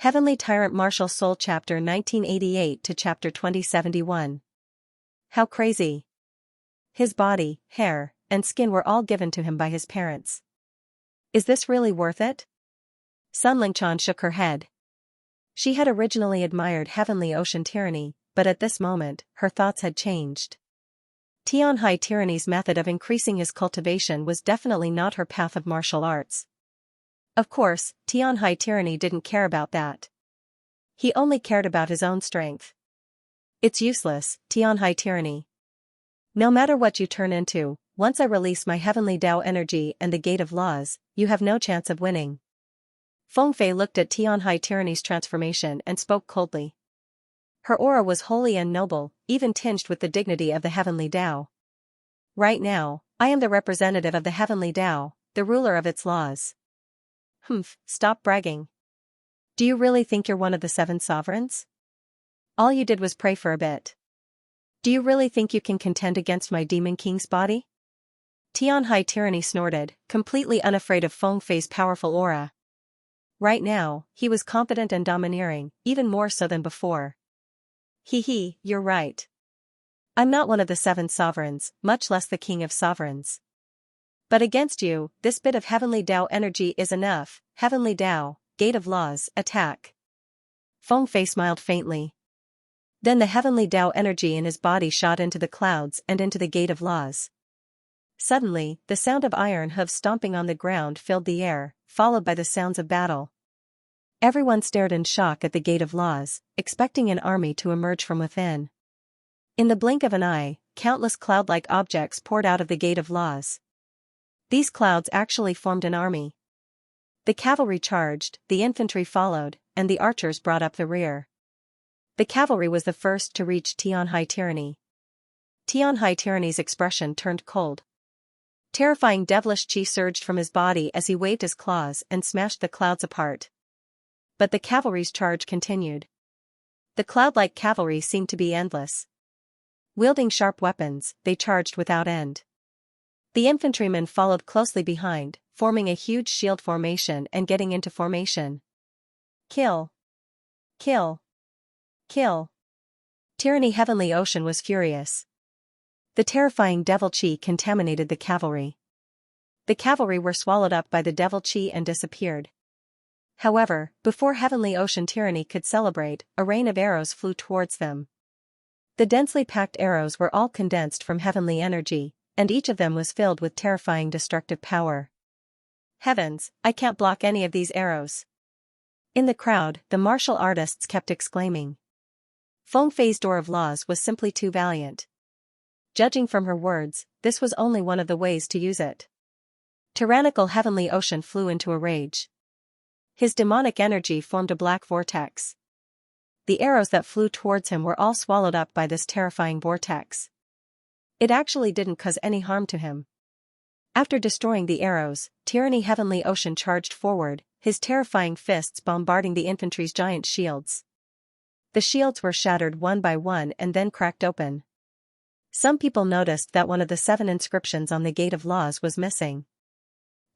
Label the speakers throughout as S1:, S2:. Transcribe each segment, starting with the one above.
S1: Heavenly Tyrant Martial Soul Chapter 1988 to Chapter 2071. How crazy. His body, hair, and skin were all given to him by his parents. Is this really worth it? Sun Lingchan shook her head. She had originally admired Heavenly Ocean Tyranny, but at this moment, her thoughts had changed. Tianhai Tyranny's method of increasing his cultivation was definitely not her path of martial arts. Of course, Tianhai Tyranny didn't care about that. He only cared about his own strength. It's useless, Tianhai Tyranny. No matter what you turn into, once I release my heavenly Tao energy and the Gate of Laws, you have no chance of winning. Feng Fei looked at Tianhai Tyranny's transformation and spoke coldly. Her aura was holy and noble, even tinged with the dignity of the heavenly Tao. Right now, I am the representative of the heavenly Tao, the ruler of its laws. Stop bragging. Do you really think you're one of the 7 sovereigns? All you did was pray for a bit. Do you really think you can contend against my demon king's body? Tianhai Tyranny snorted, completely unafraid of Feng Fei's powerful aura. Right now, he was confident and domineering, even more so than before. You're right. I'm not one of the 7 sovereigns, much less the king of sovereigns. But against you, this bit of heavenly Tao energy is enough. Heavenly Tao, Gate of Laws, attack. Feng Fei smiled faintly. Then the heavenly Tao energy in his body shot into the clouds and into the Gate of Laws. Suddenly, the sound of iron hooves stomping on the ground filled the air, followed by the sounds of battle. Everyone stared in shock at the Gate of Laws, expecting an army to emerge from within. In the blink of an eye, countless cloud-like objects poured out of the Gate of Laws. These clouds actually formed an army. The cavalry charged, the infantry followed, and the archers brought up the rear. The cavalry was the first to reach Tianhai Tyranny. Tianhai Tyranny's expression turned cold. Terrifying devilish chi surged from his body as he waved his claws and smashed the clouds apart. But the cavalry's charge continued. The cloud-like cavalry seemed to be endless. Wielding sharp weapons, they charged without end. The infantrymen followed closely behind, forming a huge shield formation and getting into formation. Kill! Kill! Kill! Tyranny Heavenly Ocean was furious. The terrifying devil chi contaminated the cavalry. The cavalry were swallowed up by the devil chi and disappeared. However, before Heavenly Ocean Tyranny could celebrate, a rain of arrows flew towards them. The densely packed arrows were all condensed from heavenly energy, and each of them was filled with terrifying destructive power. Heavens, I can't block any of these arrows. In the crowd, the martial artists kept exclaiming. Feng Fei's Door of Laws was simply too valiant. Judging from her words, this was only one of the ways to use it. Tyrannical Heavenly Ocean flew into a rage. His demonic energy formed a black vortex. The arrows that flew towards him were all swallowed up by this terrifying vortex. It actually didn't cause any harm to him. After destroying the arrows, Tyranny Heavenly Ocean charged forward, his terrifying fists bombarding the infantry's giant shields. The shields were shattered one by one and then cracked open. Some people noticed that one of the 7 inscriptions on the Gate of Laws was missing.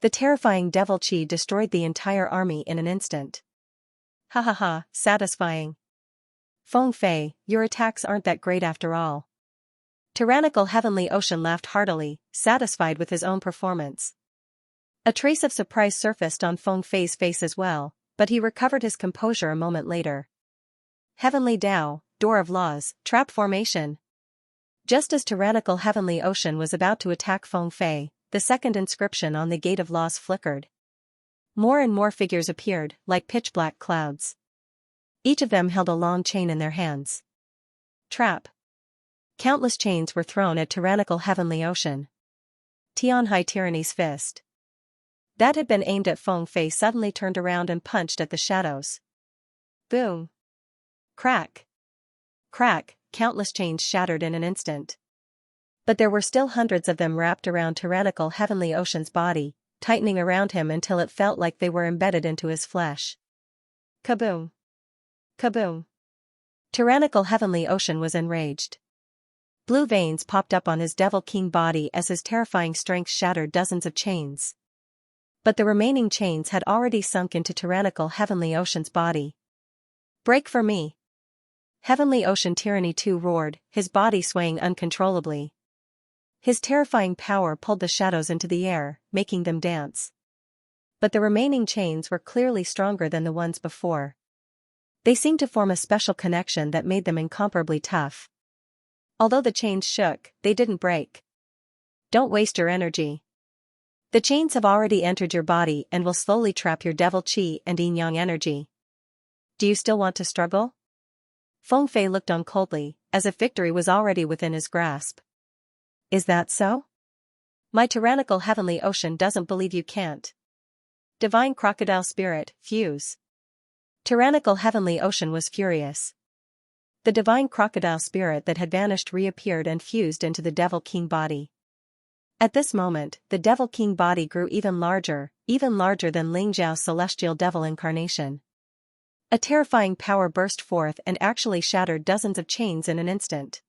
S1: The terrifying devil chi destroyed the entire army in an instant. Satisfying. Feng Fei, your attacks aren't that great after all. Tyrannical Heavenly Ocean laughed heartily, satisfied with his own performance. A trace of surprise surfaced on Feng Fei's face as well, but he recovered his composure a moment later. Heavenly Tao, Door of Laws, Trap Formation. Just as Tyrannical Heavenly Ocean was about to attack Feng Fei, the second inscription on the Gate of Laws flickered. More and more figures appeared, like pitch-black clouds. Each of them held a long chain in their hands. Trap. Countless chains were thrown at Tyrannical Heavenly Ocean. Tianhai Tyranny's fist that had been aimed at Feng Fei suddenly turned around and punched at the shadows. Boom. Crack. Crack, countless chains shattered in an instant. But there were still hundreds of them wrapped around Tyrannical Heavenly Ocean's body, tightening around him until it felt like they were embedded into his flesh. Kaboom. Kaboom. Tyrannical Heavenly Ocean was enraged. Blue veins popped up on his Devil King body as his terrifying strength shattered dozens of chains. But the remaining chains had already sunk into Tyrannical Heavenly Ocean's body. Break for me. Heavenly Ocean Tyranny 2 roared, his body swaying uncontrollably. His terrifying power pulled the shadows into the air, making them dance. But the remaining chains were clearly stronger than the ones before. They seemed to form a special connection that made them incomparably tough. Although the chains shook, they didn't break. Don't waste your energy. The chains have already entered your body and will slowly trap your devil chi and yin-yang energy. Do you still want to struggle? Feng Fei looked on coldly, as if victory was already within his grasp. Is that so? My tyrannical heavenly ocean doesn't believe you can't. Divine crocodile spirit, fuse. Tyrannical heavenly ocean was furious. The divine crocodile spirit that had vanished reappeared and fused into the devil king body. At this moment, the devil king body grew even larger than Ling Zhao's celestial devil incarnation. A terrifying power burst forth and actually shattered dozens of chains in an instant.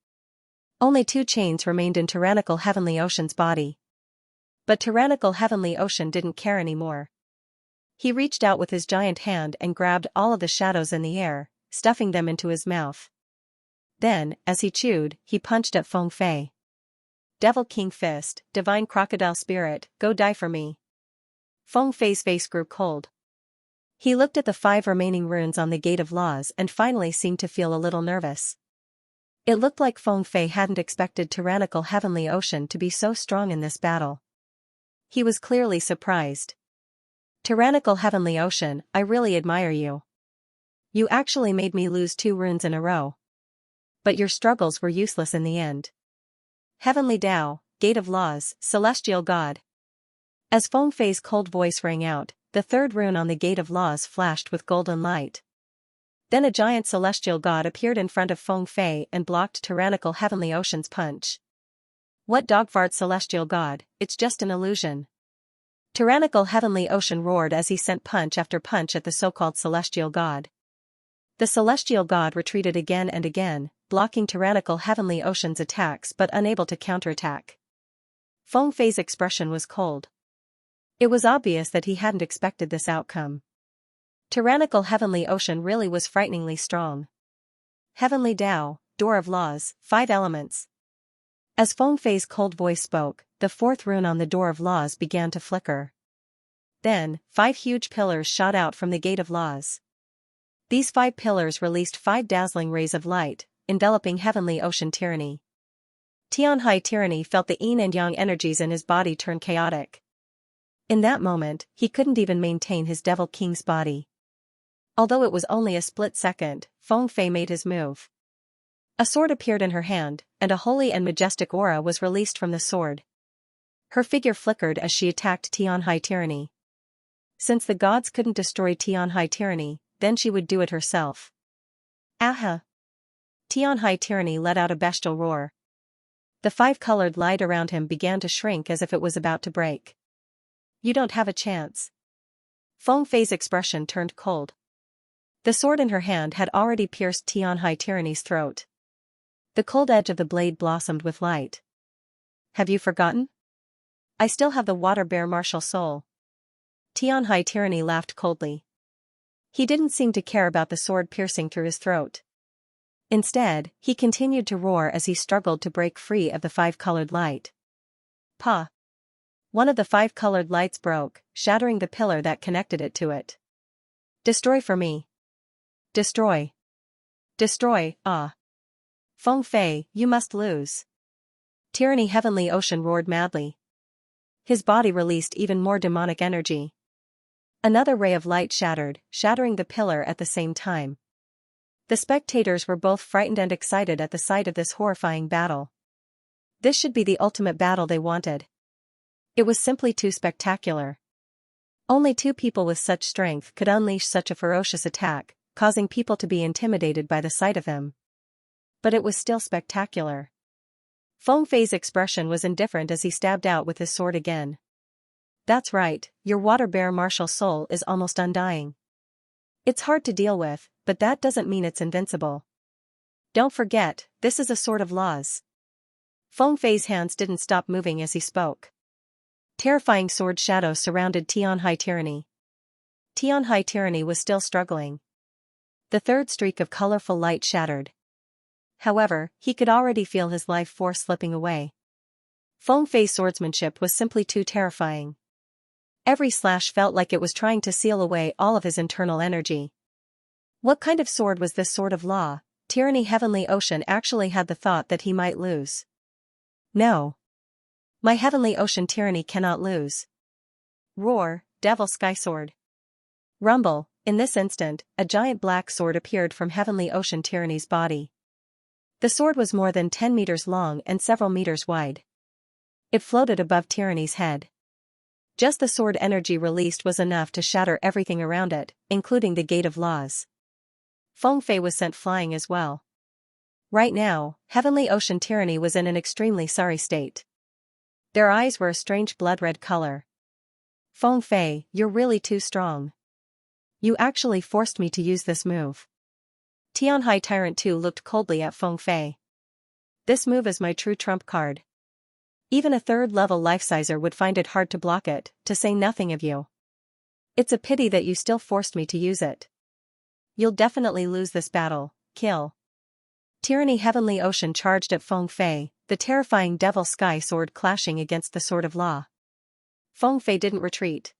S1: Only 2 chains remained in tyrannical heavenly ocean's body. But tyrannical heavenly ocean didn't care anymore. He reached out with his giant hand and grabbed all of the shadows in the air, stuffing them into his mouth. Then, as he chewed, he punched at Feng Fei. Devil King Fist, Divine Crocodile Spirit, go die for me. Feng Fei's face grew cold. He looked at the 5 remaining runes on the Gate of Laws and finally seemed to feel a little nervous. It looked like Feng Fei hadn't expected tyrannical heavenly ocean to be so strong in this battle. He was clearly surprised. Tyrannical heavenly ocean, I really admire you. You actually made me lose 2 runes in a row. But your struggles were useless in the end. Heavenly Tao, Gate of Laws, Celestial God. As Feng Fei's cold voice rang out, the 3rd rune on the Gate of Laws flashed with golden light. Then a giant celestial god appeared in front of Feng Fei and blocked tyrannical heavenly ocean's punch. What dogfart celestial god, it's just an illusion. Tyrannical heavenly ocean roared as he sent punch after punch at the so-called celestial god. The celestial god retreated again and again, blocking tyrannical heavenly ocean's attacks but unable to counterattack. Feng Fei's expression was cold. It was obvious that he hadn't expected this outcome. Tyrannical heavenly ocean really was frighteningly strong. Heavenly Tao, Door of Laws, 5 elements. As Feng Fei's cold voice spoke, the 4th rune on the Door of Laws began to flicker. Then, 5 huge pillars shot out from the Gate of Laws. These 5 pillars released 5 dazzling rays of light, enveloping heavenly ocean tyranny. Tianhai tyranny felt the yin and yang energies in his body turn chaotic. In that moment, he couldn't even maintain his devil king's body. Although it was only a split second, Feng Fei made his move. A sword appeared in her hand, and a holy and majestic aura was released from the sword. Her figure flickered as she attacked Tianhai tyranny. Since the gods couldn't destroy Tianhai tyranny, then she would do it herself. Aha! Tianhai tyranny let out a bestial roar. The 5-colored light around him began to shrink as if it was about to break. You don't have a chance. Feng Fei's expression turned cold. The sword in her hand had already pierced Tianhai tyranny's throat. The cold edge of the blade blossomed with light. Have you forgotten? I still have the water bear martial soul. Tianhai tyranny laughed coldly. He didn't seem to care about the sword piercing through his throat. Instead, he continued to roar as he struggled to break free of the 5-colored light. Pa! One of the 5-colored lights broke, shattering the pillar that connected it to it. Destroy for me. Destroy. Destroy, ah. Feng Fei, you must lose. Tyranny heavenly ocean roared madly. His body released even more demonic energy. Another ray of light shattered, shattering the pillar at the same time. The spectators were both frightened and excited at the sight of this horrifying battle. This should be the ultimate battle they wanted. It was simply too spectacular. Only 2 people with such strength could unleash such a ferocious attack, causing people to be intimidated by the sight of him. But it was still spectacular. Feng Fei's expression was indifferent as he stabbed out with his sword again. That's right, your water bear martial soul is almost undying. It's hard to deal with, but that doesn't mean it's invincible. Don't forget, this is a sword of laws. Feng Fei's hands didn't stop moving as he spoke. Terrifying sword shadows surrounded Tianhai tyranny. Tianhai tyranny was still struggling. The third streak of colorful light shattered. However, he could already feel his life force slipping away. Feng Fei's swordsmanship was simply too terrifying. Every slash felt like it was trying to seal away all of his internal energy. What kind of sword was this sword of law? Tyranny Heavenly Ocean actually had the thought that he might lose. No. My Heavenly Ocean tyranny cannot lose. Roar, Devil Sky Sword. Rumble, in this instant, a giant black sword appeared from Heavenly Ocean tyranny's body. The sword was more than 10 meters long and several meters wide. It floated above tyranny's head. Just the sword energy released was enough to shatter everything around it, including the Gate of Laws. Feng Fei was sent flying as well. Right now, Heavenly Ocean tyranny was in an extremely sorry state. Their eyes were a strange blood-red color. Feng Fei, you're really too strong. You actually forced me to use this move. Tianhai Tyrant 2 looked coldly at Feng Fei. This move is my true trump card. Even a third-level life-sizer would find it hard to block it, to say nothing of you. It's a pity that you still forced me to use it. You'll definitely lose this battle. Kill. Tyranny Heavenly Ocean charged at Feng Fei, the terrifying Devil Sky Sword clashing against the Sword of Law. Feng Fei didn't retreat.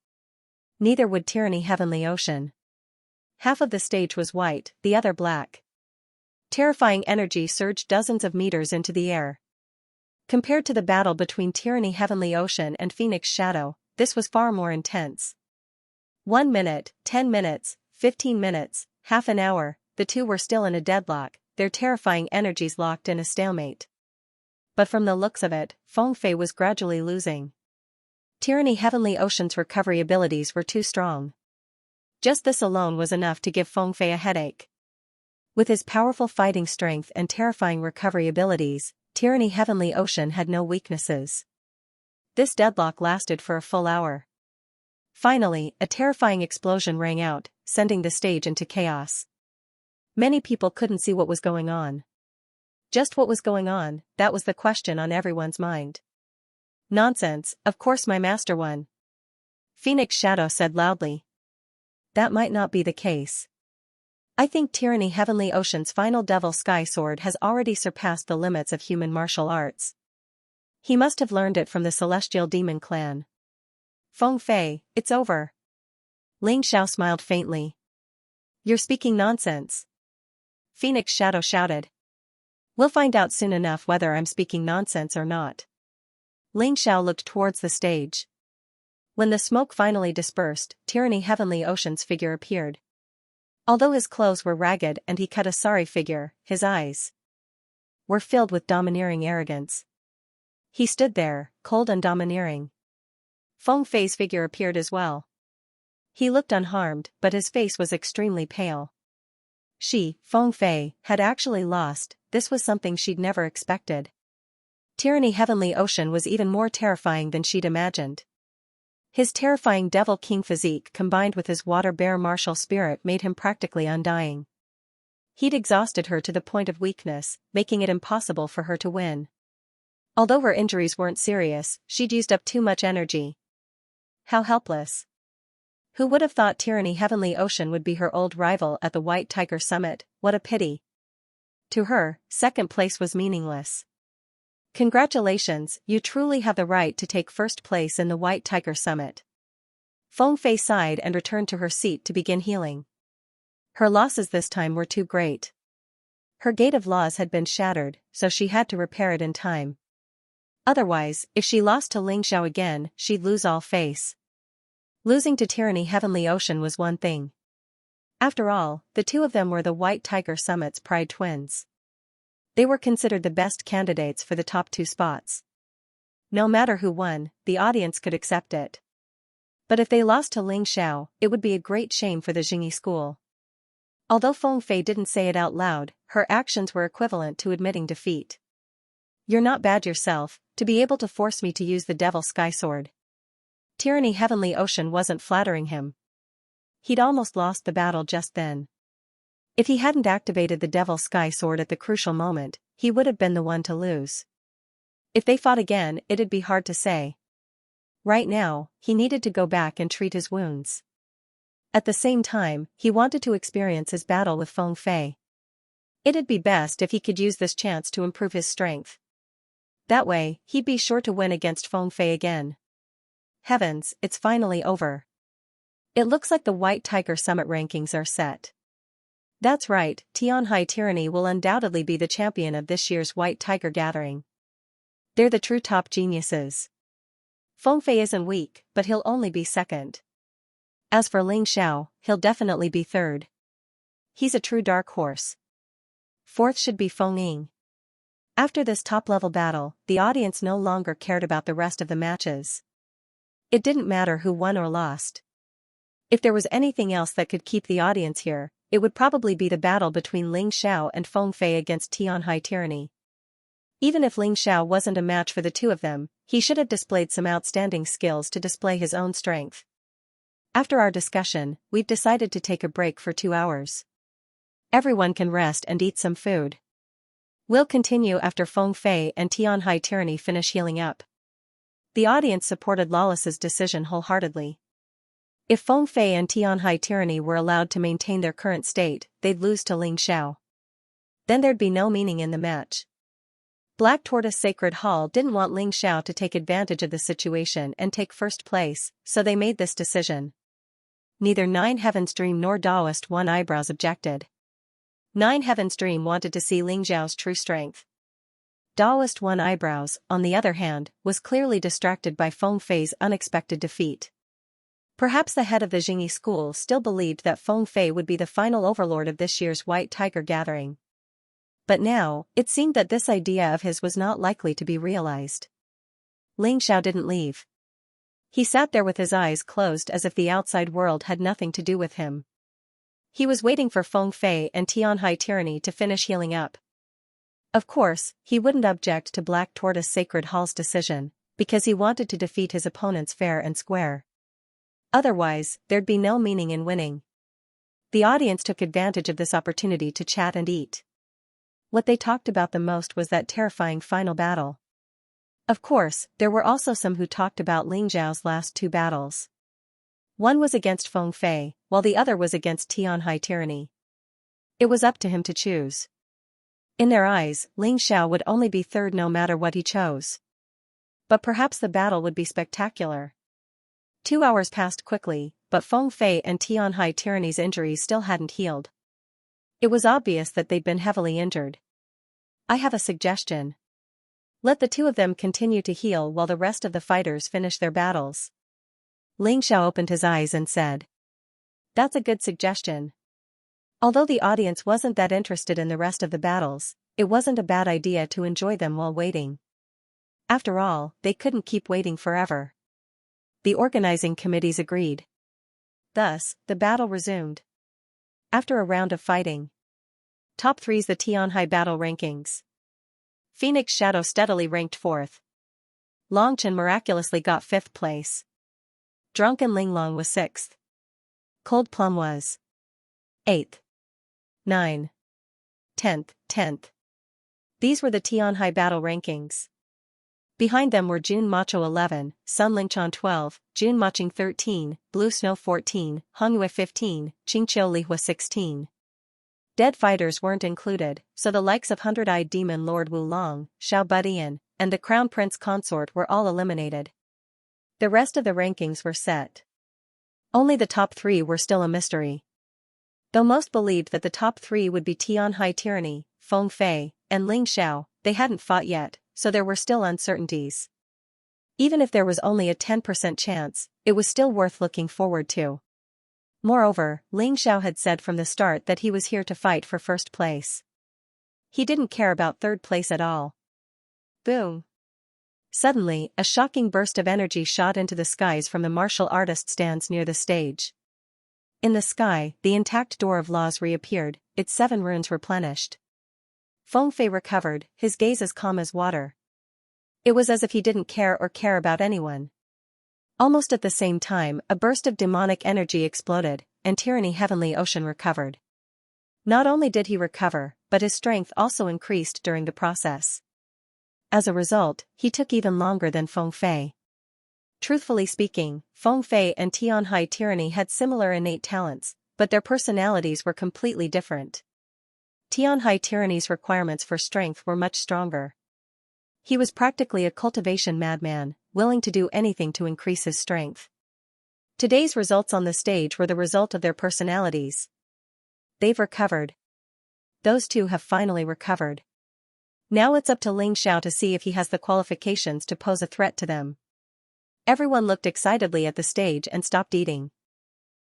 S1: Neither would Tyranny Heavenly Ocean. Half of the stage was white, the other black. Terrifying energy surged dozens of meters into the air. Compared to the battle between Tyranny Heavenly Ocean and Phoenix Shadow, this was far more intense. 1 minute, 10 minutes, 15 minutes, half an hour, the two were still in a deadlock, their terrifying energies locked in a stalemate. But from the looks of it, Feng Fei was gradually losing. Tyranny Heavenly Ocean's recovery abilities were too strong. Just this alone was enough to give Feng Fei a headache. With his powerful fighting strength and terrifying recovery abilities, Tyranny Heavenly Ocean had no weaknesses. This deadlock lasted for a full hour. Finally, a terrifying explosion rang out, sending the stage into chaos. Many people couldn't see what was going on. Just what was going on, that was the question on everyone's mind. Nonsense, of course my master won. Phoenix Shadow said loudly. That might not be the case. I think Tyranny Heavenly Ocean's final Devil Sky Sword has already surpassed the limits of human martial arts. He must have learned it from the Celestial Demon Clan. Feng Fei, it's over. Ling Xiao smiled faintly. You're speaking nonsense. Phoenix Shadow shouted. We'll find out soon enough whether I'm speaking nonsense or not. Ling Xiao looked towards the stage. When the smoke finally dispersed, Tyranny Heavenly Ocean's figure appeared. Although his clothes were ragged and he cut a sorry figure, his eyes were filled with domineering arrogance. He stood there, cold and domineering. Feng Fei's figure appeared as well. He looked unharmed, but his face was extremely pale. She, Feng Fei, had actually lost. This was something she'd never expected. Tyranny Heavenly Ocean was even more terrifying than she'd imagined. His terrifying Devil King physique combined with his water bear martial spirit made him practically undying. He'd exhausted her to the point of weakness, making it impossible for her to win. Although her injuries weren't serious, she'd used up too much energy. How helpless. Who would have thought Tyranny Heavenly Ocean would be her old rival at the White Tiger Summit? What a pity. To her, second place was meaningless. Congratulations, you truly have the right to take first place in the White Tiger Summit. Feng Fei sighed and returned to her seat to begin healing. Her losses this time were too great. Her Gate of Laws had been shattered, so she had to repair it in time. Otherwise, if she lost to Ling Xiao again, she'd lose all face. Losing to Tyranny Heavenly Ocean was one thing. After all, the two of them were the White Tiger Summit's pride twins. They were considered the best candidates for the top 2 spots. No matter who won, the audience could accept it. But if they lost to Ling Xiao, it would be a great shame for the Jingyi school. Although Feng Fei didn't say it out loud, her actions were equivalent to admitting defeat. You're not bad yourself, to be able to force me to use the Devil Sky Sword. Tyranny Heavenly Ocean wasn't flattering him. He'd almost lost the battle just then. If he hadn't activated the Devil Sky Sword at the crucial moment, he would have been the one to lose. If they fought again, it'd be hard to say. Right now, he needed to go back and treat his wounds. At the same time, he wanted to experience his battle with Feng Fei. It'd be best if he could use this chance to improve his strength. That way, he'd be sure to win against Feng Fei again. Heavens, it's finally over. It looks like the White Tiger Summit rankings are set. That's right, Tianhai Tyranny will undoubtedly be the champion of this year's White Tiger Gathering. They're the true top geniuses. Feng Fei isn't weak, but he'll only be second. As for Ling Xiao, he'll definitely be third. He's a true dark horse. Fourth should be Feng Ying. After this top-level battle, the audience no longer cared about the rest of the matches. It didn't matter who won or lost. If there was anything else that could keep the audience here, it would probably be the battle between Ling Xiao and Feng Fei against Tianhai Tyranny. Even if Ling Xiao wasn't a match for the two of them, he should have displayed some outstanding skills to display his own strength. After our discussion, we've decided to take a break for 2 hours. Everyone can rest and eat some food. We'll continue after Feng Fei and Tianhai Tyranny finish healing up. The audience supported Lawless's decision wholeheartedly. If Feng Fei and Tianhai Tyranny were allowed to maintain their current state, they'd lose to Ling Xiao. Then there'd be no meaning in the match. Black Tortoise Sacred Hall didn't want Ling Xiao to take advantage of the situation and take first place, so they made this decision. Neither Nine Heaven's Dream nor Daoist One Eyebrows objected. Nine Heaven's Dream wanted to see Ling Xiao's true strength. Daoist One Eyebrows, on the other hand, was clearly distracted by Feng Fei's unexpected defeat. Perhaps the head of the Jingyi school still believed that Feng Fei would be the final overlord of this year's White Tiger Gathering. But now, it seemed that this idea of his was not likely to be realized. Ling Xiao didn't leave. He sat there with his eyes closed as if the outside world had nothing to do with him. He was waiting for Feng Fei and Tianhai Tyranny to finish healing up. Of course, he wouldn't object to Black Tortoise Sacred Hall's decision, because he wanted to defeat his opponents fair and square. Otherwise, there'd be no meaning in winning. The audience took advantage of this opportunity to chat and eat. What they talked about the most was that terrifying final battle. Of course, there were also some who talked about Ling Xiao's last 2 battles. One was against Feng Fei, while the other was against Tianhai Tyranny. It was up to him to choose. In their eyes, Ling Xiao would only be third no matter what he chose. But perhaps the battle would be spectacular. 2 hours passed quickly, but Feng Fei and Tianhai Tyranny's injuries still hadn't healed. It was obvious that they'd been heavily injured. I have a suggestion. Let the two of them continue to heal while the rest of the fighters finish their battles. Ling Xiao opened his eyes and said. That's a good suggestion. Although the audience wasn't that interested in the rest of the battles, it wasn't a bad idea to enjoy them while waiting. After all, they couldn't keep waiting forever. The organizing committees agreed. Thus, the battle resumed. After a round of fighting. Top 3's the Tianhai battle rankings. Phoenix Shadow steadily ranked 4th. Longchen miraculously got 5th place. Drunken Linglong was 6th. Cold Plum was 8th. 9. 10th. These were the Tianhai battle rankings. Behind them were Jun Macho 11, Sun Lingchan 12, Jun Maching 13, Blue Snow 14, Hongyue 15, Qingqiu Lihua 16. Dead fighters weren't included, so the likes of Hundred-Eyed Demon Lord Wulong, Xiao Budian, and the Crown Prince Consort were all eliminated. The rest of the rankings were set. Only the top 3 were still a mystery. Though most believed that the top 3 would be Tianhai Tyranny, Feng Fei, and Ling Xiao, they hadn't fought yet, so there were still uncertainties. Even if there was only a 10% chance, it was still worth looking forward to. Moreover, Ling Xiao had said from the start that he was here to fight for first place. He didn't care about third place at all. Boom! Suddenly, a shocking burst of energy shot into the skies from the martial artist stands near the stage. In the sky, the intact Door of Laws reappeared, its 7 runes replenished. Feng Fei recovered, his gaze as calm as water. It was as if he didn't care about anyone. Almost at the same time, a burst of demonic energy exploded, and Tyranny Heavenly Ocean recovered. Not only did he recover, but his strength also increased during the process. As a result, he took even longer than Feng Fei. Truthfully speaking, Feng Fei and Tianhai Tyranny had similar innate talents, but their personalities were completely different. Tianhai Tyranny's requirements for strength were much stronger. He was practically a cultivation madman, willing to do anything to increase his strength. Today's results on the stage were the result of their personalities. They've recovered. Those two have finally recovered. Now it's up to Ling Xiao to see if he has the qualifications to pose a threat to them. Everyone looked excitedly at the stage and stopped eating.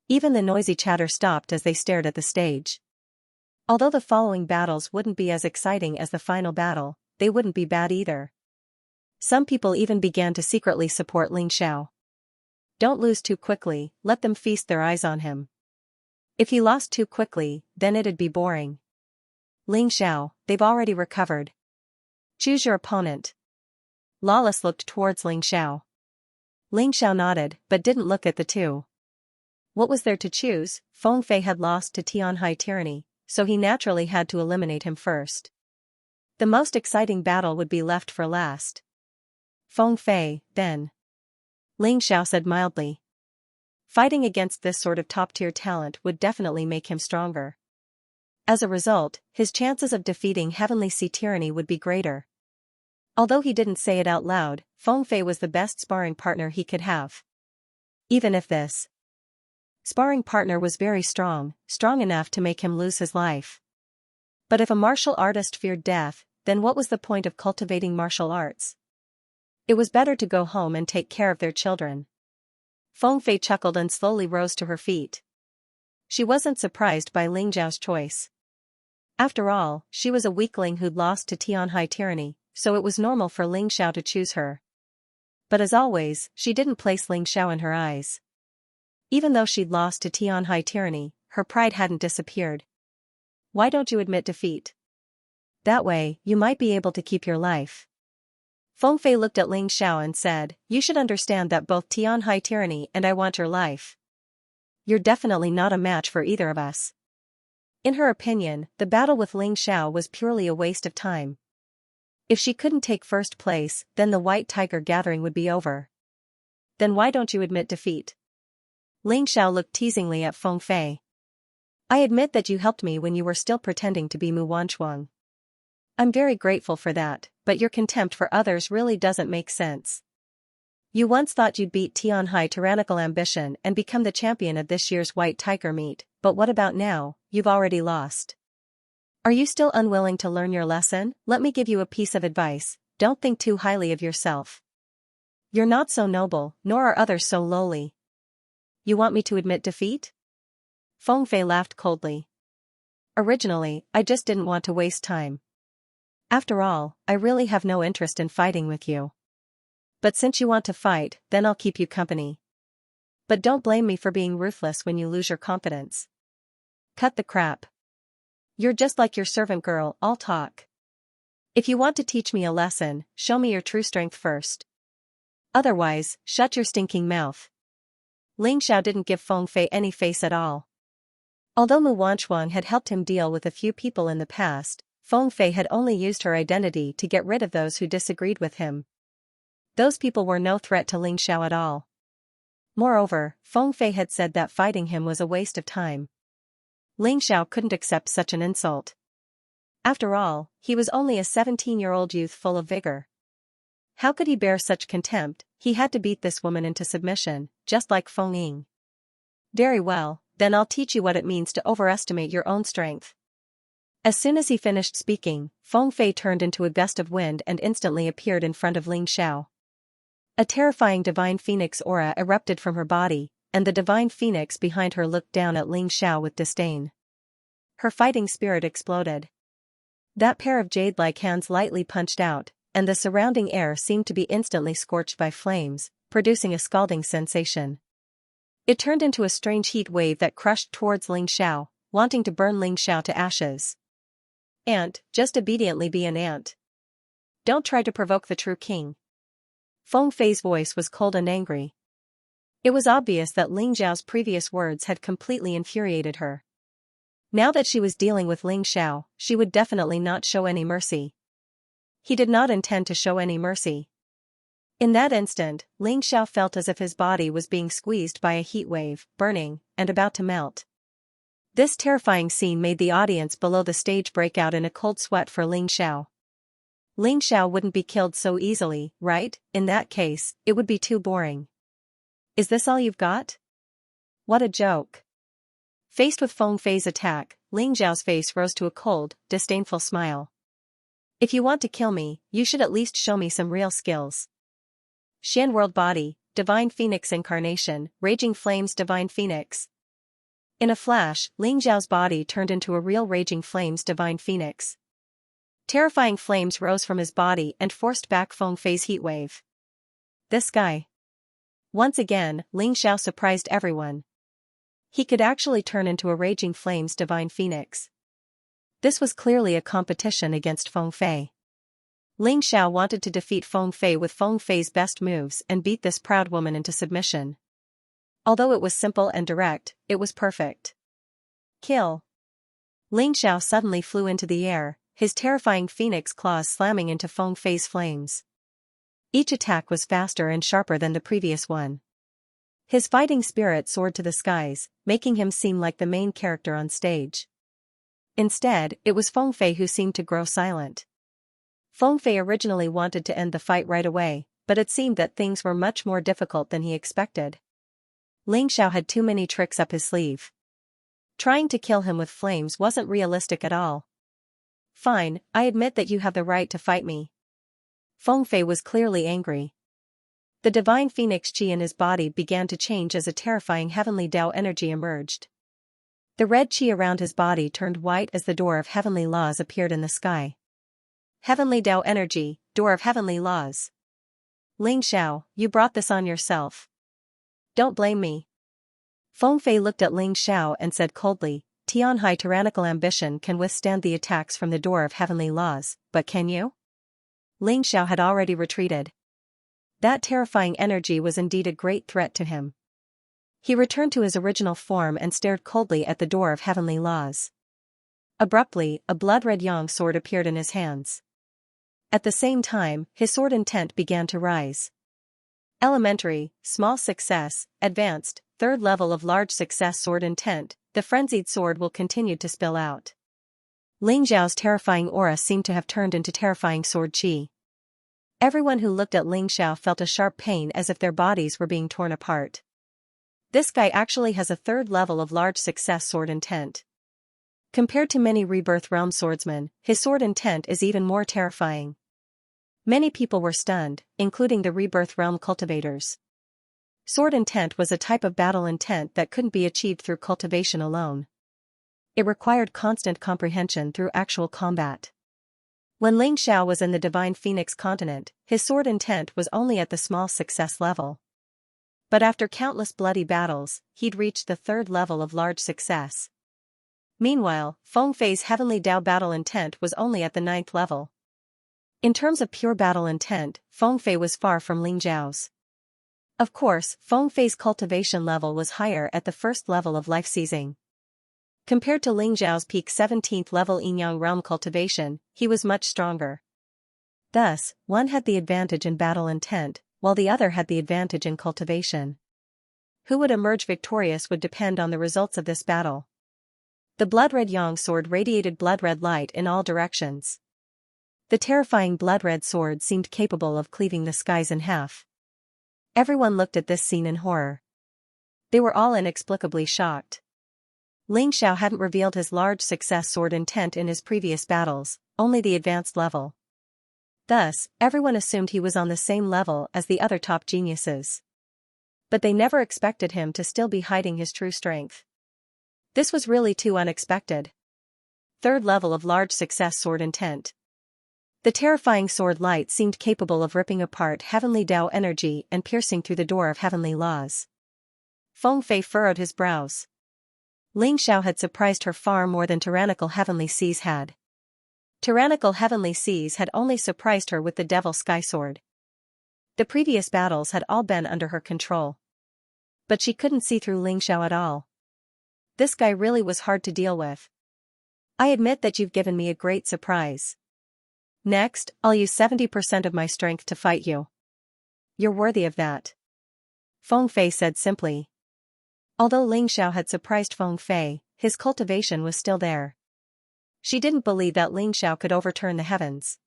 S1: Even the noisy chatter stopped as they stared at the stage. Although the following battles wouldn't be as exciting as the final battle, they wouldn't be bad either. Some people even began to secretly support Ling Xiao. Don't lose too quickly, let them feast their eyes on him. If he lost too quickly, then it'd be boring. Ling Xiao, they've already recovered. Choose your opponent. Lawless looked towards Ling Xiao. Ling Xiao nodded, but didn't look at the two. What was there to choose? Feng Fei had lost to Tianhai Tyranny, so he naturally had to eliminate him first. The most exciting battle would be left for last. Feng Fei, then. Ling Xiao said mildly. Fighting against this sort of top-tier talent would definitely make him stronger. As a result, his chances of defeating Heavenly Sea Tyranny would be greater. Although he didn't say it out loud, Feng Fei was the best sparring partner he could have. Even if this sparring partner was very strong enough to make him lose his life. But if a martial artist feared death, then what was the point of cultivating martial arts? It was better to go home and take care of their children. Feng Fei chuckled and slowly rose to her feet. She wasn't surprised by Ling Xiao's choice. After all, she was a weakling who'd lost to Tianhai Tyranny, so it was normal for Ling Xiao to choose her. But as always, she didn't place Ling Xiao in her eyes. Even though she'd lost to Tianhai Tyranny, her pride hadn't disappeared. Why don't you admit defeat? That way, you might be able to keep your life. Feng Fei looked at Ling Xiao and said, you should understand that both Tianhai Tyranny and I want your life. You're definitely not a match for either of us. In her opinion, the battle with Ling Xiao was purely a waste of time. If she couldn't take first place, then the White Tiger gathering would be over. Then why don't you admit defeat? Ling Xiao looked teasingly at Feng Fei. I admit that you helped me when you were still pretending to be Mu Wanchuang. I'm very grateful for that, but your contempt for others really doesn't make sense. You once thought you'd beat Tianhai tyrannical ambition and become the champion of this year's White Tiger meet, but what about now? You've already lost. Are you still unwilling to learn your lesson? Let me give you a piece of advice, don't think too highly of yourself. You're not so noble, nor are others so lowly. You want me to admit defeat? Feng Fei laughed coldly. Originally, I just didn't want to waste time. After all, I really have no interest in fighting with you. But since you want to fight, then I'll keep you company. But don't blame me for being ruthless when you lose your confidence. Cut the crap. You're just like your servant girl, all talk. If you want to teach me a lesson, show me your true strength first. Otherwise, shut your stinking mouth. Ling Xiao didn't give Feng Fei any face at all. Although Mu Wanchuang had helped him deal with a few people in the past, Feng Fei had only used her identity to get rid of those who disagreed with him. Those people were no threat to Ling Xiao at all. Moreover, Feng Fei had said that fighting him was a waste of time. Ling Xiao couldn't accept such an insult. After all, he was only a 17-year-old youth full of vigor. How could he bear such contempt? He had to beat this woman into submission, just like Feng Ying. Very well, then I'll teach you what it means to overestimate your own strength. As soon as he finished speaking, Feng Fei turned into a gust of wind and instantly appeared in front of Ling Xiao. A terrifying divine phoenix aura erupted from her body, and the divine phoenix behind her looked down at Ling Xiao with disdain. Her fighting spirit exploded. That pair of jade-like hands lightly punched out, and the surrounding air seemed to be instantly scorched by flames, producing a scalding sensation. It turned into a strange heat wave that crushed towards Ling Xiao, wanting to burn Ling Xiao to ashes. Ant, just obediently be an ant. Don't try to provoke the true king. Feng Fei's voice was cold and angry. It was obvious that Ling Xiao's previous words had completely infuriated her. Now that she was dealing with Ling Xiao, she would definitely not show any mercy. He did not intend to show any mercy. In that instant, Ling Xiao felt as if his body was being squeezed by a heat wave, burning, and about to melt. This terrifying scene made the audience below the stage break out in a cold sweat for Ling Xiao. Ling Xiao wouldn't be killed so easily, right? In that case, it would be too boring. Is this all you've got? What a joke. Faced with Feng Fei's attack, Ling Xiao's face rose to a cold, disdainful smile. If you want to kill me, you should at least show me some real skills. Xian World Body, Divine Phoenix Incarnation, Raging Flames Divine Phoenix. In a flash, Ling Xiao's body turned into a real Raging Flames Divine Phoenix. Terrifying flames rose from his body and forced back Feng Fei's heatwave. This guy. Once again, Ling Xiao surprised everyone. He could actually turn into a Raging Flames Divine Phoenix. This was clearly a competition against Feng Fei. Ling Xiao wanted to defeat Feng Fei with Feng Fei's best moves and beat this proud woman into submission. Although it was simple and direct, it was perfect. Kill. Ling Xiao suddenly flew into the air, his terrifying phoenix claws slamming into Feng Fei's flames. Each attack was faster and sharper than the previous one. His fighting spirit soared to the skies, making him seem like the main character on stage. Instead, it was Feng Fei who seemed to grow silent. Feng Fei originally wanted to end the fight right away, but it seemed that things were much more difficult than he expected. Ling Xiao had too many tricks up his sleeve. Trying to kill him with flames wasn't realistic at all. Fine, I admit that you have the right to fight me. Feng Fei was clearly angry. The divine phoenix chi in his body began to change as a terrifying heavenly Dao energy emerged. The red chi around his body turned white as the door of heavenly laws appeared in the sky. Heavenly Dao energy, door of heavenly laws. Ling Xiao, you brought this on yourself. Don't blame me. Feng Fei looked at Ling Xiao and said coldly, Tianhai tyrannical ambition can withstand the attacks from the door of heavenly laws, but can you? Ling Xiao had already retreated. That terrifying energy was indeed a great threat to him. He returned to his original form and stared coldly at the door of heavenly laws. Abruptly, a blood-red yang sword appeared in his hands. At the same time, his sword intent began to rise. Elementary, small success, advanced, third level of large success sword intent, the frenzied sword will continue to spill out. Ling Xiao's terrifying aura seemed to have turned into terrifying sword chi. Everyone who looked at Ling Xiao felt a sharp pain as if their bodies were being torn apart. This guy actually has a third level of large success sword intent. Compared to many Rebirth Realm swordsmen, his sword intent is even more terrifying. Many people were stunned, including the Rebirth Realm cultivators. Sword intent was a type of battle intent that couldn't be achieved through cultivation alone. It required constant comprehension through actual combat. When Ling Xiao was in the Divine Phoenix continent, his sword intent was only at the small success level. But after countless bloody battles, he'd reached the third level of large success. Meanwhile, Feng Fei's heavenly Dao battle intent was only at the 9th level. In terms of pure battle intent, Feng Fei was far from Ling Xiao's. Of course, Feng Fei's cultivation level was higher at the first level of life seizing. Compared to Ling Xiao's peak 17th level Yin-Yang realm cultivation, he was much stronger. Thus, one had the advantage in battle intent, while the other had the advantage in cultivation. Who would emerge victorious would depend on the results of this battle. The blood-red yang sword radiated blood-red light in all directions. The terrifying blood-red sword seemed capable of cleaving the skies in half. Everyone looked at this scene in horror. They were all inexplicably shocked. Ling Xiao hadn't revealed his large success sword intent in his previous battles, only the advanced level. Thus, everyone assumed he was on the same level as the other top geniuses. But they never expected him to still be hiding his true strength. This was really too unexpected. Third level of large success sword intent. The terrifying sword light seemed capable of ripping apart heavenly Dao energy and piercing through the door of heavenly laws. Feng Fei furrowed his brows. Ling Xiao had surprised her far more than tyrannical heavenly seas had. Tyrannical heavenly seas had only surprised her with the devil sky sword. The previous battles had all been under her control. But she couldn't see through Ling Xiao at all. This guy really was hard to deal with. I admit that you've given me a great surprise. Next, I'll use 70% of my strength to fight you. You're worthy of that. Feng Fei said simply. Although Ling Xiao had surprised Feng Fei, his cultivation was still there. She didn't believe that Ling Xiao could overturn the heavens.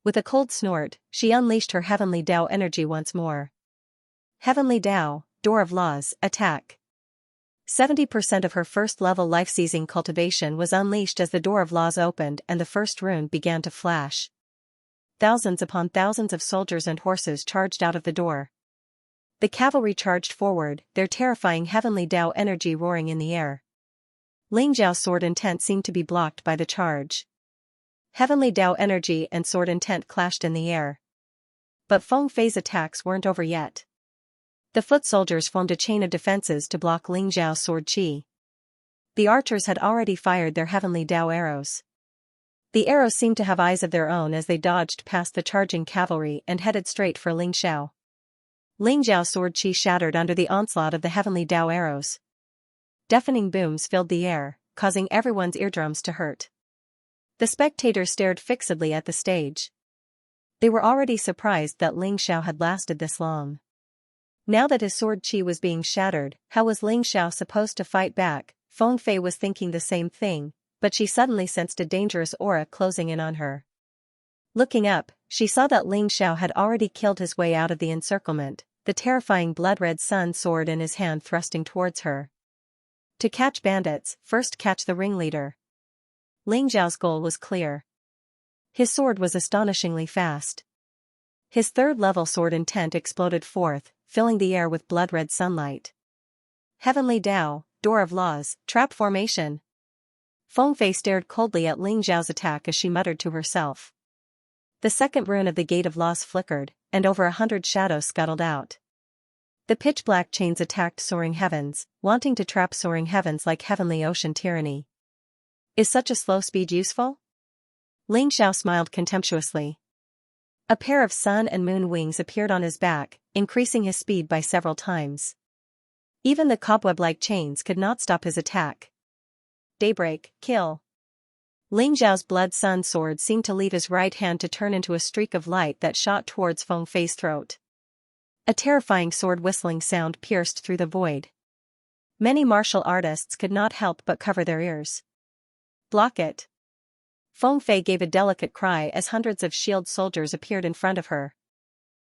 S1: With a cold snort, she unleashed her Heavenly Tao energy once more. Heavenly Tao, Door of Laws, attack. 70% of her first-level life-seizing cultivation was unleashed as the Door of Laws opened and the first rune began to flash. Thousands upon thousands of soldiers and horses charged out of the door. The cavalry charged forward, their terrifying Heavenly Tao energy roaring in the air. Ling Zhao's sword intent seemed to be blocked by the charge. Heavenly Tao energy and sword intent clashed in the air. But Feng Fei's attacks weren't over yet. The foot soldiers formed a chain of defenses to block Ling Zhao's sword chi. The archers had already fired their Heavenly Tao arrows. The arrows seemed to have eyes of their own as they dodged past the charging cavalry and headed straight for Ling Xiao. Ling Zhao's sword chi shattered under the onslaught of the Heavenly Tao arrows. Deafening booms filled the air, causing everyone's eardrums to hurt. The spectators stared fixedly at the stage. They were already surprised that Ling Xiao had lasted this long. Now that his sword chi was being shattered, how was Ling Xiao supposed to fight back? Feng Fei was thinking the same thing, but she suddenly sensed a dangerous aura closing in on her. Looking up, she saw that Ling Xiao had already killed his way out of the encirclement, the terrifying blood-red sun sword in his hand thrusting towards her. To catch bandits, first catch the ringleader. Ling Zhao's goal was clear. His sword was astonishingly fast. His third-level sword intent exploded forth, filling the air with blood-red sunlight. Heavenly Tao, Door of Laws, Trap Formation. Feng Fei stared coldly at Ling Zhao's attack as she muttered to herself. The second rune of the Gate of Laws flickered, and over 100 shadows scuttled out. The pitch-black chains attacked soaring heavens, wanting to trap soaring heavens like heavenly ocean tyranny. Is such a slow speed useful? Ling Xiao smiled contemptuously. A pair of sun and moon wings appeared on his back, increasing his speed by several times. Even the cobweb-like chains could not stop his attack. Daybreak, kill. Ling Zhao's blood sun sword seemed to leave his right hand to turn into a streak of light that shot towards Feng Fei's throat. A terrifying sword whistling sound pierced through the void. Many martial artists could not help but cover their ears. Block it. Feng Fei gave a delicate cry as hundreds of shield soldiers appeared in front of her.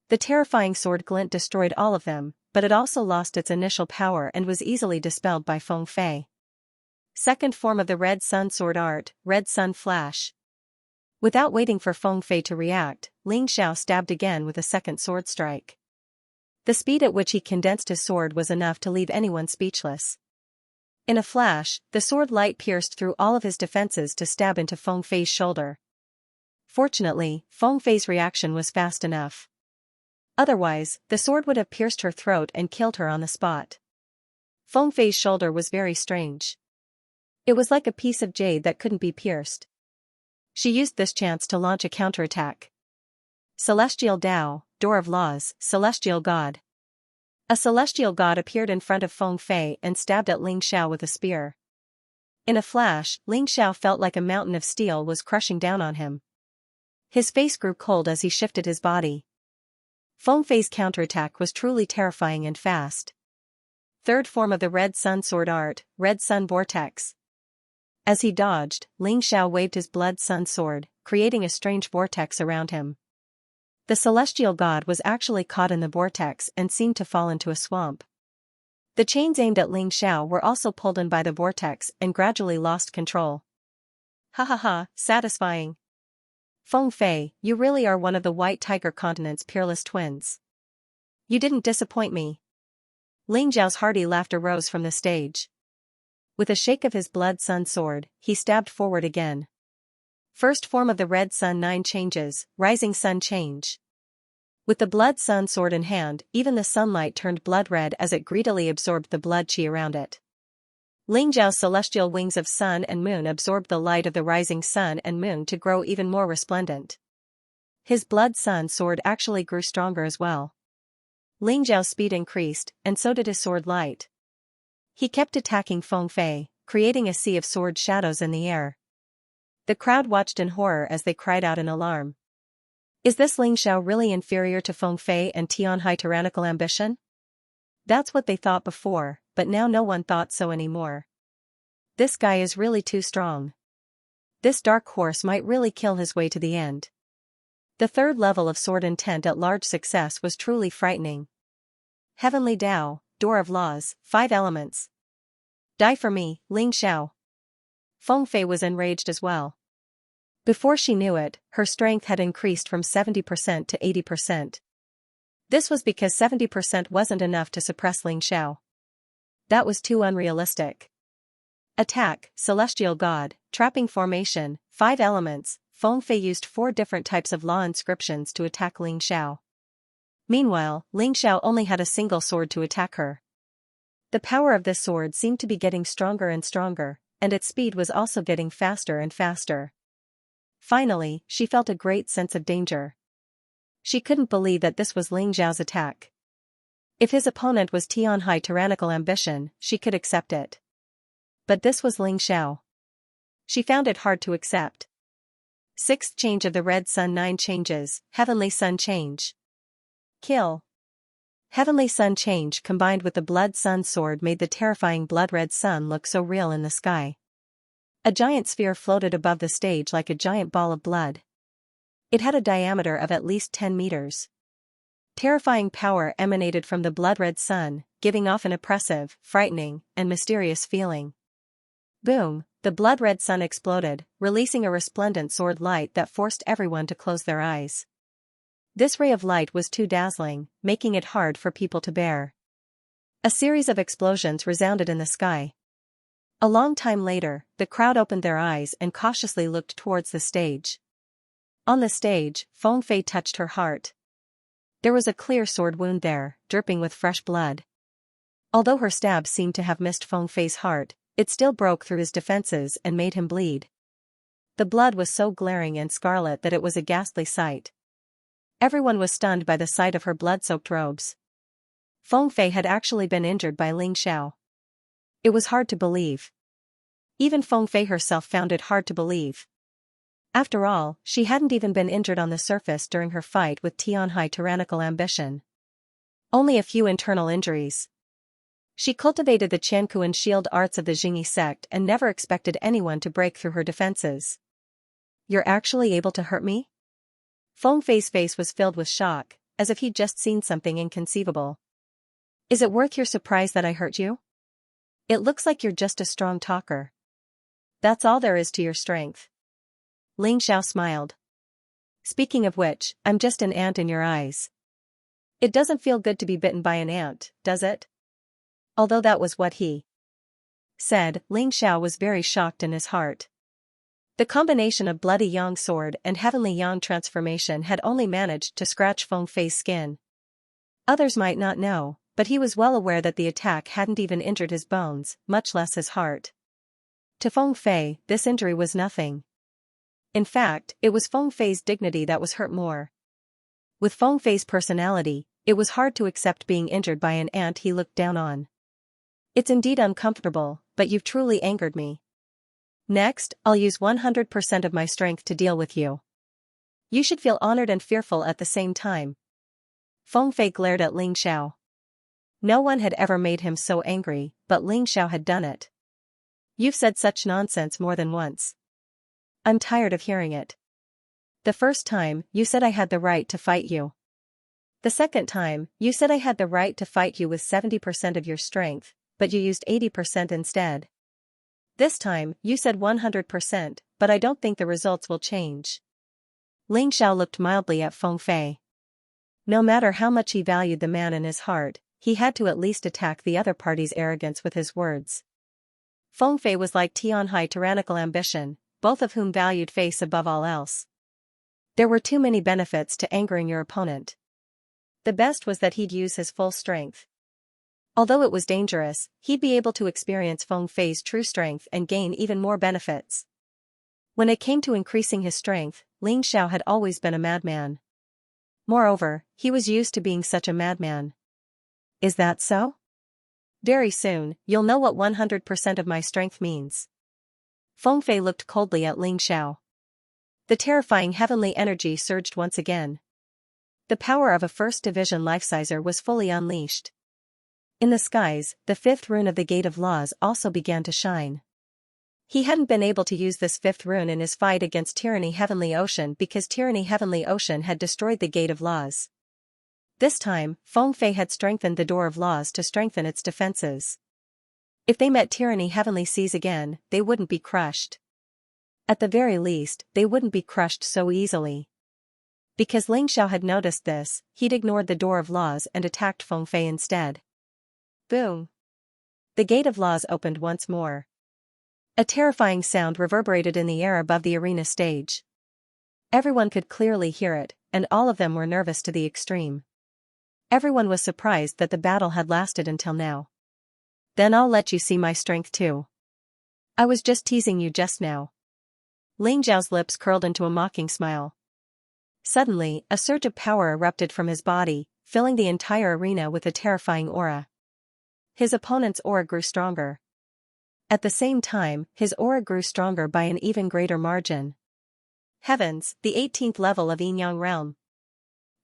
S1: The terrifying sword glint destroyed all of them, but it also lost its initial power and was easily dispelled by Feng Fei. Second form of the Red Sun Sword Art, Red Sun Flash. Without waiting for Feng Fei to react, Ling Xiao stabbed again with a second sword strike. The speed at which he condensed his sword was enough to leave anyone speechless. In a flash, the sword light pierced through all of his defenses to stab into Feng Fei's shoulder. Fortunately, Feng Fei's reaction was fast enough. Otherwise, the sword would have pierced her throat and killed her on the spot. Feng Fei's shoulder was very strange. It was like a piece of jade that couldn't be pierced. She used this chance to launch a counterattack. Celestial Tao, Door of Laws, Celestial God. A celestial god appeared in front of Feng Fei and stabbed at Ling Xiao with a spear. In a flash, Ling Xiao felt like a mountain of steel was crushing down on him. His face grew cold as he shifted his body. Feng Fei's counterattack was truly terrifying and fast. Third form of the Red Sun Sword Art, Red Sun Vortex. As he dodged, Ling Xiao waved his blood sun sword, creating a strange vortex around him. The celestial god was actually caught in the vortex and seemed to fall into a swamp. The chains aimed at Ling Xiao were also pulled in by the vortex and gradually lost control. Ha ha ha, satisfying. Feng Fei, you really are one of the White Tiger Continent's peerless twins. You didn't disappoint me. Ling Zhao's hearty laughter rose from the stage. With a shake of his blood sun sword, he stabbed forward again. First form of the Red Sun 9 changes, Rising Sun Change. With the blood sun sword in hand, even the sunlight turned blood red as it greedily absorbed the blood chi around it. Ling Zhao's celestial wings of sun and moon absorbed the light of the rising sun and moon to grow even more resplendent. His blood sun sword actually grew stronger as well. Ling Zhao's speed increased, and so did his sword light. He kept attacking Feng Fei, creating a sea of sword shadows in the air. The crowd watched in horror as they cried out in alarm. Is this Ling Xiao really inferior to Feng Fei and Tianhai tyrannical ambition? That's what they thought before, but now no one thought so anymore. This guy is really too strong. This dark horse might really kill his way to the end. The third level of sword intent at large success was truly frightening. Heavenly Tao, Door of Laws, 5 elements. Die for me, Ling Xiao. Feng Fei was enraged as well. Before she knew it, her strength had increased from 70% to 80%. This was because 70% wasn't enough to suppress Ling Xiao. That was too unrealistic. Attack, Celestial God, Trapping Formation, 5 elements. Feng Fei used 4 different types of law inscriptions to attack Ling Xiao. Meanwhile, Ling Xiao only had a single sword to attack her. The power of this sword seemed to be getting stronger and stronger, and its speed was also getting faster and faster. Finally, she felt a great sense of danger. She couldn't believe that this was Ling Xiao's attack. If his opponent was Tianhai tyrannical ambition, she could accept it. But this was Ling Xiao. She found it hard to accept. 6th change of the Red Sun. 9 changes, Heavenly Sun change. Kill. Heavenly Sun change combined with the Blood Sun sword made the terrifying Blood Red Sun look so real in the sky. A giant sphere floated above the stage like a giant ball of blood. It had a diameter of at least 10 meters. Terrifying power emanated from the Blood Red Sun, giving off an oppressive, frightening, and mysterious feeling. Boom, the Blood Red Sun exploded, releasing a resplendent sword light that forced everyone to close their eyes. This ray of light was too dazzling, making it hard for people to bear. A series of explosions resounded in the sky. A long time later, the crowd opened their eyes and cautiously looked towards the stage. On the stage, Feng Fei touched her heart. There was a clear sword wound there, dripping with fresh blood. Although her stab seemed to have missed Feng Fei's heart, it still broke through his defenses and made him bleed. The blood was so glaring and scarlet that it was a ghastly sight. Everyone was stunned by the sight of her blood-soaked robes. Feng Fei had actually been injured by Ling Xiao. It was hard to believe. Even Feng Fei herself found it hard to believe. After all, she hadn't even been injured on the surface during her fight with Tianhai tyrannical ambition. Only a few internal injuries. She cultivated the Qiankuan shield arts of the Jingyi sect and never expected anyone to break through her defenses. You're actually able to hurt me? Feng Fei's face was filled with shock, as if he'd just seen something inconceivable. Is it worth your surprise that I hurt you? It looks like you're just a strong talker. That's all there is to your strength. Ling Xiao smiled. Speaking of which, I'm just an ant in your eyes. It doesn't feel good to be bitten by an ant, does it? Although that was what he said, Ling Xiao was very shocked in his heart. The combination of Bloody Yang sword and Heavenly Yang transformation had only managed to scratch Feng Fei's skin. Others might not know, but he was well aware that the attack hadn't even injured his bones, much less his heart. To Feng Fei, this injury was nothing. In fact, it was Feng Fei's dignity that was hurt more. With Feng Fei's personality, it was hard to accept being injured by an ant he looked down on. It's indeed uncomfortable, but you've truly angered me. Next, I'll use 100% of my strength to deal with you. You should feel honored and fearful at the same time. Feng Fei glared at Ling Xiao. No one had ever made him so angry, but Ling Xiao had done it. You've said such nonsense more than once. I'm tired of hearing it. The first time, you said I had the right to fight you. The second time, you said I had the right to fight you with 70% of your strength, but you used 80% instead. This time, you said 100%, but I don't think the results will change. Ling Xiao looked mildly at Feng Fei. No matter how much he valued the man in his heart, he had to at least attack the other party's arrogance with his words. Feng Fei was like Tianhai tyrannical ambition, both of whom valued face above all else. There were too many benefits to angering your opponent. The best was that he'd use his full strength. Although it was dangerous, he'd be able to experience Feng Fei's true strength and gain even more benefits. When it came to increasing his strength, Ling Xiao had always been a madman. Moreover, he was used to being such a madman. Is that so? Very soon, you'll know what 100% of my strength means. Feng Fei looked coldly at Ling Xiao. The terrifying heavenly energy surged once again. The power of a First Division life-sizer was fully unleashed. In the skies, the fifth rune of the Gate of Laws also began to shine. He hadn't been able to use this fifth rune in his fight against Tyranny Heavenly Ocean because Tyranny Heavenly Ocean had destroyed the Gate of Laws. This time, Feng Fei had strengthened the Door of Laws to strengthen its defenses. If they met Tyranny Heavenly Seas again, they wouldn't be crushed. At the very least, they wouldn't be crushed so easily. Because Ling Xiao had noticed this, he'd ignored the Door of Laws and attacked Feng Fei instead. Boom! The Gate of Laws opened once more. A terrifying sound reverberated in the air above the arena stage. Everyone could clearly hear it, and all of them were nervous to the extreme. Everyone was surprised that the battle had lasted until now. Then I'll let you see my strength too. I was just teasing you just now. Ling Zhao's lips curled into a mocking smile. Suddenly, a surge of power erupted from his body, filling the entire arena with a terrifying aura. His opponent's aura grew stronger. At the same time, his aura grew stronger by an even greater margin. Heavens, the 18th level of Yin Yang realm.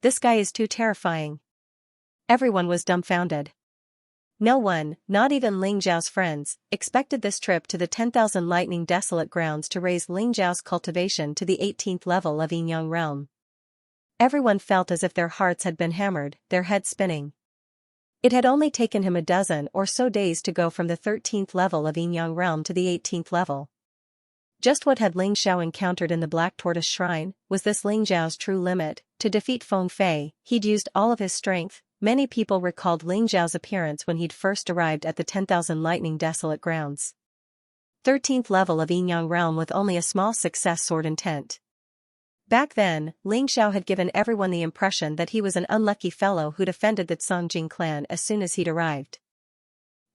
S1: This guy is too terrifying. Everyone was dumbfounded. No one, not even Ling Zhao's friends, expected this trip to the 10,000 lightning desolate grounds to raise Ling Zhao's cultivation to the 18th level of Yin Yang realm. Everyone felt as if their hearts had been hammered, their heads spinning. It had only taken him a dozen or so days to go from the 13th level of Yin Yang realm to the 18th level. Just what had Ling Xiao encountered in the Black Tortoise Shrine? Was this Ling Zhao's true limit? To defeat Feng Fei, he'd used all of his strength. Many people recalled Ling Zhao's appearance when he'd first arrived at the 10,000 lightning desolate grounds. 13th level of Yin Yang realm with only a small success sword intent. Back then, Ling Xiao had given everyone the impression that he was an unlucky fellow who'd offended the Songjing clan as soon as he'd arrived.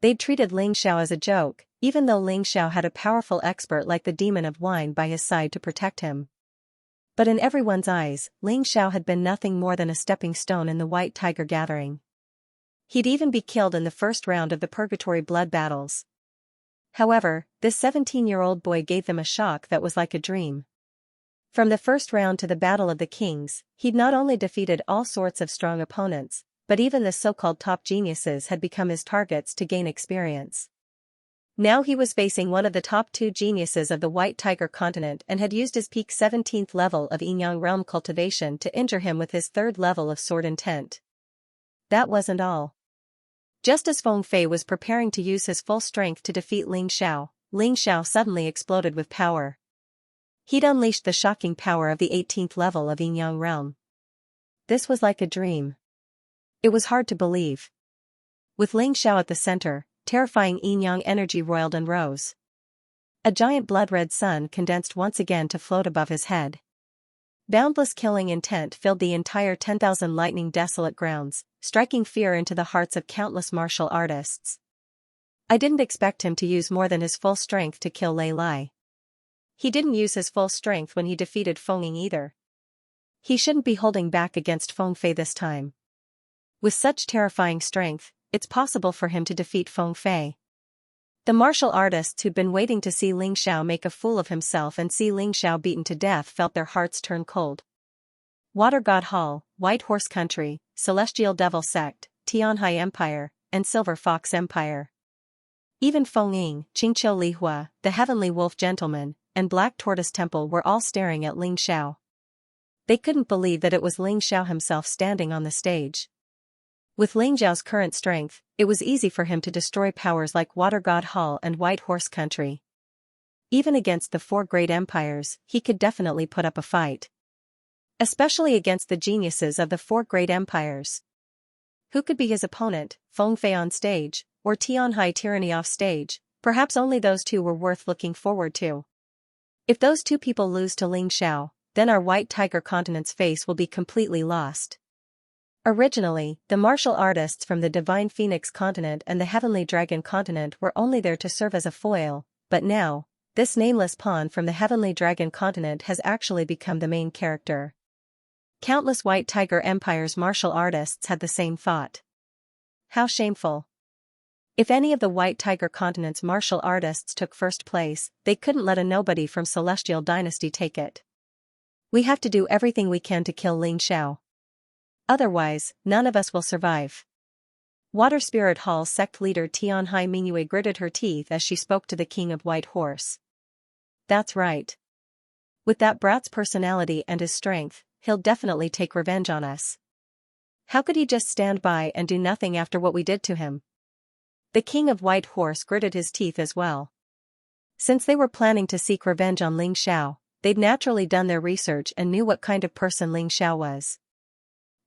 S1: They'd treated Ling Xiao as a joke, even though Ling Xiao had a powerful expert like the Demon of Wine by his side to protect him. But in everyone's eyes, Ling Xiao had been nothing more than a stepping stone in the White Tiger gathering. He'd even be killed in the first round of the Purgatory blood battles. However, this 17-year-old boy gave them a shock that was like a dream. From the first round to the Battle of the Kings, he'd not only defeated all sorts of strong opponents, but even the so-called top geniuses had become his targets to gain experience. Now he was facing one of the top 2 geniuses of the White Tiger continent and had used his peak 17th level of Yin Yang realm cultivation to injure him with his 3rd level of sword intent. That wasn't all. Just as Feng Fei was preparing to use his full strength to defeat Ling Xiao suddenly exploded with power. He'd unleashed the shocking power of the 18th level of Yin Yang realm. This was like a dream. It was hard to believe. With Ling Xiao at the center, terrifying Yin Yang energy roiled and rose. A giant blood-red sun condensed once again to float above his head. Boundless killing intent filled the entire 10,000 lightning desolate grounds, striking fear into the hearts of countless martial artists. I didn't expect him to use more than his full strength to kill Lei Lai. He didn't use his full strength when he defeated Feng Ying either. He shouldn't be holding back against Feng Fei this time. With such terrifying strength, it's possible for him to defeat Feng Fei. The martial artists who'd been waiting to see Ling Xiao make a fool of himself and see Ling Xiao beaten to death felt their hearts turn cold. Water God Hall, White Horse Country, Celestial Devil Sect, Tianhai Empire, and Silver Fox Empire. Even Feng Ying, Qingqiu Lihua, the Heavenly Wolf Gentleman, and Black Tortoise Temple were all staring at Ling Xiao. They couldn't believe that it was Ling Xiao himself standing on the stage. With Ling Xiao's current strength, it was easy for him to destroy powers like Water God Hall and White Horse Country. Even against the 4 great empires, he could definitely put up a fight. Especially against the geniuses of the 4 great empires. Who could be his opponent, Feng Fei on stage, or Tianhai Tyranny off stage? Perhaps only those 2 were worth looking forward to. If those 2 people lose to Ling Xiao, then our White Tiger continent's face will be completely lost. Originally, the martial artists from the Divine Phoenix continent and the Heavenly Dragon continent were only there to serve as a foil, but now, this nameless pawn from the Heavenly Dragon continent has actually become the main character. Countless White Tiger Empire's martial artists had the same thought. How shameful. If any of the White Tiger continent's martial artists took first place, they couldn't let a nobody from Celestial Dynasty take it. We have to do everything we can to kill Ling Xiao. Otherwise, none of us will survive. Water Spirit Hall sect leader Tianhai Mingyue gritted her teeth as she spoke to the King of White Horse. That's right. With that brat's personality and his strength, he'll definitely take revenge on us. How could he just stand by and do nothing after what we did to him? The King of White Horse gritted his teeth as well. Since they were planning to seek revenge on Ling Xiao, they'd naturally done their research and knew what kind of person Ling Xiao was.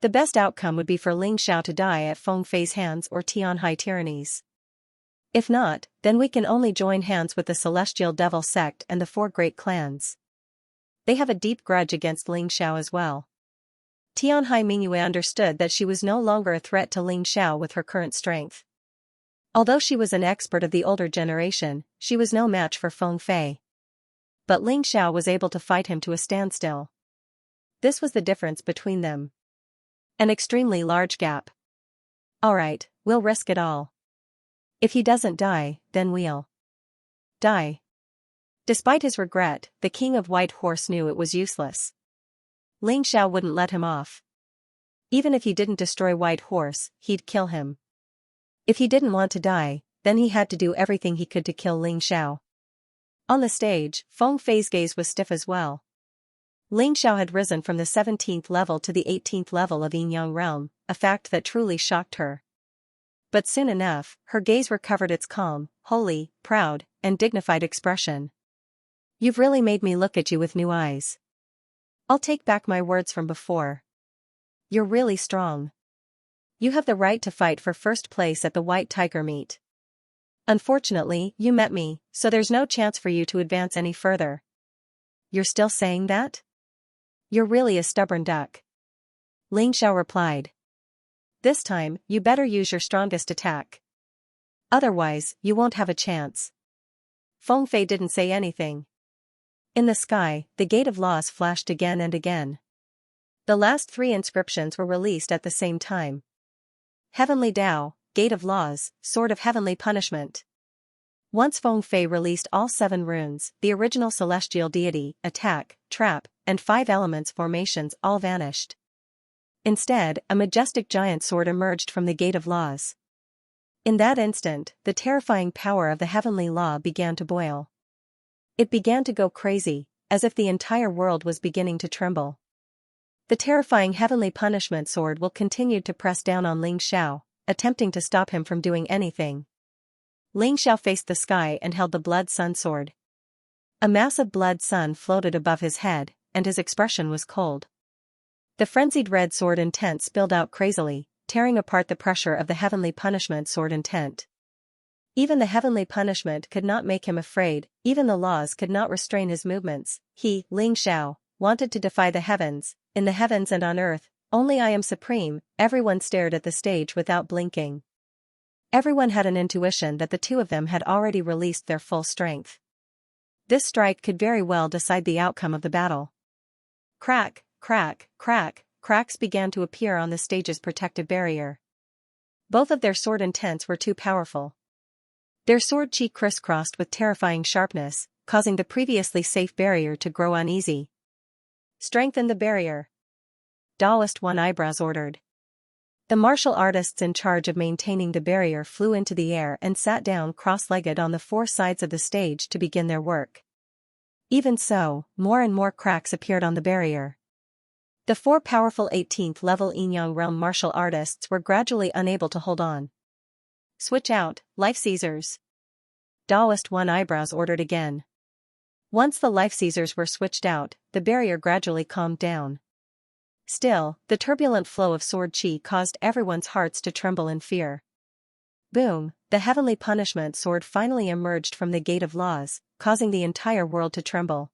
S1: The best outcome would be for Ling Xiao to die at Feng Fei's hands or Tianhai tyrannies. If not, then we can only join hands with the Celestial Devil sect and the 4 great clans. They have a deep grudge against Ling Xiao as well. Tianhai Mingyue understood that she was no longer a threat to Ling Xiao with her current strength. Although she was an expert of the older generation, she was no match for Feng Fei. But Ling Xiao was able to fight him to a standstill. This was the difference between them. An extremely large gap. Alright, we'll risk it all. If he doesn't die, then we'll die. Despite his regret, the King of White Horse knew it was useless. Ling Xiao wouldn't let him off. Even if he didn't destroy White Horse, he'd kill him. If he didn't want to die, then he had to do everything he could to kill Ling Xiao. On the stage, Feng Fei's gaze was stiff as well. Ling Xiao had risen from the 17th level to the 18th level of Yin Yang realm, a fact that truly shocked her. But soon enough, her gaze recovered its calm, holy, proud, and dignified expression. You've really made me look at you with new eyes. I'll take back my words from before. You're really strong. You have the right to fight for first place at the White Tiger meet. Unfortunately, you met me, so there's no chance for you to advance any further. You're still saying that? You're really a stubborn duck. Ling Xiao replied. This time, you better use your strongest attack. Otherwise, you won't have a chance. Feng Fei didn't say anything. In the sky, the Gate of Laws flashed again and again. The last 3 inscriptions were released at the same time. Heavenly Tao, Gate of Laws, Sword of Heavenly Punishment. Once Feng Fei released all 7 runes, the original celestial deity, attack, trap, and 5 elements formations all vanished. Instead, a majestic giant sword emerged from the Gate of Laws. In that instant, the terrifying power of the heavenly law began to boil. It began to go crazy, as if the entire world was beginning to tremble. The terrifying heavenly punishment sword will continue to press down on Ling Xiao, attempting to stop him from doing anything. Ling Xiao faced the sky and held the blood sun sword. A massive blood sun floated above his head, and his expression was cold. The frenzied red sword intent spilled out crazily, tearing apart the pressure of the heavenly punishment sword intent. Even the heavenly punishment could not make him afraid, even the laws could not restrain his movements. He, Ling Xiao, wanted to defy the heavens, in the heavens and on earth, only I am supreme. Everyone stared at the stage without blinking. Everyone had an intuition that the 2 of them had already released their full strength. This strike could very well decide the outcome of the battle. Crack, crack, crack, cracks began to appear on the stage's protective barrier. Both of their sword intents were too powerful. Their sword chi crisscrossed with terrifying sharpness, causing the previously safe barrier to grow uneasy. Strengthen the barrier. Taoist One Eyebrows ordered. The martial artists in charge of maintaining the barrier flew into the air and sat down cross-legged on the 4 sides of the stage to begin their work. Even so, more and more cracks appeared on the barrier. The 4 powerful 18th level Yin Yang realm martial artists were gradually unable to hold on. Switch out, Life Seizers. Taoist One Eyebrows ordered again. Once the Life Seizers were switched out, the barrier gradually calmed down. Still, the turbulent flow of sword chi caused everyone's hearts to tremble in fear. Boom, the heavenly punishment sword finally emerged from the Gate of Laws, causing the entire world to tremble.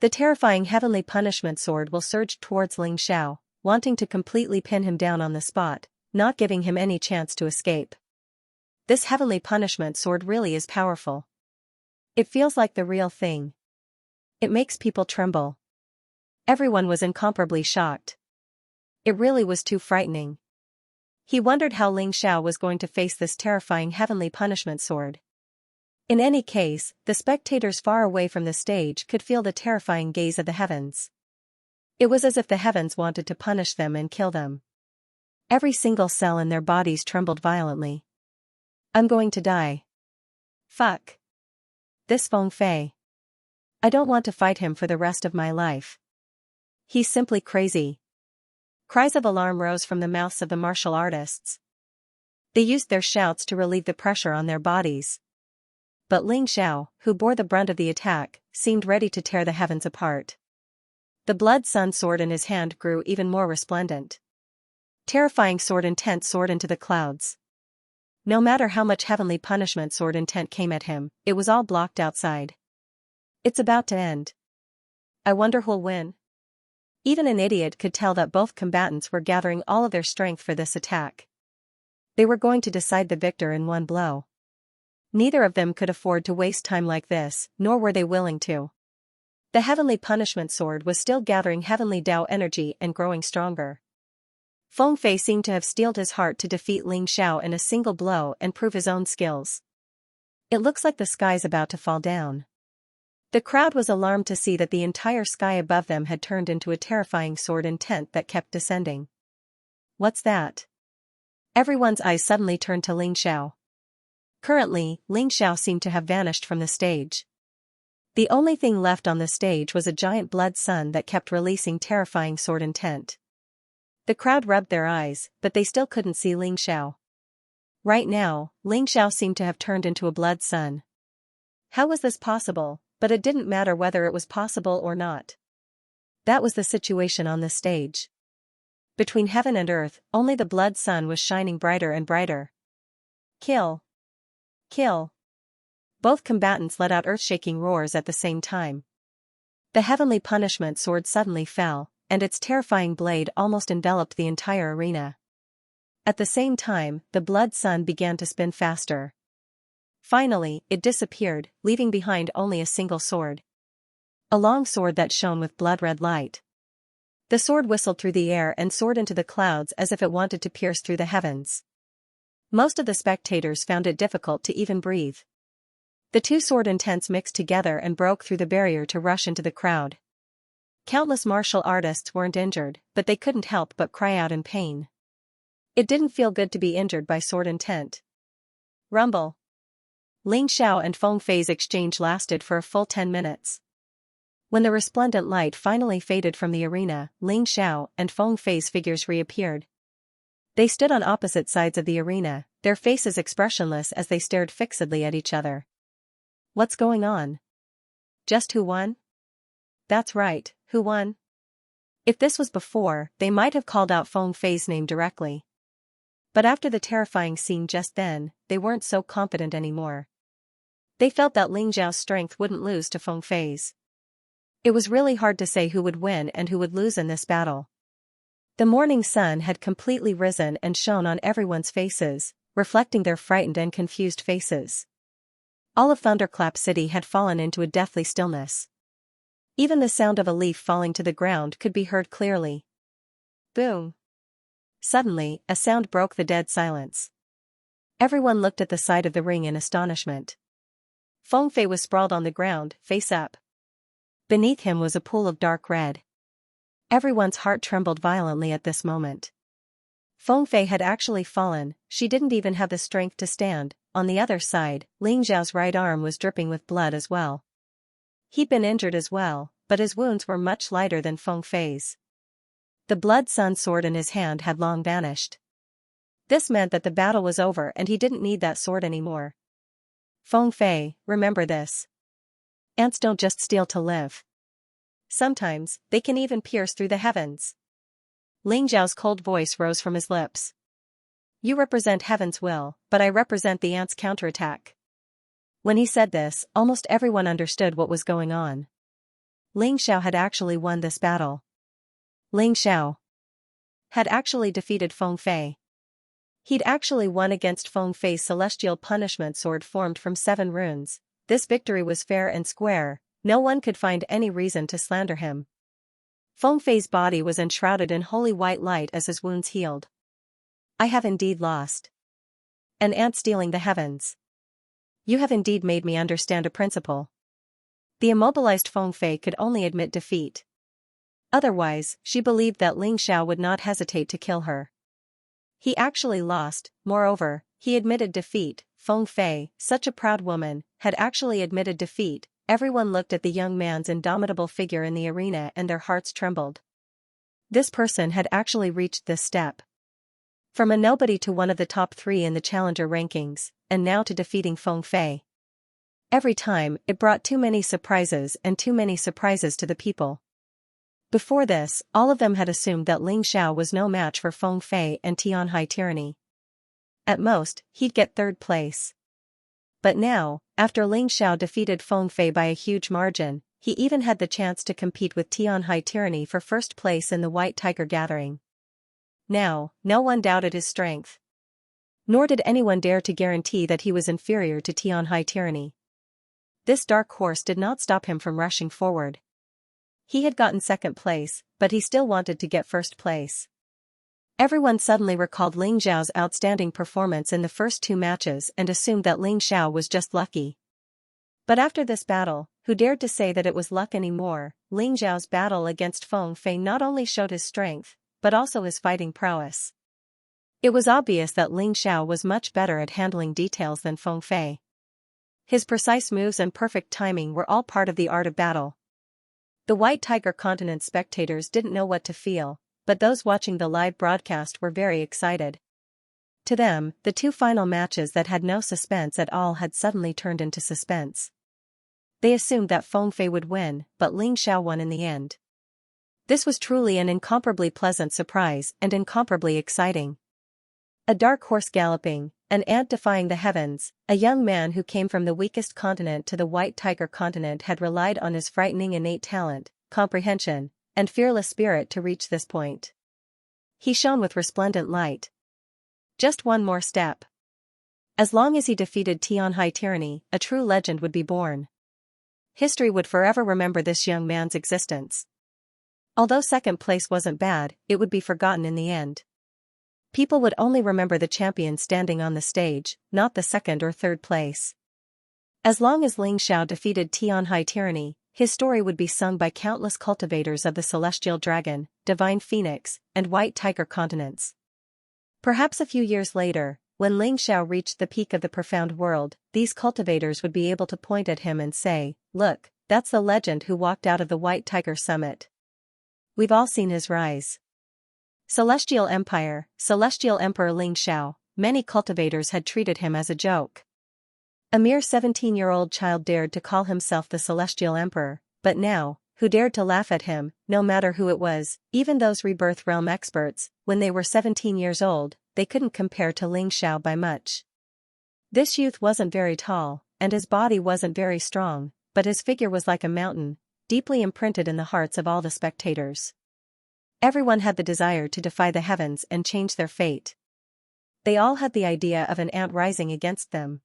S1: The terrifying heavenly punishment sword will surge towards Ling Xiao, wanting to completely pin him down on the spot, not giving him any chance to escape. This heavenly punishment sword really is powerful. It feels like the real thing. It makes people tremble. Everyone was incomparably shocked. It really was too frightening. He wondered how Ling Xiao was going to face this terrifying heavenly punishment sword. In any case, the spectators far away from the stage could feel the terrifying gaze of the heavens. It was as if the heavens wanted to punish them and kill them. Every single cell in their bodies trembled violently. I'm going to die. Fuck. This Feng Fei. I don't want to fight him for the rest of my life. He's simply crazy. Cries of alarm rose from the mouths of the martial artists. They used their shouts to relieve the pressure on their bodies. But Ling Xiao, who bore the brunt of the attack, seemed ready to tear the heavens apart. The blood sun sword in his hand grew even more resplendent. Terrifying sword intent soared into the clouds. No matter how much heavenly punishment sword intent came at him, it was all blocked outside. It's about to end. I wonder who'll win. Even an idiot could tell that both combatants were gathering all of their strength for this attack. They were going to decide the victor in one blow. Neither of them could afford to waste time like this, nor were they willing to. The heavenly punishment sword was still gathering heavenly Tao energy and growing stronger. Feng Fei seemed to have steeled his heart to defeat Ling Xiao in a single blow and prove his own skills. It looks like the sky's about to fall down. The crowd was alarmed to see that the entire sky above them had turned into a terrifying sword intent that kept descending. What's that? Everyone's eyes suddenly turned to Ling Xiao. Currently, Ling Xiao seemed to have vanished from the stage. The only thing left on the stage was a giant blood sun that kept releasing terrifying sword intent. The crowd rubbed their eyes, but they still couldn't see Ling Xiao. Right now, Ling Xiao seemed to have turned into a blood sun. How was this possible? But it didn't matter whether it was possible or not. That was the situation on the stage. Between heaven and earth, only the blood sun was shining brighter and brighter. Kill! Kill! Both combatants let out earth-shaking roars at the same time. The heavenly punishment sword suddenly fell, and its terrifying blade almost enveloped the entire arena. At the same time, the blood sun began to spin faster. Finally, it disappeared, leaving behind only a single sword. A long sword that shone with blood-red light. The sword whistled through the air and soared into the clouds as if it wanted to pierce through the heavens. Most of the spectators found it difficult to even breathe. The two sword intents mixed together and broke through the barrier to rush into the crowd. Countless martial artists weren't injured, but they couldn't help but cry out in pain. It didn't feel good to be injured by sword intent. Rumble. Ling Xiao and Feng Fei's exchange lasted for a full 10 minutes. When the resplendent light finally faded from the arena, Ling Xiao and Feng Fei's figures reappeared. They stood on opposite sides of the arena, their faces expressionless as they stared fixedly at each other. What's going on? Just who won? That's right, who won? If this was before, they might have called out Feng Fei's name directly. But after the terrifying scene just then, they weren't so confident anymore. They felt that Ling Xiao's strength wouldn't lose to Feng Fei's. It was really hard to say who would win and who would lose in this battle. The morning sun had completely risen and shone on everyone's faces, reflecting their frightened and confused faces. All of Thunderclap City had fallen into a deathly stillness. Even the sound of a leaf falling to the ground could be heard clearly. Boom! Suddenly, a sound broke the dead silence. Everyone looked at the side of the ring in astonishment. Feng Fei was sprawled on the ground, face up. Beneath him was a pool of dark red. Everyone's heart trembled violently at this moment. Feng Fei had actually fallen, she didn't even have the strength to stand. On the other side, Ling Xiao's right arm was dripping with blood as well. He'd been injured as well, but his wounds were much lighter than Feng Fei's. The blood sun sword in his hand had long vanished. This meant that the battle was over and he didn't need that sword anymore. Feng Fei, remember this. Ants don't just steal to live. Sometimes, they can even pierce through the heavens. Ling Xiao's cold voice rose from his lips. You represent heaven's will, but I represent the ants' counterattack. When he said this, almost everyone understood what was going on. Ling Xiao had actually won this battle. Ling Xiao had actually defeated Feng Fei. He'd actually won against Feng Fei's celestial punishment sword formed from 7 runes. This victory was fair and square, no one could find any reason to slander him. Feng Fei's body was enshrouded in holy white light as his wounds healed. I have indeed lost. An ant stealing the heavens. You have indeed made me understand a principle. The immobilized Feng Fei could only admit defeat. Otherwise, she believed that Ling Xiao would not hesitate to kill her. He actually lost. Moreover, he admitted defeat. Feng Fei, such a proud woman, had actually admitted defeat. Everyone looked at the young man's indomitable figure in the arena and their hearts trembled. This person had actually reached this step. From a nobody to one of the top 3 in the challenger rankings, and now to defeating Feng Fei. Every time, it brought too many surprises to the people. Before this, all of them had assumed that Ling Xiao was no match for Feng Fei and Tianhai tyranny. At most, he'd get 3rd place. But now, after Ling Xiao defeated Feng Fei by a huge margin, he even had the chance to compete with Tianhai tyranny for 1st place in the White Tiger gathering. Now, no one doubted his strength. Nor did anyone dare to guarantee that he was inferior to Tianhai tyranny. This dark horse did not stop him from rushing forward. He had gotten 2nd place, but he still wanted to get 1st place. Everyone suddenly recalled Ling Xiao's outstanding performance in the first 2 matches and assumed that Ling Xiao was just lucky. But after this battle, who dared to say that it was luck anymore? Ling Xiao's battle against Feng Fei not only showed his strength, but also his fighting prowess. It was obvious that Ling Xiao was much better at handling details than Feng Fei. His precise moves and perfect timing were all part of the art of battle. The White Tiger continent spectators didn't know what to feel, but those watching the live broadcast were very excited. To them, the 2 final matches that had no suspense at all had suddenly turned into suspense. They assumed that Feng Fei would win, but Ling Xiao won in the end. This was truly an incomparably pleasant surprise and incomparably exciting. A dark horse galloping, an ant defying the heavens, a young man who came from the weakest continent to the White Tiger continent had relied on his frightening innate talent, comprehension, and fearless spirit to reach this point. He shone with resplendent light. Just one more step. As long as he defeated Tianhai tyranny, a true legend would be born. History would forever remember this young man's existence. Although 2nd place wasn't bad, it would be forgotten in the end. People would only remember the champion standing on the stage, not the 2nd or 3rd place. As long as Ling Xiao defeated Tianhai tyranny, his story would be sung by countless cultivators of the Celestial Dragon, Divine Phoenix, and White Tiger continents. Perhaps a few years later, when Ling Xiao reached the peak of the profound world, these cultivators would be able to point at him and say, "Look, that's the legend who walked out of the White Tiger summit. We've all seen his rise." Celestial Empire, Celestial Emperor Ling Xiao, many cultivators had treated him as a joke. A mere 17-year-old child dared to call himself the Celestial Emperor, but now, who dared to laugh at him, no matter who it was, even those rebirth realm experts, when they were 17 years old, they couldn't compare to Ling Xiao by much. This youth wasn't very tall, and his body wasn't very strong, but his figure was like a mountain, deeply imprinted in the hearts of all the spectators. Everyone had the desire to defy the heavens and change their fate. They all had the idea of an ant rising against them.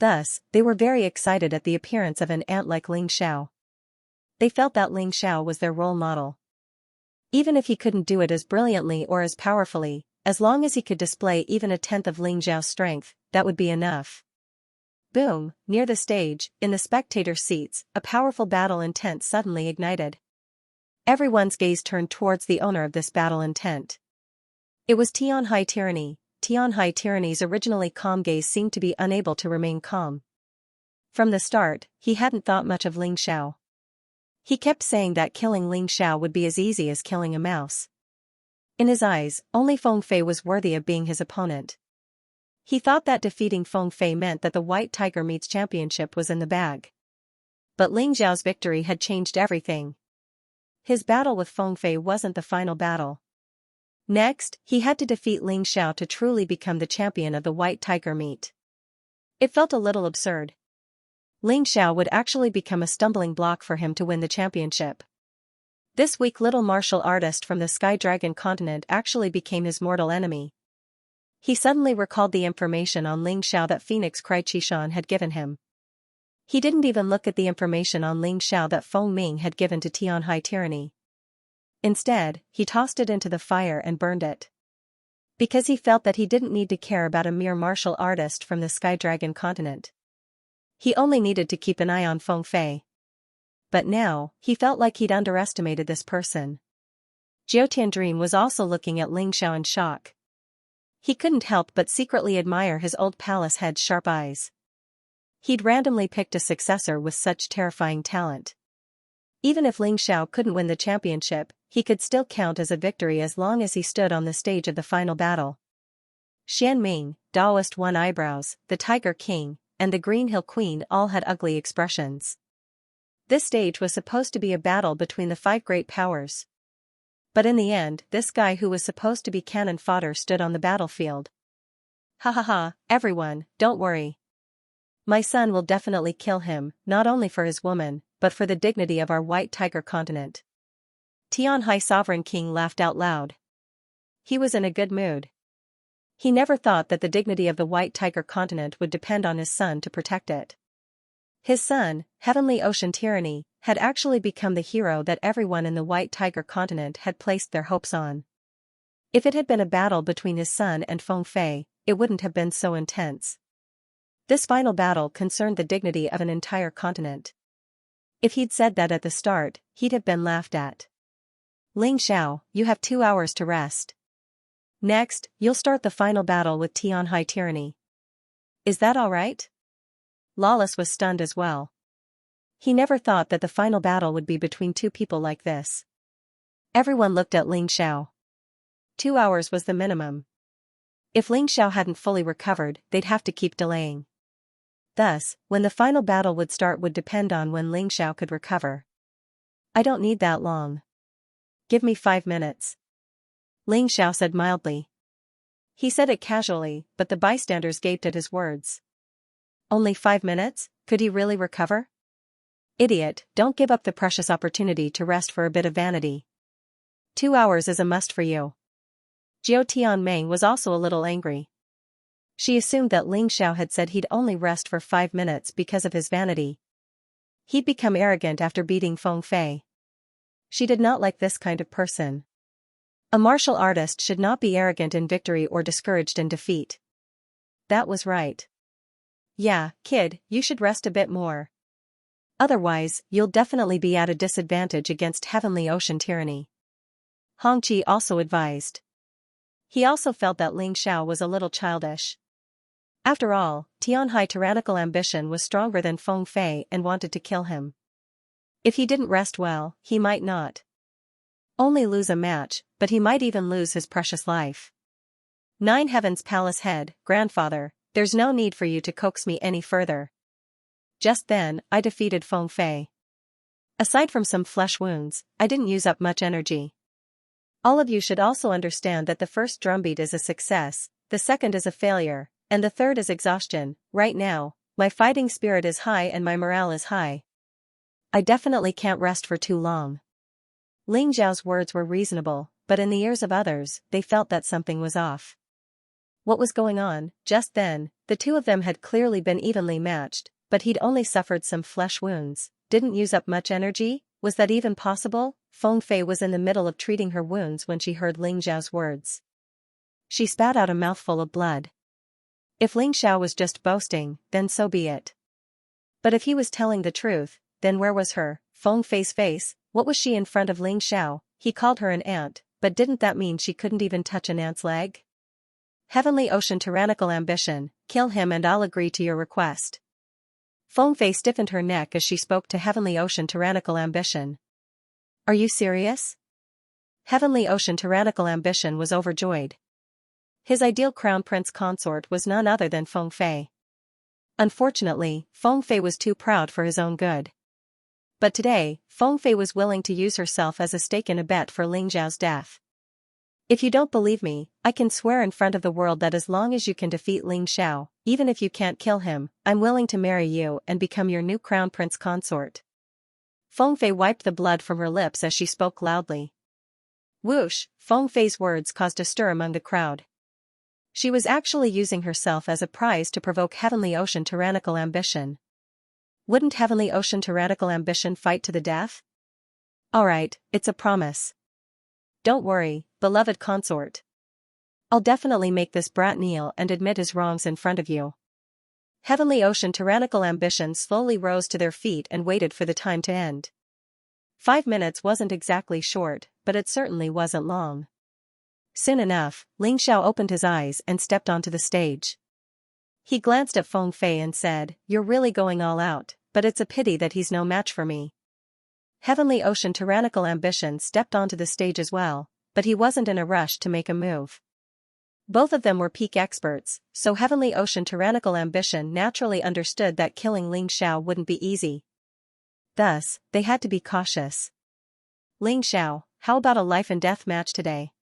S1: Thus, they were very excited at the appearance of an ant like Ling Xiao. They felt that Ling Xiao was their role model. Even if he couldn't do it as brilliantly or as powerfully, as long as he could display even a tenth of Ling Xiao's strength, that would be enough. Boom, near the stage, in the spectator seats, a powerful battle intent suddenly ignited. Everyone's gaze turned towards the owner of this battle intent. It was Tianhai tyranny. Tianhai tyranny's originally calm gaze seemed to be unable to remain calm. From the start, he hadn't thought much of Ling Xiao. He kept saying that killing Ling Xiao would be as easy as killing a mouse. In his eyes, only Feng Fei was worthy of being his opponent. He thought that defeating Feng Fei meant that the White Tiger Meets Championship was in the bag. But Ling Xiao's victory had changed everything. His battle with Feng Fei wasn't the final battle. Next, he had to defeat Ling Xiao to truly become the champion of the White Tiger Meet. It felt a little absurd. Ling Xiao would actually become a stumbling block for him to win the championship. This weak little martial artist from the Sky Dragon continent actually became his mortal enemy. He suddenly recalled the information on Ling Xiao that Phoenix Chishan had given him. He didn't even look at the information on Ling Xiao that Feng Ming had given to Tianhai tyranny. Instead, he tossed it into the fire and burned it. Because he felt that he didn't need to care about a mere martial artist from the Sky Dragon continent. He only needed to keep an eye on Feng Fei. but now, he felt like he'd underestimated this person. Jiutian was also looking at Ling Xiao in shock. He couldn't help but secretly admire his old palace head's sharp eyes. He'd randomly picked a successor with such terrifying talent. Even if Ling Xiao couldn't win the championship, he could still count as a victory as long as he stood on the stage of the final battle. Xian Ming, Daoist One Eyebrows, the Tiger King, and the Green Hill Queen all had ugly expressions. This stage was supposed to be a battle between the 5 great powers. But in the end, this guy who was supposed to be cannon fodder stood on the battlefield. Ha ha ha, everyone, don't worry. My son will definitely kill him, not only for his woman, but for the dignity of our White Tiger continent. Tianhai Sovereign King laughed out loud. He was in a good mood. He never thought that the dignity of the White Tiger continent would depend on his son to protect it. His son, Heavenly Ocean Tyranny, had actually become the hero that everyone in the White Tiger continent had placed their hopes on. If it had been a battle between his son and Feng Fei, it wouldn't have been so intense. This final battle concerned the dignity of an entire continent. If he'd said that at the start, he'd have been laughed at. Ling Xiao, you have 2 hours to rest. Next, you'll start the final battle with Tianhai Tyranny. Is that all right? Lawless was stunned as well. He never thought that the final battle would be between 2 people like this. Everyone looked at Ling Xiao. 2 hours was the minimum. If Ling Xiao hadn't fully recovered, they'd have to keep delaying. Thus, when the final battle would start would depend on when Ling Xiao could recover. I don't need that long. Give me 5 minutes. Ling Xiao said mildly. He said it casually, but the bystanders gaped at his words. Only 5 minutes? Could he really recover? Idiot, don't give up the precious opportunity to rest for a bit of vanity. 2 hours is a must for you. Jiao Tianming was also a little angry. She assumed that Ling Xiao had said he'd only rest for 5 minutes because of his vanity. He'd become arrogant after beating Feng Fei. She did not like this kind of person. A martial artist should not be arrogant in victory or discouraged in defeat. That was right. Yeah, kid, you should rest a bit more. Otherwise, you'll definitely be at a disadvantage against Heavenly Ocean Tyranny. Hong Qi also advised. He also felt that Ling Xiao was a little childish. After all, Tianhai's tyrannical ambition was stronger than Feng Fei and wanted to kill him. If he didn't rest well, he might not only lose a match, but he might even lose his precious life. 9 Heavens Palace Head, Grandfather, there's no need for you to coax me any further. Just then, I defeated Feng Fei. Aside from some flesh wounds, I didn't use up much energy. All of you should also understand that the first drumbeat is a success, the second is a failure, and the third is exhaustion. Right now, my fighting spirit is high and my morale is high. I definitely can't rest for too long. Ling Xiao's words were reasonable, but in the ears of others, they felt that something was off. What was going on? Just then, the 2 of them had clearly been evenly matched, but he'd only suffered some flesh wounds, didn't use up much energy. Was that even possible? Feng Fei was in the middle of treating her wounds when she heard Ling Xiao's words. She spat out a mouthful of blood. If Ling Xiao was just boasting, then so be it. But if he was telling the truth, then where was Feng Fei's face? What was she in front of Ling Xiao? He called her an ant, but didn't that mean she couldn't even touch an ant's leg? Heavenly Ocean Tyrannical Ambition, kill him and I'll agree to your request. Feng Fei stiffened her neck as she spoke to Heavenly Ocean Tyrannical Ambition. Are you serious? Heavenly Ocean Tyrannical Ambition was overjoyed. His ideal crown prince consort was none other than Feng Fei. Unfortunately, Feng Fei was too proud for his own good. But today, Feng Fei was willing to use herself as a stake in a bet for Ling Xiao's death. If you don't believe me, I can swear in front of the world that as long as you can defeat Ling Xiao, even if you can't kill him, I'm willing to marry you and become your new crown prince consort. Feng Fei wiped the blood from her lips as she spoke loudly. Whoosh! Feng Fei's words caused a stir among the crowd. She was actually using herself as a prize to provoke Heavenly Ocean Tyrannical Ambition. Wouldn't Heavenly Ocean Tyrannical Ambition fight to the death? Alright, it's a promise. Don't worry, beloved consort. I'll definitely make this brat kneel and admit his wrongs in front of you. Heavenly Ocean Tyrannical Ambition slowly rose to their feet and waited for the time to end. 5 minutes wasn't exactly short, but it certainly wasn't long. Soon enough, Ling Xiao opened his eyes and stepped onto the stage. He glanced at Feng Fei and said, "You're really going all out, but it's a pity that he's no match for me." Heavenly Ocean Tyrannical Ambition stepped onto the stage as well, but he wasn't in a rush to make a move. Both of them were peak experts, so Heavenly Ocean Tyrannical Ambition naturally understood that killing Ling Xiao wouldn't be easy. Thus, they had to be cautious. "Ling Xiao, how about a life and death match today?"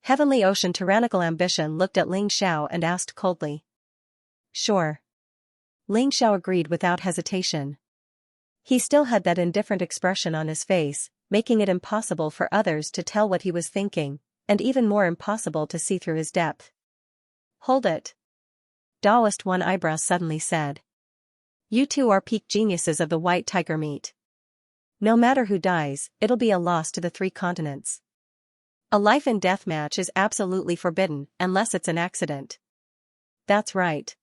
S1: Heavenly Ocean Tyrannical Ambition looked at Ling Xiao and asked coldly. "Sure." Ling Xiao agreed without hesitation. He still had that indifferent expression on his face, making it impossible for others to tell what he was thinking, and even more impossible to see through his depth. "Hold it." Daoist One Eyebrow suddenly said. "You two are peak geniuses of the white tiger meat. No matter who dies, it'll be a loss to the 3 continents. A life and death match is absolutely forbidden unless it's an accident." "That's right.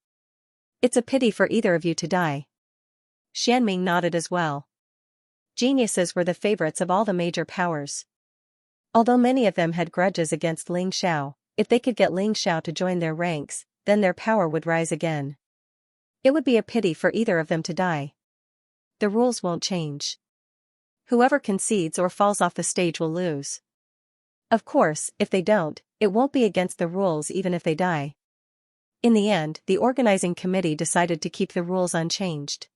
S1: It's a pity for either of you to die." Xianming nodded as well. Geniuses were the favorites of all the major powers. Although many of them had grudges against Ling Xiao, if they could get Ling Xiao to join their ranks, then their power would rise again. It would be a pity for either of them to die. The rules won't change. Whoever concedes or falls off the stage will lose. Of course, if they don't, it won't be against the rules even if they die. In the end, the organizing committee decided to keep the rules unchanged.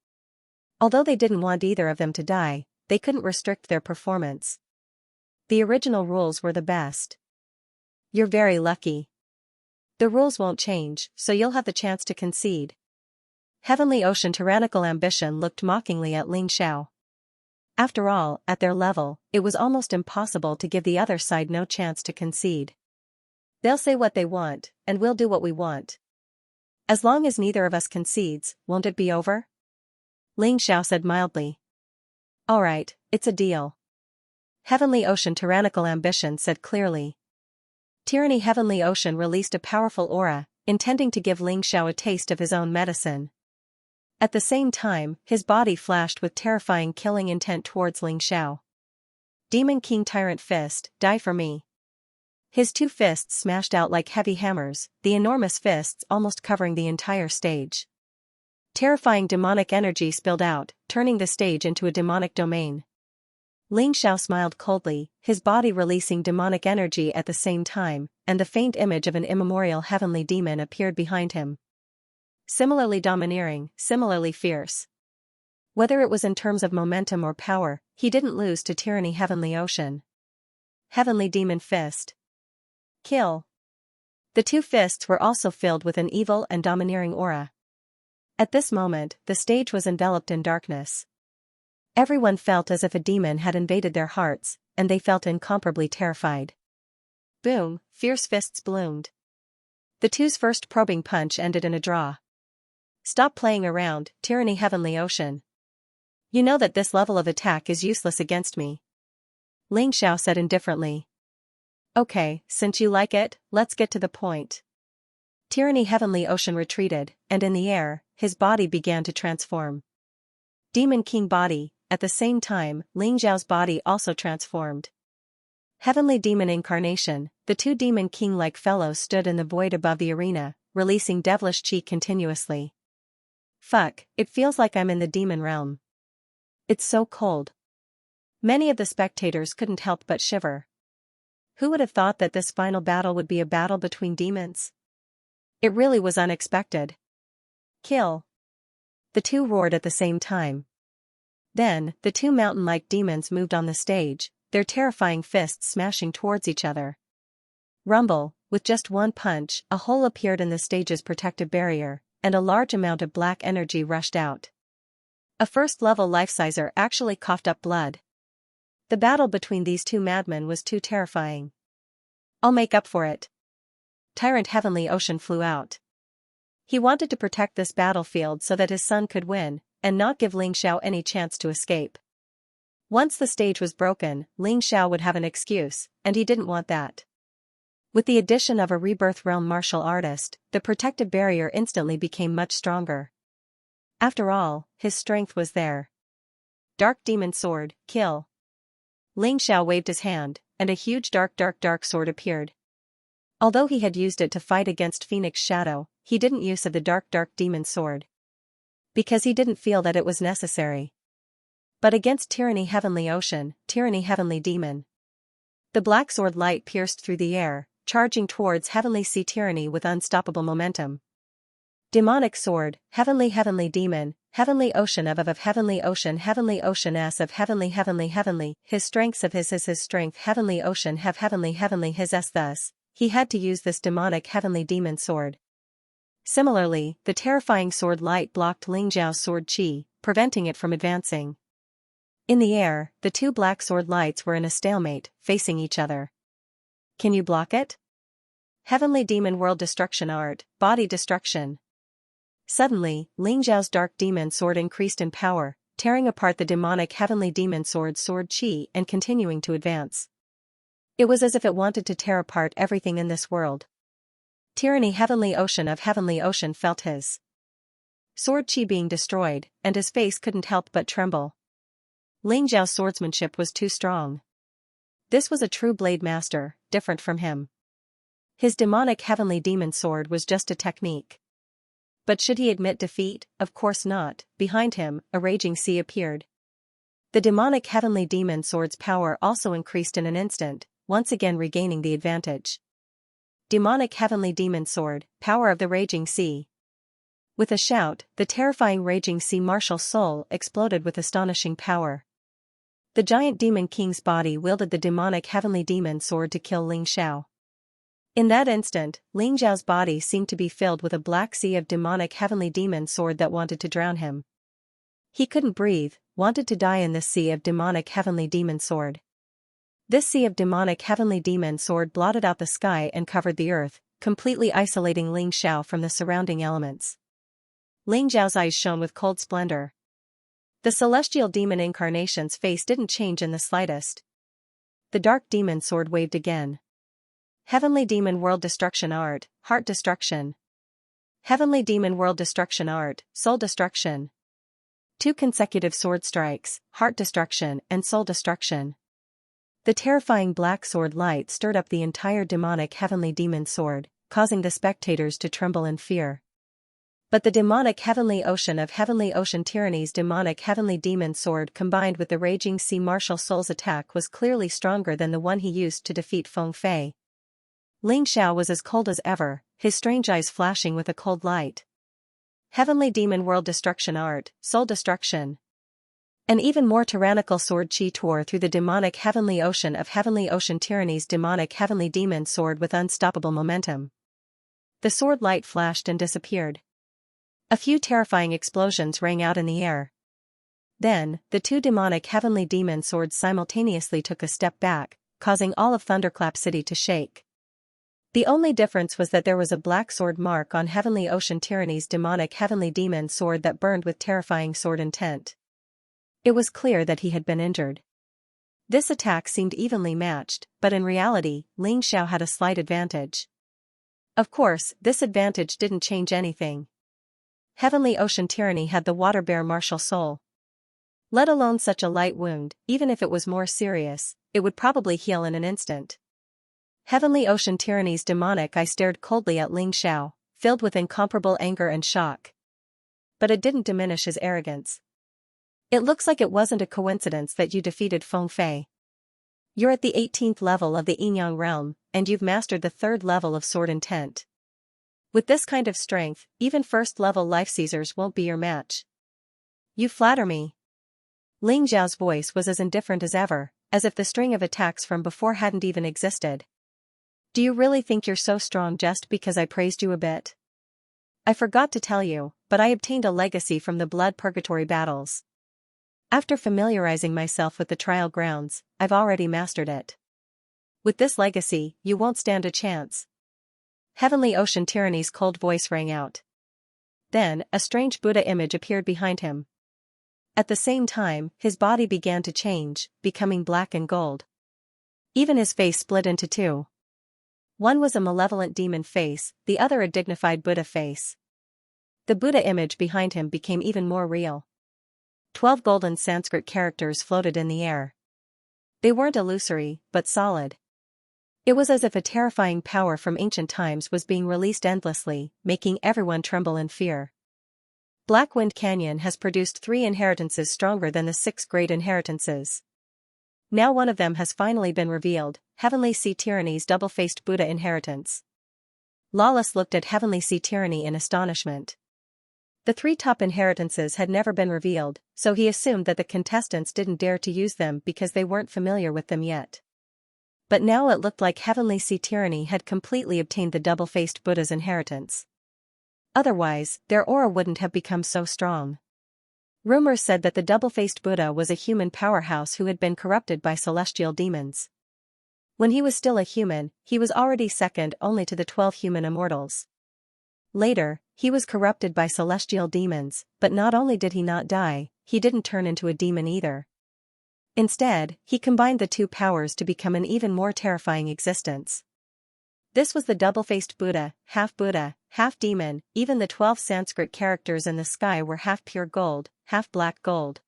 S1: Although they didn't want either of them to die, they couldn't restrict their performance. The original rules were the best. "You're very lucky. The rules won't change, so you'll have the chance to concede." Heavenly Ocean Tyrannical Ambition looked mockingly at Ling Xiao. After all, at their level, it was almost impossible to give the other side no chance to concede. "They'll say what they want, and we'll do what we want. As long as neither of us concedes, won't it be over?" Ling Xiao said mildly. "All right, it's a deal." Heavenly Ocean Tyrannical Ambition said clearly. Tyranny Heavenly Ocean released a powerful aura, intending to give Ling Xiao a taste of his own medicine. At the same time, his body flashed with terrifying killing intent towards Ling Xiao. Demon King Tyrant Fist, die for me. His 2 fists smashed out like heavy hammers, the enormous fists almost covering the entire stage. Terrifying demonic energy spilled out, turning the stage into a demonic domain. Ling Xiao smiled coldly, his body releasing demonic energy at the same time, and the faint image of an immemorial heavenly demon appeared behind him. Similarly domineering, similarly fierce. Whether it was in terms of momentum or power, he didn't lose to Tyranny Heavenly Ocean. Heavenly Demon Fist. Kill. The 2 fists were also filled with an evil and domineering aura. At this moment, the stage was enveloped in darkness. Everyone felt as if a demon had invaded their hearts, and they felt incomparably terrified. Boom, fierce fists bloomed. The 2's first probing punch ended in a draw. "Stop playing around, Tyranny Heavenly Ocean. You know that this level of attack is useless against me." Ling Xiao said indifferently. "Okay, since you like it, let's get to the point." Tyranny Heavenly Ocean retreated, and in the air, his body began to transform. Demon King body, at the same time, Ling Xiao's body also transformed. Heavenly Demon Incarnation, the 2 Demon King-like fellows stood in the void above the arena, releasing devilish chi continuously. "Fuck, it feels like I'm in the demon realm. It's so cold." Many of the spectators couldn't help but shiver. Who would have thought that this final battle would be a battle between demons? It really was unexpected. "Kill." The 2 roared at the same time. Then, the 2 mountain-like demons moved on the stage, their terrifying fists smashing towards each other. Rumble, with just 1 punch, a hole appeared in the stage's protective barrier, and a large amount of black energy rushed out. A first-level life-sizer actually coughed up blood. The battle between these 2 madmen was too terrifying. "I'll make up for it." Tyrant Heavenly Ocean flew out. He wanted to protect this battlefield so that his son could win, and not give Ling Xiao any chance to escape. Once the stage was broken, Ling Xiao would have an excuse, and he didn't want that. With the addition of a Rebirth Realm martial artist, the protective barrier instantly became much stronger. After all, his strength was there. Dark Demon Sword, kill. Ling Xiao waved his hand, and a huge dark sword appeared. Although he had used it to fight against Phoenix Shadow, he didn't use of the dark demon sword. Because he didn't feel that it was necessary. But against Tyranny Heavenly Ocean, Tyranny Heavenly Demon. The black sword light pierced through the air, charging towards Heavenly Sea Tyranny with unstoppable momentum. Demonic sword, Heavenly Demon, Heavenly Ocean of Heavenly Ocean S of Heavenly, his strengths of his strength Heavenly Ocean have Heavenly his S thus, he had to use this demonic Heavenly Demon sword. Similarly, the terrifying sword light blocked Ling Xiao's sword chi, preventing it from advancing. In the air, the two black sword lights were in a stalemate, facing each other. Can you block it? Heavenly Demon World Destruction Art, Body Destruction. Suddenly, Ling Xiao's dark demon sword increased in power, tearing apart the demonic Heavenly Demon sword chi and continuing to advance. It was as if it wanted to tear apart everything in this world. Tyranny Heavenly Ocean felt his sword chi being destroyed, and his face couldn't help but tremble. Ling Xiao's swordsmanship was too strong. This was a true blade master, different from him. His demonic Heavenly Demon sword was just a technique. But should he admit defeat? Of course not. Behind him, a raging sea appeared. The demonic Heavenly Demon sword's power also increased in an instant, once again regaining the advantage. Demonic Heavenly Demon sword, power of the raging sea. With a shout, the terrifying raging sea martial soul exploded with astonishing power. The giant demon king's body wielded the demonic Heavenly Demon sword to kill Ling Xiao. In that instant, Ling Xiao's body seemed to be filled with a black sea of demonic Heavenly Demon sword that wanted to drown him. He couldn't breathe, wanted to die in this sea of demonic Heavenly Demon sword. This sea of demonic Heavenly Demon sword blotted out the sky and covered the earth, completely isolating Ling Xiao from the surrounding elements. Ling Xiao's eyes shone with cold splendor. The celestial demon incarnation's face didn't change in the slightest. The dark demon sword waved again. Heavenly Demon World Destruction Art, Heart Destruction. Heavenly Demon World Destruction Art, Soul Destruction. 2 consecutive sword strikes, Heart Destruction and Soul Destruction. The terrifying black sword light stirred up the entire demonic Heavenly Demon sword, causing the spectators to tremble in fear. But the demonic Heavenly Ocean of Heavenly Ocean Tyranny's demonic Heavenly Demon sword combined with the raging sea martial soul's attack was clearly stronger than the one he used to defeat Feng Fei. Ling Xiao was as cold as ever, his strange eyes flashing with a cold light. Heavenly Demon World Destruction Art, Soul Destruction. An even more tyrannical sword chi tore through the demonic Heavenly Ocean of Heavenly Ocean Tyranny's demonic Heavenly Demon sword with unstoppable momentum. The sword light flashed and disappeared. A few terrifying explosions rang out in the air. Then, the two demonic Heavenly Demon swords simultaneously took a step back, causing all of Thunderclap City to shake. The only difference was that there was a black sword mark on Heavenly Ocean Tyranny's demonic Heavenly Demon sword that burned with terrifying sword intent. It was clear that he had been injured. This attack seemed evenly matched, but in reality, Ling Xiao had a slight advantage. Of course, this advantage didn't change anything. Heavenly Ocean Tyranny had the water bear martial soul. Let alone such a light wound, even if it was more serious, it would probably heal in an instant. Heavenly Ocean Tyranny's demonic eye stared coldly at Ling Xiao, filled with incomparable anger and shock. But it didn't diminish his arrogance. It looks like it wasn't a coincidence that you defeated Feng Fei. You're at the 18th level of the Yin-Yang realm, and you've mastered the 3rd level of sword intent. With this kind of strength, even 1st-level life seizers won't be your match. You flatter me. Ling Xiao's voice was as indifferent as ever, as if the string of attacks from before hadn't even existed. Do you really think you're so strong just because I praised you a bit? I forgot to tell you, but I obtained a legacy from the Blood Purgatory battles. After familiarizing myself with the trial grounds, I've already mastered it. With this legacy, you won't stand a chance. Heavenly Ocean Tyranny's cold voice rang out. Then, a strange Buddha image appeared behind him. At the same time, his body began to change, becoming black and gold. Even his face split into 2. One was a malevolent demon face, the other a dignified Buddha face. The Buddha image behind him became even more real. 12 golden Sanskrit characters floated in the air. They weren't illusory, but solid. It was as if a terrifying power from ancient times was being released endlessly, making everyone tremble in fear. Black Wind Canyon has produced 3 inheritances stronger than the 6 great inheritances. Now one of them has finally been revealed, Heavenly Sea Tyranny's double-faced Buddha inheritance. Lawless looked at Heavenly Sea Tyranny in astonishment. The 3 top inheritances had never been revealed, so he assumed that the contestants didn't dare to use them because they weren't familiar with them yet. But now it looked like Heavenly Sea Tyranny had completely obtained the double-faced Buddha's inheritance. Otherwise, their aura wouldn't have become so strong. Rumors said that the double-faced Buddha was a human powerhouse who had been corrupted by celestial demons. When he was still a human, he was already second only to the 12 human immortals. Later, he was corrupted by celestial demons, but not only did he not die, he didn't turn into a demon either. Instead, he combined the 2 powers to become an even more terrifying existence. This was the double-faced Buddha, half demon. Even the 12 Sanskrit characters in the sky were half pure gold, half black gold.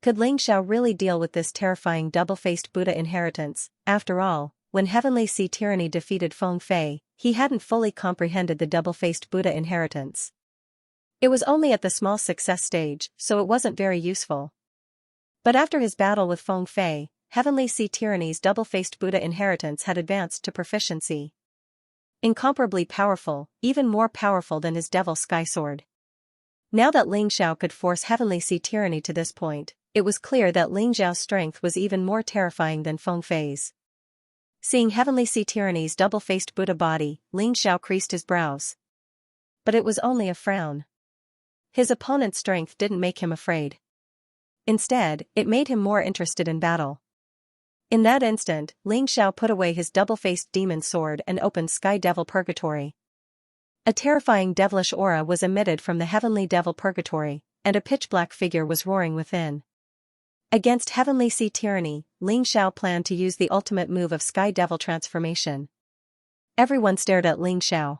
S1: Could Ling Xiao really deal with this terrifying double-faced Buddha inheritance? After all, when Heavenly Sea Tyranny defeated Feng Fei, he hadn't fully comprehended the double-faced Buddha inheritance. It was only at the small success stage, so it wasn't very useful. But after his battle with Feng Fei, Heavenly Sea Tyranny's double-faced Buddha inheritance had advanced to proficiency. Incomparably powerful, even more powerful than his Devil Sky Sword. Now that Ling Xiao could force Heavenly Sea Tyranny to this point, it was clear that Ling Xiao's strength was even more terrifying than Feng Fei's. Seeing Heavenly Sea Tyranny's double-faced Buddha body, Ling Xiao creased his brows. But it was only a frown. His opponent's strength didn't make him afraid. Instead, it made him more interested in battle. In that instant, Ling Xiao put away his double-faced demon sword and opened Sky Devil Purgatory. A terrifying devilish aura was emitted from the Heavenly Devil Purgatory, and a pitch-black figure was roaring within. Against Heavenly Sea Tyranny, Ling Xiao planned to use the ultimate move of Sky Devil Transformation. Everyone stared at Ling Xiao.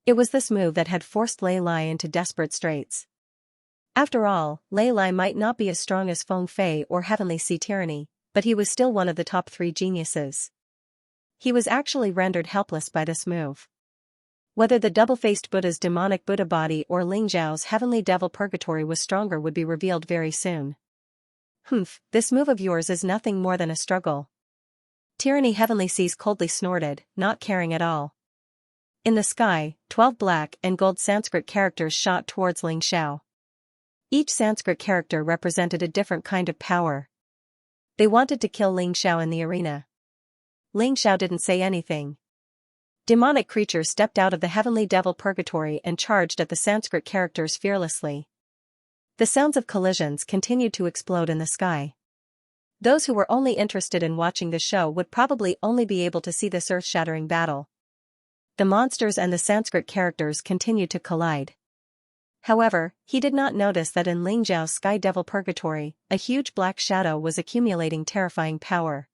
S1: It was this move that had forced Lei Lai into desperate straits. After all, Lei Lai might not be as strong as Feng Fei or Heavenly Sea Tyranny, but he was still one of the top 3 geniuses. He was actually rendered helpless by this move. Whether the double-faced Buddha's demonic Buddha body or Ling Xiao's Heavenly Devil Purgatory was stronger would be revealed very soon. This move of yours is nothing more than a struggle. Tyranny Heavenly Seas coldly snorted, not caring at all. In the sky, 12 black and gold Sanskrit characters shot towards Ling Xiao. Each Sanskrit character represented a different kind of power. They wanted to kill Ling Xiao in the arena. Ling Xiao didn't say anything. Demonic creatures stepped out of the Heavenly Devil Purgatory and charged at the Sanskrit characters fearlessly. The sounds of collisions continued to explode in the sky. Those who were only interested in watching the show would probably only be able to see this earth-shattering battle. The monsters and the Sanskrit characters continued to collide. However, he did not notice that in Ling Xiao's Sky Devil Purgatory, a huge black shadow was accumulating terrifying power.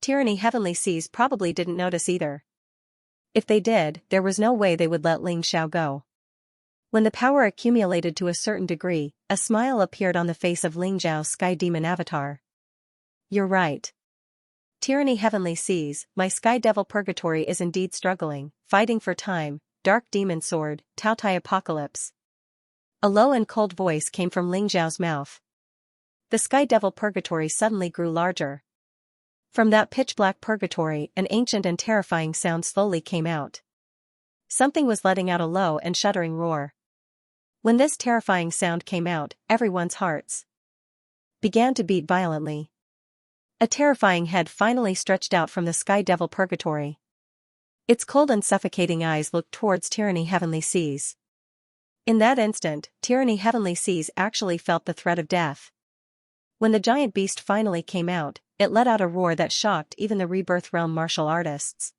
S1: Tyranny Heavenly Seas probably didn't notice either. If they did, there was no way they would let Ling Xiao go. When the power accumulated to a certain degree, a smile appeared on the face of Ling Xiao's Sky Demon avatar. You're right. Tyranny Heavenly Seas, my Sky Devil Purgatory is indeed struggling, fighting for time, Dark Demon Sword, Taotai Apocalypse. A low and cold voice came from Ling Xiao's mouth. The Sky Devil Purgatory suddenly grew larger. From that pitch-black purgatory, an ancient and terrifying sound slowly came out. Something was letting out a low and shuddering roar. When this terrifying sound came out, everyone's hearts began to beat violently. A terrifying head finally stretched out from the Sky Devil Purgatory. Its cold and suffocating eyes looked towards Tyranny Heavenly Seas. In that instant, Tyranny Heavenly Seas actually felt the threat of death. When the giant beast finally came out, it let out a roar that shocked even the Rebirth Realm martial artists.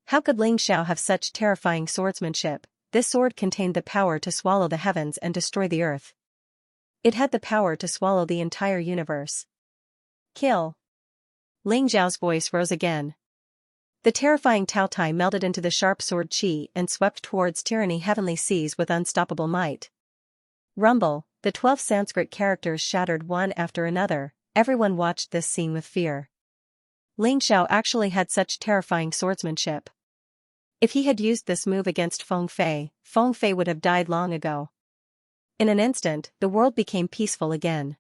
S1: How could Ling Xiao have such terrifying swordsmanship? This sword contained the power to swallow the heavens and destroy the earth. It had the power to swallow the entire universe. Kill. Ling Xiao's voice rose again. The terrifying Taotai melted into the sharp sword qi and swept towards Tyranny Heavenly Seas with unstoppable might. Rumble, the 12 Sanskrit characters shattered one after another, Everyone watched this scene with fear. Ling Xiao actually had such terrifying swordsmanship. If he had used this move against Feng Fei would have died long ago. In an instant, the world became peaceful again.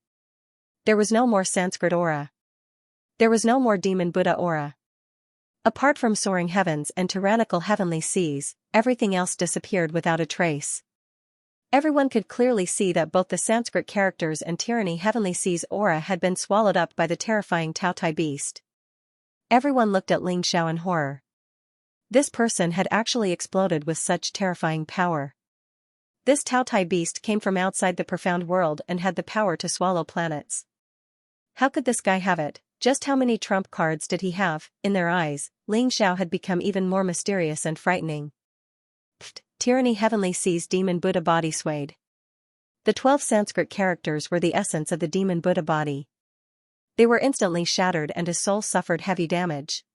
S1: There was no more Sanskrit aura. There was no more demon Buddha aura. Apart from soaring heavens and tyrannical heavenly seas, everything else disappeared without a trace. Everyone could clearly see that both the Sanskrit characters and tyranny heavenly seas aura had been swallowed up by the terrifying Taotai beast. Everyone looked at Ling Xiao in horror. This person had actually exploded with such terrifying power. This Taotai beast came from outside the profound world and had the power to swallow planets. How could this guy have it? Just how many trump cards did he have? In their eyes, Ling Xiao had become even more mysterious and frightening. Tyranny heavenly seas demon Buddha body swayed. The 12 Sanskrit characters were the essence of the demon Buddha body. They were instantly shattered and his soul suffered heavy damage.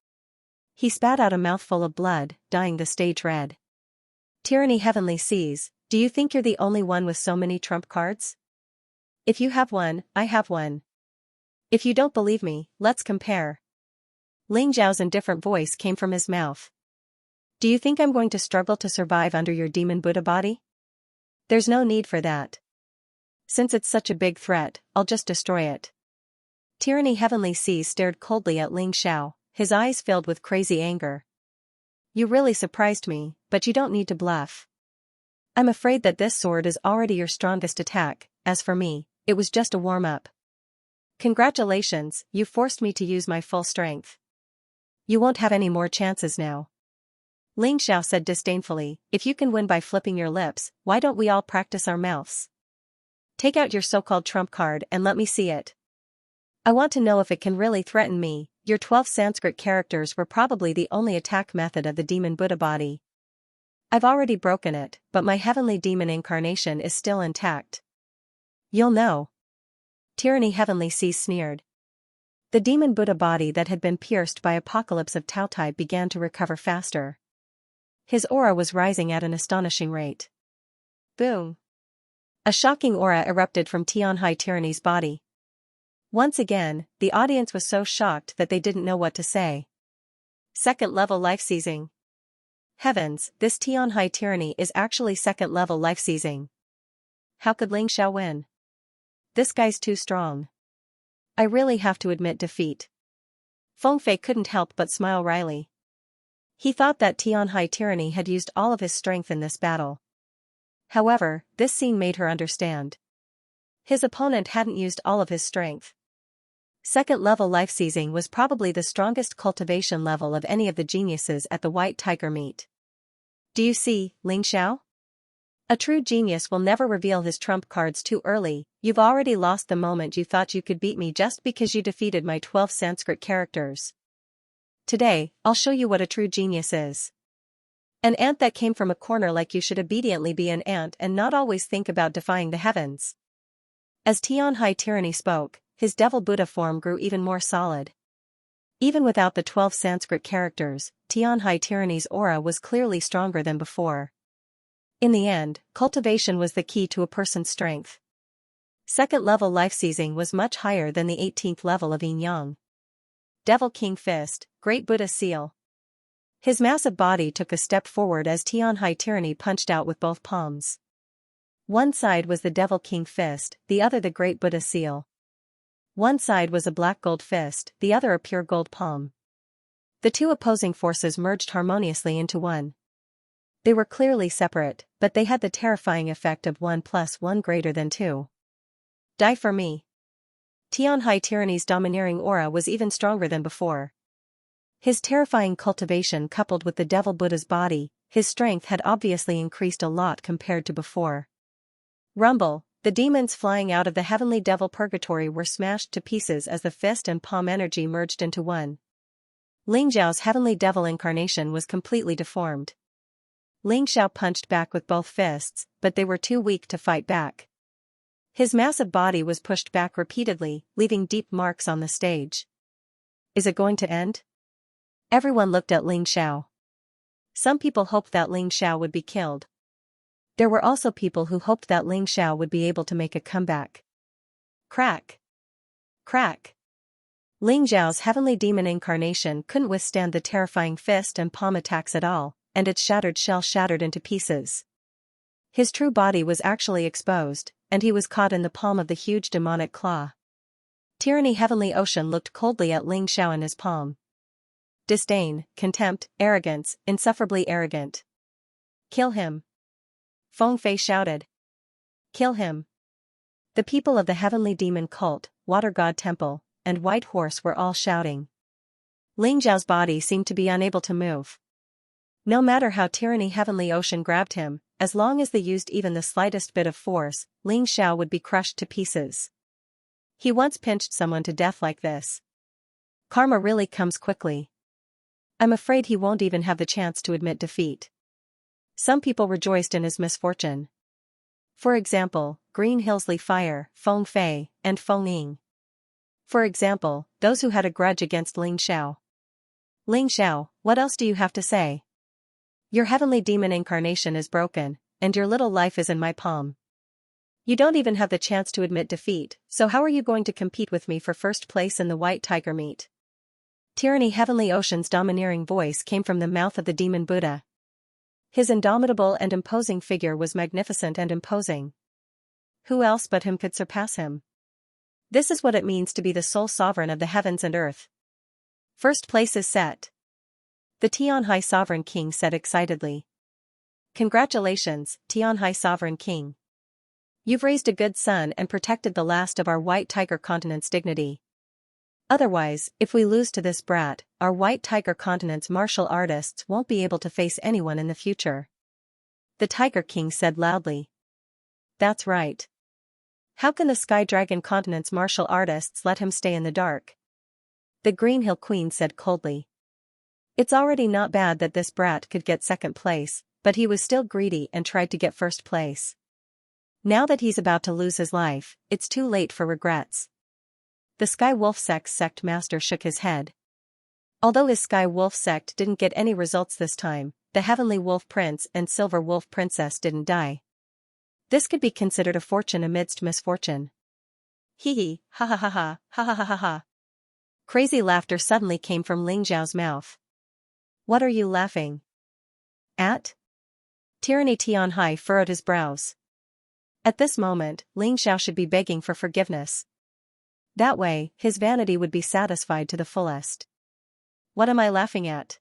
S1: He spat out a mouthful of blood, dyeing the stage red. Tyranny heavenly seas, do you think you're the only one with so many trump cards? If you have one, I have one. If you don't believe me, let's compare. Ling Xiao's indifferent voice came from his mouth. Do you think I'm going to struggle to survive under your demon Buddha body? There's no need for that. Since it's such a big threat, I'll just destroy it. Tyranny heavenly seas stared coldly at Ling Xiao, his eyes filled with crazy anger. You really surprised me, but you don't need to bluff. I'm afraid that this sword is already your strongest attack. As for me, it was just a warm-up. Congratulations, you forced me to use my full strength. You won't have any more chances now. Ling Xiao said disdainfully, if you can win by flipping your lips, why don't we all practice our mouths? Take out your so-called trump card and let me see it. I want to know if it can really threaten me. Your 12 Sanskrit characters were probably the only attack method of the demon Buddha body. I've already broken it, but my heavenly demon incarnation is still intact. You'll know. Tyranny heavenly seas sneered. The demon Buddha body that had been pierced by apocalypse of Taotai began to recover faster. His aura was rising at an astonishing rate. Boom! A shocking aura erupted from Tianhai Tyranny's body. Once again, the audience was so shocked that they didn't know what to say. Second-level life-seizing. Heavens, this Tianhai Tyranny is actually second-level life-seizing. How could Ling Xiao win? This guy's too strong. I really have to admit defeat. Feng Fei couldn't help but smile wryly. He thought that Tianhai Tyranny had used all of his strength in this battle. However, this scene made her understand. His opponent hadn't used all of his strength. Second-level life-seizing was probably the strongest cultivation level of any of the geniuses at the White Tiger meet. Do you see, Ling Xiao? A true genius will never reveal his trump cards too early. You've already lost the moment you thought you could beat me just because you defeated my 12 Sanskrit characters. Today, I'll show you what a true genius is. An ant that came from a corner like you should obediently be an ant and not always think about defying the heavens. As Tianhai Tyranny spoke, his devil Buddha form grew even more solid. Even without the 12 Sanskrit characters, Tianhai Tyranny's aura was clearly stronger than before. In the end, cultivation was the key to a person's strength. Second-level life-seizing was much higher than the 18th level of Yin Yang. Devil King Fist, Great Buddha Seal. His massive body took a step forward as Tianhai Tyranny punched out with both palms. One side was the Devil King Fist, the other the Great Buddha Seal. One side was a black gold fist, the other a pure gold palm. The two opposing forces merged harmoniously into one. They were clearly separate, but they had the terrifying effect of 1 + 1 greater than 2. Die for me. Tianhai Tyranny's domineering aura was even stronger than before. His terrifying cultivation coupled with the Devil Buddha's body, his strength had obviously increased a lot compared to before. Rumble, the demons flying out of the heavenly devil purgatory were smashed to pieces as the fist and palm energy merged into one. Ling Xiao's heavenly devil incarnation was completely deformed. Ling Xiao punched back with both fists, but they were too weak to fight back. His massive body was pushed back repeatedly, leaving deep marks on the stage. Is it going to end? Everyone looked at Ling Xiao. Some people hoped that Ling Xiao would be killed. There were also people who hoped that Ling Xiao would be able to make a comeback. Crack! Crack! Ling Xiao's heavenly demon incarnation couldn't withstand the terrifying fist and palm attacks at all, and its shattered shell shattered into pieces. His true body was actually exposed, and he was caught in the palm of the huge demonic claw. Tyranny Heavenly Ocean looked coldly at Ling Xiao in his palm. Disdain, contempt, arrogance, insufferably arrogant. Kill him! Feng Fei shouted. Kill him! The people of the Heavenly Demon Cult, Water God Temple, and White Horse were all shouting. Ling Xiao's body seemed to be unable to move. No matter how Tyranny Heavenly Ocean grabbed him, as long as they used even the slightest bit of force, Ling Xiao would be crushed to pieces. He once pinched someone to death like this. Karma really comes quickly. I'm afraid he won't even have the chance to admit defeat. Some people rejoiced in his misfortune. For example, Green Hillsley Fire, Feng Fei, and Feng Ying. For example, those who had a grudge against Ling Xiao. Ling Xiao, what else do you have to say? Your heavenly demon incarnation is broken, and your little life is in my palm. You don't even have the chance to admit defeat, so how are you going to compete with me for first place in the White Tiger meet? Tyranny Heavenly Ocean's domineering voice came from the mouth of the demon Buddha. His indomitable and imposing figure was magnificent and imposing. Who else but him could surpass him? This is what it means to be the sole sovereign of the heavens and earth. First place is set. The Tianhai Sovereign King said excitedly. Congratulations, Tianhai Sovereign King. You've raised a good son and protected the last of our White Tiger Continent's dignity. Otherwise, if we lose to this brat, our White Tiger Continent's martial artists won't be able to face anyone in the future. The Tiger King said loudly. That's right. How can the Sky Dragon Continent's martial artists let him stay in the dark? The Green Hill Queen said coldly. It's already not bad that this brat could get second place, but he was still greedy and tried to get first place. Now that he's about to lose his life, it's too late for regrets. The Sky Wolf sect master shook his head. Although his Sky Wolf sect didn't get any results this time, the Heavenly Wolf Prince and Silver Wolf Princess didn't die. This could be considered a fortune amidst misfortune. Hee hee, ha ha ha ha, ha ha ha ha ha. Crazy laughter suddenly came from Ling Xiao's mouth. What are you laughing at? Tyranny Tianhai furrowed his brows. At this moment, Ling Xiao should be begging for forgiveness. That way, his vanity would be satisfied to the fullest. What am I laughing at?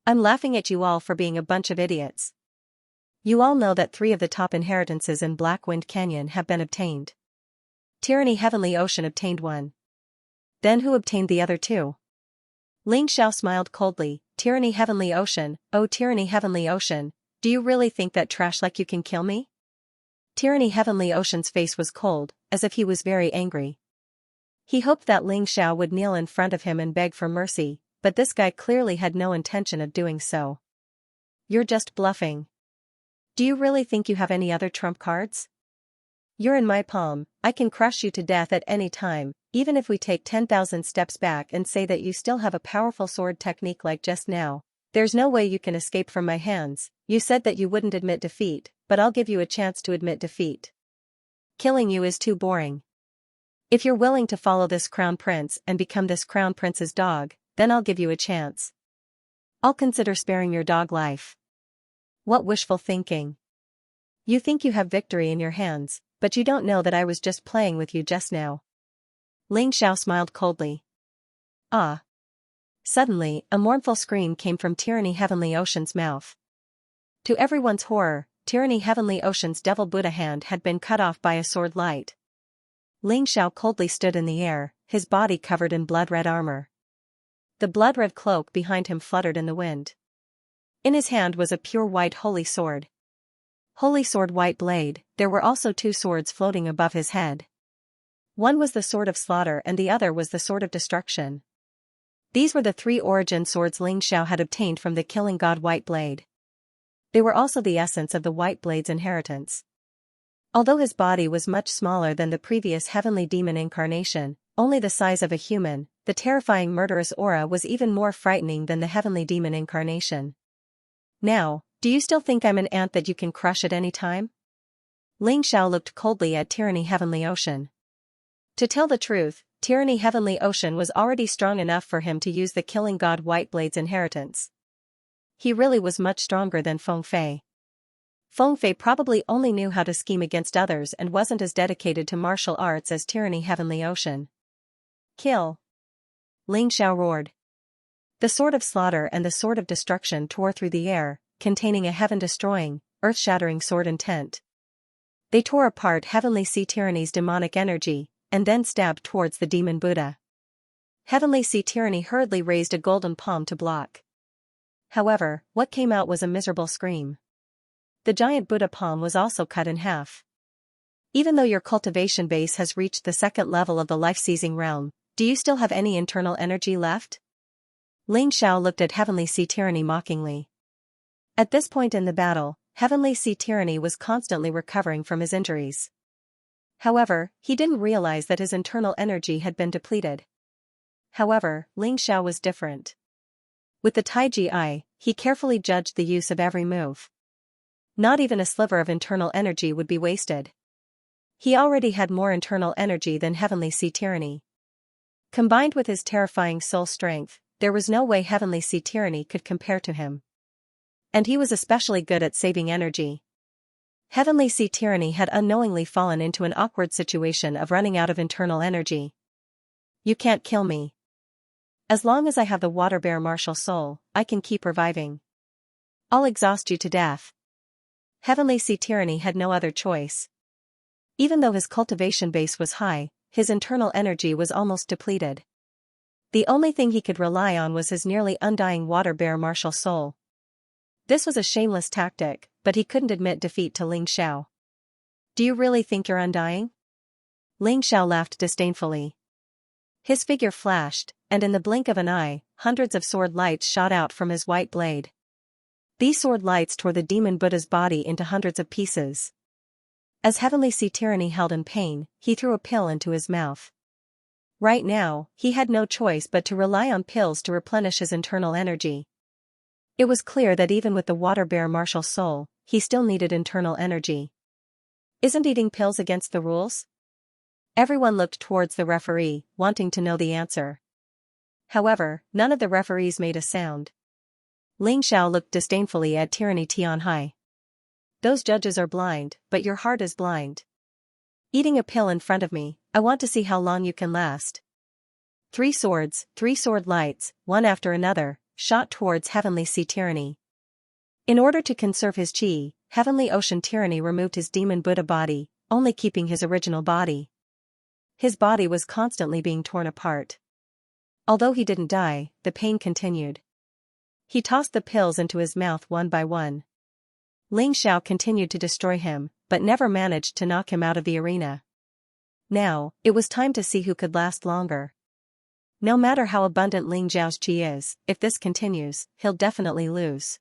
S1: I'm laughing at you all for being a bunch of idiots. You all know that 3 of the top inheritances in Blackwind Canyon have been obtained. Tyranny Heavenly Ocean obtained 1. Then who obtained the other 2? Ling Xiao smiled coldly. Tyranny Heavenly Ocean, oh Tyranny Heavenly Ocean, do you really think that trash like you can kill me? Tyranny Heavenly Ocean's face was cold, as if he was very angry. He hoped that Ling Xiao would kneel in front of him and beg for mercy, but this guy clearly had no intention of doing so. You're just bluffing. Do you really think you have any other trump cards? You're in my palm, I can crush you to death at any time, even if we take 10,000 steps back and say that you still have a powerful sword technique like just now. There's no way you can escape from my hands. You said that you wouldn't admit defeat, but I'll give you a chance to admit defeat. Killing you is too boring. If you're willing to follow this crown prince and become this crown prince's dog, then I'll give you a chance. I'll consider sparing your dog life. What wishful thinking. You think you have victory in your hands, but you don't know that I was just playing with you just now. Ling Xiao smiled coldly. Ah. Suddenly, a mournful scream came from Tyranny Heavenly Ocean's mouth. To everyone's horror, Tyranny Heavenly Ocean's Devil Buddha hand had been cut off by a sword light. Ling Xiao coldly stood in the air, his body covered in blood-red armor. The blood-red cloak behind him fluttered in the wind. In his hand was a pure white holy sword. Holy sword white blade, there were also 2 swords floating above his head. One was the sword of slaughter and the other was the sword of destruction. These were the 3 origin swords Ling Xiao had obtained from the killing god White Blade. They were also the essence of the White Blade's inheritance. Although his body was much smaller than the previous heavenly demon incarnation, only the size of a human, the terrifying murderous aura was even more frightening than the heavenly demon incarnation. Now, do you still think I'm an ant that you can crush at any time? Ling Xiao looked coldly at Tyranny Heavenly Ocean. To tell the truth, Tyranny Heavenly Ocean was already strong enough for him to use the killing god Whiteblade's inheritance. He really was much stronger than Feng Fei. Feng Fei probably only knew how to scheme against others and wasn't as dedicated to martial arts as Tyranny Heavenly Ocean. Kill! Ling Xiao roared. The sword of slaughter and the sword of destruction tore through the air, containing a heaven-destroying, earth-shattering sword intent. They tore apart Heavenly Sea Tyranny's demonic energy, and then stabbed towards the demon Buddha. Heavenly Sea Tyranny hurriedly raised a golden palm to block. However, what came out was a miserable scream. The giant Buddha palm was also cut in half. Even though your cultivation base has reached the second level of the life-seizing realm, do you still have any internal energy left? Ling Xiao looked at Heavenly Sea Tyranny mockingly. At this point in the battle, Heavenly Sea Tyranny was constantly recovering from his injuries. However, he didn't realize that his internal energy had been depleted. However, Ling Xiao was different. With the Taiji eye, he carefully judged the use of every move. Not even a sliver of internal energy would be wasted. He already had more internal energy than Heavenly Sea Tyranny. Combined with his terrifying soul strength, there was no way Heavenly Sea Tyranny could compare to him. And he was especially good at saving energy. Heavenly Sea Tyranny had unknowingly fallen into an awkward situation of running out of internal energy. You can't kill me. As long as I have the water bear martial soul, I can keep reviving. I'll exhaust you to death. Heavenly Sea Tyranny had no other choice. Even though his cultivation base was high, his internal energy was almost depleted. The only thing he could rely on was his nearly undying water bear martial soul. This was a shameless tactic, but he couldn't admit defeat to Ling Xiao. Do you really think you're undying? Ling Xiao laughed disdainfully. His figure flashed, and in the blink of an eye, hundreds of sword lights shot out from his white blade. These sword lights tore the demon Buddha's body into hundreds of pieces. As Heavenly Sea Tyranny held in pain, he threw a pill into his mouth. Right now, he had no choice but to rely on pills to replenish his internal energy. It was clear that even with the water bear martial soul, he still needed internal energy. Isn't eating pills against the rules? Everyone looked towards the referee, wanting to know the answer. However, none of the referees made a sound. Ling Xiao looked disdainfully at Tyranny Tianhai. Those judges are blind, but your heart is blind. Eating a pill in front of me, I want to see how long you can last. 3 swords, 3 sword lights, one after another, shot towards Heavenly Sea Tyranny. In order to conserve his chi, Heavenly Ocean Tyranny removed his demon Buddha body, only keeping his original body. His body was constantly being torn apart. Although he didn't die, the pain continued. He tossed the pills into his mouth one by one. Ling Xiao continued to destroy him, but never managed to knock him out of the arena. Now, it was time to see who could last longer. No matter how abundant Ling Xiao's chi is, if this continues, he'll definitely lose.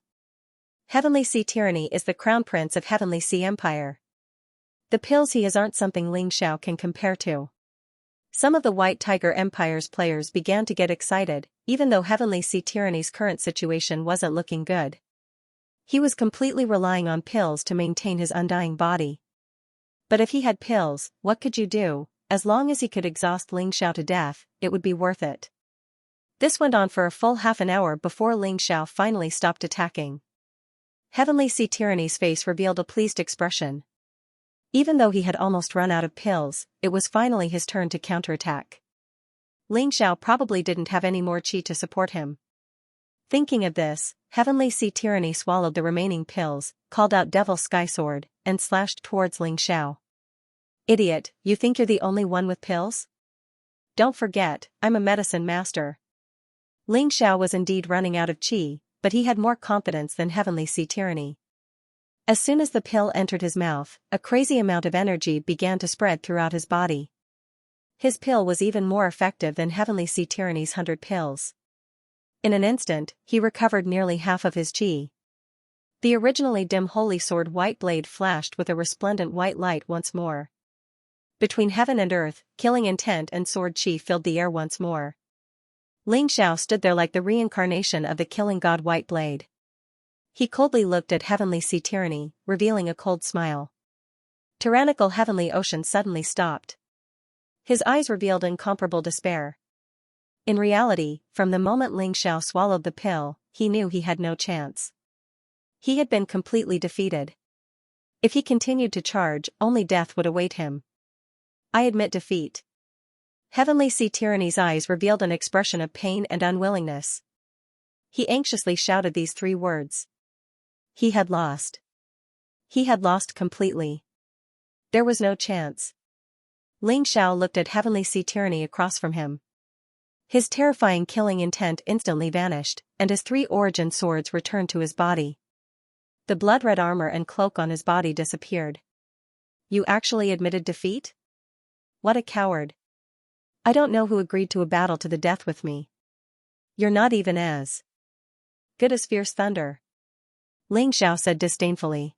S1: Heavenly Sea Tyranny is the crown prince of Heavenly Sea Empire. The pills he has aren't something Ling Xiao can compare to. Some of the White Tiger Empire's players began to get excited, even though Heavenly Sea Tyranny's current situation wasn't looking good. He was completely relying on pills to maintain his undying body. But if he had pills, what could you do? As long as he could exhaust Ling Xiao to death, it would be worth it. This went on for a full half an hour before Ling Xiao finally stopped attacking. Heavenly Sea Tyranny's face revealed a pleased expression. Even though he had almost run out of pills, it was finally his turn to counterattack. Ling Xiao probably didn't have any more chi to support him. Thinking of this, Heavenly Sea Tyranny swallowed the remaining pills, called out Devil Sky Sword, and slashed towards Ling Xiao. Idiot, you think you're the only one with pills? Don't forget, I'm a medicine master. Ling Xiao was indeed running out of chi, but he had more confidence than Heavenly Sea Tyranny. As soon as the pill entered his mouth, a crazy amount of energy began to spread throughout his body. His pill was even more effective than Heavenly Sea Tyranny's 100 pills. In an instant, he recovered nearly half of his chi. The originally dim holy sword white blade flashed with a resplendent white light once more. Between heaven and earth, killing intent and sword chi filled the air once more. Ling Xiao stood there like the reincarnation of the killing god White Blade. He coldly looked at Heavenly Sea Tyranny, revealing a cold smile. Tyrannical Heavenly Ocean suddenly stopped. His eyes revealed incomparable despair. In reality, from the moment Ling Xiao swallowed the pill, he knew he had no chance. He had been completely defeated. If he continued to charge, only death would await him. I admit defeat. Heavenly Sea Tyranny's eyes revealed an expression of pain and unwillingness. He anxiously shouted these 3 words. He had lost. He had lost completely. There was no chance. Ling Xiao looked at Heavenly Sea Tyranny across from him. His terrifying killing intent instantly vanished, and his 3 origin swords returned to his body. The blood-red armor and cloak on his body disappeared. You actually admitted defeat? What a coward. I don't know who agreed to a battle to the death with me. You're not even as good as fierce thunder. Ling Xiao said disdainfully.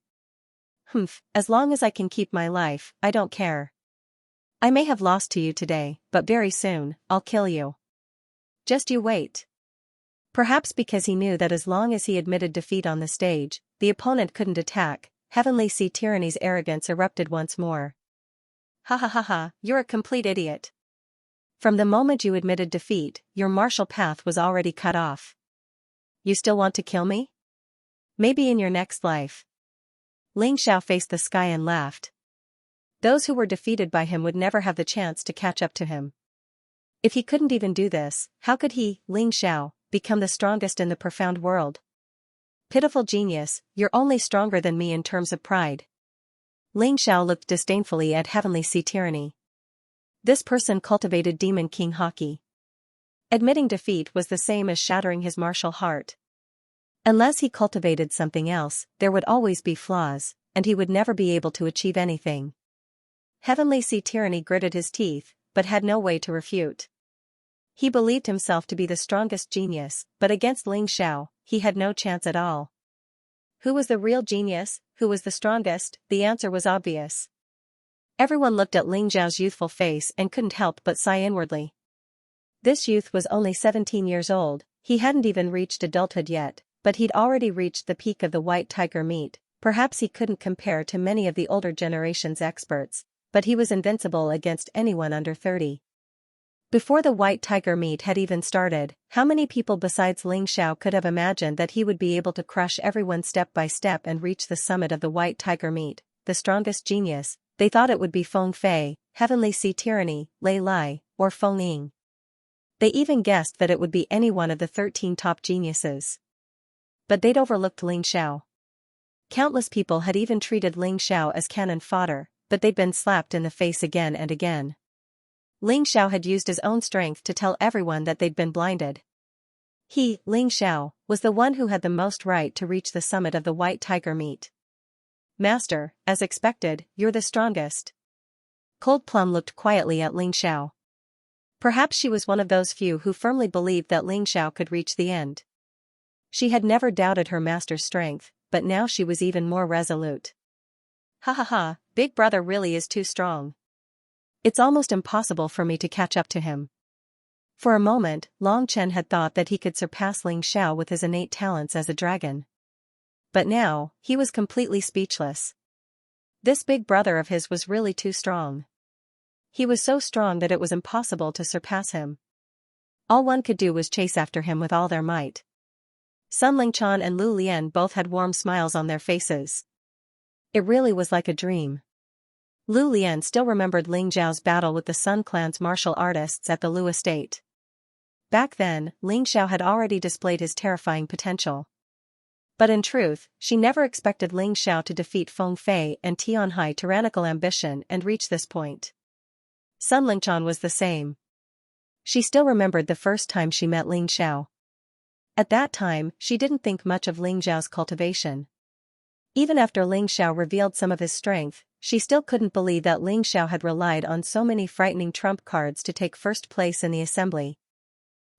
S1: Humph, as long as I can keep my life, I don't care. I may have lost to you today, but very soon, I'll kill you. Just you wait. Perhaps because he knew that as long as he admitted defeat on the stage, the opponent couldn't attack, Heavenly Sea Tyranny's arrogance erupted once more. Ha ha ha ha, you're a complete idiot. From the moment you admitted defeat, your martial path was already cut off. You still want to kill me? Maybe in your next life. Ling Xiao faced the sky and laughed. Those who were defeated by him would never have the chance to catch up to him. If he couldn't even do this, how could he, Ling Xiao, become the strongest in the profound world? Pitiful genius, you're only stronger than me in terms of pride. Ling Xiao looked disdainfully at Heavenly Sea Tyranny. This person cultivated Demon King Hockey. Admitting defeat was the same as shattering his martial heart. Unless he cultivated something else, there would always be flaws, and he would never be able to achieve anything. Heavenly Sea Tyranny gritted his teeth, but had no way to refute. He believed himself to be the strongest genius, but against Ling Xiao, he had no chance at all. Who was the real genius? Who was the strongest? The answer was obvious. Everyone looked at Ling Xiao's youthful face and couldn't help but sigh inwardly. This youth was only 17 years old, he hadn't even reached adulthood yet, but he'd already reached the peak of the white tiger meat. Perhaps he couldn't compare to many of the older generation's experts, but he was invincible against anyone under 30. Before the white tiger meet had even started, how many people besides Ling Xiao could have imagined that he would be able to crush everyone step by step and reach the summit of the white tiger meet, the strongest genius? They thought it would be Feng Fei, Heavenly Sea Tyranny, Lei Lai, or Feng Ying. They even guessed that it would be any one of the 13 top geniuses. But they'd overlooked Ling Xiao. Countless people had even treated Ling Xiao as cannon fodder, but they'd been slapped in the face again and again. Ling Xiao had used his own strength to tell everyone that they'd been blinded. He, Ling Xiao, was the one who had the most right to reach the summit of the white tiger meet. Master, as expected, you're the strongest. Cold Plum looked quietly at Ling Xiao. Perhaps she was one of those few who firmly believed that Ling Xiao could reach the end. She had never doubted her master's strength, but now she was even more resolute. Ha ha ha, Big Brother really is too strong. It's almost impossible for me to catch up to him. For a moment, Long Chen had thought that he could surpass Ling Xiao with his innate talents as a dragon. But now, he was completely speechless. This big brother of his was really too strong. He was so strong that it was impossible to surpass him. All one could do was chase after him with all their might. Sun Lingchan and Lu Lian both had warm smiles on their faces. It really was like a dream. Lu Lian still remembered Ling Xiao's battle with the Sun Clan's martial artists at the Lu estate. Back then, Ling Xiao had already displayed his terrifying potential. But in truth, she never expected Ling Xiao to defeat Feng Fei and Tianhai's tyrannical ambition and reach this point. Sun Lingchan was the same. She still remembered the first time she met Ling Xiao. At that time, she didn't think much of Ling Xiao's cultivation. Even after Ling Xiao revealed some of his strength, she still couldn't believe that Ling Xiao had relied on so many frightening trump cards to take first place in the assembly.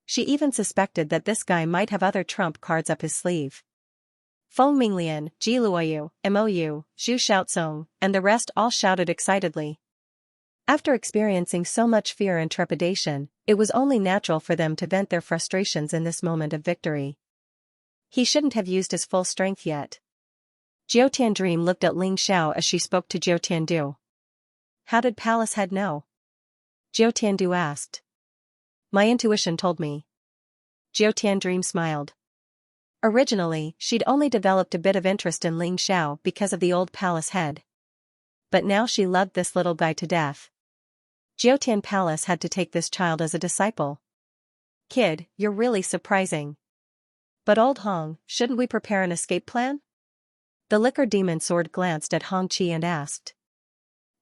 S1: She even suspected that this guy might have other trump cards up his sleeve. Feng Minglian, Ji Luoyu, Mou, Zhu Xiaozong, and the rest all shouted excitedly. After experiencing so much fear and trepidation, it was only natural for them to vent their frustrations in this moment of victory. He shouldn't have used his full strength yet. Jiao Tiandream looked at Ling Xiao as she spoke to Jiao Tiandu. How did Palace Head know? Jiu Tiandu asked. My intuition told me. Jiu Tiandream smiled. Originally, she'd only developed a bit of interest in Ling Xiao because of the old palace head. But now she loved this little guy to death. Jiutian Palace had to take this child as a disciple. Kid, you're really surprising. But old Hong, shouldn't we prepare an escape plan? The liquor demon sword glanced at Hong Qi and asked.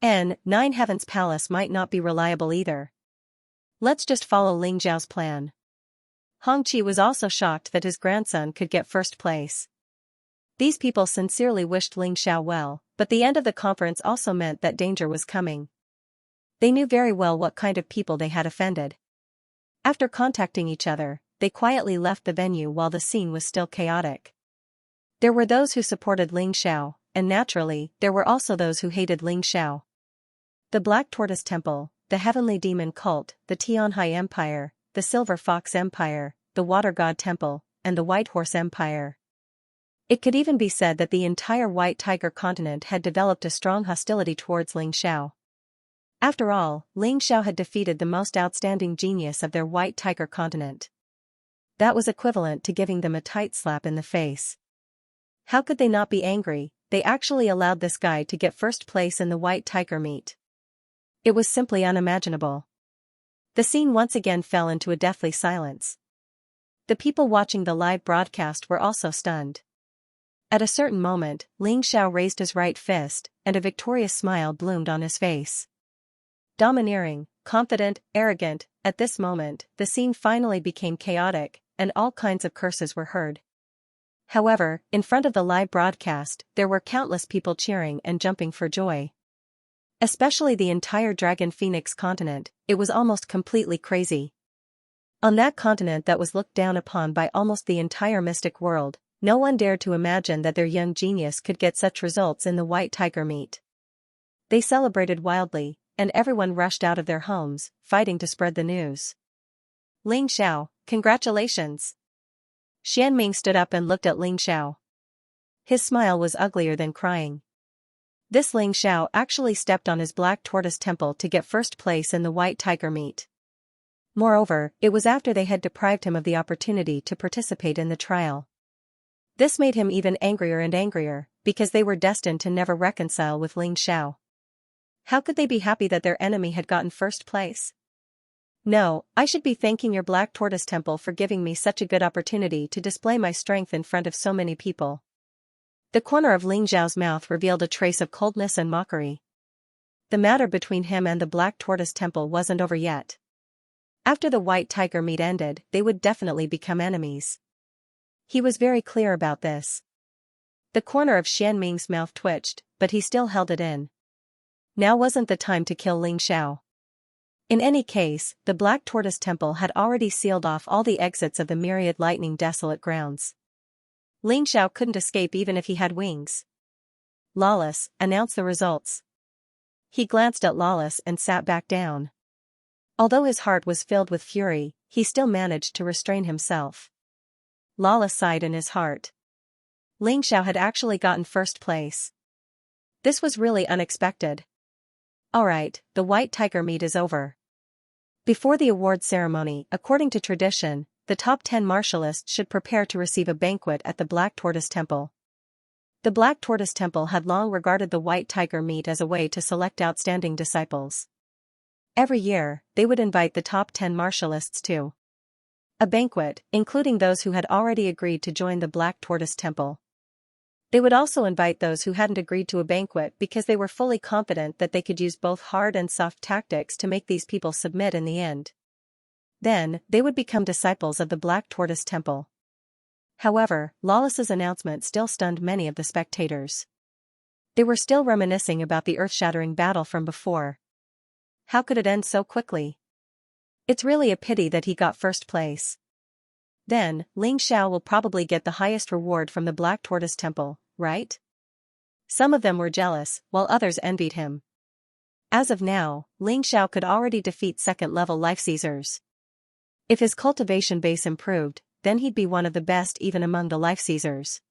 S1: Nine Heavens Palace might not be reliable either. Let's just follow Ling Zhao's plan. Hong Qi was also shocked that his grandson could get first place. These people sincerely wished Ling Xiao well, but the end of the conference also meant that danger was coming. They knew very well what kind of people they had offended. After contacting each other, they quietly left the venue while the scene was still chaotic. There were those who supported Ling Xiao, and naturally, there were also those who hated Ling Xiao. The Black Tortoise Temple, the Heavenly Demon Cult, the Tianhai Empire, the Silver Fox Empire, the Water God Temple, and the White Horse Empire. It could even be said that the entire White Tiger continent had developed a strong hostility towards Ling Xiao. After all, Ling Xiao had defeated the most outstanding genius of their White Tiger continent. That was equivalent to giving them a tight slap in the face. How could they not be angry? They actually allowed this guy to get first place in the White Tiger meet. It was simply unimaginable. The scene once again fell into a deathly silence. The people watching the live broadcast were also stunned. At a certain moment, Ling Xiao raised his right fist, and a victorious smile bloomed on his face. Domineering, confident, arrogant, at this moment, the scene finally became chaotic, and all kinds of curses were heard. However, in front of the live broadcast, there were countless people cheering and jumping for joy. Especially the entire Dragon Phoenix continent, it was almost completely crazy. On that continent that was looked down upon by almost the entire mystic world, no one dared to imagine that their young genius could get such results in the White Tiger meet. They celebrated wildly, and everyone rushed out of their homes, fighting to spread the news. Ling Xiao, congratulations! Xianming stood up and looked at Ling Xiao. His smile was uglier than crying. This Ling Xiao actually stepped on his Black Tortoise Temple to get first place in the White Tiger meet. Moreover, it was after they had deprived him of the opportunity to participate in the trial. This made him even angrier and angrier, because they were destined to never reconcile with Ling Xiao. How could they be happy that their enemy had gotten first place? No, I should be thanking your Black Tortoise Temple for giving me such a good opportunity to display my strength in front of so many people. The corner of Ling Zhao's mouth revealed a trace of coldness and mockery. The matter between him and the Black Tortoise Temple wasn't over yet. After the White Tiger meet ended, they would definitely become enemies. He was very clear about this. The corner of Xianming's mouth twitched, but he still held it in. Now wasn't the time to kill Ling Xiao. In any case, the Black Tortoise Temple had already sealed off all the exits of the myriad lightning desolate grounds. Ling Xiao couldn't escape even if he had wings. Lawless, announce the results. He glanced at Lawless and sat back down. Although his heart was filled with fury, he still managed to restrain himself. Lawless sighed in his heart. Ling Xiao had actually gotten first place. This was really unexpected. Alright, the White Tiger meet is over. Before the award ceremony, according to tradition, the top 10 martialists should prepare to receive a banquet at the Black Tortoise Temple. The Black Tortoise Temple had long regarded the White Tiger meet as a way to select outstanding disciples. Every year, they would invite the top 10 martialists to a banquet, including those who had already agreed to join the Black Tortoise Temple. They would also invite those who hadn't agreed to a banquet because they were fully confident that they could use both hard and soft tactics to make these people submit in the end. Then, they would become disciples of the Black Tortoise Temple. However, Lawless's announcement still stunned many of the spectators. They were still reminiscing about the earth-shattering battle from before. How could it end so quickly? It's really a pity that he got first place. Then, Ling Xiao will probably get the highest reward from the Black Tortoise Temple, right? Some of them were jealous, while others envied him. As of now, Ling Xiao could already defeat second-level life seizers. If his cultivation base improved, then he'd be one of the best even among the life seizers.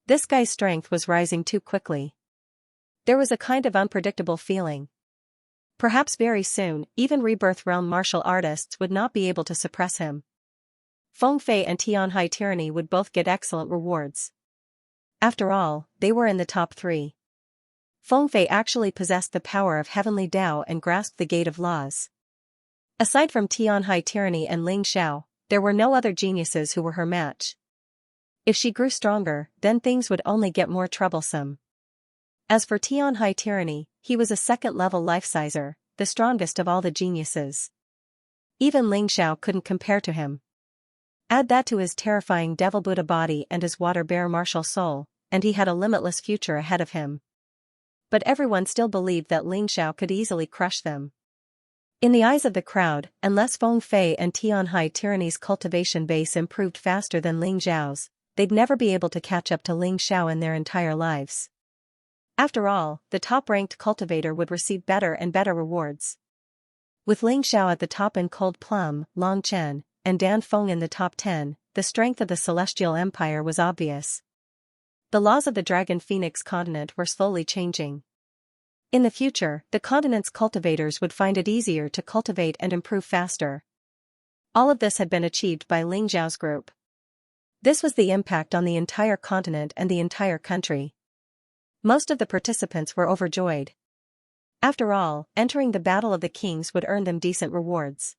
S1: This guy's strength was rising too quickly. There was a kind of unpredictable feeling. Perhaps very soon, even Rebirth Realm martial artists would not be able to suppress him. Feng Fei and Tianhai Tyranny would both get excellent rewards. After all, they were in the top 3. Feng Fei actually possessed the power of heavenly Tao and grasped the gate of laws. Aside from Tianhai Tyranny and Ling Xiao, there were no other geniuses who were her match. If she grew stronger, then things would only get more troublesome. As for Tianhai Tyranny, he was a second-level life-sizer, the strongest of all the geniuses. Even Ling Xiao couldn't compare to him. Add that to his terrifying Devil Buddha body and his Water Bear martial soul, and he had a limitless future ahead of him. But everyone still believed that Ling Xiao could easily crush them. In the eyes of the crowd, unless Feng Fei and Tianhai Tyranny's cultivation base improved faster than Ling Xiao's, they'd never be able to catch up to Ling Xiao in their entire lives. After all, the top-ranked cultivator would receive better and better rewards. With Ling Xiao at the top and Cold Plum, Long Chen, and Dan Feng in the top 10, the strength of the Celestial Empire was obvious. The laws of the Dragon Phoenix continent were slowly changing. In the future, the continent's cultivators would find it easier to cultivate and improve faster. All of this had been achieved by Ling Xiao's group. This was the impact on the entire continent and the entire country. Most of the participants were overjoyed. After all, entering the Battle of the Kings would earn them decent rewards.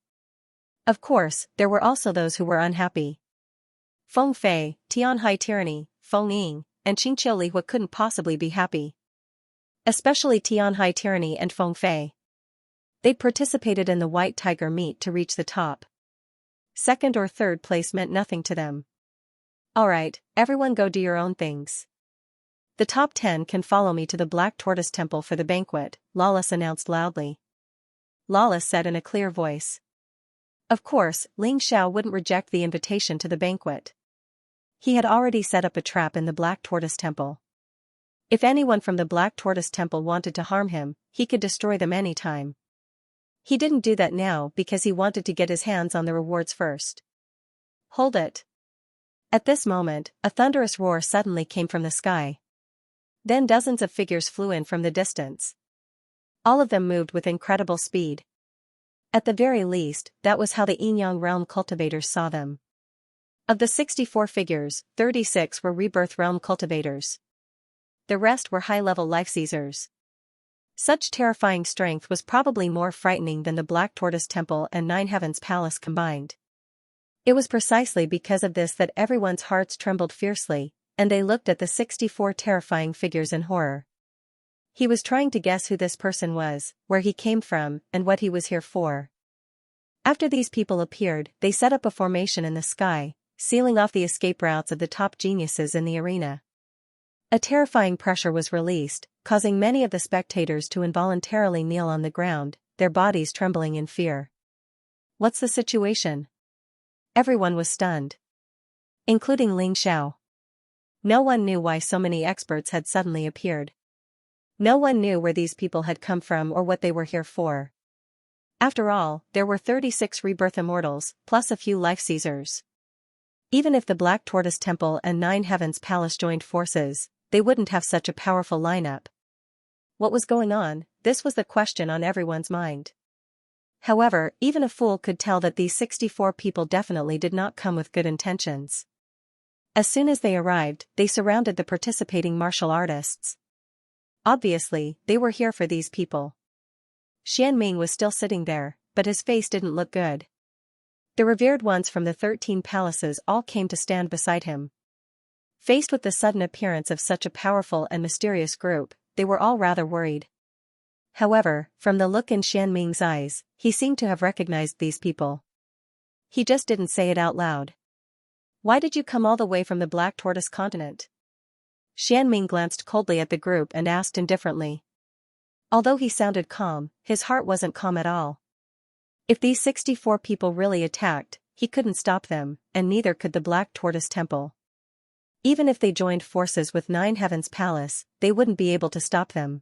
S1: Of course, there were also those who were unhappy. Feng Fei, Tianhai Tyranny, Feng Ying, and Xianxia Li couldn't possibly be happy. Especially Tianhai Tyranny and Feng Fei. They'd participated in the White Tiger meet to reach the top. Second or third place meant nothing to them. Alright, everyone go do your own things. The top 10 can follow me to the Black Tortoise Temple for the banquet, Lawless announced loudly. Lawless said in a clear voice. Of course, Ling Xiao wouldn't reject the invitation to the banquet. He had already set up a trap in the Black Tortoise Temple. If anyone from the Black Tortoise Temple wanted to harm him, he could destroy them anytime. He didn't do that now because he wanted to get his hands on the rewards first. Hold it. At this moment, a thunderous roar suddenly came from the sky. Then dozens of figures flew in from the distance. All of them moved with incredible speed. At the very least, that was how the Yin-Yang Realm cultivators saw them. Of the 64 figures, 36 were Rebirth Realm cultivators. The rest were high-level life-seizers. Such terrifying strength was probably more frightening than the Black Tortoise Temple and Nine Heavens Palace combined. It was precisely because of this that everyone's hearts trembled fiercely, and they looked at the 64 terrifying figures in horror. He was trying to guess who this person was, where he came from, and what he was here for. After these people appeared, they set up a formation in the sky, sealing off the escape routes of the top geniuses in the arena. A terrifying pressure was released, causing many of the spectators to involuntarily kneel on the ground, their bodies trembling in fear. What's the situation? Everyone was stunned. Including Ling Xiao. No one knew why so many experts had suddenly appeared. No one knew where these people had come from or what they were here for. After all, there were 36 Rebirth Immortals, plus a few life-seizers. Even if the Black Tortoise Temple and Nine Heavens Palace joined forces, they wouldn't have such a powerful lineup. What was going on? This was the question on everyone's mind. However, even a fool could tell that these 64 people definitely did not come with good intentions. As soon as they arrived, they surrounded the participating martial artists. Obviously, they were here for these people. Xianming was still sitting there, but his face didn't look good. The revered ones from the 13 palaces all came to stand beside him. Faced with the sudden appearance of such a powerful and mysterious group, they were all rather worried. However, from the look in Xianming's eyes, he seemed to have recognized these people. He just didn't say it out loud. Why did you come all the way from the Black Tortoise continent? Xianming glanced coldly at the group and asked indifferently. Although he sounded calm, his heart wasn't calm at all. If these 64 people really attacked, he couldn't stop them, and neither could the Black Tortoise Temple. Even if they joined forces with Nine Heavens Palace, they wouldn't be able to stop them.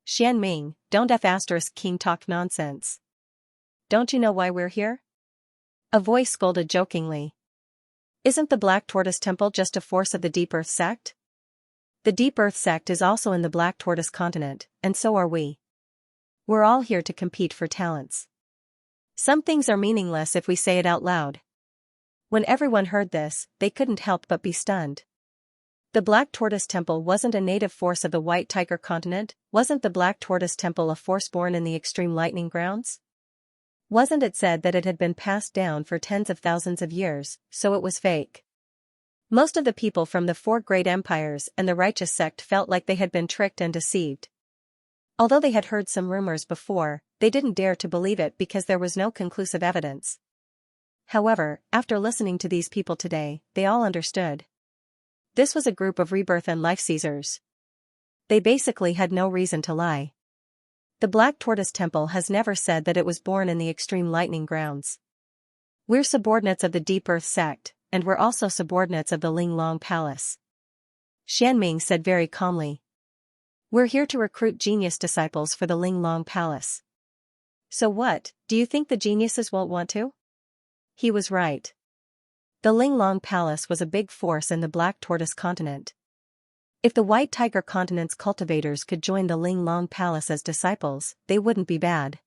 S1: Xianming, don't King talk nonsense. Don't you know why we're here? A voice scolded jokingly. Isn't the Black Tortoise Temple just a force of the Deep Earth sect? The Deep Earth sect is also in the Black Tortoise continent, and so are we. We're all here to compete for talents. Some things are meaningless if we say it out loud. When everyone heard this, they couldn't help but be stunned. The Black Tortoise Temple wasn't a native force of the White Tiger continent. Wasn't the Black Tortoise Temple a force born in the extreme lightning grounds? Wasn't it said that it had been passed down for tens of thousands of years, so it was fake? Most of the people from the four great empires and the righteous sect felt like they had been tricked and deceived. Although they had heard some rumors before, they didn't dare to believe it because there was no conclusive evidence. However, after listening to these people today, they all understood. This was a group of rebirth and life seizers. They basically had no reason to lie. The Black Tortoise Temple has never said that it was born in the extreme lightning grounds. We're subordinates of the Deep Earth sect, and we're also subordinates of the Ling Long Palace. Xianming said very calmly. We're here to recruit genius disciples for the Ling Long Palace. So what, do you think the geniuses won't want to? He was right. The Ling Long Palace was a big force in the Black Tortoise continent. If the White Tiger continent's cultivators could join the Ling Long Palace as disciples, they wouldn't be bad.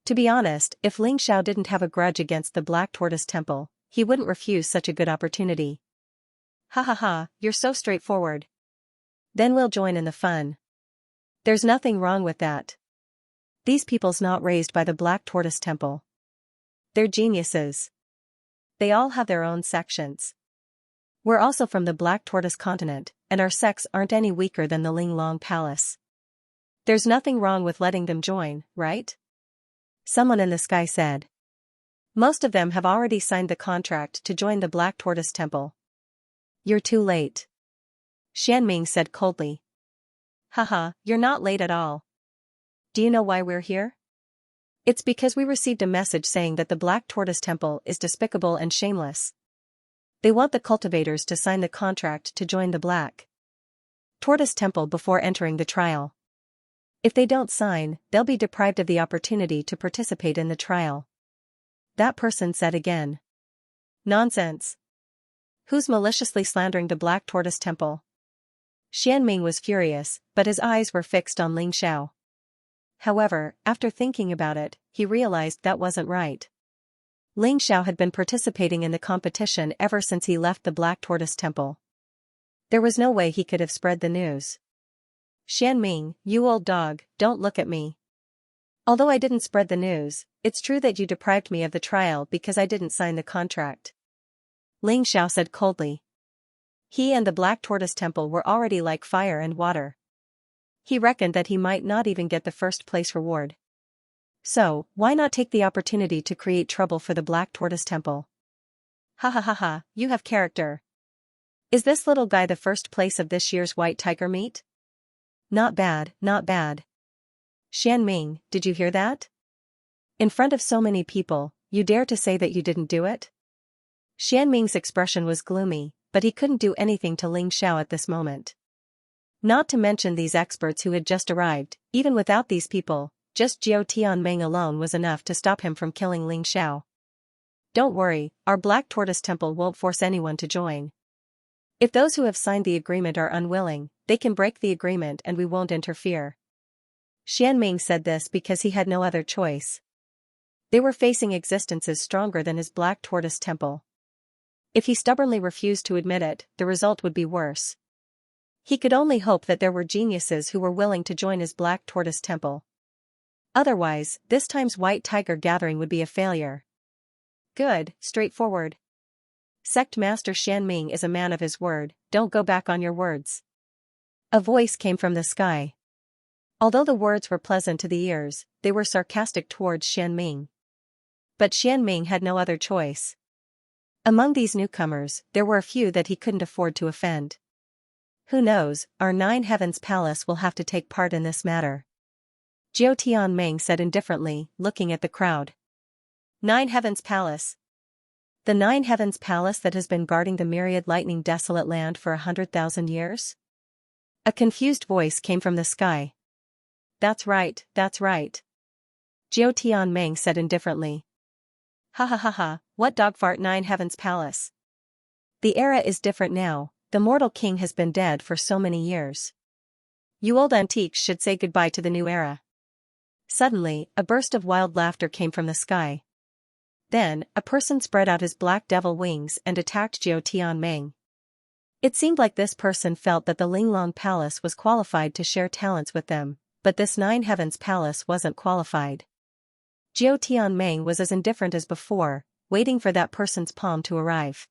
S1: To be honest, if Ling Xiao didn't have a grudge against the Black Tortoise Temple, he wouldn't refuse such a good opportunity. Ha ha ha, you're so straightforward. Then we'll join in the fun. There's nothing wrong with that. These people's not raised by the Black Tortoise Temple. They're geniuses. They all have their own sections. We're also from the Black Tortoise continent, and our sects aren't any weaker than the Ling Long Palace. There's nothing wrong with letting them join, right? Someone in the sky said. Most of them have already signed the contract to join the Black Tortoise Temple. You're too late. Xianming said coldly. Haha, you're not late at all. Do you know why we're here? It's because we received a message saying that the Black Tortoise Temple is despicable and shameless. They want the cultivators to sign the contract to join the Black Tortoise Temple before entering the trial. If they don't sign, they'll be deprived of the opportunity to participate in the trial. That person said again. Nonsense. Who's maliciously slandering the Black Tortoise Temple? Xianming was furious, but his eyes were fixed on Ling Xiao. However, after thinking about it, he realized that wasn't right. Ling Xiao had been participating in the competition ever since he left the Black Tortoise Temple. There was no way he could have spread the news. Xianming, you old dog, don't look at me. Although I didn't spread the news, it's true that you deprived me of the trial because I didn't sign the contract. Ling Xiao said coldly. He and the Black Tortoise Temple were already like fire and water. He reckoned that he might not even get the first place reward. So, why not take the opportunity to create trouble for the Black Tortoise Temple? Ha ha ha ha, you have character. Is this little guy the first place of this year's White Tiger meet? Not bad, not bad. Xianming, did you hear that? In front of so many people, you dare to say that you didn't do it? Xianming's expression was gloomy, but he couldn't do anything to Ling Xiao at this moment. Not to mention these experts who had just arrived. Even without these people, just Jiao Tianming alone was enough to stop him from killing Ling Xiao. Don't worry, our Black Tortoise Temple won't force anyone to join. If those who have signed the agreement are unwilling, they can break the agreement and we won't interfere. Xianming said this because he had no other choice. They were facing existences stronger than his Black Tortoise Temple. If he stubbornly refused to admit it, the result would be worse. He could only hope that there were geniuses who were willing to join his Black Tortoise Temple. Otherwise, this time's White Tiger gathering would be a failure. Good, straightforward. Sect Master Xianming is a man of his word, don't go back on your words. A voice came from the sky. Although the words were pleasant to the ears, they were sarcastic towards Xianming. But Xianming had no other choice. Among these newcomers, there were a few that he couldn't afford to offend. Who knows, our Nine Heavens Palace will have to take part in this matter. Jiao Tianming said indifferently, looking at the crowd. Nine Heavens Palace. The Nine Heavens Palace that has been guarding the myriad lightning desolate land for 100,000 years? A confused voice came from the sky. That's right, that's right. Jiao Tianming said indifferently. Ha ha ha ha, what dogfart Nine Heavens Palace? The era is different now, the mortal king has been dead for so many years. You old antiques should say goodbye to the new era. Suddenly, a burst of wild laughter came from the sky. Then, a person spread out his black devil wings and attacked Jiao Tianming. It seemed like this person felt that the Linglong Palace was qualified to share talents with them, but this Nine Heavens Palace wasn't qualified. Jiao Tianming was as indifferent as before, waiting for that person's palm to arrive.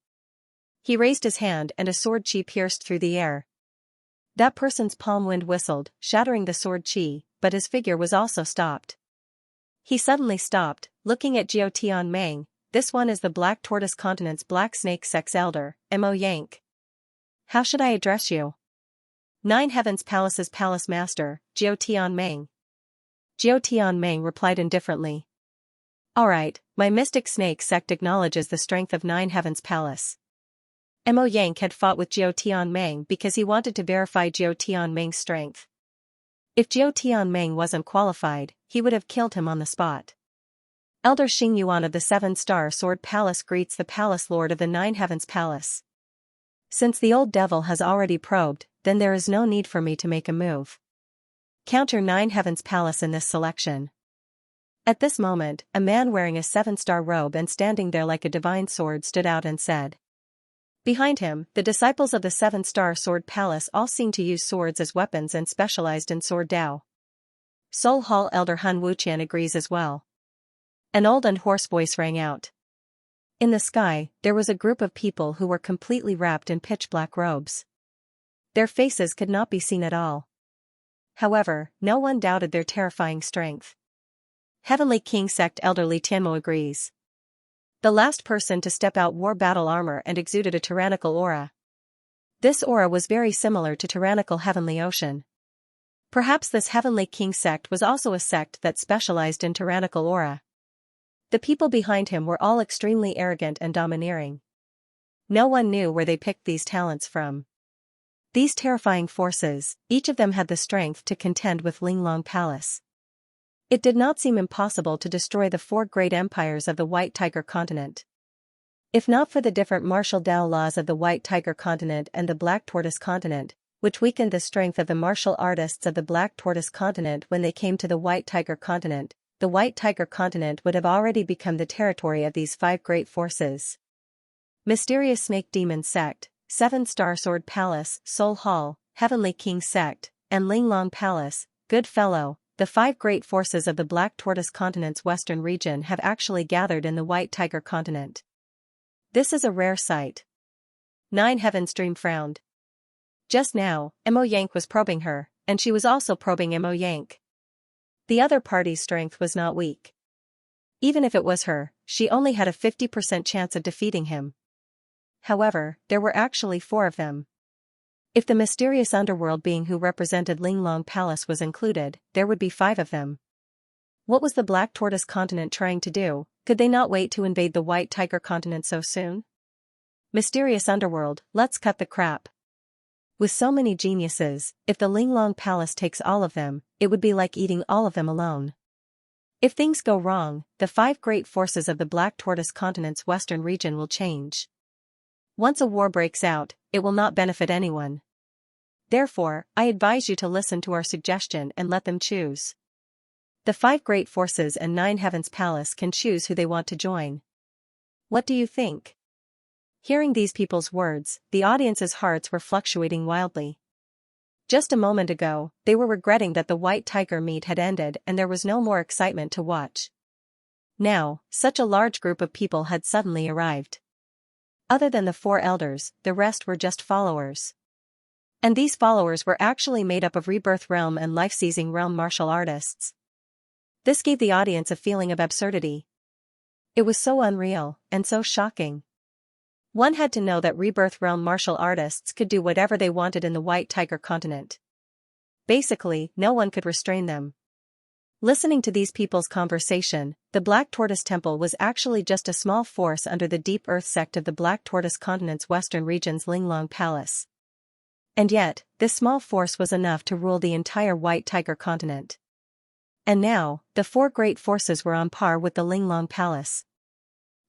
S1: He raised his hand and a sword chi pierced through the air. That person's palm wind whistled, shattering the sword chi, but his figure was also stopped. He suddenly stopped, looking at Jiao Tianming. This one is the Black Tortoise Continent's Black Snake Sex Elder, Mo Yank. How should I address you? Nine Heavens Palace's Palace Master, Jiao Tianming. Jiao Tianming replied indifferently. Alright, my mystic snake sect acknowledges the strength of Nine Heavens Palace. Mo Yank had fought with Jiao Tianming because he wanted to verify Jiao Tianming's strength. If Jiao Tianming wasn't qualified, he would have killed him on the spot. Elder Xing Yuan of the Seven-Star Sword Palace greets the Palace Lord of the Nine Heavens Palace. Since the old devil has already probed, then there is no need for me to make a move. Counter Nine Heavens Palace in this selection. At this moment, a man wearing a seven-star robe and standing there like a divine sword stood out and said. Behind him, the disciples of the Seven-Star Sword Palace all seemed to use swords as weapons and specialized in sword Dao. Seoul Hall Elder Han Wuqian agrees as well. An old and hoarse voice rang out. In the sky, there was a group of people who were completely wrapped in pitch-black robes. Their faces could not be seen at all. However, no one doubted their terrifying strength. Heavenly King Sect Elder Li Tianmo agrees. The last person to step out wore battle armor and exuded a tyrannical aura. This aura was very similar to tyrannical Heavenly Ocean. Perhaps this Heavenly King Sect was also a sect that specialized in tyrannical aura. The people behind him were all extremely arrogant and domineering. No one knew where they picked these talents from. These terrifying forces, each of them had the strength to contend with Linglong Palace. It did not seem impossible to destroy the four great empires of the White Tiger Continent. If not for the different martial Dao laws of the White Tiger Continent and the Black Tortoise Continent, which weakened the strength of the martial artists of the Black Tortoise Continent when they came to the White Tiger Continent, the White Tiger Continent would have already become the territory of these five great forces. Mysterious Snake Demon Sect, Seven-Star Sword Palace, Seoul Hall, Heavenly King Sect, and Linglong Palace, Good Fellow, the five great forces of the Black Tortoise Continent's western region have actually gathered in the White Tiger Continent. This is a rare sight. Nine Heavens Dream frowned. Just now, Mo Yank was probing her, and she was also probing Mo Yank. The other party's strength was not weak. Even if it was her, she only had a 50% chance of defeating him. However, there were actually four of them. If the mysterious underworld being who represented Linglong Palace was included, there would be five of them. What was the Black Tortoise Continent trying to do? Could they not wait to invade the White Tiger Continent so soon? Mysterious underworld, let's cut the crap. With so many geniuses, if the Linglong Palace takes all of them, it would be like eating all of them alone. If things go wrong, the five great forces of the Black Tortoise Continent's western region will change. Once a war breaks out, it will not benefit anyone. Therefore, I advise you to listen to our suggestion and let them choose. The five great forces and Nine Heavens Palace can choose who they want to join. What do you think? Hearing these people's words, the audience's hearts were fluctuating wildly. Just a moment ago, they were regretting that the White Tiger meet had ended and there was no more excitement to watch. Now, such a large group of people had suddenly arrived. Other than the four elders, the rest were just followers. And these followers were actually made up of Rebirth Realm and Life-Seizing Realm martial artists. This gave the audience a feeling of absurdity. It was so unreal, and so shocking. One had to know that Rebirth Realm martial artists could do whatever they wanted in the White Tiger Continent. Basically, no one could restrain them. Listening to these people's conversation, the Black Tortoise Temple was actually just a small force under the Deep Earth sect of the Black Tortoise Continent's western region's Linglong Palace. And yet, this small force was enough to rule the entire White Tiger Continent. And now, the four great forces were on par with the Linglong Palace.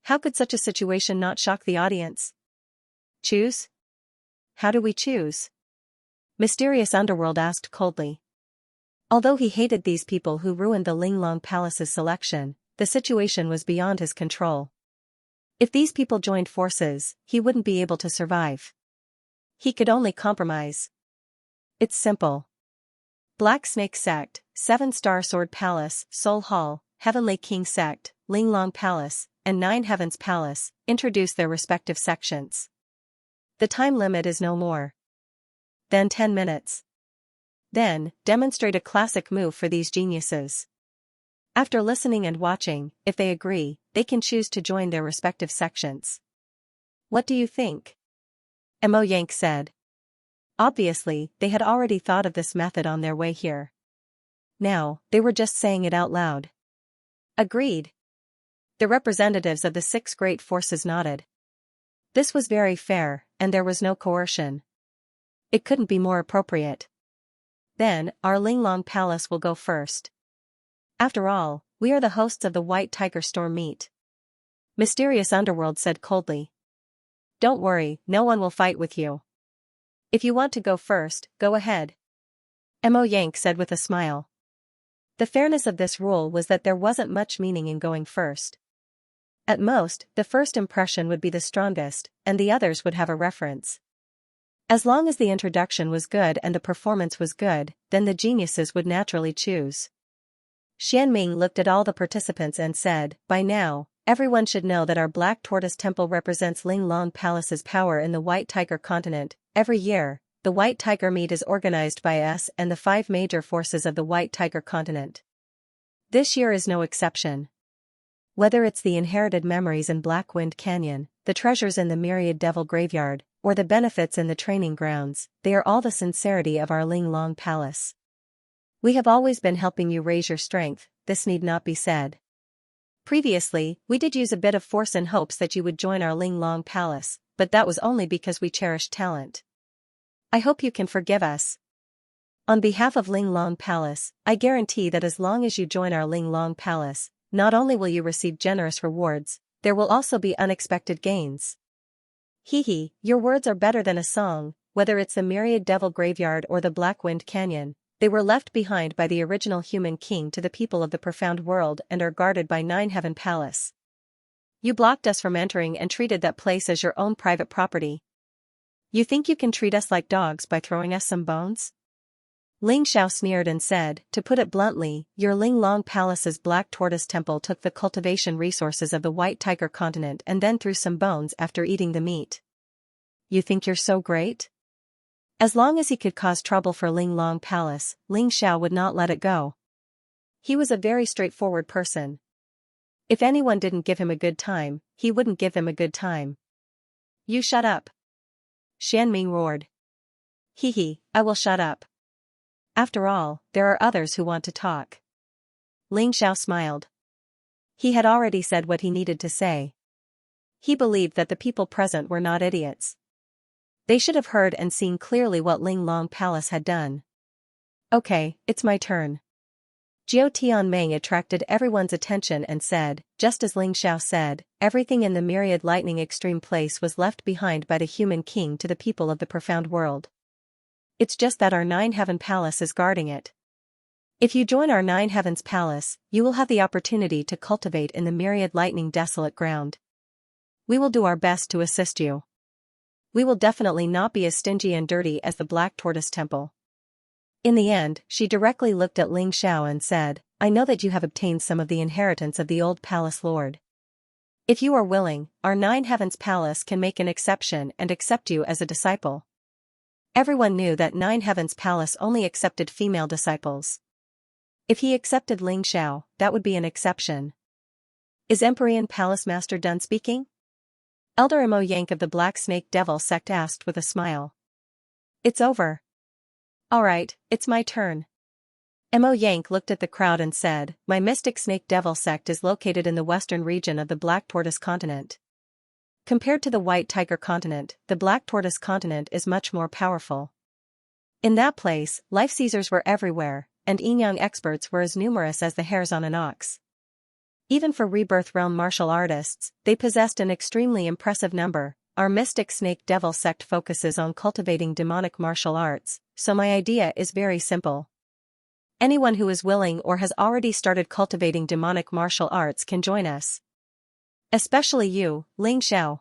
S1: How could such a situation not shock the audience? Choose? How do we choose? Mysterious Underworld asked coldly. Although he hated these people who ruined the Linglong Palace's selection, the situation was beyond his control. If these people joined forces, he wouldn't be able to survive. He could only compromise. It's simple. Black Snake Sect, 7-Star Sword Palace, Soul Hall, Heavenly King Sect, Linglong Palace, and Nine Heavens Palace, introduce their respective sections. The time limit is no more than 10 minutes. Then, demonstrate a classic move for these geniuses. After listening and watching, if they agree, they can choose to join their respective sections. What do you think? Mo Yank said. Obviously, they had already thought of this method on their way here. Now, they were just saying it out loud. Agreed. The representatives of the 6 great forces nodded. This was very fair, and there was no coercion. It couldn't be more appropriate. Then, our Linglong Palace will go first. After all, we are the hosts of the White Tiger Storm meet. Mysterious Underworld said coldly. Don't worry, no one will fight with you. If you want to go first, go ahead. Mo Yank said with a smile. The fairness of this rule was that there wasn't much meaning in going first. At most, the first impression would be the strongest, and the others would have a reference. As long as the introduction was good and the performance was good, then the geniuses would naturally choose. Xianming looked at all the participants and said, by now, everyone should know that our Black Tortoise Temple represents Linglong Palace's power in the White Tiger continent. Every year, the White Tiger meet is organized by us and the 5 major forces of the White Tiger continent. This year is no exception. Whether it's the inherited memories in Black Wind Canyon, the treasures in the Myriad Devil Graveyard, or the benefits in the training grounds, they are all the sincerity of our Linglong Palace. We have always been helping you raise your strength, this need not be said. Previously, we did use a bit of force in hopes that you would join our Linglong Palace, but that was only because we cherished talent. I hope you can forgive us. On behalf of Linglong Palace, I guarantee that as long as you join our Linglong Palace, not only will you receive generous rewards, there will also be unexpected gains. Hee, your words are better than a song, whether it's the Myriad Devil Graveyard or the Black Wind Canyon. They were left behind by the original human king to the people of the profound world and are guarded by Nine Heaven Palace. You blocked us from entering and treated that place as your own private property. You think you can treat us like dogs by throwing us some bones? Ling Xiao sneered and said, to put it bluntly, your Linglong Palace's Black Tortoise Temple took the cultivation resources of the White Tiger continent and then threw some bones after eating the meat. You think you're so great? As long as he could cause trouble for Linglong Palace, Ling Xiao would not let it go. He was a very straightforward person. If anyone didn't give him a good time, he wouldn't give them a good time. You shut up. Xianming roared. Hee, I will shut up. After all, there are others who want to talk. Ling Xiao smiled. He had already said what he needed to say. He believed that the people present were not idiots. They should have heard and seen clearly what Linglong Palace had done. Okay, it's my turn. Jiao Tianming attracted everyone's attention and said, just as Ling Xiao said, everything in the Myriad Lightning Extreme Place was left behind by the human king to the people of the profound world. It's just that our Nine Heaven Palace is guarding it. If you join our Nine Heavens Palace, you will have the opportunity to cultivate in the Myriad Lightning Desolate Ground. We will do our best to assist you. We will definitely not be as stingy and dirty as the Black Tortoise Temple. In the end, she directly looked at Ling Xiao and said, I know that you have obtained some of the inheritance of the old palace lord. If you are willing, our Nine Heavens Palace can make an exception and accept you as a disciple. Everyone knew that Nine Heavens Palace only accepted female disciples. If he accepted Ling Xiao, that would be an exception. Is Empyrean Palace Master done speaking? Elder Mo Yank of the Black Snake Devil sect asked with a smile. It's over. Alright, it's my turn. Mo Yank looked at the crowd and said, my Mystic Snake Devil sect is located in the western region of the Black Tortoise continent. Compared to the White Tiger continent, the Black Tortoise continent is much more powerful. In that place, life seizers were everywhere, and yin-yang experts were as numerous as the hairs on an ox. Even for Rebirth Realm martial artists, they possessed an extremely impressive number. Our Mystic Snake Devil sect focuses on cultivating demonic martial arts, so my idea is very simple. Anyone who is willing or has already started cultivating demonic martial arts can join us. Especially you, Ling Xiao.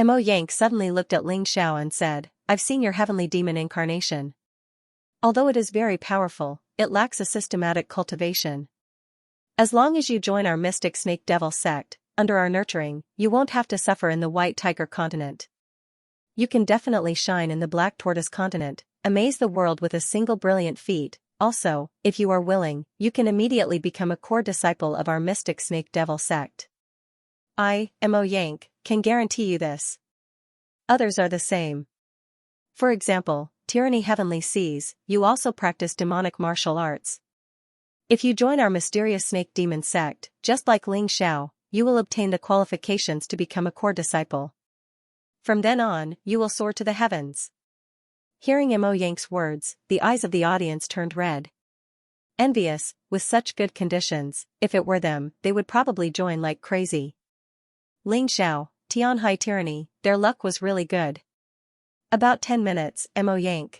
S1: Mo Yang suddenly looked at Ling Xiao and said, I've seen your heavenly demon incarnation. Although it is very powerful, it lacks a systematic cultivation. As long as you join our mystic snake devil sect, under our nurturing, you won't have to suffer in the white tiger continent. You can definitely shine in the black tortoise continent, amaze the world with a single brilliant feat. Also, if you are willing, you can immediately become a core disciple of our mystic snake devil sect. I, Mo Yang, can guarantee you this. Others are the same. For example, Tyranny Heavenly Seas, you also practice demonic martial arts. If you join our mysterious snake demon sect, just like Ling Xiao, you will obtain the qualifications to become a core disciple. From then on, you will soar to the heavens. Hearing Mo Yang's words, the eyes of the audience turned red. Envious, with such good conditions, if it were them, they would probably join like crazy. Ling Xiao, Tianhai Tyranny, their luck was really good. About 10 minutes, Mo Yang.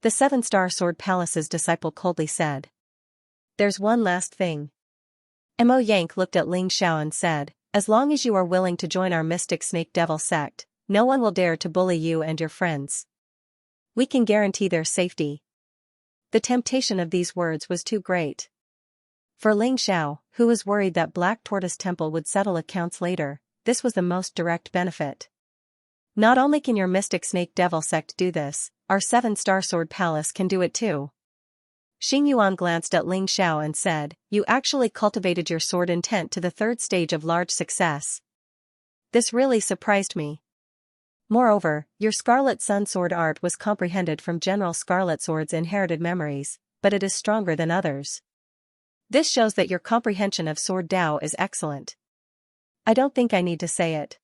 S1: The 7-star Sword Palace's disciple coldly said. There's one last thing. Mo Yang looked at Ling Xiao and said, as long as you are willing to join our mystic snake devil sect, no one will dare to bully you and your friends. We can guarantee their safety. The temptation of these words was too great. For Ling Xiao, who was worried that Black Tortoise Temple would settle accounts later, this was the most direct benefit. Not only can your mystic snake devil sect do this, our 7-star Sword Palace can do it too. Xing Yuan glanced at Ling Xiao and said, you actually cultivated your sword intent to the 3rd stage of large success. This really surprised me. Moreover, your Scarlet Sun sword art was comprehended from General Scarlet Sword's inherited memories, but it is stronger than others. This shows that your comprehension of Sword Dao is excellent. I don't think I need to say it.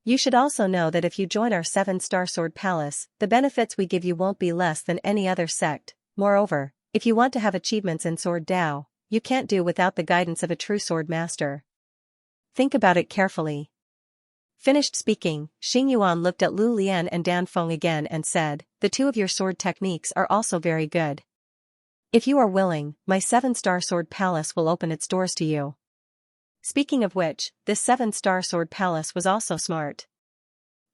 S1: You should also know that if you join our 7-star Sword Palace, the benefits we give you won't be less than any other sect. Moreover, if you want to have achievements in Sword Dao, you can't do without the guidance of a true sword master. Think about it carefully. Finished speaking, Xing Yuan looked at Lu Lian and Dan Feng again and said, the 2 of your sword techniques are also very good. If you are willing, my 7-star Sword Palace will open its doors to you. Speaking of which, this 7-star Sword Palace was also smart.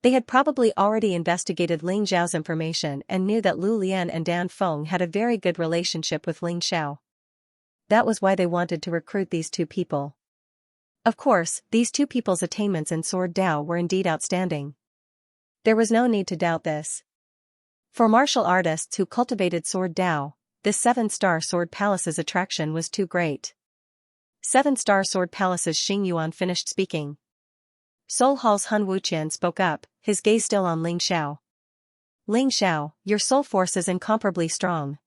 S1: They had probably already investigated Ling Xiao's information and knew that Lu Lian and Dan Feng had a very good relationship with Ling Xiao. That was why they wanted to recruit these 2 people. Of course, these 2 people's attainments in Sword Dao were indeed outstanding. There was no need to doubt this. For martial artists who cultivated Sword Dao, this 7-star Sword Palace's attraction was too great. 7-star Sword Palace's Xing Yuan finished speaking. Soul Hall's Hun Wuqian spoke up, his gaze still on Ling Xiao. Ling Xiao, your soul force is incomparably strong.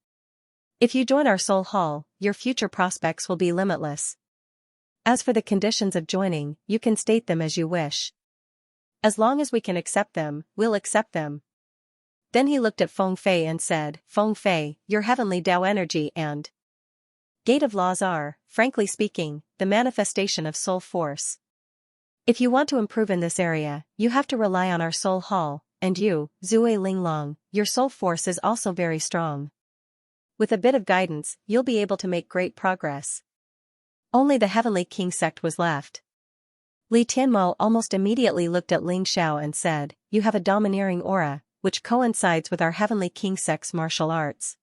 S1: If you join our Soul Hall, your future prospects will be limitless. As for the conditions of joining, you can state them as you wish. As long as we can accept them, we'll accept them. Then he looked at Feng Fei and said, Feng Fei, your heavenly Dao energy and gate of laws are, frankly speaking, the manifestation of soul force. If you want to improve in this area, you have to rely on our Soul Hall, and you, Zui Linglong, your soul force is also very strong. With a bit of guidance, you'll be able to make great progress. Only the Heavenly King sect was left. Li Tianmo almost immediately looked at Ling Xiao and said, you have a domineering aura, which coincides with our Heavenly King sect's martial arts.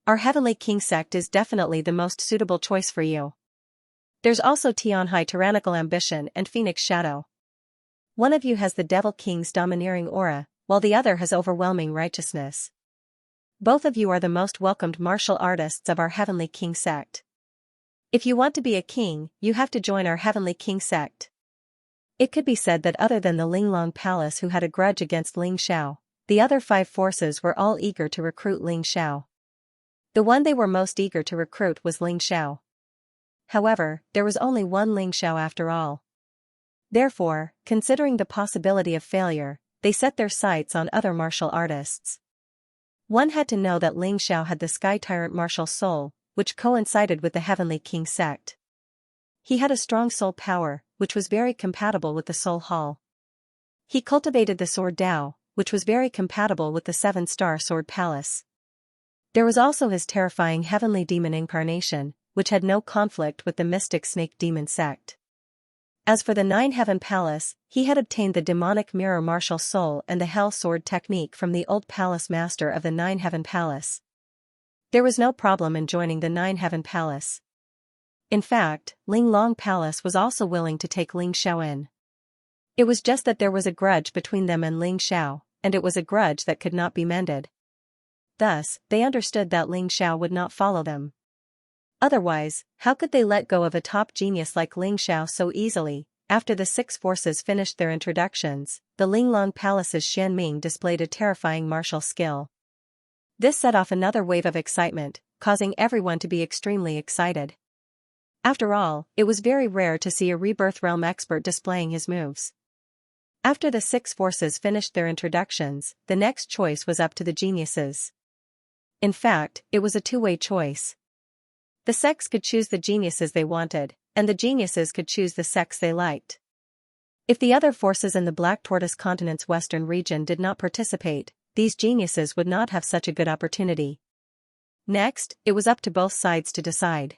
S1: Our Heavenly King sect is definitely the most suitable choice for you. There's also Tianhai Tyrannical Ambition and Phoenix Shadow. One of you has the Devil King's domineering aura, while the other has overwhelming righteousness. Both of you are the most welcomed martial artists of our Heavenly King sect. If you want to be a king, you have to join our Heavenly King sect. It could be said that other than the Linglong Palace who had a grudge against Ling Xiao, the other 5 forces were all eager to recruit Ling Xiao. The one they were most eager to recruit was Ling Xiao. However, there was only one Ling Xiao after all. Therefore, considering the possibility of failure, they set their sights on other martial artists. One had to know that Ling Xiao had the Sky Tyrant martial soul, which coincided with the Heavenly King sect. He had a strong soul power, which was very compatible with the Soul Hall. He cultivated the Sword Dao, which was very compatible with the 7-star Sword Palace. There was also his terrifying heavenly demon incarnation, which had no conflict with the mystic snake demon sect. As for the Nine Heaven Palace, he had obtained the demonic mirror martial soul and the hell sword technique from the old palace master of the Nine Heaven Palace. There was no problem in joining the Nine Heaven Palace. In fact, Ling Long Palace was also willing to take Ling Xiao in. It was just that there was a grudge between them and Ling Xiao, and it was a grudge that could not be mended. Thus, they understood that Ling Xiao would not follow them. Otherwise, how could they let go of a top genius like Ling Xiao so easily? After the six forces finished their introductions, the Linglong Palace's Xian Ming displayed a terrifying martial skill. This set off another wave of excitement, causing everyone to be extremely excited. After all, it was very rare to see a Rebirth Realm expert displaying his moves. After the six forces finished their introductions, the next choice was up to the geniuses. In fact, it was a two-way choice. The sects could choose the geniuses they wanted, and the geniuses could choose the sects they liked. If the other forces in the Black Tortoise Continent's western region did not participate, these geniuses would not have such a good opportunity. Next, it was up to both sides to decide.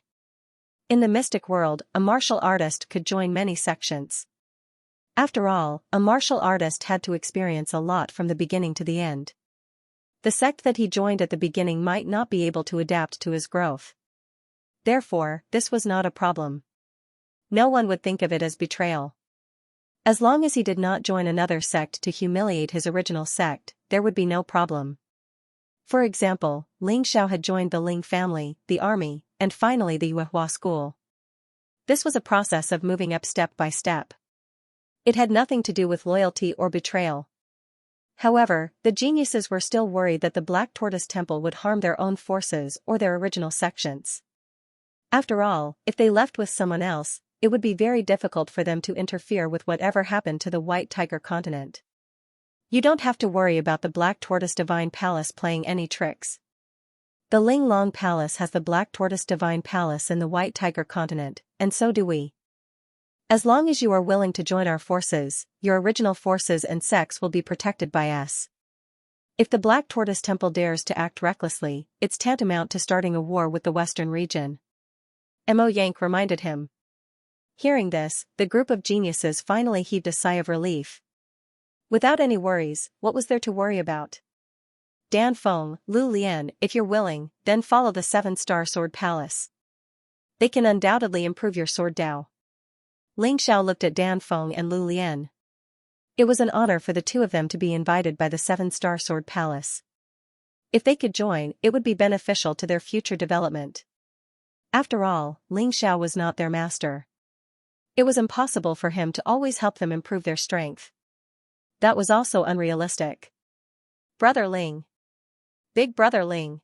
S1: In the mystic world, a martial artist could join many sections. After all, a martial artist had to experience a lot from the beginning to the end. The sect that he joined at the beginning might not be able to adapt to his growth. Therefore, this was not a problem. No one would think of it as betrayal. As long as he did not join another sect to humiliate his original sect, there would be no problem. For example, Ling Xiao had joined the Ling family, the army, and finally the Yuehua school. This was a process of moving up step by step. It had nothing to do with loyalty or betrayal. However, the geniuses were still worried that the Black Tortoise Temple would harm their own forces or their original sections. After all, if they left with someone else, it would be very difficult for them to interfere with whatever happened to the White Tiger Continent. You don't have to worry about the Black Tortoise Divine Palace playing any tricks. The Ling Long Palace has the Black Tortoise Divine Palace in the White Tiger Continent, and so do we. As long as you are willing to join our forces, your original forces and sects will be protected by us. If the Black Tortoise Temple dares to act recklessly, it's tantamount to starting a war with the Western region. Mo Yank reminded him. Hearing this, the group of geniuses finally heaved a sigh of relief. Without any worries, what was there to worry about? Dan Feng, Lu Lian, if you're willing, then follow the 7-star Sword Palace. They can undoubtedly improve your sword Dao. Ling Xiao looked at Dan Feng and Lu Lian. It was an honor for the two of them to be invited by the 7-star Sword Palace. If they could join, it would be beneficial to their future development. After all, Ling Xiao was not their master. It was impossible for him to always help them improve their strength. That was also unrealistic. Brother Ling. Big Brother Ling.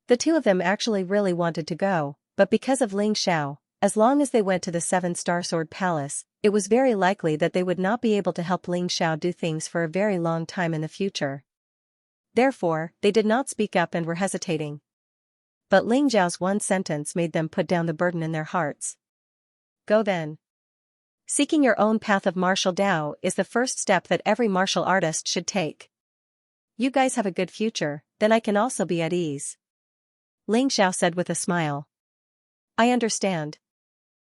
S1: The two of them actually really wanted to go, but because of Ling Xiao, as long as they went to the 7-star Sword Palace, it was very likely that they would not be able to help Ling Xiao do things for a very long time in the future. Therefore, they did not speak up and were hesitating. But Ling Xiao's one sentence made them put down the burden in their hearts. Go then. Seeking your own path of martial Dao is the first step that every martial artist should take. You guys have a good future, then I can also be at ease. Ling Xiao said with a smile. I understand.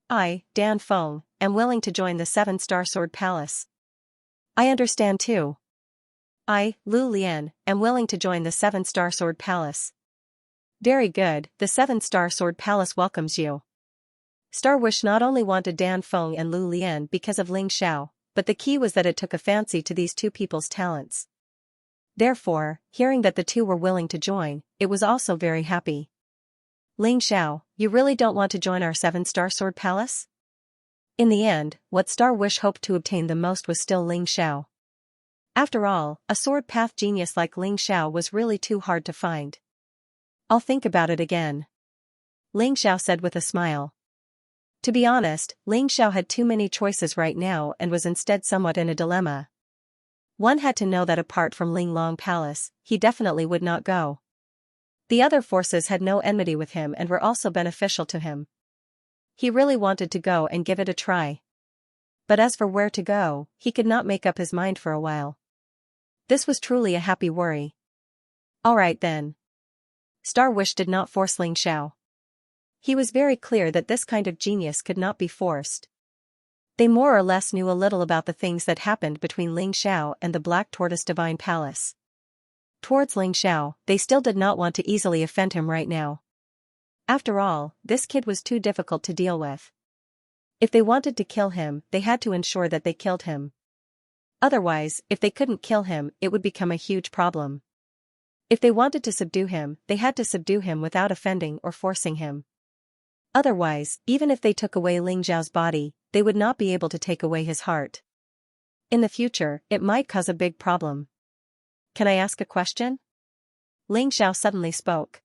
S1: I, Dan Feng, am willing to join the 7-star Sword Palace. I understand too. I, Lu Lian, am willing to join the 7-star Sword Palace. Very good, the 7-star Sword Palace welcomes you. Star Wish not only wanted Dan Feng and Lu Lian because of Ling Xiao, but the key was that it took a fancy to these two people's talents. Therefore, hearing that the two were willing to join, it was also very happy. Ling Xiao, you really don't want to join our 7-star Sword Palace? In the end, what Star Wish hoped to obtain the most was still Ling Xiao. After all, a sword path genius like Ling Xiao was really too hard to find. I'll think about it again. Ling Xiao said with a smile. To be honest, Ling Xiao had too many choices right now and was instead somewhat in a dilemma. One had to know that apart from Ling Long Palace, he definitely would not go. The other forces had no enmity with him and were also beneficial to him. He really wanted to go and give it a try. But as for where to go, he could not make up his mind for a while. This was truly a happy worry. Alright then. Star Wish did not force Ling Xiao. He was very clear that this kind of genius could not be forced. They more or less knew a little about the things that happened between Ling Xiao and the Black Tortoise Divine Palace. Towards Ling Xiao, they still did not want to easily offend him right now. After all, this kid was too difficult to deal with. If they wanted to kill him, they had to ensure that they killed him. Otherwise, if they couldn't kill him, it would become a huge problem. If they wanted to subdue him, they had to subdue him without offending or forcing him. Otherwise, even if they took away Ling Xiao's body, they would not be able to take away his heart. In the future, it might cause a big problem. Can I ask a question? Ling Xiao suddenly spoke.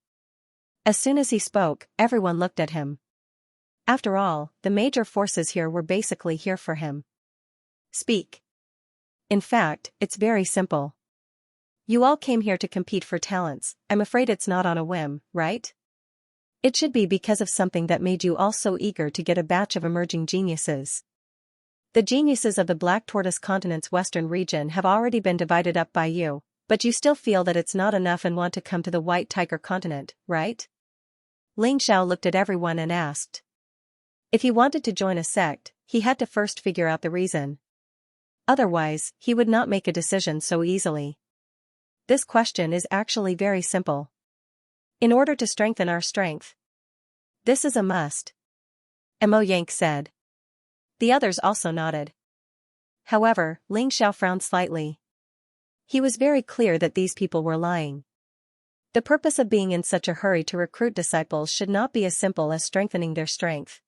S1: As soon as he spoke, everyone looked at him. After all, the major forces here were basically here for him. Speak. In fact, it's very simple. You all came here to compete for talents. I'm afraid it's not on a whim, right? It should be because of something that made you all so eager to get a batch of emerging geniuses. The geniuses of the Black Tortoise Continent's western region have already been divided up by you, but you still feel that it's not enough and want to come to the White Tiger Continent, right? Ling Xiao looked at everyone and asked. If he wanted to join a sect, he had to first figure out the reason. Otherwise, he would not make a decision so easily. This question is actually very simple. In order to strengthen our strength. This is a must. Mo Yank said. The others also nodded. However, Ling Xiao frowned slightly. He was very clear that these people were lying. The purpose of being in such a hurry to recruit disciples should not be as simple as strengthening their strength.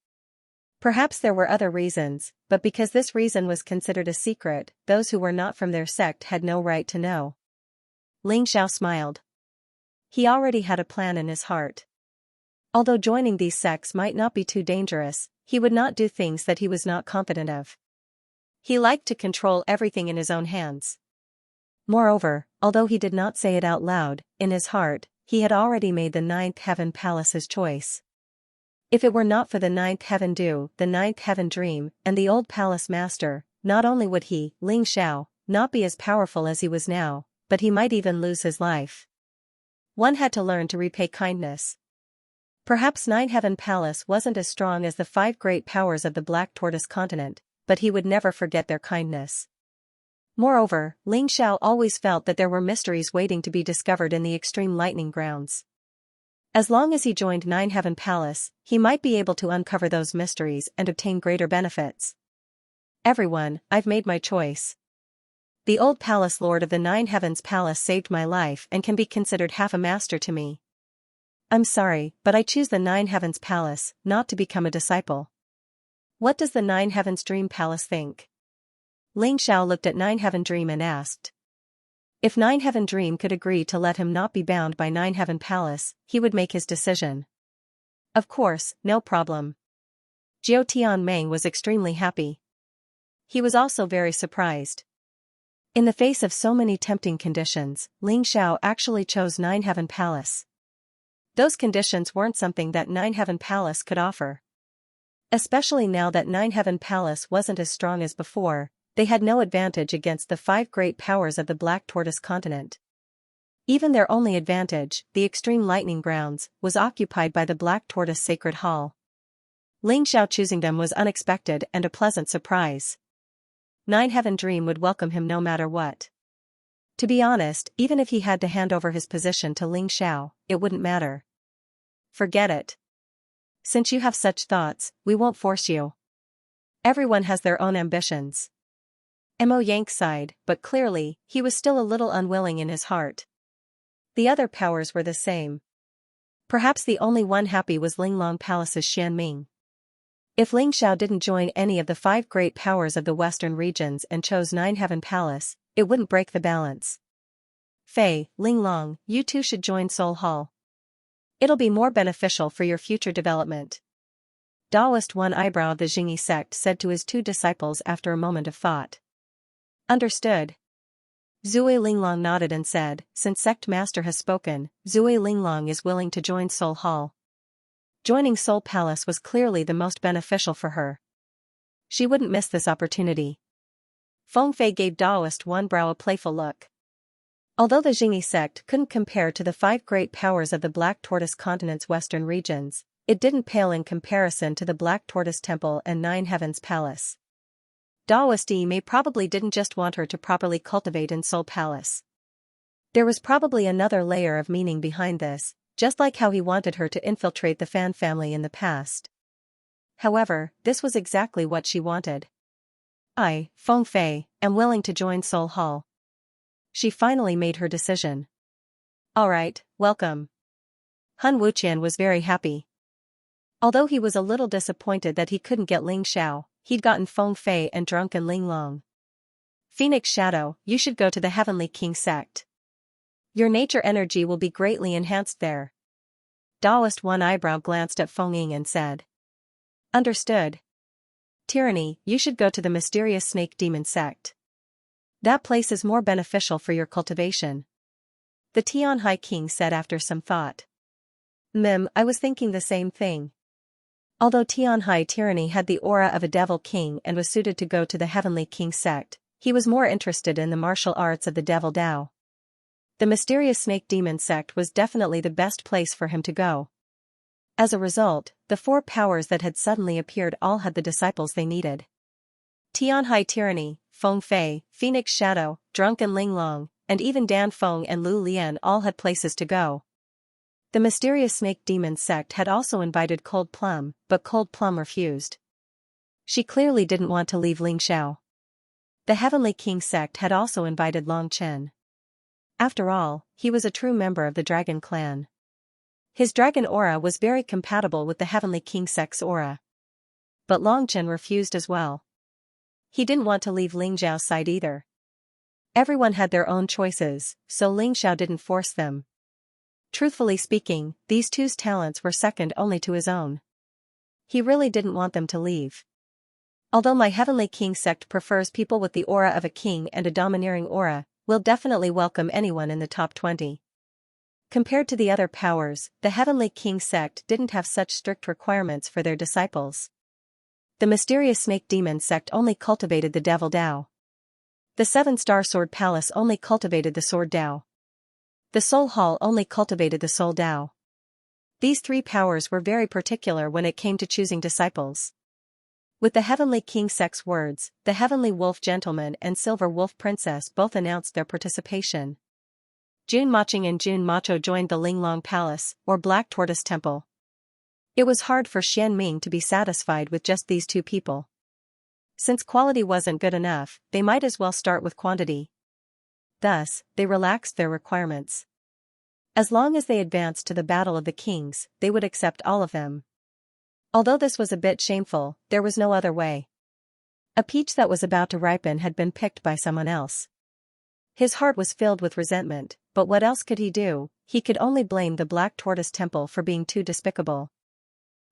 S1: Perhaps there were other reasons, but because this reason was considered a secret, those who were not from their sect had no right to know. Ling Xiao smiled. He already had a plan in his heart. Although joining these sects might not be too dangerous, he would not do things that he was not confident of. He liked to control everything in his own hands. Moreover, although he did not say it out loud, in his heart, he had already made the Ninth Heaven Palace his choice. If it were not for the Ninth Heaven Dew, the Ninth Heaven Dream, and the old Palace Master, not only would he, Ling Xiao, not be as powerful as he was now, but he might even lose his life. One had to learn to repay kindness. Perhaps Nine Heaven Palace wasn't as strong as the 5 great powers of the Black Tortoise Continent, but he would never forget their kindness. Moreover, Ling Xiao always felt that there were mysteries waiting to be discovered in the extreme lightning grounds. As long as he joined Nine Heaven Palace, he might be able to uncover those mysteries and obtain greater benefits. Everyone, I've made my choice. The old Palace Lord of the Nine Heavens Palace saved my life and can be considered half a master to me. I'm sorry, but I choose the Nine Heavens Palace, not to become a disciple. What does the Nine Heavens Dream Palace think? Ling Xiao looked at Nine Heaven Dream and asked. If Nine Heaven Dream could agree to let him not be bound by Nine Heaven Palace, he would make his decision. Of course, no problem. Jiao Tianmeng was extremely happy. He was also very surprised. In the face of so many tempting conditions, Ling Xiao actually chose Nine Heaven Palace. Those conditions weren't something that Nine Heaven Palace could offer. Especially now that Nine Heaven Palace wasn't as strong as before, they had no advantage against the 5 great powers of the Black Tortoise Continent. Even their only advantage, the extreme lightning grounds, was occupied by the Black Tortoise Sacred Hall. Ling Xiao choosing them was unexpected and a pleasant surprise. Nine Heaven Dream would welcome him no matter what. To be honest, even if he had to hand over his position to Ling Xiao, it wouldn't matter. Forget it. Since you have such thoughts, we won't force you. Everyone has their own ambitions. Mo Yank sighed, but clearly, he was still a little unwilling in his heart. The other powers were the same. Perhaps the only one happy was Linglong Palace's Xianming. If Ling Xiao didn't join any of the 5 great powers of the western regions and chose Nine Heaven Palace, it wouldn't break the balance. Fei, Linglong, you two should join Soul Hall. It'll be more beneficial for your future development. Daoist One Eyebrow of the Jingyi sect said to his 2 disciples after a moment of thought. Understood. Zui Linglong nodded and said, since Sect Master has spoken, Zui Linglong is willing to join Soul Hall. Joining Soul Palace was clearly the most beneficial for her. She wouldn't miss this opportunity. Feng Fei gave Daoist One Brow a playful look. Although the Jingyi sect couldn't compare to the 5 great powers of the Black Tortoise Continent's western regions, it didn't pale in comparison to the Black Tortoise Temple and 9 Heavens Palace. Daoist May probably didn't just want her to properly cultivate in Soul Palace. There was probably another layer of meaning behind this, just like how he wanted her to infiltrate the Fan family in the past. However, this was exactly what she wanted. I, Feng Fei, am willing to join Soul Hall. She finally made her decision. Alright, welcome. Han Wuqian was very happy. Although he was a little disappointed that he couldn't get Ling Xiao, he'd gotten Feng Fei and drunken Ling Long. Phoenix Shadow, you should go to the Heavenly King sect. Your nature energy will be greatly enhanced there. Daoist One Eyebrow glanced at Feng Ying and said. Understood. Tyranny, you should go to the Mysterious Snake Demon sect. That place is more beneficial for your cultivation. The Tianhai King said after some thought. I was thinking the same thing. Although Tianhai Tyranny had the aura of a devil king and was suited to go to the Heavenly King sect, he was more interested in the martial arts of the Devil Dao. The Mysterious Snake Demon sect was definitely the best place for him to go. As a result, the 4 powers that had suddenly appeared all had the disciples they needed. Tianhai Tyranny, Feng Fei, Phoenix Shadow, Drunken Ling Long, and even Dan Feng and Lu Lian all had places to go. The Mysterious Snake Demon sect had also invited Cold Plum, but Cold Plum refused. She clearly didn't want to leave Ling Xiao. The Heavenly King sect had also invited Long Chen. After all, he was a true member of the Dragon Clan. His dragon aura was very compatible with the Heavenly King sect's aura. But Long Chen refused as well. He didn't want to leave Ling Xiao's side either. Everyone had their own choices, so Ling Xiao didn't force them. Truthfully speaking, these two's talents were second only to his own. He really didn't want them to leave. Although my Heavenly King sect prefers people with the aura of a king and a domineering aura, we'll definitely welcome anyone in the top 20. Compared to the other powers, the Heavenly King sect didn't have such strict requirements for their disciples. The Mysterious Snake Demon sect only cultivated the Devil Dao. The 7-Star Sword Palace only cultivated the Sword Dao. The Soul Hall only cultivated the Soul Dao. These 3 powers were very particular when it came to choosing disciples. With the Heavenly King sect's words, the Heavenly Wolf Gentleman and Silver Wolf Princess both announced their participation. Jun Maching and Jun Macho joined the Linglong Palace, or Black Tortoise Temple. It was hard for Xian Ming to be satisfied with just these 2 people. Since quality wasn't good enough, they might as well start with quantity. Thus, they relaxed their requirements. As long as they advanced to the Battle of the Kings, they would accept all of them. Although this was a bit shameful, there was no other way. A peach that was about to ripen had been picked by someone else. His heart was filled with resentment, but what else could he do? He could only blame the Black Tortoise Temple for being too despicable.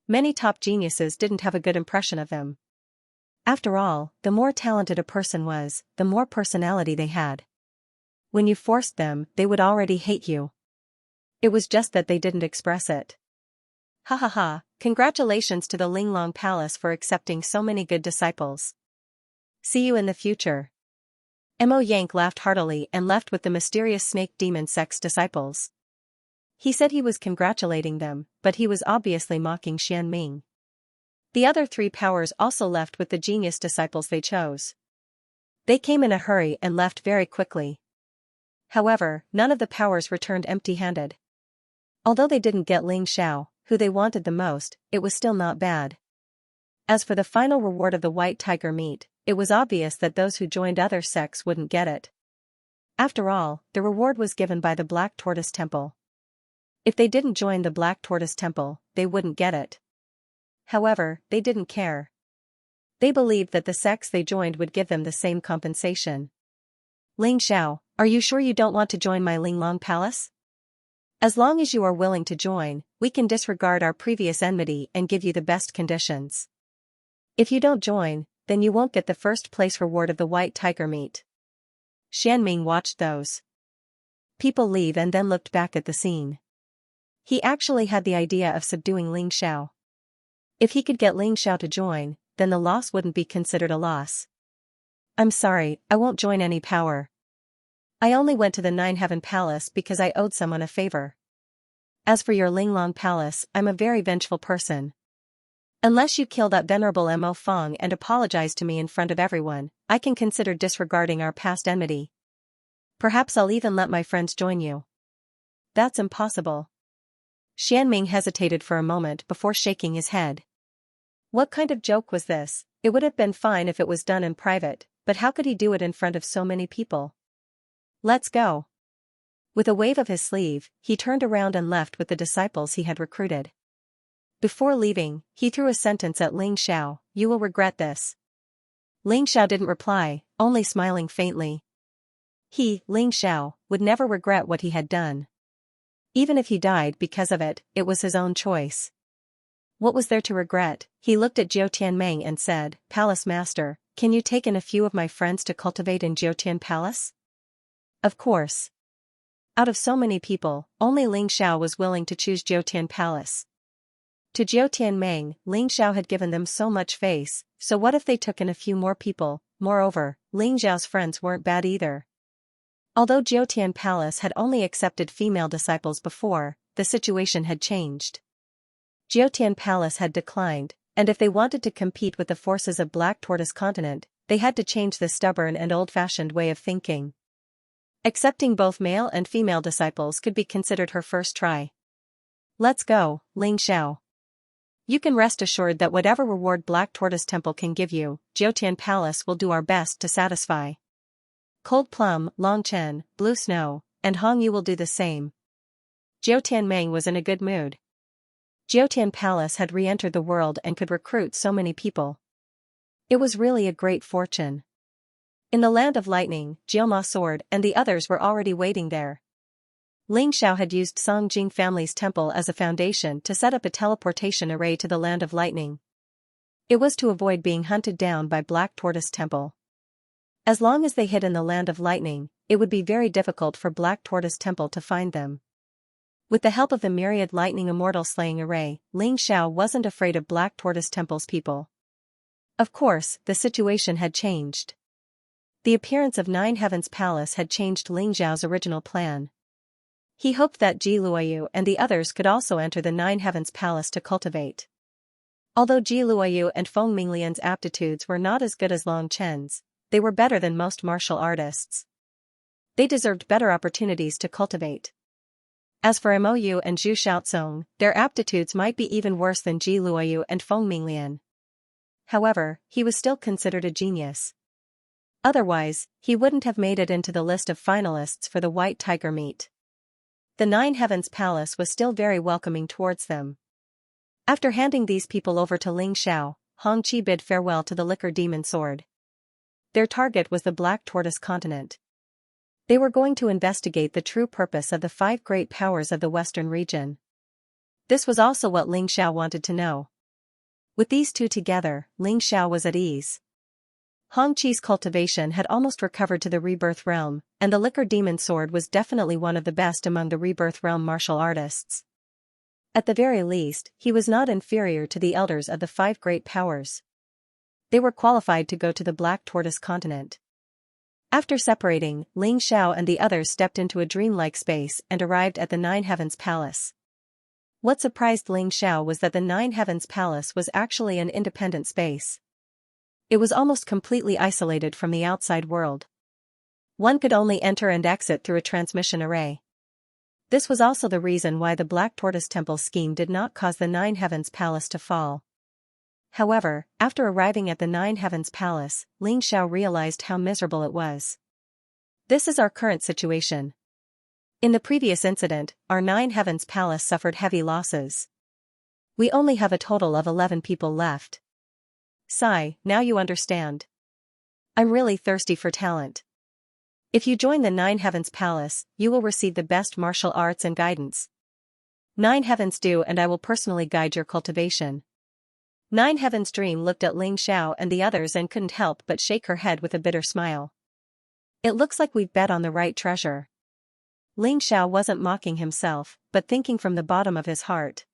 S1: Many top geniuses didn't have a good impression of him. After all, the more talented a person was, the more personality they had. When you forced them, they would already hate you. It was just that they didn't express it. Ha ha ha, congratulations to the Linglong Palace for accepting so many good disciples. See you in the future. Mo Yank laughed heartily and left with the Mysterious Snake Demon sect's disciples. He said he was congratulating them, but he was obviously mocking Xian Ming. The other 3 powers also left with the genius disciples they chose. They came in a hurry and left very quickly. However, none of the powers returned empty-handed. Although they didn't get Ling Xiao, who they wanted the most, it was still not bad. As for the final reward of the white tiger meat, it was obvious that those who joined other sects wouldn't get it. After all, the reward was given by the Black Tortoise Temple. If they didn't join the Black Tortoise Temple, they wouldn't get it. However, they didn't care. They believed that the sects they joined would give them the same compensation. Ling Xiao, are you sure you don't want to join my Linglong Palace? As long as you are willing to join, we can disregard our previous enmity and give you the best conditions. If you don't join, then you won't get the first place reward of the white tiger meat. Xian Ming watched those people leave and then looked back at the scene. He actually had the idea of subduing Ling Xiao. If he could get Ling Xiao to join, then the loss wouldn't be considered a loss. I'm sorry, I won't join any power. I only went to the Nine Heaven Palace because I owed someone a favor. As for your Linglong Palace, I'm a very vengeful person. Unless you kill that venerable Mo Fong and apologize to me in front of everyone, I can consider disregarding our past enmity. Perhaps I'll even let my friends join you. That's impossible. Xianming hesitated for a moment before shaking his head. What kind of joke was this? It would have been fine if it was done in private, but how could he do it in front of so many people? Let's go. With a wave of his sleeve, he turned around and left with the disciples he had recruited. Before leaving, he threw a sentence at Ling Xiao, "You will regret this." Ling Xiao didn't reply, only smiling faintly. He, Ling Xiao, would never regret what he had done. Even if he died because of it, it was his own choice. What was there to regret? He looked at Jiu Tianmeng and said, "Palace Master, can you take in a few of my friends to cultivate in Jiutian Palace?" Of course. Out of so many people, only Ling Xiao was willing to choose Jiutian Palace. To Jiu Tianmeng, Ling Xiao had given them so much face, so what if they took in a few more people? Moreover, Ling Xiao's friends weren't bad either. Although Jiutian Palace had only accepted female disciples before, the situation had changed. Jiutian Palace had declined, and if they wanted to compete with the forces of Black Tortoise Continent, they had to change the stubborn and old-fashioned way of thinking. Accepting both male and female disciples could be considered her first try. Let's go, Ling Xiao. You can rest assured that whatever reward Black Tortoise Temple can give you, Jiutian Palace will do our best to satisfy. Cold Plum, Longchen, Blue Snow, and Hongyu will do the same. Jiu Tianmeng was in a good mood. Jiutian Palace had re-entered the world and could recruit so many people. It was really a great fortune. In the Land of Lightning, Jiuma Sword and the others were already waiting there. Ling Xiao had used Song Jing family's temple as a foundation to set up a teleportation array to the Land of Lightning. It was to avoid being hunted down by Black Tortoise Temple. As long as they hid in the Land of Lightning, it would be very difficult for Black Tortoise Temple to find them. With the help of the myriad lightning immortal slaying array, Ling Xiao wasn't afraid of Black Tortoise Temple's people. Of course, the situation had changed. The appearance of Nine Heavens Palace had changed Ling Xiao's original plan. He hoped that Ji Luoyu and the others could also enter the Nine Heavens Palace to cultivate. Although Ji Luoyu and Feng Minglian's aptitudes were not as good as Long Chen's, they were better than most martial artists. They deserved better opportunities to cultivate. As for Mou and Zhu Xiaozong, their aptitudes might be even worse than Ji Luoyu and Feng Minglian. However, he was still considered a genius. Otherwise, he wouldn't have made it into the list of finalists for the White Tiger meet. The Nine Heavens Palace was still very welcoming towards them. After handing these people over to Ling Xiao, Hong Qi bid farewell to the Liquor Demon Sword. Their target was the Black Tortoise Continent. They were going to investigate the true purpose of the five great powers of the Western region. This was also what Ling Xiao wanted to know. With these two together, Ling Xiao was at ease. Hong Qi's cultivation had almost recovered to the Rebirth Realm, and the Liquor Demon Sword was definitely one of the best among the Rebirth Realm martial artists. At the very least, he was not inferior to the elders of the five great powers. They were qualified to go to the Black Tortoise Continent. After separating, Ling Xiao and the others stepped into a dreamlike space and arrived at the Nine Heavens Palace. What surprised Ling Xiao was that the Nine Heavens Palace was actually an independent space. It was almost completely isolated from the outside world. One could only enter and exit through a transmission array. This was also the reason why the Black Tortoise Temple scheme did not cause the Nine Heavens Palace to fall. However, after arriving at the Nine Heavens Palace, Ling Xiao realized how miserable it was. This is our current situation. In the previous incident, our Nine Heavens Palace suffered heavy losses. We only have a total of 11 people left. Sigh, now you understand. I'm really thirsty for talent. If you join the Nine Heavens Palace, you will receive the best martial arts and guidance. Nine Heavens do, and I will personally guide your cultivation. Nine Heavens Dream looked at Ling Xiao and the others and couldn't help but shake her head with a bitter smile. It looks like we've bet on the right treasure. Ling Xiao wasn't mocking himself, but thinking from the bottom of his heart.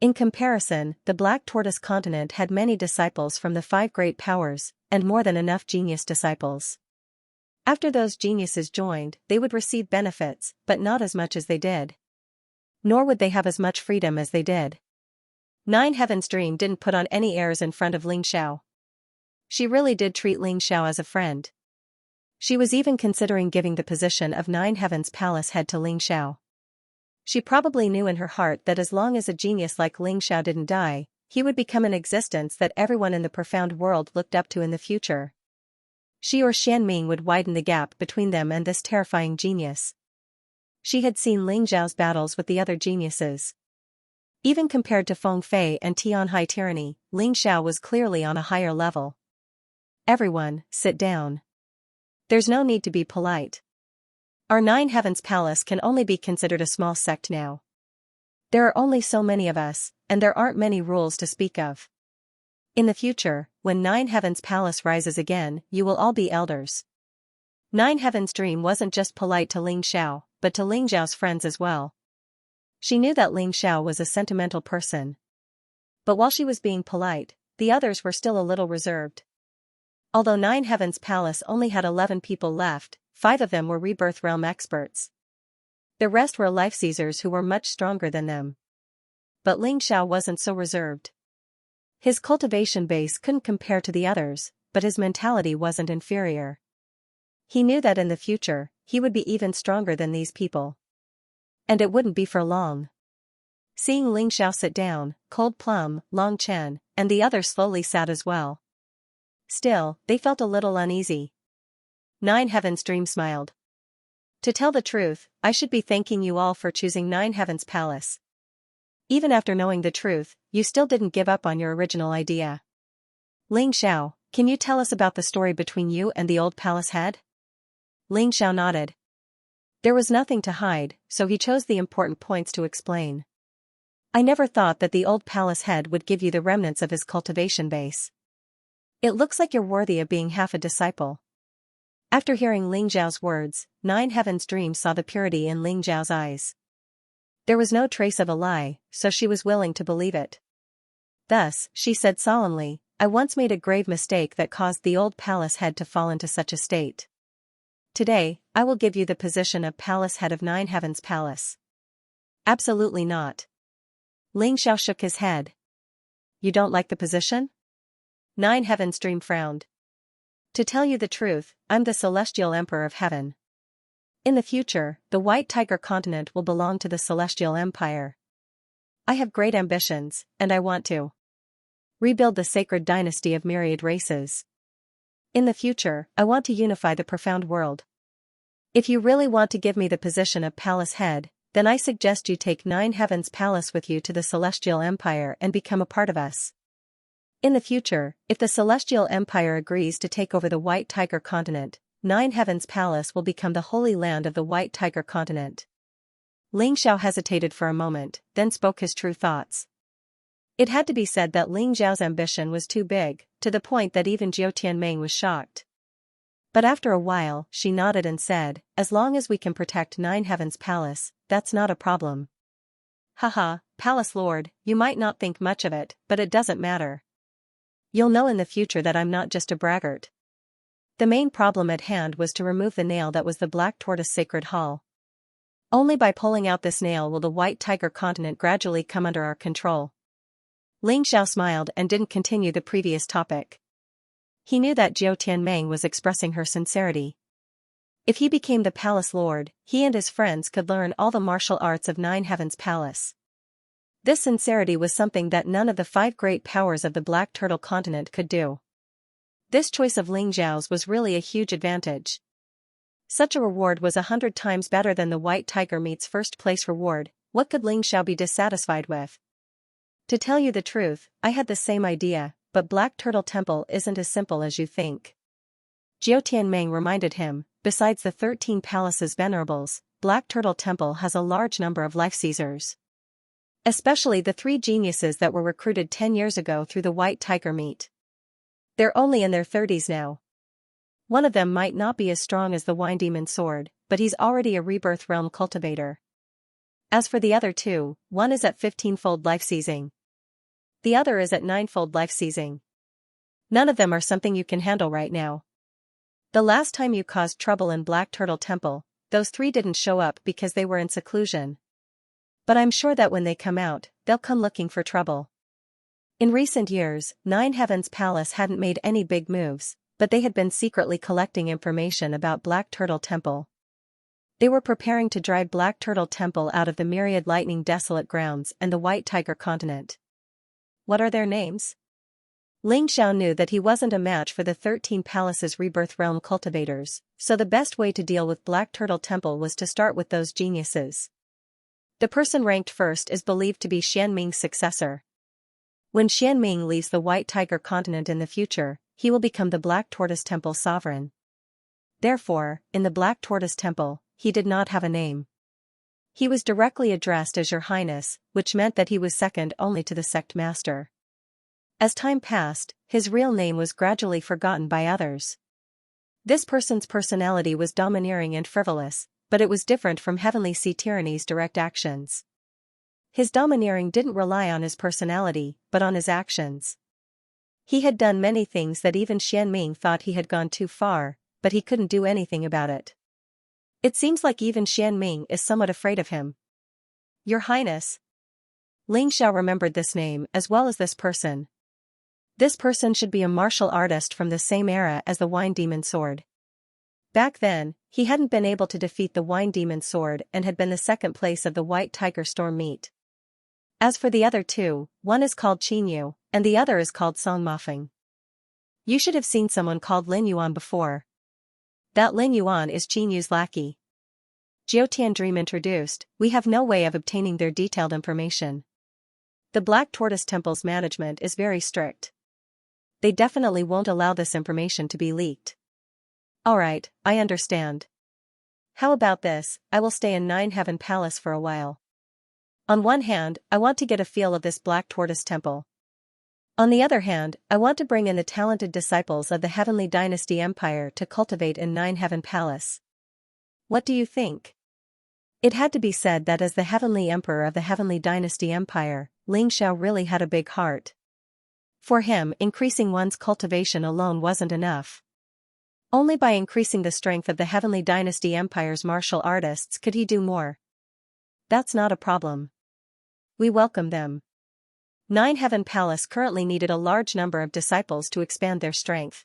S1: In comparison, the Black Tortoise Continent had many disciples from the five great powers, and more than enough genius disciples. After those geniuses joined, they would receive benefits, but not as much as they did. Nor would they have as much freedom as they did. Nine Heaven's Dream didn't put on any airs in front of Ling Xiao. She really did treat Ling Xiao as a friend. She was even considering giving the position of Nine Heaven's Palace head to Ling Xiao. She probably knew in her heart that as long as a genius like Ling Xiao didn't die, he would become an existence that everyone in the profound world looked up to in the future. She or Xianming would widen the gap between them and this terrifying genius. She had seen Ling Xiao's battles with the other geniuses. Even compared to Feng Fei and Tianhai tyranny, Ling Xiao was clearly on a higher level. Everyone, sit down. There's no need to be polite. Our Nine Heavens Palace can only be considered a small sect now. There are only so many of us, and there aren't many rules to speak of. In the future, when Nine Heavens Palace rises again, you will all be elders. Nine Heavens Dream wasn't just polite to Ling Xiao, but to Ling Xiao's friends as well. She knew that Ling Xiao was a sentimental person. But while she was being polite, the others were still a little reserved. Although Nine Heavens Palace only had 11 people left, 5 of them were Rebirth Realm experts. The rest were life seizers who were much stronger than them. But Ling Xiao wasn't so reserved. His cultivation base couldn't compare to the others, but his mentality wasn't inferior. He knew that in the future, he would be even stronger than these people. And it wouldn't be for long. Seeing Ling Xiao sit down, Cold Plum, Long Chen, and the others slowly sat as well. Still, they felt a little uneasy. Nine Heavens Dream smiled. To tell the truth, I should be thanking you all for choosing Nine Heavens Palace. Even after knowing the truth, you still didn't give up on your original idea. Ling Xiao, can you tell us about the story between you and the old palace head? Ling Xiao nodded. There was nothing to hide, so he chose the important points to explain. I never thought that the old palace head would give you the remnants of his cultivation base. It looks like you're worthy of being half a disciple. After hearing Ling Xiao's words, Nine Heavens Dream saw the purity in Ling Xiao's eyes. There was no trace of a lie, so she was willing to believe it. Thus, she said solemnly, I once made a grave mistake that caused the old palace head to fall into such a state. Today, I will give you the position of palace head of Nine Heavens Palace. Absolutely not. Ling Xiao shook his head. You don't like the position? Nine Heavens Dream frowned. To tell you the truth, I'm the Celestial Emperor of Heaven. In the future, the White Tiger continent will belong to the Celestial Empire. I have great ambitions, and I want to rebuild the sacred dynasty of myriad races. In the future, I want to unify the profound world. If you really want to give me the position of palace head, then I suggest you take Nine Heavens Palace with you to the Celestial Empire and become a part of us. In the future, if the Celestial Empire agrees to take over the White Tiger continent, Nine Heavens Palace will become the holy land of the White Tiger continent. Ling Xiao hesitated for a moment, then spoke his true thoughts. It had to be said that Ling Xiao's ambition was too big, to the point that even Jiao Tianming was shocked. But after a while, she nodded and said, as long as we can protect Nine Heavens Palace, that's not a problem. Haha, Palace Lord, you might not think much of it, but it doesn't matter. You'll know in the future that I'm not just a braggart. The main problem at hand was to remove the nail that was the Black Tortoise Sacred Hall. Only by pulling out this nail will the White Tiger continent gradually come under our control. Ling Xiao smiled and didn't continue the previous topic. He knew that Jiao Tianming was expressing her sincerity. If he became the Palace Lord, he and his friends could learn all the martial arts of Nine Heavens Palace. This sincerity was something that none of the 5 great powers of the Black Turtle continent could do. This choice of Ling Xiao's was really a huge advantage. Such a reward was 100 times better than the White Tiger meat's first place reward. What could Ling Xiao be dissatisfied with? To tell you the truth, I had the same idea, but Black Turtle Temple isn't as simple as you think. Jiao Tianming reminded him, besides the 13 palaces venerables, Black Turtle Temple has a large number of life seizers. Especially the 3 geniuses that were recruited 10 years ago through the White Tiger meat. They're only in their 30s now. One of them might not be as strong as the Wine Demon Sword, but he's already a Rebirth Realm cultivator. As for the other 2, one is at 15-fold life seizing. The other is at 9-fold life seizing. None of them are something you can handle right now. The last time you caused trouble in Black Turtle Temple, those three didn't show up because they were in seclusion. But I'm sure that when they come out, they'll come looking for trouble. In recent years, Nine Heavens Palace hadn't made any big moves, but they had been secretly collecting information about Black Turtle Temple. They were preparing to drive Black Turtle Temple out of the Myriad Lightning Desolate Grounds and the White Tiger Continent. What are their names? Ling Xiao knew that he wasn't a match for the 13 Palaces Rebirth Realm cultivators, so the best way to deal with Black Turtle Temple was to start with those geniuses. The person ranked first is believed to be Xianming's successor. When Xianming leaves the White Tiger Continent in the future, he will become the Black Tortoise Temple sovereign. Therefore, in the Black Tortoise Temple, he did not have a name. He was directly addressed as Your Highness, which meant that he was second only to the sect master. As time passed, his real name was gradually forgotten by others. This person's personality was domineering and frivolous, but it was different from Heavenly Sea Tyranny's direct actions. His domineering didn't rely on his personality, but on his actions. He had done many things that even Xianming thought he had gone too far, but he couldn't do anything about it. It seems like even Xianming is somewhat afraid of him. Your Highness. Ling Xiao remembered this name as well as this person. This person should be a martial artist from the same era as the Wine Demon Sword. Back then, he hadn't been able to defeat the Wine Demon Sword and had been the second place of the White Tiger Storm meet. As for the other two, one is called Qinyu, and the other is called Song Mafeng. You should have seen someone called Lin Yuan before. That Lin Yuan is Qinyu's lackey. Jiutian Dream introduced, we have no way of obtaining their detailed information. The Black Tortoise Temple's management is very strict. They definitely won't allow this information to be leaked. Alright, I understand. How about this, I will stay in Nine Heaven Palace for a while. On one hand, I want to get a feel of this Black Tortoise Temple. On the other hand, I want to bring in the talented disciples of the Heavenly Dynasty Empire to cultivate in Nine Heaven Palace. What do you think? It had to be said that as the Heavenly Emperor of the Heavenly Dynasty Empire, Ling Xiao really had a big heart. For him, increasing one's cultivation alone wasn't enough. Only by increasing the strength of the Heavenly Dynasty Empire's martial artists could he do more. That's not a problem. We welcome them. Nine Heaven Palace currently needed a large number of disciples to expand their strength.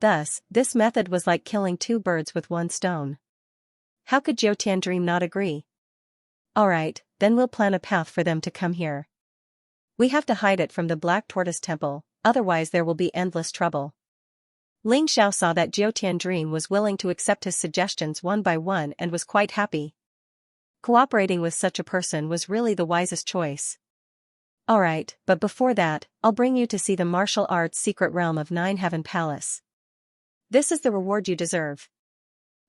S1: Thus, this method was like killing two birds with one stone. How could Jiutian Dream not agree? Alright, then we'll plan a path for them to come here. We have to hide it from the Black Tortoise Temple, otherwise there will be endless trouble. Ling Xiao saw that Jiutian Dream was willing to accept his suggestions one by one and was quite happy. Cooperating with such a person was really the wisest choice. Alright, but before that, I'll bring you to see the martial arts secret realm of Nine Heaven Palace. This is the reward you deserve.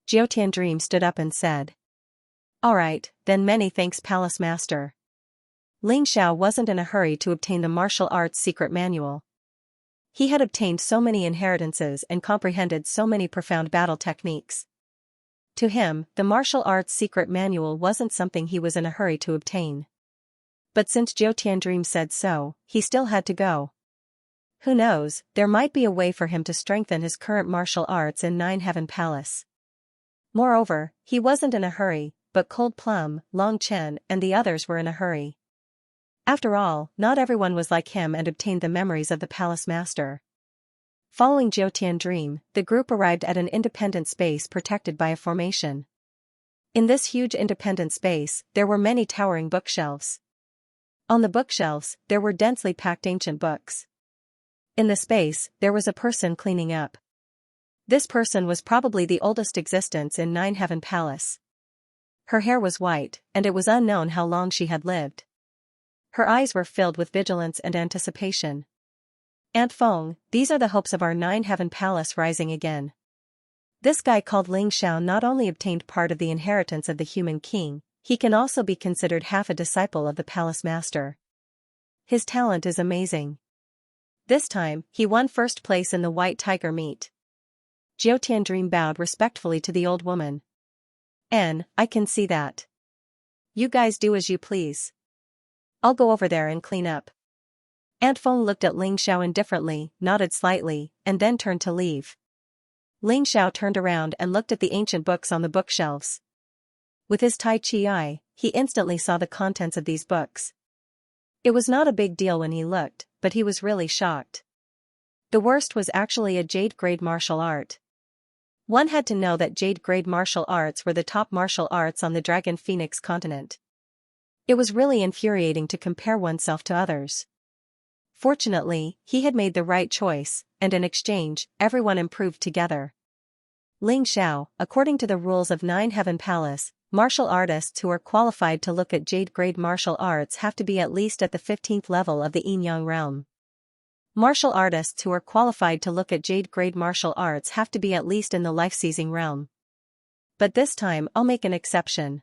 S1: Jiutian Dream stood up and said. Alright, then many thanks Palace Master. Ling Xiao wasn't in a hurry to obtain the martial arts secret manual. He had obtained so many inheritances and comprehended so many profound battle techniques. To him, the martial arts secret manual wasn't something he was in a hurry to obtain. But since Jiutian Dream said so, he still had to go. Who knows, there might be a way for him to strengthen his current martial arts in Nine Heaven Palace. Moreover, he wasn't in a hurry, but Cold Plum, Long Chen and the others were in a hurry. After all, not everyone was like him and obtained the memories of the Palace Master. Following Jiutian Dream, the group arrived at an independent space protected by a formation. In this huge independent space, there were many towering bookshelves. On the bookshelves, there were densely packed ancient books. In the space, there was a person cleaning up. This person was probably the oldest existence in Nine Heaven Palace. Her hair was white, and it was unknown how long she had lived. Her eyes were filled with vigilance and anticipation. Aunt Feng, these are the hopes of our Nine Heaven Palace rising again. This guy called Ling Xiao not only obtained part of the inheritance of the human king, he can also be considered half a disciple of the Palace Master. His talent is amazing. This time, he won first place in the White Tiger meet. Jiutian Dream bowed respectfully to the old woman. I can see that. You guys do as you please. I'll go over there and clean up. Aunt Feng looked at Ling Xiao indifferently, nodded slightly, and then turned to leave. Ling Xiao turned around and looked at the ancient books on the bookshelves. With his Tai Chi eye, he instantly saw the contents of these books. It was not a big deal when he looked, but he was really shocked. The worst was actually a jade grade martial art. One had to know that jade grade martial arts were the top martial arts on the Dragon Phoenix continent. It was really infuriating to compare oneself to others. Fortunately, he had made the right choice, and in exchange, everyone improved together. Ling Xiao, according to the rules of Nine Heaven Palace, martial artists who are qualified to look at jade grade martial arts have to be at least at the 15th level of the Yin-Yang realm. Martial artists who are qualified to look at jade grade martial arts have to be at least in the life-seizing realm. But this time I'll make an exception.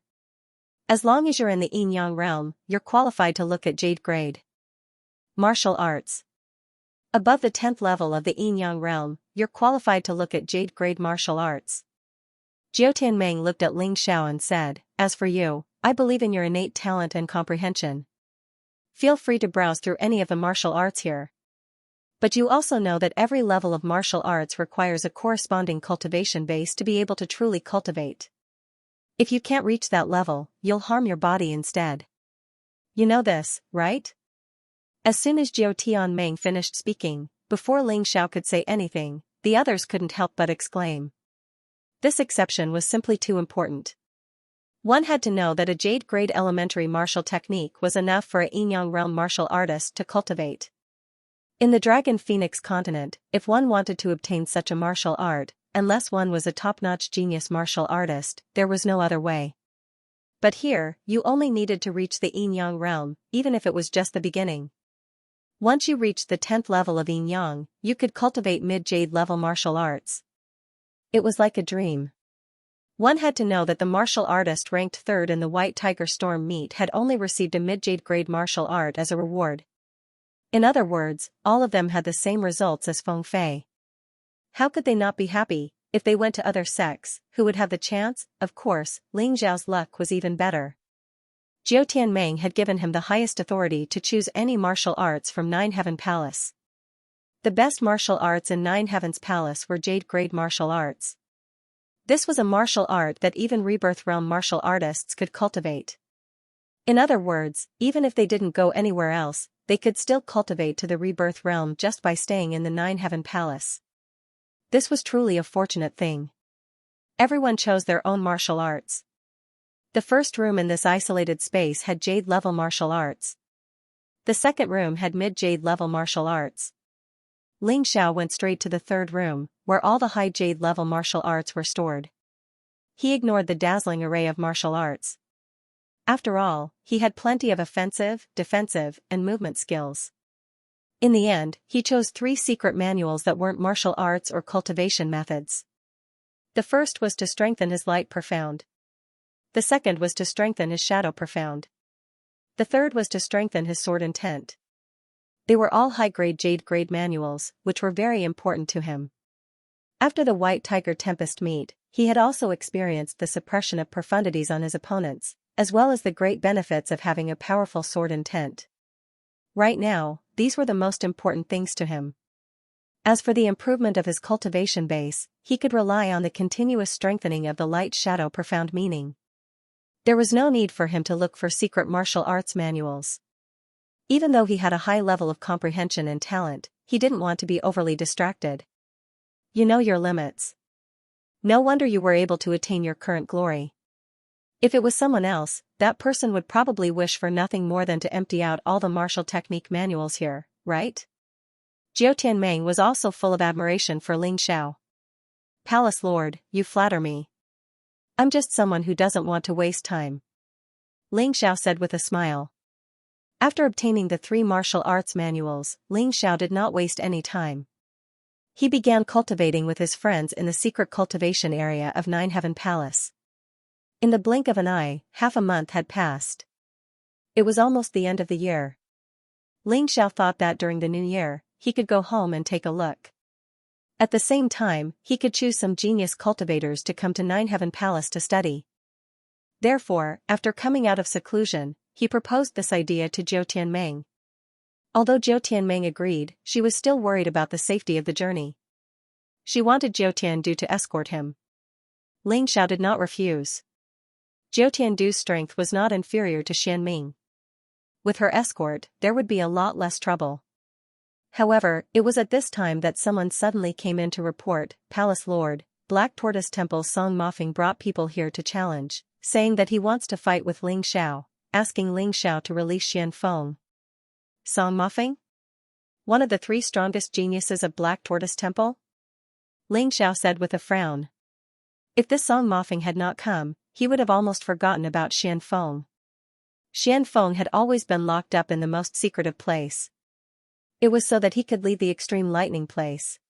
S1: As long as you're in the Yin-Yang realm, you're qualified to look at jade grade martial arts. Above the 10th level of the Yin-Yang realm, you're qualified to look at jade grade martial arts. Jiao Tianmeng looked at Ling Xiao and said, "As for you, I believe in your innate talent and comprehension. Feel free to browse through any of the martial arts here. But you also know that every level of martial arts requires a corresponding cultivation base to be able to truly cultivate. If you can't reach that level, you'll harm your body instead. You know this, right?" As soon as Jiao Tianmeng finished speaking, before Ling Xiao could say anything, the others couldn't help but exclaim. This exception was simply too important. One had to know that a jade grade elementary martial technique was enough for a Yin-Yang realm martial artist to cultivate. In the Dragon Phoenix continent, if one wanted to obtain such a martial art, unless one was a top-notch genius martial artist, there was no other way. But here, you only needed to reach the Yin-Yang realm, even if it was just the beginning. Once you reached the 10th level of Yin-Yang, you could cultivate mid-jade level martial arts. It was like a dream. One had to know that the martial artist ranked third in the White Tiger Storm meet had only received a mid-jade grade martial art as a reward. In other words, all of them had the same results as Feng Fei. How could they not be happy? If they went to other sects, who would have the chance? Of course, Ling Xiao's luck was even better. Jiao Tianmeng had given him the highest authority to choose any martial arts from Nine Heaven Palace. The best martial arts in Nine Heavens Palace were jade grade martial arts. This was a martial art that even Rebirth Realm martial artists could cultivate. In other words, even if they didn't go anywhere else, they could still cultivate to the Rebirth Realm just by staying in the Nine Heaven Palace. This was truly a fortunate thing. Everyone chose their own martial arts. The first room in this isolated space had jade level martial arts. The second room had mid-jade level martial arts. Ling Xiao went straight to the third room, where all the high jade level martial arts were stored. He ignored the dazzling array of martial arts. After all, he had plenty of offensive, defensive, and movement skills. In the end, he chose 3 secret manuals that weren't martial arts or cultivation methods. The first was to strengthen his light profound. The second was to strengthen his shadow profound. The third was to strengthen his sword intent. They were all high-grade jade-grade manuals, which were very important to him. After the White Tiger Tempest meet, he had also experienced the suppression of profundities on his opponents, as well as the great benefits of having a powerful sword intent. Right now, these were the most important things to him. As for the improvement of his cultivation base, he could rely on the continuous strengthening of the light-shadow profound meaning. There was no need for him to look for secret martial arts manuals. Even though he had a high level of comprehension and talent, he didn't want to be overly distracted. You know your limits. No wonder you were able to attain your current glory. If it was someone else, that person would probably wish for nothing more than to empty out all the martial technique manuals here, right? Jiao Tianmeng was also full of admiration for Ling Xiao. Palace Lord, you flatter me. I'm just someone who doesn't want to waste time. Ling Xiao said with a smile. After obtaining the 3 martial arts manuals, Ling Xiao did not waste any time. He began cultivating with his friends in the secret cultivation area of Nine Heaven Palace. In the blink of an eye, half a month had passed. It was almost the end of the year. Ling Xiao thought that during the new year, he could go home and take a look. At the same time, he could choose some genius cultivators to come to Nine Heaven Palace to study. Therefore, after coming out of seclusion, he proposed this idea to Jiao Tianmeng. Although Jiao Tianmeng agreed, she was still worried about the safety of the journey. She wanted Zhou Tiandu to escort him. Ling Xiao did not refuse. Zhou Tiandu's strength was not inferior to Xianming. With her escort, there would be a lot less trouble. However, it was at this time that someone suddenly came in to report, "Palace Lord, Black Tortoise Temple Song Mofeng brought people here to challenge, saying that he wants to fight with Ling Xiao, asking Ling Xiao to release Xian Feng." Song Mofeng? One of the 3 strongest geniuses of Black Tortoise Temple? Ling Xiao said with a frown. If this Song Mofeng had not come, he would have almost forgotten about Xian Feng. Xian Feng had always been locked up in the most secretive place. It was so that he could lead the extreme lightning place.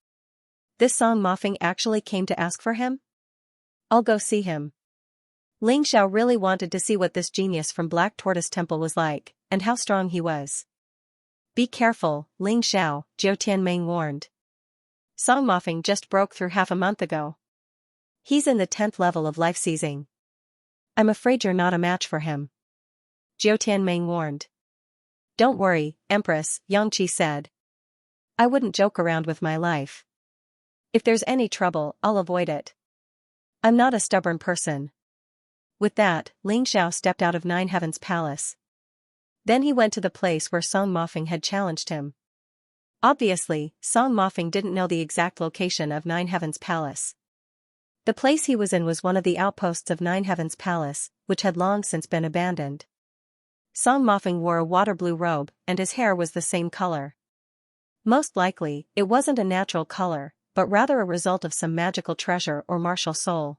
S1: This Song Mofeng actually came to ask for him? I'll go see him. Ling Xiao really wanted to see what this genius from Black Tortoise Temple was like, and how strong he was. Be careful, Ling Xiao, Zhou Tianming warned. Song Mofeng just broke through half a month ago. He's in the 10th level of life seizing. I'm afraid you're not a match for him. Zhou Tianming warned. Don't worry, Empress, Xianxia said. I wouldn't joke around with my life. If there's any trouble, I'll avoid it. I'm not a stubborn person. With that, Ling Xiao stepped out of Nine Heavens Palace. Then he went to the place where Song Mofeng had challenged him. Obviously, Song Mofeng didn't know the exact location of Nine Heavens Palace. The place he was in was one of the outposts of Nine Heavens Palace, which had long since been abandoned. Song Mofeng wore a water blue robe, and his hair was the same color. Most likely, it wasn't a natural color, but rather a result of some magical treasure or martial soul.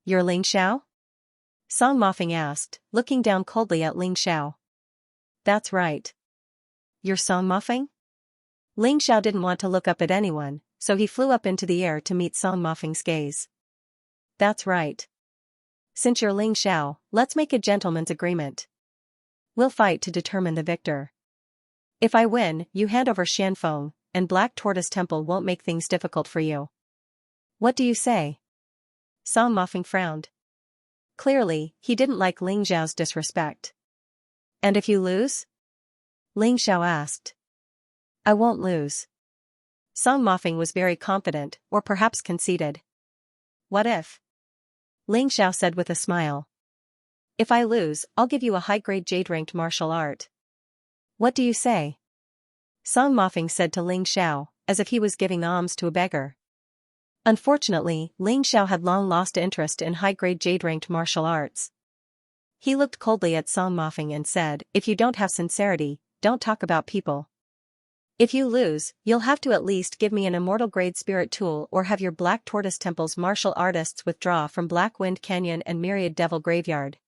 S1: You're Ling Xiao? Song Mofeng asked, looking down coldly at Ling Xiao. That's right. You're Song Mofeng? Ling Xiao didn't want to look up at anyone, so he flew up into the air to meet Song Mofeng's gaze. That's right. Since you're Ling Xiao, let's make a gentleman's agreement. We'll fight to determine the victor. If I win, you hand over Xian Feng, and Black Tortoise Temple won't make things difficult for you. What do you say? Song Mofeng frowned. Clearly, he didn't like Ling Xiao's disrespect. And if you lose? Ling Xiao asked. I won't lose. Song Mofeng was very confident, or perhaps conceited. What if? Ling Xiao said with a smile. If I lose, I'll give you a high-grade jade-ranked martial art. What do you say? Song Mofeng said to Ling Xiao, as if he was giving alms to a beggar. Unfortunately, Ling Xiao had long lost interest in high-grade jade-ranked martial arts. He looked coldly at Song Mofeng and said, if you don't have sincerity, don't talk about people. If you lose, you'll have to at least give me an immortal-grade spirit tool or have your Black Tortoise Temple's martial artists withdraw from Black Wind Canyon and Myriad Devil Graveyard.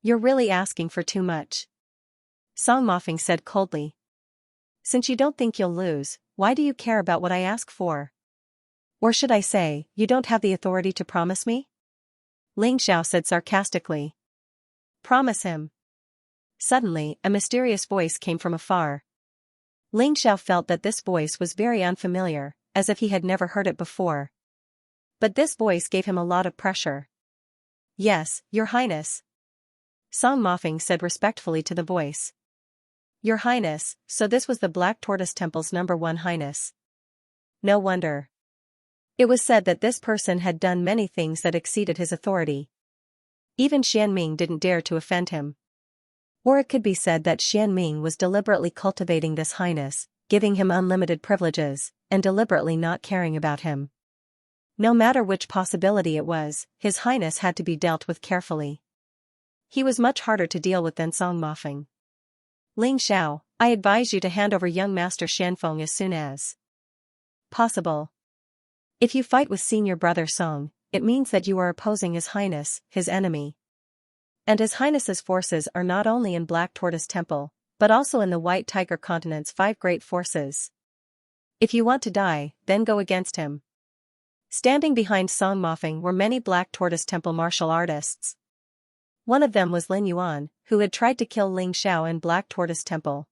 S1: You're really asking for too much. Song Mofeng said coldly. Since you don't think you'll lose, why do you care about what I ask for? Or should I say, you don't have the authority to promise me? Ling Xiao said sarcastically. Promise him. Suddenly, a mysterious voice came from afar. Ling Xiao felt that this voice was very unfamiliar, as if he had never heard it before. But this voice gave him a lot of pressure. Yes, Your Highness. Song Mofeng said respectfully to the voice. Your Highness, so this was the Black Tortoise Temple's #1 Highness. No wonder. It was said that this person had done many things that exceeded his authority. Even Xianming didn't dare to offend him. Or it could be said that Xianming was deliberately cultivating this highness, giving him unlimited privileges, and deliberately not caring about him. No matter which possibility it was, his highness had to be dealt with carefully. He was much harder to deal with than Song Mofeng. Ling Xiao, I advise you to hand over young Master Xianfeng as soon as possible. If you fight with senior brother Song, it means that you are opposing His Highness, his enemy. And His Highness's forces are not only in Black Tortoise Temple, but also in the White Tiger Continent's 5 great forces. If you want to die, then go against him. Standing behind Song Mofeng were many Black Tortoise Temple martial artists. One of them was Lin Yuan, who had tried to kill Ling Xiao in Black Tortoise Temple.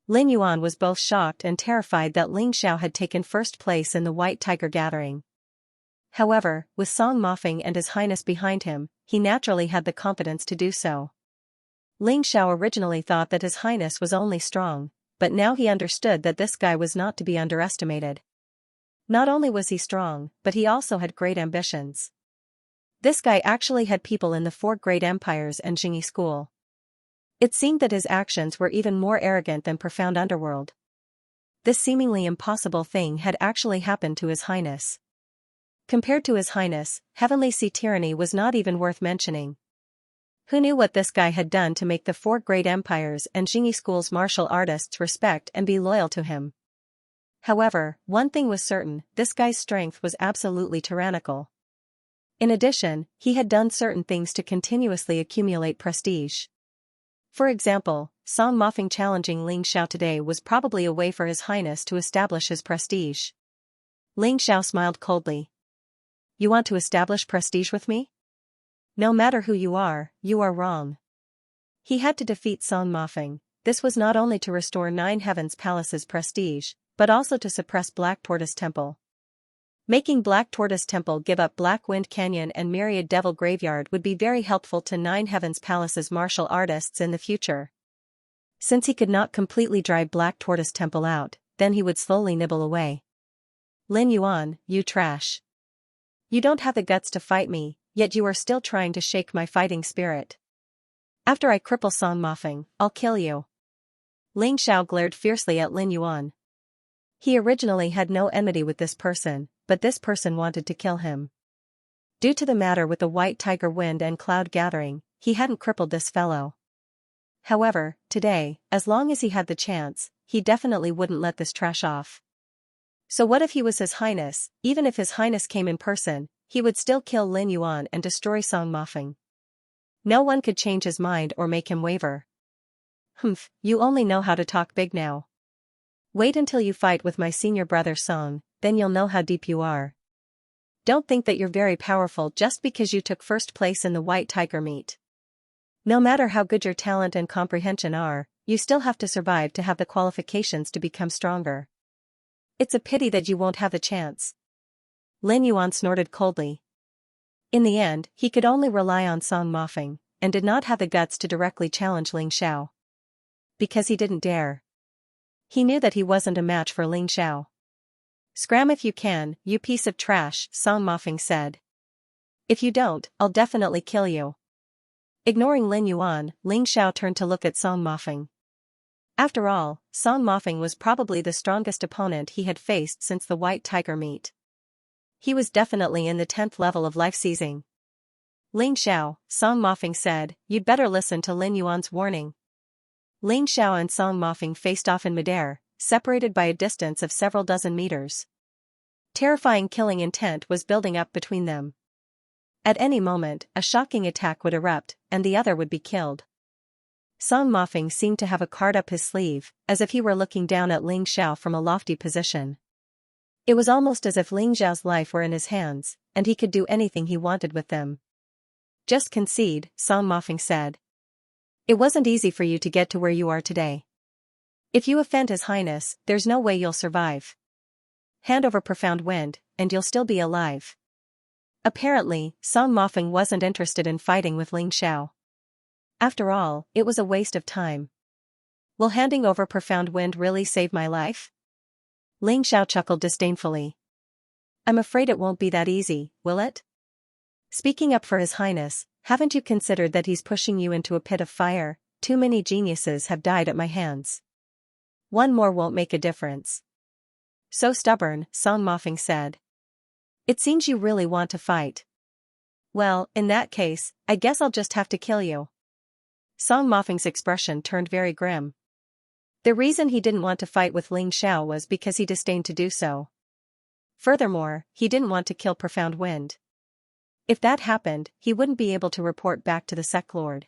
S1: Lin Yuan was both shocked and terrified that Ling Xiao had taken first place in the White Tiger Gathering. However, with Song Mofeng and His Highness behind him, he naturally had the confidence to do so. Ling Xiao originally thought that His Highness was only strong, but now he understood that this guy was not to be underestimated. Not only was he strong, but he also had great ambitions. This guy actually had people in the 4 great empires and Jingyi school. It seemed that his actions were even more arrogant than profound underworld. This seemingly impossible thing had actually happened to His Highness. Compared to His Highness, Heavenly Sea tyranny was not even worth mentioning. Who knew what this guy had done to make the 4 great empires and Jingyi school's martial artists respect and be loyal to him? However, one thing was certain, this guy's strength was absolutely tyrannical. In addition, he had done certain things to continuously accumulate prestige. For example, Song Mofeng challenging Ling Xiao today was probably a way for His Highness to establish his prestige. Ling Xiao smiled coldly. You want to establish prestige with me? No matter who you are wrong. He had to defeat Song Mofeng. This was not only to restore 9 Heavens Palace's prestige, but also to suppress Black Tortoise Temple. Making Black Tortoise Temple give up Black Wind Canyon and Myriad Devil Graveyard would be very helpful to 9 Heavens Palace's martial artists in the future. Since he could not completely drive Black Tortoise Temple out, then he would slowly nibble away. Lin Yuan, you trash. You don't have the guts to fight me, yet you are still trying to shake my fighting spirit. After I cripple Song Mofeng, I'll kill you. Ling Xiao glared fiercely at Lin Yuan. He originally had no enmity with this person, but this person wanted to kill him. Due to the matter with the White Tiger Wind and Cloud Gathering, he hadn't crippled this fellow. However, today, as long as he had the chance, he definitely wouldn't let this trash off. So what if he was His Highness? Even if His Highness came in person, he would still kill Lin Yuan and destroy Song Mofeng. No one could change his mind or make him waver. Humph, you only know how to talk big now. Wait until you fight with my senior brother Song, then you'll know how deep you are. Don't think that you're very powerful just because you took first place in the White Tiger meet. No matter how good your talent and comprehension are, you still have to survive to have the qualifications to become stronger. It's a pity that you won't have the chance. Lin Yuan snorted coldly. In the end, he could only rely on Song Mofeng, and did not have the guts to directly challenge Ling Xiao. Because he didn't dare. He knew that he wasn't a match for Ling Xiao. Scram if you can, you piece of trash, Song Mofeng said. If you don't, I'll definitely kill you. Ignoring Lin Yuan, Ling Xiao turned to look at Song Mofeng. After all, Song Mofeng was probably the strongest opponent he had faced since the White Tiger meet. He was definitely in the 10th level of life seizing. Ling Xiao, Song Mofeng said, you'd better listen to Lin Yuan's warning. Ling Xiao and Song Mofeng faced off in midair, separated by a distance of several dozen meters. Terrifying killing intent was building up between them. At any moment, a shocking attack would erupt, and the other would be killed. Song Mofeng seemed to have a card up his sleeve, as if he were looking down at Ling Xiao from a lofty position. It was almost as if Ling Xiao's life were in his hands, and he could do anything he wanted with them. Just concede, Song Mofeng said. It wasn't easy for you to get to where you are today. If you offend His Highness, there's no way you'll survive. Hand over Profound Wind, and you'll still be alive. Apparently, Song Mofeng wasn't interested in fighting with Ling Xiao. After all, it was a waste of time. Will handing over Profound Wind really save my life? Ling Xiao chuckled disdainfully. I'm afraid it won't be that easy, will it? Speaking up for His Highness, haven't you considered that he's pushing you into a pit of fire? Too many geniuses have died at my hands. One more won't make a difference. So stubborn, Song Mofeng said. It seems you really want to fight. Well, in that case, I guess I'll just have to kill you. Song Mofeng's expression turned very grim. The reason he didn't want to fight with Ling Xiao was because he disdained to do so. Furthermore, he didn't want to kill Profound Wind. If that happened, he wouldn't be able to report back to the Sect Lord.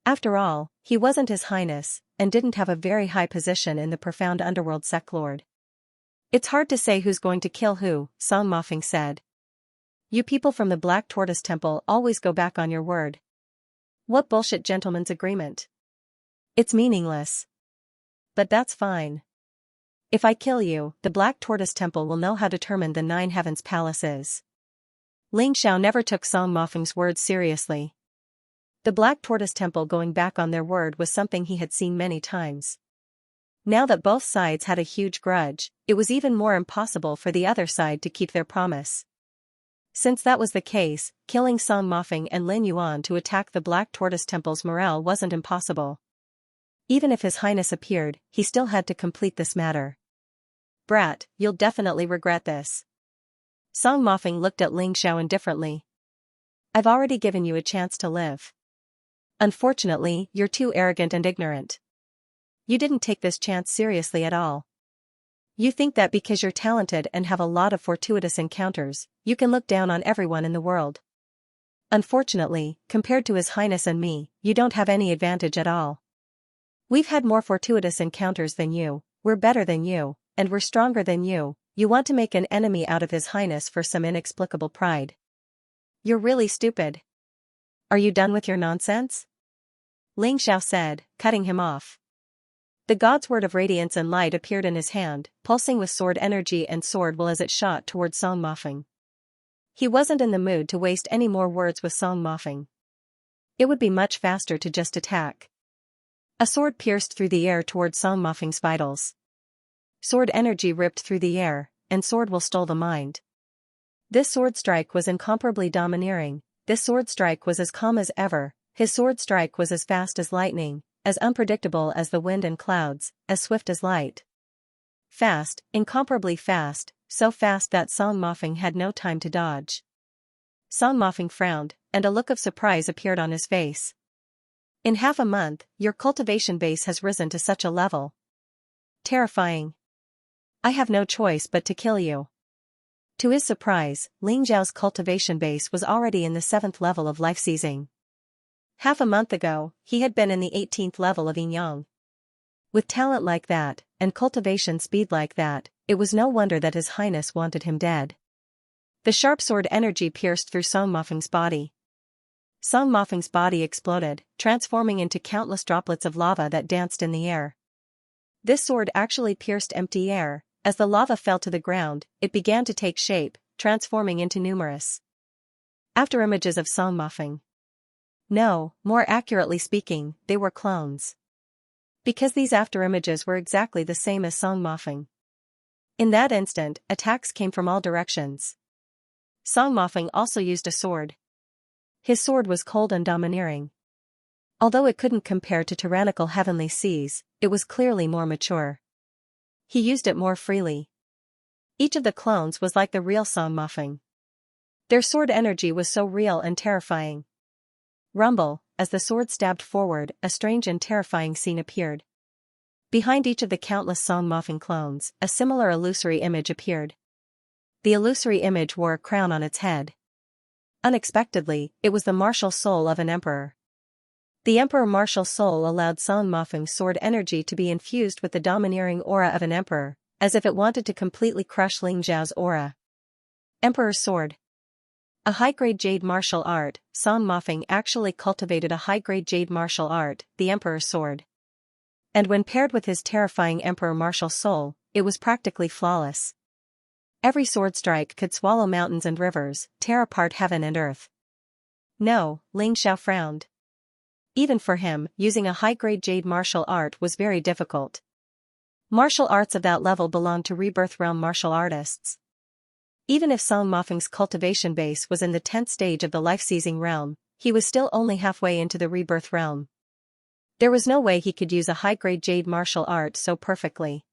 S1: After all, he wasn't His Highness, and didn't have a very high position in the Profound Underworld Sect Lord. It's hard to say who's going to kill who, Song Mofeng said. You people from the Black Tortoise Temple always go back on your word. What bullshit gentleman's agreement? It's meaningless. But that's fine. If I kill you, the Black Tortoise Temple will know how determined the 9 Heavens Palace is. Ling Xiao never took Song Mofeng's words seriously. The Black Tortoise Temple going back on their word was something he had seen many times. Now that both sides had a huge grudge, it was even more impossible for the other side to keep their promise. Since that was the case, killing Song Mofeng and Lin Yuan to attack the Black Tortoise Temple's morale wasn't impossible. Even if His Highness appeared, he still had to complete this matter. Brat, you'll definitely regret this. Song Mofeng looked at Ling Xiao indifferently. I've already given you a chance to live. Unfortunately, you're too arrogant and ignorant. You didn't take this chance seriously at all. You think that because you're talented and have a lot of fortuitous encounters, you can look down on everyone in the world. Unfortunately, compared to His Highness and me, you don't have any advantage at all. We've had more fortuitous encounters than you, we're better than you, and we're stronger than you. You want to make an enemy out of His Highness for some inexplicable pride. You're really stupid. Are you done with your nonsense? Ling Xiao said, cutting him off. The god's word of radiance and light appeared in his hand, pulsing with sword energy and sword will as it shot toward Song Mofeng. He wasn't in the mood to waste any more words with Song Mofeng. It would be much faster to just attack. A sword pierced through the air toward Song Mofeng's vitals. Sword energy ripped through the air, and sword will stole the mind. This sword strike was incomparably domineering. This sword strike was as calm as ever. His sword strike was as fast as lightning, as unpredictable as the wind and clouds, as swift as light. Fast, incomparably fast, so fast that Song Mofeng had no time to dodge. Song Mofeng frowned, and a look of surprise appeared on his face. In half a month, your cultivation base has risen to such a level. Terrifying. I have no choice but to kill you. To his surprise, Ling Zhao's cultivation base was already in the 7th level of life seizing. Half a month ago, he had been in the 18th level of Yin Yang. With talent like that, and cultivation speed like that, it was no wonder that His Highness wanted him dead. The sharp sword energy pierced through Song Mofeng's body. Song Mofeng's body exploded, transforming into countless droplets of lava that danced in the air. This sword actually pierced empty air. As the lava fell to the ground, it began to take shape, transforming into numerous afterimages of Song Mofeng. No, more accurately speaking, they were clones. Because these afterimages were exactly the same as Song Mofeng. In that instant, attacks came from all directions. Song Mofeng also used a sword. His sword was cold and domineering. Although it couldn't compare to tyrannical heavenly seas, it was clearly more mature. He used it more freely. Each of the clones was like the real Song Mofeng. Their sword energy was so real and terrifying. Rumble, as the sword stabbed forward, a strange and terrifying scene appeared. Behind each of the countless Song Mofeng clones, a similar illusory image appeared. The illusory image wore a crown on its head. Unexpectedly, it was the martial soul of an emperor. The emperor martial soul allowed Song Mofeng's sword energy to be infused with the domineering aura of an emperor, as if it wanted to completely crush Ling Zhao's aura. Emperor's sword. A high-grade jade martial art. Song Mofeng actually cultivated a high-grade jade martial art, the Emperor's sword. And when paired with his terrifying Emperor martial soul, it was practically flawless. Every sword strike could swallow mountains and rivers, tear apart heaven and earth. No, Ling Xiao frowned. Even for him, using a high-grade jade martial art was very difficult. Martial arts of that level belonged to Rebirth Realm martial artists. Even if Song Mofeng's cultivation base was in the 10th stage of the life-seizing realm, he was still only halfway into the Rebirth Realm. There was no way he could use a high-grade jade martial art so perfectly.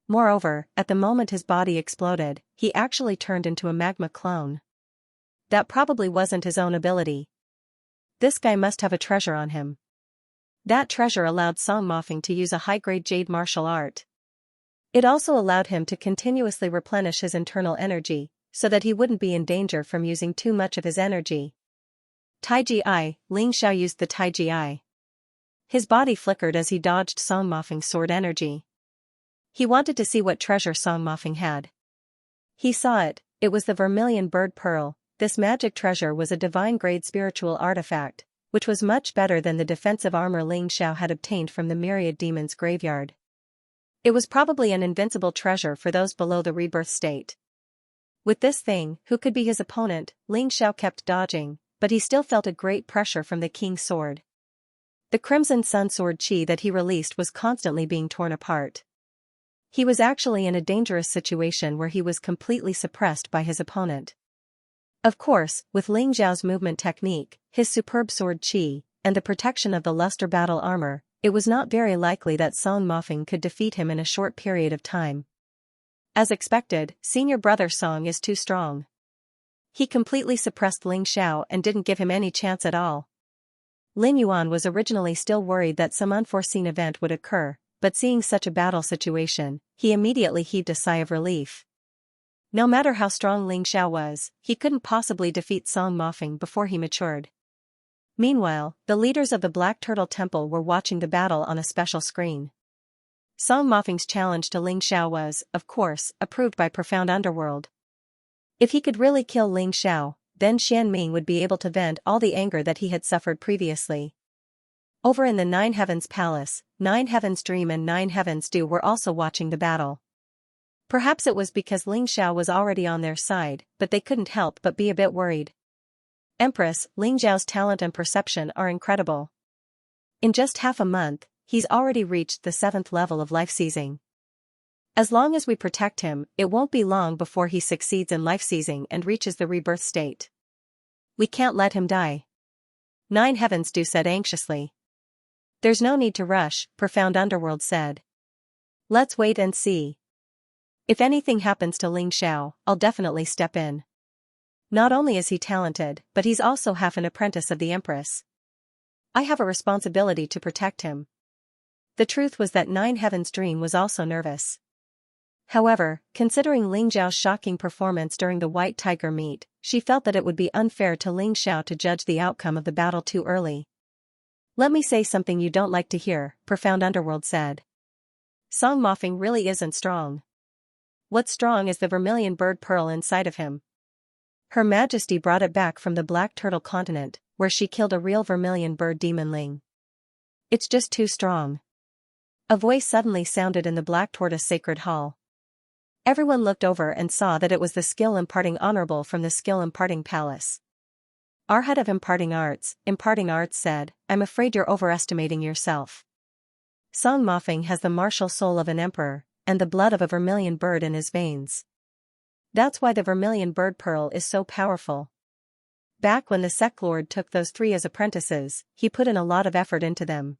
S1: Moreover, at the moment his body exploded, he actually turned into a magma clone. That probably wasn't his own ability. This guy must have a treasure on him. That treasure allowed Song Mofeng to use a high-grade jade martial art. It also allowed him to continuously replenish his internal energy, so that he wouldn't be in danger from using too much of his energy. Taiji Eye, Ling Xiao used the Taiji Eye. His body flickered as he dodged Song Mofeng's sword energy. He wanted to see what treasure Song Mofeng had. He saw it. It was the vermilion bird pearl. This magic treasure was a divine-grade spiritual artifact, which was much better than the defensive armor Ling Xiao had obtained from the myriad demons' graveyard. It was probably an invincible treasure for those below the rebirth state. With this thing, who could be his opponent? Ling Xiao kept dodging, but he still felt a great pressure from the king's sword. The Crimson Sun Sword chi that he released was constantly being torn apart. He was actually in a dangerous situation where he was completely suppressed by his opponent. Of course, with Ling Xiao's movement technique, his superb sword chi, and the protection of the luster battle armor, it was not very likely that Song Mofeng could defeat him in a short period of time. As expected, senior brother Song is too strong. He completely suppressed Ling Xiao and didn't give him any chance at all. Lin Yuan was originally still worried that some unforeseen event would occur, but seeing such a battle situation, he immediately heaved a sigh of relief. No matter how strong Ling Xiao was, he couldn't possibly defeat Song Mofeng before he matured. Meanwhile, the leaders of the Black Turtle Temple were watching the battle on a special screen. Song Mofeng's challenge to Ling Xiao was, of course, approved by Profound Underworld. If he could really kill Ling Xiao, then Xian Ming would be able to vent all the anger that he had suffered previously. Over in the Nine Heavens Palace, Nine Heavens Dream and Nine Heavens Dew were also watching the battle. Perhaps it was because Ling Xiao was already on their side, but they couldn't help but be a bit worried. Empress, Ling Xiao's talent and perception are incredible. In just half a month, he's already reached the 7th level of life seizing. As long as we protect him, it won't be long before he succeeds in life seizing and reaches the rebirth state. We can't let him die. Nine Heavens Dew said anxiously. There's no need to rush, Profound Underworld said. Let's wait and see. If anything happens to Ling Xiao, I'll definitely step in. Not only is he talented, but he's also half an apprentice of the Empress. I have a responsibility to protect him. The truth was that Nine Heavens Dream was also nervous. However, considering Ling Xiao's shocking performance during the White Tiger meet, she felt that it would be unfair to Ling Xiao to judge the outcome of the battle too early. Let me say something you don't like to hear, Profound Underworld said. Song Mofeng really isn't strong. What's strong is the vermilion bird pearl inside of him. Her Majesty brought it back from the Black Turtle continent, where she killed a real vermilion bird demon Ling. It's just too strong. A voice suddenly sounded in the Black Tortoise Sacred Hall. Everyone looked over and saw that it was the Skill Imparting Honorable from the Skill Imparting Palace. Our head of Imparting Arts said, I'm afraid you're overestimating yourself. Song Mofeng has the martial soul of an emperor, and the blood of a vermilion bird in his veins. That's why the vermilion bird pearl is so powerful. Back when the Sect Lord took those 3 as apprentices, he put in a lot of effort into them.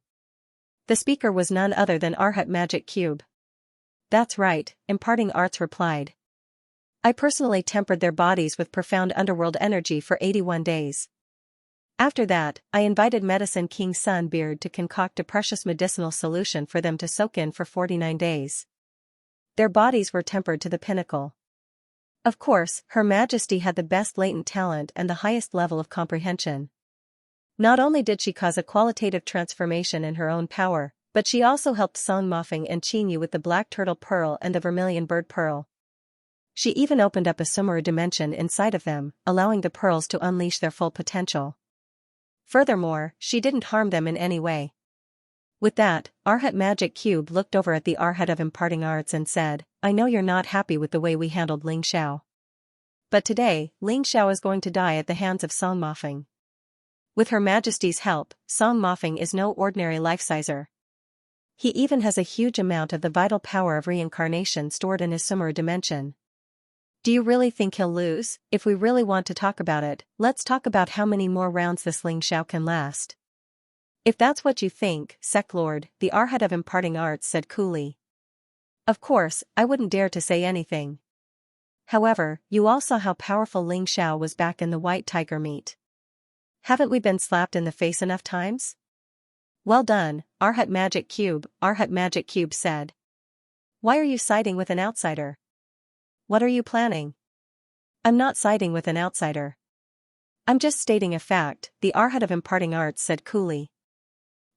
S1: The speaker was none other than Arhat Magic Cube. That's right, Imparting Arts replied. I personally tempered their bodies with Profound Underworld energy for 81 days. After that, I invited Medicine King Sunbeard to concoct a precious medicinal solution for them to soak in for 49 days. Their bodies were tempered to the pinnacle. Of course, Her Majesty had the best latent talent and the highest level of comprehension. Not only did she cause a qualitative transformation in her own power, but she also helped Song Mofeng and Qin Yu with the Black Turtle Pearl and the Vermilion Bird Pearl. She even opened up a Sumera dimension inside of them, allowing the pearls to unleash their full potential. Furthermore, she didn't harm them in any way. With that, Arhat Magic Cube looked over at the Arhat of Imparting Arts and said, I know you're not happy with the way we handled Ling Xiao. But today, Ling Xiao is going to die at the hands of Song Mofeng. With Her Majesty's help, Song Mofeng is no ordinary life-sizer. He even has a huge amount of the vital power of reincarnation stored in his Sumera dimension. Do you really think he'll lose? If we really want to talk about it, let's talk about how many more rounds this Ling Xiao can last. If that's what you think, Sect Lord, the Arhat of Imparting Arts said coolly. Of course, I wouldn't dare to say anything. However, you all saw how powerful Ling Xiao was back in the White Tiger meet. Haven't we been slapped in the face enough times? Well done, Arhat Magic Cube said. Why are you siding with an outsider? What are you planning? I'm not siding with an outsider. I'm just stating a fact, the Arhat of Imparting Arts said coolly.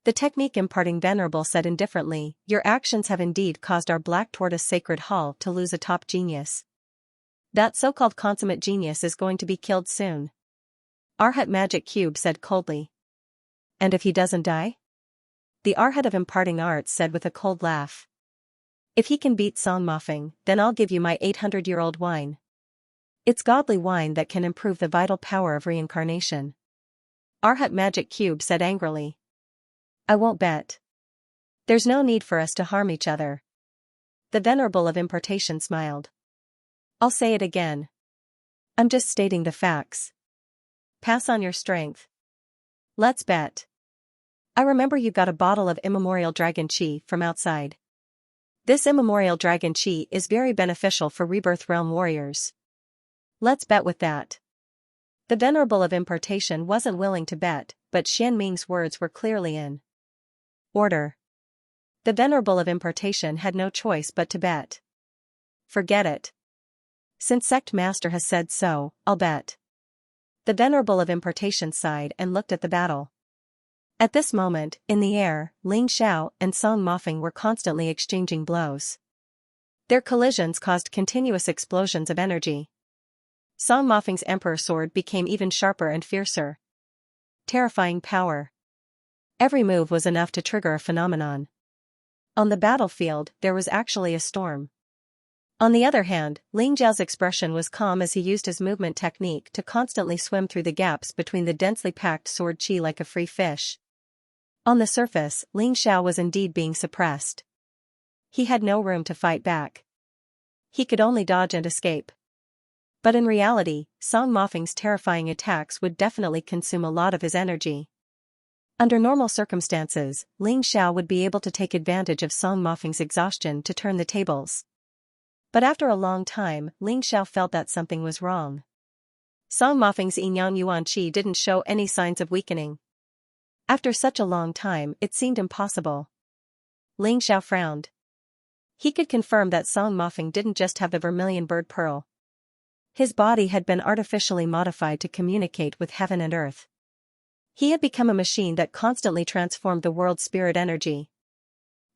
S1: The Technique Imparting Venerable said indifferently, your actions have indeed caused our Black Tortoise Sacred Hall to lose a top genius. That so-called consummate genius is going to be killed soon. Arhat Magic Cube said coldly. And if he doesn't die? The Arhat of Imparting Arts said with a cold laugh. If he can beat Song Mofeng, then I'll give you my 800-year-old wine. It's godly wine that can improve the vital power of reincarnation. Arhat Magic Cube said angrily. I won't bet. There's no need for us to harm each other. The Venerable of Importation smiled. I'll say it again. I'm just stating the facts. Pass on your strength. Let's bet. I remember you got a bottle of immemorial dragon chi from outside. This immemorial dragon chi is very beneficial for Rebirth Realm warriors. Let's bet with that. The Venerable of Importation wasn't willing to bet, but Xian Ming's words were clearly in order. The Venerable of Importation had no choice but to bet. Forget it. Since Sect Master has said so, I'll bet. The Venerable of Importation sighed and looked at the battle. At this moment, in the air, Ling Xiao and Song Mofeng were constantly exchanging blows. Their collisions caused continuous explosions of energy. Song Mofeng's Emperor Sword became even sharper and fiercer. Terrifying power. Every move was enough to trigger a phenomenon. On the battlefield, there was actually a storm. On the other hand, Ling Zhao's expression was calm as he used his movement technique to constantly swim through the gaps between the densely packed sword chi like a free fish. On the surface, Ling Xiao was indeed being suppressed. He had no room to fight back. He could only dodge and escape. But in reality, Song Mofeng's terrifying attacks would definitely consume a lot of his energy. Under normal circumstances, Ling Xiao would be able to take advantage of Song Mofeng's exhaustion to turn the tables. But after a long time, Ling Xiao felt that something was wrong. Song Mofeng's Yinyang Yuan Qi didn't show any signs of weakening. After such a long time, it seemed impossible. Ling Xiao frowned. He could confirm that Song Mofeng didn't just have the vermilion bird pearl. His body had been artificially modified to communicate with heaven and earth. He had become a machine that constantly transformed the world's spirit energy.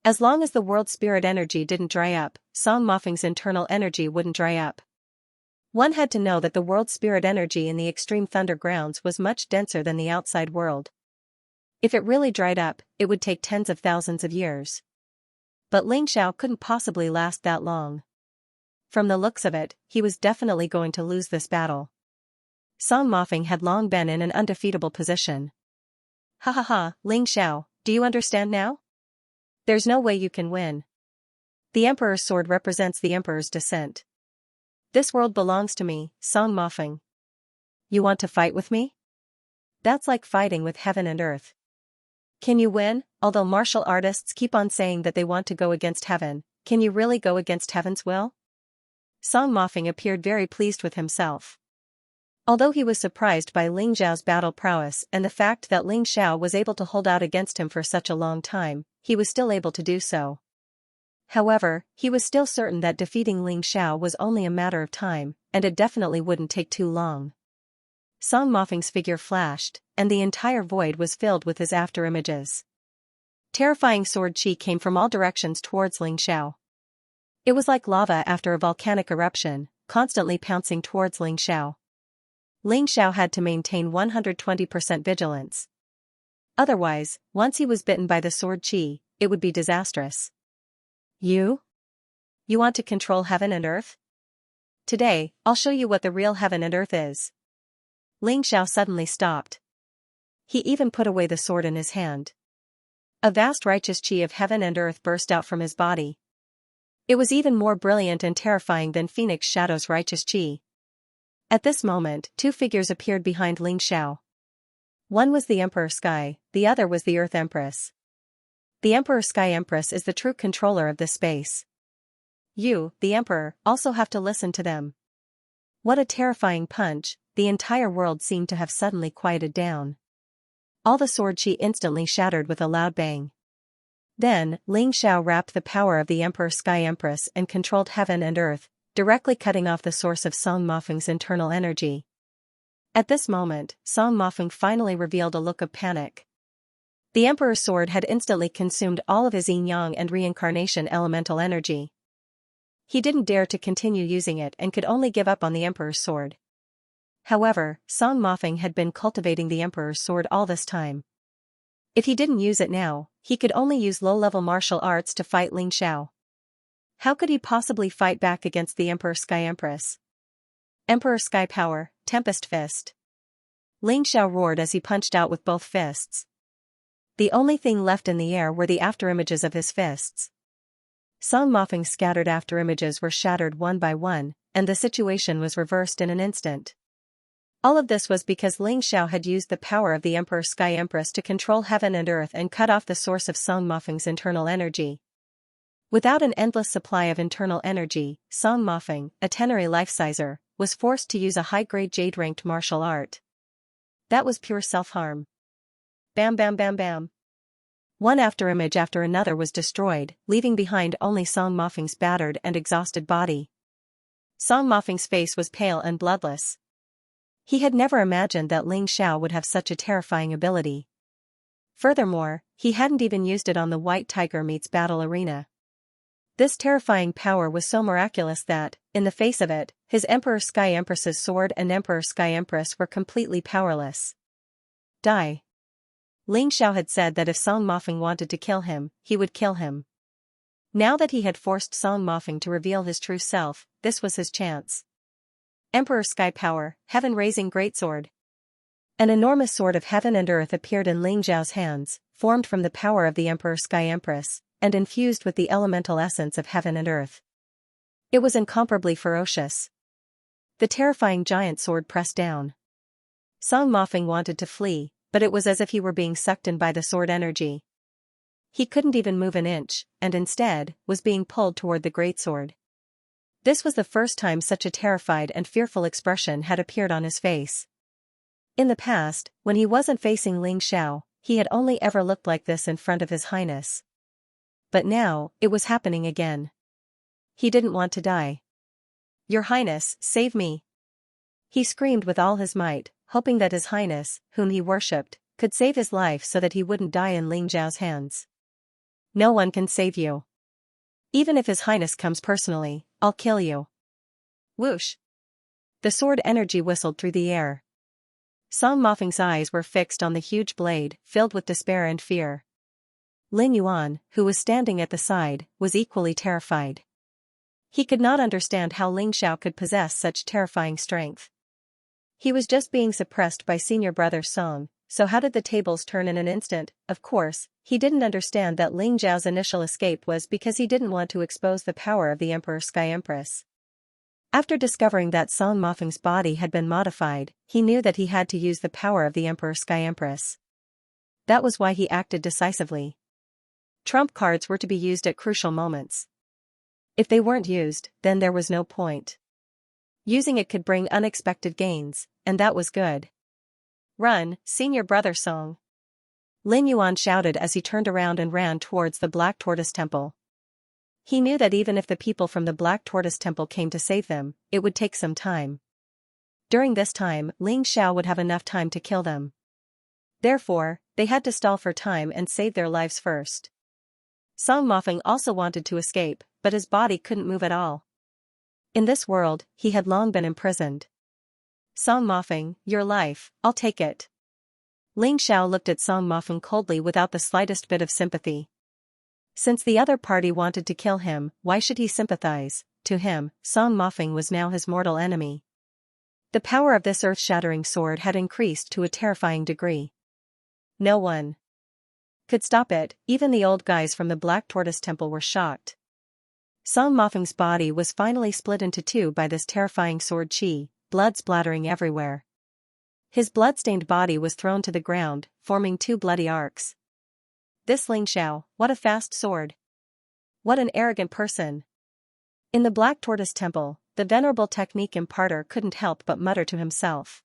S1: As long as the world's spirit energy didn't dry up, Song Mofeng's internal energy wouldn't dry up. One had to know that the world's spirit energy in the extreme thunder grounds was much denser than the outside world. If it really dried up, it would take tens of thousands of years. But Ling Xiao couldn't possibly last that long. From the looks of it, he was definitely going to lose this battle. Song Mofeng had long been in an undefeatable position. Ha ha ha, Ling Xiao, do you understand now? There's no way you can win. The Emperor's sword represents the Emperor's descent. This world belongs to me, Song Mofeng. You want to fight with me? That's like fighting with heaven and earth. Can you win? Although martial artists keep on saying that they want to go against heaven, can you really go against heaven's will? Song Mofeng appeared very pleased with himself. Although he was surprised by Ling Zhao's battle prowess and the fact that Ling Xiao was able to hold out against him for such a long time, he was still able to do so. However, he was still certain that defeating Ling Xiao was only a matter of time, and it definitely wouldn't take too long. Song Mofeng's figure flashed, and the entire void was filled with his afterimages. Terrifying sword chi came from all directions towards Ling Xiao. It was like lava after a volcanic eruption, constantly pouncing towards Ling Xiao. Ling Xiao had to maintain 120% vigilance. Otherwise, once he was bitten by the sword chi, it would be disastrous. You? You want to control heaven and earth? Today, I'll show you what the real heaven and earth is. Ling Xiao suddenly stopped. He even put away the sword in his hand. A vast righteous chi of heaven and earth burst out from his body. It was even more brilliant and terrifying than Phoenix Shadow's righteous chi. At this moment, two figures appeared behind Ling Xiao. One was the Emperor Sky, the other was the Earth Empress. The Emperor Sky Empress is the true controller of this space. You, the Emperor, also have to listen to them. What a terrifying punch, the entire world seemed to have suddenly quieted down. All the sword chi instantly shattered with a loud bang. Then, Ling Xiao wrapped the power of the Emperor Sky Empress and controlled heaven and earth, directly cutting off the source of Song Mofeng's internal energy. At this moment, Song Mofeng finally revealed a look of panic. The Emperor's sword had instantly consumed all of his yin-yang and reincarnation elemental energy. He didn't dare to continue using it and could only give up on the Emperor's sword. However, Song Mofeng had been cultivating the Emperor's sword all this time. If he didn't use it now, he could only use low-level martial arts to fight Ling Xiao. How could he possibly fight back against the Emperor Sky Empress? Emperor Sky Power, Tempest Fist. Ling Xiao roared as he punched out with both fists. The only thing left in the air were the afterimages of his fists. Song Mofeng's scattered afterimages were shattered one by one, and the situation was reversed in an instant. All of this was because Ling Xiao had used the power of the Emperor Sky Empress to control heaven and earth and cut off the source of Song Mofeng's internal energy. Without an endless supply of internal energy, Song Mofeng, a tenery life-sizer, was forced to use a high-grade jade-ranked martial art. That was pure self-harm. Bam bam bam bam. One afterimage after another was destroyed, leaving behind only Song Mofeng's battered and exhausted body. Song Mofeng's face was pale and bloodless. He had never imagined that Ling Xiao would have such a terrifying ability. Furthermore, he hadn't even used it on the White Tiger meets battle arena. This terrifying power was so miraculous that, in the face of it, his Emperor Sky Empress's sword and Emperor Sky Empress were completely powerless. Die. Ling Xiao had said that if Song Mofeng wanted to kill him, he would kill him. Now that he had forced Song Mofeng to reveal his true self, this was his chance. Emperor Sky Power, Heaven-Raising Greatsword. An enormous sword of heaven and earth appeared in Ling Xiao's hands, formed from the power of the Emperor Sky Empress, and infused with the elemental essence of heaven and earth. It was incomparably ferocious. The terrifying giant sword pressed down. Song Mofeng wanted to flee, but it was as if he were being sucked in by the sword energy. He couldn't even move an inch, and instead, was being pulled toward the greatsword. This was the first time such a terrified and fearful expression had appeared on his face. In the past, when he wasn't facing Ling Xiao, he had only ever looked like this in front of His Highness. But now, it was happening again. He didn't want to die. Your Highness, save me! He screamed with all his might, hoping that His Highness, whom he worshipped, could save his life so that he wouldn't die in Ling Xiao's hands. No one can save you. Even if His Highness comes personally, I'll kill you. Whoosh! The sword energy whistled through the air. Song Mofeng's eyes were fixed on the huge blade, filled with despair and fear. Lin Yuan, who was standing at the side, was equally terrified. He could not understand how Ling Xiao could possess such terrifying strength. He was just being suppressed by senior brother Song, so how did the tables turn in an instant? Of course, he didn't understand that Ling Xiao's initial escape was because he didn't want to expose the power of the Emperor Sky Empress. After discovering that Song Mofeng's body had been modified, he knew that he had to use the power of the Emperor Sky Empress. That was why he acted decisively. Trump cards were to be used at crucial moments. If they weren't used, then there was no point. Using it could bring unexpected gains, and that was good. Run, senior brother Song! Lin Yuan shouted as he turned around and ran towards the Black Tortoise Temple. He knew that even if the people from the Black Tortoise Temple came to save them, it would take some time. During this time, Ling Xiao would have enough time to kill them. Therefore, they had to stall for time and save their lives first. Song Mofeng also wanted to escape, but his body couldn't move at all. In this world, he had long been imprisoned. Song Mofeng, your life, I'll take it. Ling Xiao looked at Song Mofeng coldly without the slightest bit of sympathy. Since the other party wanted to kill him, why should he sympathize? To him, Song Mofeng was now his mortal enemy. The power of this earth-shattering sword had increased to a terrifying degree. No one could stop it. Even the old guys from the Black Tortoise Temple were shocked. Song Mofeng's body was finally split into two by this terrifying sword chi, blood splattering everywhere. His blood-stained body was thrown to the ground, forming two bloody arcs. This Ling Xiao, what a fast sword! What an arrogant person! In the Black Tortoise Temple, the venerable technique imparter couldn't help but mutter to himself.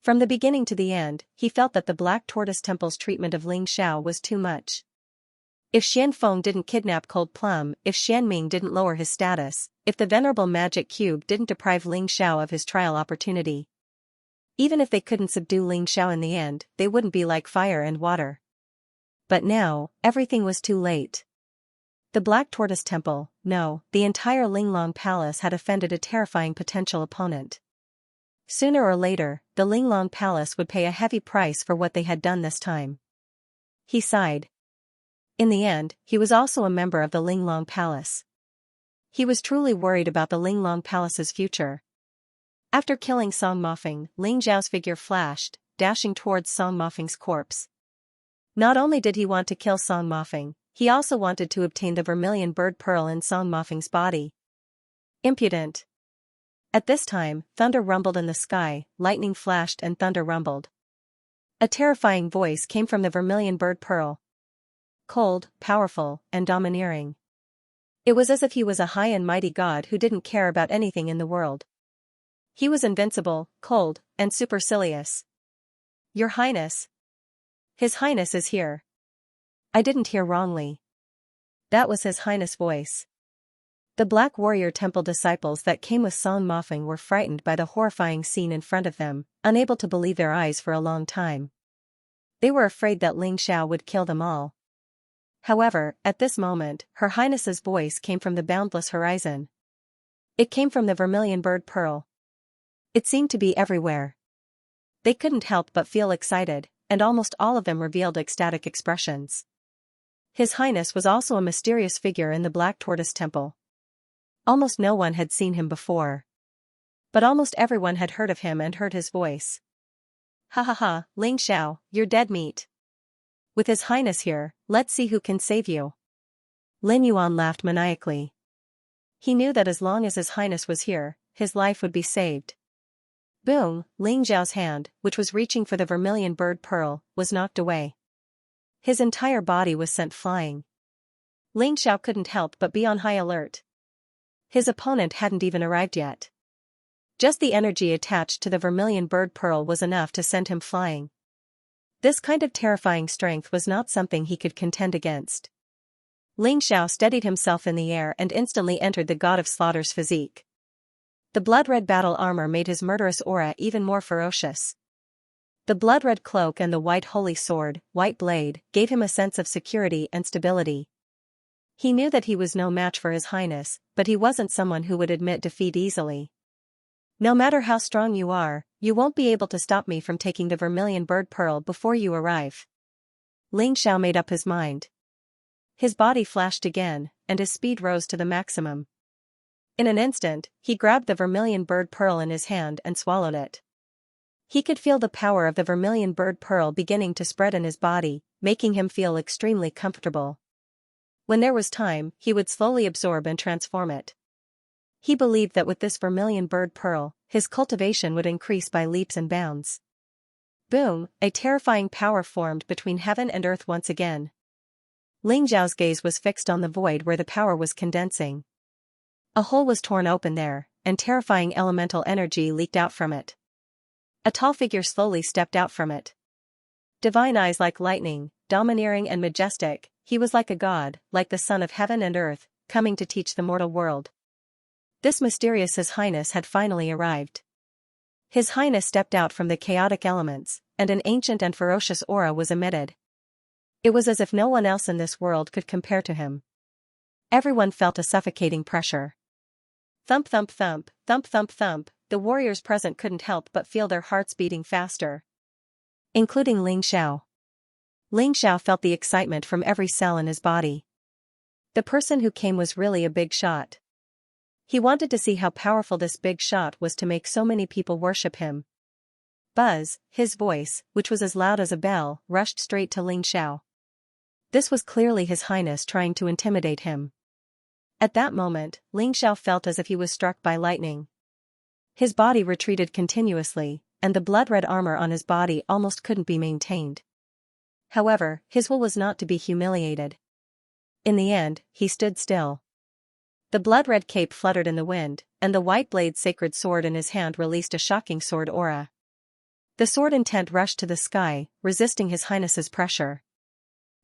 S1: From the beginning to the end, he felt that the Black Tortoise Temple's treatment of Ling Xiao was too much. If Xian Feng didn't kidnap Cold Plum, if Xian Ming didn't lower his status, if the venerable magic cube didn't deprive Ling Xiao of his trial opportunity. Even if they couldn't subdue Ling Xiao in the end, they wouldn't be like fire and water. But now, everything was too late. The Black Tortoise Temple, no, the entire Linglong Palace had offended a terrifying potential opponent. Sooner or later, the Linglong Palace would pay a heavy price for what they had done this time. He sighed. In the end, he was also a member of the Linglong Palace. He was truly worried about the Linglong Palace's future. After killing Song Mofeng, Ling Xiao's figure flashed, dashing towards Song Mofeng's corpse. Not only did he want to kill Song Mofeng, he also wanted to obtain the vermilion bird pearl in Song Mofeng's body. Impudent. At this time, thunder rumbled in the sky, lightning flashed and thunder rumbled. A terrifying voice came from the vermilion bird pearl. Cold, powerful, and domineering. It was as if he was a high and mighty god who didn't care about anything in the world. He was invincible, cold, and supercilious. Your Highness. His Highness is here. I didn't hear wrongly. That was His Highness' voice. The Black Warrior Temple disciples that came with Song Mofeng were frightened by the horrifying scene in front of them, unable to believe their eyes for a long time. They were afraid that Ling Xiao would kill them all. However, at this moment, Her Highness's voice came from the boundless horizon. It came from the vermilion bird pearl. It seemed to be everywhere. They couldn't help but feel excited, and almost all of them revealed ecstatic expressions. His Highness was also a mysterious figure in the Black Tortoise Temple. Almost no one had seen him before. But almost everyone had heard of him and heard his voice. Ha ha ha, Ling Xiao, you're dead meat. With His Highness here, let's see who can save you. Lin Yuan laughed maniacally. He knew that as long as His Highness was here, his life would be saved. Boom, Ling Xiao's hand, which was reaching for the vermilion bird pearl, was knocked away. His entire body was sent flying. Ling Xiao couldn't help but be on high alert. His opponent hadn't even arrived yet. Just the energy attached to the vermilion bird pearl was enough to send him flying. This kind of terrifying strength was not something he could contend against. Ling Xiao steadied himself in the air and instantly entered the God of Slaughter's physique. The blood-red battle armor made his murderous aura even more ferocious. The blood-red cloak and the white holy sword, white blade, gave him a sense of security and stability. He knew that he was no match for His Highness, but he wasn't someone who would admit defeat easily. No matter how strong you are, you won't be able to stop me from taking the vermilion bird pearl before you arrive. Ling Xiao made up his mind. His body flashed again, and his speed rose to the maximum. In an instant, he grabbed the vermilion bird pearl in his hand and swallowed it. He could feel the power of the vermilion bird pearl beginning to spread in his body, making him feel extremely comfortable. When there was time, he would slowly absorb and transform it. He believed that with this vermilion bird pearl, his cultivation would increase by leaps and bounds. Boom, a terrifying power formed between heaven and earth once again. Ling Xiao's gaze was fixed on the void where the power was condensing. A hole was torn open there, and terrifying elemental energy leaked out from it. A tall figure slowly stepped out from it. Divine eyes like lightning, domineering and majestic, he was like a god, like the son of heaven and earth, coming to teach the mortal world. This mysterious His Highness had finally arrived. His Highness stepped out from the chaotic elements, and an ancient and ferocious aura was emitted. It was as if no one else in this world could compare to him. Everyone felt a suffocating pressure. Thump thump thump, thump thump thump, the warriors present couldn't help but feel their hearts beating faster. Including Ling Xiao. Ling Xiao felt the excitement from every cell in his body. The person who came was really a big shot. He wanted to see how powerful this big shot was to make so many people worship him. Buzz, his voice, which was as loud as a bell, rushed straight to Ling Xiao. This was clearly His Highness trying to intimidate him. At that moment, Ling Xiao felt as if he was struck by lightning. His body retreated continuously, and the blood-red armor on his body almost couldn't be maintained. However, his will was not to be humiliated. In the end, he stood still. The blood-red cape fluttered in the wind, and the white-blade sacred sword in his hand released a shocking sword aura. The sword intent rushed to the sky, resisting His Highness's pressure.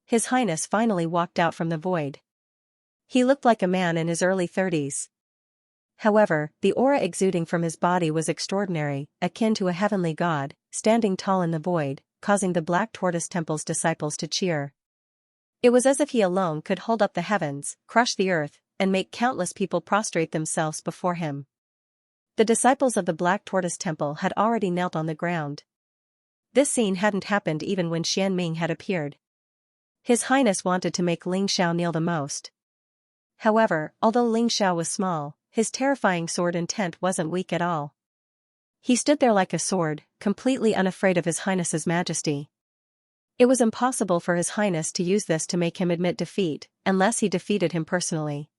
S1: His Highness finally walked out from the void. He looked like a man in his early 30s. However, the aura exuding from his body was extraordinary, akin to a heavenly god, standing tall in the void, causing the Black Tortoise Temple's disciples to cheer. It was as if he alone could hold up the heavens, crush the earth, and make countless people prostrate themselves before him. The disciples of the Black Tortoise Temple had already knelt on the ground. This scene hadn't happened even when Xian Ming had appeared. His Highness wanted to make Ling Xiao kneel the most. However, although Ling Xiao was small, his terrifying sword intent wasn't weak at all. He stood there like a sword, completely unafraid of His Highness's majesty. It was impossible for His Highness to use this to make him admit defeat, unless he defeated him personally.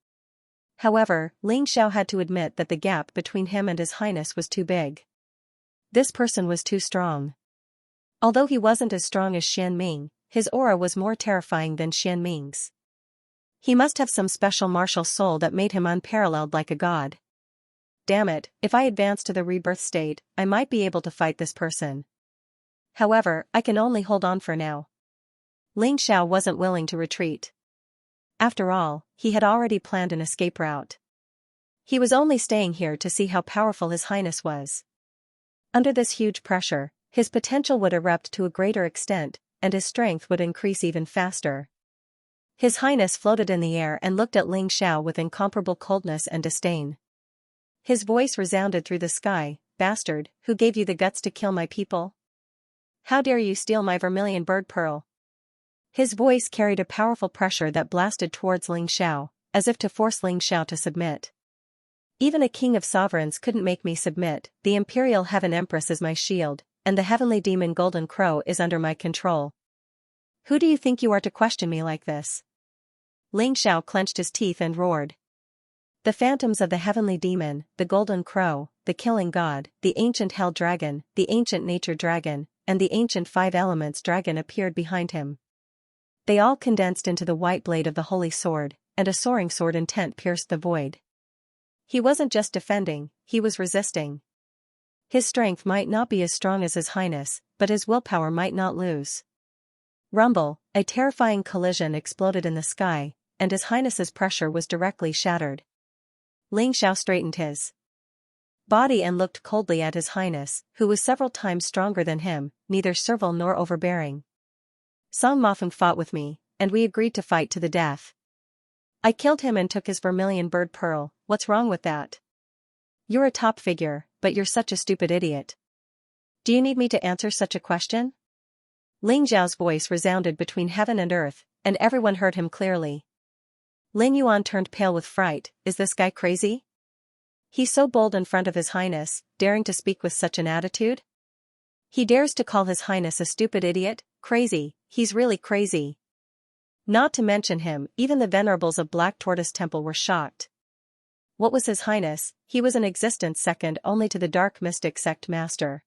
S1: However, Ling Xiao had to admit that the gap between him and His Highness was too big. This person was too strong. Although he wasn't as strong as Xian Ming, his aura was more terrifying than Xian Ming's. He must have some special martial soul that made him unparalleled like a god. Damn it, if I advance to the rebirth state, I might be able to fight this person. However, I can only hold on for now. Ling Xiao wasn't willing to retreat. After all, he had already planned an escape route. He was only staying here to see how powerful His Highness was. Under this huge pressure, his potential would erupt to a greater extent, and his strength would increase even faster. His Highness floated in the air and looked at Ling Xiao with incomparable coldness and disdain. His voice resounded through the sky, "Bastard, who gave you the guts to kill my people? How dare you steal my vermilion bird pearl?" His voice carried a powerful pressure that blasted towards Ling Xiao, as if to force Ling Xiao to submit. "Even a king of sovereigns couldn't make me submit. The Imperial Heaven Empress is my shield, and the heavenly demon Golden Crow is under my control. Who do you think you are to question me like this?" Ling Xiao clenched his teeth and roared. The phantoms of the heavenly demon, the Golden Crow, the killing god, the ancient hell dragon, the ancient nature dragon, and the ancient five elements dragon appeared behind him. They all condensed into the white blade of the holy sword, and a soaring sword intent pierced the void. He wasn't just defending, he was resisting. His strength might not be as strong as His Highness, but his willpower might not lose. Rumble, a terrifying collision exploded in the sky, and His Highness's pressure was directly shattered. Ling Xiao straightened his body and looked coldly at His Highness, who was several times stronger than him, neither servile nor overbearing. "Song Mafeng fought with me, and we agreed to fight to the death. I killed him and took his vermilion bird pearl. What's wrong with that? You're a top figure, but you're such a stupid idiot. Do you need me to answer such a question?" Ling Xiao's voice resounded between heaven and earth, and everyone heard him clearly. Lin Yuan turned pale with fright. Is this guy crazy? He's so bold in front of His Highness, daring to speak with such an attitude? He dares to call His Highness a stupid idiot? Crazy, he's really crazy. Not to mention him, even the venerables of Black Tortoise Temple were shocked. What was His Highness? He was in existence second only to the Dark Mystic Sect Master.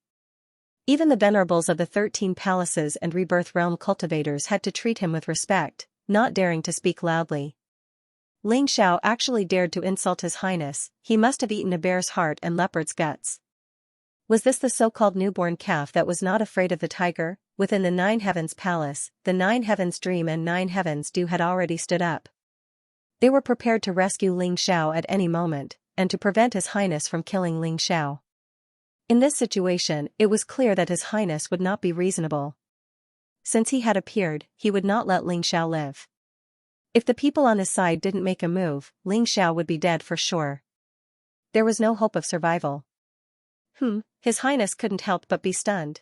S1: Even the venerables of the 13 palaces and Rebirth Realm cultivators had to treat him with respect, not daring to speak loudly. Ling Xiao actually dared to insult His Highness. He must have eaten a bear's heart and leopard's guts. Was this the so-called newborn calf that was not afraid of the tiger? Within the Nine Heavens Palace, the Nine Heavens Dream and Nine Heavens Dew had already stood up. They were prepared to rescue Ling Xiao at any moment, and to prevent His Highness from killing Ling Xiao. In this situation, it was clear that His Highness would not be reasonable. Since he had appeared, he would not let Ling Xiao live. If the people on his side didn't make a move, Ling Xiao would be dead for sure. There was no hope of survival. His Highness couldn't help but be stunned.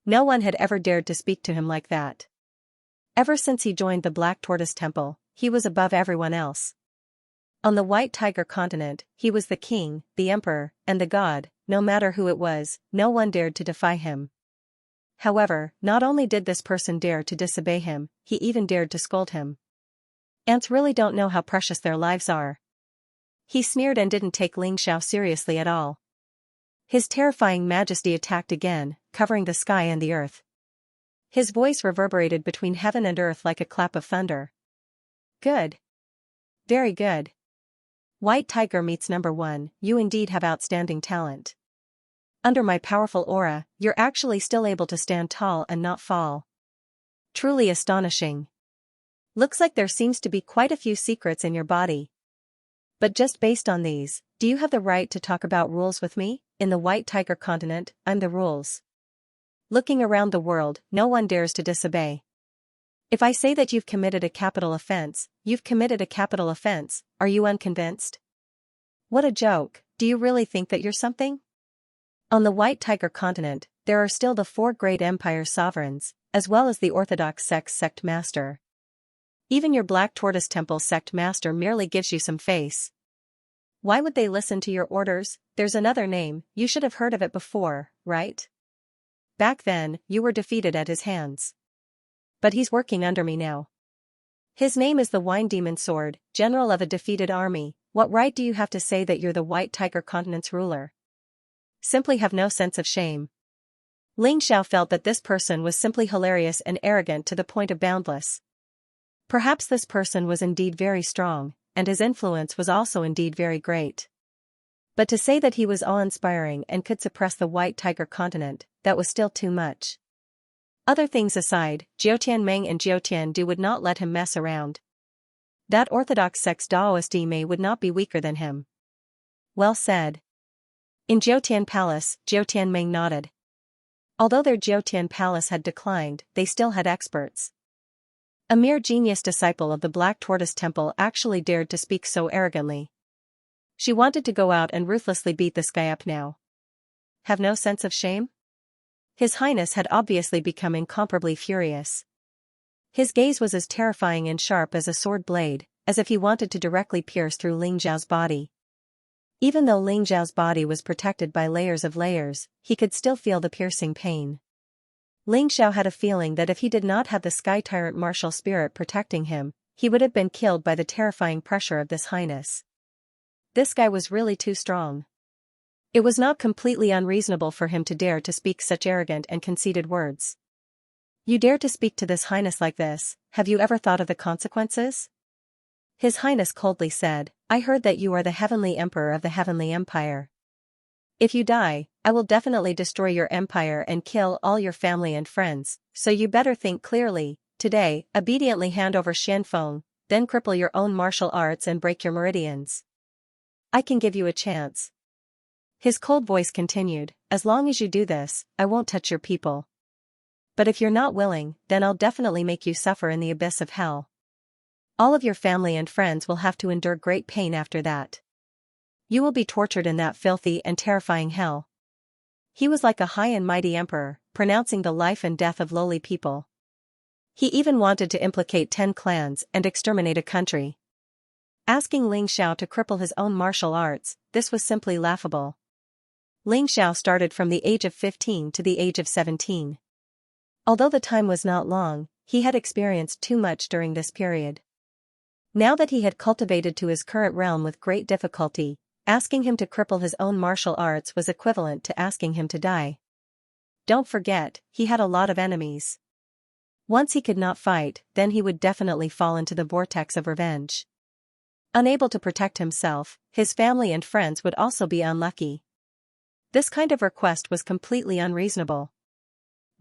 S1: No one had ever dared to speak to him like that. Ever since he joined the Black Tortoise Temple, he was above everyone else. On the White Tiger continent, he was the king, the emperor, and the god. No matter who it was, no one dared to defy him. However, not only did this person dare to disobey him, he even dared to scold him. Ants really don't know how precious their lives are. He sneered and didn't take Ling Xiao seriously at all. His terrifying majesty attacked again, covering the sky and the earth. His voice reverberated between heaven and earth like a clap of thunder. Good. Very good. White Tiger meets number 1, you indeed have outstanding talent. Under my powerful aura, you're actually still able to stand tall and not fall. Truly astonishing. Looks like there seems to be quite a few secrets in your body. But just based on these, do you have the right to talk about rules with me? In the White Tiger continent, I'm the rules. Looking around the world, no one dares to disobey. If I say that you've committed a capital offense, you've committed a capital offense. Are you unconvinced? What a joke, do you really think that you're something? On the White Tiger continent, there are still the 4 great empire sovereigns, as well as the Orthodox sect master. Even your Black Tortoise Temple sect master merely gives you some face. Why would they listen to your orders? There's another name, you should have heard of it before, right? Back then, you were defeated at his hands. But he's working under me now. His name is the Wine Demon Sword, general of a defeated army. What right do you have to say that you're the White Tiger Continent's ruler? Simply have no sense of shame. Ling Xiao felt that this person was simply hilarious and arrogant to the point of boundless. Perhaps this person was indeed very strong, and his influence was also indeed very great. But to say that he was awe-inspiring and could suppress the White Tiger Continent, that was still too much. Other things aside, Jiutian Meng and Jiutian Du would not let him mess around. That orthodox sex Daoist Mei would not be weaker than him. Well said. In Jiutian Palace, Jiutian Meng nodded. Although their Jiutian Palace had declined, they still had experts. A mere genius disciple of the Black Tortoise Temple actually dared to speak so arrogantly. She wanted to go out and ruthlessly beat this guy up now. Have no sense of shame? His Highness had obviously become incomparably furious. His gaze was as terrifying and sharp as a sword blade, as if he wanted to directly pierce through Ling Zhao's body. Even though Ling Zhao's body was protected by layers of layers, he could still feel the piercing pain. Ling Xiao had a feeling that if he did not have the Sky Tyrant martial spirit protecting him, he would have been killed by the terrifying pressure of this Highness. This guy was really too strong. It was not completely unreasonable for him to dare to speak such arrogant and conceited words. You dare to speak to this Highness like this, have you ever thought of the consequences? His Highness coldly said, I heard that you are the Heavenly Emperor of the Heavenly Empire. If you die, I will definitely destroy your empire and kill all your family and friends, so you better think clearly. Today, obediently hand over Xianfeng, then cripple your own martial arts and break your meridians. I can give you a chance. His cold voice continued, as long as you do this, I won't touch your people. But if you're not willing, then I'll definitely make you suffer in the abyss of hell. All of your family and friends will have to endure great pain after that. You will be tortured in that filthy and terrifying hell. He was like a high and mighty emperor, pronouncing the life and death of lowly people. He even wanted to implicate 10 clans and exterminate a country. Asking Ling Xiao to cripple his own martial arts, this was simply laughable. Ling Xiao started from the age of 15 to the age of 17. Although the time was not long, he had experienced too much during this period. Now that he had cultivated to his current realm with great difficulty, asking him to cripple his own martial arts was equivalent to asking him to die. Don't forget, he had a lot of enemies. Once he could not fight, then he would definitely fall into the vortex of revenge. Unable to protect himself, his family and friends would also be unlucky. This kind of request was completely unreasonable.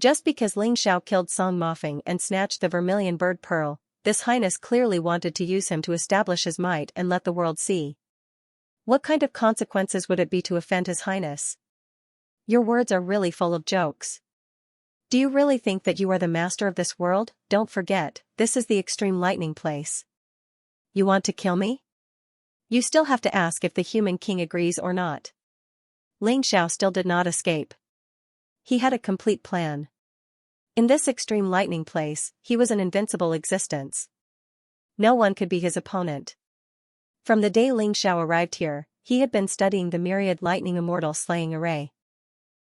S1: Just because Ling Xiao killed Song Mofeng and snatched the vermilion bird pearl, this Highness clearly wanted to use him to establish his might and let the world see. What kind of consequences would it be to offend His Highness? Your words are really full of jokes. Do you really think that you are the master of this world? Don't forget, this is the extreme lightning place. You want to kill me? You still have to ask if the human king agrees or not. Ling Xiao still did not escape. He had a complete plan. In this extreme lightning place, he was an invincible existence. No one could be his opponent. From the day Ling Xiao arrived here, he had been studying the myriad lightning immortal slaying array.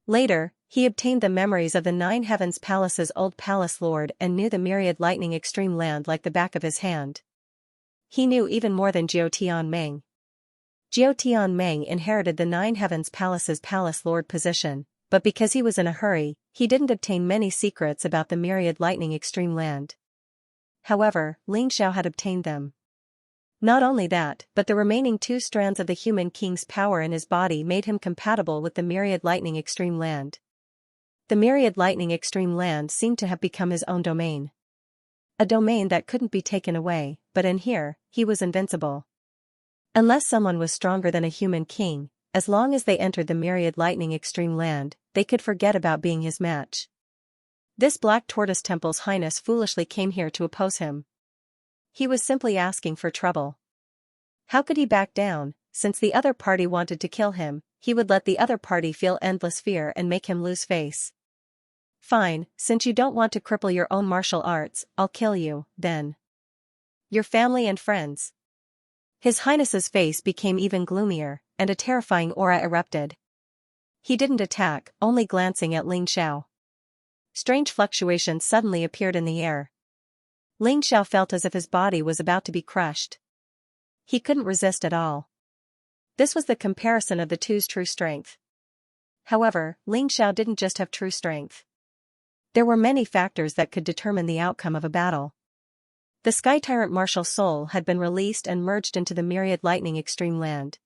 S1: Later, he obtained the memories of the 9 Heavens Palace's old palace lord and knew the myriad lightning extreme land like the back of his hand. He knew even more than Jiutian Meng. Jiutian Meng inherited the 9 Heavens Palace's palace lord position, but because he was in a hurry, he didn't obtain many secrets about the myriad lightning extreme land. However, Ling Xiao had obtained them. Not only that, but the remaining 2 strands of the human king's power in his body made him compatible with the myriad lightning extreme land. The myriad lightning extreme land seemed to have become his own domain. A domain that couldn't be taken away, but in here, he was invincible. Unless someone was stronger than a human king, as long as they entered the myriad lightning extreme land, they could forget about being his match. This Black Tortoise Temple's Highness foolishly came here to oppose him. He was simply asking for trouble. How could he back down? Since the other party wanted to kill him, he would let the other party feel endless fear and make him lose face. Fine, since you don't want to cripple your own martial arts, I'll kill you, then. Your family and friends. His Highness's face became even gloomier, and a terrifying aura erupted. He didn't attack, only glancing at Ling Xiao. Strange fluctuations suddenly appeared in the air, Ling Xiao felt as if his body was about to be crushed. He couldn't resist at all. This was the comparison of the two's true strength. However, Ling Xiao didn't just have true strength. There were many factors that could determine the outcome of a battle. The Sky Tyrant martial soul had been released and merged into the Myriad Lightning Extreme Land.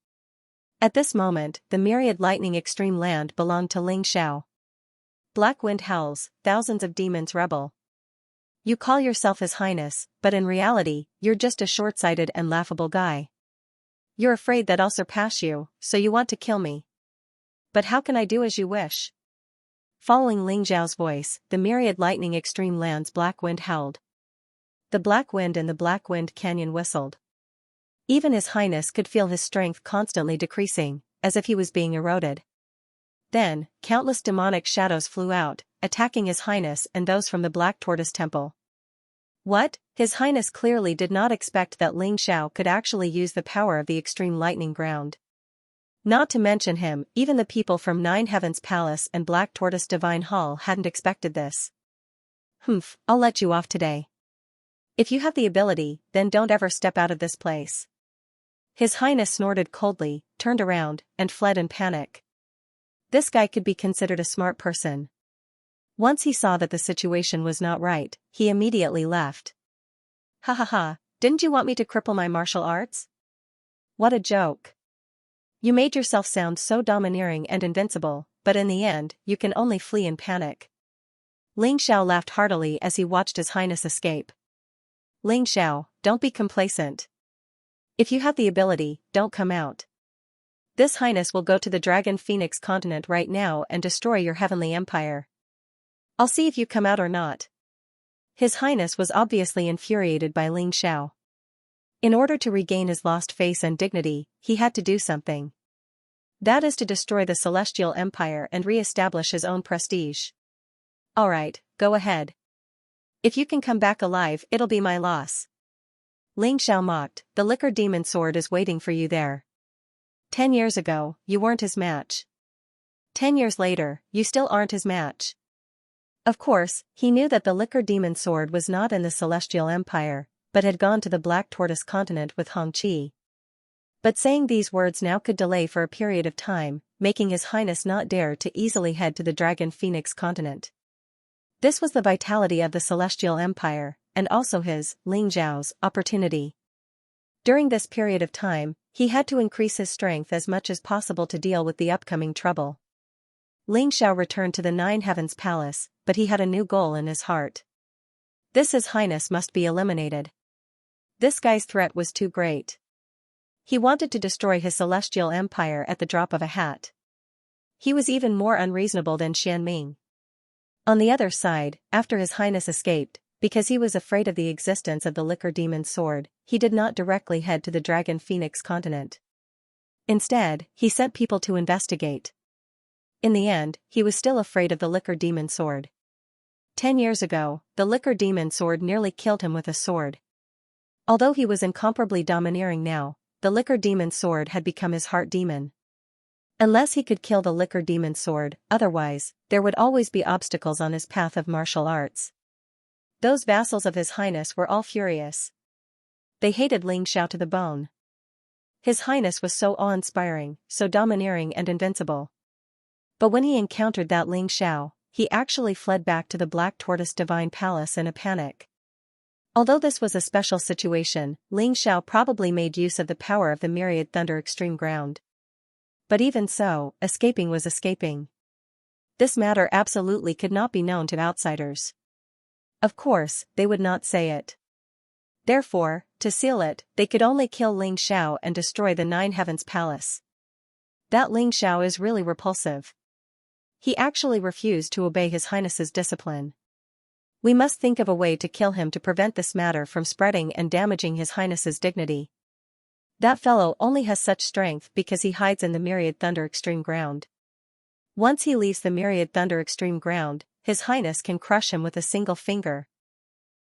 S1: At this moment, the Myriad Lightning Extreme Land belonged to Ling Xiao. Black wind howls, thousands of demons rebel. You call yourself His Highness, but in reality, you're just a short-sighted and laughable guy. You're afraid that I'll surpass you, so you want to kill me. But how can I do as you wish? Following Ling Xiao's voice, the Myriad Lightning Extreme Land's black wind howled. The black wind in the Black Wind Canyon whistled. Even His Highness could feel his strength constantly decreasing, as if he was being eroded. Then, countless demonic shadows flew out, attacking His Highness and those from the Black Tortoise Temple. What? His Highness clearly did not expect that Ling Xiao could actually use the power of the extreme lightning ground. Not to mention him, even the people from Nine Heavens Palace and Black Tortoise Divine Hall hadn't expected this. Humph, I'll let you off today. If you have the ability, then don't ever step out of this place. His Highness snorted coldly, turned around, and fled in panic. This guy could be considered a smart person. Once he saw that the situation was not right, he immediately left. Ha ha ha, didn't you want me to cripple my martial arts? What a joke. You made yourself sound so domineering and invincible, but in the end, you can only flee in panic. Ling Xiao laughed heartily as he watched His Highness escape. Ling Xiao, don't be complacent. If you have the ability, don't come out. This Highness will go to the Dragon Phoenix continent right now and destroy your heavenly empire. I'll see if you come out or not. His Highness was obviously infuriated by Ling Xiao. In order to regain his lost face and dignity, he had to do something. That is to destroy the Celestial Empire and re-establish his own prestige. Alright, go ahead. If you can come back alive, it'll be my loss. Ling Xiao mocked, the Liquor Demon Sword is waiting for you there. 10 years ago, you weren't his match. 10 years later, you still aren't his match. Of course, he knew that the Liquor Demon Sword was not in the Celestial Empire, but had gone to the Black Tortoise continent with Xianxia. But saying these words now could delay for a period of time, making His Highness not dare to easily head to the Dragon Phoenix continent. This was the vitality of the Celestial Empire, and also his, Ling Xiao's, opportunity. During this period of time, he had to increase his strength as much as possible to deal with the upcoming trouble. Ling Xiao returned to the Nine Heavens Palace, but he had a new goal in his heart. His Highness must be eliminated. This guy's threat was too great. He wanted to destroy his Celestial Empire at the drop of a hat. He was even more unreasonable than Xianming. On the other side, after His Highness escaped, because he was afraid of the existence of the Liquor Demon Sword, he did not directly head to the Dragon Phoenix continent. Instead, he sent people to investigate. In the end, he was still afraid of the Liquor Demon Sword. 10 years ago, the Liquor Demon Sword nearly killed him with a sword. Although he was incomparably domineering now, the Liquor Demon Sword had become his heart demon. Unless he could kill the Liquor Demon Sword, otherwise, there would always be obstacles on his path of martial arts. Those vassals of His Highness were all furious. They hated Ling Xiao to the bone. His Highness was so awe-inspiring, so domineering and invincible. But when he encountered that Ling Xiao, he actually fled back to the Black Tortoise Divine Palace in a panic. Although this was a special situation, Ling Xiao probably made use of the power of the Myriad Thunder Extreme Ground. But even so, escaping was escaping. This matter absolutely could not be known to outsiders. Of course, they would not say it. Therefore, to seal it, they could only kill Ling Xiao and destroy the Nine Heavens Palace. That Ling Xiao is really repulsive. He actually refused to obey His Highness's discipline. We must think of a way to kill him to prevent this matter from spreading and damaging His Highness's dignity. That fellow only has such strength because he hides in the Myriad Thunder Extreme Ground. Once he leaves the Myriad Thunder Extreme Ground, His Highness can crush him with a single finger.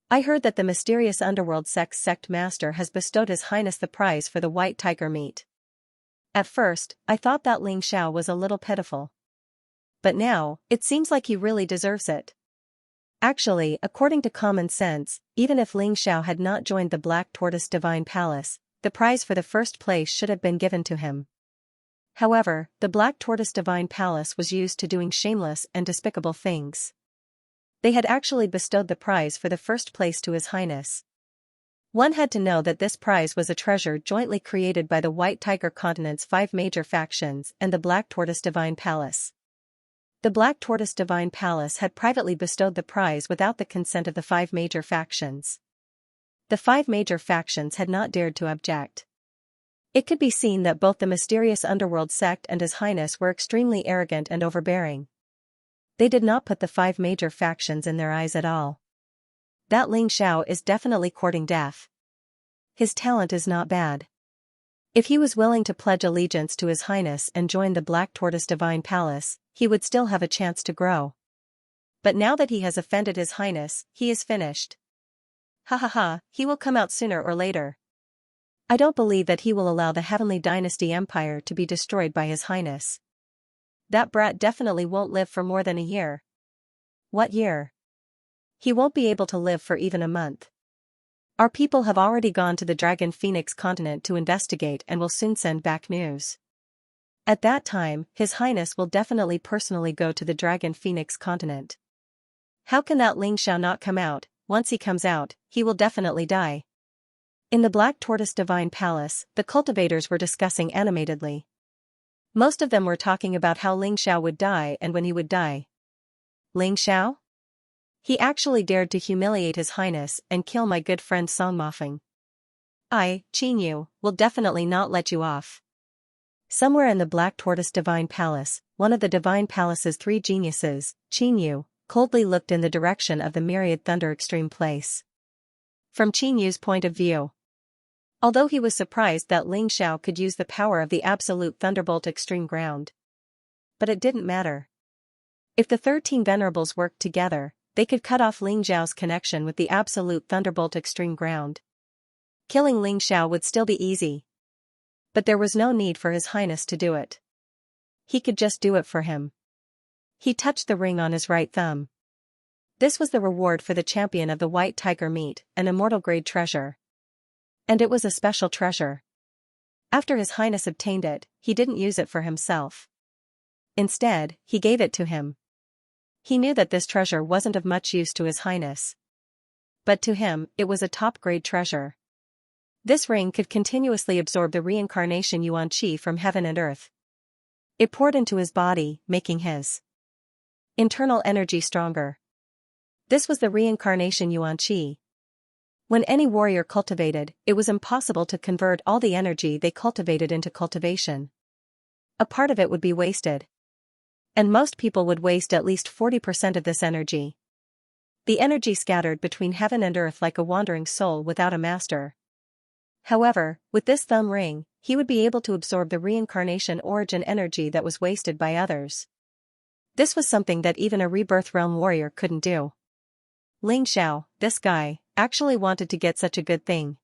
S1: I heard that the mysterious underworld sect master has bestowed His Highness the prize for the white tiger meat. At first, I thought that Ling Xiao was a little pitiful. But now, it seems like he really deserves it. Actually, according to common sense, even if Ling Xiao had not joined the Black Tortoise Divine Palace, the prize for the first place should have been given to him. However, the Black Tortoise Divine Palace was used to doing shameless and despicable things. They had actually bestowed the prize for the first place to His Highness. One had to know that this prize was a treasure jointly created by the White Tiger Continent's 5 major factions and the Black Tortoise Divine Palace. The Black Tortoise Divine Palace had privately bestowed the prize without the consent of the 5 major factions. The 5 major factions had not dared to object. It could be seen that both the mysterious underworld sect and His Highness were extremely arrogant and overbearing. They did not put the 5 major factions in their eyes at all. That Ling Xiao is definitely courting death. His talent is not bad. If he was willing to pledge allegiance to His Highness and join the Black Tortoise Divine Palace, he would still have a chance to grow. But now that he has offended His Highness, he is finished. Ha ha ha, he will come out sooner or later. I don't believe that he will allow the Heavenly Dynasty Empire to be destroyed by His Highness. That brat definitely won't live for more than a year. What year? He won't be able to live for even a month. Our people have already gone to the Dragon Phoenix continent to investigate and will soon send back news. At that time, His Highness will definitely personally go to the Dragon Phoenix continent. How can that Ling Xiao not come out? Once he comes out, he will definitely die. In the Black Tortoise Divine Palace, the cultivators were discussing animatedly. Most of them were talking about how Ling Xiao would die and when he would die. Ling Xiao? He actually dared to humiliate His Highness and kill my good friend Song Mofeng. Qin Yu, will definitely not let you off. Somewhere in the Black Tortoise Divine Palace, one of the Divine Palace's 3 geniuses, Qin Yu, coldly looked in the direction of the Myriad Thunder Extreme Place. From Qin Yu's point of view, although he was surprised that Ling Xiao could use the power of the Absolute Thunderbolt Extreme Ground, but it didn't matter. If the 13 Venerables worked together, they could cut off Ling Xiao's connection with the Absolute Thunderbolt Extreme Ground. Killing Ling Xiao would still be easy. But there was no need for His Highness to do it. He could just do it for him. He touched the ring on his right thumb. This was the reward for the champion of the White Tiger meet, an immortal grade treasure. And it was a special treasure. After His Highness obtained it, he didn't use it for himself. Instead, he gave it to him. He knew that this treasure wasn't of much use to His Highness. But to him, it was a top-grade treasure. This ring could continuously absorb the reincarnation Yuan Qi from heaven and earth. It poured into his body, making his internal energy stronger. This was the reincarnation Yuan Qi. When any warrior cultivated, it was impossible to convert all the energy they cultivated into cultivation. A part of it would be wasted. And most people would waste at least 40% of this energy. The energy scattered between heaven and earth like a wandering soul without a master. However, with this thumb ring, he would be able to absorb the reincarnation origin energy that was wasted by others. This was something that even a rebirth realm warrior couldn't do. Ling Xiao, this guy, actually wanted to get such a good thing.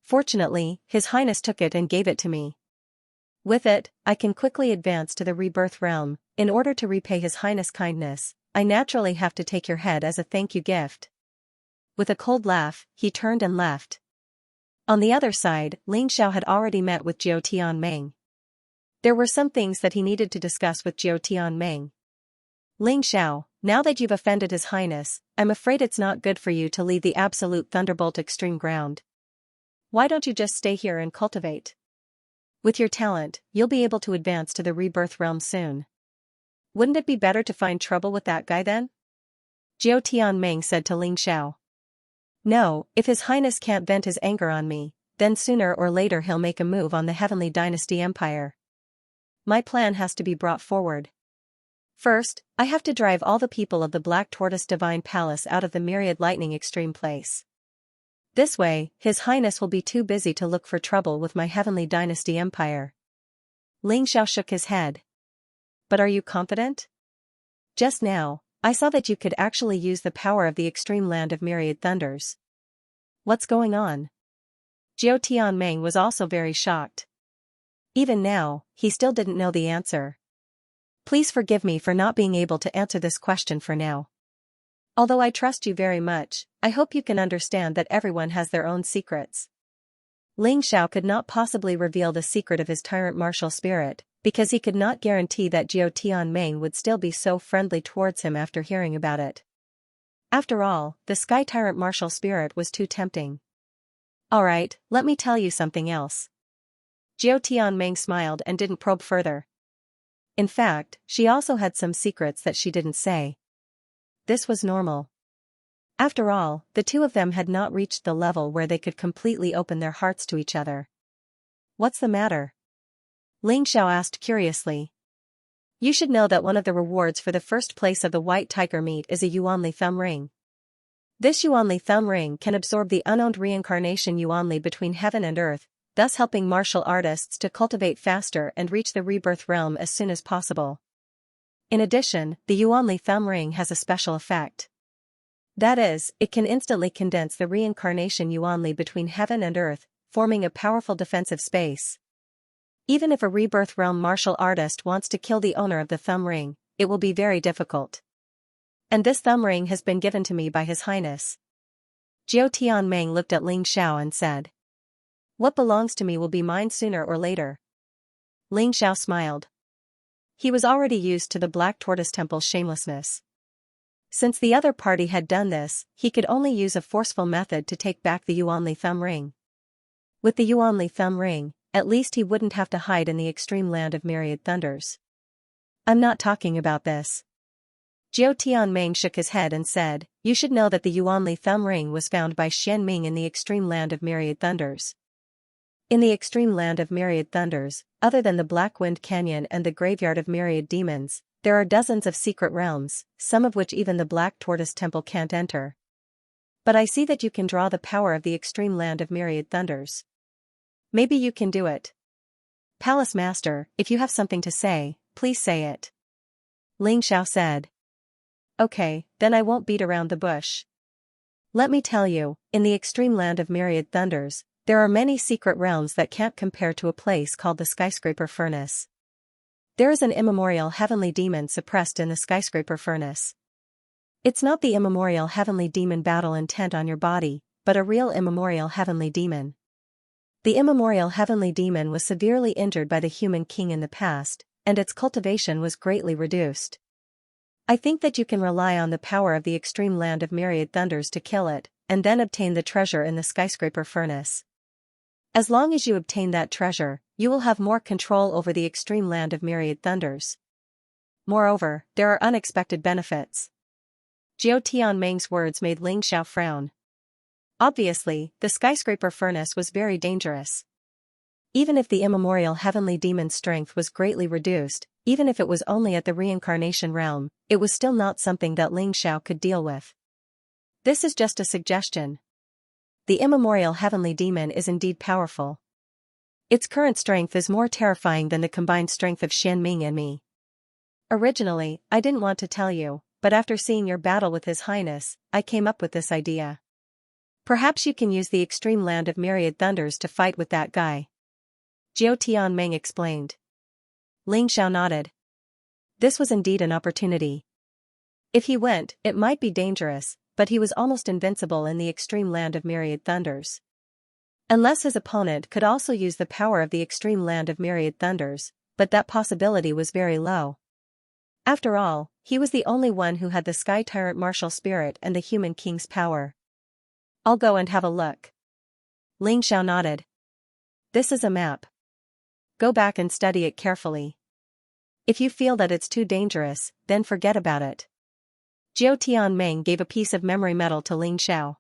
S1: Fortunately, His Highness took it and gave it to me. With it, I can quickly advance to the rebirth realm. In order to repay His Highness' kindness, I naturally have to take your head as a thank you gift. With a cold laugh, he turned and left. On the other side, Ling Xiao had already met with Jiao Tianmeng. There were some things that he needed to discuss with Jiao Tianmeng. Ling Xiao, now that you've offended His Highness, I'm afraid it's not good for you to leave the Absolute Thunderbolt Extreme Ground. Why don't you just stay here and cultivate? With your talent, you'll be able to advance to the rebirth realm soon. Wouldn't it be better to find trouble with that guy then? Jiao Tianmeng said to Ling Xiao. No, if His Highness can't vent his anger on me, then sooner or later he'll make a move on the Heavenly Dynasty Empire. My plan has to be brought forward. First, I have to drive all the people of the Black Tortoise Divine Palace out of the Myriad Lightning Extreme Place. This way, His Highness will be too busy to look for trouble with my Heavenly Dynasty Empire. Ling Xiao shook his head. But are you confident? Just now, I saw that you could actually use the power of the extreme land of Myriad Thunders. What's going on? Jiao Tianmeng was also very shocked. Even now, he still didn't know the answer. Please forgive me for not being able to answer this question for now. Although I trust you very much, I hope you can understand that everyone has their own secrets. Ling Xiao could not possibly reveal the secret of his tyrant martial spirit, because he could not guarantee that Jiao Tianming would still be so friendly towards him after hearing about it. After all, the Sky Tyrant martial spirit was too tempting. Alright, let me tell you something else. Jiao Tianming smiled and didn't probe further. In fact, she also had some secrets that she didn't say. This was normal. After all, the two of them had not reached the level where they could completely open their hearts to each other. What's the matter? Ling Xiao asked curiously. You should know that one of the rewards for the first place of the white tiger meat is a Yuanli thumb ring. This Yuanli thumb ring can absorb the unowned reincarnation Yuanli between heaven and earth, thus helping martial artists to cultivate faster and reach the rebirth realm as soon as possible. In addition, the Yuanli thumb ring has a special effect. That is, it can instantly condense the reincarnation Yuanli between heaven and earth, forming a powerful defensive space. Even if a rebirth realm martial artist wants to kill the owner of the thumb ring, it will be very difficult. And this thumb ring has been given to me by His Highness. Jiao Tianming looked at Ling Xiao and said, What belongs to me will be mine sooner or later. Ling Xiao smiled. He was already used to the Black Tortoise Temple's shamelessness. Since the other party had done this, he could only use a forceful method to take back the Yuanli thumb ring. With the Yuanli thumb ring, at least he wouldn't have to hide in the extreme land of myriad thunders. I'm not talking about this. Jiao Tianming shook his head and said, You should know that the Yuanli thumb ring was found by Xianming in the extreme land of myriad thunders. In the extreme land of myriad thunders, other than the Black Wind Canyon and the graveyard of myriad demons, there are dozens of secret realms, some of which even the Black Tortoise Temple can't enter. But I see that you can draw the power of the extreme land of myriad thunders. Maybe you can do it. Palace Master, if you have something to say, please say it. Ling Xiao said. Okay, then I won't beat around the bush. Let me tell you, in the extreme land of myriad thunders, there are many secret realms that can't compare to a place called the Skyscraper Furnace. There is an immemorial heavenly demon suppressed in the Skyscraper Furnace. It's not the immemorial heavenly demon battle intent on your body, but a real immemorial heavenly demon. The immemorial heavenly demon was severely injured by the human king in the past, and its cultivation was greatly reduced. I think that you can rely on the power of the extreme land of myriad thunders to kill it, and then obtain the treasure in the Skyscraper Furnace. As long as you obtain that treasure, you will have more control over the extreme land of myriad thunders. Moreover, there are unexpected benefits. Jiao Tianming's words made Ling Xiao frown. Obviously, the Skyscraper Furnace was very dangerous. Even if the immemorial heavenly demon's strength was greatly reduced, even if it was only at the reincarnation realm, it was still not something that Ling Xiao could deal with. This is just a suggestion. The immemorial heavenly demon is indeed powerful. Its current strength is more terrifying than the combined strength of Xianming and me. Originally, I didn't want to tell you, but after seeing your battle with His Highness, I came up with this idea. Perhaps you can use the extreme land of myriad thunders to fight with that guy. Jiao Tianming explained. Ling Xiao nodded. This was indeed an opportunity. If he went, it might be dangerous, but he was almost invincible in the extreme land of myriad thunders. Unless his opponent could also use the power of the extreme land of myriad thunders, but that possibility was very low. After all, he was the only one who had the Sky Tyrant martial spirit and the human king's power. I'll go and have a look. Ling Xiao nodded. This is a map. Go back and study it carefully. If you feel that it's too dangerous, then forget about it. Jiao Tianming gave a piece of memory metal to Ling Xiao.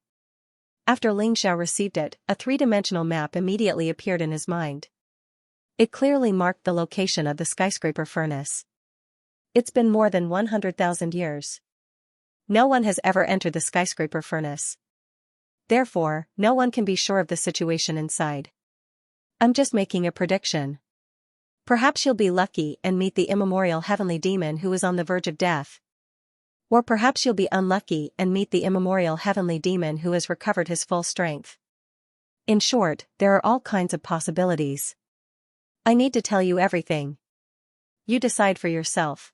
S1: After Ling Xiao received it, a three-dimensional map immediately appeared in his mind. It clearly marked the location of the Skyscraper Furnace. It's been more than 100,000 years. No one has ever entered the Skyscraper Furnace. Therefore, no one can be sure of the situation inside. I'm just making a prediction. Perhaps you'll be lucky and meet the immemorial heavenly demon who is on the verge of death. Or perhaps you'll be unlucky and meet the immemorial heavenly demon who has recovered his full strength. In short, there are all kinds of possibilities. I need to tell you everything. You decide for yourself.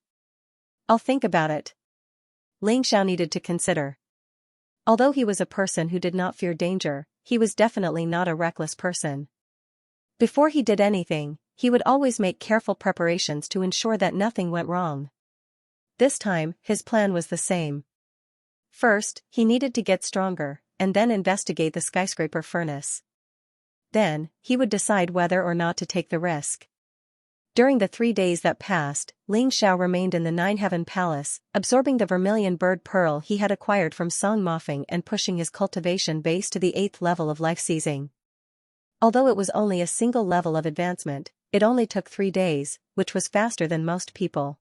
S1: I'll think about it. Ling Xiao needed to consider. Although he was a person who did not fear danger, he was definitely not a reckless person. Before he did anything, he would always make careful preparations to ensure that nothing went wrong. This time, his plan was the same. First, he needed to get stronger, and then investigate the skyscraper furnace. Then, he would decide whether or not to take the risk. During the 3 days that passed, Ling Xiao remained in the Nine-Heaven Palace, absorbing the vermilion bird pearl he had acquired from Song Mofeng and pushing his cultivation base to the 8th level of life seizing. Although it was only a single level of advancement, it only took 3 days, which was faster than most people.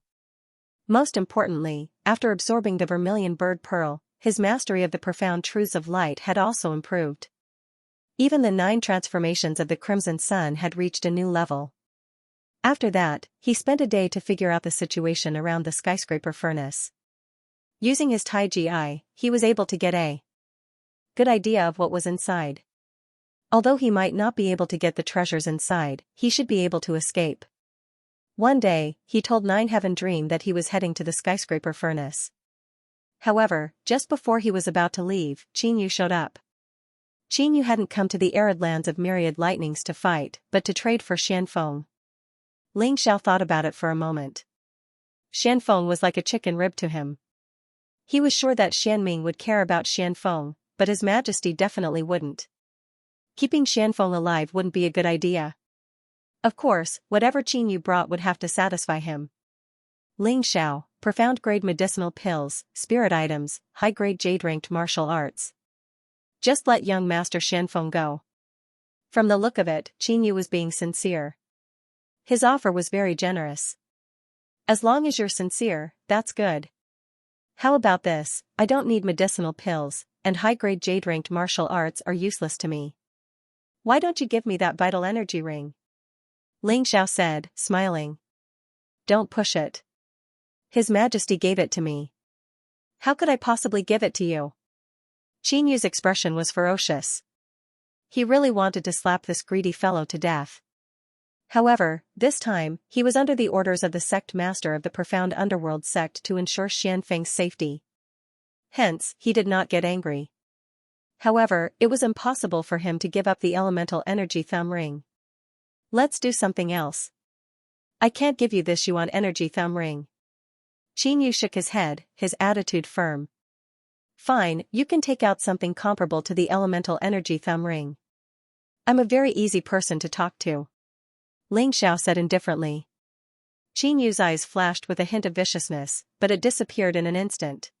S1: Most importantly, after absorbing the vermilion bird pearl, his mastery of the profound truths of light had also improved. Even the 9 transformations of the Crimson Sun had reached a new level. After that, he spent a day to figure out the situation around the skyscraper furnace. Using his Taiji eye, he was able to get a good idea of what was inside. Although he might not be able to get the treasures inside, he should be able to escape. One day, he told Nine-Heaven Dream that he was heading to the skyscraper furnace. However, just before he was about to leave, Xianxia showed up. Xianxia hadn't come to the arid lands of myriad lightnings to fight, but to trade for Xianfeng. Ling Xiao thought about it for a moment. Xianfeng was like a chicken rib to him. He was sure that Xianming would care about Xianfeng, but His Majesty definitely wouldn't. Keeping Xianfeng alive wouldn't be a good idea. Of course, whatever Xianxia brought would have to satisfy him. Ling Xiao, profound-grade medicinal pills, spirit items, high-grade jade-ranked martial arts. Just let young Master Xianfeng go. From the look of it, Xianxia was being sincere. His offer was very generous. As long as you're sincere, that's good. How about this? I don't need medicinal pills, and high-grade jade-ranked martial arts are useless to me. Why don't you give me that vital energy ring? Ling Xiao said, smiling. Don't push it. His Majesty gave it to me. How could I possibly give it to you? Xianxu's expression was ferocious. He really wanted to slap this greedy fellow to death. However, this time, he was under the orders of the sect master of the profound underworld sect to ensure Xianfeng's safety. Hence, he did not get angry. However, it was impossible for him to give up the elemental energy thumb ring. Let's do something else. I can't give you this Yuan energy thumb ring. Xianxia shook his head, his attitude firm. Fine, you can take out something comparable to the elemental energy thumb ring. I'm a very easy person to talk to. Ling Xiao said indifferently. Xianxu's eyes flashed with a hint of viciousness, but it disappeared in an instant.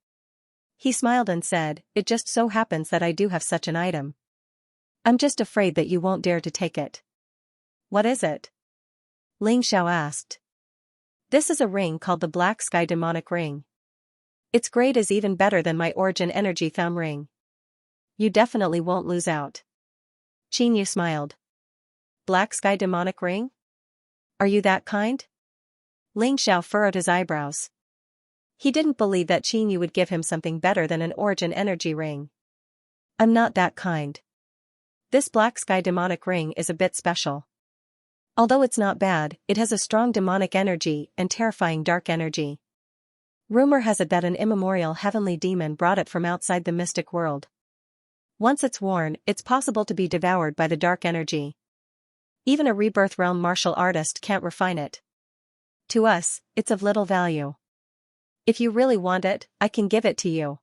S1: He smiled and said, it just so happens that I do have such an item. I'm just afraid that you won't dare to take it. What is it? Ling Xiao asked. This is a ring called the Black Sky Demonic Ring. Its grade is even better than my Origin Energy Thumb Ring. You definitely won't lose out. Xianxia smiled. Black Sky Demonic Ring? Are you that kind? Ling Xiao furrowed his eyebrows. He didn't believe that Xianxia would give him something better than an Origin Energy Ring. I'm not that kind. This Black Sky Demonic Ring is a bit special. Although it's not bad, it has a strong demonic energy and terrifying dark energy. Rumor has it that an immemorial heavenly demon brought it from outside the mystic world. Once it's worn, it's possible to be devoured by the dark energy. Even a rebirth realm martial artist can't refine it. To us, it's of little value. If you really want it, I can give it to you.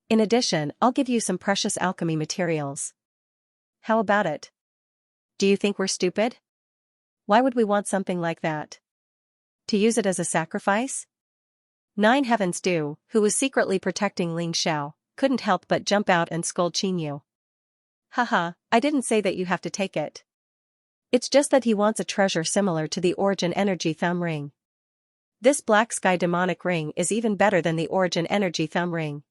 S1: In addition, I'll give you some precious alchemy materials. How about it? Do you think we're stupid? Why would we want something like that? To use it as a sacrifice? Nine Heavens Du, who was secretly protecting Ling Xiao, couldn't help but jump out and scold Xianxia. Haha, I didn't say that you have to take it. It's just that he wants a treasure similar to the Origin Energy Thumb Ring. This Black Sky Demonic Ring is even better than the Origin Energy Thumb Ring.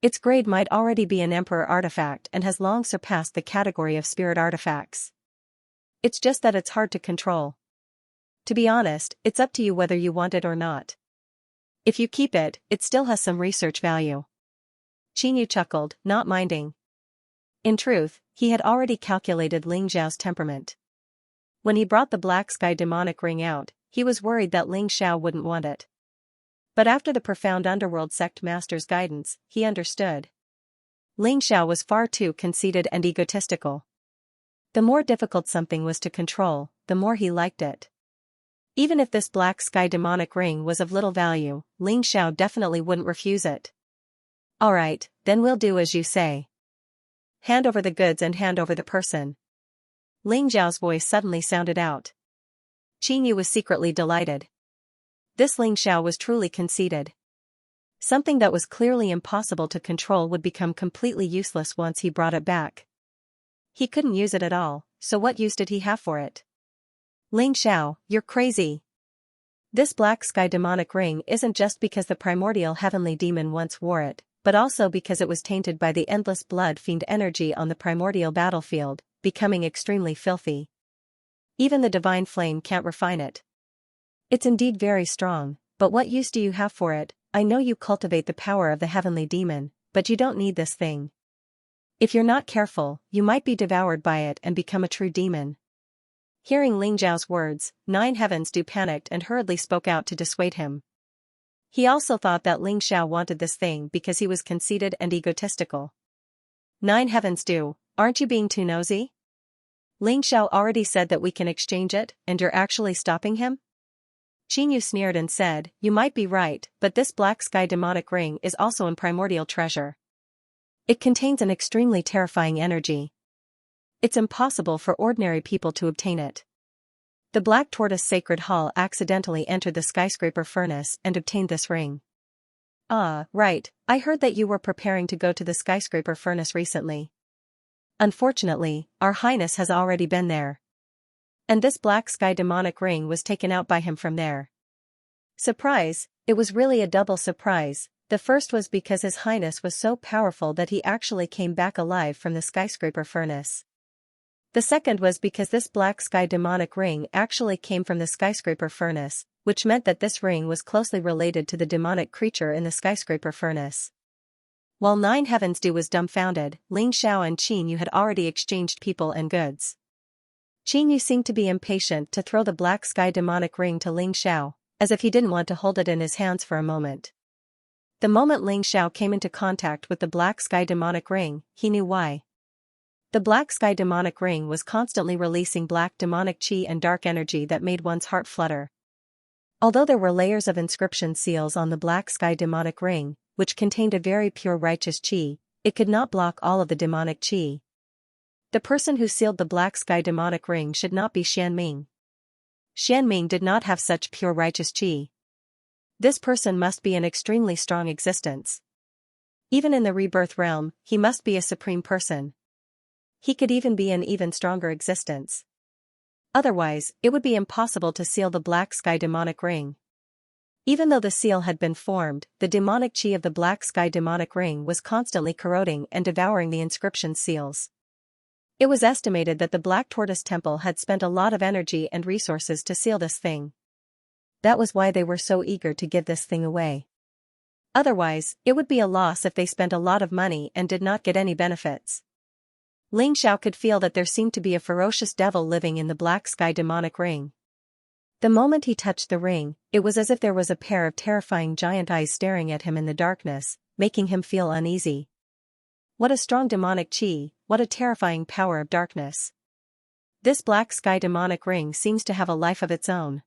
S1: Its grade might already be an Emperor artifact and has long surpassed the category of spirit artifacts. It's just that it's hard to control. To be honest, it's up to you whether you want it or not. If you keep it, it still has some research value. Xianxia chuckled, not minding. In truth, he had already calculated Ling Xiao's temperament. When he brought the Black Sky Demonic Ring out, he was worried that Ling Xiao wouldn't want it. But after the profound underworld sect master's guidance, he understood. Ling Xiao was far too conceited and egotistical. The more difficult something was to control, the more he liked it. Even if this black sky demonic ring was of little value, Ling Xiao definitely wouldn't refuse it. Alright, then we'll do as you say. Hand over the goods and hand over the person. Ling Xiao's voice suddenly sounded out. Qin Yu was secretly delighted. This Ling Xiao was truly conceited. Something that was clearly impossible to control would become completely useless once he brought it back. He couldn't use it at all, so what use did he have for it? Ling Xiao, you're crazy. This black sky demonic ring isn't just because the primordial heavenly demon once wore it, but also because it was tainted by the endless blood fiend energy on the primordial battlefield, becoming extremely filthy. Even the divine flame can't refine it. It's indeed very strong, but what use do you have for it? I know you cultivate the power of the heavenly demon, but you don't need this thing. If you're not careful, you might be devoured by it and become a true demon. Hearing Ling Zhao's words, Nine Heavens Du panicked and hurriedly spoke out to dissuade him. He also thought that Ling Xiao wanted this thing because he was conceited and egotistical. Nine Heavens Du, aren't you being too nosy? Ling Xiao already said that we can exchange it, and you're actually stopping him? Qin Yu sneered and said, you might be right, but this black sky demonic ring is also a primordial treasure. It contains an extremely terrifying energy. It's impossible for ordinary people to obtain it. The Black Tortoise Sacred Hall accidentally entered the skyscraper furnace and obtained this ring. Ah, right, I heard that you were preparing to go to the skyscraper furnace recently. Unfortunately, Our Highness has already been there. And this black sky demonic ring was taken out by him from there. Surprise, it was really a double surprise. The first was because His Highness was so powerful that he actually came back alive from the skyscraper furnace. The second was because this black sky demonic ring actually came from the skyscraper furnace, which meant that this ring was closely related to the demonic creature in the skyscraper furnace. While Nine Heavens Du was dumbfounded, Ling Xiao and Qin Yu had already exchanged people and goods. Qin Yu seemed to be impatient to throw the black sky demonic ring to Ling Xiao, as if he didn't want to hold it in his hands for a moment. The moment Ling Xiao came into contact with the black sky demonic ring, he knew why. The black sky demonic ring was constantly releasing black demonic chi and dark energy that made one's heart flutter. Although there were layers of inscription seals on the black sky demonic ring, which contained a very pure righteous chi, it could not block all of the demonic chi. The person who sealed the black sky demonic ring should not be Xianming. Xianming did not have such pure righteous chi. This person must be an extremely strong existence. Even in the rebirth realm, he must be a supreme person. He could even be an even stronger existence. Otherwise, it would be impossible to seal the black sky demonic ring. Even though the seal had been formed, the demonic chi of the black sky demonic ring was constantly corroding and devouring the inscription seals. It was estimated that the Black Tortoise Temple had spent a lot of energy and resources to seal this thing. That was why they were so eager to give this thing away. Otherwise, it would be a loss if they spent a lot of money and did not get any benefits. Ling Xiao could feel that there seemed to be a ferocious devil living in the black sky demonic ring. The moment he touched the ring, it was as if there was a pair of terrifying giant eyes staring at him in the darkness, making him feel uneasy. What a strong demonic chi, what a terrifying power of darkness. This black sky demonic ring seems to have a life of its own.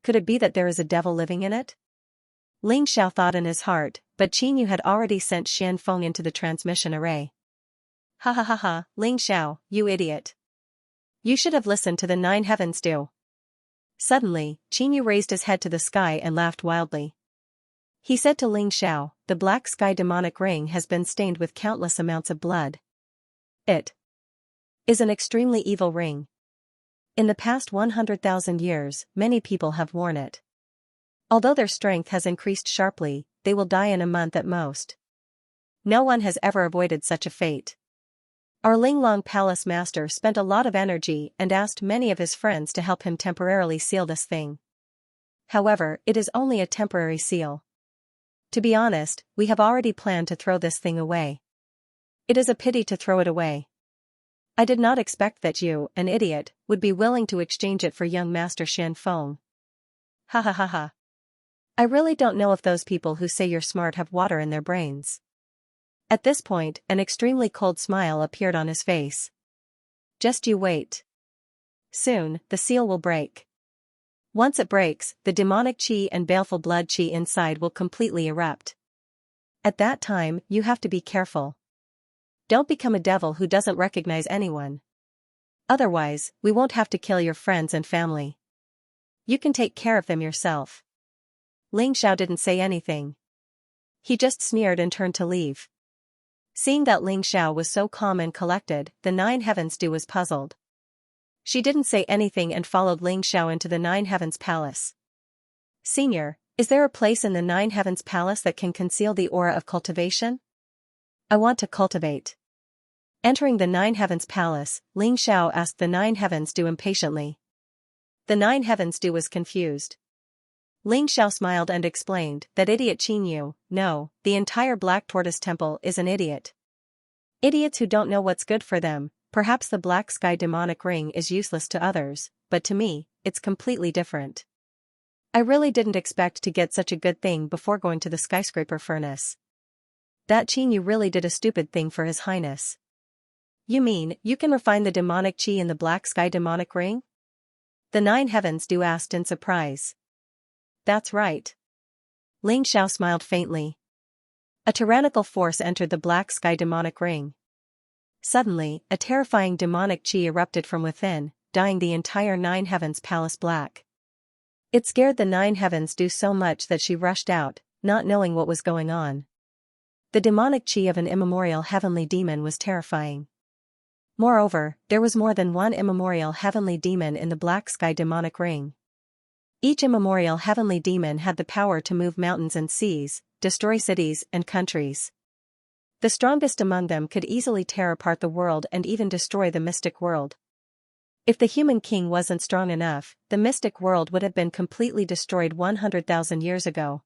S1: Could it be that there is a devil living in it? Ling Xiao thought in his heart, but Qin Yu had already sent Xian Feng into the transmission array. Ha ha ha ha, Ling Xiao, you idiot. You should have listened to the Nine Heavens Du. Suddenly, Qin Yu raised his head to the sky and laughed wildly. He said to Ling Xiao, the black sky demonic ring has been stained with countless amounts of blood. It is an extremely evil ring. In the past 100,000 years, many people have worn it. Although their strength has increased sharply, they will die in a month at most. No one has ever avoided such a fate. Our Linglong Palace Master spent a lot of energy and asked many of his friends to help him temporarily seal this thing. However, it is only a temporary seal. To be honest, we have already planned to throw this thing away. It is a pity to throw it away. I did not expect that you, an idiot, would be willing to exchange it for young Master Xian Feng. Ha ha ha ha. I really don't know if those people who say you're smart have water in their brains. At this point, an extremely cold smile appeared on his face. Just you wait. Soon, the seal will break. Once it breaks, the demonic chi and baleful blood chi inside will completely erupt. At that time, you have to be careful. Don't become a devil who doesn't recognize anyone. Otherwise, we won't have to kill your friends and family. You can take care of them yourself. Ling Xiao didn't say anything. He just sneered and turned to leave. Seeing that Ling Xiao was so calm and collected, the Nine Heavens Du was puzzled. She didn't say anything and followed Ling Xiao into the Nine Heavens Palace. Senior, is there a place in the Nine Heavens Palace that can conceal the aura of cultivation? I want to cultivate. Entering the Nine Heavens Palace, Ling Xiao asked the Nine Heavens Du impatiently. The Nine Heavens Du was confused. Ling Xiao smiled and explained that idiot Qin Yu, no, the entire Black Tortoise Temple is an idiot. Idiots who don't know what's good for them. Perhaps the Black Sky demonic ring is useless to others, but to me, it's completely different. I really didn't expect to get such a good thing before going to the skyscraper furnace. That Qin Yu really did a stupid thing for His Highness. You mean, you can refine the demonic chi in the Black Sky demonic ring? The Nine Heavens Du asked in surprise. That's right. Ling Xiao smiled faintly. A tyrannical force entered the Black Sky demonic ring. Suddenly, a terrifying demonic chi erupted from within, dyeing the entire Nine Heavens Palace black. It scared the Nine Heavens Du so much that she rushed out, not knowing what was going on. The demonic chi of an immemorial heavenly demon was terrifying. Moreover, there was more than one immemorial heavenly demon in the Black Sky demonic ring. Each immemorial heavenly demon had the power to move mountains and seas, destroy cities and countries. The strongest among them could easily tear apart the world and even destroy the mystic world. If the human king wasn't strong enough, the mystic world would have been completely destroyed 100,000 years ago.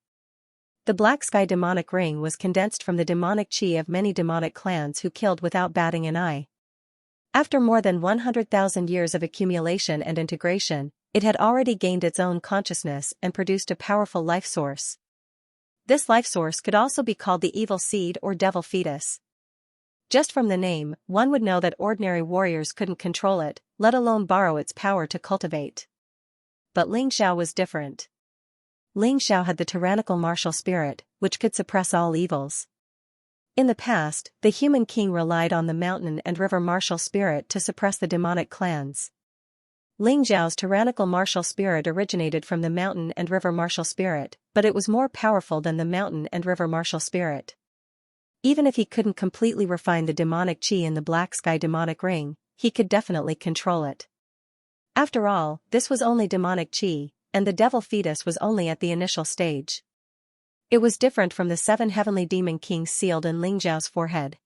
S1: The Black Sky demonic ring was condensed from the demonic chi of many demonic clans who killed without batting an eye. After more than 100,000 years of accumulation and integration, it had already gained its own consciousness and produced a powerful life source. This life source could also be called the evil seed or devil fetus. Just from the name, one would know that ordinary warriors couldn't control it, let alone borrow its power to cultivate. But Ling Xiao was different. Ling Xiao had the tyrannical martial spirit, which could suppress all evils. In the past, the human king relied on the mountain and river martial spirit to suppress the demonic clans. Ling Xiao's tyrannical martial spirit originated from the mountain and river martial spirit, but it was more powerful than the mountain and river martial spirit. Even if he couldn't completely refine the demonic chi in the Black Sky demonic ring, he could definitely control it. After all, this was only demonic chi, and the devil fetus was only at the initial stage. It was different from the 7 heavenly demon kings sealed in Ling Xiao's forehead.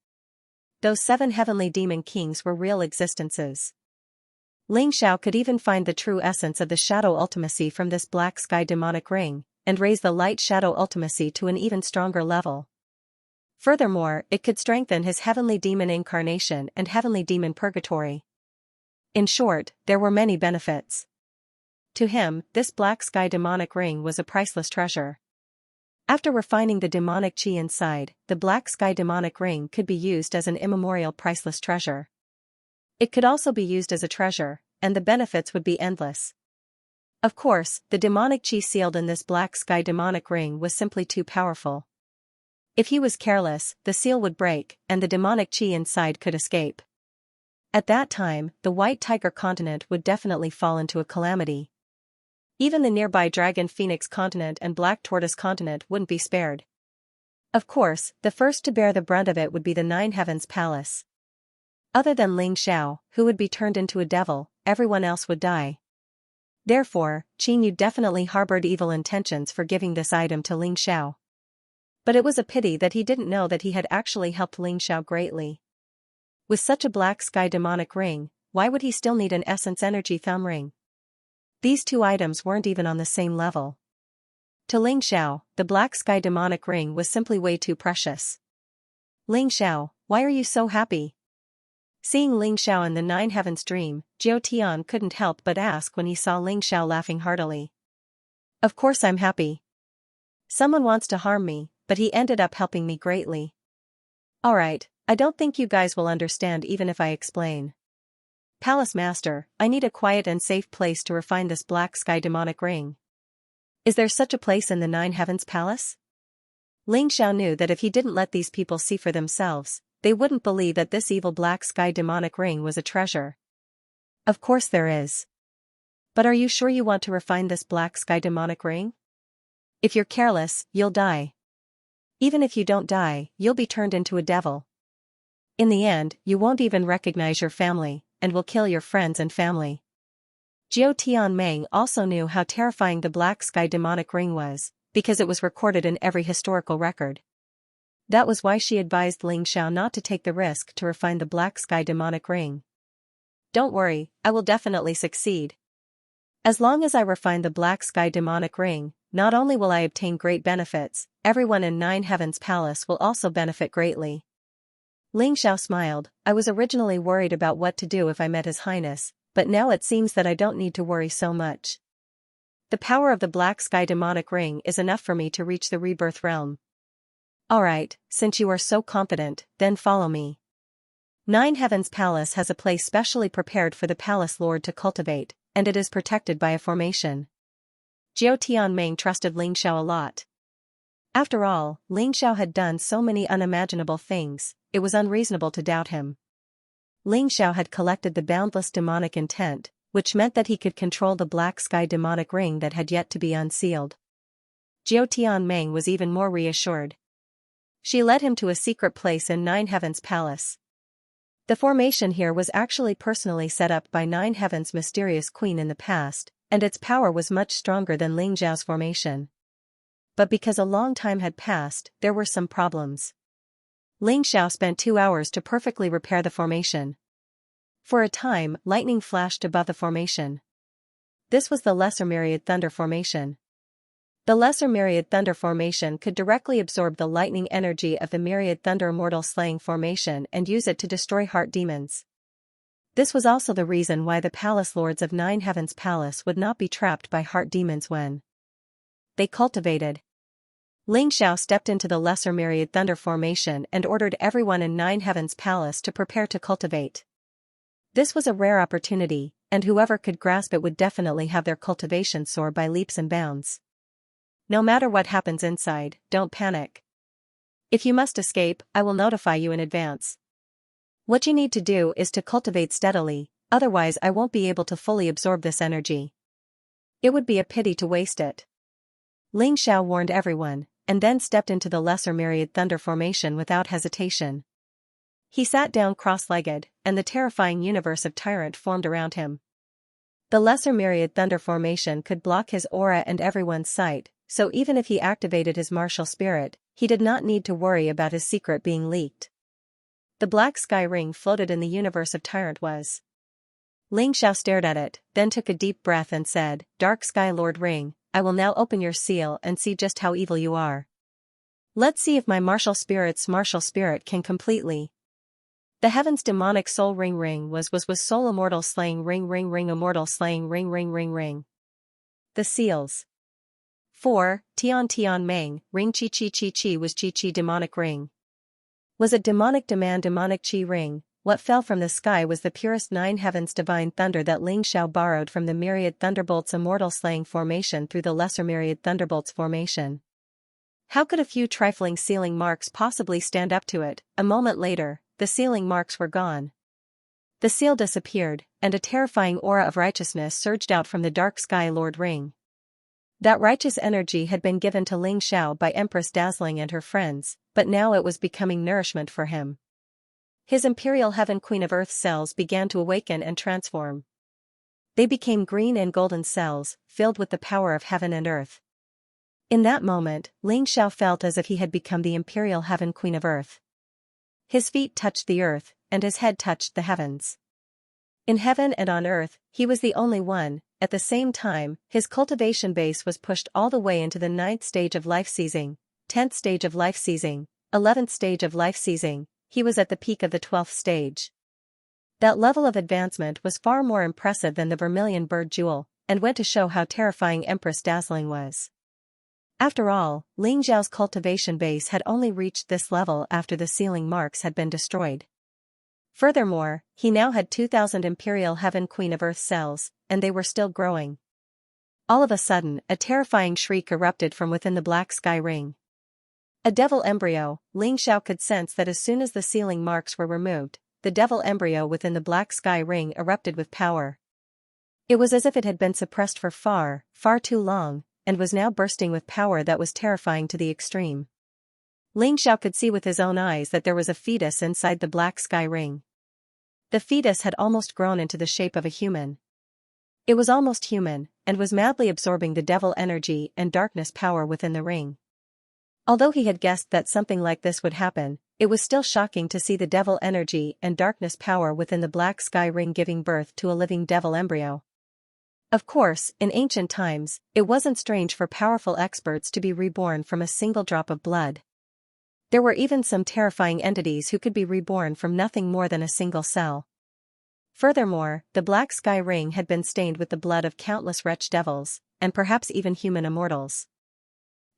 S1: Those 7 heavenly demon kings were real existences. Ling Xiao could even find the true essence of the shadow ultimacy from this Black Sky demonic ring, and raise the light shadow ultimacy to an even stronger level. Furthermore, it could strengthen his heavenly demon incarnation and heavenly demon purgatory. In short, there were many benefits. To him, this Black Sky demonic ring was a priceless treasure. After refining the demonic chi inside, the Black Sky demonic ring could be used as an immemorial priceless treasure. It could also be used as a treasure, and the benefits would be endless. Of course, the demonic chi sealed in this Black Sky demonic ring was simply too powerful. If he was careless, the seal would break, and the demonic chi inside could escape. At that time, the White Tiger continent would definitely fall into a calamity. Even the nearby Dragon Phoenix continent and Black Tortoise continent wouldn't be spared. Of course, the first to bear the brunt of it would be the Nine Heavens Palace. Other than Ling Xiao, who would be turned into a devil, everyone else would die. Therefore, Qin Yu definitely harbored evil intentions for giving this item to Ling Xiao. But it was a pity that he didn't know that he had actually helped Ling Xiao greatly. With such a Black Sky demonic ring, why would he still need an essence energy thumb ring? These two items weren't even on the same level. To Ling Xiao, the Black Sky demonic ring was simply way too precious. Ling Xiao, why are you so happy? Seeing Ling Xiao in the Nine Heavens dream, Jiao Tian couldn't help but ask when he saw Ling Xiao laughing heartily. Of course I'm happy. Someone wants to harm me, but he ended up helping me greatly. Alright, I don't think you guys will understand even if I explain. Palace Master, I need a quiet and safe place to refine this black sky demonic ring. Is there such a place in the Nine Heavens Palace? Ling Xiao knew that if he didn't let these people see for themselves, they wouldn't believe that this evil black sky demonic ring was a treasure. Of course there is. But are you sure you want to refine this black sky demonic ring? If you're careless, you'll die. Even if you don't die, you'll be turned into a devil. In the end, you won't even recognize your family, and will kill your friends and family. Jiao Tianming also knew how terrifying the black sky demonic ring was, because it was recorded in every historical record. That was why she advised Ling Xiao not to take the risk to refine the black sky demonic ring. Don't worry, I will definitely succeed. As long as I refine the black sky demonic ring, not only will I obtain great benefits, everyone in Nine Heavens Palace will also benefit greatly. Ling Xiao smiled. I was originally worried about what to do if I met His Highness, but now it seems that I don't need to worry so much. The power of the black sky demonic ring is enough for me to reach the rebirth realm. Alright, since you are so confident, then follow me. Nine Heavens Palace has a place specially prepared for the Palace Lord to cultivate, and it is protected by a formation. Jiao Tianming trusted Ling Xiao a lot. After all, Ling Xiao had done so many unimaginable things, it was unreasonable to doubt him. Ling Xiao had collected the boundless demonic intent, which meant that he could control the black sky demonic ring that had yet to be unsealed. Jiao Tianming was even more reassured. She led him to a secret place in Nine Heavens Palace. The formation here was actually personally set up by Nine Heavens' mysterious queen in the past, and its power was much stronger than Ling Xiao's formation. But because a long time had passed, there were some problems. Ling Xiao spent 2 hours to perfectly repair the formation. For a time, lightning flashed above the formation. This was the Lesser Myriad Thunder Formation. The Lesser Myriad Thunder Formation could directly absorb the lightning energy of the Myriad Thunder Immortal Slaying Formation and use it to destroy heart demons. This was also the reason why the Palace Lords of Nine Heavens Palace would not be trapped by heart demons when they cultivated. Ling Xiao stepped into the Lesser Myriad Thunder Formation and ordered everyone in Nine Heavens Palace to prepare to cultivate. This was a rare opportunity, and whoever could grasp it would definitely have their cultivation soar by leaps and bounds. No matter what happens inside, don't panic. If you must escape, I will notify you in advance. What you need to do is to cultivate steadily, otherwise I won't be able to fully absorb this energy. It would be a pity to waste it. Ling Xiao warned everyone, and then stepped into the Lesser Myriad Thunder Formation without hesitation. He sat down cross-legged, and the terrifying universe of Tyrant formed around him. The Lesser Myriad Thunder Formation could block his aura and everyone's sight, so even if he activated his martial spirit, he did not need to worry about his secret being leaked. The black sky ring floated in the universe of Tyrant was. Ling Xiao stared at it, then took a deep breath and said, Dark Sky Lord Ring, I will now open your seal and see just how evil you are. Let's see if my martial spirit can completely. The Heaven's Demonic Soul Ring was Soul Immortal Slaying Ring Immortal Slaying Ring. The seals. 4. Tian Meng, Ring Chi was Chi Demonic Ring. Was it Demonic Demand Demonic Chi Ring? What fell from the sky was the purest Nine Heavens divine thunder that Ling Xiao borrowed from the Myriad Thunderbolts Immortal Slaying Formation through the Lesser Myriad Thunderbolts Formation. How could a few trifling sealing marks possibly stand up to it? A moment later, the sealing marks were gone. The seal disappeared, and a terrifying aura of righteousness surged out from the Dark Sky Lord Ring. That righteous energy had been given to Ling Xiao by Empress Dazzling and her friends, but now it was becoming nourishment for him. His Imperial Heaven Queen of Earth cells began to awaken and transform. They became green and golden cells, filled with the power of heaven and earth. In that moment, Ling Xiao felt as if he had become the Imperial Heaven Queen of Earth. His feet touched the earth, and his head touched the heavens. In heaven and on earth, he was the only one. At the same time, his cultivation base was pushed all the way into the 9th stage of life seizing, 10th stage of life seizing, 11th stage of life seizing. He was at the peak of the 12th stage. That level of advancement was far more impressive than the Vermilion Bird Jewel, and went to show how terrifying Empress Dazzling was. After all, Ling Xiao's cultivation base had only reached this level after the sealing marks had been destroyed. Furthermore, he now had 2,000 Imperial Heaven Queen of Earth cells, and they were still growing. All of a sudden, a terrifying shriek erupted from within the black sky ring. A devil embryo. Ling Xiao could sense that as soon as the sealing marks were removed, the devil embryo within the black sky ring erupted with power. It was as if it had been suppressed for far, far too long, and was now bursting with power that was terrifying to the extreme. Ling Xiao could see with his own eyes that there was a fetus inside the black sky ring. The fetus had almost grown into the shape of a human. It was almost human, and was madly absorbing the devil energy and darkness power within the ring. Although he had guessed that something like this would happen, it was still shocking to see the devil energy and darkness power within the black sky ring giving birth to a living devil embryo. Of course, in ancient times, it wasn't strange for powerful experts to be reborn from a single drop of blood. There were even some terrifying entities who could be reborn from nothing more than a single cell. Furthermore, the black sky ring had been stained with the blood of countless wretched devils, and perhaps even human immortals.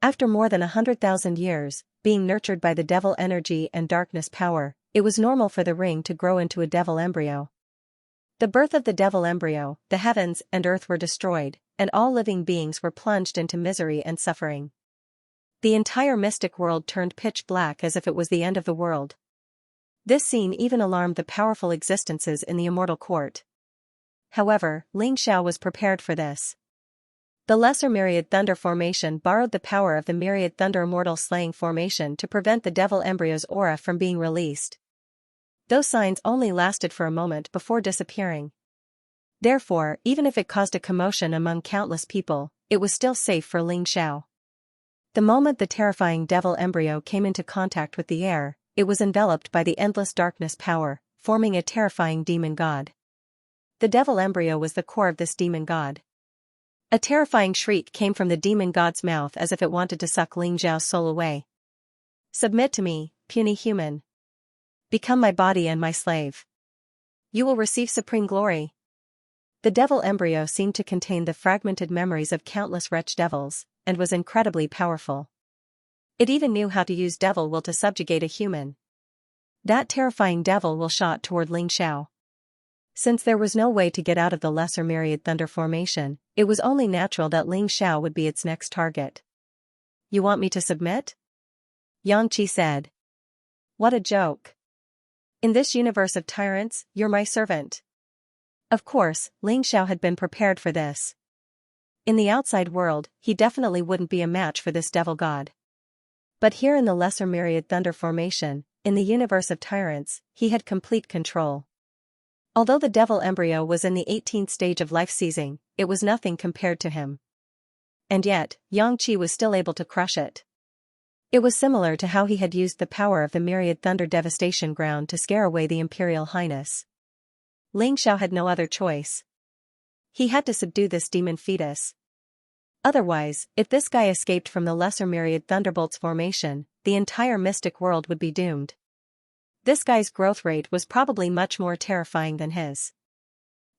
S1: After more than 100,000 years, being nurtured by the devil energy and darkness power, it was normal for the ring to grow into a devil embryo. The birth of the devil embryo, the heavens and earth were destroyed, and all living beings were plunged into misery and suffering. The entire mystic world turned pitch black as if it was the end of the world. This scene even alarmed the powerful existences in the immortal court. However, Ling Xiao was prepared for this. The Lesser Myriad Thunder Formation borrowed the power of the Myriad Thunder Immortal Slaying Formation to prevent the devil embryo's aura from being released. Those signs only lasted for a moment before disappearing. Therefore, even if it caused a commotion among countless people, it was still safe for Ling Xiao. The moment the terrifying devil embryo came into contact with the air, it was enveloped by the endless darkness power, forming a terrifying demon god. The devil embryo was the core of this demon god. A terrifying shriek came from the demon god's mouth as if it wanted to suck Ling Xiao's soul away. "Submit to me, puny human. Become my body and my slave. You will receive supreme glory." The devil embryo seemed to contain the fragmented memories of countless wretched devils, and was incredibly powerful. It even knew how to use devil will to subjugate a human. That terrifying devil will shot toward Ling Xiao. Since there was no way to get out of the Lesser Myriad Thunder Formation, it was only natural that Ling Xiao would be its next target. "You want me to submit?" Xianxia said. "What a joke. In this universe of tyrants, you're my servant." Of course, Ling Xiao had been prepared for this. In the outside world, he definitely wouldn't be a match for this devil god. But here in the Lesser Myriad Thunder Formation, in the universe of tyrants, he had complete control. Although the devil embryo was in the 18th stage of life seizing, it was nothing compared to him. And yet, Xianxia was still able to crush it. It was similar to how he had used the power of the Myriad Thunder Devastation Ground to scare away the Imperial Highness. Ling Xiao had no other choice. He had to subdue this demon fetus. Otherwise, if this guy escaped from the Lesser Myriad Thunderbolts formation, the entire mystic world would be doomed. This guy's growth rate was probably much more terrifying than his.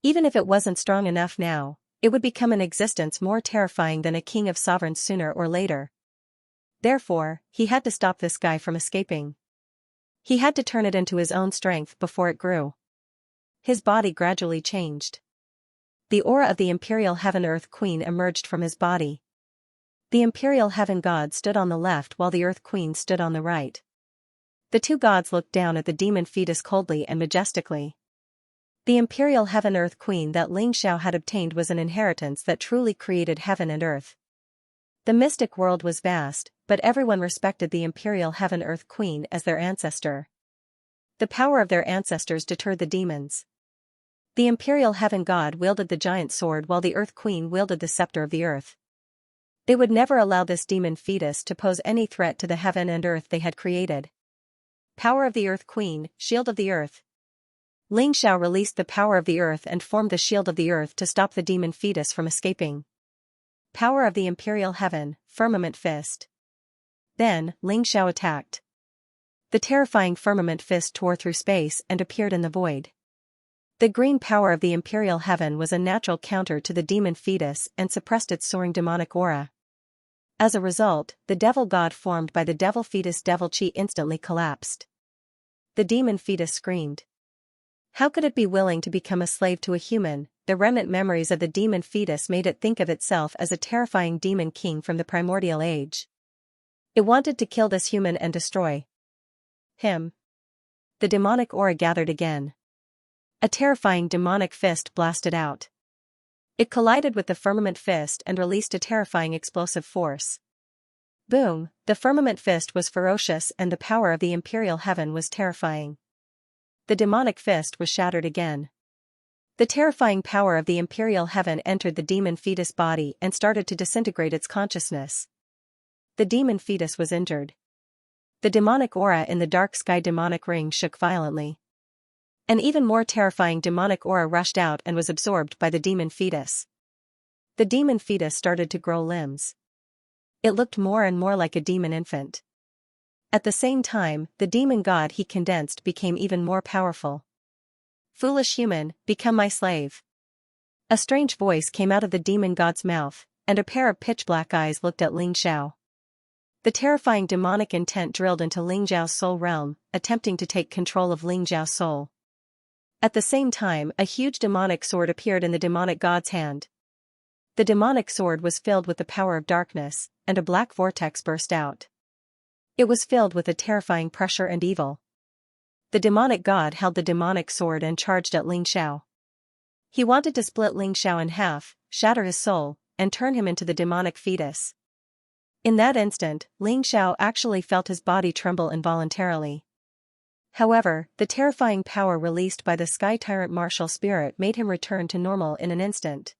S1: Even if it wasn't strong enough now, it would become an existence more terrifying than a king of sovereigns sooner or later. Therefore, he had to stop this guy from escaping. He had to turn it into his own strength before it grew. His body gradually changed. The aura of the Imperial Heaven Earth Queen emerged from his body. The Imperial Heaven God stood on the left while the Earth Queen stood on the right. The two gods looked down at the demon fetus coldly and majestically. The Imperial Heaven Earth Queen that Ling Xiao had obtained was an inheritance that truly created heaven and earth. The mystic world was vast, but everyone respected the Imperial Heaven Earth Queen as their ancestor. The power of their ancestors deterred the demons. The Imperial Heaven God wielded the giant sword while the Earth Queen wielded the scepter of the earth. They would never allow this demon fetus to pose any threat to the heaven and earth they had created. Power of the Earth Queen, Shield of the Earth. Ling Xiao released the power of the earth and formed the Shield of the Earth to stop the demon fetus from escaping. Power of the Imperial Heaven, Firmament Fist. Then, Ling Xiao attacked. The terrifying Firmament Fist tore through space and appeared in the void. The green power of the Imperial Heaven was a natural counter to the demon fetus and suppressed its soaring demonic aura. As a result, the devil god formed by the devil fetus devil chi instantly collapsed. The demon fetus screamed. How could it be willing to become a slave to a human? The remnant memories of the demon fetus made it think of itself as a terrifying demon king from the primordial age. It wanted to kill this human and destroy him. The demonic aura gathered again. A terrifying demonic fist blasted out. It collided with the firmament fist and released a terrifying explosive force. Boom! The firmament fist was ferocious and the power of the imperial heaven was terrifying. The demonic fist was shattered again. The terrifying power of the imperial heaven entered the demon fetus body and started to disintegrate its consciousness. The demon fetus was injured. The demonic aura in the dark sky demonic ring shook violently. An even more terrifying demonic aura rushed out and was absorbed by the demon fetus. The demon fetus started to grow limbs. It looked more and more like a demon infant. At the same time, the demon god he condensed became even more powerful. Foolish human, become my slave. A strange voice came out of the demon god's mouth, and a pair of pitch-black eyes looked at Ling Xiao. The terrifying demonic intent drilled into Ling Xiao's soul realm, attempting to take control of Ling Xiao's soul. At the same time, a huge demonic sword appeared in the demonic god's hand. The demonic sword was filled with the power of darkness, and a black vortex burst out. It was filled with a terrifying pressure and evil. The demonic god held the demonic sword and charged at Ling Xiao. He wanted to split Ling Xiao in half, shatter his soul, and turn him into the demonic fetus. In that instant, Ling Xiao actually felt his body tremble involuntarily. However, the terrifying power released by the Sky Tyrant martial spirit made him return to normal in an instant.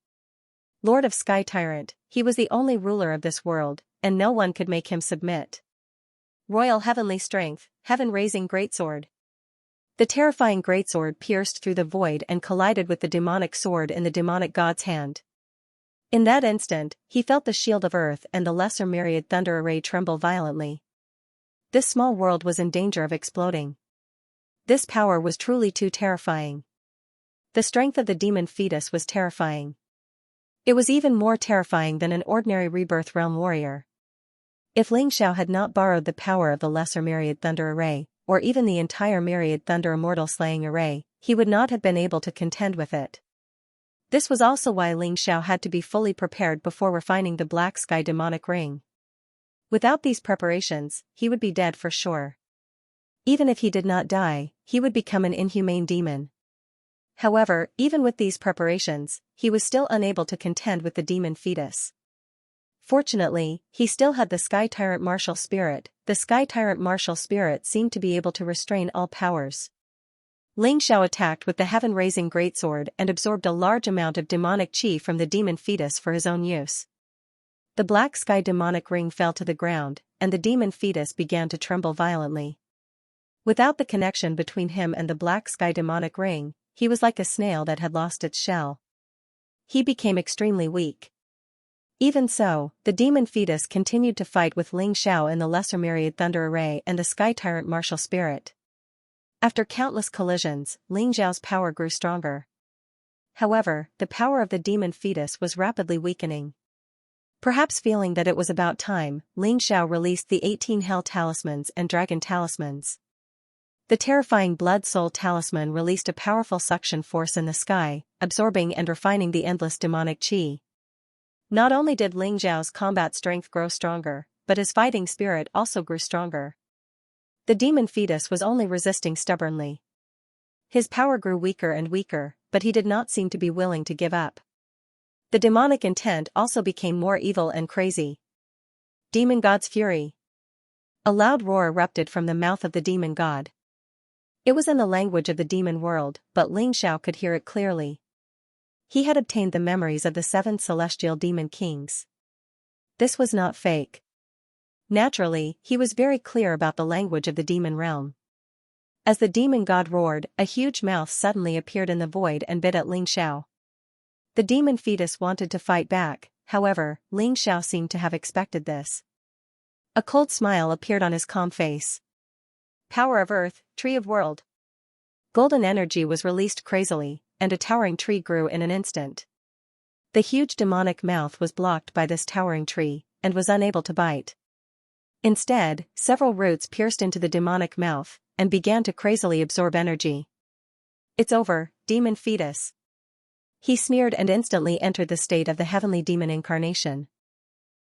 S1: Lord of Sky Tyrant, he was the only ruler of this world, and no one could make him submit. Royal heavenly strength, heaven-raising greatsword. The terrifying greatsword pierced through the void and collided with the demonic sword in the demonic god's hand. In that instant, he felt the shield of earth and the lesser myriad thunder array tremble violently. This small world was in danger of exploding. This power was truly too terrifying. The strength of the demon fetus was terrifying. It was even more terrifying than an ordinary rebirth realm warrior. If Ling Xiao had not borrowed the power of the lesser myriad thunder array, or even the entire myriad thunder immortal slaying array, he would not have been able to contend with it. This was also why Ling Xiao had to be fully prepared before refining the black sky demonic ring. Without these preparations, he would be dead for sure. Even if he did not die, he would become an inhumane demon. However, even with these preparations, he was still unable to contend with the demon fetus. Fortunately, he still had the Sky Tyrant martial spirit. The Sky Tyrant martial spirit seemed to be able to restrain all powers. Ling Xiao attacked with the heaven-raising greatsword and absorbed a large amount of demonic chi from the demon fetus for his own use. The black sky demonic ring fell to the ground, and the demon fetus began to tremble violently. Without the connection between him and the black sky demonic ring, he was like a snail that had lost its shell. He became extremely weak. Even so, the demon fetus continued to fight with Ling Xiao in the lesser myriad thunder array and the Sky Tyrant martial spirit. After countless collisions, Ling Xiao's power grew stronger. However, the power of the demon fetus was rapidly weakening. Perhaps feeling that it was about time, Ling Xiao released the 18 Hell Talismans and Dragon Talismans. The terrifying Blood Soul Talisman released a powerful suction force in the sky, absorbing and refining the endless demonic chi. Not only did Ling Xiao's combat strength grow stronger, but his fighting spirit also grew stronger. The demon fetus was only resisting stubbornly. His power grew weaker and weaker, but he did not seem to be willing to give up. The demonic intent also became more evil and crazy. Demon God's fury. A loud roar erupted from the mouth of the demon god. It was in the language of the demon world, but Ling Xiao could hear it clearly. He had obtained the memories of the 7 celestial demon kings. This was not fake. Naturally, he was very clear about the language of the demon realm. As the demon god roared, a huge mouth suddenly appeared in the void and bit at Ling Xiao. The demon fetus wanted to fight back, however, Ling Xiao seemed to have expected this. A cold smile appeared on his calm face. Power of Earth, Tree of World. Golden energy was released crazily, and a towering tree grew in an instant. The huge demonic mouth was blocked by this towering tree, and was unable to bite. Instead, several roots pierced into the demonic mouth, and began to crazily absorb energy. "It's over, demon fetus," he sneered, and instantly entered the state of the heavenly demon incarnation.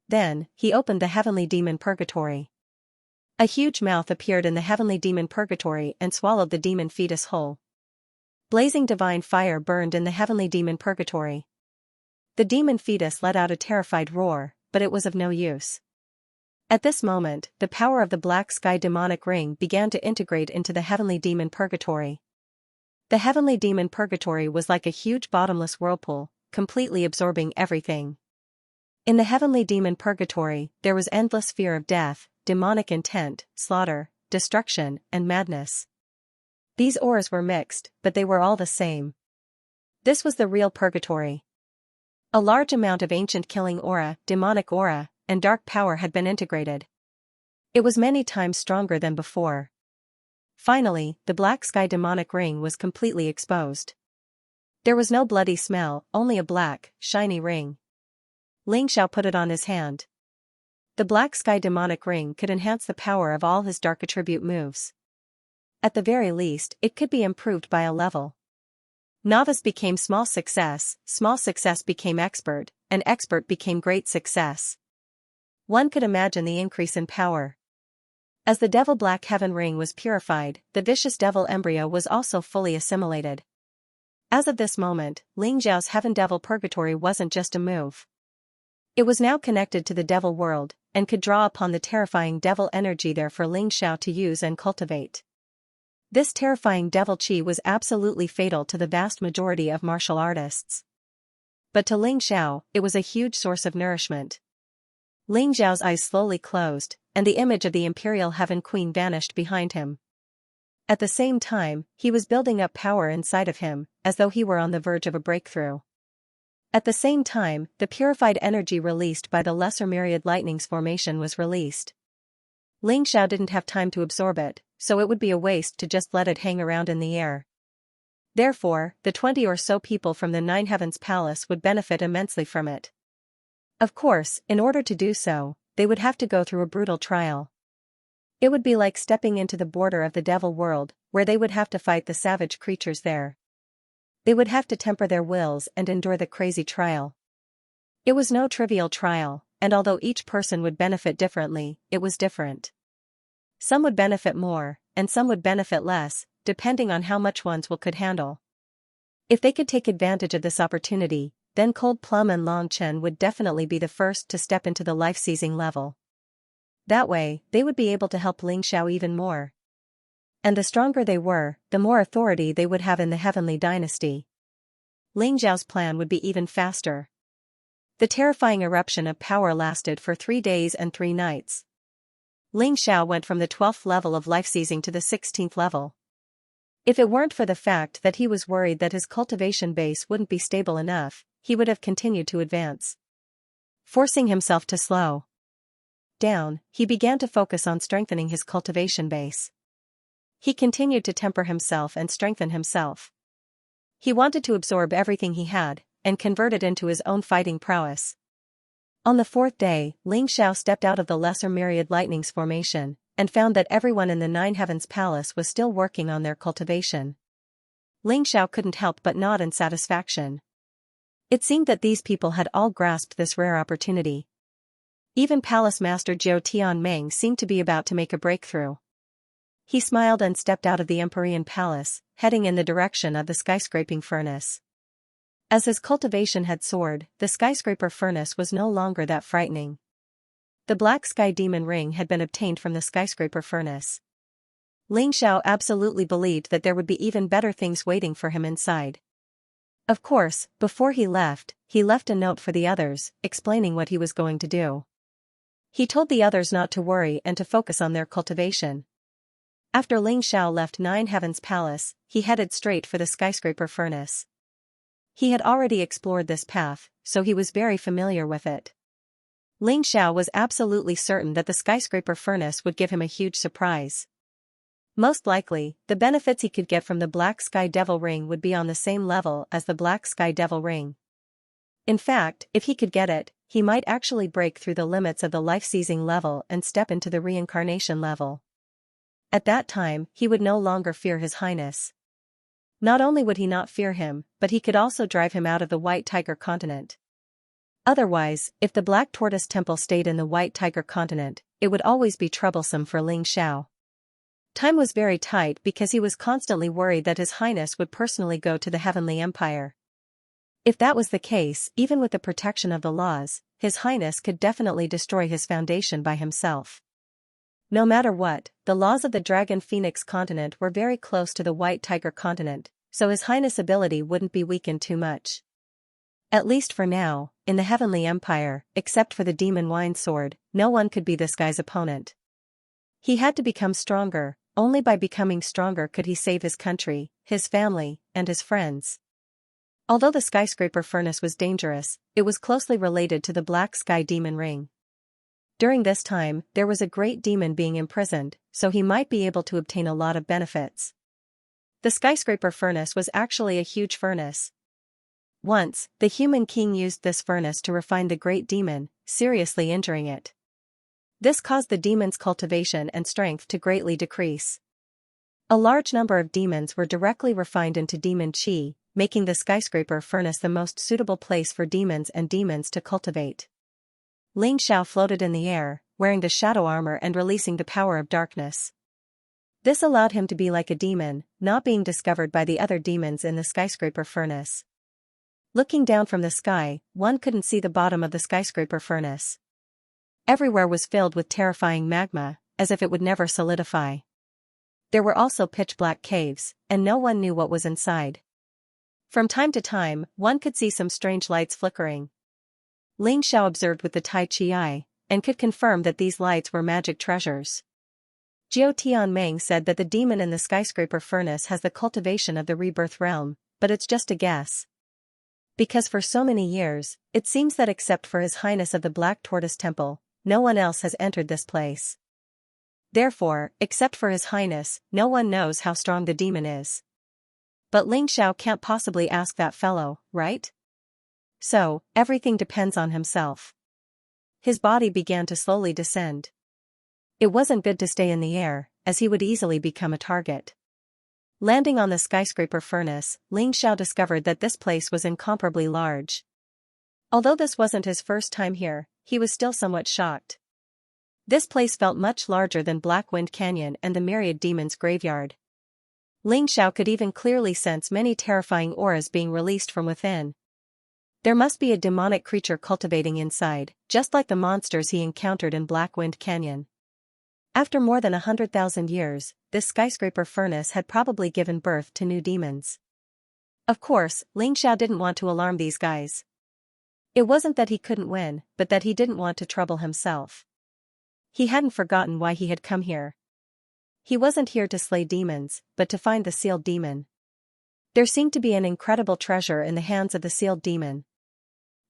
S1: Then, he opened the heavenly demon purgatory. A huge mouth appeared in the heavenly demon purgatory and swallowed the demon fetus whole. Blazing divine fire burned in the heavenly demon purgatory. The demon fetus let out a terrified roar, but it was of no use. At this moment, the power of the black sky demonic ring began to integrate into the heavenly demon purgatory. The heavenly demon purgatory was like a huge bottomless whirlpool, completely absorbing everything. In the heavenly demon purgatory, there was endless fear of death, demonic intent, slaughter, destruction, and madness. These auras were mixed, but they were all the same. This was the real purgatory. A large amount of ancient killing aura, demonic aura, and dark power had been integrated. It was many times stronger than before. Finally, the black sky demonic ring was completely exposed. There was no bloody smell, only a black, shiny ring. Ling Xiao put it on his hand. The black sky demonic ring could enhance the power of all his dark attribute moves. At the very least, it could be improved by a level. Novice became small success became expert, and expert became great success. One could imagine the increase in power. As the devil black heaven ring was purified, the vicious devil embryo was also fully assimilated. As of this moment, Ling Xiao's heaven devil purgatory wasn't just a move. It was now connected to the devil world, and could draw upon the terrifying devil energy there for Ling Xiao to use and cultivate. This terrifying devil qi was absolutely fatal to the vast majority of martial artists. But to Ling Xiao, it was a huge source of nourishment. Ling Xiao's eyes slowly closed, and the image of the Imperial Heaven Queen vanished behind him. At the same time, he was building up power inside of him, as though he were on the verge of a breakthrough. At the same time, the purified energy released by the lesser myriad lightnings formation was released. Ling Xiao didn't have time to absorb it, so it would be a waste to just let it hang around in the air. Therefore, the 20 or so people from the Nine Heavens Palace would benefit immensely from it. Of course, in order to do so, they would have to go through a brutal trial. It would be like stepping into the border of the devil world, where they would have to fight the savage creatures there. They would have to temper their wills and endure the crazy trial. It was no trivial trial, and although each person would benefit differently, it was different. Some would benefit more, and some would benefit less, depending on how much one's will could handle. If they could take advantage of this opportunity, then Cold Plum and Long Chen would definitely be the first to step into the life-seizing level. That way, they would be able to help Ling Xiao even more. And the stronger they were, the more authority they would have in the heavenly dynasty. Ling Xiao's plan would be even faster. The terrifying eruption of power lasted for 3 days and 3 nights. Ling Xiao went from the 12th level of life-seizing to the 16th level. If it weren't for the fact that he was worried that his cultivation base wouldn't be stable enough, he would have continued to advance. Forcing himself to slow down, he began to focus on strengthening his cultivation base. He continued to temper himself and strengthen himself. He wanted to absorb everything he had, and convert it into his own fighting prowess. On the 4th day, Ling Xiao stepped out of the lesser myriad lightnings formation, and found that everyone in the Nine Heavens Palace was still working on their cultivation. Ling Xiao couldn't help but nod in satisfaction. It seemed that these people had all grasped this rare opportunity. Even Palace Master Jiao Tianmeng seemed to be about to make a breakthrough. He smiled and stepped out of the Empyrean Palace, heading in the direction of the skyscraping furnace. As his cultivation had soared, the skyscraper furnace was no longer that frightening. The black sky demon ring had been obtained from the skyscraper furnace. Ling Xiao absolutely believed that there would be even better things waiting for him inside. Of course, before he left a note for the others, explaining what he was going to do. He told the others not to worry and to focus on their cultivation. After Ling Xiao left Nine Heavens Palace, he headed straight for the skyscraper furnace. He had already explored this path, so he was very familiar with it. Ling Xiao was absolutely certain that the skyscraper furnace would give him a huge surprise. Most likely, the benefits he could get from the Black Sky Devil Ring would be on the same level as the Black Sky Devil Ring. In fact, if he could get it, he might actually break through the limits of the life-seizing level and step into the reincarnation level. At that time, he would no longer fear His Highness. Not only would he not fear him, but he could also drive him out of the White Tiger continent. Otherwise, if the Black Tortoise Temple stayed in the White Tiger continent, it would always be troublesome for Ling Xiao. Time was very tight because he was constantly worried that His Highness would personally go to the Heavenly Empire. If that was the case, even with the protection of the laws, His Highness could definitely destroy his foundation by himself. No matter what, the laws of the Dragon Phoenix continent were very close to the White Tiger continent, so His Highness' ability wouldn't be weakened too much. At least for now, in the Heavenly Empire, except for the Demon Wine Sword, no one could be this guy's opponent. He had to become stronger. Only by becoming stronger could he save his country, his family, and his friends. Although the skyscraper furnace was dangerous, it was closely related to the Black Sky Demon Ring. During this time, there was a great demon being imprisoned, so he might be able to obtain a lot of benefits. The skyscraper furnace was actually a huge furnace. Once, the human king used this furnace to refine the great demon, seriously injuring it. This caused the demon's cultivation and strength to greatly decrease. A large number of demons were directly refined into demon chi, making the skyscraper furnace the most suitable place for demons to cultivate. Ling Xiao floated in the air, wearing the shadow armor and releasing the power of darkness. This allowed him to be like a demon, not being discovered by the other demons in the skyscraper furnace. Looking down from the sky, one couldn't see the bottom of the skyscraper furnace. Everywhere was filled with terrifying magma, as if it would never solidify. There were also pitch-black caves, and no one knew what was inside. From time to time, one could see some strange lights flickering. Ling Xiao observed with the Tai Chi eye, and could confirm that these lights were magic treasures. Jiao Tianmeng said that the demon in the skyscraper furnace has the cultivation of the rebirth realm, but it's just a guess. Because for so many years, it seems that except for His Highness of the Black Tortoise Temple, no one else has entered this place. Therefore, except for His Highness, no one knows how strong the demon is. But Ling Xiao can't possibly ask that fellow, right? So, everything depends on himself. His body began to slowly descend. It wasn't good to stay in the air, as he would easily become a target. Landing on the skyscraper furnace, Ling Xiao discovered that this place was incomparably large. Although this wasn't his first time here, he was still somewhat shocked. This place felt much larger than Black Wind Canyon and the Myriad Demon's graveyard. Ling Xiao could even clearly sense many terrifying auras being released from within. There must be a demonic creature cultivating inside, just like the monsters he encountered in Black Wind Canyon. After more than 100,000 years, this skyscraper furnace had probably given birth to new demons. Of course, Ling Xiao didn't want to alarm these guys. It wasn't that he couldn't win, but that he didn't want to trouble himself. He hadn't forgotten why he had come here. He wasn't here to slay demons, but to find the sealed demon. There seemed to be an incredible treasure in the hands of the sealed demon.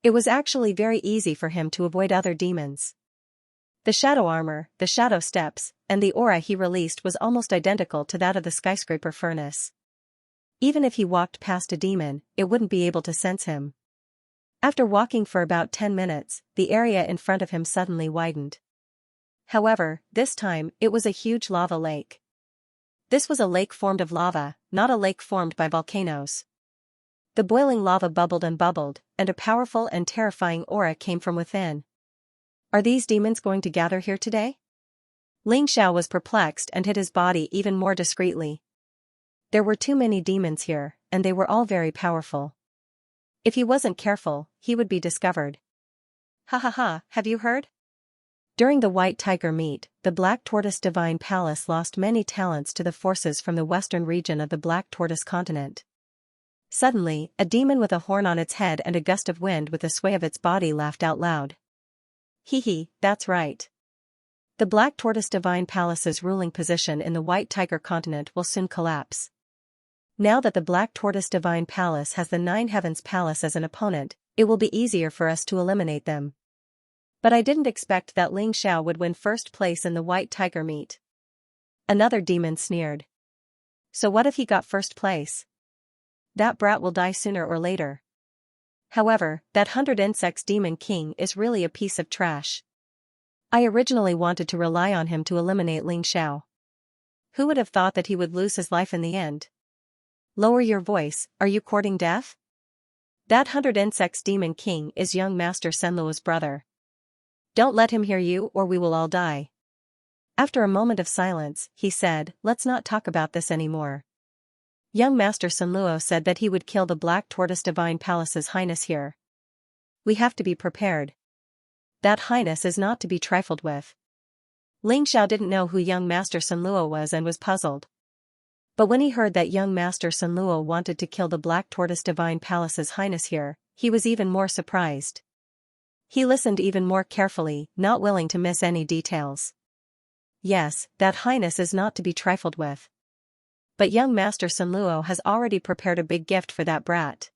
S1: It was actually very easy for him to avoid other demons. The shadow armor, the shadow steps, and the aura he released was almost identical to that of the skyscraper furnace. Even if he walked past a demon, it wouldn't be able to sense him. After walking for about 10 minutes, the area in front of him suddenly widened. However, this time, it was a huge lava lake. This was a lake formed of lava, not a lake formed by volcanoes. The boiling lava bubbled, and a powerful and terrifying aura came from within. Are these demons going to gather here today? Ling Xiao was perplexed and hid his body even more discreetly. There were too many demons here, and they were all very powerful. If he wasn't careful, he would be discovered. Ha ha ha, have you heard? During the White Tiger meet, the Black Tortoise Divine Palace lost many talents to the forces from the western region of the Black Tortoise continent. Suddenly, a demon with a horn on its head and a gust of wind with a sway of its body laughed out loud. Hee hee, that's right. The Black Tortoise Divine Palace's ruling position in the White Tiger continent will soon collapse. Now that the Black Tortoise Divine Palace has the Nine Heavens Palace as an opponent, it will be easier for us to eliminate them. But I didn't expect that Ling Xiao would win first place in the White Tiger meet. Another demon sneered. So what if he got first place? That brat will die sooner or later. However, that 100 insects demon king is really a piece of trash. I originally wanted to rely on him to eliminate Ling Xiao. Who would have thought that he would lose his life in the end? Lower your voice, are you courting death? That 100 insects demon king is young Master Senluo's brother. Don't let him hear you or we will all die. After a moment of silence, he said, let's not talk about this anymore. Young Master Senluo said that he would kill the Black Tortoise Divine Palace's highness here. We have to be prepared. That highness is not to be trifled with. Ling Xiao didn't know who young Master Senluo was and was puzzled. But when he heard that young Master Senluo wanted to kill the Black Tortoise Divine Palace's highness here, he was even more surprised. He listened even more carefully, not willing to miss any details. Yes, that highness is not to be trifled with. But young Master Senluo has already prepared a big gift for that brat.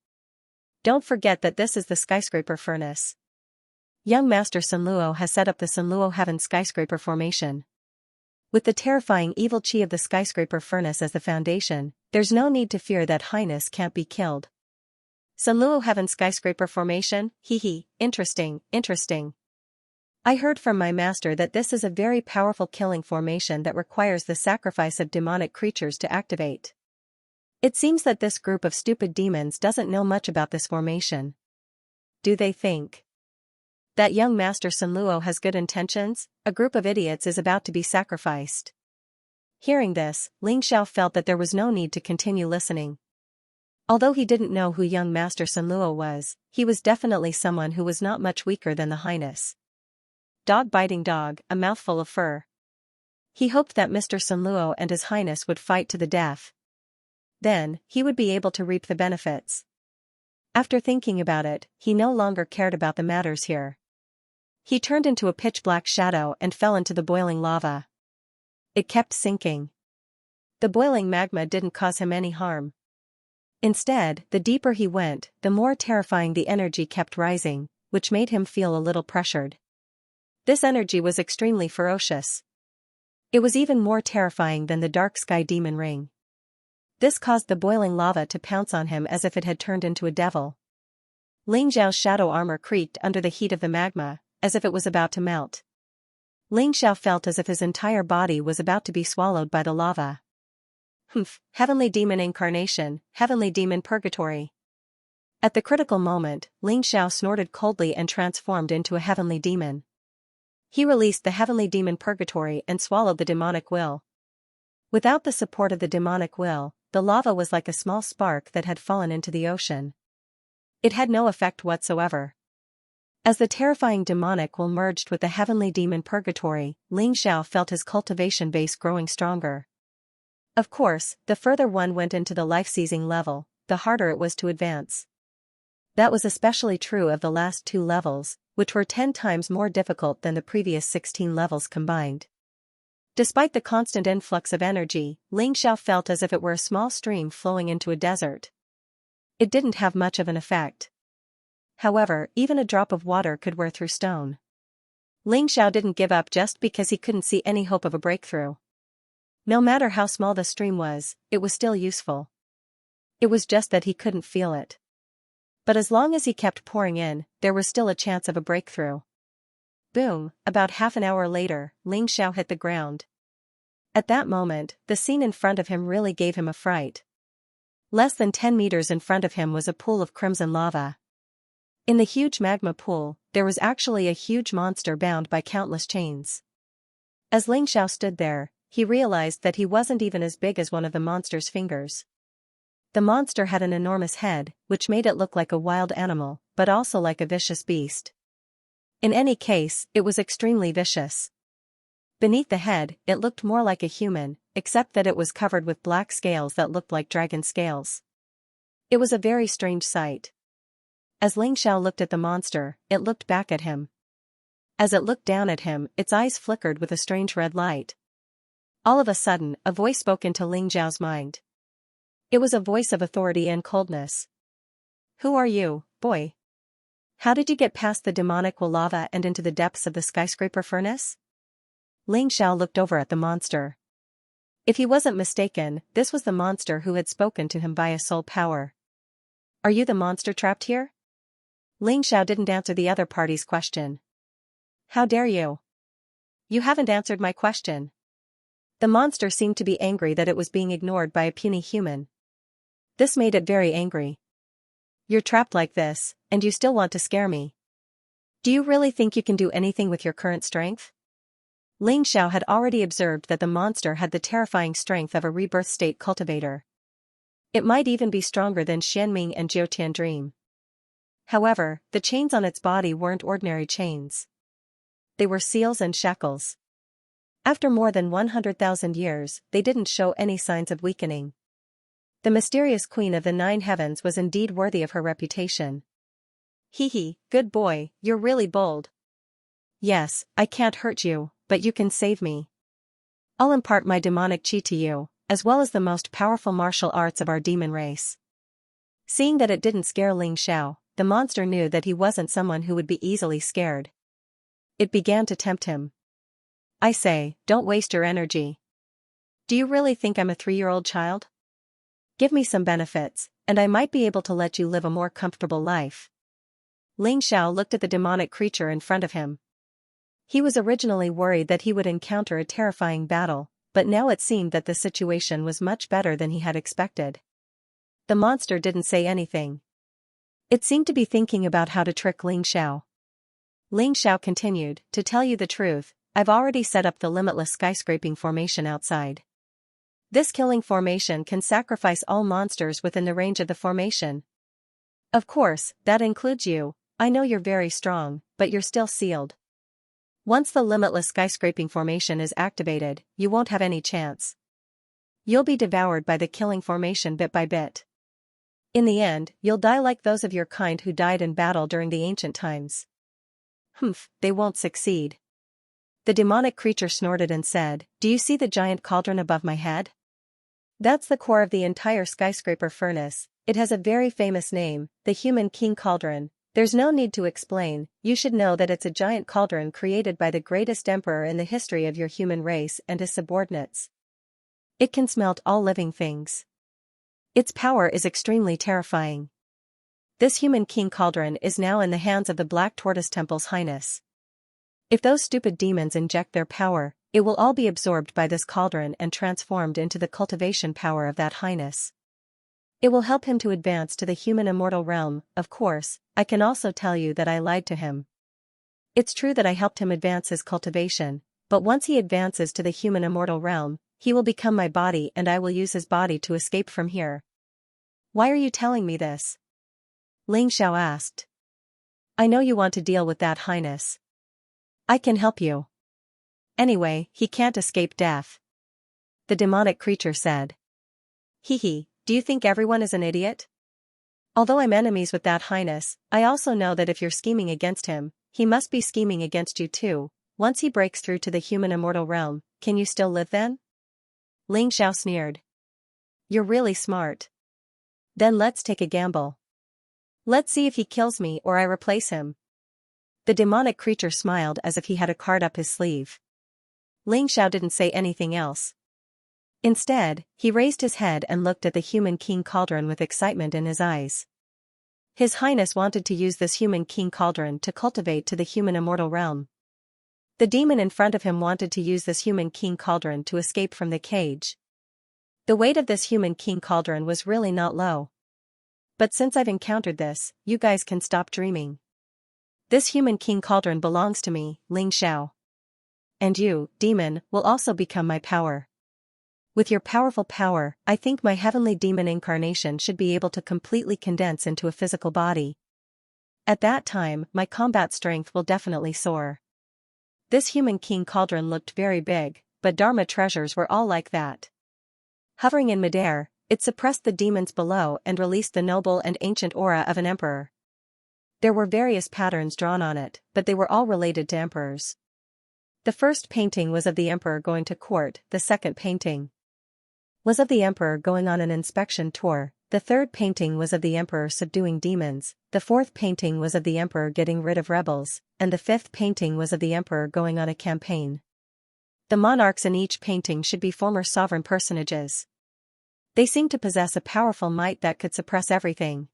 S1: Don't forget that this is the skyscraper furnace. Young Master Senluo has set up the Senluo Heaven skyscraper formation. With the terrifying evil chi of the skyscraper furnace as the foundation, there's no need to fear that highness can't be killed. Senluo Heaven skyscraper formation, hee, interesting. I heard from my master that this is a very powerful killing formation that requires the sacrifice of demonic creatures to activate. It seems that this group of stupid demons doesn't know much about this formation. Do they think that young Master Senluo has good intentions? A group of idiots is about to be sacrificed. Hearing this, Ling Xiao felt that there was no need to continue listening. Although he didn't know who young Master Senluo was, he was definitely someone who was not much weaker than the highness. Dog biting dog, a mouthful of fur. He hoped that Mr. Senluo and his highness would fight to the death. Then, he would be able to reap the benefits. After thinking about it, he no longer cared about the matters here. He turned into a pitch-black shadow and fell into the boiling lava. It kept sinking. The boiling magma didn't cause him any harm. Instead, the deeper he went, the more terrifying the energy kept rising, which made him feel a little pressured. This energy was extremely ferocious. It was even more terrifying than the dark sky demon ring. This caused the boiling lava to pounce on him as if it had turned into a devil. Ling Xiao's shadow armor creaked under the heat of the magma, as if it was about to melt. Ling Xiao felt as if his entire body was about to be swallowed by the lava. Heavenly demon incarnation, heavenly demon purgatory. At the critical moment, Ling Xiao snorted coldly and transformed into a heavenly demon. He released the heavenly demon purgatory and swallowed the demonic will. Without the support of the demonic will, the lava was like a small spark that had fallen into the ocean. It had no effect whatsoever. As the terrifying demonic will merged with the heavenly demon purgatory, Ling Xiao felt his cultivation base growing stronger. Of course, the further one went into the life-seizing level, the harder it was to advance. That was especially true of the last 2 levels, which were 10 times more difficult than the previous 16 levels combined. Despite the constant influx of energy, Ling Xiao felt as if it were a small stream flowing into a desert. It didn't have much of an effect. However, even a drop of water could wear through stone. Ling Xiao didn't give up just because he couldn't see any hope of a breakthrough. No matter how small the stream was, it was still useful. It was just that he couldn't feel it. But as long as he kept pouring in, there was still a chance of a breakthrough. Boom, about half an hour later, Ling Xiao hit the ground. At that moment, the scene in front of him really gave him a fright. Less than 10 meters in front of him was a pool of crimson lava. In the huge magma pool, there was actually a huge monster bound by countless chains. As Ling Xiao stood there, he realized that he wasn't even as big as one of the monster's fingers. The monster had an enormous head, which made it look like a wild animal, but also like a vicious beast. In any case, it was extremely vicious. Beneath the head, it looked more like a human, except that it was covered with black scales that looked like dragon scales. It was a very strange sight. As Ling Xiao looked at the monster, it looked back at him. As it looked down at him, its eyes flickered with a strange red light. All of a sudden, a voice spoke into Ling Xiao's mind. It was a voice of authority and coldness. Who are you, boy? How did you get past the demonic well lava and into the depths of the skyscraper furnace? Ling Xiao looked over at the monster. If he wasn't mistaken, this was the monster who had spoken to him via soul power. Are you the monster trapped here? Ling Xiao didn't answer the other party's question. How dare you? You haven't answered my question. The monster seemed to be angry that it was being ignored by a puny human. This made it very angry. You're trapped like this, and you still want to scare me. Do you really think you can do anything with your current strength? Ling Xiao had already observed that the monster had the terrifying strength of a rebirth state cultivator. It might even be stronger than Xianming and Jiutian Dream. However, the chains on its body weren't ordinary chains. They were seals and shackles. After more than 100,000 years, they didn't show any signs of weakening. The mysterious queen of the nine heavens was indeed worthy of her reputation. Hee, good boy, you're really bold. Yes, I can't hurt you, but you can save me. I'll impart my demonic chi to you, as well as the most powerful martial arts of our demon race. Seeing that it didn't scare Ling Xiao, the monster knew that he wasn't someone who would be easily scared. It began to tempt him. I say, don't waste your energy. Do you really think I'm a 3-year-old child? Give me some benefits, and I might be able to let you live a more comfortable life. Ling Xiao looked at the demonic creature in front of him. He was originally worried that he would encounter a terrifying battle, but now it seemed that the situation was much better than he had expected. The monster didn't say anything. It seemed to be thinking about how to trick Ling Xiao. Ling Xiao continued, to tell you the truth, I've already set up the limitless skyscraping formation outside. This killing formation can sacrifice all monsters within the range of the formation. Of course, that includes you. I know you're very strong, but you're still sealed. Once the limitless skyscraping formation is activated, you won't have any chance. You'll be devoured by the killing formation bit by bit. In the end, you'll die like those of your kind who died in battle during the ancient times. They won't succeed. The demonic creature snorted and said, do you see the giant cauldron above my head? That's the core of the entire skyscraper furnace. It has a very famous name, the Human King Cauldron. There's no need to explain, you should know that it's a giant cauldron created by the greatest emperor in the history of your human race and his subordinates. It can smelt all living things. Its power is extremely terrifying. This Human King Cauldron is now in the hands of the Black Tortoise Temple's Highness. If those stupid demons inject their power, it will all be absorbed by this cauldron and transformed into the cultivation power of that highness. It will help him to advance to the human immortal realm. Of course, I can also tell you that I lied to him. It's true that I helped him advance his cultivation, but once he advances to the human immortal realm, he will become my body and I will use his body to escape from here. Why are you telling me this? Ling Xiao asked. I know you want to deal with that highness. I can help you. Anyway, he can't escape death. The demonic creature said. Do you think everyone is an idiot? Although I'm enemies with that highness, I also know that if you're scheming against him, he must be scheming against you too. Once he breaks through to the human immortal realm, can you still live then? Ling Xiao sneered. You're really smart. Then let's take a gamble. Let's see if he kills me or I replace him. The demonic creature smiled as if he had a card up his sleeve. Ling Xiao didn't say anything else. Instead, he raised his head and looked at the Human King Cauldron with excitement in his eyes. His Highness wanted to use this Human King Cauldron to cultivate to the human immortal realm. The demon in front of him wanted to use this Human King Cauldron to escape from the cage. The weight of this Human King Cauldron was really not low. But since I've encountered this, you guys can stop dreaming. This Human King Cauldron belongs to me, Ling Xiao. And you, demon, will also become my power. With your powerful power, I think my heavenly demon incarnation should be able to completely condense into a physical body. At that time, my combat strength will definitely soar. This Human King Cauldron looked very big, but Dharma treasures were all like that. Hovering in midair, it suppressed the demons below and released the noble and ancient aura of an emperor. There were various patterns drawn on it, but they were all related to emperors. The first painting was of the emperor going to court, the second painting was of the emperor going on an inspection tour, the third painting was of the emperor subduing demons, the fourth painting was of the emperor getting rid of rebels, and the fifth painting was of the emperor going on a campaign. The monarchs in each painting should be former sovereign personages. They seemed to possess a powerful might that could suppress everything.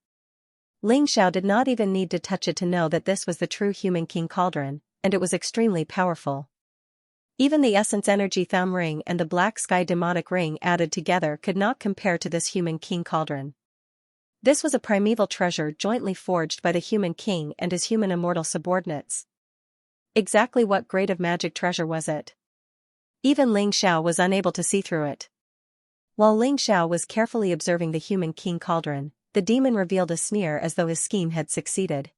S1: Ling Xiao did not even need to touch it to know that this was the true human king cauldron, and it was extremely powerful. Even the essence energy thumb ring and the black sky demonic ring added together could not compare to this human king cauldron. This was a primeval treasure jointly forged by the human king and his human immortal subordinates. Exactly what grade of magic treasure was it? Even Ling Xiao was unable to see through it. While Ling Xiao was carefully observing the human king cauldron, the demon revealed a sneer as though his scheme had succeeded.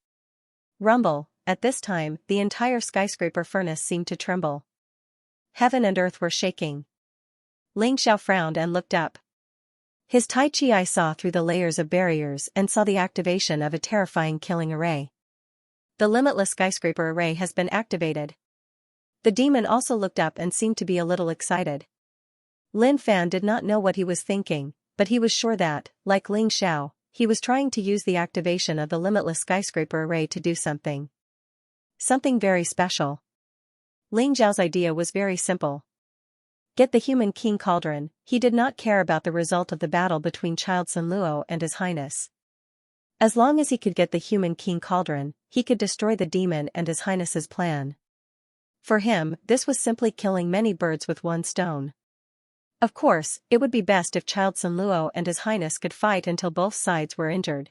S1: Rumble, at this time, the entire skyscraper furnace seemed to tremble. Heaven and earth were shaking. Ling Xiao frowned and looked up. His Tai Chi eye saw through the layers of barriers and saw the activation of a terrifying killing array. The limitless skyscraper array has been activated. The demon also looked up and seemed to be a little excited. Lin Fan did not know what he was thinking, but he was sure that, like Ling Xiao, he was trying to use the activation of the limitless skyscraper array to do something. Something very special. Ling Xiao's idea was very simple. Get the human king cauldron. He did not care about the result of the battle between Child Sun Luo and His Highness. As long as he could get the human king cauldron, he could destroy the demon and His Highness's plan. For him, this was simply killing many birds with one stone. Of course, it would be best if Child Sun Luo and His Highness could fight until both sides were injured.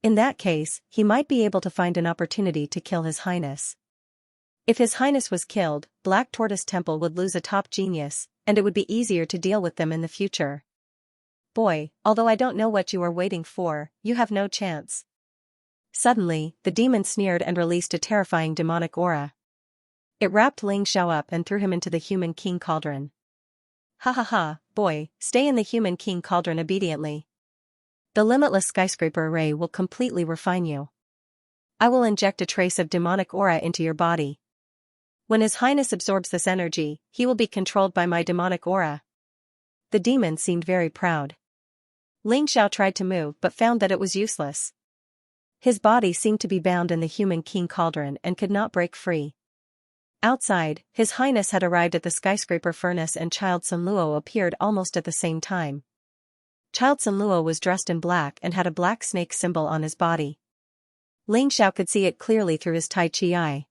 S1: In that case, he might be able to find an opportunity to kill His Highness. If His Highness was killed, Black Tortoise Temple would lose a top genius, and it would be easier to deal with them in the future. Boy, although I don't know what you are waiting for, you have no chance. Suddenly, the demon sneered and released a terrifying demonic aura. It wrapped Ling Xiao up and threw him into the human king cauldron. Ha ha ha, boy, stay in the human king cauldron obediently. The limitless skyscraper array will completely refine you. I will inject a trace of demonic aura into your body. When His Highness absorbs this energy, he will be controlled by my demonic aura. The demon seemed very proud. Ling Xiao tried to move but found that it was useless. His body seemed to be bound in the human king cauldron and could not break free. Outside, His Highness had arrived at the skyscraper furnace and Child Sun Luo appeared almost at the same time. Child Sun Luo was dressed in black and had a black snake symbol on his body. Ling Xiao could see it clearly through his Tai Chi eye.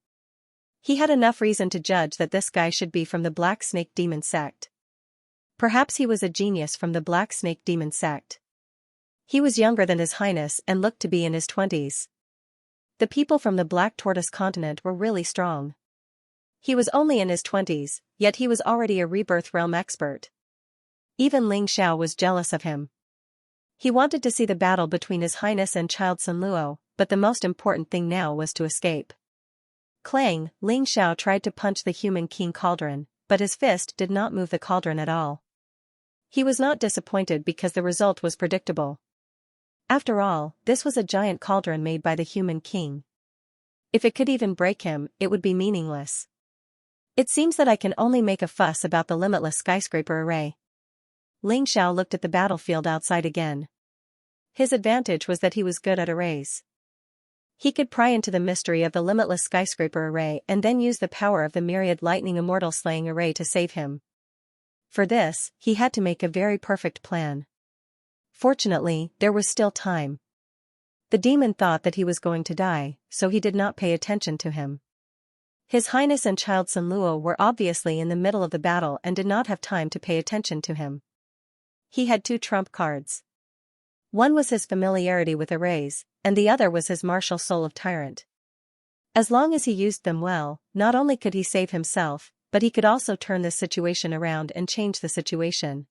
S1: He had enough reason to judge that this guy should be from the Black Snake Demon sect. Perhaps he was a genius from the Black Snake Demon sect. He was younger than His Highness and looked to be in his 20s. The people from the Black Tortoise continent were really strong. He was only in his 20s, yet he was already a rebirth realm expert. Even Ling Xiao was jealous of him. He wanted to see the battle between His Highness and Child Sun Luo, but the most important thing now was to escape. Clang, Ling Xiao tried to punch the human king cauldron, but his fist did not move the cauldron at all. He was not disappointed because the result was predictable. After all, this was a giant cauldron made by the human king. If it could even break him, it would be meaningless. It seems that I can only make a fuss about the limitless skyscraper array. Ling Xiao looked at the battlefield outside again. His advantage was that he was good at arrays. He could pry into the mystery of the limitless skyscraper array and then use the power of the myriad lightning immortal slaying array to save him. For this, he had to make a very perfect plan. Fortunately, there was still time. The demon thought that he was going to die, so he did not pay attention to him. His Highness and Child Sun Luo were obviously in the middle of the battle and did not have time to pay attention to him. He had two trump cards. One was his familiarity with arrays, and the other was his martial soul of Tyrant. As long as he used them well, not only could he save himself, but he could also turn this situation around and change the situation.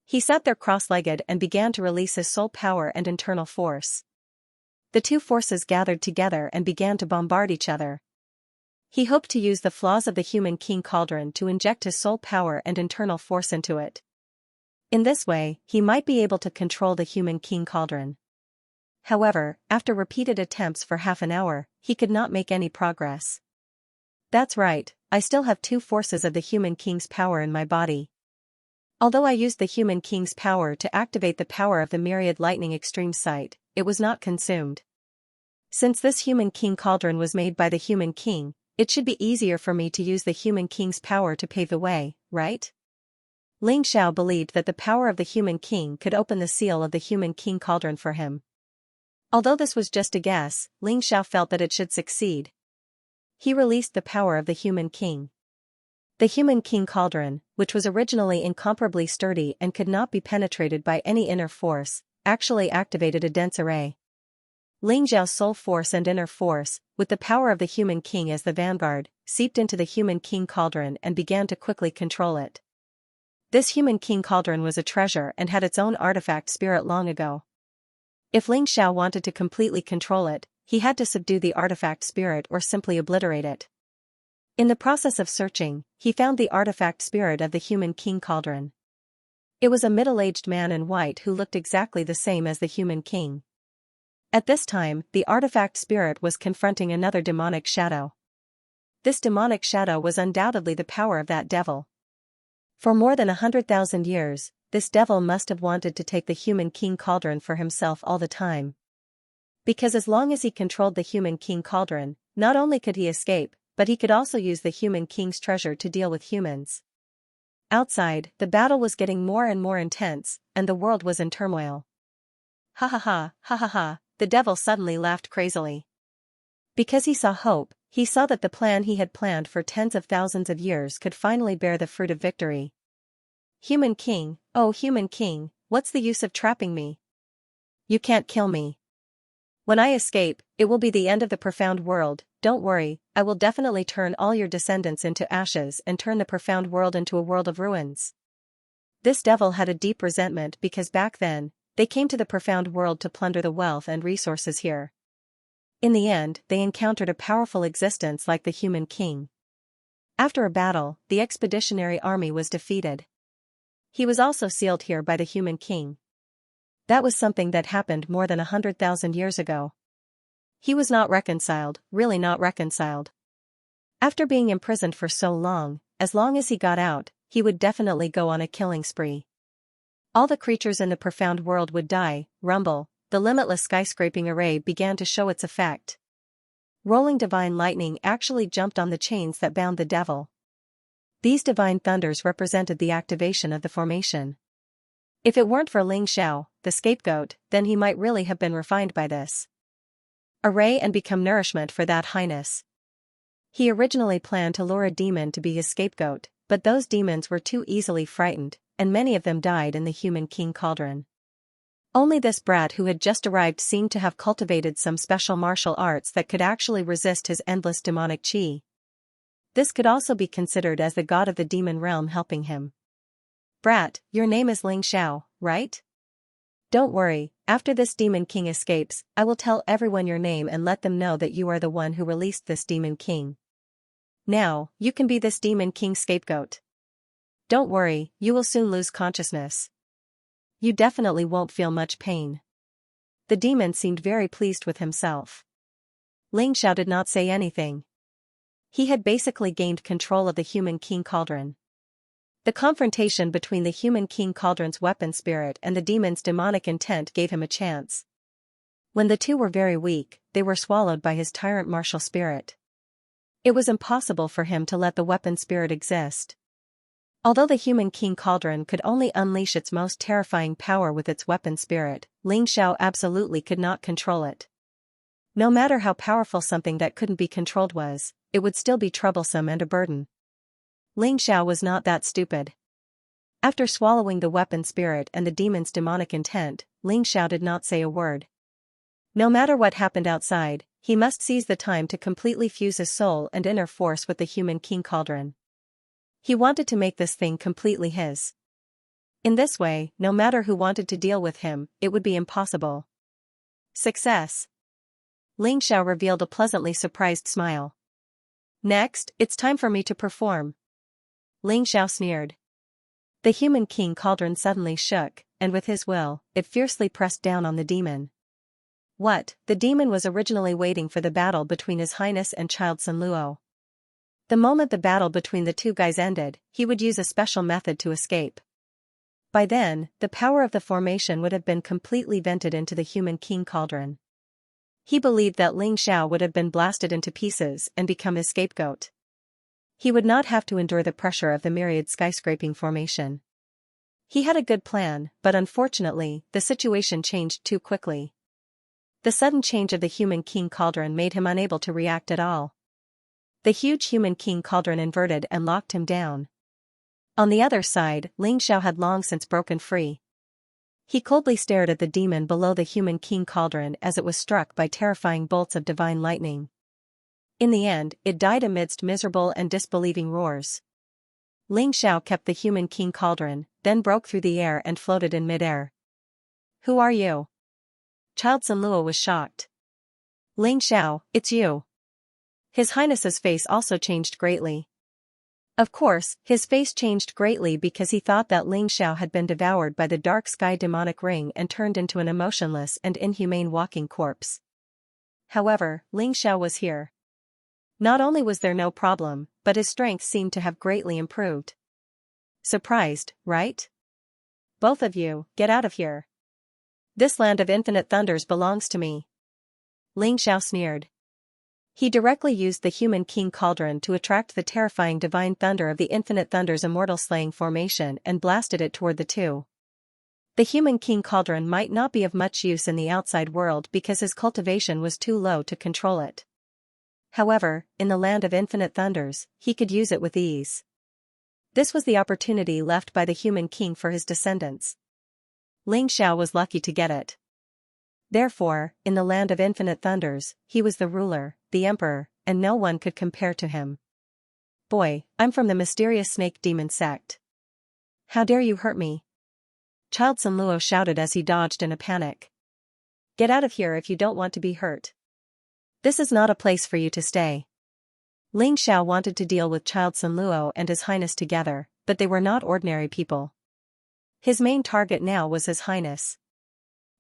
S1: He sat there cross-legged and began to release his soul power and internal force. The two forces gathered together and began to bombard each other. He hoped to use the flaws of the human king cauldron to inject his soul power and internal force into it. In this way, he might be able to control the human king cauldron. However, after repeated attempts for half an hour, he could not make any progress. That's right, I still have two forces of the human king's power in my body. Although I used the human king's power to activate the power of the myriad lightning extreme sight, it was not consumed. Since this human king cauldron was made by the human king, it should be easier for me to use the human king's power to pave the way, right? Ling Xiao believed that the power of the human king could open the seal of the human king cauldron for him. Although this was just a guess, Ling Xiao felt that it should succeed. He released the power of the Human King. The Human King Cauldron, which was originally incomparably sturdy and could not be penetrated by any inner force, actually activated a dense array. Ling Xiao's soul force and inner force, with the power of the Human King as the vanguard, seeped into the Human King Cauldron and began to quickly control it. This Human King Cauldron was a treasure and had its own artifact spirit long ago. If Ling Xiao wanted to completely control it, he had to subdue the artifact spirit or simply obliterate it. In the process of searching, he found the artifact spirit of the Human King Cauldron. It was a middle-aged man in white who looked exactly the same as the Human King. At this time, the artifact spirit was confronting another demonic shadow. This demonic shadow was undoubtedly the power of that devil. For more than 100,000 years, this devil must have wanted to take the Human King Cauldron for himself all the time. Because as long as he controlled the Human King Cauldron, not only could he escape, but he could also use the Human King's treasure to deal with humans. Outside, the battle was getting more and more intense, and the world was in turmoil. Ha ha ha, ha ha ha, the devil suddenly laughed crazily. Because he saw hope, he saw that the plan he had planned for tens of thousands of years could finally bear the fruit of victory. Human King, oh Human King, what's the use of trapping me? You can't kill me. When I escape, it will be the end of the profound world. Don't worry, I will definitely turn all your descendants into ashes and turn the profound world into a world of ruins. This devil had a deep resentment because back then, they came to the profound world to plunder the wealth and resources here. In the end, they encountered a powerful existence like the Human King. After a battle, the expeditionary army was defeated. He was also sealed here by the Human King. That was something that happened more than 100,000 years ago. He was not reconciled, really not reconciled. After being imprisoned for so long as he got out, he would definitely go on a killing spree. All the creatures in the profound world would die, rumble, the limitless skyscraping array began to show its effect. Rolling divine lightning actually jumped on the chains that bound the devil. These divine thunders represented the activation of the formation. If it weren't for Ling Xiao, the scapegoat, then he might really have been refined by this array and become nourishment for that highness. He originally planned to lure a demon to be his scapegoat, but those demons were too easily frightened, and many of them died in the Human King Cauldron. Only this brat who had just arrived seemed to have cultivated some special martial arts that could actually resist his endless demonic qi. This could also be considered as the god of the demon realm helping him. Brat, your name is Ling Xiao, right? Don't worry, after this demon king escapes, I will tell everyone your name and let them know that you are the one who released this demon king. Now, you can be this demon king's scapegoat. Don't worry, you will soon lose consciousness. You definitely won't feel much pain. The demon seemed very pleased with himself. Ling Xiao did not say anything. He had basically gained control of the Human King Cauldron. The confrontation between the Human King Cauldron's weapon spirit and the demon's demonic intent gave him a chance. When the two were very weak, they were swallowed by his Tyrant martial spirit. It was impossible for him to let the weapon spirit exist. Although the Human King Cauldron could only unleash its most terrifying power with its weapon spirit, Ling Xiao absolutely could not control it. No matter how powerful something that couldn't be controlled was, it would still be troublesome and a burden. Ling Xiao was not that stupid. After swallowing the weapon spirit and the demon's demonic intent, Ling Xiao did not say a word. No matter what happened outside, he must seize the time to completely fuse his soul and inner force with the Human King Cauldron. He wanted to make this thing completely his. In this way, no matter who wanted to deal with him, it would be impossible. Success. Ling Xiao revealed a pleasantly surprised smile. Next, it's time for me to perform. Ling Xiao sneered. The Human King Cauldron suddenly shook, and with his will, it fiercely pressed down on the demon. What? The demon was originally waiting for the battle between His Highness and Child Sun Luo. The moment the battle between the two guys ended, he would use a special method to escape. By then, the power of the formation would have been completely vented into the Human King Cauldron. He believed that Ling Xiao would have been blasted into pieces and become his scapegoat. He would not have to endure the pressure of the myriad skyscraping formation. He had a good plan, but unfortunately, the situation changed too quickly. The sudden change of the human king cauldron made him unable to react at all. The huge human king cauldron inverted and locked him down. On the other side, Xiao had long since broken free. He coldly stared at the demon below the human king cauldron as it was struck by terrifying bolts of divine lightning. In the end, it died amidst miserable and disbelieving roars. Xiao kept the human king cauldron, then broke through the air and floated in midair. "Who are you?" Child Sanluo was shocked. "Xiao, it's you." His Highness's face also changed greatly. Of course, his face changed greatly because he thought that Xiao had been devoured by the dark sky demonic ring and turned into an emotionless and inhumane walking corpse. However, Xiao was here. Not only was there no problem, but his strength seemed to have greatly improved. Surprised, right? "Both of you, get out of here. This land of infinite thunders belongs to me." Xiao sneered. He directly used the human king cauldron to attract the terrifying divine thunder of the infinite thunder's immortal slaying formation and blasted it toward the two. The human king cauldron might not be of much use in the outside world because his cultivation was too low to control it. However, in the land of infinite thunders, he could use it with ease. This was the opportunity left by the human king for his descendants. Xiao was lucky to get it. Therefore, in the land of infinite thunders, he was the ruler, the emperor, and no one could compare to him. "Boy, I'm from the mysterious snake demon sect. How dare you hurt me?" Child Sanluo shouted as he dodged in a panic. "Get out of here if you don't want to be hurt. This is not a place for you to stay." Xiao wanted to deal with Child Sanluo and His Highness together, but they were not ordinary people. His main target now was His Highness.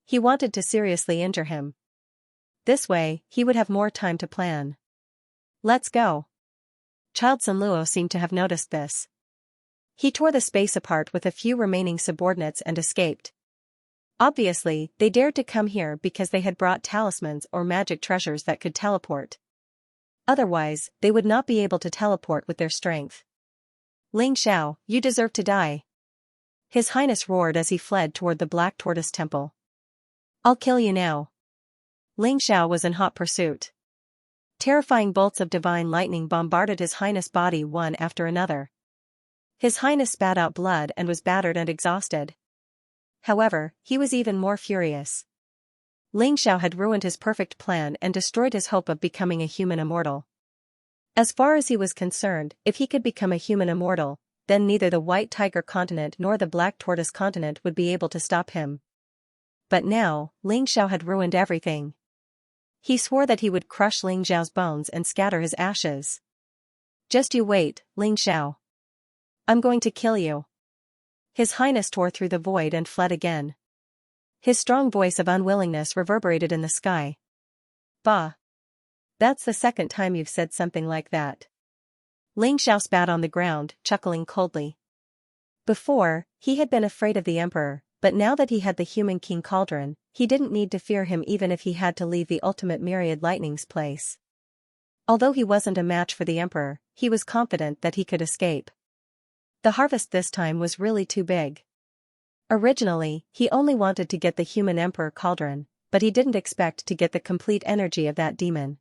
S1: He wanted to seriously injure him. This way, he would have more time to plan. "Let's go." Child Sanluo seemed to have noticed this. He tore the space apart with a few remaining subordinates and escaped. Obviously, they dared to come here because they had brought talismans or magic treasures that could teleport. Otherwise, they would not be able to teleport with their strength. "Xiao, you deserve to die." His Highness roared as he fled toward the Black Tortoise Temple. "I'll kill you now." Xiao was in hot pursuit. Terrifying bolts of divine lightning bombarded His Highness' body one after another. His Highness spat out blood and was battered and exhausted. However, he was even more furious. Xiao had ruined his perfect plan and destroyed his hope of becoming a human immortal. As far as he was concerned, if he could become a human immortal, then neither the White Tiger continent nor the Black Tortoise continent would be able to stop him. But now, Xiao had ruined everything. He swore that he would crush Xiao's bones and scatter his ashes. "Just you wait, Xiao. I'm going to kill you." His Highness tore through the void and fled again. His strong voice of unwillingness reverberated in the sky. "Bah! That's the second time you've said something like that." Xiao spat on the ground, chuckling coldly. Before, he had been afraid of the emperor, but now that he had the human king cauldron, he didn't need to fear him even if he had to leave the ultimate myriad lightning's place. Although he wasn't a match for the emperor, he was confident that he could escape. The harvest this time was really too big. Originally, he only wanted to get the human emperor cauldron, but he didn't expect to get the complete energy of that demon.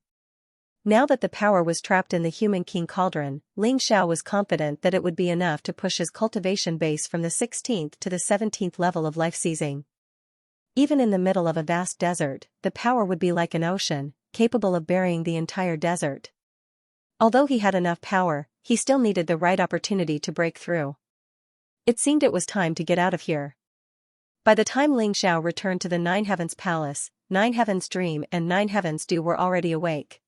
S1: Now that the power was trapped in the human king cauldron, Xiao was confident that it would be enough to push his cultivation base from the 16th to the 17th level of life seizing. Even in the middle of a vast desert, the power would be like an ocean, capable of burying the entire desert. Although he had enough power, he still needed the right opportunity to break through. It seemed it was time to get out of here. By the time Xiao returned to the Nine Heavens Palace, Nine Heavens Dream and Nine Heavens Dew were already awake.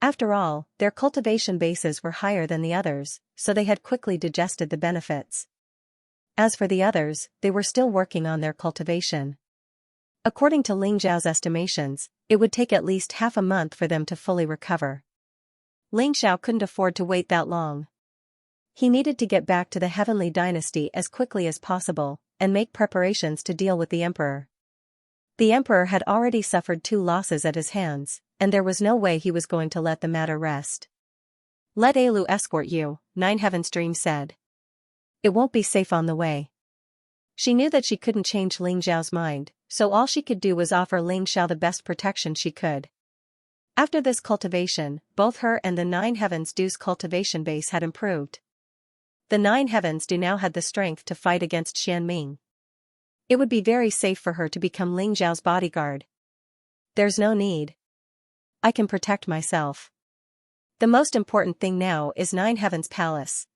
S1: After all, their cultivation bases were higher than the others, so they had quickly digested the benefits. As for the others, they were still working on their cultivation. According to Xiao's estimations, it would take at least half a month for them to fully recover. Xiao couldn't afford to wait that long. He needed to get back to the Heavenly Dynasty as quickly as possible, and make preparations to deal with the Emperor. The Emperor had already suffered 2 losses at his hands, and there was no way he was going to let the matter rest. "Let Alu escort you," Nine Heavens Dream said. "It won't be safe on the way." She knew that she couldn't change Ling Xiao's mind, so all she could do was offer Ling Xiao the best protection she could. After this cultivation, both her and the Nine Heavens Du's cultivation base had improved. The Nine Heavens Du now had the strength to fight against Xianming. It would be very safe for her to become Ling Xiao's bodyguard. There's no need. I can protect myself. The most important thing now is Nine Heavens Palace.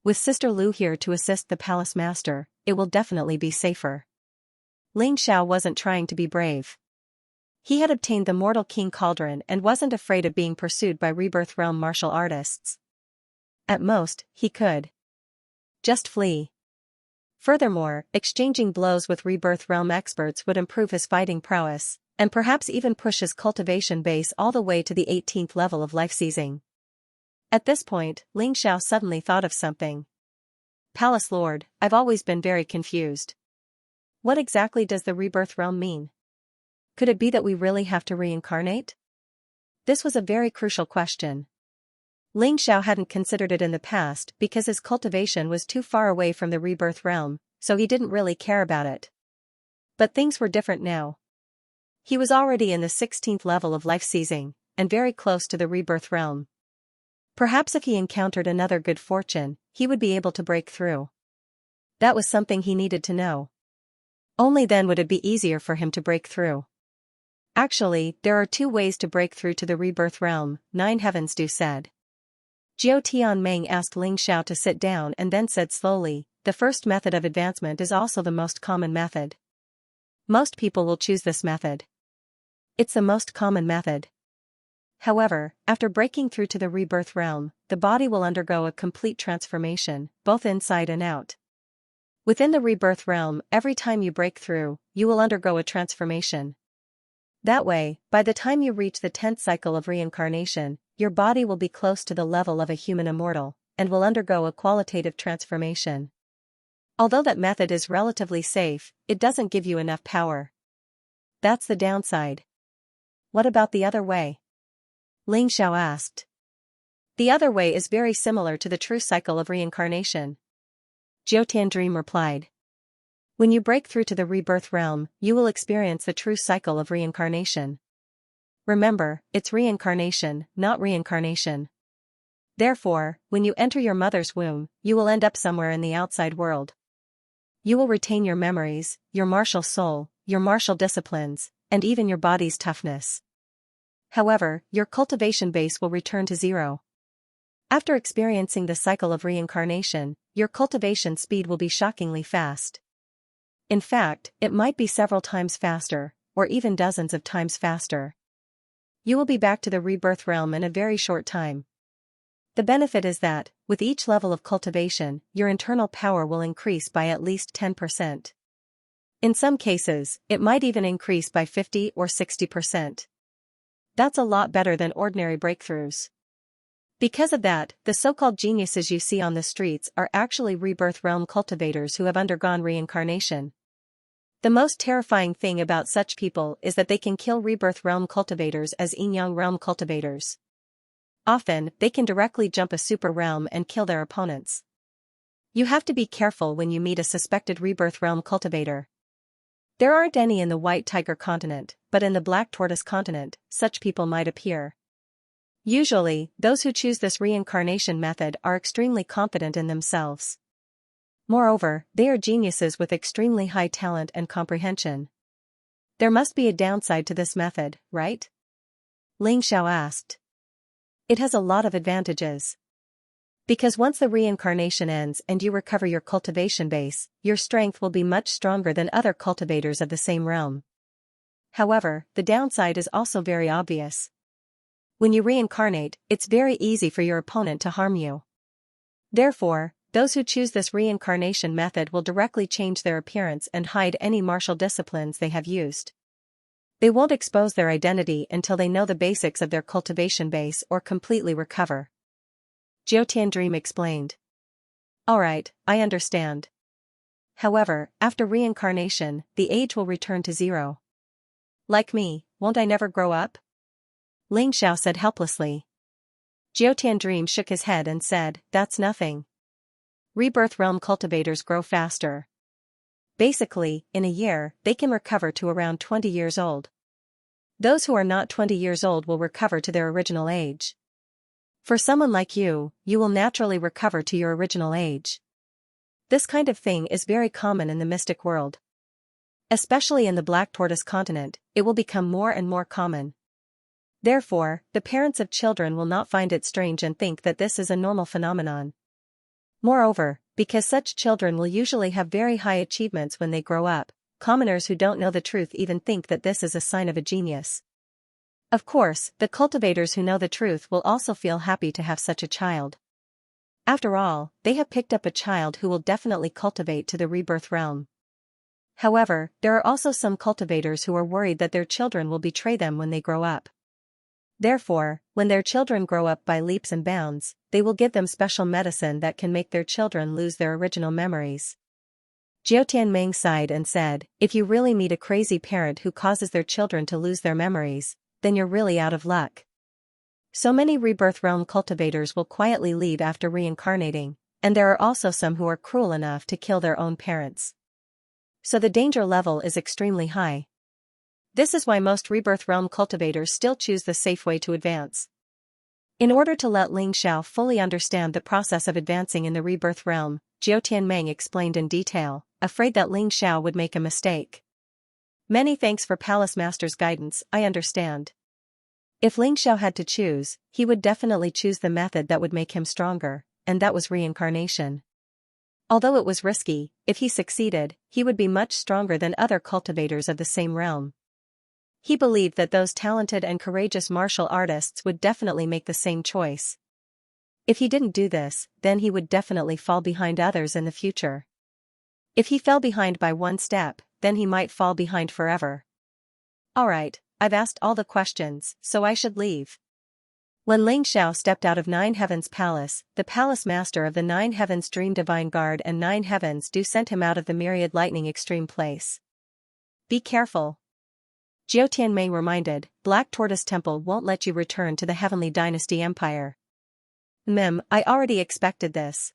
S1: With Sister Lu here to assist the palace master, it will definitely be safer. Ling Xiao wasn't trying to be brave. He had obtained the Mortal King Cauldron and wasn't afraid of being pursued by Rebirth Realm martial artists. At most, he could just flee. Furthermore, exchanging blows with Rebirth Realm experts would improve his fighting prowess, and perhaps even push his cultivation base all the way to the 18th level of life seizing. At this point, Ling Xiao suddenly thought of something. Palace Lord, I've always been very confused. What exactly does the Rebirth Realm mean? Could it be that we really have to reincarnate? This was a very crucial question. Ling Xiao hadn't considered it in the past because his cultivation was too far away from the Rebirth Realm, so he didn't really care about it. But things were different now. He was already in the 16th level of life seizing, and very close to the Rebirth Realm. Perhaps if he encountered another good fortune, he would be able to break through. That was something he needed to know. Only then would it be easier for him to break through. Actually, there are two ways to break through to the Rebirth Realm, Nine Heavens Du said. Jiao Tianmeng asked Ling Xiao to sit down and then said slowly, the first method of advancement is also the most common method. Most people will choose this method. It's the most common method. However, after breaking through to the Rebirth Realm, the body will undergo a complete transformation, both inside and out. Within the Rebirth Realm, every time you break through, you will undergo a transformation. That way, by the time you reach the 10th cycle of reincarnation, your body will be close to the level of a human immortal, and will undergo a qualitative transformation. Although that method is relatively safe, it doesn't give you enough power. That's the downside. What about the other way? Ling Xiao asked. The other way is very similar to the true cycle of reincarnation. Jiao Tiandream replied. When you break through to the Rebirth Realm, you will experience the true cycle of reincarnation. Remember, it's reincarnation, not reincarnation. Therefore, when you enter your mother's womb, you will end up somewhere in the outside world. You will retain your memories, your martial soul, your martial disciplines, and even your body's toughness. However, your cultivation base will return to zero. After experiencing the cycle of reincarnation, your cultivation speed will be shockingly fast. In fact, it might be several times faster, or even dozens of times faster. You will be back to the Rebirth Realm in a very short time. The benefit is that, with each level of cultivation, your internal power will increase by at least 10%. In some cases, it might even increase by 50 or 60%. That's a lot better than ordinary breakthroughs. Because of that, the so-called geniuses you see on the streets are actually Rebirth Realm cultivators who have undergone reincarnation. The most terrifying thing about such people is that they can kill Rebirth Realm cultivators as Yin-Yang Realm cultivators. Often, they can directly jump a super realm and kill their opponents. You have to be careful when you meet a suspected Rebirth Realm cultivator. There aren't any in the White Tiger continent, but in the Black Tortoise continent, such people might appear. Usually, those who choose this reincarnation method are extremely confident in themselves. Moreover, they are geniuses with extremely high talent and comprehension. There must be a downside to this method, right? Ling Xiao asked. It has a lot of advantages. Because once the reincarnation ends and you recover your cultivation base, your strength will be much stronger than other cultivators of the same realm. However, the downside is also very obvious. When you reincarnate, it's very easy for your opponent to harm you. Therefore, those who choose this reincarnation method will directly change their appearance and hide any martial disciplines they have used. They won't expose their identity until they know the basics of their cultivation base or completely recover. Jiao Tiandream explained. Alright, I understand. However, after reincarnation, the age will return to zero. Like me, won't I never grow up? Ling Xiao said helplessly. Jiao Tiandream shook his head and said, that's nothing. Rebirth Realm cultivators grow faster. Basically, in a year, they can recover to around 20 years old. Those who are not 20 years old will recover to their original age. For someone like you, you will naturally recover to your original age. This kind of thing is very common in the mystic world. Especially in the Black Tortoise continent, it will become more and more common. Therefore, the parents of children will not find it strange and think that this is a normal phenomenon. Moreover, because such children will usually have very high achievements when they grow up, commoners who don't know the truth even think that this is a sign of a genius. Of course, the cultivators who know the truth will also feel happy to have such a child. After all, they have picked up a child who will definitely cultivate to the rebirth realm. However, there are also some cultivators who are worried that their children will betray them when they grow up. Therefore, when their children grow up by leaps and bounds, they will give them special medicine that can make their children lose their original memories. Jiao Tianming sighed and said, if you really meet a crazy parent who causes their children to lose their memories, then you're really out of luck. So many rebirth realm cultivators will quietly leave after reincarnating, and there are also some who are cruel enough to kill their own parents. So the danger level is extremely high. This is why most rebirth realm cultivators still choose the safe way to advance. In order to let Ling Xiao fully understand the process of advancing in the rebirth realm, Jiao Tianming explained in detail, afraid that Ling Xiao would make a mistake. Many thanks for Palace Master's guidance, I understand. If Ling Xiao had to choose, he would definitely choose the method that would make him stronger, and that was reincarnation. Although it was risky, if he succeeded, he would be much stronger than other cultivators of the same realm. He believed that those talented and courageous martial artists would definitely make the same choice. If he didn't do this, then he would definitely fall behind others in the future. If he fell behind by one step, then he might fall behind forever. Alright, I've asked all the questions, so I should leave. When Ling Xiao stepped out of Nine Heavens Palace, the Palace Master of the Nine Heavens Dream Divine Guard and Nine Heavens Dew sent him out of the Myriad Lightning Extreme Place. Be careful. Jiao Tianmei reminded, Black Tortoise Temple won't let you return to the Heavenly Dynasty Empire. I already expected this.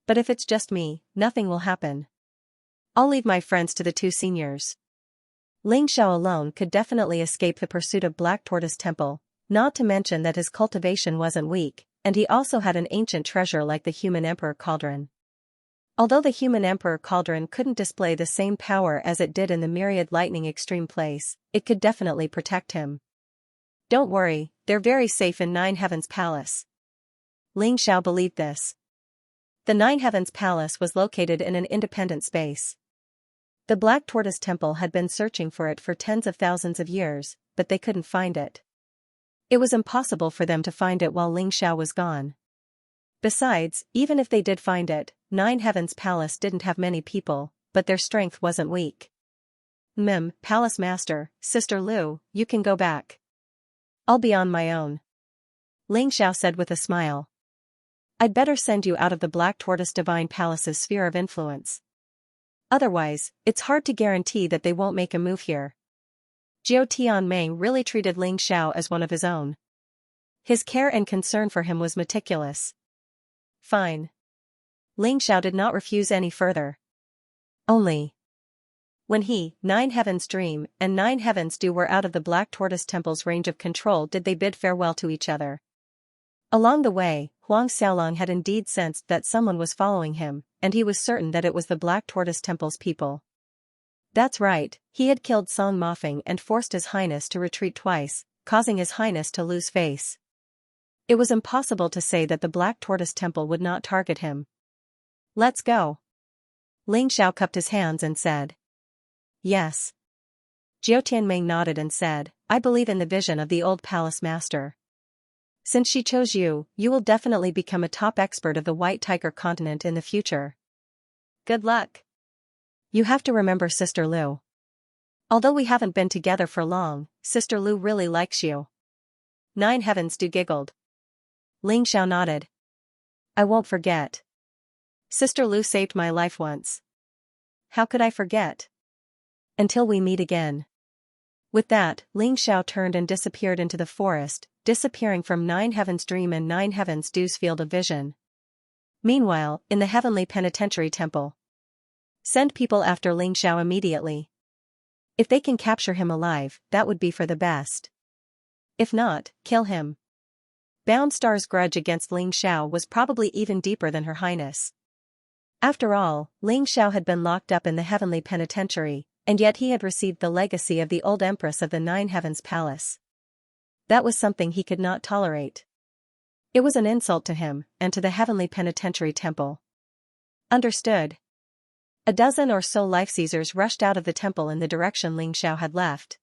S1: But if it's just me, nothing will happen. I'll leave my friends to the two seniors. Ling Xiao alone could definitely escape the pursuit of Black Tortoise Temple, not to mention that his cultivation wasn't weak, and he also had an ancient treasure like the Human Emperor Cauldron. Although the Human Emperor Cauldron couldn't display the same power as it did in the Myriad Lightning Extreme Place, it could definitely protect him. Don't worry, they're very safe in Nine Heavens Palace. Ling Xiao believed this. The Nine Heavens Palace was located in an independent space. The Black Tortoise Temple had been searching for it for tens of thousands of years, but they couldn't find it. It was impossible for them to find it while Ling Xiao was gone. Besides, even if they did find it, Nine Heavens Palace didn't have many people, but their strength wasn't weak. Palace Master, Sister Lu, you can go back. I'll be on my own. Ling Xiao said with a smile. I'd better send you out of the Black Tortoise Divine Palace's sphere of influence. Otherwise, it's hard to guarantee that they won't make a move here. Jiao Tianmei really treated Ling Xiao as one of his own. His care and concern for him was meticulous. Fine. Ling Xiao did not refuse any further. Only when he, Nine Heavens Dream, and Nine Heavens Dew were out of the Black Tortoise Temple's range of control did they bid farewell to each other. Along the way, Huang Xiaolong had indeed sensed that someone was following him, and he was certain that it was the Black Tortoise Temple's people. That's right, he had killed Song Mofeng and forced His Highness to retreat twice, causing His Highness to lose face. It was impossible to say that the Black Tortoise Temple would not target him. Let's go. Ling Xiao cupped his hands and said. Yes. Jiao Tianming nodded and said, I believe in the vision of the old Palace Master. Since she chose you, you will definitely become a top expert of the White Tiger continent in the future. Good luck. You have to remember Sister Lu. Although we haven't been together for long, Sister Lu really likes you. Nine Heavens Dew giggled. Ling Xiao nodded. I won't forget. Sister Lu saved my life once. How could I forget? Until we meet again. With that, Ling Xiao turned and disappeared into the forest, disappearing from Nine Heavens Dream and Nine Heavens Dew's field of vision. Meanwhile, in the Heavenly Penitentiary Temple. Send people after Ling Xiao immediately. If they can capture him alive, that would be for the best. If not, kill him. Bound Star's grudge against Ling Xiao was probably even deeper than Her Highness. After all, Ling Xiao had been locked up in the heavenly penitentiary, and yet he had received the legacy of the old Empress of the Nine Heavens Palace. That was something he could not tolerate. It was an insult to him, and to the heavenly penitentiary temple. Understood. A dozen or so life seizers rushed out of the temple in the direction Ling Xiao had left.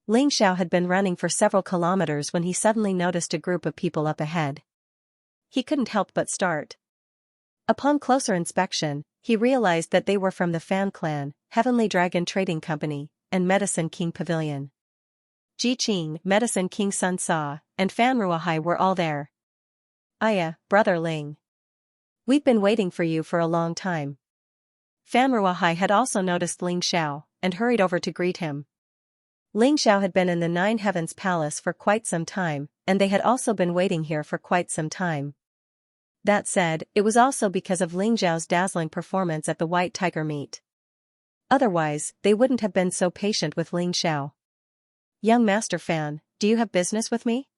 S1: Ling Xiao had been running for several kilometers when he suddenly noticed a group of people up ahead. He couldn't help but start. Upon closer inspection, he realized that they were from the Fan Clan, Heavenly Dragon Trading Company, and Medicine King Pavilion. Ji Qing, Medicine King Sun Sa, and Fan Ruahai were all there. Aya, Brother Ling. We've been waiting for you for a long time. Fan Ruahai had also noticed Ling Xiao, and hurried over to greet him. Ling Xiao had been in the Nine Heavens Palace for quite some time, and they had also been waiting here for quite some time. That said, it was also because of Ling Xiao's dazzling performance at the White Tiger meet. Otherwise, they wouldn't have been so patient with Ling Xiao. Young Master Fan, do you have business with me?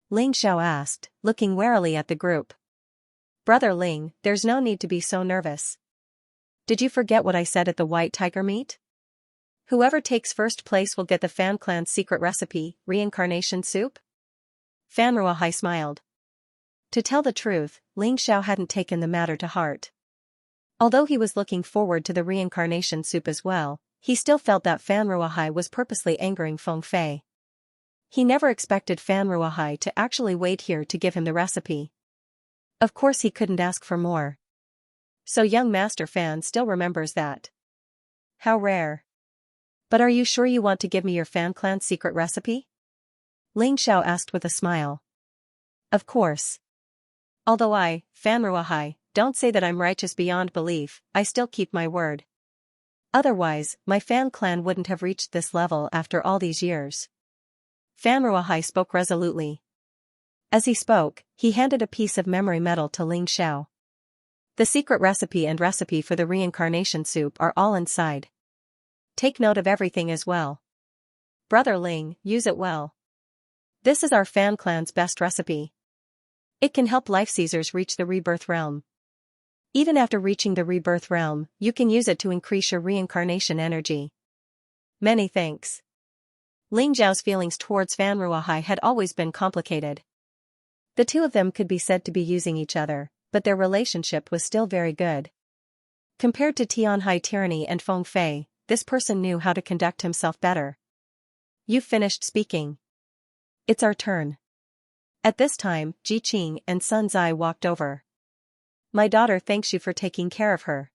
S1: Ling Xiao asked, looking warily at the group. Brother Ling, there's no need to be so nervous. Did you forget what I said at the White Tiger meet? Whoever takes first place will get the Fan Clan's secret recipe, reincarnation soup? Fan Ruahai smiled. To tell the truth, Ling Xiao hadn't taken the matter to heart. Although he was looking forward to the reincarnation soup as well, he still felt that Fan Ruahai was purposely angering Feng Fei. He never expected Fan Ruahai to actually wait here to give him the recipe. Of course he couldn't ask for more. So young Master Fan still remembers that. How rare. But are you sure you want to give me your Fan Clan's secret recipe? Ling Xiao asked with a smile. Of course. Although I, Fan Ruahai, don't say that I'm righteous beyond belief, I still keep my word. Otherwise, my Fan Clan wouldn't have reached this level after all these years. Fan Ruahai spoke resolutely. As he spoke, he handed a piece of memory metal to Ling Xiao. The secret recipe and recipe for the reincarnation soup are all inside. Take note of everything as well. Brother Ling, use it well. This is our Fan Clan's best recipe. It can help life seizers reach the rebirth realm. Even after reaching the rebirth realm, you can use it to increase your reincarnation energy. Many thanks. Ling Xiao's feelings towards Fan Ruahai had always been complicated. The two of them could be said to be using each other, but their relationship was still very good. Compared to Tianhai Tyranny and Feng Fei, this person knew how to conduct himself better. You've finished speaking. It's our turn. At this time, Ji Qing and Sun Zai walked over. My daughter thanks you for taking care of her.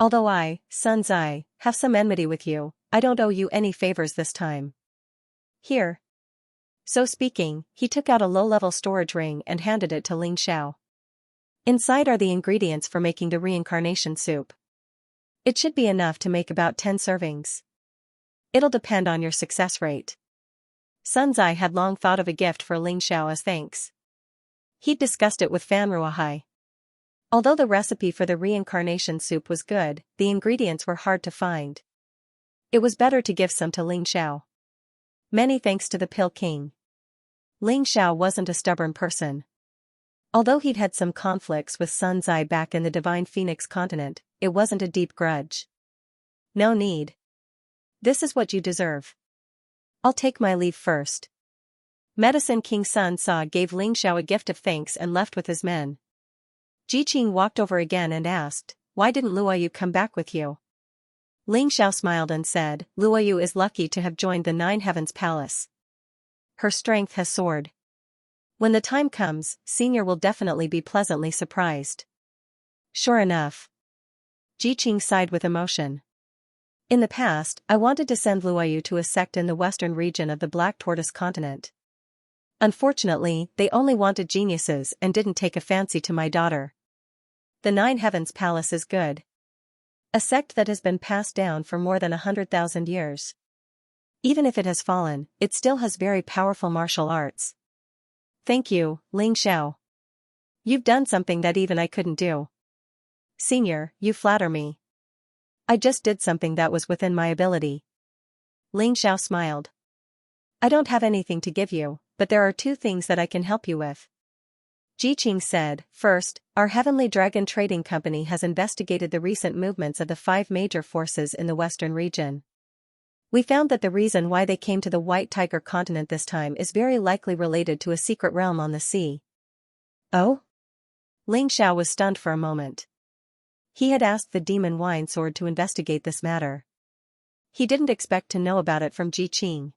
S1: Although I, Sun Zai, have some enmity with you, I don't owe you any favors this time. Here. So speaking, he took out a low-level storage ring and handed it to Ling Xiao. Inside are the ingredients for making the reincarnation soup. It should be enough to make about 10 servings. It'll depend on your success rate. Sun Zai had long thought of a gift for Ling Xiao as thanks. He'd discussed it with Fan Ruahai. Although the recipe for the reincarnation soup was good, the ingredients were hard to find. It was better to give some to Ling Xiao. Many thanks to the Pill King. Ling Xiao wasn't a stubborn person. Although he'd had some conflicts with Sun Zai back in the Divine Phoenix continent, it wasn't a deep grudge. No need. This is what you deserve. I'll take my leave first. Medicine King Sun Sa gave Ling Xiao a gift of thanks and left with his men. Ji Qing walked over again and asked, why didn't Luoyu come back with you? Ling Xiao smiled and said, Luoyu is lucky to have joined the Nine Heavens Palace. Her strength has soared. When the time comes, Senior will definitely be pleasantly surprised. Sure enough. Ji Qing sighed with emotion. In the past, I wanted to send Luoyu to a sect in the western region of the Black Tortoise continent. Unfortunately, they only wanted geniuses and didn't take a fancy to my daughter. The Nine Heavens Palace is good. A sect that has been passed down for more than 100,000 years. Even if it has fallen, it still has very powerful martial arts. Thank you, Ling Xiao. You've done something that even I couldn't do. Senior, you flatter me. I just did something that was within my ability. Ling Xiao smiled. I don't have anything to give you, but there are two things that I can help you with. Jiqing said, first, our Heavenly Dragon Trading Company has investigated the recent movements of the 5 major forces in the western region. We found that the reason why they came to the White Tiger continent this time is very likely related to a secret realm on the sea. Oh? Ling Xiao was stunned for a moment. He had asked the demon wine sword to investigate this matter. He didn't expect to know about it from Jiqing.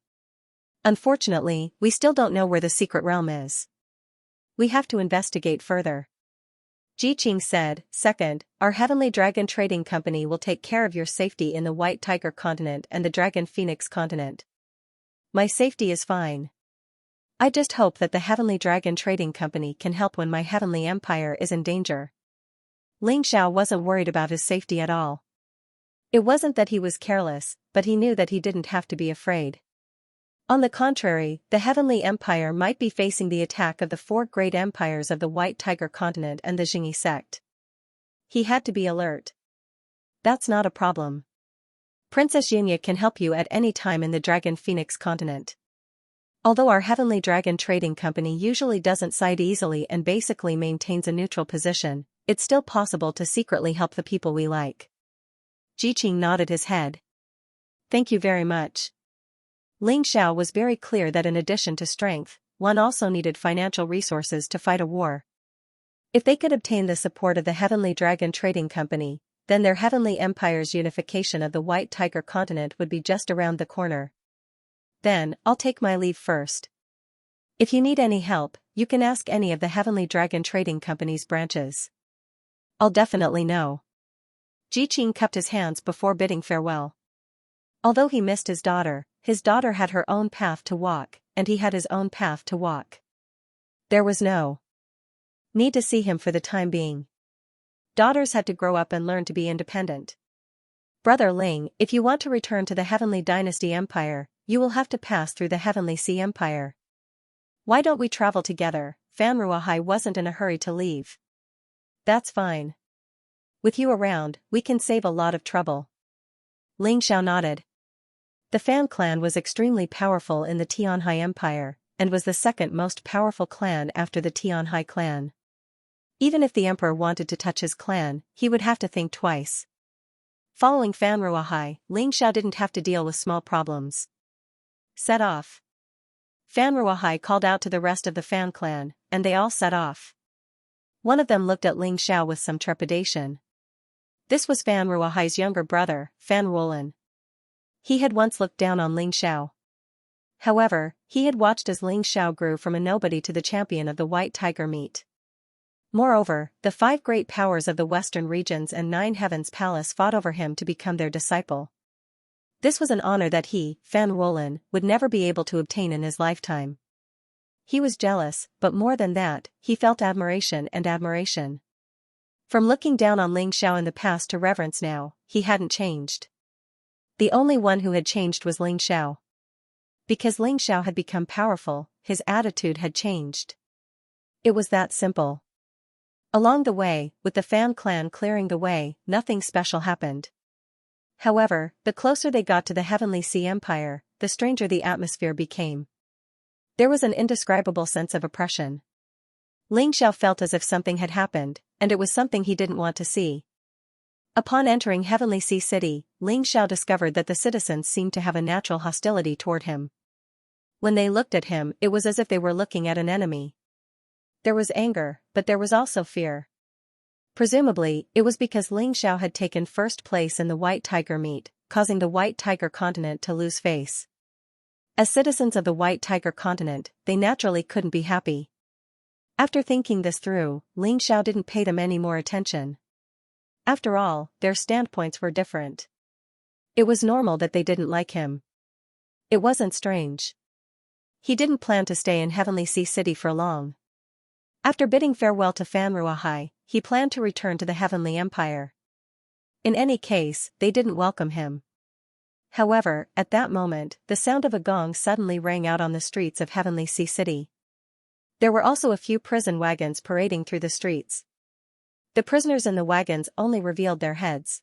S1: Unfortunately, we still don't know where the secret realm is. We have to investigate further. Jiqing said, second, our Heavenly Dragon Trading Company will take care of your safety in the White Tiger continent and the Dragon Phoenix continent. My safety is fine. I just hope that the Heavenly Dragon Trading Company can help when my Heavenly Empire is in danger. Ling Xiao wasn't worried about his safety at all. It wasn't that he was careless, but he knew that he didn't have to be afraid. On the contrary, the Heavenly Empire might be facing the attack of the 4 great empires of the White Tiger continent and the Xingyi sect. He had to be alert. That's not a problem. Princess Xianxia can help you at any time in the Dragon Phoenix continent. Although our Heavenly Dragon Trading Company usually doesn't side easily and basically maintains a neutral position, it's still possible to secretly help the people we like. Jiqing nodded his head. Thank you very much. Ling Xiao was very clear that in addition to strength, one also needed financial resources to fight a war. If they could obtain the support of the Heavenly Dragon Trading Company, then their Heavenly Empire's unification of the White Tiger continent would be just around the corner. Then, I'll take my leave first. If you need any help, you can ask any of the Heavenly Dragon Trading Company's branches. I'll definitely know. Jiqing cupped his hands before bidding farewell. Although he missed his daughter had her own path to walk, and he had his own path to walk. There was no need to see him for the time being. Daughters had to grow up and learn to be independent. Brother Ling, if you want to return to the Heavenly Dynasty Empire, you will have to pass through the Heavenly Sea Empire. Why don't we travel together? Fan Ruahai wasn't in a hurry to leave. That's fine. With you around, we can save a lot of trouble. Ling Xiao nodded. The Fan clan was extremely powerful in the Tianhai Empire, and was the second most powerful clan after the Tianhai clan. Even if the emperor wanted to touch his clan, he would have to think twice. Following Fan Ruahai, Ling Xiao didn't have to deal with small problems. Set off. Fan Ruahai called out to the rest of the Fan clan, and they all set off. One of them looked at Ling Xiao with some trepidation. This was Fan Ruahai's younger brother, Fan Ruolin. He had once looked down on Ling Xiao. However, he had watched as Ling Xiao grew from a nobody to the champion of the White Tiger meet. Moreover, the 5 great powers of the western regions and 9 heavens palace fought over him to become their disciple. This was an honor that he, Fan Ruolin, would never be able to obtain in his lifetime. He was jealous, but more than that, he felt admiration and admiration. From looking down on Ling Xiao in the past to reverence now, he hadn't changed. The only one who had changed was Ling Xiao. Because Ling Xiao had become powerful, his attitude had changed. It was that simple. Along the way, with the Fan clan clearing the way, nothing special happened. However, the closer they got to the Heavenly Sea Empire, the stranger the atmosphere became. There was an indescribable sense of oppression. Ling Xiao felt as if something had happened, and it was something he didn't want to see. Upon entering Heavenly Sea City, Ling Xiao discovered that the citizens seemed to have a natural hostility toward him. When they looked at him, it was as if they were looking at an enemy. There was anger, but there was also fear. Presumably, it was because Ling Xiao had taken first place in the White Tiger meet, causing the White Tiger continent to lose face. As citizens of the White Tiger continent, they naturally couldn't be happy. After thinking this through, Ling Xiao didn't pay them any more attention. After all, their standpoints were different. It was normal that they didn't like him. It wasn't strange. He didn't plan to stay in Heavenly Sea City for long. After bidding farewell to Fan Ruahai, he planned to return to the Heavenly Empire. In any case, they didn't welcome him. However, at that moment, the sound of a gong suddenly rang out on the streets of Heavenly Sea City. There were also a few prison wagons parading through the streets. The prisoners in the wagons only revealed their heads.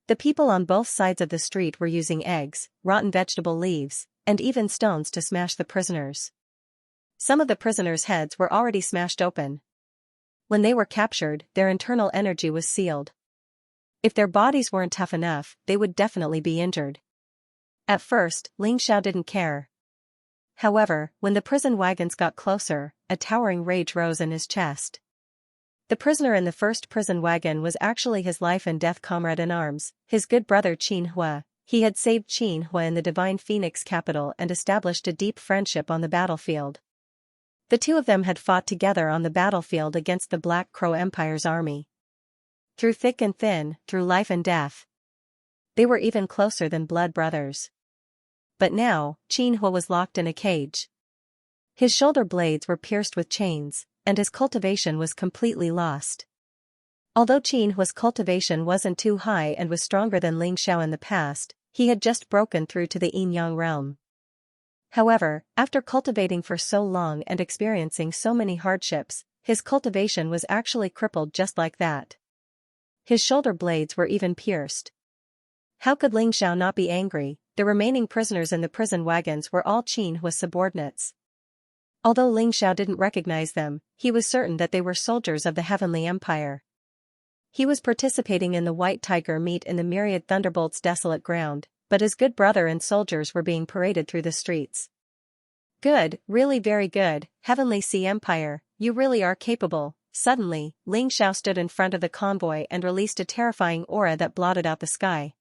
S1: The people on both sides of the street were using eggs, rotten vegetable leaves, and even stones to smash the prisoners. Some of the prisoners' heads were already smashed open. When they were captured, their internal energy was sealed. If their bodies weren't tough enough, they would definitely be injured. At first, Ling Xiao didn't care. However, when the prison wagons got closer, a towering rage rose in his chest. The prisoner in the first prison wagon was actually his life-and-death comrade-in-arms, his good brother Qin Hua. He had saved Qin Hua in the Divine Phoenix capital and established a deep friendship on the battlefield. The two of them had fought together on the battlefield against the Black Crow Empire's army. Through thick and thin, through life and death. They were even closer than blood brothers. But now, Qin Hua was locked in a cage. His shoulder blades were pierced with chains, and his cultivation was completely lost. Although Qin Hua's cultivation wasn't too high and was stronger than Ling Xiao in the past, he had just broken through to the yin-yang realm. However, after cultivating for so long and experiencing so many hardships, his cultivation was actually crippled just like that. His shoulder blades were even pierced. How could Ling Xiao not be angry? The remaining prisoners in the prison wagons were all Qin Hua's subordinates. Although Ling Xiao didn't recognize them, he was certain that they were soldiers of the Heavenly Empire. He was participating in the White Tiger meet in the myriad Thunderbolt's desolate ground, but his good brother and soldiers were being paraded through the streets. Good, really very good, Heavenly Sea Empire, you really are capable. Suddenly, Ling Xiao stood in front of the convoy and released a terrifying aura that blotted out the sky.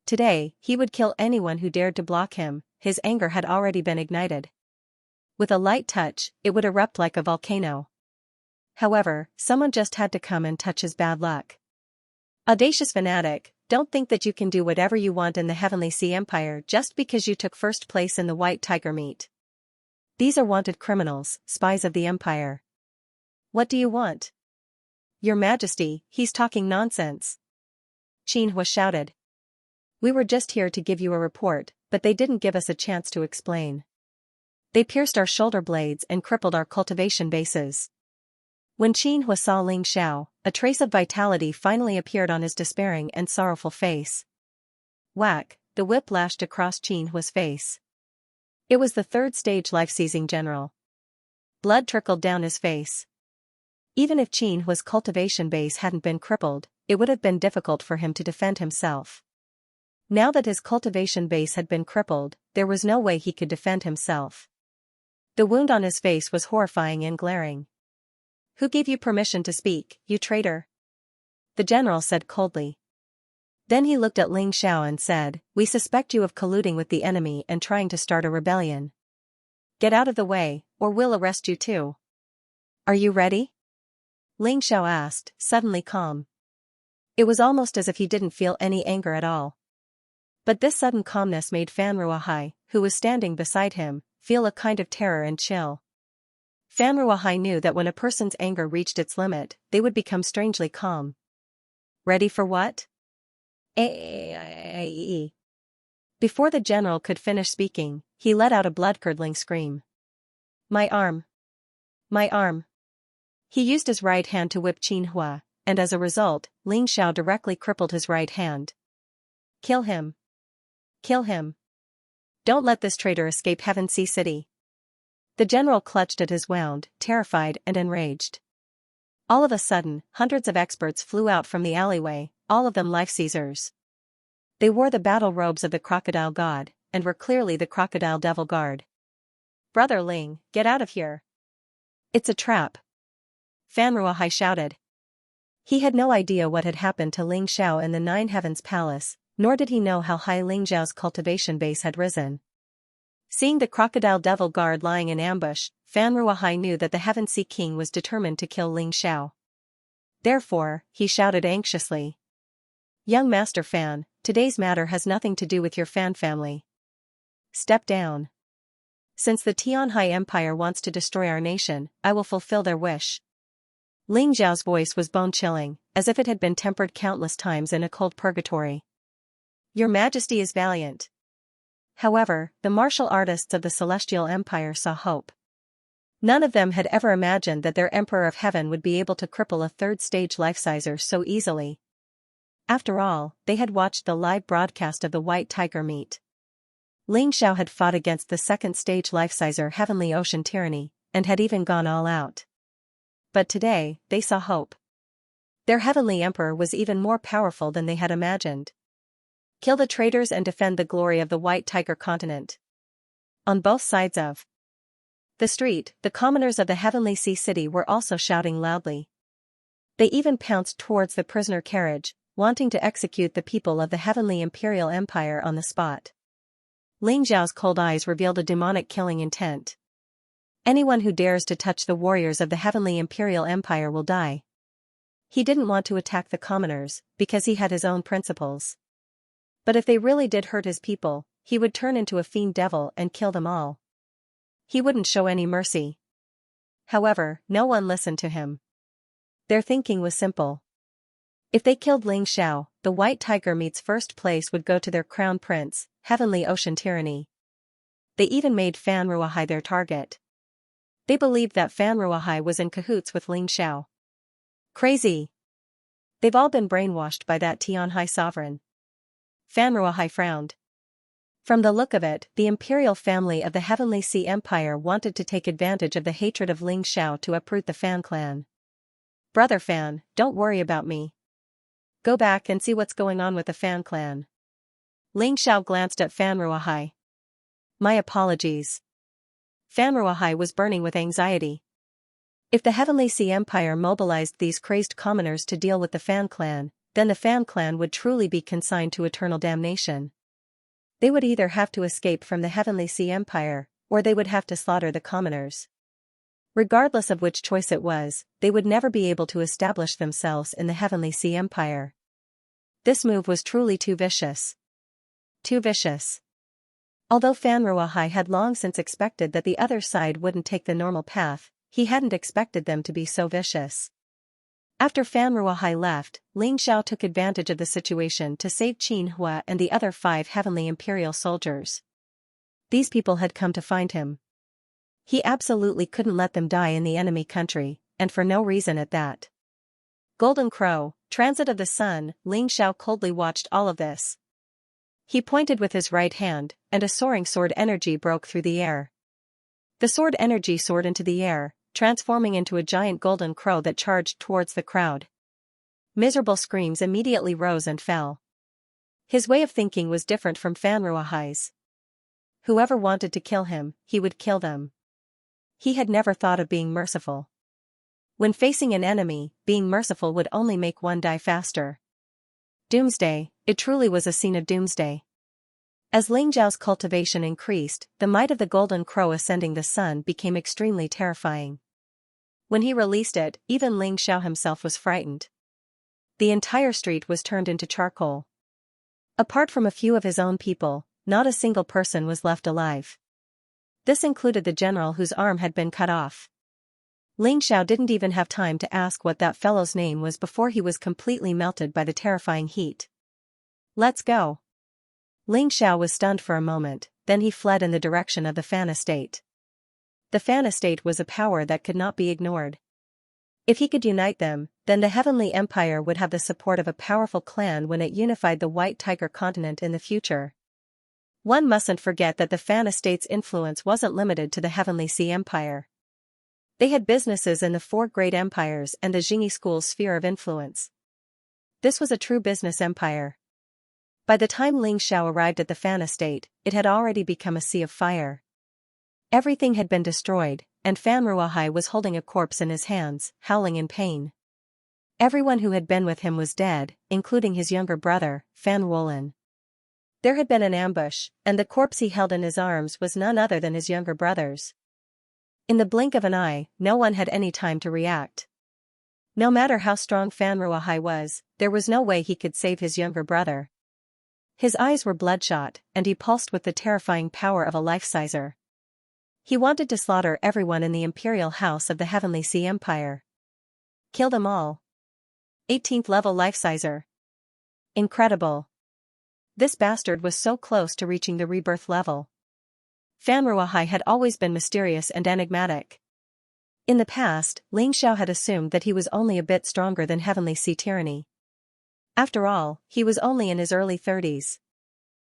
S1: Today, he would kill anyone who dared to block him. His anger had already been ignited. With a light touch, it would erupt like a volcano. However, someone just had to come and touch his bad luck. Audacious fanatic, don't think that you can do whatever you want in the Heavenly Sea Empire just because you took first place in the White Tiger meet. These are wanted criminals, spies of the Empire. What do you want? Your Majesty, he's talking nonsense. Qin Hua shouted. We were just here to give you a report, but they didn't give us a chance to explain. They pierced our shoulder blades and crippled our cultivation bases. When Qin Hua saw Ling Xiao, a trace of vitality finally appeared on his despairing and sorrowful face. Whack, the whip lashed across Qin Hua's face. It was the third stage life-seizing general. Blood trickled down his face. Even if Qin Hua's cultivation base hadn't been crippled, it would have been difficult for him to defend himself. Now that his cultivation base had been crippled, there was no way he could defend himself. The wound on his face was horrifying and glaring. Who gave you permission to speak, you traitor? The general said coldly. Then he looked at Ling Xiao and said, we suspect you of colluding with the enemy and trying to start a rebellion. Get out of the way, or we'll arrest you too. Are you ready? Ling Xiao asked, suddenly calm. It was almost as if he didn't feel any anger at all. But this sudden calmness made Fan Ruahai, who was standing beside him, feel a kind of terror and chill. Fan Ruahai knew that when a person's anger reached its limit, they would become strangely calm. Ready for what? Before the general could finish speaking, he let out a blood-curdling scream. My arm! My arm! He used his right hand to whip Qin Hua, and as a result, Ling Xiao directly crippled his right hand. Kill him! Kill him! Don't let this traitor escape Heaven Sea City. The general clutched at his wound, terrified and enraged. All of a sudden, hundreds of experts flew out from the alleyway, all of them life-seizers. They wore the battle robes of the crocodile god, and were clearly the crocodile devil guard. Brother Ling, get out of here. It's a trap. Fan Ruahai shouted. He had no idea what had happened to Ling Xiao in the Nine Heavens Palace, nor did he know how high Ling Xiao's cultivation base had risen. Seeing the crocodile devil guard lying in ambush, Fan Ruahai knew that the Heaven Sea King was determined to kill Ling Xiao. Therefore, he shouted anxiously. Young Master Fan, today's matter has nothing to do with your Fan family. Step down. Since the Tianhai Empire wants to destroy our nation, I will fulfill their wish. Ling Xiao's voice was bone-chilling, as if it had been tempered countless times in a cold purgatory. Your Majesty is valiant. However, the martial artists of the Celestial Empire saw hope. None of them had ever imagined that their Emperor of Heaven would be able to cripple a third-stage life-sizer so easily. After all, they had watched the live broadcast of the White Tiger meet. Xianxia had fought against the second-stage life-sizer Heavenly Ocean tyranny, and had even gone all out. But today, they saw hope. Their Heavenly Emperor was even more powerful than they had imagined. Kill the traitors and defend the glory of the White Tiger continent. On both sides of the street, the commoners of the Heavenly Sea City were also shouting loudly. They even pounced towards the prisoner carriage, wanting to execute the people of the Heavenly Imperial Empire on the spot. Xiao's cold eyes revealed a demonic killing intent. Anyone who dares to touch the warriors of the Heavenly Imperial Empire will die. He didn't want to attack the commoners, because he had his own principles. But if they really did hurt his people, he would turn into a fiend devil and kill them all. He wouldn't show any mercy. However, no one listened to him. Their thinking was simple. If they killed Xiao, the White Tiger meet's first place would go to their crown prince, Heavenly Ocean Tyranny. They even made Fan Ruahai their target. They believed that Fan Ruahai was in cahoots with Xiao. Crazy. They've all been brainwashed by that Tianhai sovereign. Fan Ruahai frowned. From the look of it, the imperial family of the Heavenly Sea Empire wanted to take advantage of the hatred of Xiao to uproot the Fan clan. Brother Fan, don't worry about me. Go back and see what's going on with the Fan clan. Xiao glanced at Fan Ruahai. My apologies. Fan Ruahai was burning with anxiety. If the Heavenly Sea Empire mobilized these crazed commoners to deal with the Fan clan, then the Fan clan would truly be consigned to eternal damnation. They would either have to escape from the Heavenly Sea Empire, or they would have to slaughter the commoners. Regardless of which choice it was, they would never be able to establish themselves in the Heavenly Sea Empire. This move was truly too vicious. Too vicious. Although Fan Ruahai had long since expected that the other side wouldn't take the normal path, he hadn't expected them to be so vicious. After Fan Ruahai left, Xiao took advantage of the situation to save Qin Hua and the other 5 Heavenly Imperial soldiers. These people had come to find him. He absolutely couldn't let them die in the enemy country, and for no reason at that. Golden Crow, Transit of the Sun, Xiao coldly watched all of this. He pointed with his right hand, and a soaring sword energy broke through the air. The sword energy soared into the air, transforming into a giant golden crow that charged towards the crowd. Miserable screams immediately rose and fell. His way of thinking was different from Fan Ruahai's. Whoever wanted to kill him, he would kill them. He had never thought of being merciful. When facing an enemy, being merciful would only make one die faster. Doomsday, it truly was a scene of doomsday. As Xiao's cultivation increased, the might of the golden crow ascending the sun became extremely terrifying. When he released it, even Xiao himself was frightened. The entire street was turned into charcoal. Apart from a few of his own people, not a single person was left alive. This included the general whose arm had been cut off. Xiao didn't even have time to ask what that fellow's name was before he was completely melted by the terrifying heat. Let's go. Xiao was stunned for a moment, then he fled in the direction of the Fan Estate. The Fan Estate was a power that could not be ignored. If he could unite them, then the Heavenly Empire would have the support of a powerful clan when it unified the White Tiger continent in the future. One mustn't forget that the Fan Estate's influence wasn't limited to the Heavenly Sea Empire. They had businesses in the 4 great empires and the Jingyi school's sphere of influence. This was a true business empire. By the time Xiao arrived at the Fan Estate, it had already become a sea of fire. Everything had been destroyed, and Fan Ruahai was holding a corpse in his hands, howling in pain. Everyone who had been with him was dead, including his younger brother, Fan Wolin. There had been an ambush, and the corpse he held in his arms was none other than his younger brother's. In the blink of an eye, no one had any time to react. No matter how strong Fan Ruahai was, there was no way he could save his younger brother. His eyes were bloodshot, and he pulsed with the terrifying power of a life-sizer. He wanted to slaughter everyone in the imperial house of the Heavenly Sea Empire. Kill them all. 18th level life-sizer. Incredible. This bastard was so close to reaching the rebirth level. Fan Ruahai had always been mysterious and enigmatic. In the past, Xiao had assumed that he was only a bit stronger than Heavenly Sea Tyranny. After all, he was only in his early 30s.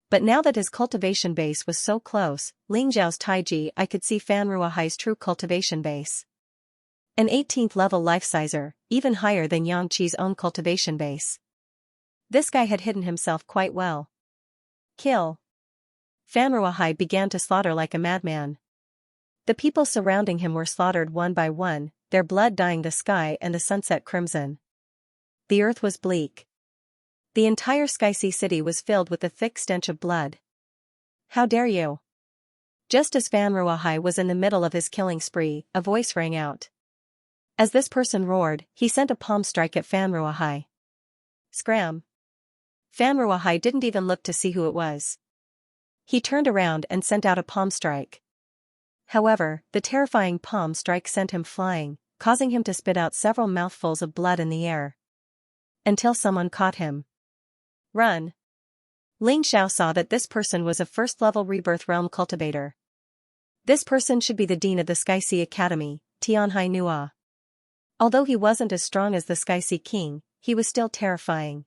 S1: But now that his cultivation base was so close, Ling Xiao's Taiji I could see Fan Ruohai's true cultivation base. An 18th level life-sizer, even higher than Yang Qi's own cultivation base. This guy had hidden himself quite well. Kill. Fan Ruohai began to slaughter like a madman. The people surrounding him were slaughtered one by one, their blood dyeing the sky and the sunset crimson. The earth was bleak. The entire Xianxia city was filled with the thick stench of blood. How dare you? Just as Fan Ruohai was in the middle of his killing spree, a voice rang out. As this person roared, he sent a palm strike at Fan Ruohai. Scram! Fan Ruohai didn't even look to see who it was. He turned around and sent out a palm strike. However, the terrifying palm strike sent him flying, causing him to spit out several mouthfuls of blood in the air. Until someone caught him. Run! Ling Xiao saw that this person was a first-level Rebirth Realm cultivator. This person should be the dean of the Xianxia Academy, Tianhai Nua. Although he wasn't as strong as the Xianxia King, he was still terrifying.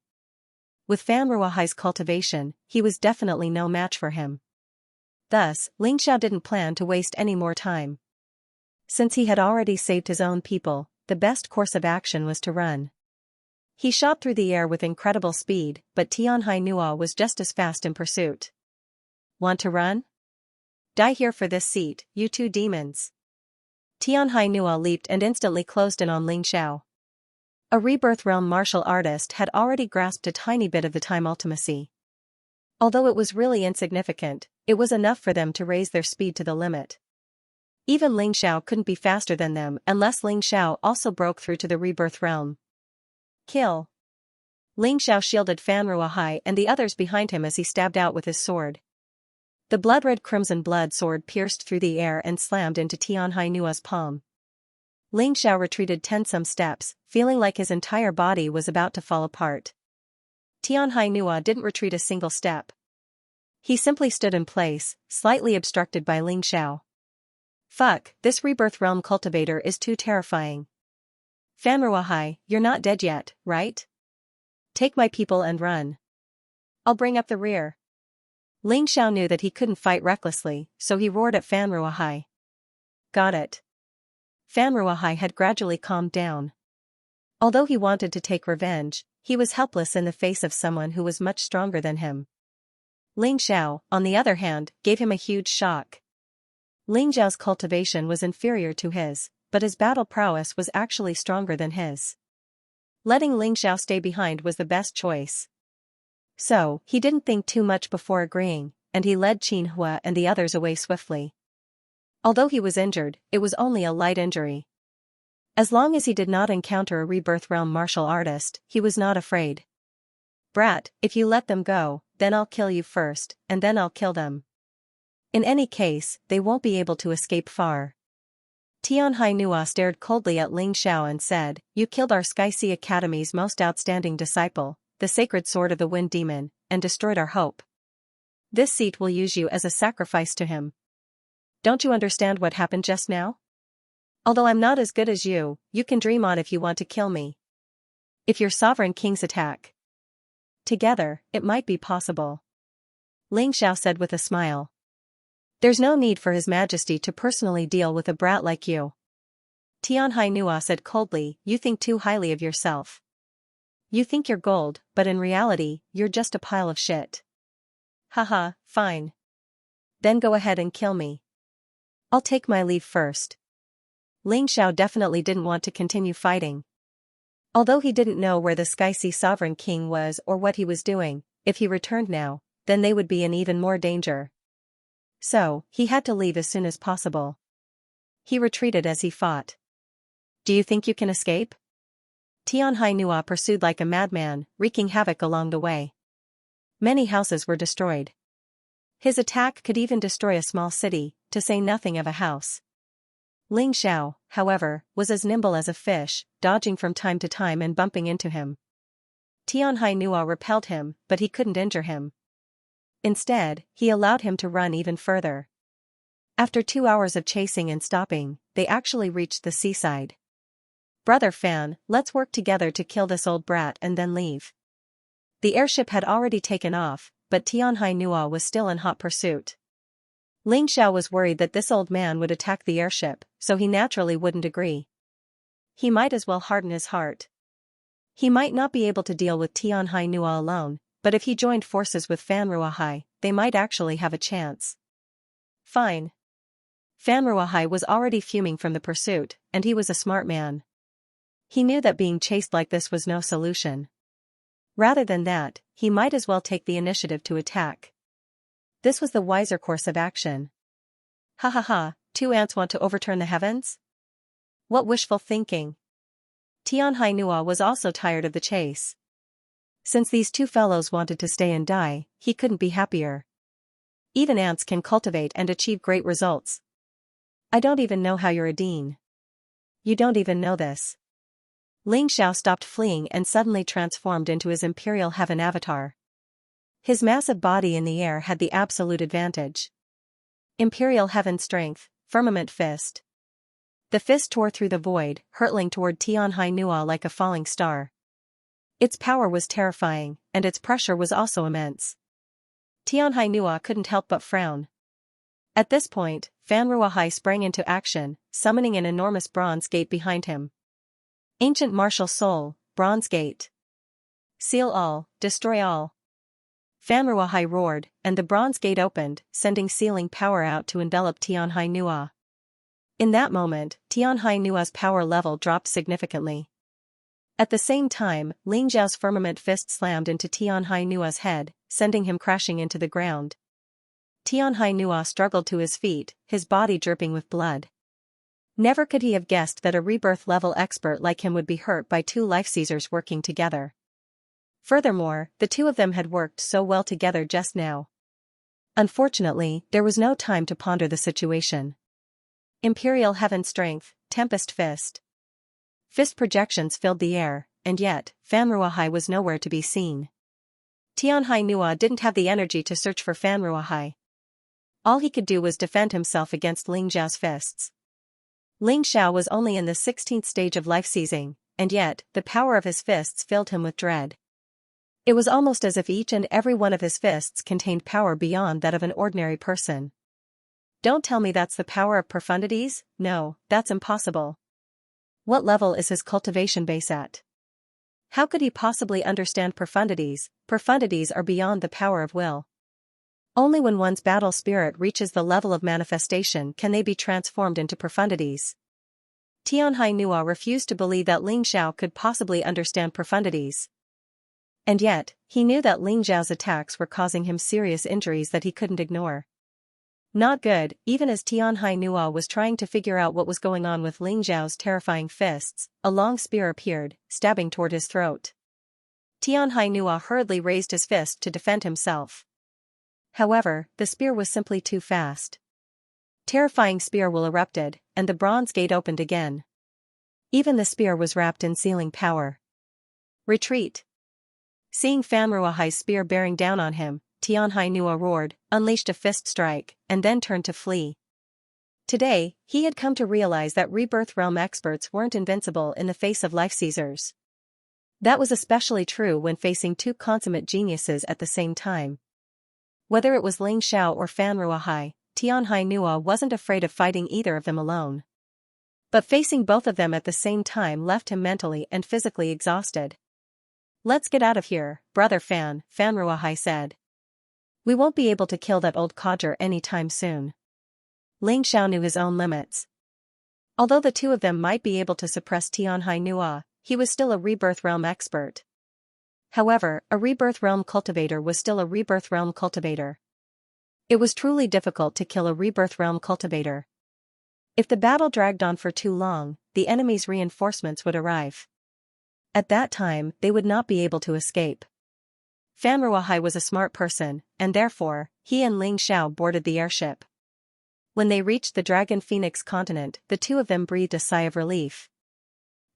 S1: With Fan Ruohai's cultivation, he was definitely no match for him. Thus, Ling Xiao didn't plan to waste any more time. Since he had already saved his own people, the best course of action was to run. He shot through the air with incredible speed, but Tianhai Nua was just as fast in pursuit. Want to run? Die here for this seat, you two demons. Tianhai Nua leaped and instantly closed in on Ling Xiao. A Rebirth Realm martial artist had already grasped a tiny bit of the time ultimacy. Although it was really insignificant, it was enough for them to raise their speed to the limit. Even Ling Xiao couldn't be faster than them unless Ling Xiao also broke through to the Rebirth Realm. Kill. Ling Xiao shielded Fan Ruohai and the others behind him as he stabbed out with his sword. The blood-red crimson blood sword pierced through the air and slammed into Tianhai Nua's palm. Ling Xiao retreated 10 some steps, feeling like his entire body was about to fall apart. Tianhai Nua didn't retreat a single step. He simply stood in place, slightly obstructed by Ling Xiao. Fuck, this Rebirth Realm cultivator is too terrifying. Fan Ruohai, you're not dead yet, right? Take my people and run. I'll bring up the rear. Ling Xiao knew that he couldn't fight recklessly, so he roared at Fan Ruohai. Got it. Fan Ruohai had gradually calmed down. Although he wanted to take revenge, he was helpless in the face of someone who was much stronger than him. Ling Xiao, on the other hand, gave him a huge shock. Ling Xiao's cultivation was inferior to his, but his battle prowess was actually stronger than his. Letting Ling Xiao stay behind was the best choice. So, he didn't think too much before agreeing, and he led Qin Hua and the others away swiftly. Although he was injured, it was only a light injury. As long as he did not encounter a Rebirth Realm martial artist, he was not afraid. Brat, if you let them go, then I'll kill you first, and then I'll kill them. In any case, they won't be able to escape far. Tianhai Nua stared coldly at Ling Xiao and said, You killed our Xianxia Academy's most outstanding disciple, the sacred sword of the wind demon, and destroyed our hope. This seat will use you as a sacrifice to him. Don't you understand what happened just now? Although I'm not as good as you can dream on if you want to kill me. If your sovereign kings attack together, it might be possible. Ling Xiao said with a smile. There's no need for His Majesty to personally deal with a brat like you. Tianhai Nua said coldly, You think too highly of yourself. You think you're gold, but in reality, you're just a pile of shit. Haha, fine. Then go ahead and kill me. I'll take my leave first. Ling Xiao definitely didn't want to continue fighting. Although he didn't know where the Xianxia sovereign king was or what he was doing, if he returned now, then they would be in even more danger. So, he had to leave as soon as possible. He retreated as he fought. Do you think you can escape? Tianhai Nua pursued like a madman, wreaking havoc along the way. Many houses were destroyed. His attack could even destroy a small city, to say nothing of a house. Ling Xiao, however, was as nimble as a fish, dodging from time to time and bumping into him. Tianhai Nua repelled him, but he couldn't injure him. Instead, he allowed him to run even further. After 2 hours of chasing and stopping, they actually reached the seaside. Brother Fan, let's work together to kill this old brat and then leave. The airship had already taken off, but Tianhai Nua was still in hot pursuit. Ling Xiao was worried that this old man would attack the airship, so he naturally wouldn't agree. He might as well harden his heart. He might not be able to deal with Tianhai Nua alone, but if he joined forces with Fan Ruahai, they might actually have a chance. Fine. Fan Ruahai was already fuming from the pursuit, and he was a smart man. He knew that being chased like this was no solution. Rather than that, he might as well take the initiative to attack. This was the wiser course of action. Ha ha ha, 2 ants want to overturn the heavens? What wishful thinking. Tianhai Nua was also tired of the chase. Since these 2 fellows wanted to stay and die, he couldn't be happier. Even ants can cultivate and achieve great results. I don't even know how you're a dean. You don't even know this. Ling Xiao stopped fleeing and suddenly transformed into his Imperial Heaven avatar. His massive body in the air had the absolute advantage. Imperial Heaven Strength, Firmament Fist. The fist tore through the void, hurtling toward Tianhai Nua like a falling star. Its power was terrifying, and its pressure was also immense. Tianhai Nua couldn't help but frown. At this point, Fan Ruahai sprang into action, summoning an enormous bronze gate behind him. Ancient Martial Soul, Bronze Gate. Seal all, destroy all. Fan Ruahai roared, and the bronze gate opened, sending sealing power out to envelop Tianhai Nua. In that moment, Tianhai Nua's power level dropped significantly. At the same time, Ling Xiao's firmament fist slammed into Tianhai Nua's head, sending him crashing into the ground. Tianhai Nua struggled to his feet, his body dripping with blood. Never could he have guessed that a rebirth-level expert like him would be hurt by 2 life seizers working together. Furthermore, the 2 of them had worked so well together just now. Unfortunately, there was no time to ponder the situation. Imperial Heaven Strength, Tempest Fist. Fist projections filled the air, and yet, Fan Ruahai was nowhere to be seen. Tianhai Nua didn't have the energy to search for Fan Ruahai. All he could do was defend himself against Ling Xiao's fists. Ling Xiao was only in the 16th stage of life seizing, and yet, the power of his fists filled him with dread. It was almost as if each and every one of his fists contained power beyond that of an ordinary person. Don't tell me that's the power of profundities. No, that's impossible. What level is his cultivation base at? How could he possibly understand profundities? Profundities are beyond the power of will. Only when one's battle spirit reaches the level of manifestation can they be transformed into profundities. Tianhai Nua refused to believe that Ling Xiao could possibly understand profundities. And yet, he knew that Ling Xiao's attacks were causing him serious injuries that he couldn't ignore. Not good. Even as Tianhai Nua was trying to figure out what was going on with Ling Xiao's terrifying fists, a long spear appeared, stabbing toward his throat. Tianhai Nua hurriedly raised his fist to defend himself. However, the spear was simply too fast. Terrifying spear will erupted, and the bronze gate opened again. Even the spear was wrapped in sealing power. Retreat. Seeing Fan Ruahai's spear bearing down on him, Tianhai Nua roared, unleashed a fist strike, and then turned to flee. Today, he had come to realize that rebirth realm experts weren't invincible in the face of life seizers. That was especially true when facing 2 consummate geniuses at the same time. Whether it was Ling Xiao or Fan Ruahai, Tianhai Nua wasn't afraid of fighting either of them alone. But facing both of them at the same time left him mentally and physically exhausted. Let's get out of here, brother Fan Ruahai said. We won't be able to kill that old codger anytime soon. Ling Xiao knew his own limits. Although the 2 of them might be able to suppress Tianhai Nua, he was still a rebirth realm expert. However, a rebirth realm cultivator was still a rebirth realm cultivator. It was truly difficult to kill a rebirth realm cultivator. If the battle dragged on for too long, the enemy's reinforcements would arrive. At that time, they would not be able to escape. Fan Ruahai was a smart person, and therefore, he and Ling Xiao boarded the airship. When they reached the Dragon Phoenix continent, the 2 of them breathed a sigh of relief.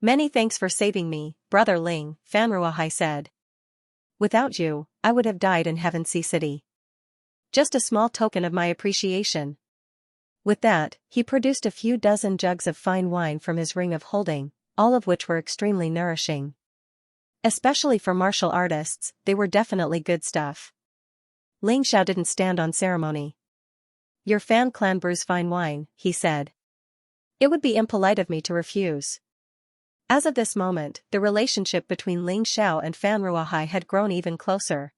S1: Many thanks for saving me, brother Ling, Fan Ruahai said. Without you, I would have died in Heaven Sea City. Just a small token of my appreciation. With that, he produced a few dozen jugs of fine wine from his ring of holding, all of which were extremely nourishing. Especially for martial artists, they were definitely good stuff. Ling Xiao didn't stand on ceremony. Your Fan clan brews fine wine, he said. It would be impolite of me to refuse. As of this moment, the relationship between Ling Xiao and Fan Ruohai had grown even closer.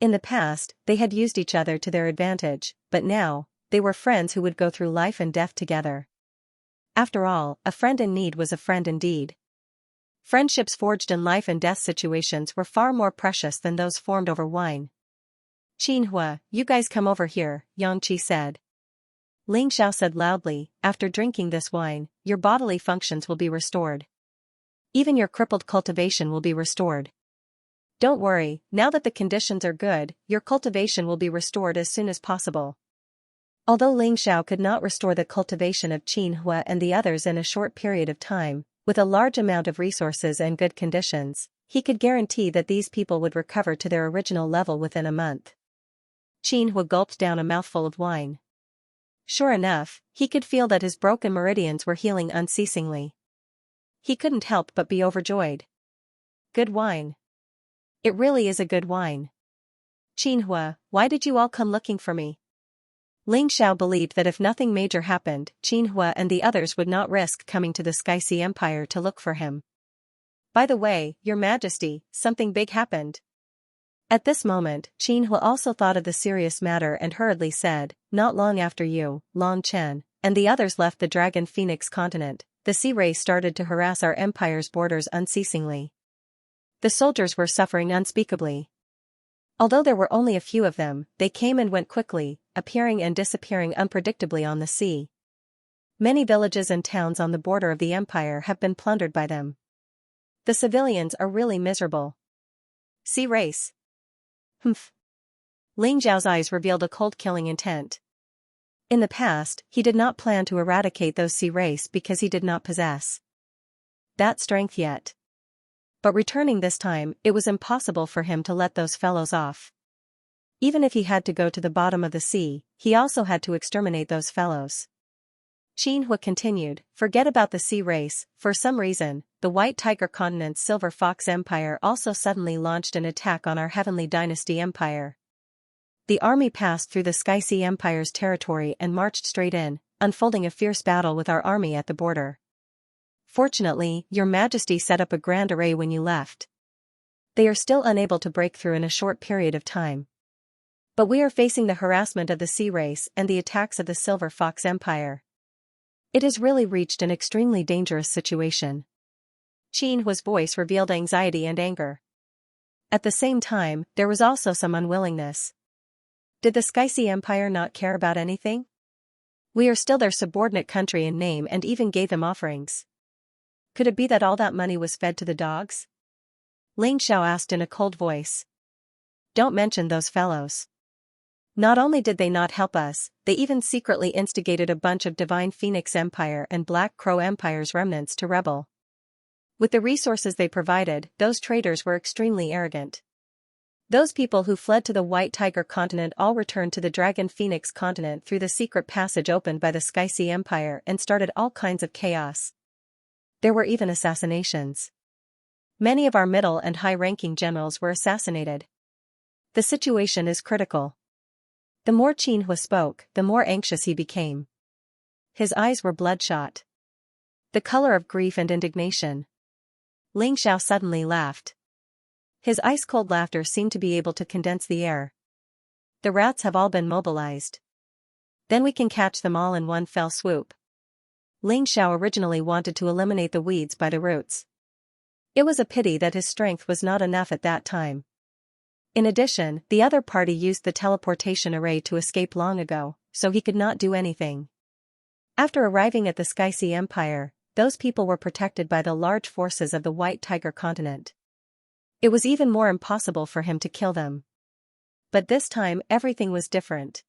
S1: In the past, they had used each other to their advantage, but now, they were friends who would go through life and death together. After all, a friend in need was a friend indeed. Friendships forged in life and death situations were far more precious than those formed over wine. Qinhua, you guys come over here, Xianxia said. Ling Xiao said loudly, after drinking this wine, your bodily functions will be restored. Even your crippled cultivation will be restored. Don't worry, now that the conditions are good, your cultivation will be restored as soon as possible. Although Ling Xiao could not restore the cultivation of Qinhua and the others in a short period of time, with a large amount of resources and good conditions, he could guarantee that these people would recover to their original level within a month. Qinhua gulped down a mouthful of wine. Sure enough, he could feel that his broken meridians were healing unceasingly. He couldn't help but be overjoyed. Good wine. It really is a good wine. Qinhua, why did you all come looking for me? Ling Xiao believed that if nothing major happened, Qinhua and the others would not risk coming to the Xianxia Empire to look for him. By the way, Your Majesty, something big happened. At this moment, Qinhua also thought of the serious matter and hurriedly said, not long after you, Long Chen, and the others left the Dragon Phoenix continent, the sea race started to harass our empire's borders unceasingly. The soldiers were suffering unspeakably. Although there were only a few of them, they came and went quickly, appearing and disappearing unpredictably on the sea. Many villages and towns on the border of the empire have been plundered by them. The civilians are really miserable. Sea race. Humph. Ling Zhao's eyes revealed a cold-killing intent. In the past, he did not plan to eradicate those sea race because he did not possess that strength yet. But returning this time, it was impossible for him to let those fellows off. Even if he had to go to the bottom of the sea, he also had to exterminate those fellows. Qinhua continued, forget about the sea race, for some reason, the White Tiger Continent's Silver Fox Empire also suddenly launched an attack on our Heavenly Dynasty Empire. The army passed through the Xianxia Empire's territory and marched straight in, unfolding a fierce battle with our army at the border. Fortunately, Your Majesty set up a grand array when you left. They are still unable to break through in a short period of time. But we are facing the harassment of the sea race and the attacks of the Silver Fox Empire. It has really reached an extremely dangerous situation. Qinhua's voice revealed anxiety and anger. At the same time, there was also some unwillingness. Did the Xianxia Empire not care about anything? We are still their subordinate country in name and even gave them offerings. Could it be that all that money was fed to the dogs? Ling Xiao asked in a cold voice. Don't mention those fellows. Not only did they not help us, they even secretly instigated a bunch of Divine Phoenix Empire and Black Crow Empire's remnants to rebel. With the resources they provided, those traitors were extremely arrogant. Those people who fled to the White Tiger Continent all returned to the Dragon Phoenix Continent through the secret passage opened by the Xianxia Empire and started all kinds of chaos. There were even assassinations. Many of our middle and high-ranking generals were assassinated. The situation is critical. The more Qinhua spoke, the more anxious he became. His eyes were bloodshot. The color of grief and indignation. Ling Xiao suddenly laughed. His ice-cold laughter seemed to be able to condense the air. The rats have all been mobilized. Then we can catch them all in one fell swoop. Ling Xiao originally wanted to eliminate the weeds by the roots. It was a pity that his strength was not enough at that time. In addition, the other party used the teleportation array to escape long ago, so he could not do anything. After arriving at the Xianxia Empire, those people were protected by the large forces of the White Tiger Continent. It was even more impossible for him to kill them. But this time everything was different.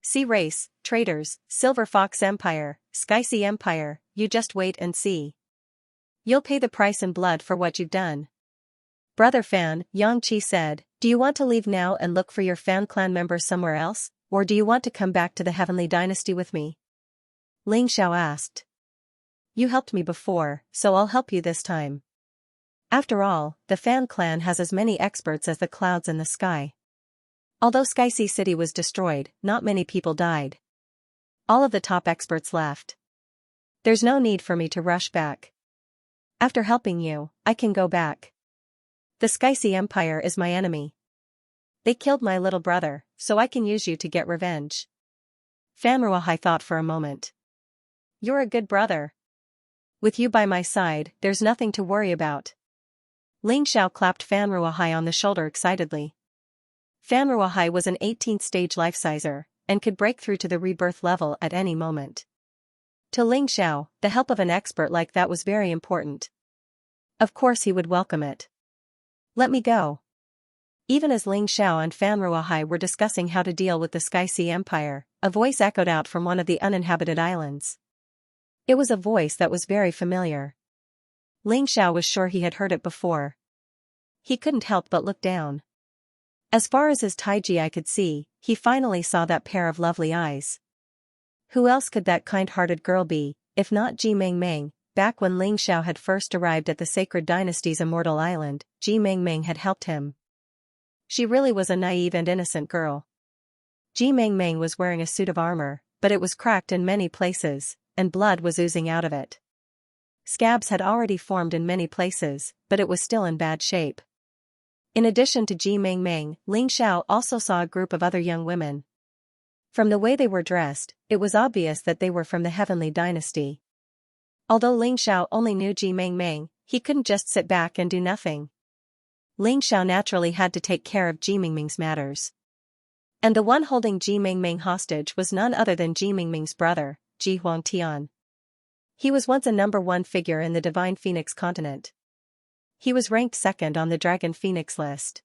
S1: Sea race, traitors, Silver Fox Empire, Xianxia Empire, you just wait and see. You'll pay the price in blood for what you've done. Brother Fan, Xianxia said, do you want to leave now and look for your Fan clan members somewhere else, or do you want to come back to the Heavenly Dynasty with me? Ling Xiao asked. You helped me before, so I'll help you this time. After all, the Fan clan has as many experts as the clouds in the sky. Although Xianxia City was destroyed, not many people died. All of the top experts left. There's no need for me to rush back. After helping you, I can go back. The Xianxia Empire is my enemy. They killed my little brother, so I can use you to get revenge. Fan Ruohai thought for a moment. You're a good brother. With you by my side, there's nothing to worry about. Ling Xiao clapped Fan Ruohai on the shoulder excitedly. Fan Ruohai was an 18th stage life-sizer, and could break through to the rebirth level at any moment. To Ling Xiao, the help of an expert like that was very important. Of course he would welcome it. Let me go. Even as Ling Xiao and Fan Ruohai were discussing how to deal with the Xianxia Empire, a voice echoed out from one of the uninhabited islands. It was a voice that was very familiar. Ling Xiao was sure he had heard it before. He couldn't help but look down. As far as his Taiji eye could see, he finally saw that pair of lovely eyes. Who else could that kind-hearted girl be, if not Ji Mengmeng? Back when Ling Xiao had first arrived at the Sacred Dynasty's Immortal Island, Ji Mengmeng had helped him. She really was a naive and innocent girl. Ji Mengmeng was wearing a suit of armor, but it was cracked in many places, and blood was oozing out of it. Scabs had already formed in many places, but it was still in bad shape. In addition to Ji Mengmeng, Ling Xiao also saw a group of other young women. From the way they were dressed, it was obvious that they were from the Heavenly Dynasty. Although Ling Xiao only knew Ji Mengmeng, he couldn't just sit back and do nothing. Ling Xiao naturally had to take care of Ji Mengmeng's matters. And the one holding Ji Mengmeng hostage was none other than Ji Mengmeng's brother, Ji Huangtian. He was once a #1 figure in the Divine Phoenix continent. He was ranked second on the Dragon Phoenix list.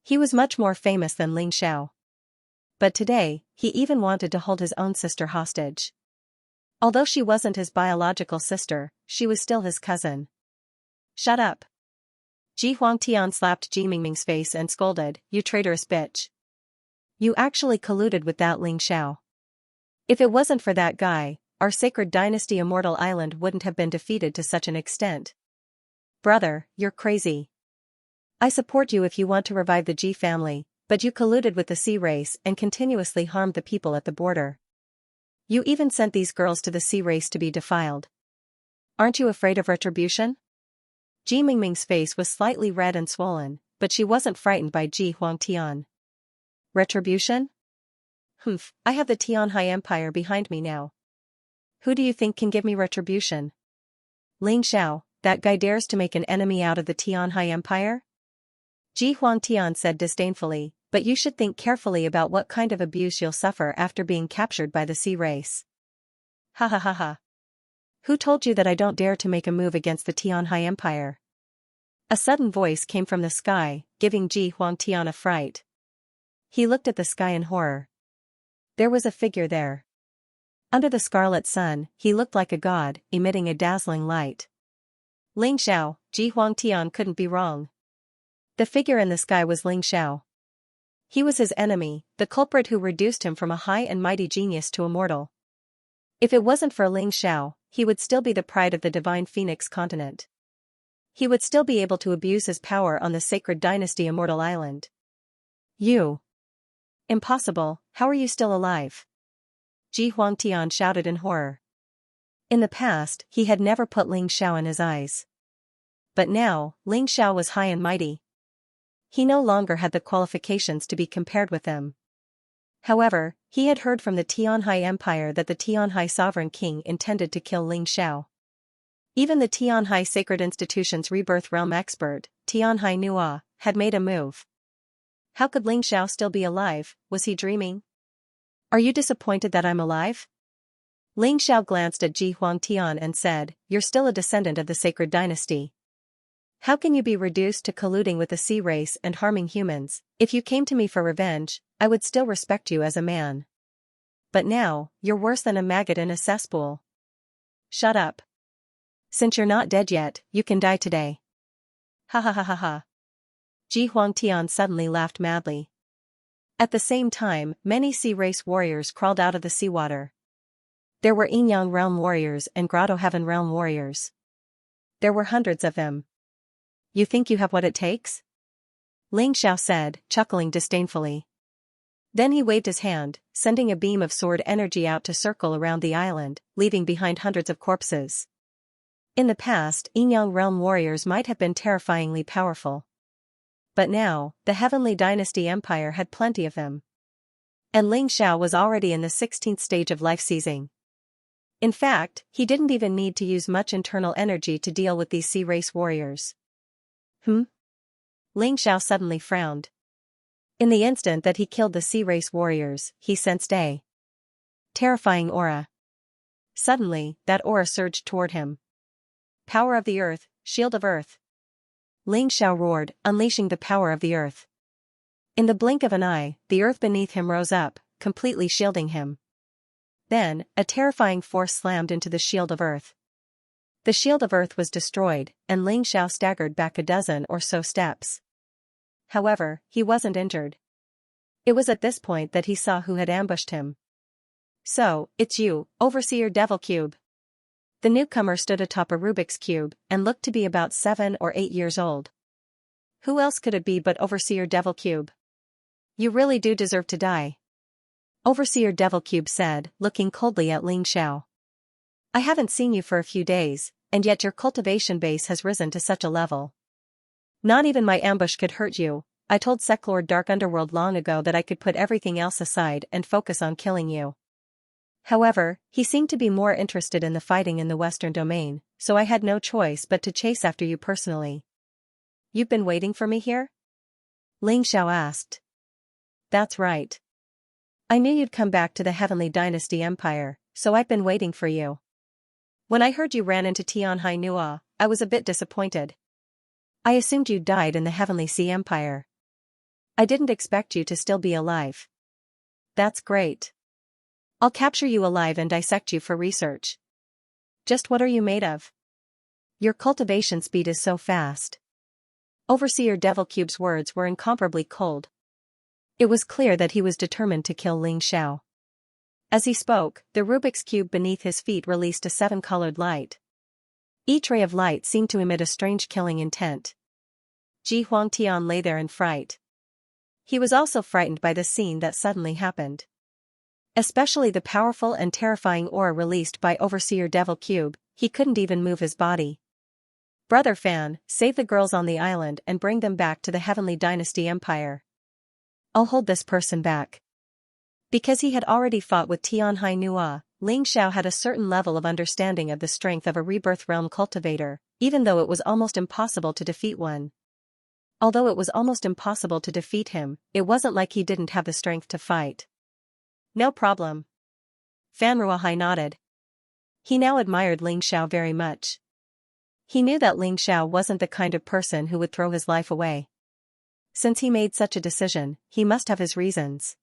S1: He was much more famous than Ling Xiao. But today, he even wanted to hold his own sister hostage. Although she wasn't his biological sister, she was still his cousin. Shut up. Ji Huangtian slapped Ji Mengmeng's face and scolded, "You traitorous bitch. You actually colluded with that Ling Xiao. If it wasn't for that guy, our Sacred Dynasty Immortal Island wouldn't have been defeated to such an extent. Brother, you're crazy. I support you if you want to revive the Ji family, but you colluded with the Sea race and continuously harmed the people at the border. You even sent these girls to the Sea race to be defiled. Aren't you afraid of retribution?" Ji Mengmeng's face was slightly red and swollen, but she wasn't frightened by Ji Huangtian. Retribution? Humph, I have the Tianhai Empire behind me now. Who do you think can give me retribution? Ling Xiao, that guy dares to make an enemy out of the Tianhai Empire? Ji Huangtian said disdainfully, but you should think carefully about what kind of abuse you'll suffer after being captured by the Sea race. Ha ha ha ha. Who told you that I don't dare to make a move against the Tianhai Empire? A sudden voice came from the sky, giving Ji Huangtian a fright. He looked at the sky in horror. There was a figure there. Under the scarlet sun, he looked like a god, emitting a dazzling light. Ling Xiao, Ji Huangtian couldn't be wrong. The figure in the sky was Ling Xiao. He was his enemy, the culprit who reduced him from a high and mighty genius to a mortal. If it wasn't for Ling Xiao, he would still be the pride of the Divine Phoenix continent. He would still be able to abuse his power on the Sacred Dynasty Immortal Island. You. Impossible, how are you still alive? Ji Huangtian shouted in horror. In the past, he had never put Ling Xiao in his eyes. But now, Ling Xiao was high and mighty. He no longer had the qualifications to be compared with them. However, he had heard from the Tianhai Empire that the Tianhai Sovereign King intended to kill Ling Xiao. Even the Tianhai Sacred Institution's Rebirth Realm expert, Tianhai Nua, had made a move. How could Ling Xiao still be alive? Was he dreaming? Are you disappointed that I'm alive? Ling Xiao glanced at Ji Huangtian and said, "You're still a descendant of the Sacred Dynasty. How can you be reduced to colluding with the Sea race and harming humans? If you came to me for revenge, I would still respect you as a man. But now, you're worse than a maggot in a cesspool. Shut up. Since you're not dead yet, you can die today." Ha ha ha ha ha. Ji Huangtian suddenly laughed madly. At the same time, many Sea race warriors crawled out of the seawater. There were Yin-Yang realm warriors and Grotto Heaven realm warriors. There were hundreds of them. You think you have what it takes? Ling Xiao said, chuckling disdainfully. Then he waved his hand, sending a beam of sword energy out to circle around the island, leaving behind hundreds of corpses. In the past, Yinyang realm warriors might have been terrifyingly powerful. But now, the Heavenly Dynasty Empire had plenty of them. And Ling Xiao was already in the 16th stage of life seizing. In fact, he didn't even need to use much internal energy to deal with these sea race warriors. Ling Xiao suddenly frowned. In the instant that he killed the sea race warriors, he sensed a terrifying aura. Suddenly, that aura surged toward him. Power of the earth, shield of earth. Ling Xiao roared, unleashing the power of the earth. In the blink of an eye, the earth beneath him rose up, completely shielding him. Then, a terrifying force slammed into the shield of earth. The shield of earth was destroyed, and Ling Xiao staggered back a dozen or so steps. However, he wasn't injured. It was at this point that he saw who had ambushed him. So, it's you, Overseer Devil Cube. The newcomer stood atop a Rubik's Cube, and looked to be about 7 or 8 years old. Who else could it be but Overseer Devil Cube? You really do deserve to die. Overseer Devil Cube said, looking coldly at Ling Xiao. I haven't seen you for a few days, and yet your cultivation base has risen to such a level. Not even my ambush could hurt you. I told Seclord Dark Underworld long ago that I could put everything else aside and focus on killing you. However, he seemed to be more interested in the fighting in the Western Domain, so I had no choice but to chase after you personally. You've been waiting for me here? Ling Xiao asked. That's right. I knew you'd come back to the Heavenly Dynasty Empire, so I've been waiting for you. When I heard you ran into Tianhai Nua, I was a bit disappointed. I assumed you died in the Heavenly Sea Empire. I didn't expect you to still be alive. That's great. I'll capture you alive and dissect you for research. Just what are you made of? Your cultivation speed is so fast. Overseer Devil Cube's words were incomparably cold. It was clear that he was determined to kill Ling Xiao. As he spoke, the Rubik's Cube beneath his feet released a 7-colored light. Each ray of light seemed to emit a strange killing intent. Ji Huangtian lay there in fright. He was also frightened by the scene that suddenly happened. Especially the powerful and terrifying aura released by Overseer Devil Cube, he couldn't even move his body. Brother Fan, save the girls on the island and bring them back to the Heavenly Dynasty Empire. I'll hold this person back. Because he had already fought with Tianhai Nua, Ling Xiao had a certain level of understanding of the strength of a rebirth realm cultivator, even though it was almost impossible to defeat one. Although it was almost impossible to defeat him, it wasn't like he didn't have the strength to fight. No problem. Fan Ruahai nodded. He now admired Ling Xiao very much. He knew that Ling Xiao wasn't the kind of person who would throw his life away. Since he made such a decision, he must have his reasons.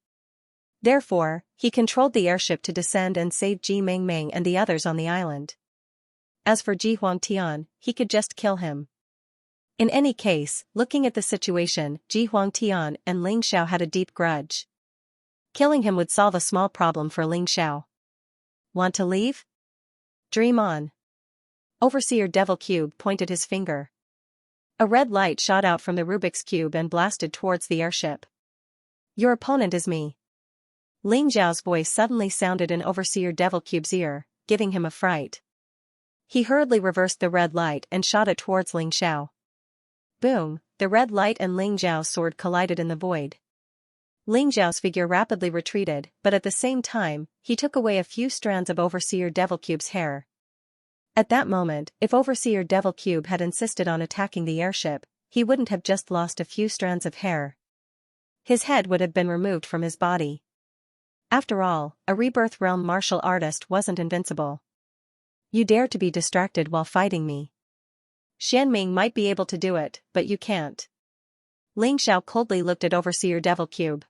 S1: Therefore, he controlled the airship to descend and save Ji Mengmeng and the others on the island. As for Ji Huangtian, he could just kill him. In any case, looking at the situation, Ji Huangtian and Ling Xiao had a deep grudge. Killing him would solve a small problem for Ling Xiao. Want to leave? Dream on. Overseer Devil Cube pointed his finger. A red light shot out from the Rubik's Cube and blasted towards the airship. Your opponent is me. Ling Xiao's voice suddenly sounded in Overseer Devil Cube's ear, giving him a fright. He hurriedly reversed the red light and shot it towards Ling Xiao. Boom, the red light and Ling Xiao's sword collided in the void. Ling Xiao's figure rapidly retreated, but at the same time, he took away a few strands of Overseer Devil Cube's hair. At that moment, if Overseer Devil Cube had insisted on attacking the airship, he wouldn't have just lost a few strands of hair. His head would have been removed from his body. After all, a rebirth realm martial artist wasn't invincible. You dare to be distracted while fighting me. Xianming might be able to do it, but you can't. Ling Xiao coldly looked at Overseer Devil Cube.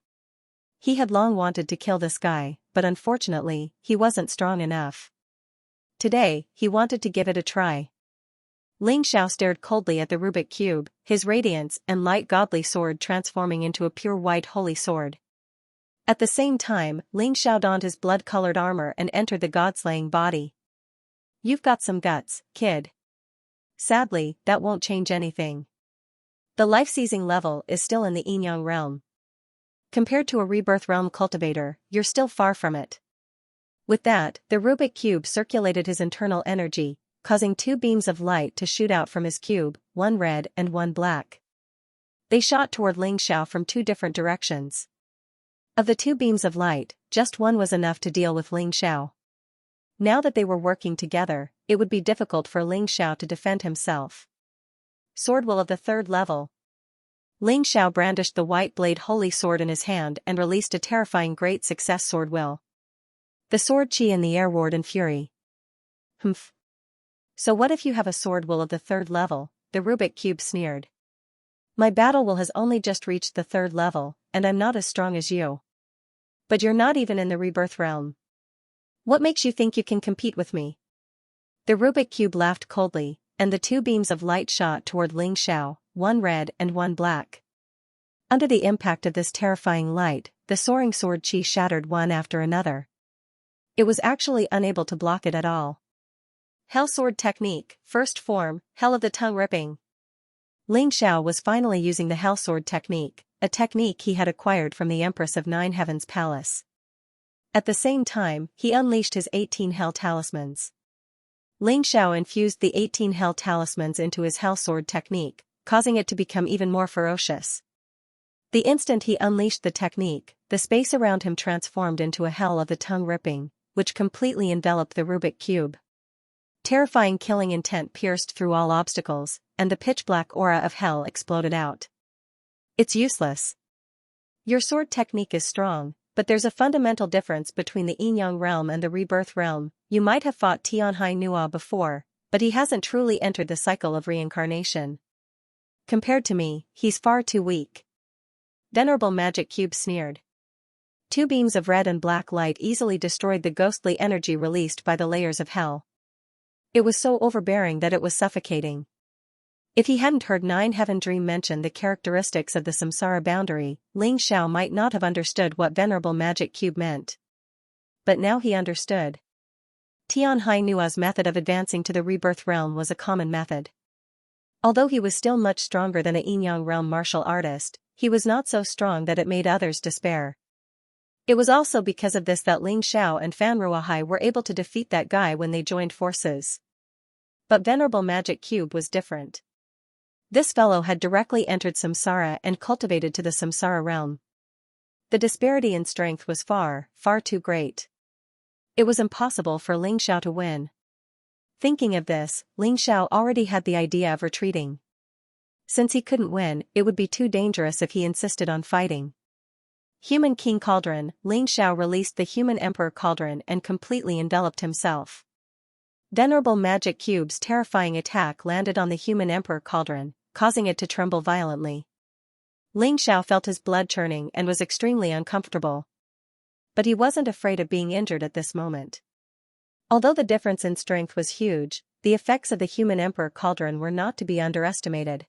S1: He had long wanted to kill this guy, but unfortunately, he wasn't strong enough. Today, he wanted to give it a try. Ling Xiao stared coldly at the Rubik Cube, his radiance and light godly sword transforming into a pure white holy sword. At the same time, Ling Xiao donned his blood-colored armor and entered the god-slaying body. You've got some guts, kid. Sadly, that won't change anything. The life-seizing level is still in the yin-yang realm. Compared to a rebirth realm cultivator, you're still far from it. With that, the Rubik cube circulated his internal energy, causing two beams of light to shoot out from his cube, one red and one black. They shot toward Xianxia from two different directions. Of the two beams of light, just one was enough to deal with Xianxia. Now that they were working together, it would be difficult for Xianxia to defend himself. Sword will of the third level. Xianxia brandished the white blade holy sword in his hand and released a terrifying great success sword will. The sword chi in the air roared in fury. Humph. So what if you have a sword will of the third level? The Rubik cube sneered. My battle will has only just reached the third level, and I'm not as strong as you. But you're not even in the rebirth realm. What makes you think you can compete with me? The Rubik cube laughed coldly, and the two beams of light shot toward Xianxia, one red and one black. Under the impact of this terrifying light, the soaring sword chi shattered one after another. It was actually unable to block it at all. Hell Sword Technique, First Form, Hell of the Tongue Ripping. Xianxia was finally using the Hell Sword Technique, a technique he had acquired from the Empress of Nine Heavens Palace. At the same time, he unleashed his 18 Hell Talismans. Xianxia infused the 18 Hell Talismans into his Hell Sword Technique, causing it to become even more ferocious. The instant he unleashed the technique, the space around him transformed into a Hell of the Tongue Ripping, which completely enveloped the Rubik cube. Terrifying killing intent pierced through all obstacles, and the pitch-black aura of hell exploded out. It's useless. Your sword technique is strong, but there's a fundamental difference between the yin-yang realm and the rebirth realm. You might have fought Tianhai Nua before, but he hasn't truly entered the cycle of reincarnation. Compared to me, he's far too weak. Venerable Magic Cube sneered. Two beams of red and black light easily destroyed the ghostly energy released by the layers of hell. It was so overbearing that it was suffocating. If he hadn't heard Nine Heaven Dream mention the characteristics of the samsara boundary, Xianxia might not have understood what Venerable Magic Cube meant. But now he understood. Tianhai Nua's method of advancing to the rebirth realm was a common method. Although he was still much stronger than a yin-yang realm martial artist, he was not so strong that it made others despair. It was also because of this that Xianxia and Fanruahai were able to defeat that guy when they joined forces. But Venerable Magic Cube was different. This fellow had directly entered samsara and cultivated to the samsara realm. The disparity in strength was far, far too great. It was impossible for Xianxia to win. Thinking of this, Xianxia already had the idea of retreating. Since he couldn't win, it would be too dangerous if he insisted on fighting. Human King Cauldron, Xianxia released the Human Emperor Cauldron and completely enveloped himself. Venerable Magic Cube's terrifying attack landed on the Human Emperor Cauldron, causing it to tremble violently. Xianxia felt his blood churning and was extremely uncomfortable. But he wasn't afraid of being injured at this moment. Although the difference in strength was huge, the effects of the Human Emperor Cauldron were not to be underestimated.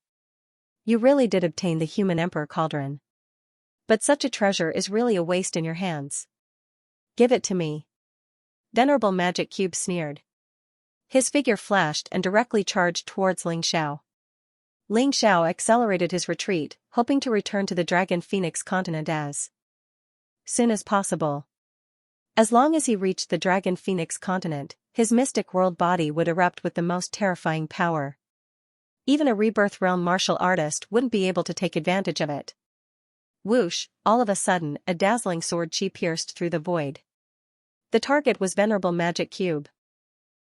S1: You really did obtain the Human Emperor Cauldron. But such a treasure is really a waste in your hands. Give it to me. Venerable Magic Cube sneered. His figure flashed and directly charged towards Xianxia. Xianxia accelerated his retreat, hoping to return to the Dragon Phoenix continent as soon as possible. As long as he reached the Dragon Phoenix continent, his mystic world body would erupt with the most terrifying power. Even a rebirth realm martial artist wouldn't be able to take advantage of it. Whoosh, all of a sudden, a dazzling sword chi pierced through the void. The target was Venerable Magic Cube.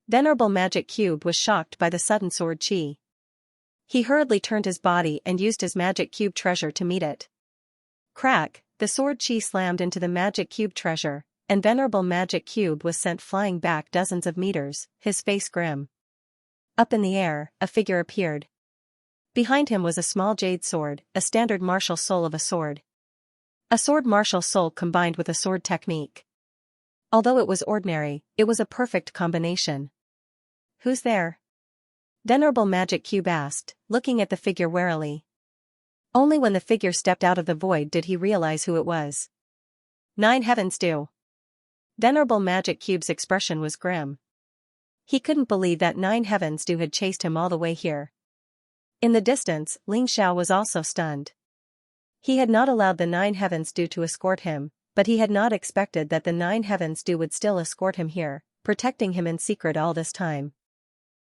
S1: Venerable Magic Cube was shocked by the sudden sword chi. He hurriedly turned his body and used his Magic Cube treasure to meet it. Crack, the sword chi slammed into the Magic Cube treasure, and Venerable Magic Cube was sent flying back dozens of meters, his face grim. Up in the air, a figure appeared. Behind him was a small jade sword, a standard martial soul of a sword. A sword martial soul combined with a sword technique. Although it was ordinary, it was a perfect combination. Who's there? Venerable Magic Cube asked, looking at the figure warily. Only when the figure stepped out of the void did he realize who it was. Nine Heavens do. Venerable Magic Cube's expression was grim. He couldn't believe that Nine Heavens do had chased him all the way here. In the distance, Ling Xiao was also stunned. He had not allowed the Nine Heavens Dew to escort him, but he had not expected that the Nine Heavens Dew would still escort him here, protecting him in secret all this time.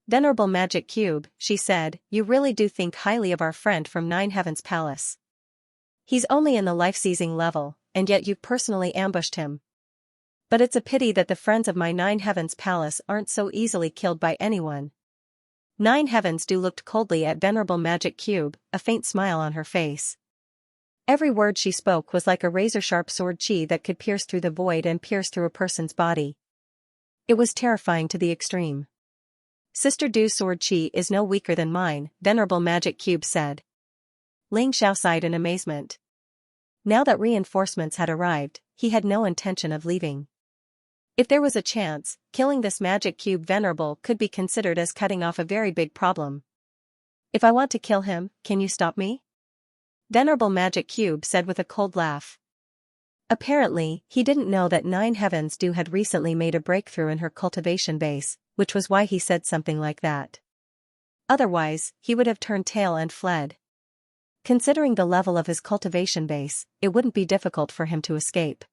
S1: "Venerable Magic Cube," she said, "you really do think highly of our friend from Nine Heavens Palace. He's only in the life-seizing level, and yet you've personally ambushed him. But it's a pity that the friends of my Nine Heavens Palace aren't so easily killed by anyone." Nine Heavens Dew looked coldly at Venerable Magic Cube, a faint smile on her face. Every word she spoke was like a razor-sharp sword chi that could pierce through the void and pierce through a person's body. It was terrifying to the extreme. "Sister Dew's sword chi is no weaker than mine," Venerable Magic Cube said. Ling Xiao sighed in amazement. Now that reinforcements had arrived, he had no intention of leaving. If there was a chance, killing this Magic Cube Venerable could be considered as cutting off a very big problem. "If I want to kill him, can you stop me?" Venerable Magic Cube said with a cold laugh. Apparently, he didn't know that Nine Heavens Dew had recently made a breakthrough in her cultivation base, which was why he said something like that. Otherwise, he would have turned tail and fled. Considering the level of his cultivation base, it wouldn't be difficult for him to escape.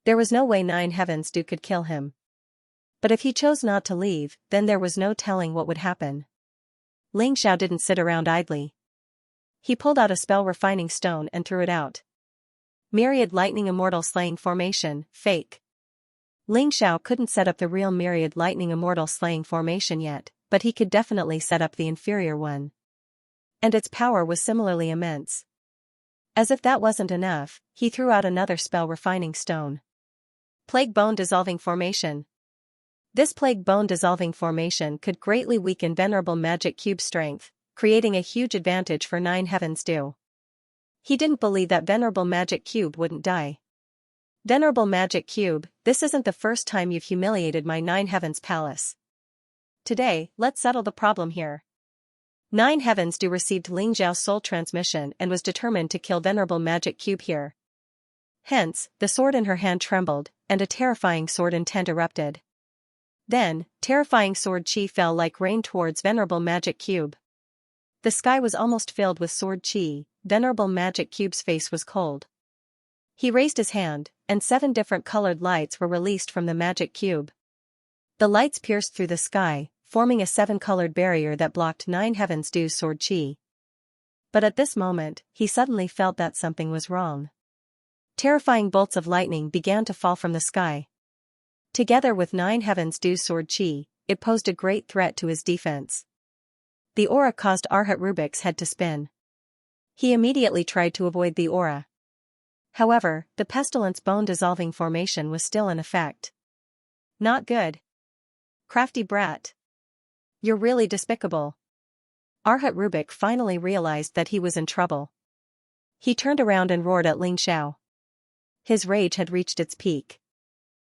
S1: There was no way Nine Heavens Dew could kill him. But if he chose not to leave, then there was no telling what would happen. Ling Xiao didn't sit around idly. He pulled out a spell refining stone and threw it out. Myriad Lightning Immortal Slaying Formation, fake. Ling Xiao couldn't set up the real Myriad Lightning Immortal Slaying Formation yet, but he could definitely set up the inferior one. And its power was similarly immense. As if that wasn't enough, he threw out another spell refining stone. Plague Bone Dissolving Formation. This Plague Bone Dissolving Formation could greatly weaken Venerable Magic Cube's strength, creating a huge advantage for Nine Heavens Dew. He didn't believe that Venerable Magic Cube wouldn't die. "Venerable Magic Cube, this isn't the first time you've humiliated my Nine Heavens Palace. Today, let's settle the problem here." Nine Heavens Dew received Ling Xiao's soul transmission and was determined to kill Venerable Magic Cube here. Hence, the sword in her hand trembled, and a terrifying sword intent erupted. Then, terrifying sword chi fell like rain towards Venerable Magic Cube. The sky was almost filled with sword chi. Venerable Magic Cube's face was cold. He raised his hand, and 7 different colored lights were released from the Magic Cube. The lights pierced through the sky, forming a 7-colored barrier that blocked Nine Heavens Dew's sword chi. But at this moment, he suddenly felt that something was wrong. Terrifying bolts of lightning began to fall from the sky. Together with Nine Heavens Dew's sword chi, it posed a great threat to his defense. The aura caused Arhat Rubik's head to spin. He immediately tried to avoid the aura. However, the pestilence bone dissolving formation was still in effect. "Not good. Crafty brat. You're really despicable." Arhat Rubik finally realized that he was in trouble. He turned around and roared at Ling Xiao. His rage had reached its peak.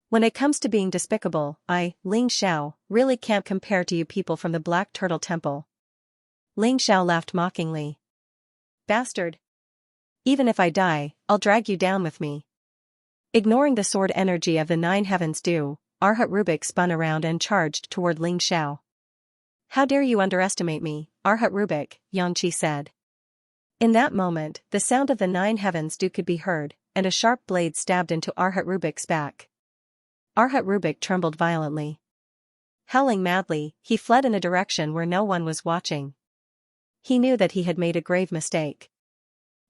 S1: "When it comes to being despicable, I, Ling Xiao, really can't compare to you people from the Black Turtle Temple." Ling Xiao laughed mockingly. "Bastard. Even if I die, I'll drag you down with me." Ignoring the sword energy of the Nine Heavens Dew, Arhat Rubik spun around and charged toward Ling Xiao. "How dare you underestimate me, Arhat Rubik," Xianxia said. In that moment, the sound of the Nine Heavens Dew could be heard, and a sharp blade stabbed into Arhat Rubik's back. Arhat Rubik trembled violently. Howling madly, he fled in a direction where no one was watching. He knew that he had made a grave mistake.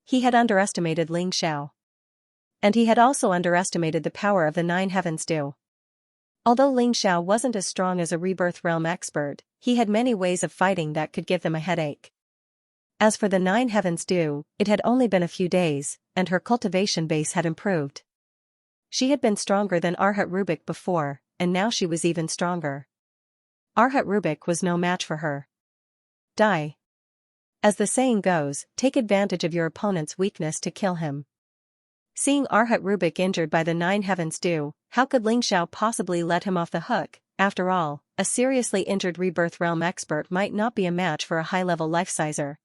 S1: He had underestimated Ling Xiao. And he had also underestimated the power of the Nine Heavens Dew. Although Ling Xiao wasn't as strong as a Rebirth Realm expert, he had many ways of fighting that could give them a headache. As for the Nine Heavens Dew, it had only been a few days, and her cultivation base had improved. She had been stronger than Arhat Rubik before, and now she was even stronger. Arhat Rubik was no match for her. Die. As the saying goes, take advantage of your opponent's weakness to kill him. Seeing Arhat Rubik injured by the Nine Heavens Dew, how could Ling Xiao possibly let him off the hook? After all, a seriously injured Rebirth Realm expert might not be a match for a high-level life-sizer.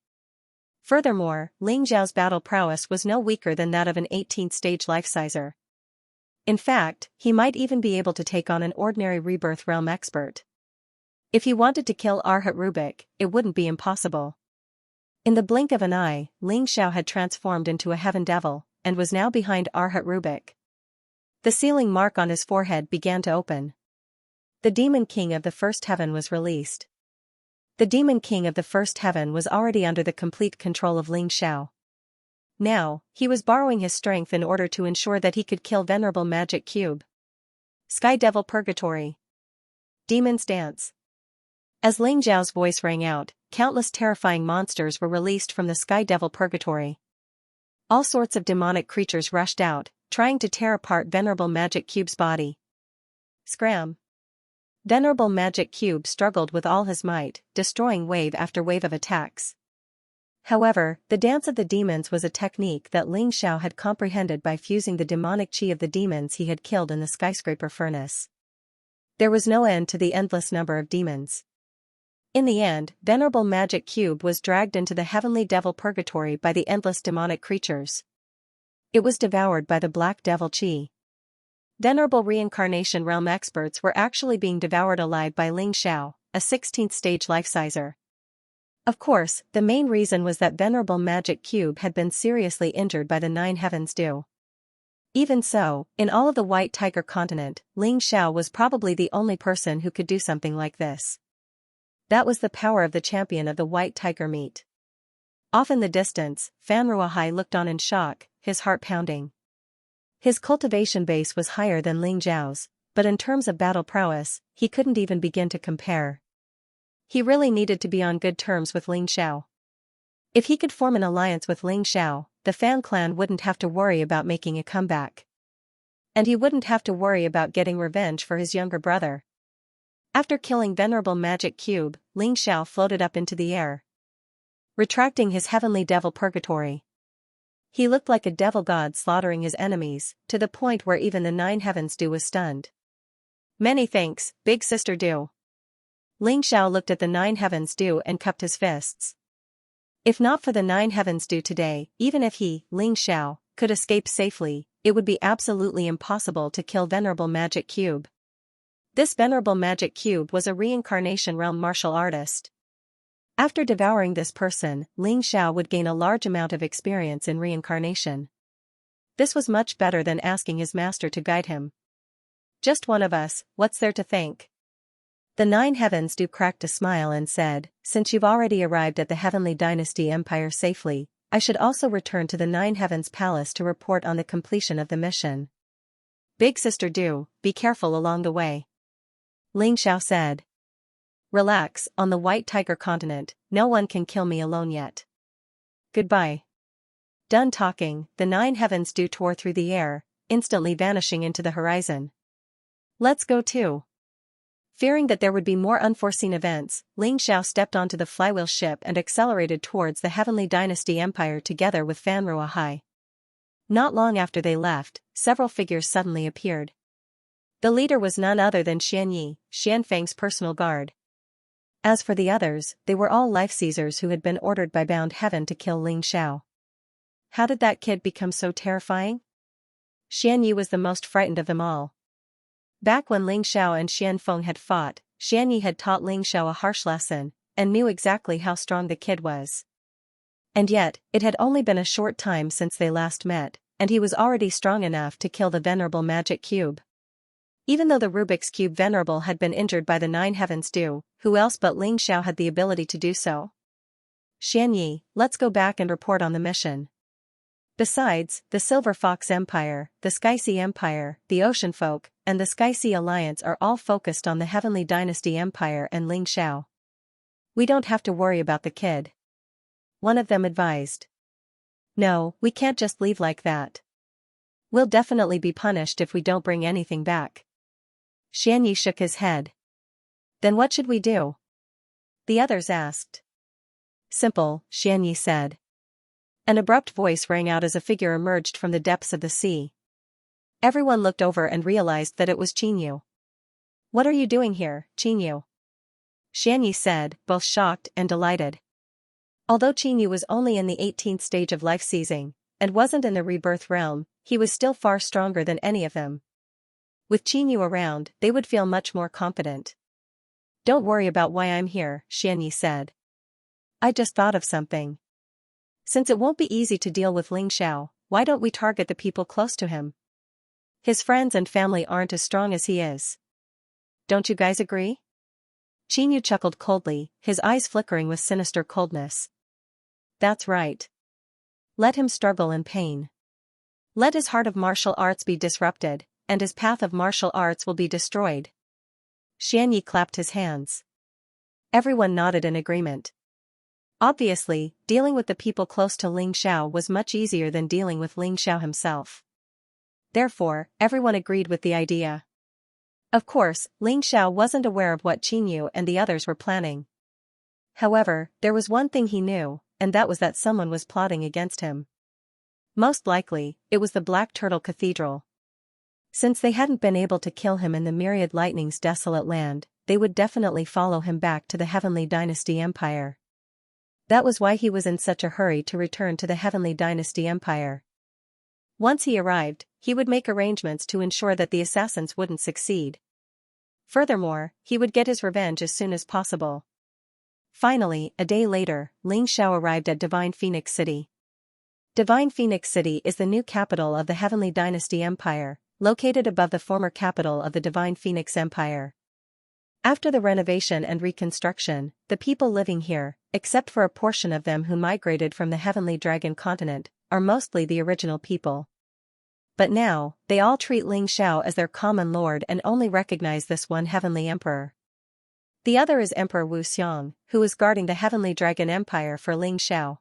S1: Furthermore, Ling Xiao's battle prowess was no weaker than that of an 18th stage life-sizer. In fact, he might even be able to take on an ordinary Rebirth Realm expert. If he wanted to kill Arhat Rubik, it wouldn't be impossible. In the blink of an eye, Xiao had transformed into a heaven devil, and was now behind Arhat Rubik. The sealing mark on his forehead began to open. The demon king of the first heaven was released. The demon king of the first heaven was already under the complete control of Xiao. Now, he was borrowing his strength in order to ensure that he could kill Venerable Magic Cube. Sky Devil Purgatory. Demon's Dance. As Xiao's voice rang out, countless terrifying monsters were released from the Sky Devil Purgatory. All sorts of demonic creatures rushed out, trying to tear apart Venerable Magic Cube's body. Scram! Venerable Magic Cube struggled with all his might, destroying wave after wave of attacks. However, the Dance of the Demons was a technique that Xiao had comprehended by fusing the demonic chi of the demons he had killed in the skyscraper furnace. There was no end to the endless number of demons. In the end, Venerable Magic Cube was dragged into the heavenly devil purgatory by the endless demonic creatures. It was devoured by the black devil chi. Venerable reincarnation realm experts were actually being devoured alive by Xiao, a 16th stage life-sizer. Of course, the main reason was that Venerable Magic Cube had been seriously injured by the 9 heavens dew. Even so, in all of the White Tiger continent, Xiao was probably the only person who could do something like this. That was the power of the champion of the White Tiger meat. Off in the distance, Fanruahai looked on in shock, his heart pounding. His cultivation base was higher than Xiao's, but in terms of battle prowess, he couldn't even begin to compare. He really needed to be on good terms with Xiao. If he could form an alliance with Xiao, the Fan clan wouldn't have to worry about making a comeback. And he wouldn't have to worry about getting revenge for his younger brother. After killing Venerable Magic Cube, Xiao floated up into the air, retracting his heavenly devil purgatory. He looked like a devil god slaughtering his enemies, to the point where even the 9 heavens dew was stunned. Many thanks, big sister dew. Xiao looked at the 9 heavens dew and cupped his fists. If not for the 9 heavens dew today, even if he, Xiao, could escape safely, it would be absolutely impossible to kill Venerable Magic Cube. This Venerable Magic Cube was a reincarnation realm martial artist. After devouring this person, Xiao would gain a large amount of experience in reincarnation. This was much better than asking his master to guide him. Just one of us, what's there to thank? The 9 heavens dew cracked a smile and said, since you've already arrived at the Heavenly Dynasty Empire safely, I should also return to the 9 heavens palace to report on the completion of the mission. Big sister dew, be careful along the way. Xiao said. Relax, on the White Tiger continent, no one can kill me alone yet. Goodbye. Done talking, the 9 heavens dew tore through the air, instantly vanishing into the horizon. Let's go too. Fearing that there would be more unforeseen events, Xiao stepped onto the flywheel ship and accelerated towards the Heavenly Dynasty Empire together with Fanruahai. Not long after they left, several figures suddenly appeared. The leader was none other than Xianyi, Xianfeng's personal guard. As for the others, they were all life-seizers who had been ordered by Bound Heaven to kill Xiao. How did that kid become so terrifying? Xianyi was the most frightened of them all. Back when Xiao and Xianfeng had fought, Xianyi had taught Xiao a harsh lesson, and knew exactly how strong the kid was. And yet, it had only been a short time since they last met, and he was already strong enough to kill the Venerable Magic Cube. Even though the Rubik's Cube Venerable had been injured by the 9 heavens dew, who else but Xiao had the ability to do so? Xianyi, let's go back and report on the mission. Besides, the Silver Fox Empire, the Sky Sea Empire, the Ocean Folk, and the Sky Sea Alliance are all focused on the Heavenly Dynasty Empire and Xiao. We don't have to worry about the kid. One of them advised. No, we can't just leave like that. We'll definitely be punished if we don't bring anything back. Xianyi shook his head. Then what should we do? The others asked. Simple, Xianyi said. An abrupt voice rang out as a figure emerged from the depths of the sea. Everyone looked over and realized that it was Qinyu. What are you doing here, Qinyu? Xianyi said, both shocked and delighted. Although Qinyu was only in the 18th stage of life seizing, and wasn't in the rebirth realm, he was still far stronger than any of them. With Qinyu around, they would feel much more confident. Don't worry about why I'm here, Xianyi said. I just thought of something. Since it won't be easy to deal with Ling Xiao, why don't we target the people close to him? His friends and family aren't as strong as he is. Don't you guys agree? Xianxia chuckled coldly, his eyes flickering with sinister coldness. That's right. Let him struggle in pain. Let his heart of martial arts be disrupted, and his path of martial arts will be destroyed. Xianxia clapped his hands. Everyone nodded in agreement. Obviously, dealing with the people close to Ling Xiao was much easier than dealing with Ling Xiao himself. Therefore, everyone agreed with the idea. Of course, Ling Xiao wasn't aware of what Xianxia and the others were planning. However, there was one thing he knew, and that was that someone was plotting against him. Most likely, it was the Black Turtle Cathedral. Since they hadn't been able to kill him in the Myriad Lightning's desolate land, they would definitely follow him back to the Heavenly Dynasty Empire. That was why he was in such a hurry to return to the Heavenly Dynasty Empire. Once he arrived, he would make arrangements to ensure that the assassins wouldn't succeed. Furthermore, he would get his revenge as soon as possible. Finally, a day later, Ling Xiao arrived at Divine Phoenix City. Divine Phoenix City is the new capital of the Heavenly Dynasty Empire, located above the former capital of the Divine Phoenix Empire. After the renovation and reconstruction, the people living here, except for a portion of them who migrated from the Heavenly Dragon continent, are mostly the original people. But now, they all treat Ling Xiao as their common lord and only recognize this one Heavenly Emperor. The other is Emperor Wu Xiang, who is guarding the Heavenly Dragon Empire for Ling Xiao.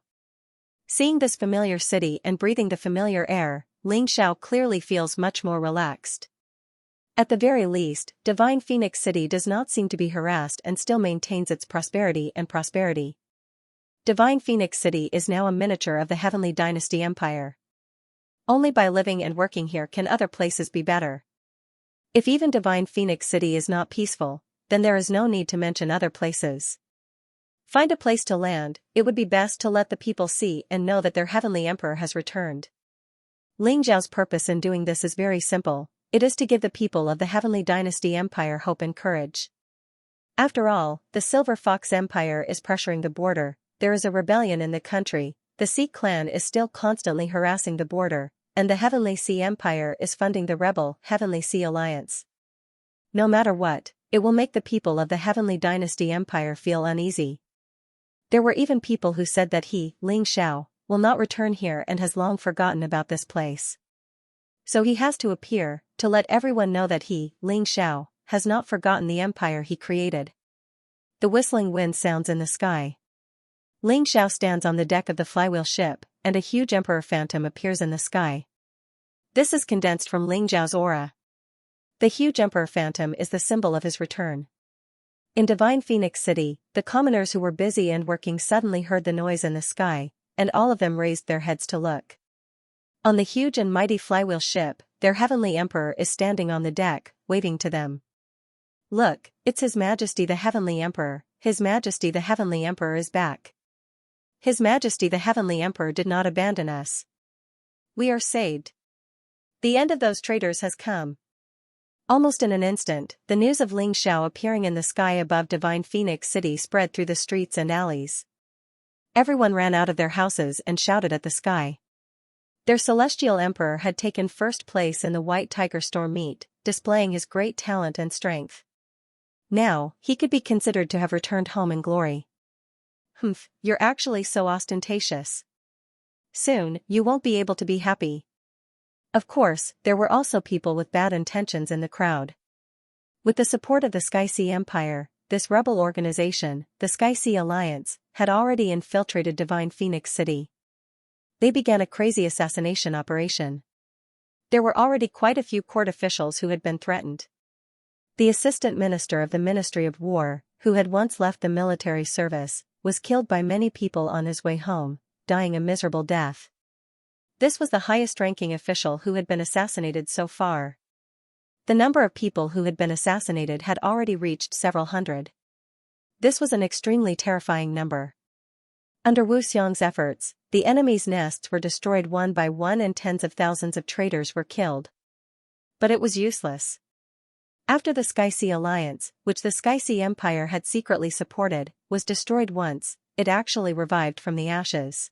S1: Seeing this familiar city and breathing the familiar air, Ling Xiao clearly feels much more relaxed. At the very least, Divine Phoenix City does not seem to be harassed and still maintains its prosperity. Divine Phoenix City is now a miniature of the Heavenly Dynasty Empire. Only by living and working here can other places be better. If even Divine Phoenix City is not peaceful, then there is no need to mention other places. Find a place to land. It would be best to let the people see and know that their Heavenly Emperor has returned. Ling Xiao's purpose in doing this is very simple. It is to give the people of the Heavenly Dynasty Empire hope and courage. After all, the Silver Fox Empire is pressuring the border, there is a rebellion in the country, the Sea clan is still constantly harassing the border, and the Heavenly Sea Empire is funding the rebel Heavenly Sea Alliance. No matter what, it will make the people of the Heavenly Dynasty Empire feel uneasy. There were even people who said that he, Ling Xiao, will not return here and has long forgotten about this place. So he has to appear, to let everyone know that he, Ling Xiao, has not forgotten the empire he created. The whistling wind sounds in the sky. Ling Xiao stands on the deck of the flywheel ship, and a huge emperor phantom appears in the sky. This is condensed from Ling Xiao's aura. The huge emperor phantom is the symbol of his return. In Divine Phoenix City, the commoners who were busy and working suddenly heard the noise in the sky, and all of them raised their heads to look. On the huge and mighty flywheel ship, their Heavenly Emperor is standing on the deck, waving to them. Look, it's His Majesty the Heavenly Emperor. His Majesty the Heavenly Emperor is back. His Majesty the Heavenly Emperor did not abandon us. We are saved. The end of those traitors has come. Almost in an instant, the news of Ling Xiao appearing in the sky above Divine Phoenix City spread through the streets and alleys. Everyone ran out of their houses and shouted at the sky. Their celestial emperor had taken first place in the White Tiger Storm meet, displaying his great talent and strength. Now, he could be considered to have returned home in glory. Humph, you're actually so ostentatious. Soon, you won't be able to be happy. Of course, there were also people with bad intentions in the crowd. With the support of the Sky Sea Empire, this rebel organization, the Sky Sea Alliance, had already infiltrated Divine Phoenix City. They began a crazy assassination operation. There were already quite a few court officials who had been threatened. The assistant minister of the Ministry of War, who had once left the military service, was killed by many people on his way home, dying a miserable death. This was the highest-ranking official who had been assassinated so far. The number of people who had been assassinated had already reached several hundred. This was an extremely terrifying number. Under Wu Xiang's efforts, the enemy's nests were destroyed one by one and tens of thousands of traitors were killed. But it was useless. After the Sky Sea Alliance, which the Sky Sea Empire had secretly supported, was destroyed once, it actually revived from the ashes.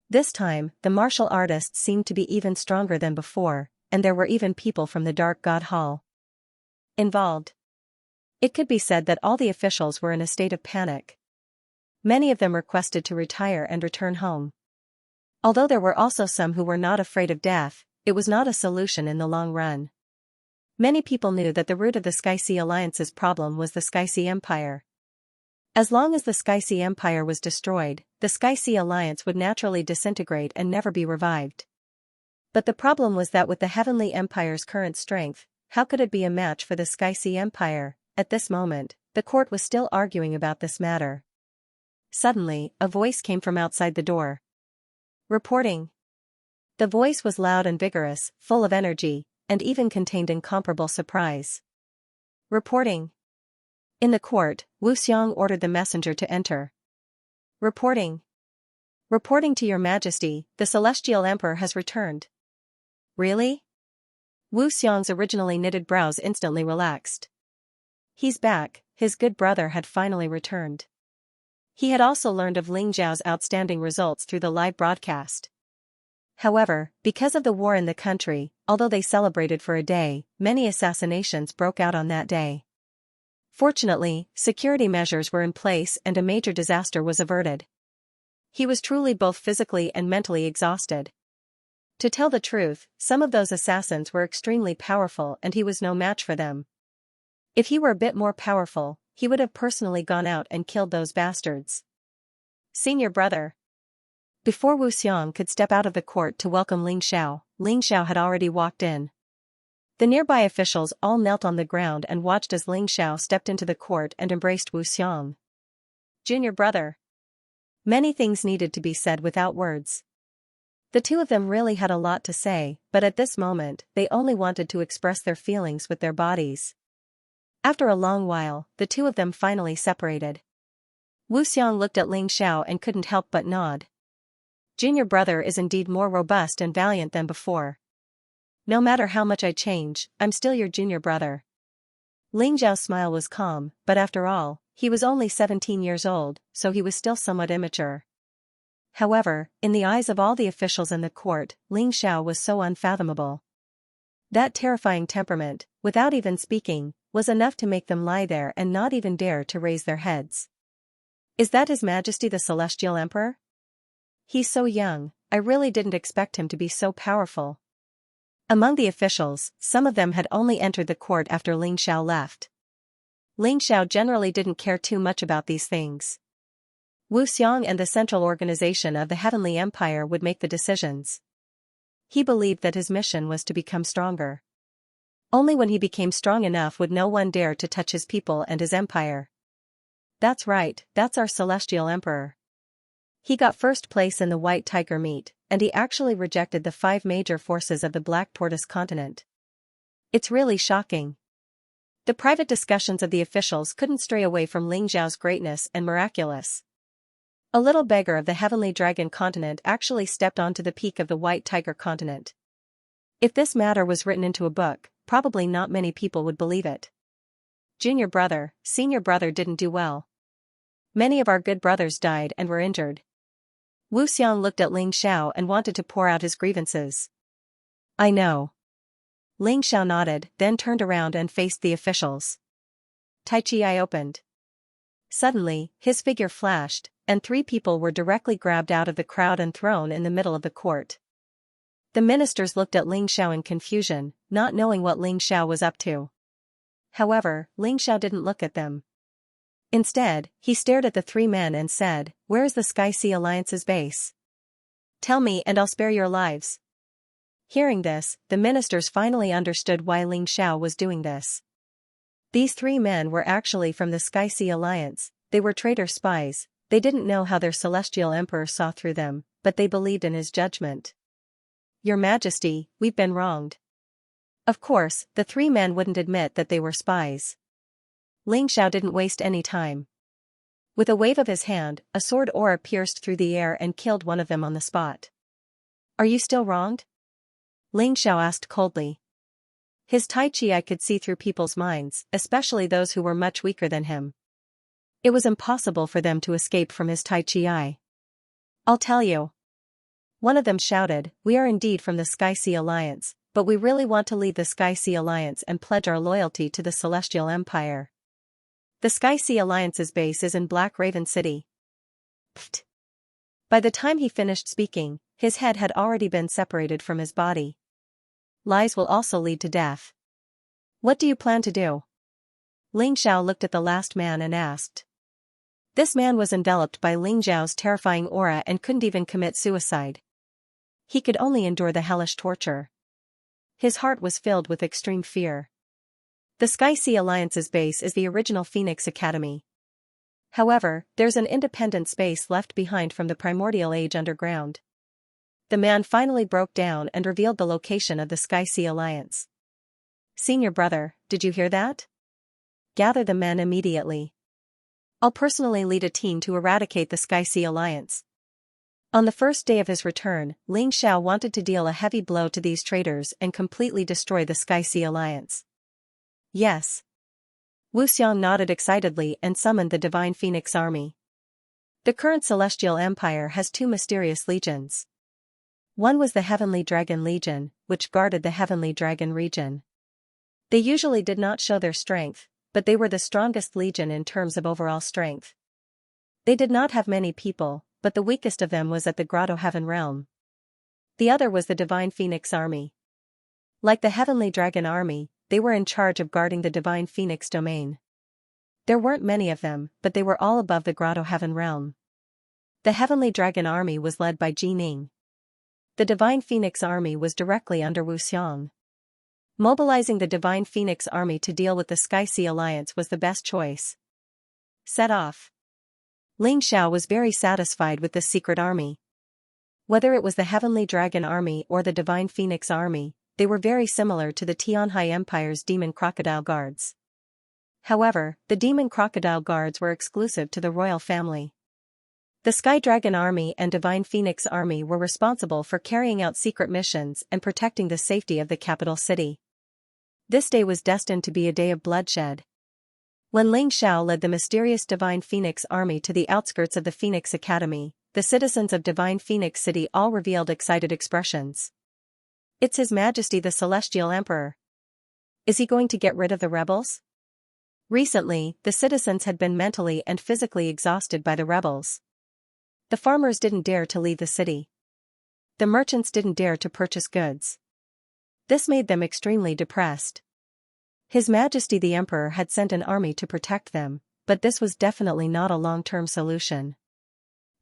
S1: This time, the martial artists seemed to be even stronger than before, and there were even people from the Dark God Hall involved. It could be said that all the officials were in a state of panic. Many of them requested to retire and return home. Although there were also some who were not afraid of death, it was not a solution in the long run. Many people knew that the root of the Xianxia Alliance's problem was the Xianxia Empire. As long as the Xianxia Empire was destroyed, the Xianxia Alliance would naturally disintegrate and never be revived. But the problem was that with the Heavenly Empire's current strength, how could it be a match for the Xianxia Empire? At this moment, the court was still arguing about this matter. Suddenly, a voice came from outside the door. Reporting. The voice was loud and vigorous, full of energy, and even contained incomparable surprise. Reporting. In the court, Wu Xiang ordered the messenger to enter. Reporting. Reporting to your majesty, the Celestial Emperor has returned. Really? Wu Xiang's originally knitted brows instantly relaxed. He's back, his good brother had finally returned. He had also learned of Ling Zhao's outstanding results through the live broadcast. However, because of the war in the country, although they celebrated for a day, many assassinations broke out on that day. Fortunately, security measures were in place and a major disaster was averted. He was truly both physically and mentally exhausted. To tell the truth, some of those assassins were extremely powerful and he was no match for them. If he were a bit more powerful, he would have personally gone out and killed those bastards. Senior brother. Before Wu Xiang could step out of the court to welcome Ling Xiao had already walked in. The nearby officials all knelt on the ground and watched as Ling Xiao stepped into the court and embraced Wu Xiang. Junior brother. Many things needed to be said without words. The two of them really had a lot to say, but at this moment, they only wanted to express their feelings with their bodies. After a long while, the two of them finally separated. Wu Xiang looked at Ling Xiao and couldn't help but nod. Junior brother is indeed more robust and valiant than before. No matter how much I change, I'm still your junior brother. Ling Zhao's smile was calm, but after all, he was only 17 years old, so he was still somewhat immature. However, in the eyes of all the officials in the court, Ling Xiao was so unfathomable. That terrifying temperament, without even speaking, was enough to make them lie there and not even dare to raise their heads. Is that His Majesty the Celestial Emperor? He's so young, I really didn't expect him to be so powerful. Among the officials, some of them had only entered the court after Ling Xiao left. Ling Xiao generally didn't care too much about these things. Wu Xiang and the central organization of the Heavenly Empire would make the decisions. He believed that his mission was to become stronger. Only when he became strong enough would no one dare to touch his people and his empire. That's right, that's our Celestial Emperor. He got first place in the White Tiger meet, and he actually rejected the 5 major forces of the Black Tortoise continent. It's really shocking. The private discussions of the officials couldn't stray away from Ling Zhao's greatness and miraculous. A little beggar of the Heavenly Dragon continent actually stepped onto the peak of the White Tiger continent. If this matter was written into a book, probably not many people would believe it. Junior brother, senior brother didn't do well. Many of our good brothers died and were injured. Wu Xiang looked at Ling Xiao and wanted to pour out his grievances. I know. Ling Xiao nodded, then turned around and faced the officials. Tai Chi opened. Suddenly, his figure flashed, and 3 people were directly grabbed out of the crowd and thrown in the middle of the court. The ministers looked at Ling Xiao in confusion, not knowing what Ling Xiao was up to. However, Ling Xiao didn't look at them. Instead, he stared at the 3 men and said, "Where is the Xianxia Alliance's base? Tell me and I'll spare your lives." Hearing this, the ministers finally understood why Ling Xiao was doing this. These 3 men were actually from the Xianxia Alliance. They were traitor spies. They didn't know how their celestial emperor saw through them, but they believed in his judgment. Your Majesty, we've been wronged. Of course, the 3 men wouldn't admit that they were spies. Ling Xiao didn't waste any time. With a wave of his hand, a sword aura pierced through the air and killed one of them on the spot. Are you still wronged? Ling Xiao asked coldly. His Tai Chi could see through people's minds, especially those who were much weaker than him. It was impossible for them to escape from his Tai Chi. I'll tell you. One of them shouted, "We are indeed from the Sky Sea Alliance, but we really want to leave the Sky Sea Alliance and pledge our loyalty to the Celestial Empire." The Sky Sea Alliance's base is in Black Raven City. Pfft. By the time he finished speaking, his head had already been separated from his body. Lies will also lead to death. What do you plan to do? Ling Xiao looked at the last man and asked. This man was enveloped by Ling Xiao's terrifying aura and couldn't even commit suicide. He could only endure the hellish torture. His heart was filled with extreme fear. The Sky Sea Alliance's base is the original Phoenix Academy. However, there's an independent space left behind from the Primordial Age underground. The man finally broke down and revealed the location of the Sky Sea Alliance. Senior brother, did you hear that? Gather the men immediately. I'll personally lead a team to eradicate the Sky Sea Alliance. On the first day of his return, Ling Xiao wanted to deal a heavy blow to these traitors and completely destroy the Sky Sea Alliance. Yes. Wu Xiang nodded excitedly and summoned the Divine Phoenix Army. The current Celestial Empire has two mysterious legions. One was the Heavenly Dragon Legion, which guarded the Heavenly Dragon region. They usually did not show their strength, but they were the strongest legion in terms of overall strength. They did not have many people, but the weakest of them was at the Grotto Heaven realm. The other was the Divine Phoenix Army. Like the Heavenly Dragon Army, they were in charge of guarding the Divine Phoenix domain. There weren't many of them, but they were all above the Grotto Heaven realm. The Heavenly Dragon Army was led by Ji Ning. The Divine Phoenix Army was directly under Wu Xiang. Mobilizing the Divine Phoenix Army to deal with the Sky Sea Alliance was the best choice. Set off. Ling Xiao was very satisfied with this secret army. Whether it was the Heavenly Dragon Army or the Divine Phoenix Army, they were very similar to the Tianhai Empire's Demon Crocodile Guards. However, the Demon Crocodile Guards were exclusive to the royal family. The Sky Dragon Army and Divine Phoenix Army were responsible for carrying out secret missions and protecting the safety of the capital city. This day was destined to be a day of bloodshed. When Ling Xiao led the mysterious Divine Phoenix Army to the outskirts of the Phoenix Academy, the citizens of Divine Phoenix City all revealed excited expressions. It's His Majesty the Celestial Emperor. Is he going to get rid of the rebels? Recently, the citizens had been mentally and physically exhausted by the rebels. The farmers didn't dare to leave the city. The merchants didn't dare to purchase goods. This made them extremely depressed. His Majesty the Emperor had sent an army to protect them, but this was definitely not a long-term solution.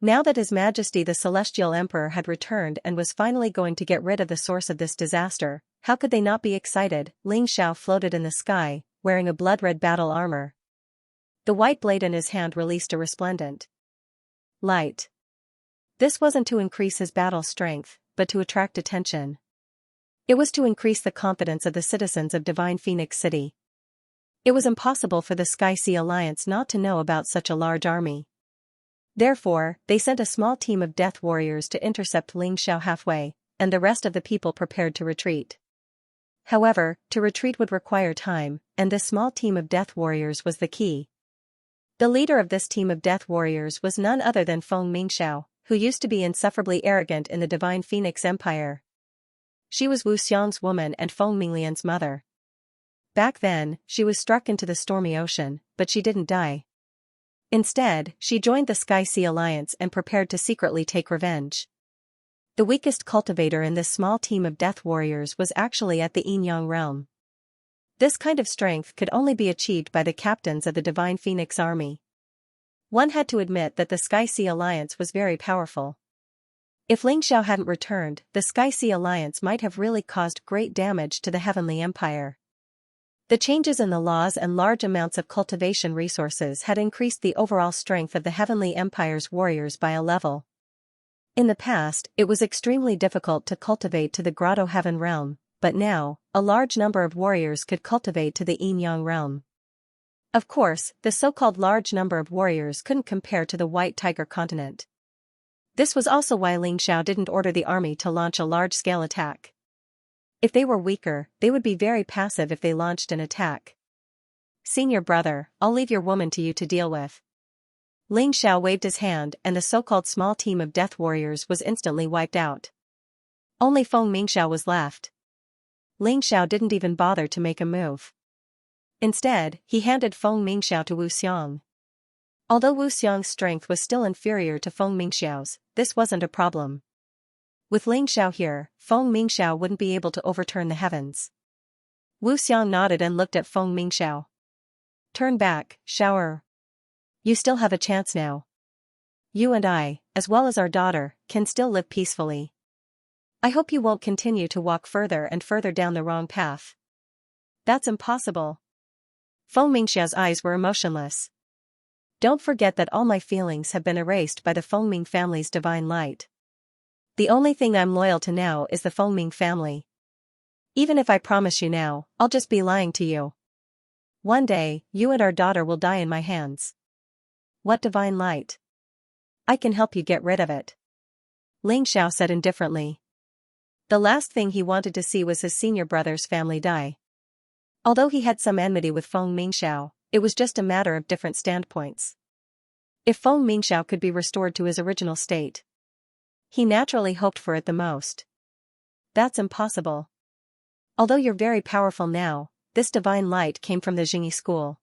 S1: Now that His Majesty the Celestial Emperor had returned and was finally going to get rid of the source of this disaster, how could they not be excited? Ling Xiao floated in the sky, wearing a blood-red battle armor. The white blade in his hand released a resplendent light. This wasn't to increase his battle strength, but to attract attention. It was to increase the confidence of the citizens of Divine Phoenix City. It was impossible for the Sky Sea Alliance not to know about such a large army. Therefore, they sent a small team of death warriors to intercept Ling Xiao halfway, and the rest of the people prepared to retreat. However, to retreat would require time, and this small team of death warriors was the key. The leader of this team of death warriors was none other than Feng Mingxiao, who used to be insufferably arrogant in the Divine Phoenix Empire. She was Wu Xiang's woman and Feng Minglian's mother. Back then, she was struck into the stormy ocean, but she didn't die. Instead, she joined the Sky Sea Alliance and prepared to secretly take revenge. The weakest cultivator in this small team of death warriors was actually at the Yin Yang realm. This kind of strength could only be achieved by the captains of the Divine Phoenix Army. One had to admit that the Sky Sea Alliance was very powerful. If Ling Xiao hadn't returned, the Sky Sea Alliance might have really caused great damage to the Heavenly Empire. The changes in the laws and large amounts of cultivation resources had increased the overall strength of the Heavenly Empire's warriors by a level. In the past, it was extremely difficult to cultivate to the Grotto Heaven realm, but now, a large number of warriors could cultivate to the Yin Yang realm. Of course, the so-called large number of warriors couldn't compare to the White Tiger continent. This was also why Ling Xiao didn't order the army to launch a large-scale attack. If they were weaker, they would be very passive if they launched an attack. Senior brother, I'll leave your woman to you to deal with. Ling Xiao waved his hand and the so-called small team of death warriors was instantly wiped out. Only Feng Mingxiao was left. Ling Xiao didn't even bother to make a move. Instead, he handed Feng Mingxiao to Wu Xiang. Although Wu Xiang's strength was still inferior to Feng Mingxiao's, this wasn't a problem. With Ling Xiao here, Feng Mingxiao wouldn't be able to overturn the heavens. Wu Xiang nodded and looked at Feng Mingxiao. Turn back, Xiao. You still have a chance now. You and I, as well as our daughter, can still live peacefully. I hope you won't continue to walk further and further down the wrong path. That's impossible. Feng Mingxiao's eyes were emotionless. Don't forget that all my feelings have been erased by the Feng Ming family's divine light. The only thing I'm loyal to now is the Feng Ming family. Even if I promise you now, I'll just be lying to you. One day, you and our daughter will die in my hands. What divine light? I can help you get rid of it. Ling Xiao said indifferently. The last thing he wanted to see was his senior brother's family die. Although he had some enmity with Feng Mingxiao, it was just a matter of different standpoints. If Feng Mingxiao could be restored to his original state, he naturally hoped for it the most. That's impossible. Although you're very powerful now, this divine light came from the Jingyi school.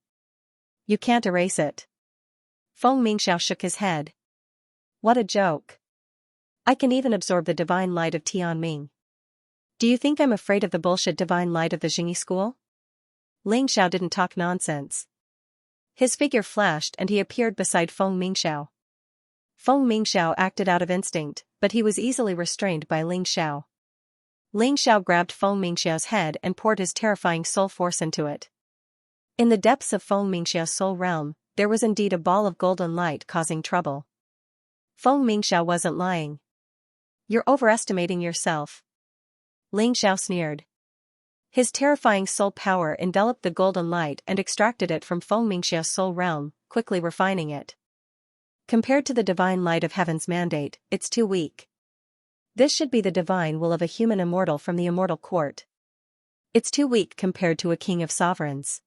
S1: You can't erase it. Feng Mingxiao shook his head. What a joke. I can even absorb the divine light of Tianming. Do you think I'm afraid of the bullshit divine light of the Jingyi school? Ling Xiao didn't talk nonsense. His figure flashed and he appeared beside Feng Mingxiao. Feng Mingxiao acted out of instinct, but he was easily restrained by Ling Xiao. Ling Xiao grabbed Feng Mingxiao's head and poured his terrifying soul force into it. In the depths of Feng Mingxiao's soul realm, there was indeed a ball of golden light causing trouble. Feng Mingxiao wasn't lying. You're overestimating yourself. Ling Xiao sneered. His terrifying soul power enveloped the golden light and extracted it from Feng Mingxiao's soul realm, quickly refining it. Compared to the divine light of heaven's mandate, it's too weak. This should be the divine will of a human immortal from the immortal court. It's too weak compared to a king of sovereigns.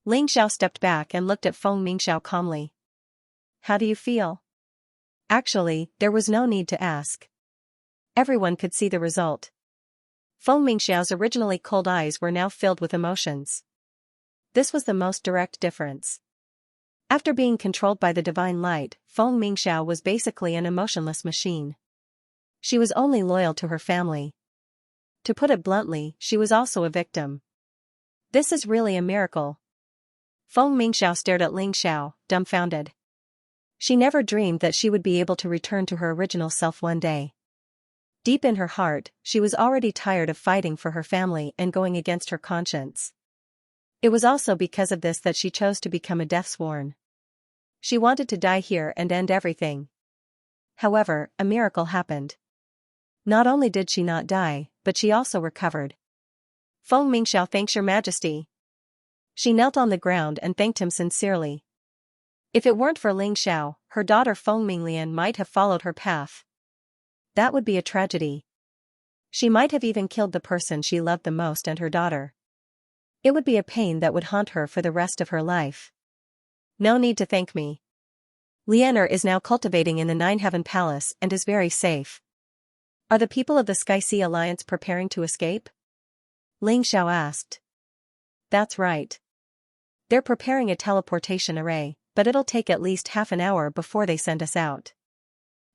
S1: Ling Xiao stepped back and looked at Feng Mingxiao calmly. How do you feel? Actually, there was no need to ask. Everyone could see the result. Feng Mingxiao's originally cold eyes were now filled with emotions. This was the most direct difference. After being controlled by the divine light, Feng Mingxiao was basically an emotionless machine. She was only loyal to her family. To put it bluntly, she was also a victim. This is really a miracle. Feng Mingxiao stared at Ling Xiao, dumbfounded. She never dreamed that she would be able to return to her original self one day. Deep in her heart, she was already tired of fighting for her family and going against her conscience. It was also because of this that she chose to become a deathsworn. She wanted to die here and end everything. However, a miracle happened. Not only did she not die, but she also recovered. Feng Mingxiao thanks your majesty. She knelt on the ground and thanked him sincerely. If it weren't for Ling Xiao, her daughter Feng Minglian might have followed her path. That would be a tragedy. She might have even killed the person she loved the most and her daughter. It would be a pain that would haunt her for the rest of her life. No need to thank me. Lianer is now cultivating in the Nine Heaven Palace and is very safe. Are the people of the Xianxia Alliance preparing to escape? Ling Xiao asked. That's right. They're preparing a teleportation array, but it'll take at least half an hour before they send us out.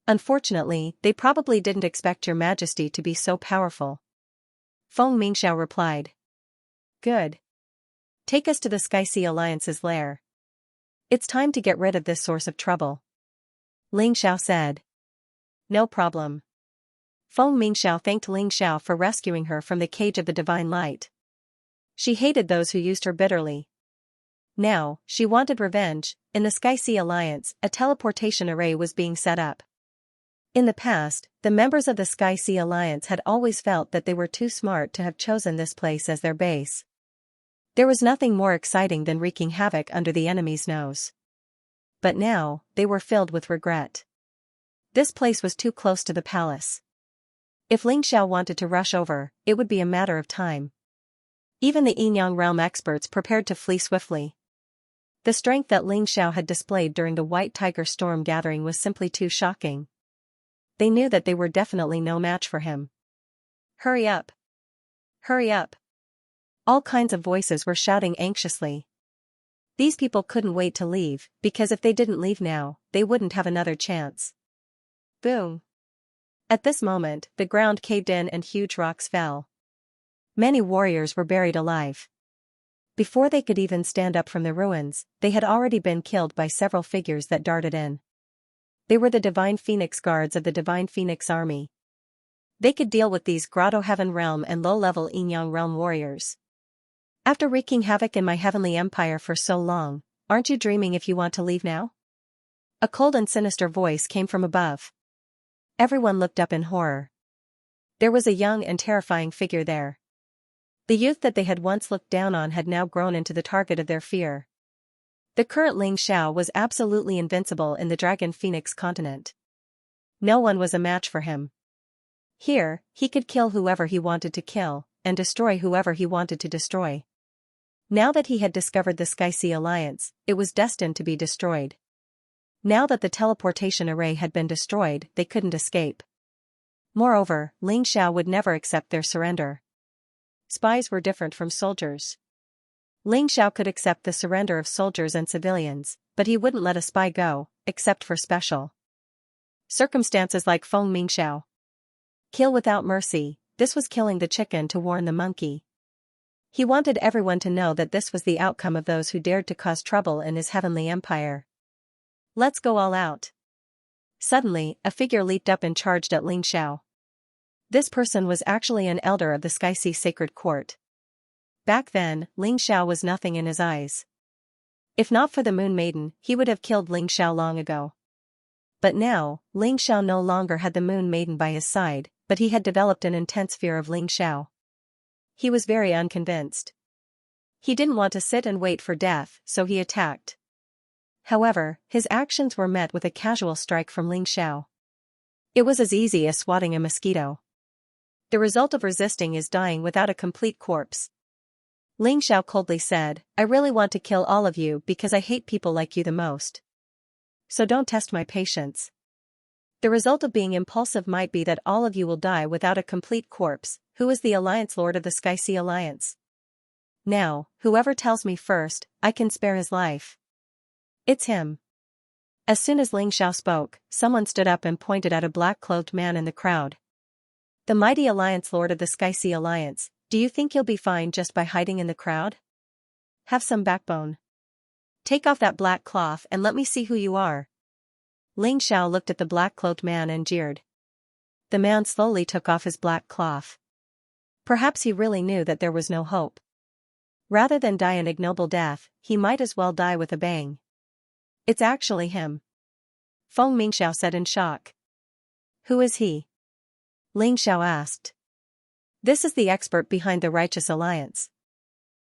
S1: Unfortunately, they probably didn't expect your majesty to be so powerful. Feng Mingxiao replied. Good. Take us to the Xianxia Alliance's lair. It's time to get rid of this source of trouble. Ling Xiao said. No problem. Feng Mingxiao thanked Ling Xiao for rescuing her from the cage of the divine light. She hated those who used her bitterly. Now, she wanted revenge. In the Xianxia Alliance, a teleportation array was being set up. In the past, the members of the Xianxia Alliance had always felt that they were too smart to have chosen this place as their base. There was nothing more exciting than wreaking havoc under the enemy's nose. But now, they were filled with regret. This place was too close to the palace. If Ling Xiao wanted to rush over, it would be a matter of time. Even the Yinyang realm experts prepared to flee swiftly. The strength that Ling Xiao had displayed during the White Tiger storm gathering was simply too shocking. They knew that they were definitely no match for him. Hurry up! Hurry up! All kinds of voices were shouting anxiously. These people couldn't wait to leave, because if they didn't leave now, they wouldn't have another chance. Boom! At this moment, the ground caved in and huge rocks fell. Many warriors were buried alive. Before they could even stand up from the ruins, they had already been killed by several figures that darted in. They were the Divine Phoenix Guards of the Divine Phoenix Army. They could deal with these Grotto Heaven Realm and low-level Yin-Yang Realm warriors. After wreaking havoc in my heavenly empire for so long, aren't you dreaming if you want to leave now? A cold and sinister voice came from above. Everyone looked up in horror. There was a young and terrifying figure there. The youth that they had once looked down on had now grown into the target of their fear. The current Ling Xiao was absolutely invincible in the Dragon Phoenix continent. No one was a match for him. Here, he could kill whoever he wanted to kill, and destroy whoever he wanted to destroy. Now that he had discovered the Sky-Sea Alliance, it was destined to be destroyed. Now that the teleportation array had been destroyed, they couldn't escape. Moreover, Ling Xiao would never accept their surrender. Spies were different from soldiers. Ling Xiao could accept the surrender of soldiers and civilians, but he wouldn't let a spy go, except for special circumstances like Feng Mingxiao. Kill without mercy, this was killing the chicken to warn the monkey. He wanted everyone to know that this was the outcome of those who dared to cause trouble in his heavenly empire. Let's go all out. Suddenly, a figure leaped up and charged at Ling Xiao. This person was actually an elder of the Sky-Sea Sacred Court. Back then, Ling Xiao was nothing in his eyes. If not for the Moon Maiden, he would have killed Ling Xiao long ago. But now, Ling Xiao no longer had the Moon Maiden by his side, but he had developed an intense fear of Ling Xiao. He was very unconvinced. He didn't want to sit and wait for death, so he attacked. However, his actions were met with a casual strike from Ling Xiao. It was as easy as swatting a mosquito. The result of resisting is dying without a complete corpse. Ling Xiao coldly said, I really want to kill all of you because I hate people like you the most. So don't test my patience. The result of being impulsive might be that all of you will die without a complete corpse. Who is the Alliance Lord of the Sky-Sea Alliance? Now, whoever tells me first, I can spare his life. It's him. As soon as Ling Xiao spoke, someone stood up and pointed at a black-clothed man in the crowd. The mighty Alliance Lord of the Sky-Sea Alliance, do you think you'll be fine just by hiding in the crowd? Have some backbone. Take off that black cloth and let me see who you are. Ling Xiao looked at the black-clothed man and jeered. The man slowly took off his black cloth. Perhaps he really knew that there was no hope. Rather than die an ignoble death, he might as well die with a bang. It's actually him. Feng Mingxiao said in shock. Who is he? Ling Xiao asked. This is the expert behind the Righteous Alliance.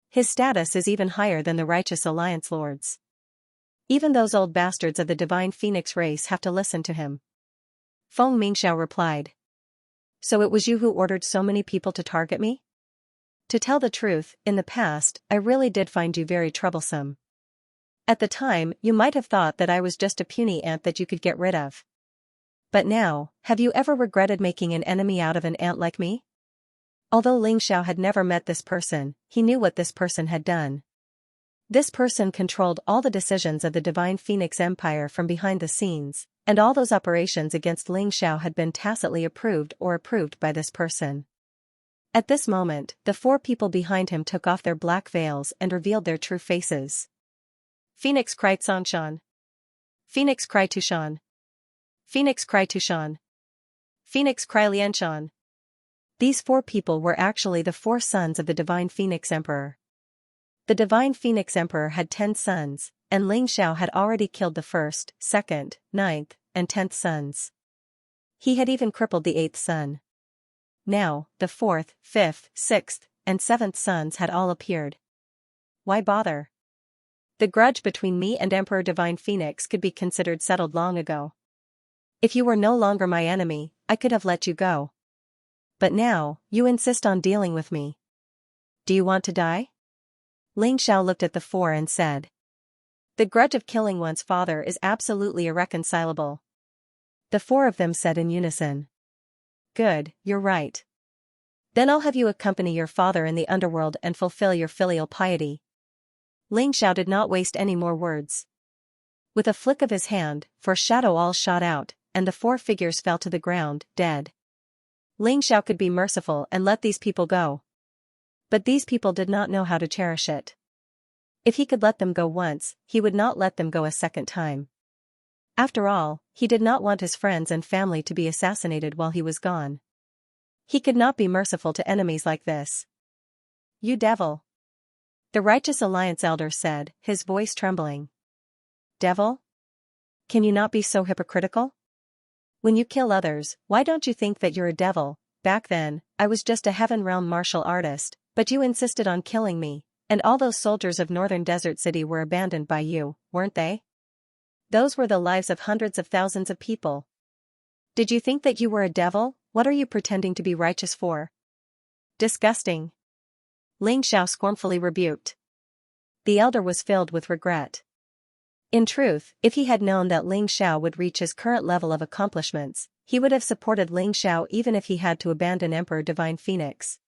S1: His status is even higher than the Righteous Alliance lords. Even those old bastards of the Divine Phoenix race have to listen to him. Feng Mingxiao replied. So it was you who ordered so many people to target me? To tell the truth, in the past, I really did find you very troublesome. At the time, you might have thought that I was just a puny ant that you could get rid of. But now, have you ever regretted making an enemy out of an ant like me? Although Ling Xiao had never met this person, he knew what this person had done. This person controlled all the decisions of the Divine Phoenix Empire from behind the scenes, and all those operations against Ling Xiao had been tacitly approved or approved by this person. At this moment, the four people behind him took off their black veils and revealed their true faces. Phoenix Cry Xianxia. Phoenix Cry Tushan. Phoenix Cry Tushan. Phoenix Cry Lianshan. These four people were actually the four sons of the Divine Phoenix Emperor. The Divine Phoenix Emperor had 10 sons, and Ling Xiao had already killed the 1st, 2nd, 9th, and 10th sons. He had even crippled the 8th son. Now, the 4th, 5th, 6th, and 7th sons had all appeared. Why bother? The grudge between me and Emperor Divine Phoenix could be considered settled long ago. If you were no longer my enemy, I could have let you go. But now, you insist on dealing with me. Do you want to die? Ling Xiao looked at the four and said. The grudge of killing one's father is absolutely irreconcilable. The four of them said in unison. Good, you're right. Then I'll have you accompany your father in the underworld and fulfill your filial piety. Ling Xiao did not waste any more words. With a flick of his hand, for shadow all shot out, and the four figures fell to the ground, dead. Ling Xiao could be merciful and let these people go. But these people did not know how to cherish it. If he could let them go once, he would not let them go a second time. After all, he did not want his friends and family to be assassinated while he was gone. He could not be merciful to enemies like this. You devil! The Righteous Alliance elder said, his voice trembling. Devil? Can you not be so hypocritical? When you kill others, why don't you think that you're a devil? Back then, I was just a heaven realm martial artist, but you insisted on killing me, and all those soldiers of Northern Desert City were abandoned by you, weren't they? Those were the lives of hundreds of thousands of people. Did you think that you were a devil? What are you pretending to be righteous for? Disgusting! Ling Xiao scornfully rebuked. The elder was filled with regret. In truth, if he had known that Ling Xiao would reach his current level of accomplishments, he would have supported Ling Xiao even if he had to abandon Emperor Divine Phoenix.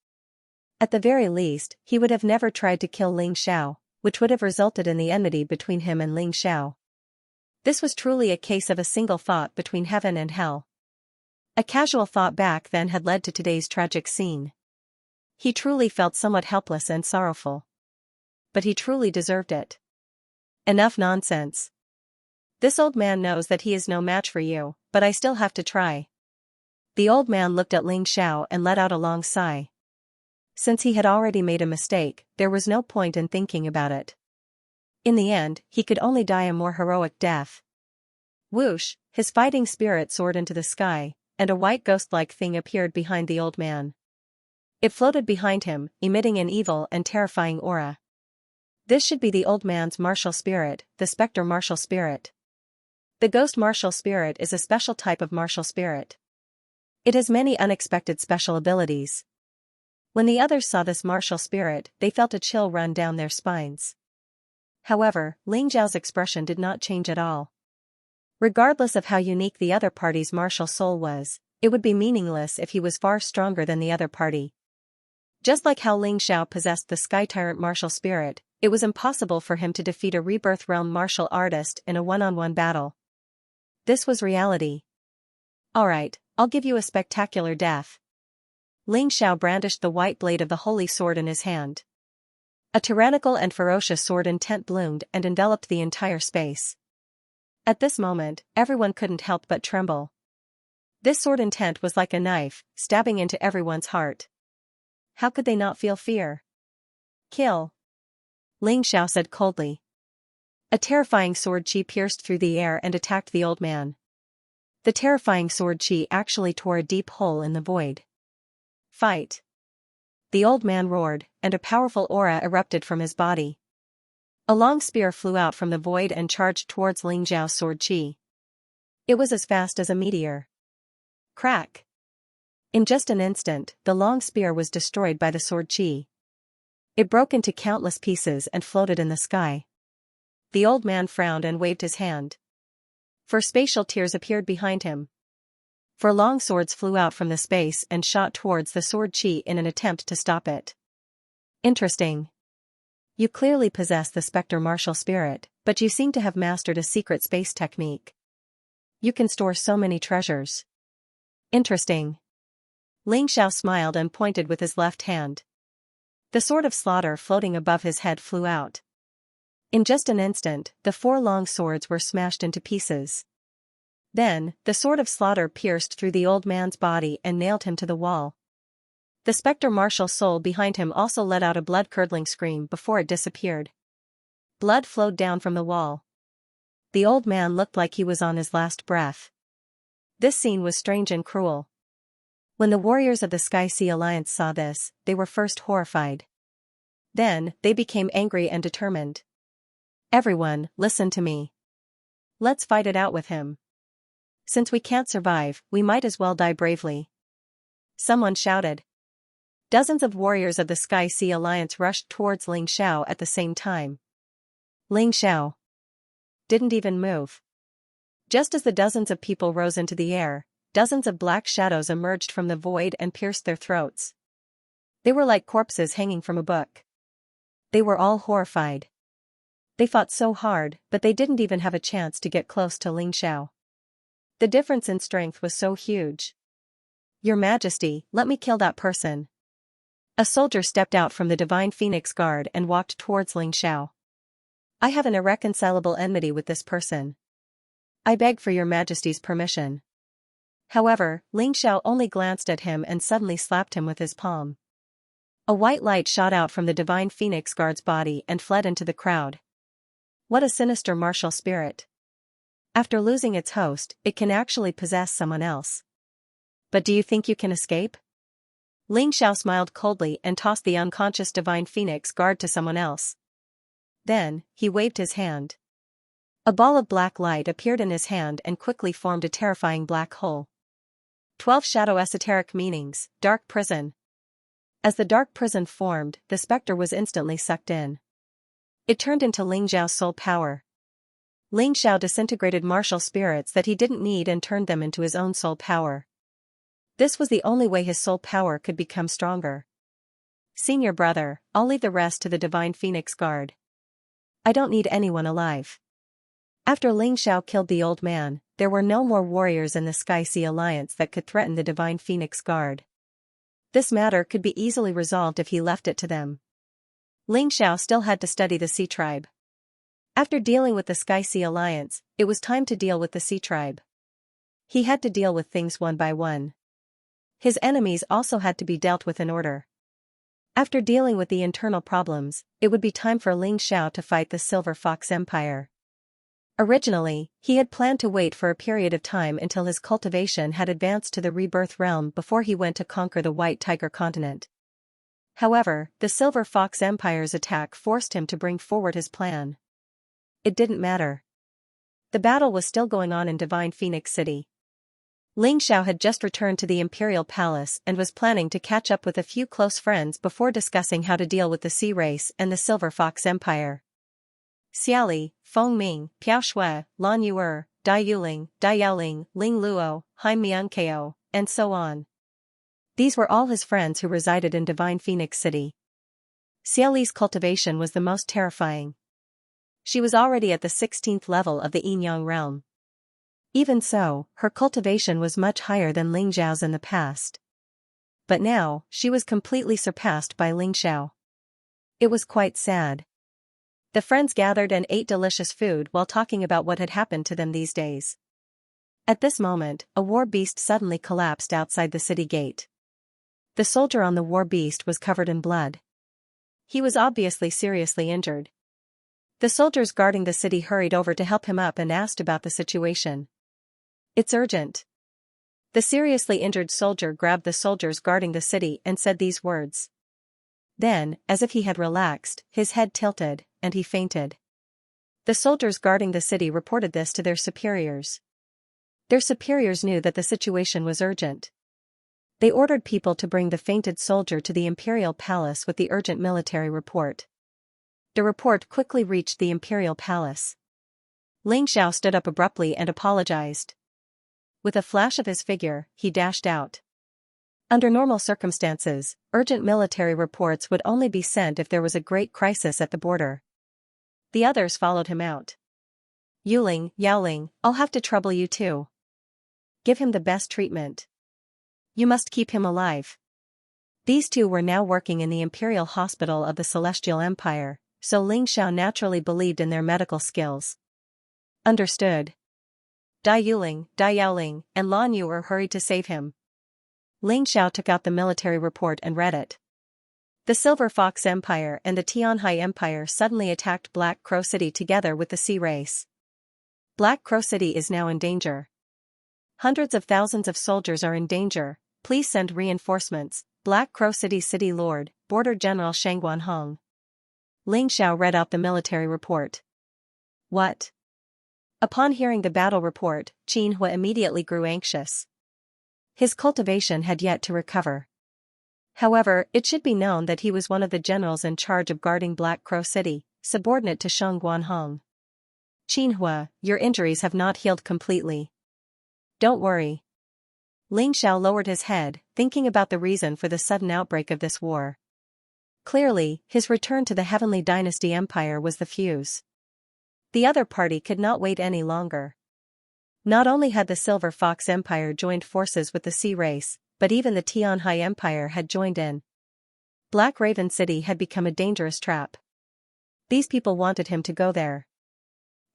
S1: At the very least, he would have never tried to kill Ling Xiao, which would have resulted in the enmity between him and Ling Xiao. This was truly a case of a single thought between heaven and hell. A casual thought back then had led to today's tragic scene. He truly felt somewhat helpless and sorrowful. But he truly deserved it. Enough nonsense. This old man knows that he is no match for you, but I still have to try. The old man looked at Ling Xiao and let out a long sigh. Since he had already made a mistake, there was no point in thinking about it. In the end, he could only die a more heroic death. Whoosh, his fighting spirit soared into the sky, and a white ghost-like thing appeared behind the old man. It floated behind him, emitting an evil and terrifying aura. This should be the old man's martial spirit, the specter martial spirit. The ghost martial spirit is a special type of martial spirit. It has many unexpected special abilities. When the others saw this martial spirit, they felt a chill run down their spines. However, Ling Xiao's expression did not change at all. Regardless of how unique the other party's martial soul was, it would be meaningless if he was far stronger than the other party. Just like how Ling Xiao possessed the Sky Tyrant martial spirit, it was impossible for him to defeat a Rebirth Realm martial artist in a one-on-one battle. This was reality. Alright, I'll give you a spectacular death. Ling Xiao brandished the white blade of the holy sword in his hand. A tyrannical and ferocious sword intent bloomed and enveloped the entire space. At this moment, everyone couldn't help but tremble. This sword intent was like a knife, stabbing into everyone's heart. How could they not feel fear? Kill! Ling Xiao said coldly. A terrifying sword chi pierced through the air and attacked the old man. The terrifying sword chi actually tore a deep hole in the void. Fight! The old man roared, and a powerful aura erupted from his body. A long spear flew out from the void and charged towards Ling Xiao's sword chi. It was as fast as a meteor. Crack! In just an instant, the long spear was destroyed by the sword chi. It broke into countless pieces and floated in the sky. The old man frowned and waved his hand. For spatial tears appeared behind him. For long swords flew out from the space and shot towards the sword chi in an attempt to stop it. Interesting. You clearly possess the specter martial spirit, but you seem to have mastered a secret space technique. You can store so many treasures. Interesting. Ling Xiao smiled and pointed with his left hand. The sword of slaughter floating above his head flew out. In just an instant, the four long swords were smashed into pieces. Then, the sword of slaughter pierced through the old man's body and nailed him to the wall. The specter martial soul behind him also let out a blood-curdling scream before it disappeared. Blood flowed down from the wall. The old man looked like he was on his last breath. This scene was strange and cruel. When the warriors of the Sky Sea Alliance saw this, they were first horrified. Then, they became angry and determined. Everyone, listen to me. Let's fight it out with him. Since we can't survive, we might as well die bravely. Someone shouted. Dozens of warriors of the Sky Sea Alliance rushed towards Ling Xiao at the same time. Ling Xiao. didn't even move. Just as the dozens of people rose into the air, dozens of black shadows emerged from the void and pierced their throats. They were like corpses hanging from a book. They were all horrified. They fought so hard, but they didn't even have a chance to get close to Ling Xiao. The difference in strength was so huge. "Your Majesty, let me kill that person." A soldier stepped out from the Divine Phoenix Guard and walked towards Ling Xiao. "I have an irreconcilable enmity with this person. I beg for your Majesty's permission." However, Ling Xiao only glanced at him and suddenly slapped him with his palm. A white light shot out from the Divine Phoenix Guard's body and fled into the crowd. What a sinister martial spirit. After losing its host, it can actually possess someone else. But do you think you can escape? Ling Xiao smiled coldly and tossed the unconscious Divine Phoenix Guard to someone else. Then, he waved his hand. A ball of black light appeared in his hand and quickly formed a terrifying black hole. 12 Shadow Esoteric Meanings, Dark Prison. As the dark prison formed, the specter was instantly sucked in. It turned into Ling Xiao's soul power. Ling Xiao disintegrated martial spirits that he didn't need and turned them into his own soul power. This was the only way his soul power could become stronger. "Senior brother, I'll leave the rest to the Divine Phoenix Guard. I don't need anyone alive." After Ling Xiao killed the old man, there were no more warriors in the Xianxia alliance that could threaten the Divine Phoenix Guard. This matter could be easily resolved if he left it to them. Ling Xiao still had to study the Sea Tribe. After dealing with the Xianxia alliance, it was time to deal with the Sea Tribe. He had to deal with things one by one. His enemies also had to be dealt with in order. After dealing with the internal problems, it would be time for Ling Xiao to fight the Silver Fox Empire. Originally, he had planned to wait for a period of time until his cultivation had advanced to the Rebirth Realm before he went to conquer the White Tiger continent. However, the Silver Fox Empire's attack forced him to bring forward his plan. It didn't matter. The battle was still going on in Divine Phoenix City. Ling Xiao had just returned to the Imperial Palace and was planning to catch up with a few close friends before discussing how to deal with the Sea Race and the Silver Fox Empire. Xiaoli, Feng Ming, Piao Shui, Lan Yuer, Dai Yuling, Dai Yaoling, Ling Luo, Hai Miankeo, and so on. These were all his friends who resided in Divine Phoenix City. Xiaoli's cultivation was the most terrifying. She was already at the 16th level of the Yin-Yang realm. Even so, her cultivation was much higher than Ling Xiao's in the past. But now, she was completely surpassed by Ling Xiao. It was quite sad. The friends gathered and ate delicious food while talking about what had happened to them these days. At this moment, a war beast suddenly collapsed outside the city gate. The soldier on the war beast was covered in blood. He was obviously seriously injured. The soldiers guarding the city hurried over to help him up and asked about the situation. "It's urgent." The seriously injured soldier grabbed the soldiers guarding the city and said these words. Then, as if he had relaxed, his head tilted, and he fainted. The soldiers guarding the city reported this to their superiors. Their superiors knew that the situation was urgent. They ordered people to bring the fainted soldier to the Imperial Palace with the urgent military report. The report quickly reached the Imperial Palace. Ling Xiao stood up abruptly and apologized. With a flash of his figure, he dashed out. Under normal circumstances, urgent military reports would only be sent if there was a great crisis at the border. The others followed him out. "Yuling, Yaoling, I'll have to trouble you too. Give him the best treatment. You must keep him alive." These two were now working in the Imperial Hospital of the Celestial Empire, so Ling Xiao naturally believed in their medical skills. Understood. Dai Yuling, Dai Yaoling, and Lan Yuer hurried to save him. Ling Xiao took out the military report and read it. The Silver Fox Empire and the Tianhai Empire suddenly attacked Black Crow City together with the Sea Race. Black Crow City is now in danger. Hundreds of thousands of soldiers are in danger. Please send reinforcements. Black Crow City City Lord, Border General Shangguan Hong. Ling Xiao read out the military report. What? Upon hearing the battle report, Qin Hua immediately grew anxious. His cultivation had yet to recover. However, it should be known that he was one of the generals in charge of guarding Black Crow City, subordinate to Shangguan Hong. Qinhua, your injuries have not healed completely. Don't worry. Ling Xiao lowered his head, thinking about the reason for the sudden outbreak of this war. Clearly, his return to the Heavenly Dynasty Empire was the fuse. The other party could not wait any longer. Not only had the Silver Fox Empire joined forces with the Sea Race, but even the Tianhai Empire had joined in. Black Raven City had become a dangerous trap. These people wanted him to go there.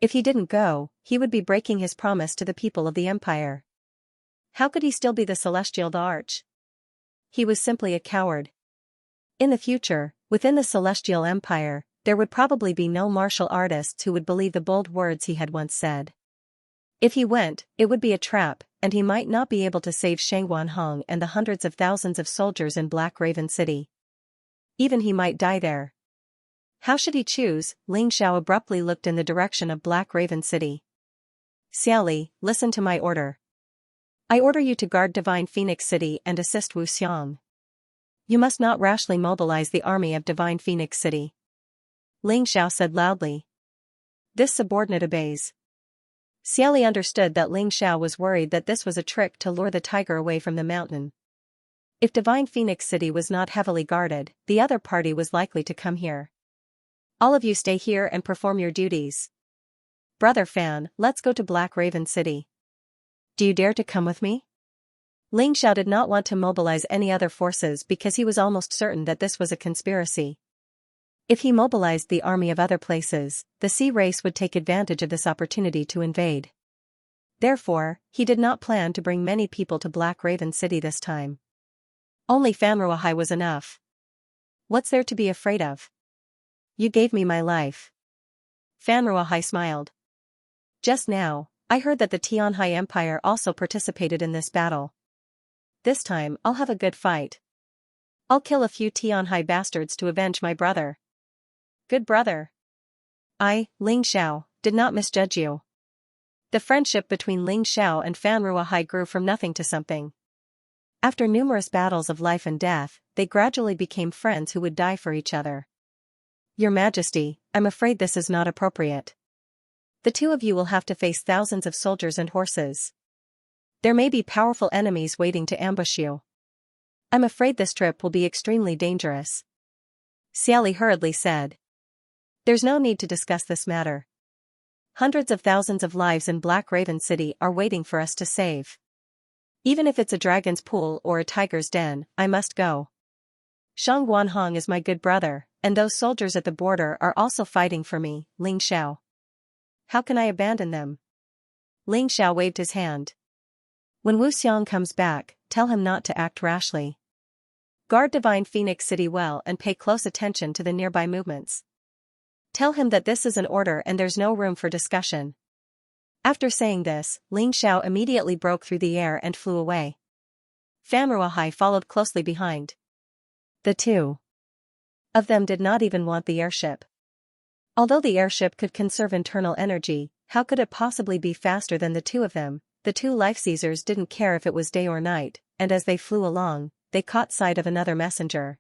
S1: If he didn't go, he would be breaking his promise to the people of the Empire. How could he still be the Celestial Arch? He was simply a coward. In the future, within the Celestial Empire, there would probably be no martial artists who would believe the bold words he had once said. If he went, it would be a trap, and he might not be able to save Shangguanhong and the hundreds of thousands of soldiers in Black Raven City. Even he might die there. How should he choose? Ling Xiao abruptly looked in the direction of Black Raven City. Xiaoli, listen to my order. I order you to guard Divine Phoenix City and assist Wu Xiang. You must not rashly mobilize the army of Divine Phoenix City. Ling Xiao said loudly. This subordinate obeys. Xiaoli understood that Ling Xiao was worried that this was a trick to lure the tiger away from the mountain. If Divine Phoenix City was not heavily guarded, the other party was likely to come here. All of you stay here and perform your duties. Brother Fan, let's go to Black Raven City. Do you dare to come with me? Ling Xiao did not want to mobilize any other forces because he was almost certain that this was a conspiracy. If he mobilized the army of other places, the Sea Race would take advantage of this opportunity to invade. Therefore, he did not plan to bring many people to Black Raven City this time. Only Fanruahai was enough. What's there to be afraid of? You gave me my life. Fanruahai smiled. Just now, I heard that the Tianhai Empire also participated in this battle. This time, I'll have a good fight. I'll kill a few Tianhai bastards to avenge my brother. Good brother. I, Ling Xiao, did not misjudge you. The friendship between Ling Xiao and Fanruahai grew from nothing to something. After numerous battles of life and death, they gradually became friends who would die for each other. Your Majesty, I'm afraid this is not appropriate. The two of you will have to face thousands of soldiers and horses. There may be powerful enemies waiting to ambush you. I'm afraid this trip will be extremely dangerous. Xiaoli hurriedly said. There's no need to discuss this matter. Hundreds of thousands of lives in Black Raven City are waiting for us to save. Even if it's a dragon's pool or a tiger's den, I must go. Shangguanhong is my good brother, and those soldiers at the border are also fighting for me, Ling Xiao. How can I abandon them? Ling Xiao waved his hand. When Wu Xiang comes back, tell him not to act rashly. Guard Divine Phoenix City well and pay close attention to the nearby movements. Tell him that this is an order and there's no room for discussion. After saying this, Ling Xiao immediately broke through the air and flew away. Fanruahai followed closely behind. The two of them did not even want the airship. Although the airship could conserve internal energy, how could it possibly be faster than the two of them? The two life-seizers didn't care if it was day or night, and as they flew along, they caught sight of another messenger.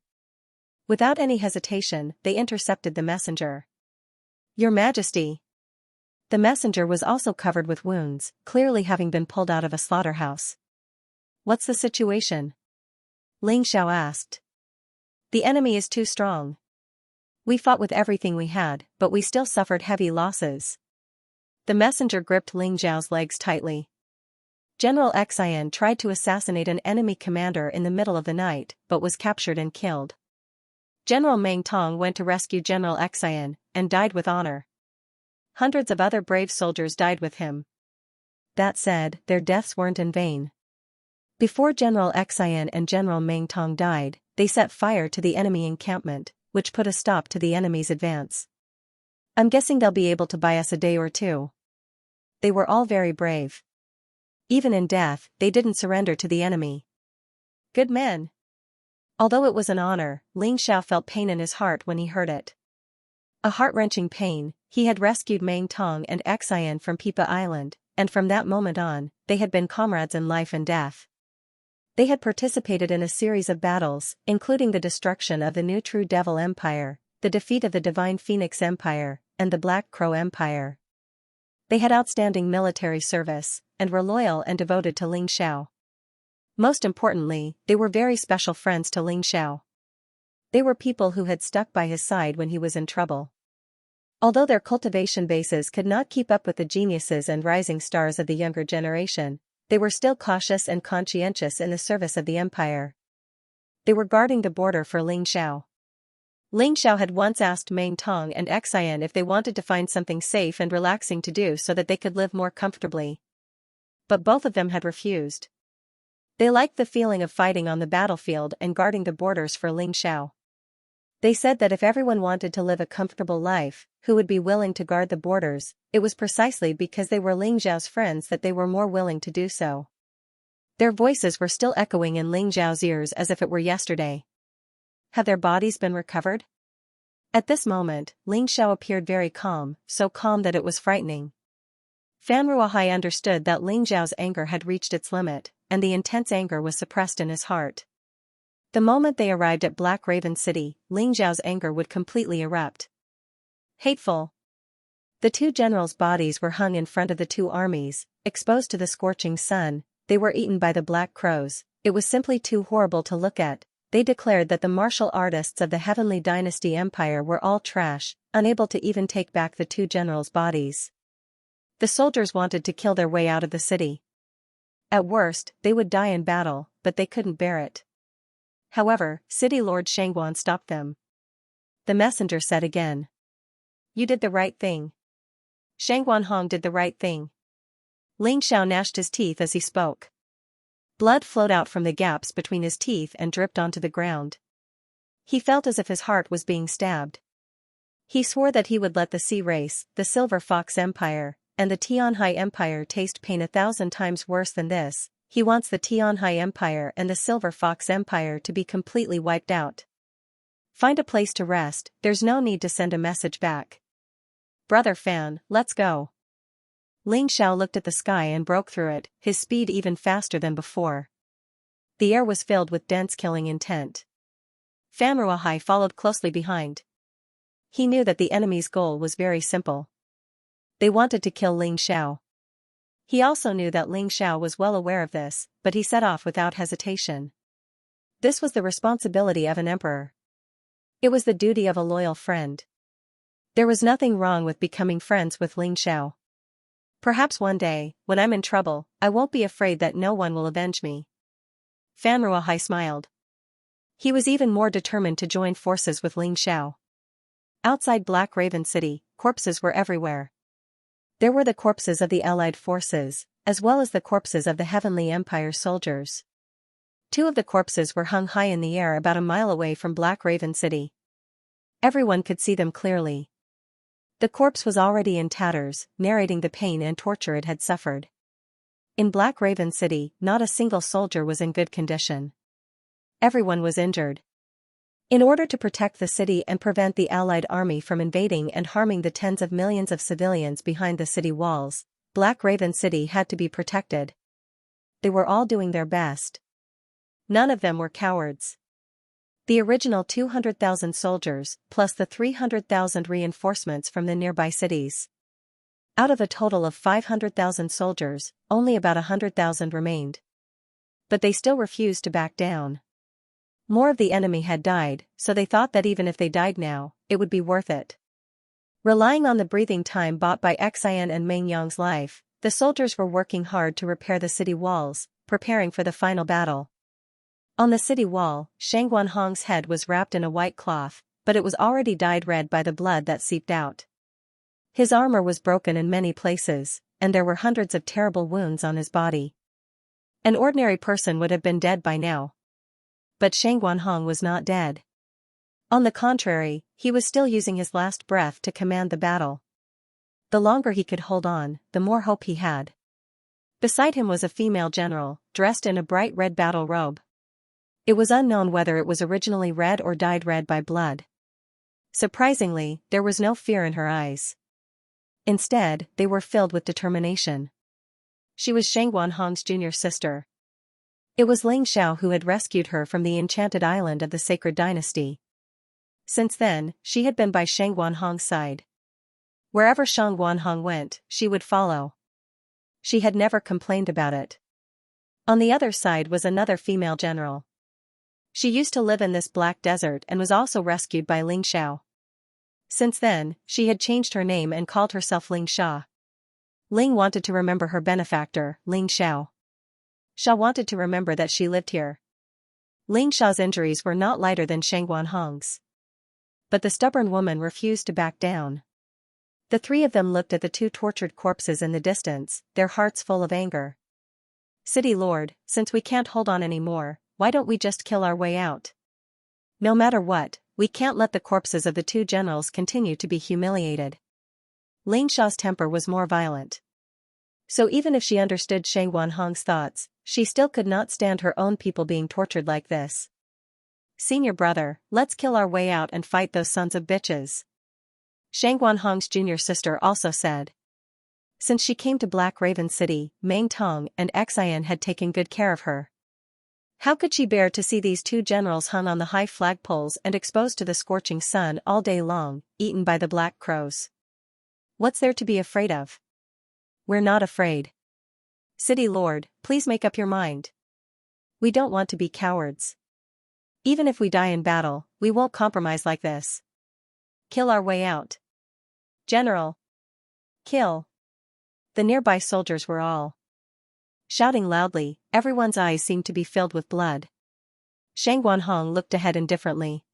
S1: Without any hesitation, they intercepted the messenger. Your Majesty! The messenger was also covered with wounds, clearly having been pulled out of a slaughterhouse. What's the situation? Ling Xiao asked. The enemy is too strong. We fought with everything we had, but we still suffered heavy losses. The messenger gripped Ling Xiao's legs tightly. General Xian tried to assassinate an enemy commander in the middle of the night, but was captured and killed. General Meng Tong went to rescue General Xian, and died with honor. Hundreds of other brave soldiers died with him. That said, their deaths weren't in vain. Before General Xian and General Meng Tong died, they set fire to the enemy encampment, which put a stop to the enemy's advance. I'm guessing they'll be able to buy us a day or two. They were all very brave. Even in death, they didn't surrender to the enemy. Good men. Although it was an honor, Ling Xiao felt pain in his heart when he heard it. A heart-wrenching pain. He had rescued Meng Tong and Xian from Pipa Island, and from that moment on, they had been comrades in life and death. They had participated in a series of battles, including the destruction of the New True Devil Empire, the defeat of the Divine Phoenix Empire, and the Black Crow Empire. They had outstanding military service, and were loyal and devoted to Ling Xiao. Most importantly, they were very special friends to Ling Xiao. They were people who had stuck by his side when he was in trouble. Although their cultivation bases could not keep up with the geniuses and rising stars of the younger generation, they were still cautious and conscientious in the service of the empire. They were guarding the border for Ling Xiao. Ling Xiao had once asked Meng Tong and Xian if they wanted to find something safe and relaxing to do so that they could live more comfortably. But both of them had refused. They liked the feeling of fighting on the battlefield and guarding the borders for Ling Xiao. They said that if everyone wanted to live a comfortable life, who would be willing to guard the borders, it was precisely because they were Ling Xiao's friends that they were more willing to do so. Their voices were still echoing in Ling Xiao's ears as if it were yesterday. Have their bodies been recovered? At this moment, Ling Xiao appeared very calm, so calm that it was frightening. Fan Ruohai understood that Ling Xiao's anger had reached its limit, and the intense anger was suppressed in his heart. The moment they arrived at Black Raven City, Ling Xiao's anger would completely erupt. Hateful. The two generals' bodies were hung in front of the two armies, exposed to the scorching sun. They were eaten by the black crows. It was simply too horrible to look at. They declared that the martial artists of the Heavenly Dynasty Empire were all trash, unable to even take back the two generals' bodies. The soldiers wanted to kill their way out of the city. At worst, they would die in battle, but they couldn't bear it. However, City Lord Shangguan stopped them. The messenger said again. You did the right thing. Shangguan Hong did the right thing. Ling Xiao gnashed his teeth as he spoke. Blood flowed out from the gaps between his teeth and dripped onto the ground. He felt as if his heart was being stabbed. He swore that he would let the Sea Race, the Silver Fox Empire, and the Tianhai Empire taste pain 1,000 times worse than this. He wants the Tianhai Empire and the Silver Fox Empire to be completely wiped out. Find a place to rest, there's no need to send a message back. Brother Fan, let's go. Ling Xiao looked at the sky and broke through it, his speed even faster than before. The air was filled with dense killing intent. Fan Ruohai followed closely behind. He knew that the enemy's goal was very simple. They wanted to kill Ling Xiao. He also knew that Ling Xiao was well aware of this, but he set off without hesitation. This was the responsibility of an emperor. It was the duty of a loyal friend. There was nothing wrong with becoming friends with Ling Xiao. Perhaps one day, when I'm in trouble, I won't be afraid that no one will avenge me. Fan Ruohai smiled. He was even more determined to join forces with Ling Xiao. Outside Black Raven City, corpses were everywhere. There were the corpses of the Allied forces, as well as the corpses of the Heavenly Empire soldiers. Two of the corpses were hung high in the air about a mile away from Black Raven City. Everyone could see them clearly. The corpse was already in tatters, narrating the pain and torture it had suffered. In Black Raven City, not a single soldier was in good condition. Everyone was injured. In order to protect the city and prevent the Allied army from invading and harming the tens of millions of civilians behind the city walls, Black Raven City had to be protected. They were all doing their best. None of them were cowards. The original 200,000 soldiers, plus the 300,000 reinforcements from the nearby cities. Out of a total of 500,000 soldiers, only about 100,000 remained. But they still refused to back down. More of the enemy had died, so they thought that even if they died now, it would be worth it. Relying on the breathing time bought by Xian and Meng Yang's life, the soldiers were working hard to repair the city walls, preparing for the final battle. On the city wall, Shangguan Hong's head was wrapped in a white cloth, but it was already dyed red by the blood that seeped out. His armor was broken in many places, and there were hundreds of terrible wounds on his body. An ordinary person would have been dead by now. But Shangguan Hong was not dead. On the contrary, he was still using his last breath to command the battle. The longer he could hold on, the more hope he had. Beside him was a female general, dressed in a bright red battle robe. It was unknown whether it was originally red or dyed red by blood. Surprisingly, there was no fear in her eyes. Instead, they were filled with determination. She was Shangguan Hong's junior sister. It was Ling Xiao who had rescued her from the enchanted island of the Sacred Dynasty. Since then, she had been by Shangguan Hong's side. Wherever Shang Guanhong went, she would follow. She had never complained about it. On the other side was another female general. She used to live in this black desert and was also rescued by Ling Xiao. Since then, she had changed her name and called herself Ling Xia. Ling wanted to remember her benefactor, Ling Xiao. Xia wanted to remember that she lived here. Ling Xiao's injuries were not lighter than Shang Guanhong's. But the stubborn woman refused to back down. The three of them looked at the two tortured corpses in the distance, their hearts full of anger. City Lord, since we can't hold on anymore, why don't we just kill our way out? No matter what, we can't let the corpses of the two generals continue to be humiliated. Ling Xiao's temper was more violent. So even if she understood Shang Guanhong's thoughts, she still could not stand her own people being tortured like this. Senior brother, let's kill our way out and fight those sons of bitches. Shang Guanhong's junior sister also said. Since she came to Black Raven City, Meng Tong and Xian had taken good care of her. How could she bear to see these two generals hung on the high flagpoles and exposed to the scorching sun all day long, eaten by the black crows? What's there to be afraid of? We're not afraid. City Lord, please make up your mind. We don't want to be cowards. Even if we die in battle, we won't compromise like this. Kill our way out. General. Kill. The nearby soldiers were all shouting loudly, everyone's eyes seemed to be filled with blood. Shang Guanhong looked ahead indifferently.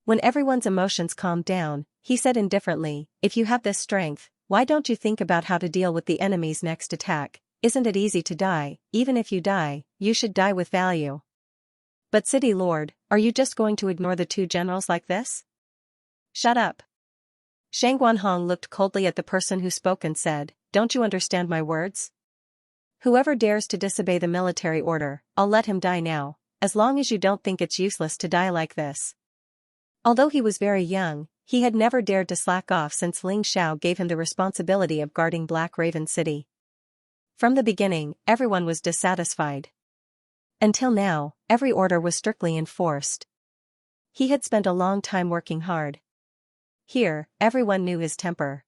S1: When everyone's emotions calmed down, he said indifferently, if you have this strength, why don't you think about how to deal with the enemy's next attack? Isn't it easy to die? Even if you die, you should die with value. But City Lord, are you just going to ignore the two generals like this? Shut up. Shang Guanhong looked coldly at the person who spoke and said, don't you understand my words? Whoever dares to disobey the military order, I'll let him die now, as long as you don't think it's useless to die like this. Although he was very young, he had never dared to slack off since Ling Xiao gave him the responsibility of guarding Black Raven City. From the beginning, everyone was dissatisfied. Until now, every order was strictly enforced. He had spent a long time working hard. Here, everyone knew his temper.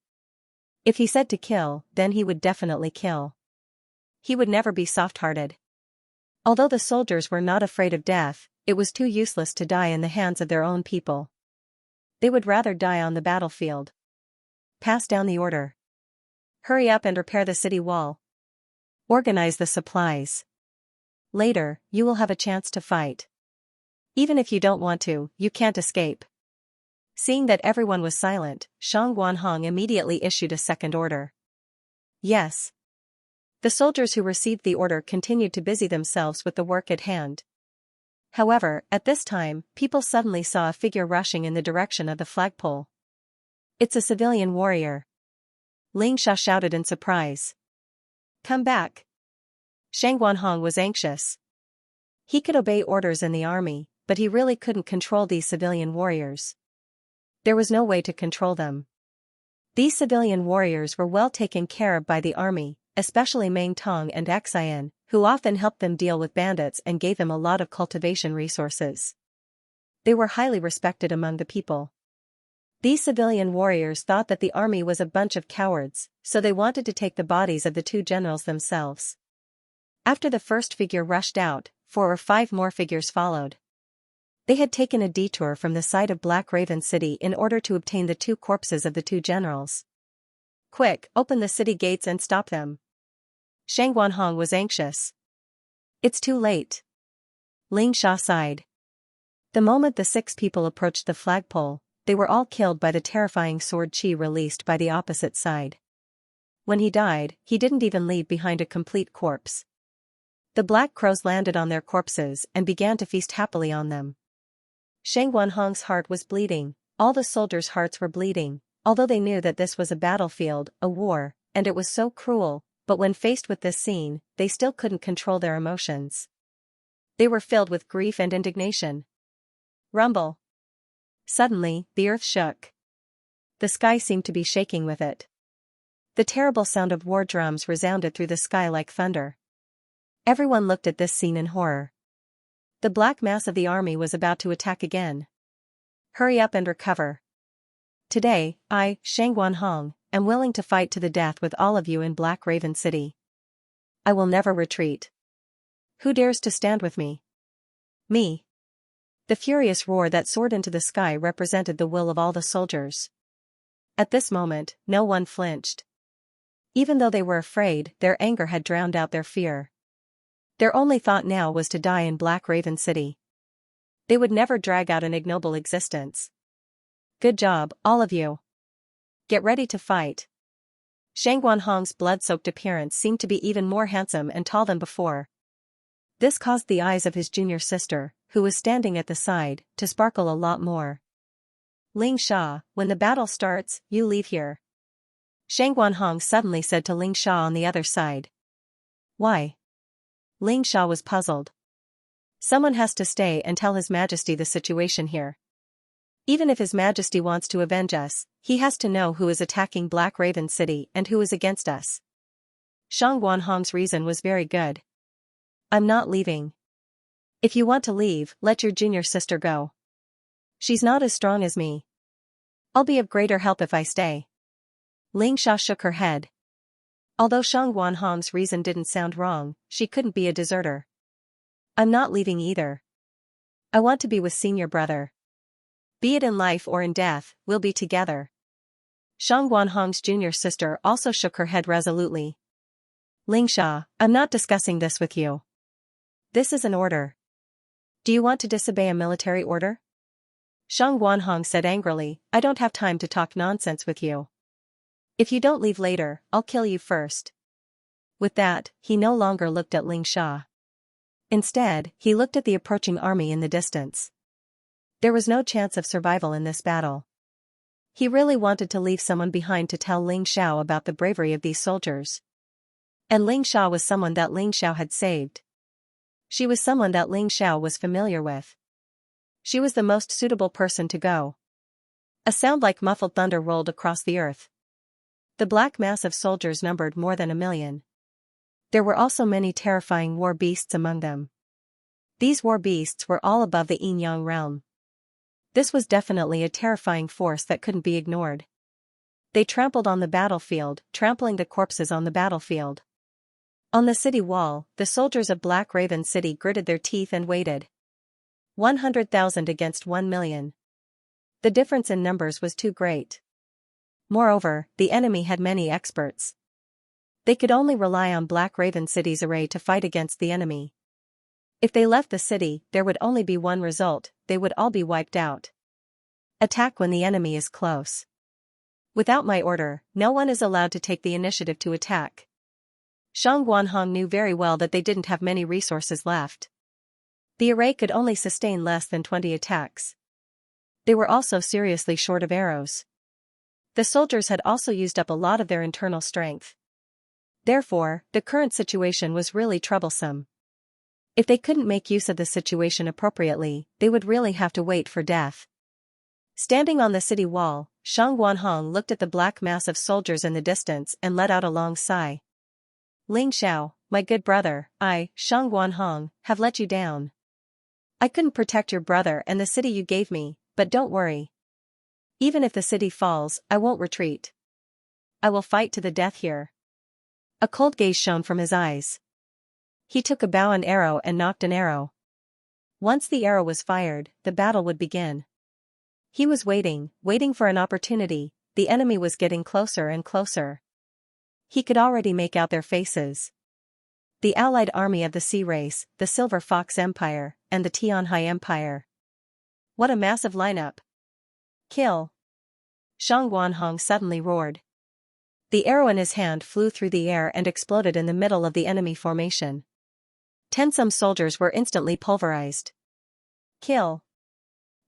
S1: If he said to kill, then he would definitely kill. He would never be soft-hearted. Although the soldiers were not afraid of death, it was too useless to die in the hands of their own people. They would rather die on the battlefield. Pass down the order. Hurry up and repair the city wall. Organize the supplies. Later, you will have a chance to fight. Even if you don't want to, you can't escape. Seeing that everyone was silent, Shang Guanhong immediately issued a second order. Yes. The soldiers who received the order continued to busy themselves with the work at hand. However, at this time, people suddenly saw a figure rushing in the direction of the flagpole. It's a civilian warrior. Ling Xia shouted in surprise. Come back. Shang Guanhong was anxious. He could obey orders in the army, but he really couldn't control these civilian warriors. There was no way to control them. These civilian warriors were well taken care of by the army, especially Meng Tong and Xian, who often helped them deal with bandits and gave them a lot of cultivation resources. They were highly respected among the people. These civilian warriors thought that the army was a bunch of cowards, so they wanted to take the bodies of the two generals themselves. After the first figure rushed out, 4 or 5 more figures followed. They had taken a detour from the site of Black Raven City in order to obtain the 2 corpses of the 2 generals. Quick, open the city gates and stop them. Shang Guanhong was anxious. It's too late. Ling Xia sighed. The moment the 6 people approached the flagpole, they were all killed by the terrifying sword qi released by the opposite side. When he died, he didn't even leave behind a complete corpse. The black crows landed on their corpses and began to feast happily on them. Shang Guanhong's heart was bleeding, all the soldiers' hearts were bleeding, although they knew that this was a battlefield, a war, and it was so cruel, but when faced with this scene, they still couldn't control their emotions. They were filled with grief and indignation. Rumble. Suddenly, the earth shook. The sky seemed to be shaking with it. The terrible sound of war drums resounded through the sky like thunder. Everyone looked at this scene in horror. The black mass of the army was about to attack again. Hurry up and recover. Today, I, Shang Guanhong, am willing to fight to the death with all of you in Black Raven City. I will never retreat. Who dares to stand with me? Me. The furious roar that soared into the sky represented the will of all the soldiers. At this moment, no one flinched. Even though they were afraid, their anger had drowned out their fear. Their only thought now was to die in Black Raven City. They would never drag out an ignoble existence. Good job, all of you. Get ready to fight. Shang Guanhong's blood-soaked appearance seemed to be even more handsome and tall than before. This caused the eyes of his junior sister, who was standing at the side, to sparkle a lot more. Ling Xia, when the battle starts, you leave here. Shang Guanhong suddenly said to Ling Xia on the other side. Why? Ling Xia was puzzled. Someone has to stay and tell His Majesty the situation here. Even if His Majesty wants to avenge us, he has to know who is attacking Black Raven City and who is against us. Shang Guanhong's reason was very good. I'm not leaving. If you want to leave, let your junior sister go. She's not as strong as me. I'll be of greater help if I stay. Ling Xia shook her head. Although Shang Guanhong's reason didn't sound wrong, she couldn't be a deserter. I'm not leaving either. I want to be with senior brother. Be it in life or in death, we'll be together. Shang Guanhong's junior sister also shook her head resolutely. Ling Xia, I'm not discussing this with you. This is an order. Do you want to disobey a military order? Shang Guanhong said angrily, I don't have time to talk nonsense with you. If you don't leave later, I'll kill you first. With that, he no longer looked at Ling Xia. Instead, he looked at the approaching army in the distance. There was no chance of survival in this battle. He really wanted to leave someone behind to tell Ling Xiao about the bravery of these soldiers. And Ling Xiao was someone that Ling Xiao had saved. She was someone that Ling Xiao was familiar with. She was the most suitable person to go. A sound like muffled thunder rolled across the earth. The black mass of soldiers numbered more than 1,000,000. There were also many terrifying war beasts among them. These war beasts were all above the yin-yang realm. This was definitely a terrifying force that couldn't be ignored. They trampled on the battlefield, trampling the corpses on the battlefield. On the city wall, the soldiers of Black Raven City gritted their teeth and waited. 100,000 against 1,000,000. The difference in numbers was too great. Moreover, the enemy had many experts. They could only rely on Black Raven City's array to fight against the enemy. If they left the city, there would only be one result, they would all be wiped out. Attack when the enemy is close. Without my order, no one is allowed to take the initiative to attack. Shang Guanhong knew very well that they didn't have many resources left. The array could only sustain less than 20 attacks. They were also seriously short of arrows. The soldiers had also used up a lot of their internal strength. Therefore, the current situation was really troublesome. If they couldn't make use of the situation appropriately, they would really have to wait for death. Standing on the city wall, Shang Guanhong looked at the black mass of soldiers in the distance and let out a long sigh. Ling Xiao, my good brother, I, Shang Guanhong, have let you down. I couldn't protect your brother and the city you gave me, but don't worry. Even if the city falls, I won't retreat. I will fight to the death here. A cold gaze shone from his eyes. He took a bow and arrow and nocked an arrow. Once the arrow was fired, the battle would begin. He was waiting for an opportunity. The enemy was getting closer and closer. He could already make out their faces. The allied army of the Sea Race, the Silver Fox Empire, and the Tianhai Empire. What a massive lineup. Kill! Shang Guanhong suddenly roared. The arrow in his hand flew through the air and exploded in the middle of the enemy formation. 10 some soldiers were instantly pulverized. Kill!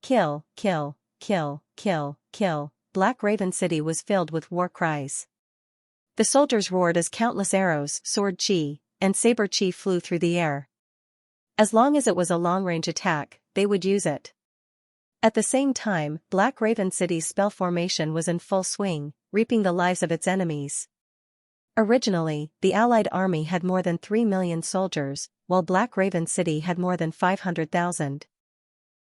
S1: Kill, kill, kill, kill, kill. Black Raven City was filled with war cries. The soldiers roared as countless arrows, sword chi, and saber chi flew through the air. As long as it was a long-range attack, they would use it. At the same time, Black Raven City's spell formation was in full swing, reaping the lives of its enemies. Originally, the Allied army had more than 3 million soldiers, while Black Raven City had more than 500,000.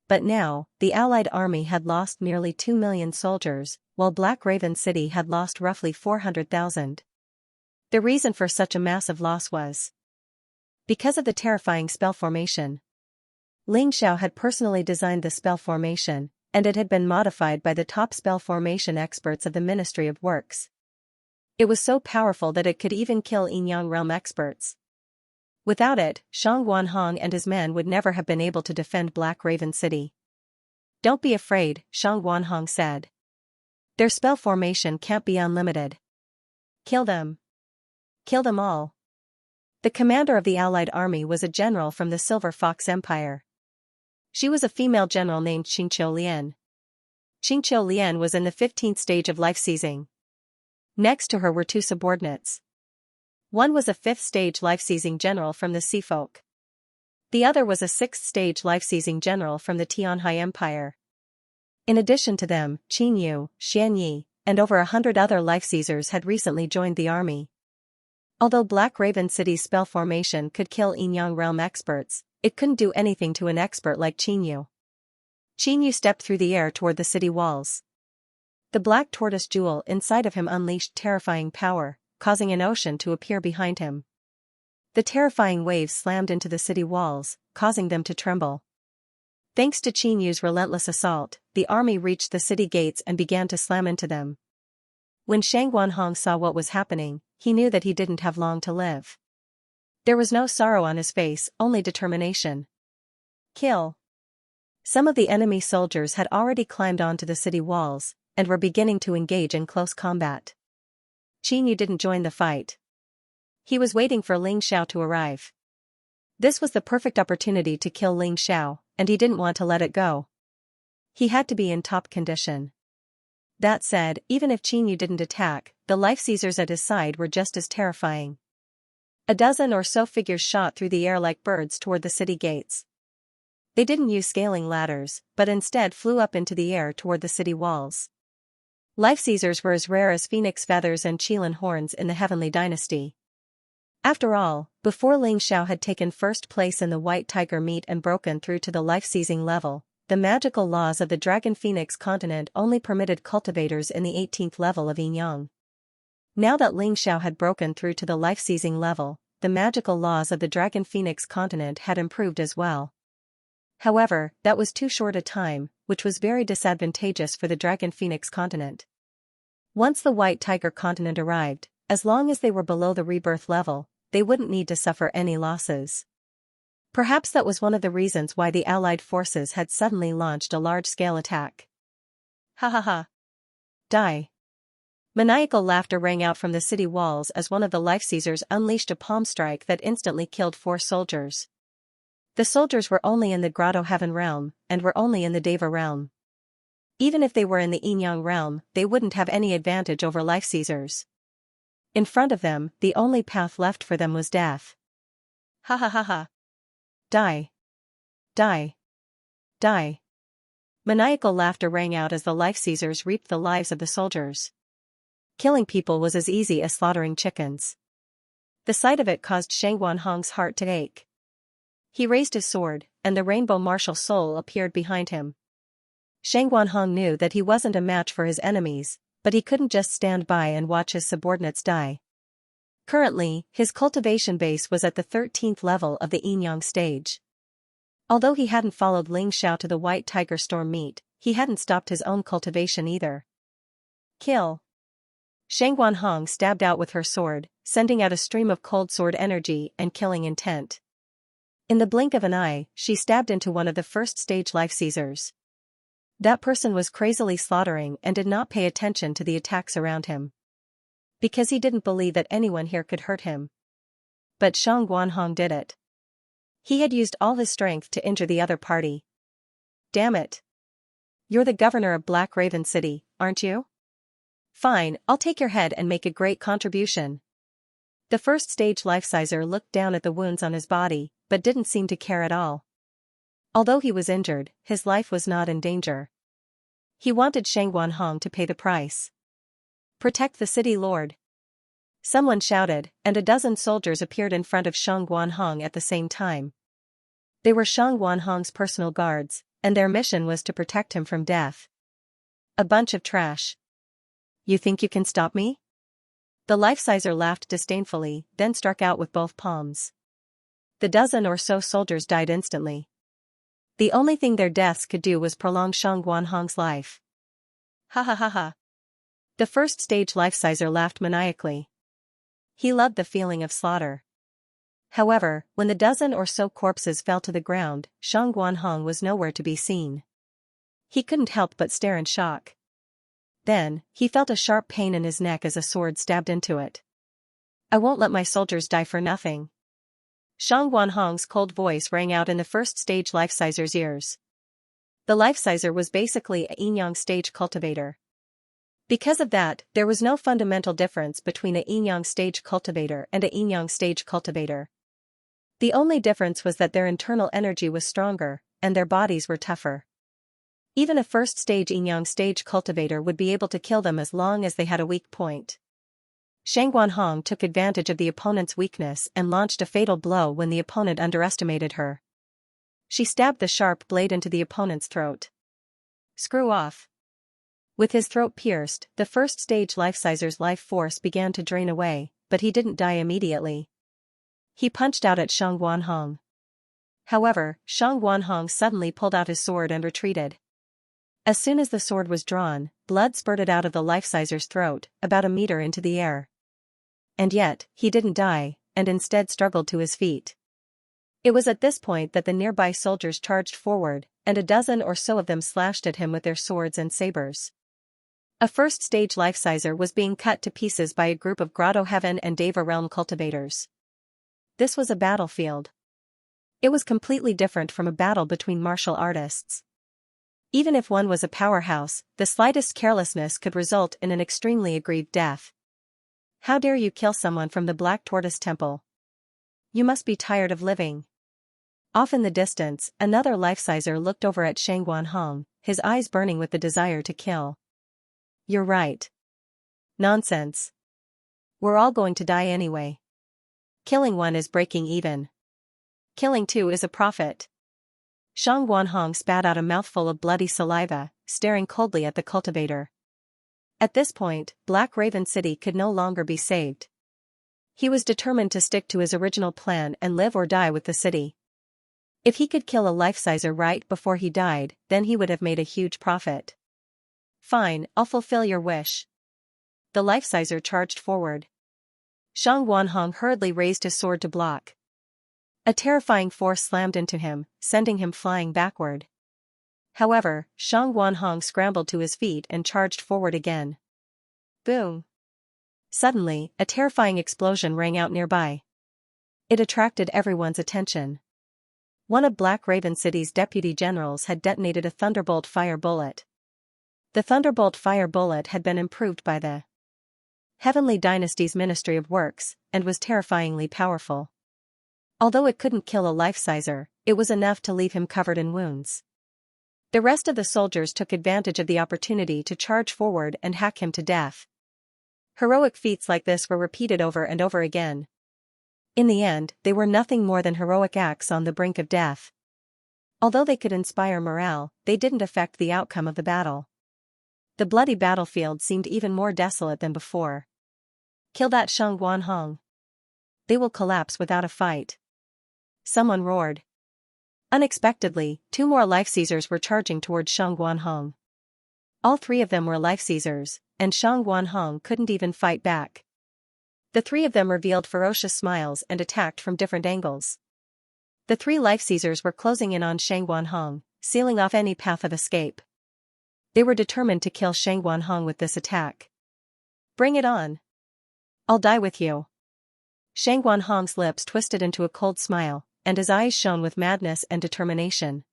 S1: But now, the Allied army had lost nearly 2 million soldiers, while Black Raven City had lost roughly 400,000. The reason for such a massive loss was because of the terrifying spell formation. Ling Xiao had personally designed the spell formation, and it had been modified by the top spell formation experts of the Ministry of Works. It was so powerful that it could even kill Yinyang realm experts. Without it, Shang Guanhong and his men would never have been able to defend Black Raven City. "Don't be afraid," Shang Guanhong said. "Their spell formation can't be unlimited. Kill them. Kill them all." The commander of the Allied army was a general from the Silver Fox Empire. She was a female general named Xingqiu Lian. Xingqiu Lian was in the 15th stage of life-seizing. Next to her were two subordinates. One was a 5th stage life-seizing general from the Sea Folk. The other was a 6th stage life-seizing general from the Tianhai Empire. In addition to them, Qin Yu, Xianxia, and over 100 other life-seizers had recently joined the army. Although Black Raven City's spell formation could kill Yinyang realm experts, it couldn't do anything to an expert like Qin Yu. Qin Yu stepped through the air toward the city walls. The black tortoise jewel inside of him unleashed terrifying power, causing an ocean to appear behind him. The terrifying waves slammed into the city walls, causing them to tremble. Thanks to Qin Yu's relentless assault, the army reached the city gates and began to slam into them. When Shang Guanhong saw what was happening, he knew that he didn't have long to live. There was no sorrow on his face, only determination. Kill. Some of the enemy soldiers had already climbed onto the city walls, and were beginning to engage in close combat. Qin Yu didn't join the fight. He was waiting for Ling Xiao to arrive. This was the perfect opportunity to kill Ling Xiao, and he didn't want to let it go. He had to be in top condition. That said, even if Qin Yu didn't attack, the life-seizers at his side were just as terrifying. A dozen or so figures shot through the air like birds toward the city gates. They didn't use scaling ladders, but instead flew up into the air toward the city walls. Life-seizers were as rare as phoenix feathers and qilin horns in the Heavenly Dynasty. After all, before Ling Xiao had taken first place in the White Tiger meet and broken through to the life-seizing level, the magical laws of the Dragon Phoenix continent only permitted cultivators in the 18th level of Yinyang. Now that Ling Xiao had broken through to the life-seizing level, the magical laws of the Dragon Phoenix continent had improved as well. However, that was too short a time, which was very disadvantageous for the Dragon Phoenix continent. Once the White Tiger continent arrived, as long as they were below the rebirth level, they wouldn't need to suffer any losses. Perhaps that was one of the reasons why the Allied forces had suddenly launched a large-scale attack. Ha ha ha. Die. Maniacal laughter rang out from the city walls as one of the life-seizers unleashed a palm strike that instantly killed 4 soldiers. The soldiers were only in the Grotto Heaven realm, and were only in the Deva realm. Even if they were in the Yinyang realm, they wouldn't have any advantage over life-seizers. In front of them, the only path left for them was death. Ha ha ha ha. Die. Die. Die. Maniacal laughter rang out as the life-seizers reaped the lives of the soldiers. Killing people was as easy as slaughtering chickens. The sight of it caused Shang Guanhong's heart to ache. He raised his sword, and the rainbow martial soul appeared behind him. Shang Guanhong knew that he wasn't a match for his enemies, but he couldn't just stand by and watch his subordinates die. Currently, his cultivation base was at the 13th level of the Yinyang stage. Although he hadn't followed Ling Xiao to the White Tiger Storm meet, he hadn't stopped his own cultivation either. Kill. Shang Guanhong stabbed out with her sword, sending out a stream of cold sword energy and killing intent. In the blink of an eye, she stabbed into one of the first-stage life-seizers. That person was crazily slaughtering and did not pay attention to the attacks around him. Because he didn't believe that anyone here could hurt him. But Shang Guanhong did it. He had used all his strength to injure the other party. Damn it. You're the governor of Black Raven City, aren't you? Fine, I'll take your head and make a great contribution. The first-stage life-sizer looked down at the wounds on his body, but didn't seem to care at all. Although he was injured, his life was not in danger. He wanted Shang Guanhong to pay the price. Protect the city lord. Someone shouted, and a dozen soldiers appeared in front of Shang Guanhong at the same time. They were Shang Guanhong's personal guards, and their mission was to protect him from death. A bunch of trash. You think you can stop me? The life-sizer laughed disdainfully, then struck out with both palms. The dozen or so soldiers died instantly. The only thing their deaths could do was prolong Shang Guanhong's life. Ha ha ha ha. The first stage life-sizer laughed maniacally. He loved the feeling of slaughter. However, when the dozen or so corpses fell to the ground, Shang Guanhong was nowhere to be seen. He couldn't help but stare in shock. Then, he felt a sharp pain in his neck as a sword stabbed into it. I won't let my soldiers die for nothing. Shang Guanhong's cold voice rang out in the first stage life-sizer's ears. The life-sizer was basically a yin-yang stage cultivator. Because of that, there was no fundamental difference between a yin-yang stage cultivator and a yin-yang stage cultivator. The only difference was that their internal energy was stronger, and their bodies were tougher. Even a first-stage yin-yang stage cultivator would be able to kill them as long as they had a weak point. Shang Guanhong took advantage of the opponent's weakness and launched a fatal blow when the opponent underestimated her. She stabbed the sharp blade into the opponent's throat. Screw off. With his throat pierced, the first-stage life-sizer's life force began to drain away, but he didn't die immediately. He punched out at Shang Guanhong. However, Shang Guanhong suddenly pulled out his sword and retreated. As soon as the sword was drawn, blood spurted out of the life-sizer's throat, about a meter into the air. And yet, he didn't die, and instead struggled to his feet. It was at this point that the nearby soldiers charged forward, and a dozen or so of them slashed at him with their swords and sabers. A first-stage life-sizer was being cut to pieces by a group of Grotto Heaven and Deva Realm cultivators. This was a battlefield. It was completely different from a battle between martial artists. Even if one was a powerhouse, the slightest carelessness could result in an extremely aggrieved death. How dare you kill someone from the Black Tortoise Temple? You must be tired of living. Off in the distance, another life-sizer looked over at Shang Guanhong, his eyes burning with the desire to kill. You're right. Nonsense. We're all going to die anyway. Killing one is breaking even. Killing two is a profit. Shang Guanhong spat out a mouthful of bloody saliva, staring coldly at the cultivator. At this point, Black Raven City could no longer be saved. He was determined to stick to his original plan and live or die with the city. If he could kill a life-sizer right before he died, then he would have made a huge profit. Fine, I'll fulfill your wish. The life-sizer charged forward. Shang Guanhong hurriedly raised his sword to block. A terrifying force slammed into him, sending him flying backward. However, Shang Guanhong scrambled to his feet and charged forward again. Boom! Suddenly, a terrifying explosion rang out nearby. It attracted everyone's attention. One of Black Raven City's deputy generals had detonated a Thunderbolt fire bullet. The Thunderbolt fire bullet had been improved by the Heavenly Dynasty's Ministry of Works, and was terrifyingly powerful. Although it couldn't kill a life-sizer, it was enough to leave him covered in wounds. The rest of the soldiers took advantage of the opportunity to charge forward and hack him to death. Heroic feats like this were repeated over and over again. In the end, they were nothing more than heroic acts on the brink of death. Although they could inspire morale, they didn't affect the outcome of the battle. The bloody battlefield seemed even more desolate than before. Kill that Shang Guanhong. They will collapse without a fight. Someone roared. Unexpectedly, two more life-seizers were charging toward Shang Guanhong. All three of them were life-seizers, and Shang Guanhong couldn't even fight back. The three of them revealed ferocious smiles and attacked from different angles. The three life-seizers were closing in on Shang Guanhong, sealing off any path of escape. They were determined to kill Shang Guanhong with this attack. Bring it on. I'll die with you. Shang Guanhong's lips twisted into a cold smile, and his eyes shone with madness and determination.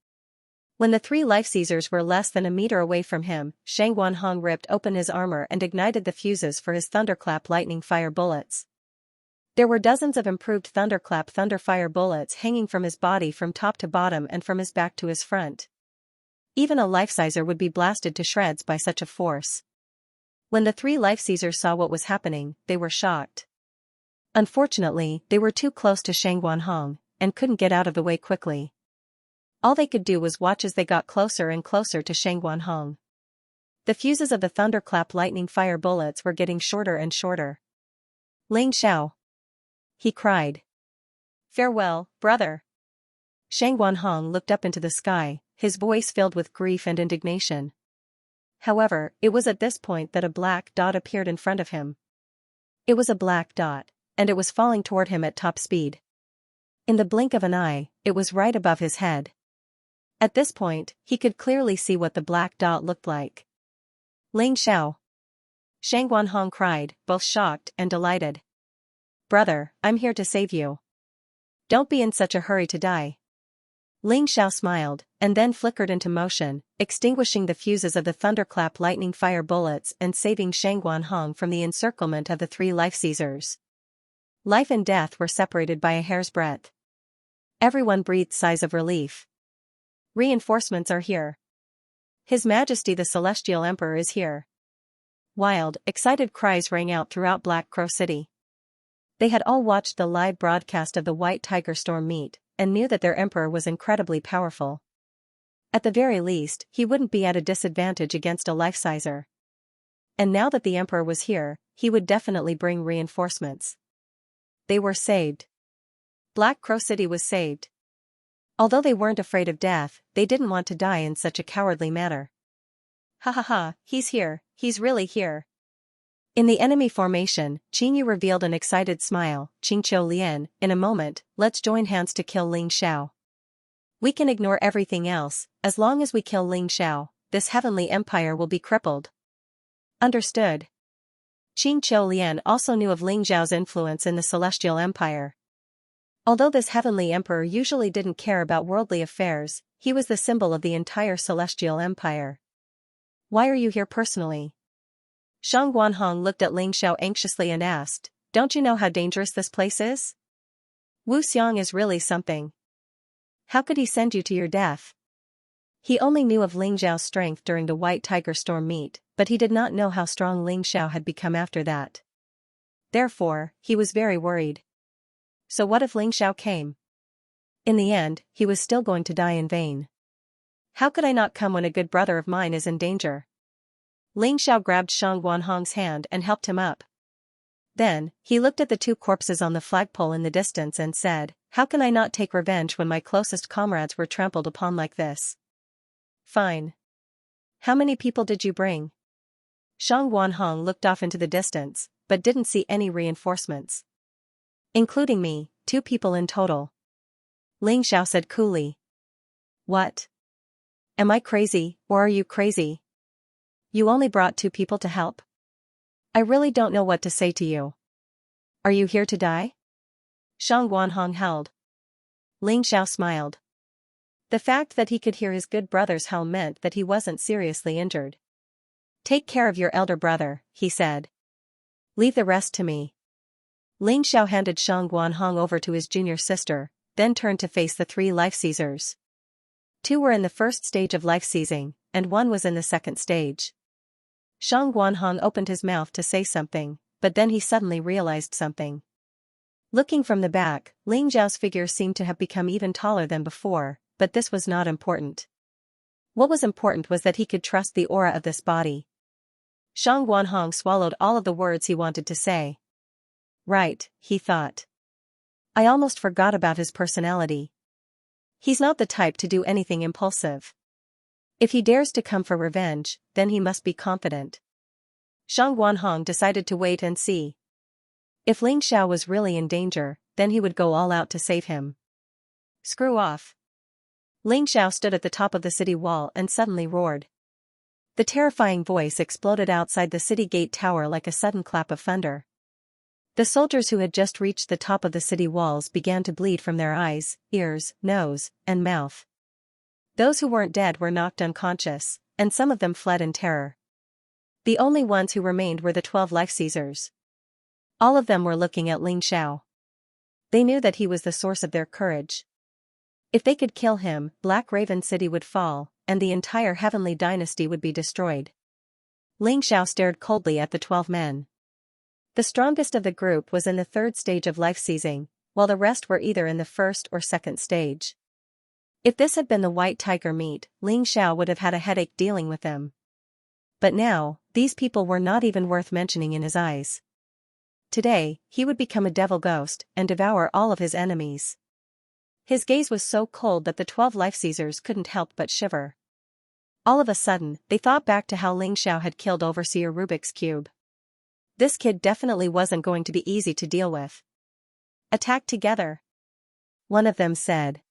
S1: When the three life-seizers were less than a meter away from him, Shang Guanhong ripped open his armor and ignited the fuses for his Thunderclap lightning fire bullets. There were dozens of improved Thunderclap Thunderfire bullets hanging from his body from top to bottom and from his back to his front. Even a life-sizer would be blasted to shreds by such a force. When the three life-seizers saw what was happening, they were shocked. Unfortunately, they were too close to Shang Guanhong, and couldn't get out of the way quickly. All they could do was watch as they got closer and closer to Shangguanhong. The fuses of the thunderclap lightning fire bullets were getting shorter and shorter. Ling Xiao! He cried. Farewell, brother! Shangguanhong looked up into the sky, his voice filled with grief and indignation. However, it was at this point that a black dot appeared in front of him. It was a black dot, and it was falling toward him at top speed. In the blink of an eye, it was right above his head. At this point, he could clearly see what the black dot looked like. Ling Xiao! Shangguanhong cried, both shocked and delighted. Brother, I'm here to save you. Don't be in such a hurry to die. Ling Xiao smiled, and then flickered into motion, extinguishing the fuses of the thunderclap lightning fire bullets and saving Shangguanhong from the encirclement of the 3 life-seizers. Life and death were separated by a hair's breadth. Everyone breathed sighs of relief. Reinforcements are here. His Majesty the Celestial Emperor is here. Wild, excited cries rang out throughout Black Crow City. They had all watched the live broadcast of the White Tiger Storm meet, and knew that their emperor was incredibly powerful. At the very least, he wouldn't be at a disadvantage against a life-sizer. And now that the emperor was here, he would definitely bring reinforcements. They were saved. Black Crow City was saved. Although they weren't afraid of death, they didn't want to die in such a cowardly manner. Ha ha ha, he's here, he's really here. In the enemy formation, Qingyu revealed an excited smile. Qingqiu Lian, in a moment, let's join hands to kill Ling Xiao. We can ignore everything else, as long as we kill Ling Xiao, this heavenly empire will be crippled. Understood. Qingqiu Lian also knew of Ling Xiao's influence in the Celestial Empire. Although this heavenly emperor usually didn't care about worldly affairs, he was the symbol of the entire Celestial Empire. Why are you here personally? Shangguanhong looked at Ling Xiao anxiously and asked, don't you know how dangerous this place is? Wu Xiang is really something. How could he send you to your death? He only knew of Ling Xiao's strength during the White Tiger Storm meet, but he did not know how strong Ling Xiao had become after that. Therefore, he was very worried. So what if Ling Xiao came? In the end, he was still going to die in vain. How could I not come when a good brother of mine is in danger? Ling Xiao grabbed Shangguanhong's hand and helped him up. Then, he looked at the 2 corpses on the flagpole in the distance and said, how can I not take revenge when my closest comrades were trampled upon like this? Fine. How many people did you bring? Shangguanhong looked off into the distance, but didn't see any reinforcements. Including me, 2 people in total. Ling Xiao said coolly. What? Am I crazy, or are you crazy? You only brought 2 people to help? I really don't know what to say to you. Are you here to die? Shangguanhong held. Ling Xiao smiled. The fact that he could hear his good brother's howl meant that he wasn't seriously injured. Take care of your elder brother, he said. Leave the rest to me. Ling Xiao handed Shangguanhong over to his junior sister, then turned to face the 3 life-seizers. 2 were in the first stage of life-seizing, and 1 was in the second stage. Shangguanhong opened his mouth to say something, but then he suddenly realized something. Looking from the back, Ling Xiao's figure seemed to have become even taller than before, but this was not important. What was important was that he could trust the aura of this body. Shangguanhong swallowed all of the words he wanted to say. Right, he thought. I almost forgot about his personality. He's not the type to do anything impulsive. If he dares to come for revenge, then he must be confident. Shangguanhong decided to wait and see. If Ling Xiao was really in danger, then he would go all out to save him. Screw off. Ling Xiao stood at the top of the city wall and suddenly roared. The terrifying voice exploded outside the city gate tower like a sudden clap of thunder. The soldiers who had just reached the top of the city walls began to bleed from their eyes, ears, nose, and mouth. Those who weren't dead were knocked unconscious, and some of them fled in terror. The only ones who remained were the 12 life-seizers. All of them were looking at Ling Xiao. They knew that he was the source of their courage. If they could kill him, Black Raven City would fall, and the entire heavenly dynasty would be destroyed. Ling Xiao stared coldly at the 12 men. The strongest of the group was in the 3rd stage of life-seizing, while the rest were either in the 1st or 2nd stage. If this had been the white tiger meat, Ling Xiao would have had a headache dealing with them. But now, these people were not even worth mentioning in his eyes. Today, he would become a devil ghost and devour all of his enemies. His gaze was so cold that the 12 life-seizers couldn't help but shiver. All of a sudden, they thought back to how Ling Xiao had killed Overseer Rubik's Cube. This kid definitely wasn't going to be easy to deal with. Attack together, one of them said.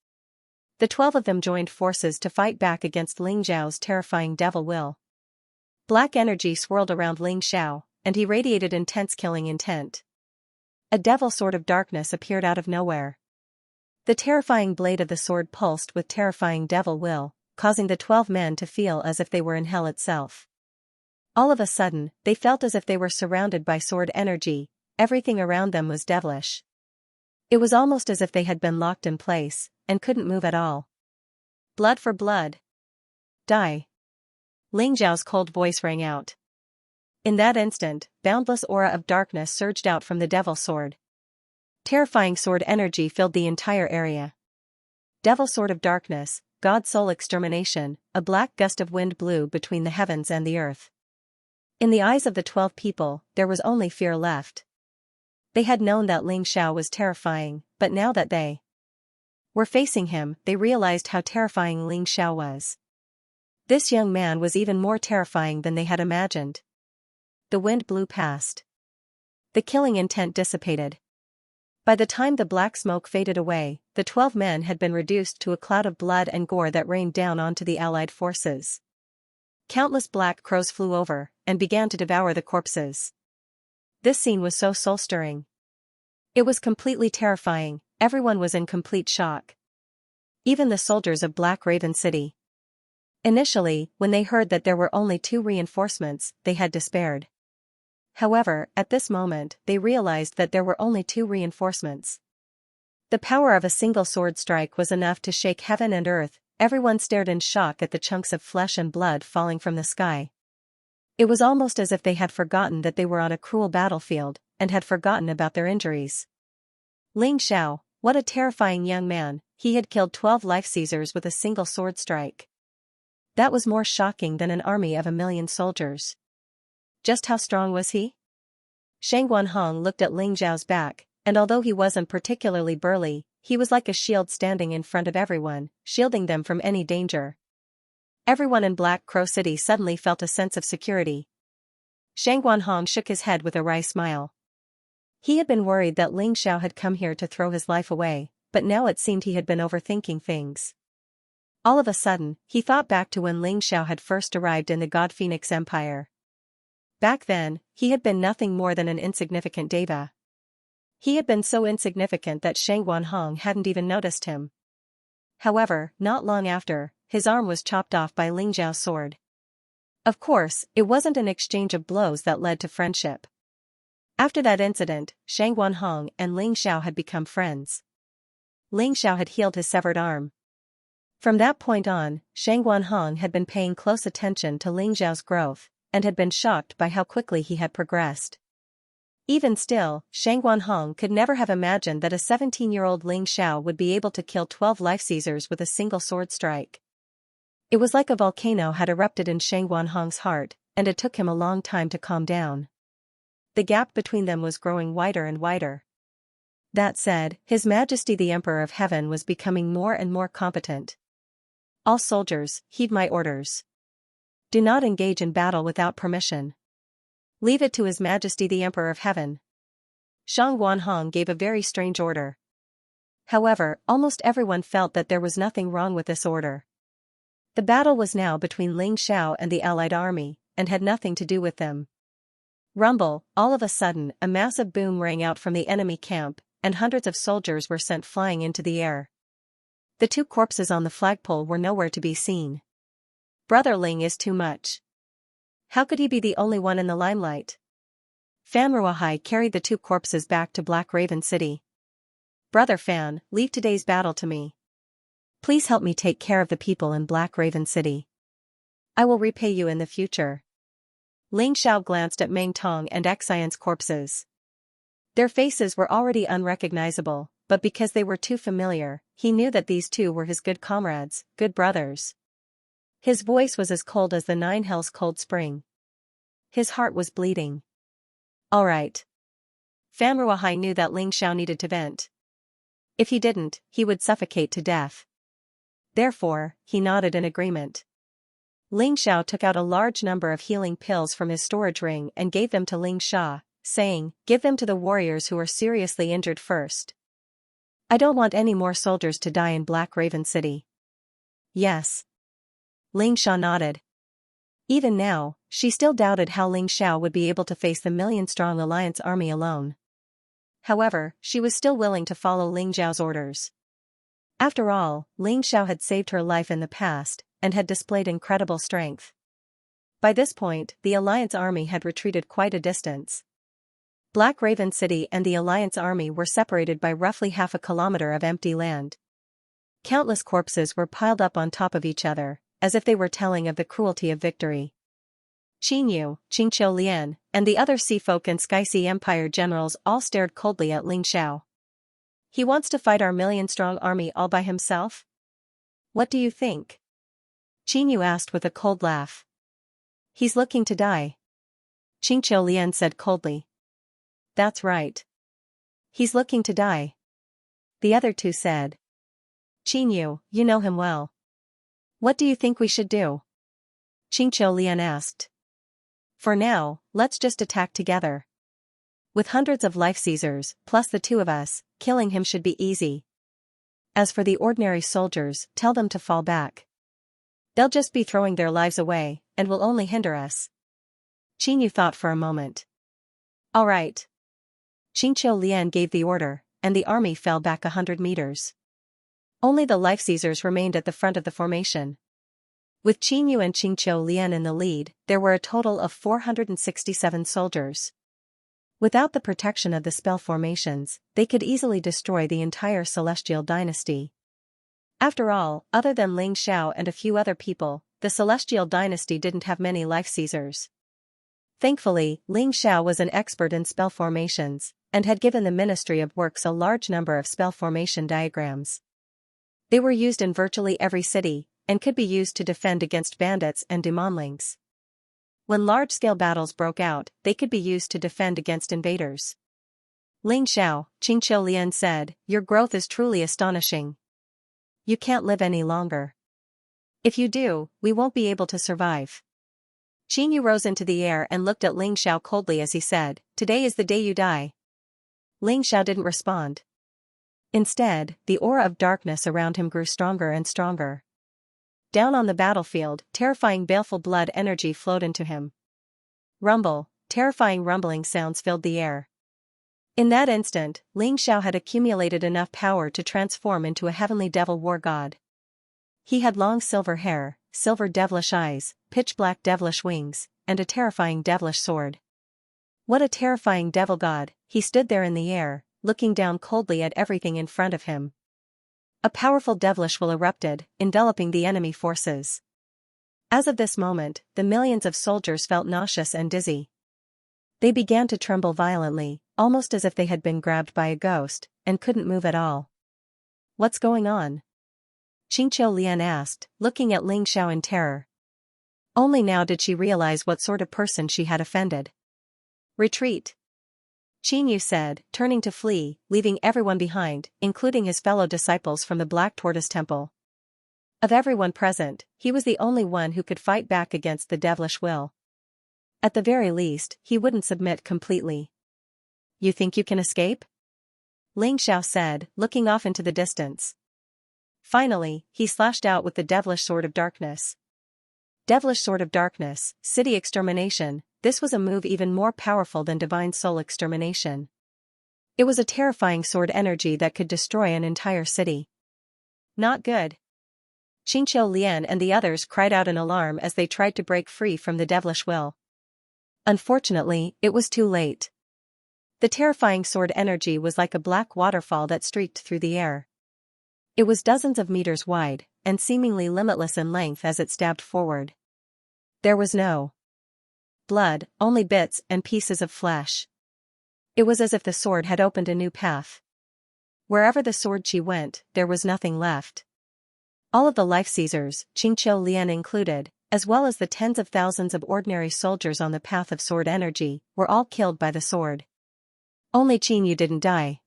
S1: The 12 of them joined forces to fight back against Ling Xiao's terrifying devil will. Black energy swirled around Ling Xiao, and he radiated intense killing intent. A devil sword of darkness appeared out of nowhere. The terrifying blade of the sword pulsed with terrifying devil will, causing the 12 men to feel as if they were in hell itself. All of a sudden, they felt as if they were surrounded by sword energy. Everything around them was devilish. It was almost as if they had been locked in place, and couldn't move at all. Blood for blood. Die. Ling Xiao's cold voice rang out. In that instant, boundless aura of darkness surged out from the devil sword. Terrifying sword energy filled the entire area. Devil sword of darkness, God soul extermination, a black gust of wind blew between the heavens and the earth. In the eyes of the 12 people, there was only fear left. They had known that Ling Xiao was terrifying, but now that they were facing him, they realized how terrifying Ling Xiao was. This young man was even more terrifying than they had imagined. The wind blew past. The killing intent dissipated. By the time the black smoke faded away, the 12 men had been reduced to a cloud of blood and gore that rained down onto the allied forces. Countless black crows flew over, and began to devour the corpses. This scene was so soul-stirring. It was completely terrifying, everyone was in complete shock. Even the soldiers of Black Raven City. Initially, when they heard that there were only 2 reinforcements, they had despaired. However, at this moment, they realized that there were only 2 reinforcements. The power of a single sword strike was enough to shake heaven and earth. Everyone stared in shock at the chunks of flesh and blood falling from the sky. It was almost as if they had forgotten that they were on a cruel battlefield, and had forgotten about their injuries. Ling Xiao, what a terrifying young man, he had killed 12 life-seizers with a single sword strike. That was more shocking than an army of 1,000,000 soldiers. Just how strong was he? Shang Guanhong looked at Ling Xiao's back, and although he wasn't particularly burly, he was like a shield standing in front of everyone, shielding them from any danger. Everyone in Black Crow City suddenly felt a sense of security. Shang Guanhong shook his head with a wry smile. He had been worried that Ling Xiao had come here to throw his life away, but now it seemed he had been overthinking things. All of a sudden, he thought back to when Ling Xiao had first arrived in the God Phoenix Empire. Back then, he had been nothing more than an insignificant deva. He had been so insignificant that Shang Guanhong hadn't even noticed him. However, not long after, his arm was chopped off by Ling Xiao's sword. Of course, it wasn't an exchange of blows that led to friendship. After that incident, Shang Guanhong and Ling Xiao had become friends. Ling Xiao had healed his severed arm. From that point on, Shang Guanhong had been paying close attention to Ling Xiao's growth, and had been shocked by how quickly he had progressed. Even still, Shang Guanhong could never have imagined that a 17-year-old Ling Xiao would be able to kill 12 life-seizers with a single sword strike. It was like a volcano had erupted in Shang Guanhong's heart, and it took him a long time to calm down. The gap between them was growing wider and wider. That said, His Majesty the Emperor of Heaven was becoming more and more competent. All soldiers, heed my orders. Do not engage in battle without permission. Leave it to His Majesty the Emperor of Heaven. Shang Guanhong gave a very strange order. However, almost everyone felt that there was nothing wrong with this order. The battle was now between Ling Xiao and the allied army, and had nothing to do with them. Rumble, all of a sudden, a massive boom rang out from the enemy camp, and hundreds of soldiers were sent flying into the air. The 2 corpses on the flagpole were nowhere to be seen. Brother Ling is too much. How could he be the only one in the limelight? Fan Ruahai carried the 2 corpses back to Black Raven City. Brother Fan, leave today's battle to me. Please help me take care of the people in Black Raven City. I will repay you in the future. Ling Xiao glanced at Meng Tong and Xian's corpses. Their faces were already unrecognizable, but because they were too familiar, he knew that these two were his good comrades, good brothers. His voice was as cold as the nine hells' cold spring. His heart was bleeding. All right. Fan Ruohai knew that Ling Xiao needed to vent. If he didn't, he would suffocate to death. Therefore, he nodded in agreement. Ling Xiao took out a large number of healing pills from his storage ring and gave them to Ling Xia, saying, "Give them to the warriors who are seriously injured first. I don't want any more soldiers to die in Black Raven City." Yes. Ling Xia nodded. Even now, she still doubted how Ling Xiao would be able to face the million-strong alliance army alone. However, she was still willing to follow Ling Xiao's orders. After all, Ling Xiao had saved her life in the past, and had displayed incredible strength. By this point, the alliance army had retreated quite a distance. Black Raven City and the alliance army were separated by roughly half a kilometer of empty land. Countless corpses were piled up on top of each other, as if they were telling of the cruelty of victory. Qin Yu, Qingqiu Lian, and the other Sea Folk and Sky Sea Empire generals all stared coldly at Ling Xiao. He wants to fight our million-strong army all by himself? What do you think? Qin Yu asked with a cold laugh. He's looking to die. Qingqiu Lian said coldly. That's right. He's looking to die. The other two said. Qin Yu, you know him well. What do you think we should do? Qingqiu Lian asked. For now, let's just attack together. With hundreds of life seizers, plus the two of us, killing him should be easy. As for the ordinary soldiers, tell them to fall back. They'll just be throwing their lives away, and will only hinder us. Qin Yu thought for a moment. All right. Qingqiu Lian gave the order, and the army fell back 100 meters. Only the life seizers remained at the front of the formation. With Qin Yu and Qingqiu Lian in the lead, there were a total of 467 soldiers. Without the protection of the spell formations, they could easily destroy the entire celestial dynasty. After all, other than Ling Xiao and a few other people, the celestial dynasty didn't have many life seizers. Thankfully, Ling Xiao was an expert in spell formations, and had given the Ministry of Works a large number of spell formation diagrams. They were used in virtually every city, and could be used to defend against bandits and demonlings. When large-scale battles broke out, they could be used to defend against invaders. Ling Xiao, Qingqiu Lian said, "Your growth is truly astonishing. You can't live any longer. If you do, we won't be able to survive." Qin Yu rose into the air and looked at Ling Xiao coldly as he said, "Today is the day you die." Ling Xiao didn't respond. Instead, the aura of darkness around him grew stronger and stronger. Down on the battlefield, terrifying baleful blood energy flowed into him. Rumble, terrifying rumbling sounds filled the air. In that instant, Ling Xiao had accumulated enough power to transform into a heavenly devil war god. He had long silver hair, silver devilish eyes, pitch-black devilish wings, and a terrifying devilish sword. What a terrifying devil god! He stood there in the air, looking down coldly at everything in front of him. A powerful devilish will erupted, enveloping the enemy forces. As of this moment, the millions of soldiers felt nauseous and dizzy. They began to tremble violently, almost as if they had been grabbed by a ghost, and couldn't move at all. What's going on? Qingqiu Lian asked, looking at Ling Xiao in terror. Only now did she realize what sort of person she had offended. Retreat. Qin Yu said, turning to flee, leaving everyone behind, including his fellow disciples from the Black Tortoise Temple. Of everyone present, he was the only one who could fight back against the devilish will. At the very least, he wouldn't submit completely. You think you can escape? Ling Xiao said, looking off into the distance. Finally, he slashed out with the devilish sword of darkness. Devilish sword of darkness, city extermination. This was a move even more powerful than divine soul extermination. It was a terrifying sword energy that could destroy an entire city. Not good. Qingqiu Lian and the others cried out in alarm as they tried to break free from the devilish will. Unfortunately, it was too late. The terrifying sword energy was like a black waterfall that streaked through the air. It was dozens of meters wide, and seemingly limitless in length as it stabbed forward. There was no blood, only bits and pieces of flesh. It was as if the sword had opened a new path. Wherever the sword chi went, there was nothing left. All of the life-seizers, Xianxia Lian included, as well as the tens of thousands of ordinary soldiers on the path of sword energy, were all killed by the sword. Only Qinyu didn't die.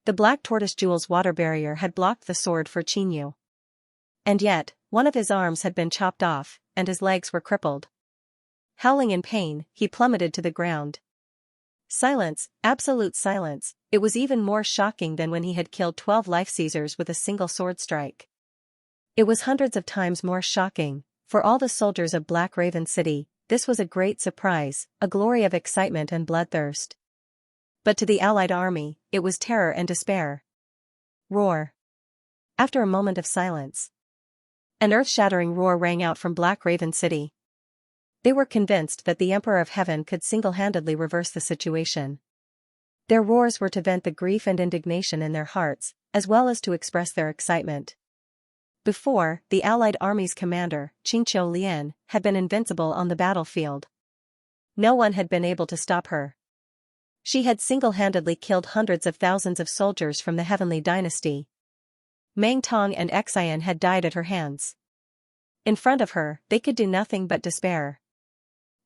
S1: The black tortoise jewel's water barrier had blocked the sword for Qinyu. And yet, one of his arms had been chopped off, and his legs were crippled. Howling in pain, he plummeted to the ground. Silence, absolute silence. It was even more shocking than when he had killed 12 life-seizers with a single sword strike. It was hundreds of times more shocking. For all the soldiers of Black Raven City, this was a great surprise, a glory of excitement and bloodthirst. But to the Allied army, it was terror and despair. Roar. After a moment of silence, an earth-shattering roar rang out from Black Raven City. They were convinced that the Emperor of Heaven could single-handedly reverse the situation. Their roars were to vent the grief and indignation in their hearts, as well as to express their excitement. Before, the Allied army's commander, Xianxia Lian, had been invincible on the battlefield. No one had been able to stop her. She had single-handedly killed hundreds of thousands of soldiers from the Heavenly Dynasty. Meng Tong and Xian had died at her hands. In front of her, they could do nothing but despair.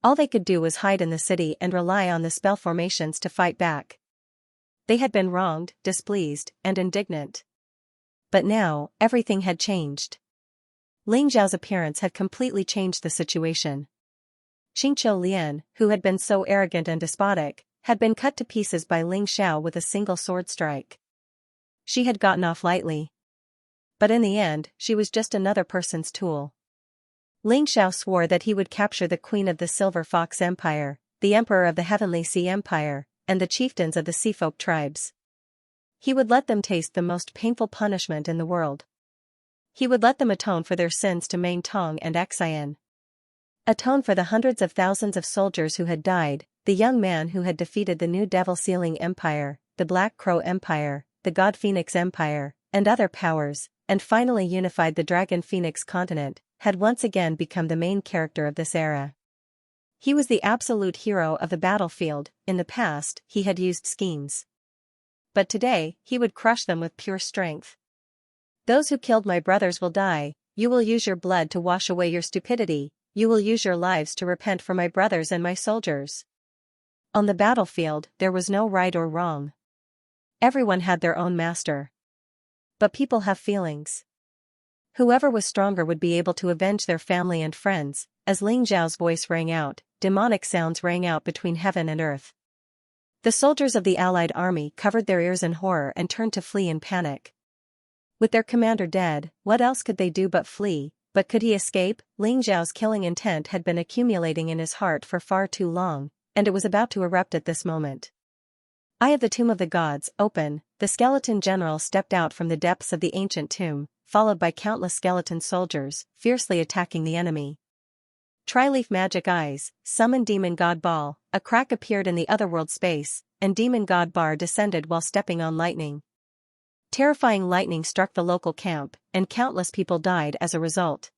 S1: All they could do was hide in the city and rely on the spell formations to fight back. They had been wronged, displeased, and indignant. But now, everything had changed. Ling Zhao's appearance had completely changed the situation. Xianxia Lian, who had been so arrogant and despotic, had been cut to pieces by Ling Xiao with a single sword strike. She had gotten off lightly. But in the end, she was just another person's tool. Ling Xiao swore that he would capture the Queen of the Silver Fox Empire, the Emperor of the Heavenly Sea Empire, and the chieftains of the Seafolk tribes. He would let them taste the most painful punishment in the world. He would let them atone for their sins to Meng Tong and Xian. Atone for the hundreds of thousands of soldiers who had died, the young man who had defeated the New Devil Sealing Empire, the Black Crow Empire, the God Phoenix Empire, and other powers, and finally unified the Dragon Phoenix continent, had once again become the main character of this era. He was the absolute hero of the battlefield. In the past, he had used schemes. But today, he would crush them with pure strength. Those who killed my brothers will die. You will use your blood to wash away your stupidity. You will use your lives to repent for my brothers and my soldiers. On the battlefield, there was no right or wrong. Everyone had their own master. But people have feelings. Whoever was stronger would be able to avenge their family and friends. As Ling Zhao's voice rang out, demonic sounds rang out between heaven and earth. The soldiers of the Allied army covered their ears in horror and turned to flee in panic. With their commander dead, what else could they do but flee? But could he escape? Ling Zhao's killing intent had been accumulating in his heart for far too long, and it was about to erupt at this moment. Eye of the Tomb of the Gods, open. The skeleton general stepped out from the depths of the ancient tomb, followed by countless skeleton soldiers, fiercely attacking the enemy. Tri-leaf magic eyes, summon Demon God Ball. A crack appeared in the otherworld space, and Demon God Bar descended while stepping on lightning. Terrifying lightning struck the local camp, and countless people died as a result.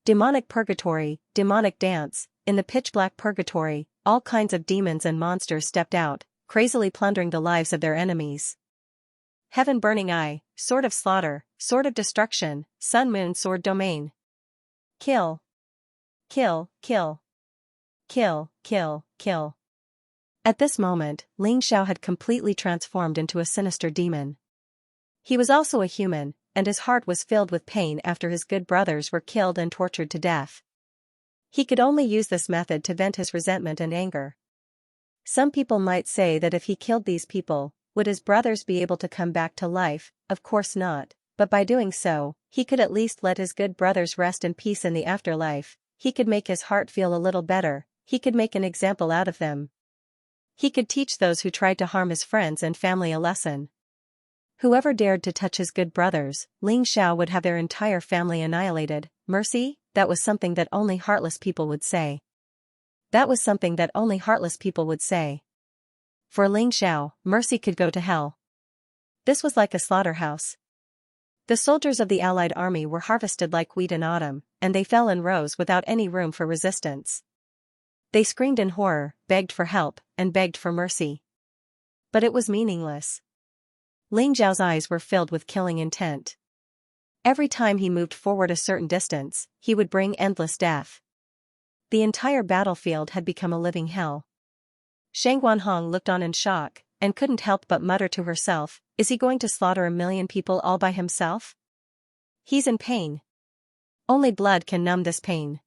S1: Demonic purgatory, demonic dance. In the pitch-black purgatory, all kinds of demons and monsters stepped out, crazily plundering the lives of their enemies. Heaven burning eye, sword of slaughter, sword of destruction, sun moon sword domain. Kill. Kill, kill. Kill, kill, kill. At this moment, Ling Xiao had completely transformed into a sinister demon. He was also a human, and his heart was filled with pain after his good brothers were killed and tortured to death. He could only use this method to vent his resentment and anger. Some people might say that if he killed these people, would his brothers be able to come back to life? Of course not, but by doing so, he could at least let his good brothers rest in peace in the afterlife. He could make his heart feel a little better. He could make an example out of them. He could teach those who tried to harm his friends and family a lesson. Whoever dared to touch his good brothers, Ling Xiao would have their entire family annihilated. Mercy? That was something that only heartless people would say. That was something that only heartless people would say. For Ling Xiao, mercy could go to hell. This was like a slaughterhouse. The soldiers of the Allied army were harvested like wheat in autumn, and they fell in rows without any room for resistance. They screamed in horror, begged for help, and begged for mercy. But it was meaningless. Ling Xiao's eyes were filled with killing intent. Every time he moved forward a certain distance, he would bring endless death. The entire battlefield had become a living hell. Shang Guanhong looked on in shock, and couldn't help but mutter to herself, is he going to slaughter 1,000,000 people all by himself? He's in pain. Only blood can numb this pain.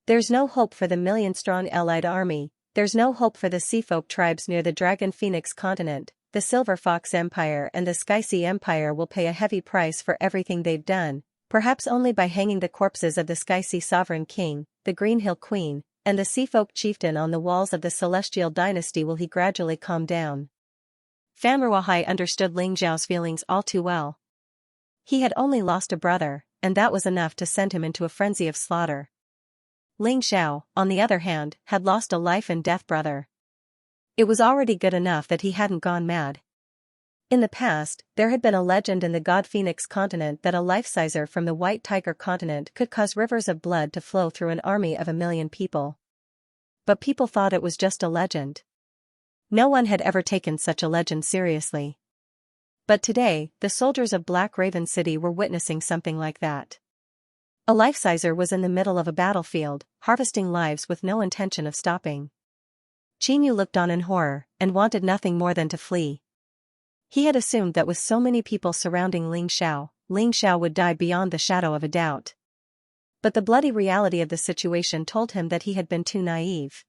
S1: There's no hope for the million-strong allied army, there's no hope for the Seafolk tribes near the Dragon Phoenix continent. The Silver Fox Empire and the Xianxia Empire will pay a heavy price for everything they've done, perhaps only by hanging the corpses of the Xianxia Sovereign King, the Green Hill Queen, and the Seafolk Chieftain on the walls of the Celestial Dynasty will he gradually calm down. Fan Ruohai understood Ling Xiao's feelings all too well. He had only lost a brother, and that was enough to send him into a frenzy of slaughter. Ling Xiao, on the other hand, had lost a life-and-death brother. It was already good enough that he hadn't gone mad. In the past, there had been a legend in the God Phoenix continent that a life-sizer from the White Tiger continent could cause rivers of blood to flow through an army of 1,000,000 people. But people thought it was just a legend. No one had ever taken such a legend seriously. But today, the soldiers of Black Raven City were witnessing something like that. A life-sizer was in the middle of a battlefield, harvesting lives with no intention of stopping. Qin Yu looked on in horror, and wanted nothing more than to flee. He had assumed that with so many people surrounding Ling Xiao would die beyond the shadow of a doubt. But the bloody reality of the situation told him that he had been too naive.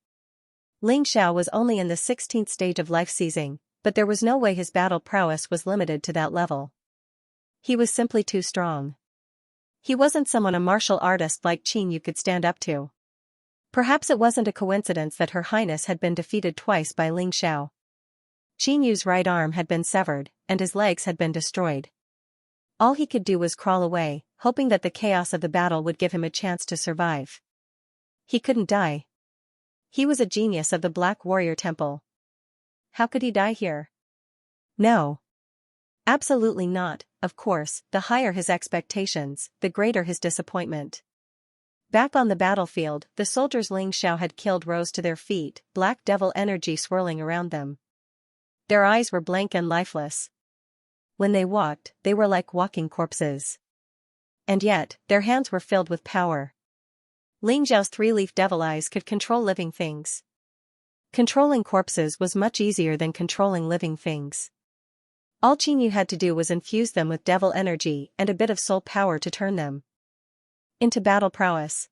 S1: Ling Xiao was only in the 16th stage of life-seizing, but there was no way his battle prowess was limited to that level. He was simply too strong. He wasn't someone a martial artist like Qin Yu could stand up to. Perhaps it wasn't a coincidence that Her Highness had been defeated twice by Ling Xiao. Qin Yu's right arm had been severed, and his legs had been destroyed. All he could do was crawl away, hoping that the chaos of the battle would give him a chance to survive. He couldn't die. He was a genius of the Black Warrior Temple. How could he die here? No. Absolutely not. Of course, the higher his expectations, the greater his disappointment. Back on the battlefield, the soldiers Ling Xiao had killed rose to their feet, black devil energy swirling around them. Their eyes were blank and lifeless. When they walked, they were like walking corpses. And yet, their hands were filled with power. Ling Xiao's three-leaf devil eyes could control living things. Controlling corpses was much easier than controlling living things. All Qin Yu had to do was infuse them with devil energy and a bit of soul power to turn them into battle prowess.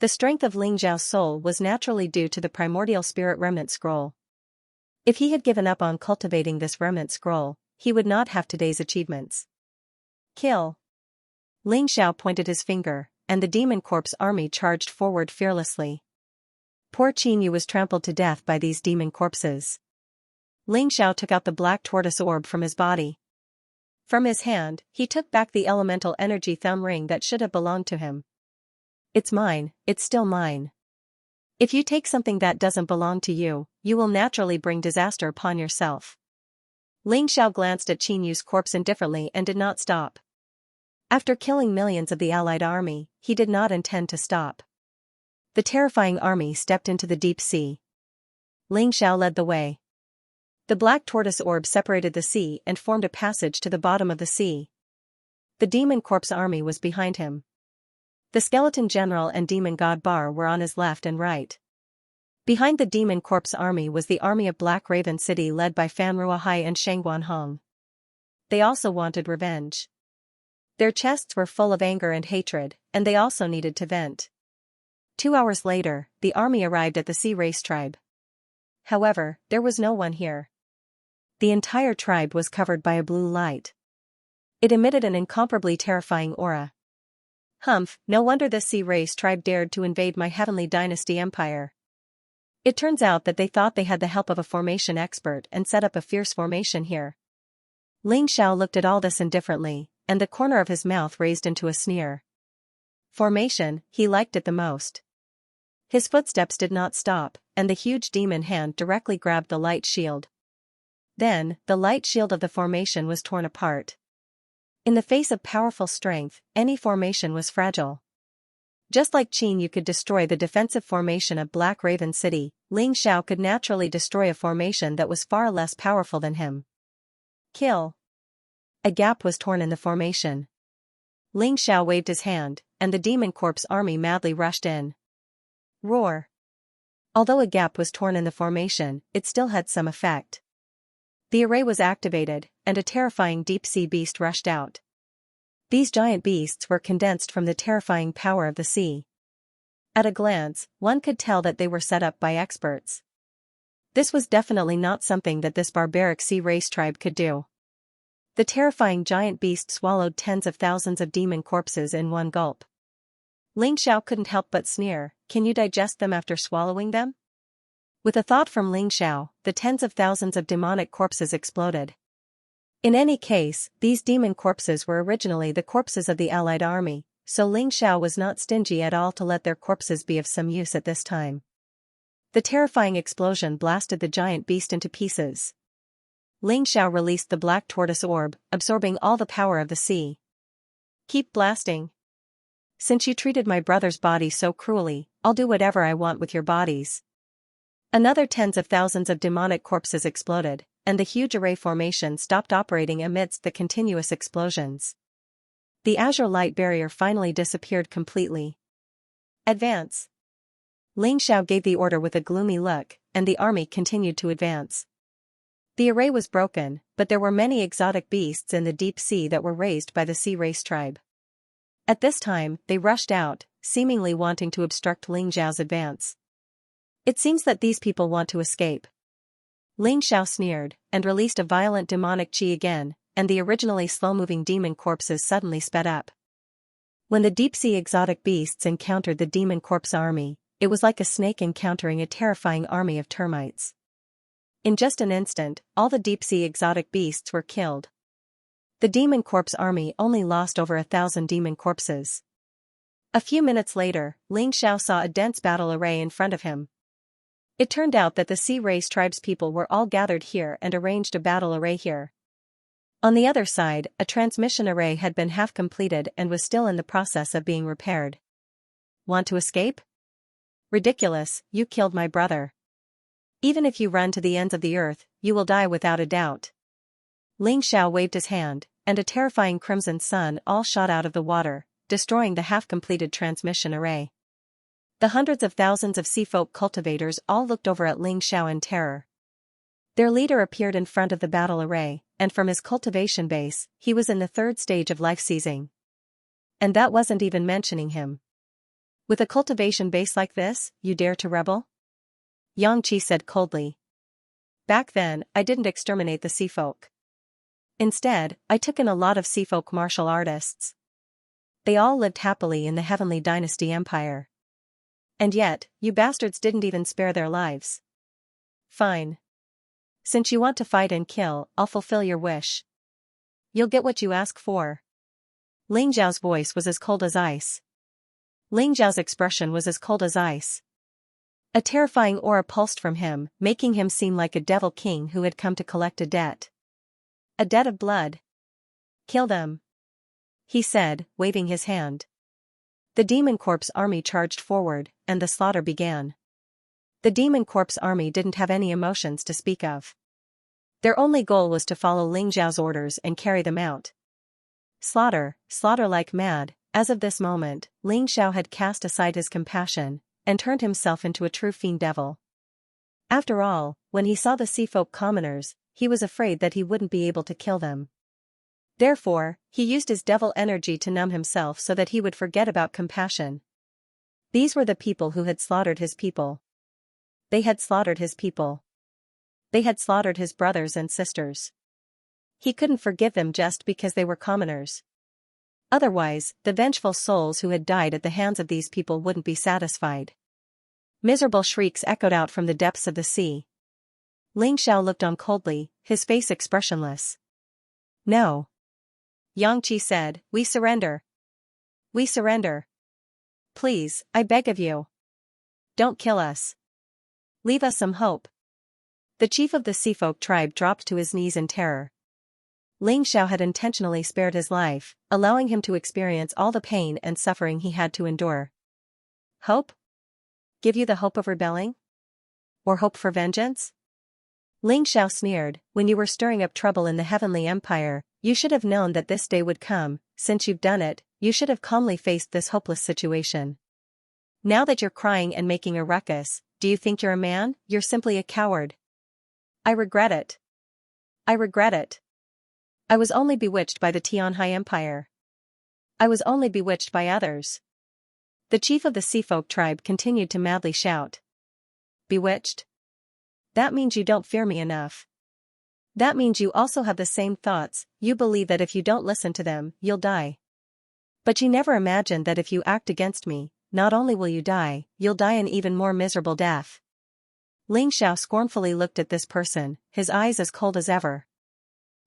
S1: The strength of Ling Xiao's soul was naturally due to the primordial spirit remnant scroll. If he had given up on cultivating this remnant scroll, he would not have today's achievements. Kill! Ling Xiao pointed his finger, and the demon corpse army charged forward fearlessly. Poor Qin Yu was trampled to death by these demon corpses. Ling Xiao took out the black tortoise orb from his body. From his hand, he took back the elemental energy thumb ring that should have belonged to him. It's mine, it's still mine. If you take something that doesn't belong to you, you will naturally bring disaster upon yourself. Ling Xiao glanced at Qin Yu's corpse indifferently and did not stop. After killing millions of the allied army, he did not intend to stop. The terrifying army stepped into the deep sea. Ling Xiao led the way. The black tortoise orb separated the sea and formed a passage to the bottom of the sea. The demon corpse army was behind him. The skeleton general and demon god Bar were on his left and right. Behind the demon corpse army was the army of Black Raven City led by Fan Ruohai and Shang Guanhong. They also wanted revenge. Their chests were full of anger and hatred, and they also needed to vent. 2 hours later, the army arrived at the Sea Race tribe. However, there was no one here. The entire tribe was covered by a blue light. It emitted an incomparably terrifying aura. Humph, no wonder this Sea Race tribe dared to invade my Heavenly Dynasty empire. It turns out that they thought they had the help of a formation expert and set up a fierce formation here. Ling Xiao looked at all this indifferently, and the corner of his mouth raised into a sneer. Formation, he liked it the most. His footsteps did not stop, and the huge demon hand directly grabbed the light shield. Then, the light shield of the formation was torn apart. In the face of powerful strength, any formation was fragile. Just like Qin Yu could destroy the defensive formation of Black Raven City, Ling Xiao could naturally destroy a formation that was far less powerful than him. Kill. A gap was torn in the formation. Ling Xiao waved his hand, and the demon corpse army madly rushed in. Roar. Although a gap was torn in the formation, it still had some effect. The array was activated, and a terrifying deep-sea beast rushed out. These giant beasts were condensed from the terrifying power of the sea. At a glance, one could tell that they were set up by experts. This was definitely not something that this barbaric sea race tribe could do. The terrifying giant beast swallowed tens of thousands of demon corpses in one gulp. Ling Xiao couldn't help but sneer, "Can you digest them after swallowing them?" With a thought from Ling Xiao, the tens of thousands of demonic corpses exploded. In any case, these demon corpses were originally the corpses of the allied army, so Ling Xiao was not stingy at all to let their corpses be of some use at this time. The terrifying explosion blasted the giant beast into pieces. Ling Xiao released the black tortoise orb, absorbing all the power of the sea. "Keep blasting. Since you treated my brother's body so cruelly, I'll do whatever I want with your bodies." Another tens of thousands of demonic corpses exploded, and the huge array formation stopped operating amidst the continuous explosions. The azure light barrier finally disappeared completely. "Advance." Ling Xiao gave the order with a gloomy look, and the army continued to advance. The array was broken, but there were many exotic beasts in the deep sea that were raised by the sea race tribe. At this time, they rushed out, seemingly wanting to obstruct Ling Xiao's advance. "It seems that these people want to escape." Ling Xiao sneered, and released a violent demonic qi again, and the originally slow-moving demon corpses suddenly sped up. When the deep-sea exotic beasts encountered the demon corpse army, it was like a snake encountering a terrifying army of termites. In just an instant, all the deep-sea exotic beasts were killed. The demon corpse army only lost over 1,000 demon corpses. A few minutes later, Ling Xiao saw a dense battle array in front of him. It turned out that the sea race tribe's people were all gathered here and arranged a battle array here. On the other side, a transmission array had been half completed and was still in the process of being repaired. "Want to escape? Ridiculous, you killed my brother. Even if you run to the ends of the earth, you will die without a doubt." Ling Xiao waved his hand, and a terrifying crimson sun all shot out of the water, destroying the half-completed transmission array. The hundreds of thousands of seafolk cultivators all looked over at Ling Xiao in terror. Their leader appeared in front of the battle array, and from his cultivation base, he was in the third stage of life seizing. And that wasn't even mentioning him. "With a cultivation base like this, you dare to rebel?" Xianxia said coldly. "Back then, I didn't exterminate the seafolk. Instead, I took in a lot of seafolk martial artists. They all lived happily in the Heavenly Dynasty Empire. And yet, you bastards didn't even spare their lives. Fine. Since you want to fight and kill, I'll fulfill your wish. You'll get what you ask for." Ling Xiao's voice was as cold as ice. Ling Xiao's expression was as cold as ice. A terrifying aura pulsed from him, making him seem like a devil king who had come to collect a debt. "A debt of blood. Kill them," he said, waving his hand. The demon corpse army charged forward, and the slaughter began. The demon corpse army didn't have any emotions to speak of. Their only goal was to follow Ling Xiao's orders and carry them out. Slaughter, slaughter like mad. As of this moment, Ling Xiao had cast aside his compassion, and turned himself into a true fiend devil. After all, when he saw the seafolk commoners, he was afraid that he wouldn't be able to kill them. Therefore, he used his devil energy to numb himself so that he would forget about compassion. These were the people who had slaughtered his people. They had slaughtered his people. They had slaughtered his brothers and sisters. He couldn't forgive them just because they were commoners. Otherwise, the vengeful souls who had died at the hands of these people wouldn't be satisfied. Miserable shrieks echoed out from the depths of the sea. Ling Xiao looked on coldly, his face expressionless. "No." Xianxia said, "We surrender. We surrender. Please, I beg of you. Don't kill us. Leave us some hope." The chief of the seafolk tribe dropped to his knees in terror. Ling Xiao had intentionally spared his life, allowing him to experience all the pain and suffering he had to endure. "Hope? Give you the hope of rebelling? Or hope for vengeance?" Ling Xiao sneered, when you were stirring up trouble in the Heavenly Empire, you should have known that this day would come. Since you've done it, you should have calmly faced this hopeless situation. Now that you're crying and making a ruckus, do you think you're a man? You're simply a coward. I regret it. I regret it. I was only bewitched by the Tianhai Empire. I was only bewitched by others. The chief of the Seafolk tribe continued to madly shout. Bewitched? That means you don't fear me enough. That means you also have the same thoughts. You believe that if you don't listen to them, you'll die. But you never imagined that if you act against me, not only will you die, you'll die an even more miserable death. Ling Xiao scornfully looked at this person, his eyes as cold as ever.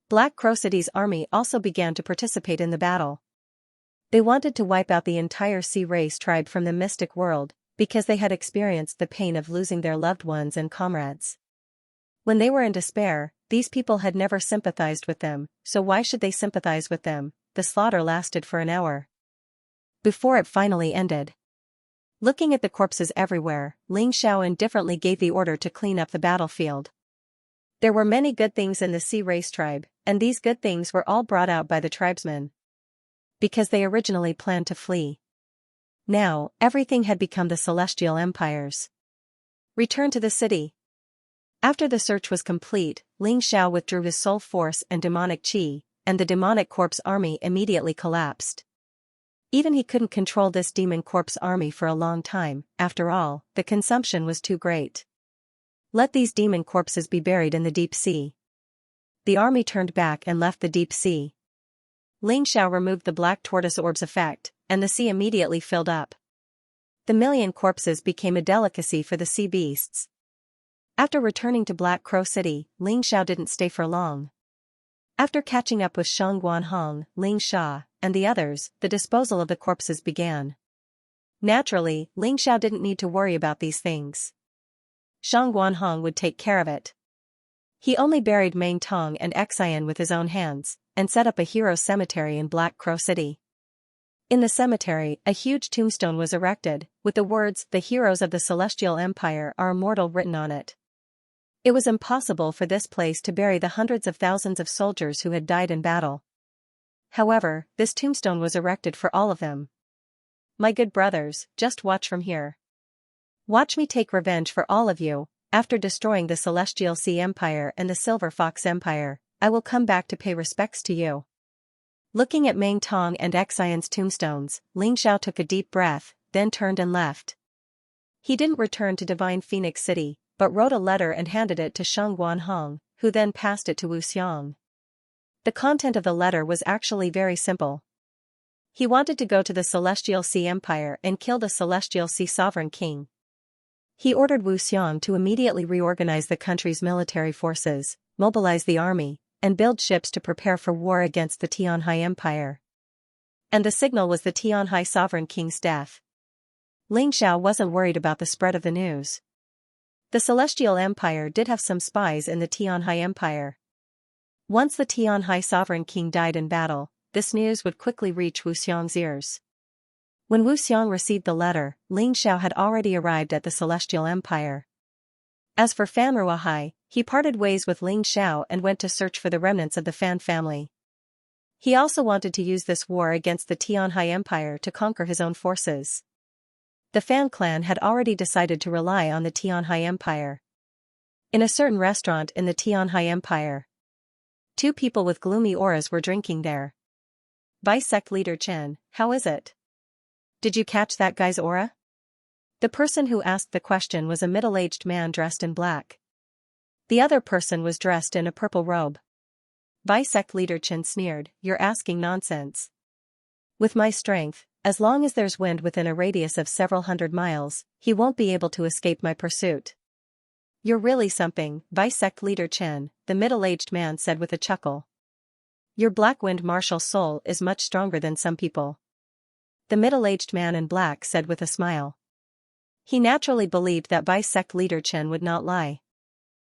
S1: Black Crow City's army also began to participate in the battle. They wanted to wipe out the entire Sea Race tribe from the mystic world, because they had experienced the pain of losing their loved ones and comrades. When they were in despair, these people had never sympathized with them, so why should they sympathize with them? The slaughter lasted for an hour. Before it finally ended. Looking at the corpses everywhere, Ling Xiao indifferently gave the order to clean up the battlefield. There were many good things in the Sea Race tribe, and these good things were all brought out by the tribesmen. Because they originally planned to flee. Now, everything had become the Celestial Empire's. Return to the city. After the search was complete, Ling Xiao withdrew his soul force and demonic qi, and the demonic corpse army immediately collapsed. Even he couldn't control this demon corpse army for a long time. After all, the consumption was too great. Let these demon corpses be buried in the deep sea. The army turned back and left the deep sea. Ling Xiao removed the black tortoise orb's effect, and the sea immediately filled up. The million corpses became a delicacy for the sea beasts. After returning to Black Crow City, Ling Xiao didn't stay for long. After catching up with Shang Guanhong, Ling Sha, and the others, the disposal of the corpses began. Naturally, Ling Xiao didn't need to worry about these things. Shang Guanhong would take care of it. He only buried Meng Tong and Xian with his own hands, and set up a hero cemetery in Black Crow City. In the cemetery, a huge tombstone was erected, with the words, "The heroes of the Celestial Empire are immortal" written on it. It was impossible for this place to bury the hundreds of thousands of soldiers who had died in battle. However, this tombstone was erected for all of them. My good brothers, just watch from here. Watch me take revenge for all of you. After destroying the Celestial Sea Empire and the Silver Fox Empire, I will come back to pay respects to you. Looking at Meng Tong and Xian's tombstones, Ling Xiao took a deep breath, then turned and left. He didn't return to Divine Phoenix City, but wrote a letter and handed it to Shang Guanhong, who then passed it to Wu Xiang. The content of the letter was actually very simple. He wanted to go to the Celestial Sea Empire and kill the Celestial Sea Sovereign King. He ordered Wu Xiang to immediately reorganize the country's military forces, mobilize the army, and build ships to prepare for war against the Tianhai Empire. And the signal was the Tianhai Sovereign King's death. Ling Xiao wasn't worried about the spread of the news. The Celestial Empire did have some spies in the Tianhai Empire. Once the Tianhai Sovereign King died in battle, this news would quickly reach Wu Xiang's ears. When Wu Xiang received the letter, Ling Xiao had already arrived at the Celestial Empire. As for Fan Ruahai, he parted ways with Ling Xiao and went to search for the remnants of the Fan family. He also wanted to use this war against the Tianhai Empire to conquer his own forces. The Fan clan had already decided to rely on the Tianhai Empire. In a certain restaurant in the Tianhai Empire, two people with gloomy auras were drinking there. Vice Sect Leader Chen, how is it? Did you catch that guy's aura? The person who asked the question was a middle-aged man dressed in black. The other person was dressed in a purple robe. Vice Sect Leader Chen sneered, "You're asking nonsense. With my strength, as long as there's wind within a radius of several hundred miles, he won't be able to escape my pursuit." "You're really something, Vice Sect Leader Chen," the middle-aged man said with a chuckle. "Your black wind martial soul is much stronger than some people." The middle-aged man in black said with a smile. He naturally believed that Vice Sect Leader Chen would not lie.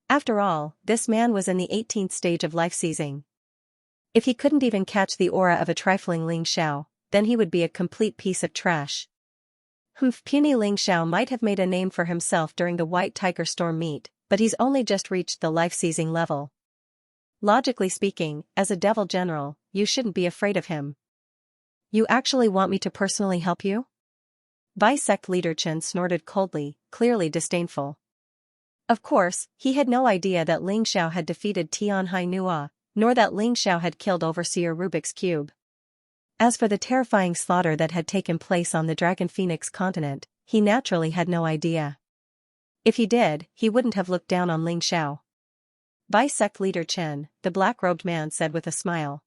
S1: After all, this man was in the 18th stage of life seizing. If he couldn't even catch the aura of a trifling Ling Xiao, then he would be a complete piece of trash. Puny Ling Xiao might have made a name for himself during the White Tiger Storm meet, But he's only just reached the life-seizing level. Logically speaking, as a devil general, you shouldn't be afraid of him. You actually want me to personally help you? Vice sect leader Chen snorted coldly, clearly disdainful. Of course, he had no idea that Ling Xiao had defeated Tianhai Nua, nor that Ling Xiao had killed Overseer Rubik's Cube. As for the terrifying slaughter that had taken place on the Dragon Phoenix continent, he naturally had no idea. If he did, he wouldn't have looked down on Ling Xiao. Vice sect leader Chen, the black-robed man said with a smile.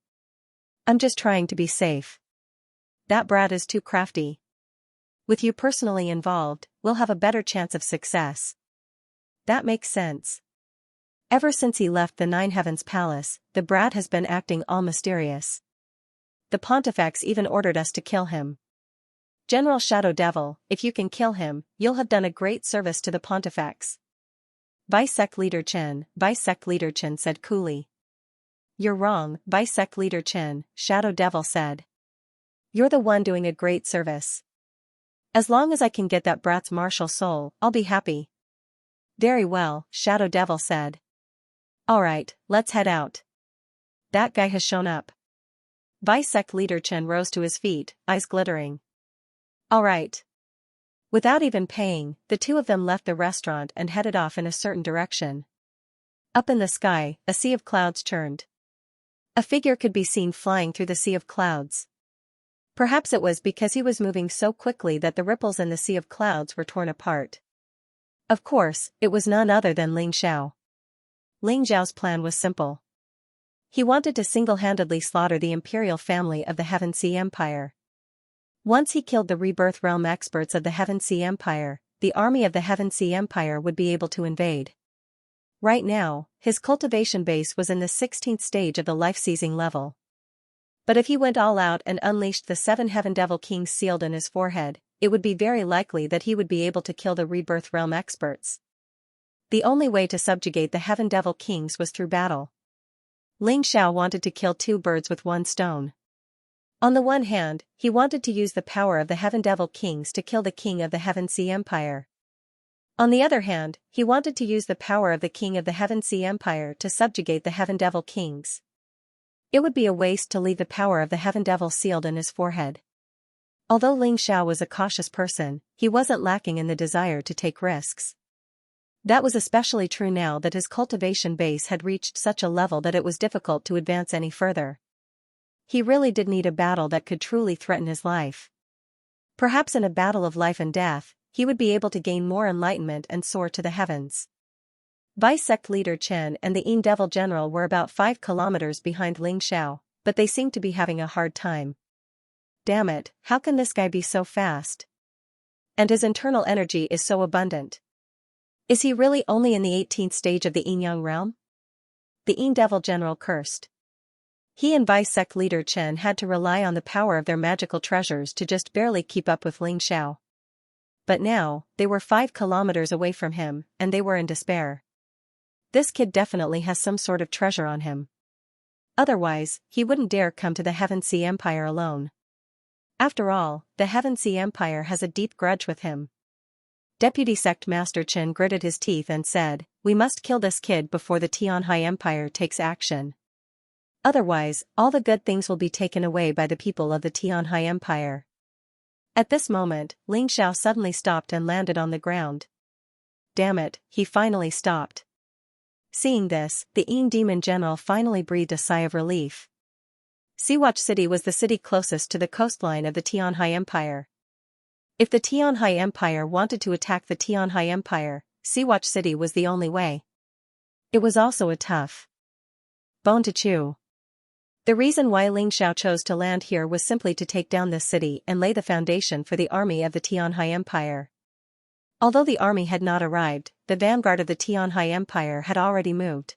S1: I'm just trying to be safe. That brat is too crafty. With you personally involved, we'll have a better chance of success. That makes sense. Ever since he left the Nine Heavens Palace, the brat has been acting all mysterious. The Pontifex even ordered us to kill him. General Shadow Devil, if you can kill him, you'll have done a great service to the Pontifex. Vice sect leader Chen said coolly. You're wrong, Vice sect leader Chen, Shadow Devil said. You're the one doing a great service. As long as I can get that brat's martial soul, I'll be happy. Very well, Shadow Devil said. Alright, let's head out. That guy has shown up. Vice sect leader Chen rose to his feet, eyes glittering. Alright. Without even paying, the two of them left the restaurant and headed off in a certain direction. Up in the sky, a sea of clouds churned. A figure could be seen flying through the sea of clouds. Perhaps it was because he was moving so quickly that the ripples in the sea of clouds were torn apart. Of course, it was none other than Ling Xiao. Ling Xiao's plan was simple. He wanted to single-handedly slaughter the imperial family of the Heaven Sea Empire. Once he killed the Rebirth Realm experts of the Heaven Sea Empire, the army of the Heaven Sea Empire would be able to invade. Right now, his cultivation base was in the 16th stage of the life-seizing level. But if he went all out and unleashed the 7 Heaven Devil Kings sealed in his forehead, it would be very likely that he would be able to kill the Rebirth Realm experts. The only way to subjugate the Heaven Devil Kings was through battle. Ling Xiao wanted to kill 2 birds with 1 stone. On the one hand, he wanted to use the power of the Heaven Devil Kings to kill the king of the Heaven Sea Empire. On the other hand, he wanted to use the power of the king of the Heaven Sea Empire to subjugate the Heaven Devil Kings. It would be a waste to leave the power of the Heaven Devil sealed in his forehead. Although Ling Xiao was a cautious person, he wasn't lacking in the desire to take risks. That was especially true now that his cultivation base had reached such a level that it was difficult to advance any further. He really did need a battle that could truly threaten his life. Perhaps in a battle of life and death, he would be able to gain more enlightenment and soar to the heavens. Vice sect leader Chen and the Yin Devil General were about 5 kilometers behind Ling Xiao, but they seemed to be having a hard time. Damn it, how can this guy be so fast? And his internal energy is so abundant. Is he really only in the 18th stage of the Yin Yang realm? The Yin Devil General cursed. He and Vice sect leader Chen had to rely on the power of their magical treasures to just barely keep up with Ling Xiao. But now, they were 5 kilometers away from him, and they were in despair. This kid definitely has some sort of treasure on him. Otherwise, he wouldn't dare come to the Heaven Sea Empire alone. After all, the Heaven Sea Empire has a deep grudge with him. Deputy Sect Master Chen gritted his teeth and said, "We must kill this kid before the Tianhai Empire takes action. Otherwise, all the good things will be taken away by the people of the Tianhai Empire." At this moment, Ling Xiao suddenly stopped and landed on the ground. Damn it, he finally stopped. Seeing this, the Yin Demon General finally breathed a sigh of relief. Seawatch City was the city closest to the coastline of the Tianhai Empire. If the Tianhai Empire wanted to attack the Tianhai Empire, Seawatch City was the only way. It was also a tough bone to chew. The reason why Ling Xiao chose to land here was simply to take down this city and lay the foundation for the army of the Tianhai Empire. Although the army had not arrived, the vanguard of the Tianhai Empire had already moved.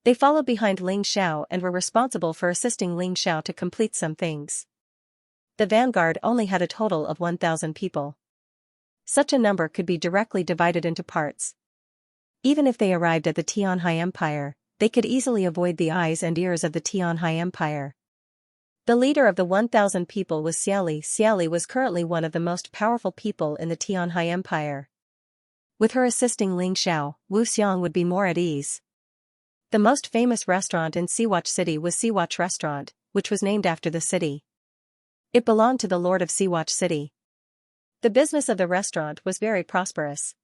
S1: They followed behind Ling Xiao and were responsible for assisting Ling Xiao to complete some things. The vanguard only had a total of 1,000 people. Such a number could be directly divided into parts. Even if they arrived at the Tianhai Empire, they could easily avoid the eyes and ears of the Tianhai Empire. The leader of the 1,000 people was Xiali. Xiali was currently one of the most powerful people in the Tianhai Empire. With her assisting Ling Xiao, Wu Xiang would be more at ease. The most famous restaurant in Siwatch City was Siwatch Restaurant, which was named after the city. It belonged to the Lord of Siwatch City. The business of the restaurant was very prosperous.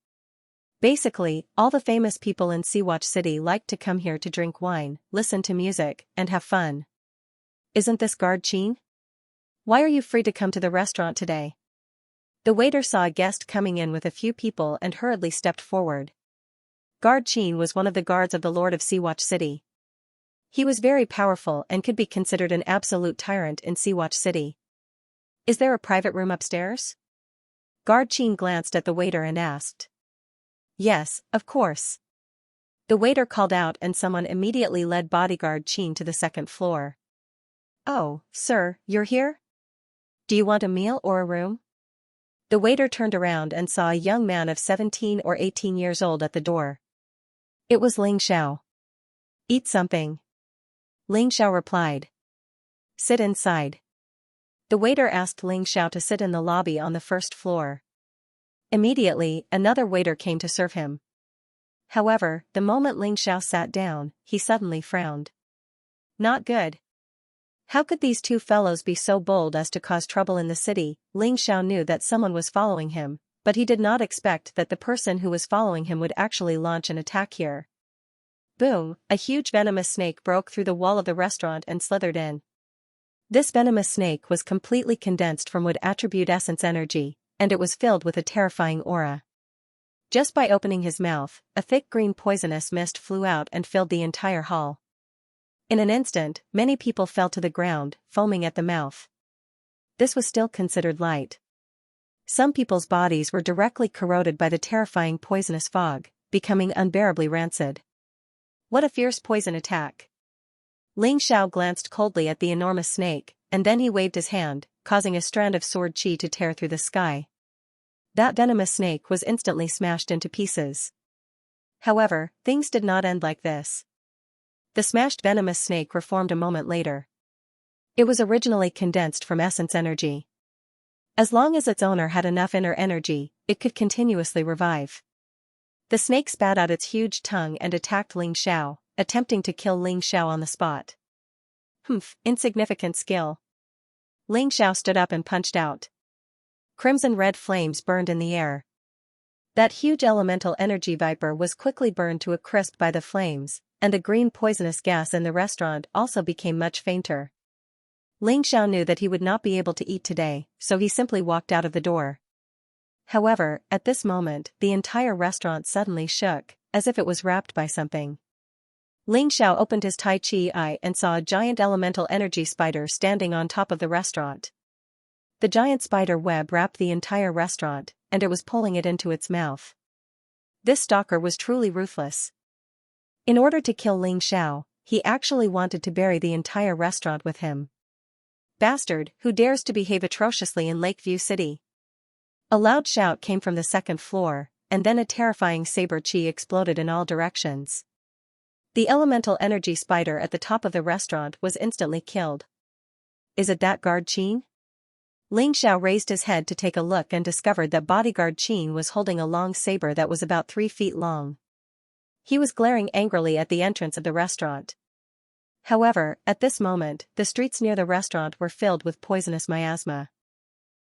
S1: Basically, all the famous people in Siwatch City liked to come here to drink wine, listen to music, and have fun. Isn't this guard Qin? Why are you free to come to the restaurant today? The waiter saw a guest coming in with a few people and hurriedly stepped forward. Guard Qin was one of the guards of the Lord of Siwatch City. He was very powerful and could be considered an absolute tyrant in Siwatch City. Is there a private room upstairs? Guard Qin glanced at the waiter and asked. Yes, of course. The waiter called out and someone immediately led bodyguard Qin to the second floor. Oh, sir, you're here? Do you want a meal or a room? The waiter turned around and saw a young man of 17 or 18 years old at the door. It was Ling Xiao. Eat something. Ling Xiao replied. Sit inside. The waiter asked Ling Xiao to sit in the lobby on the first floor. Immediately, another waiter came to serve him. However, the moment Ling Xiao sat down, he suddenly frowned. Not good. How could these two fellows be so bold as to cause trouble in the city? Ling Xiao knew that someone was following him, but he did not expect that the person who was following him would actually launch an attack here. Boom! A huge venomous snake broke through the wall of the restaurant and slithered in. This venomous snake was completely condensed from wood attribute essence energy, and it was filled with a terrifying aura. Just by opening his mouth, a thick green poisonous mist flew out and filled the entire hall. In an instant, many people fell to the ground, foaming at the mouth. This was still considered light. Some people's bodies were directly corroded by the terrifying poisonous fog, becoming unbearably rancid. What a fierce poison attack! Ling Xiao glanced coldly at the enormous snake, and then he waved his hand, causing a strand of sword qi to tear through the sky. That venomous snake was instantly smashed into pieces. However, things did not end like this. The smashed venomous snake reformed a moment later. It was originally condensed from essence energy. As long as its owner had enough inner energy, it could continuously revive. The snake spat out its huge tongue and attacked Ling Xiao, attempting to kill Ling Xiao on the spot. Humph, insignificant skill. Ling Xiao stood up and punched out. Crimson-red flames burned in the air. That huge elemental energy viper was quickly burned to a crisp by the flames, and the green poisonous gas in the restaurant also became much fainter. Ling Xiao knew that he would not be able to eat today, so he simply walked out of the door. However, at this moment, the entire restaurant suddenly shook, as if it was wrapped by something. Ling Xiao opened his Tai Chi eye and saw a giant elemental energy spider standing on top of the restaurant. The giant spider web wrapped the entire restaurant, and it was pulling it into its mouth. This stalker was truly ruthless. In order to kill Ling Xiao, he actually wanted to bury the entire restaurant with him. Bastard, who dares to behave atrociously in Lakeview City? A loud shout came from the second floor, and then a terrifying saber qi exploded in all directions. The elemental energy spider at the top of the restaurant was instantly killed. Is it that guard Qin? Ling Xiao raised his head to take a look and discovered that bodyguard Qin was holding a long saber that was about 3 feet long. He was glaring angrily at the entrance of the restaurant. However, at this moment, the streets near the restaurant were filled with poisonous miasma.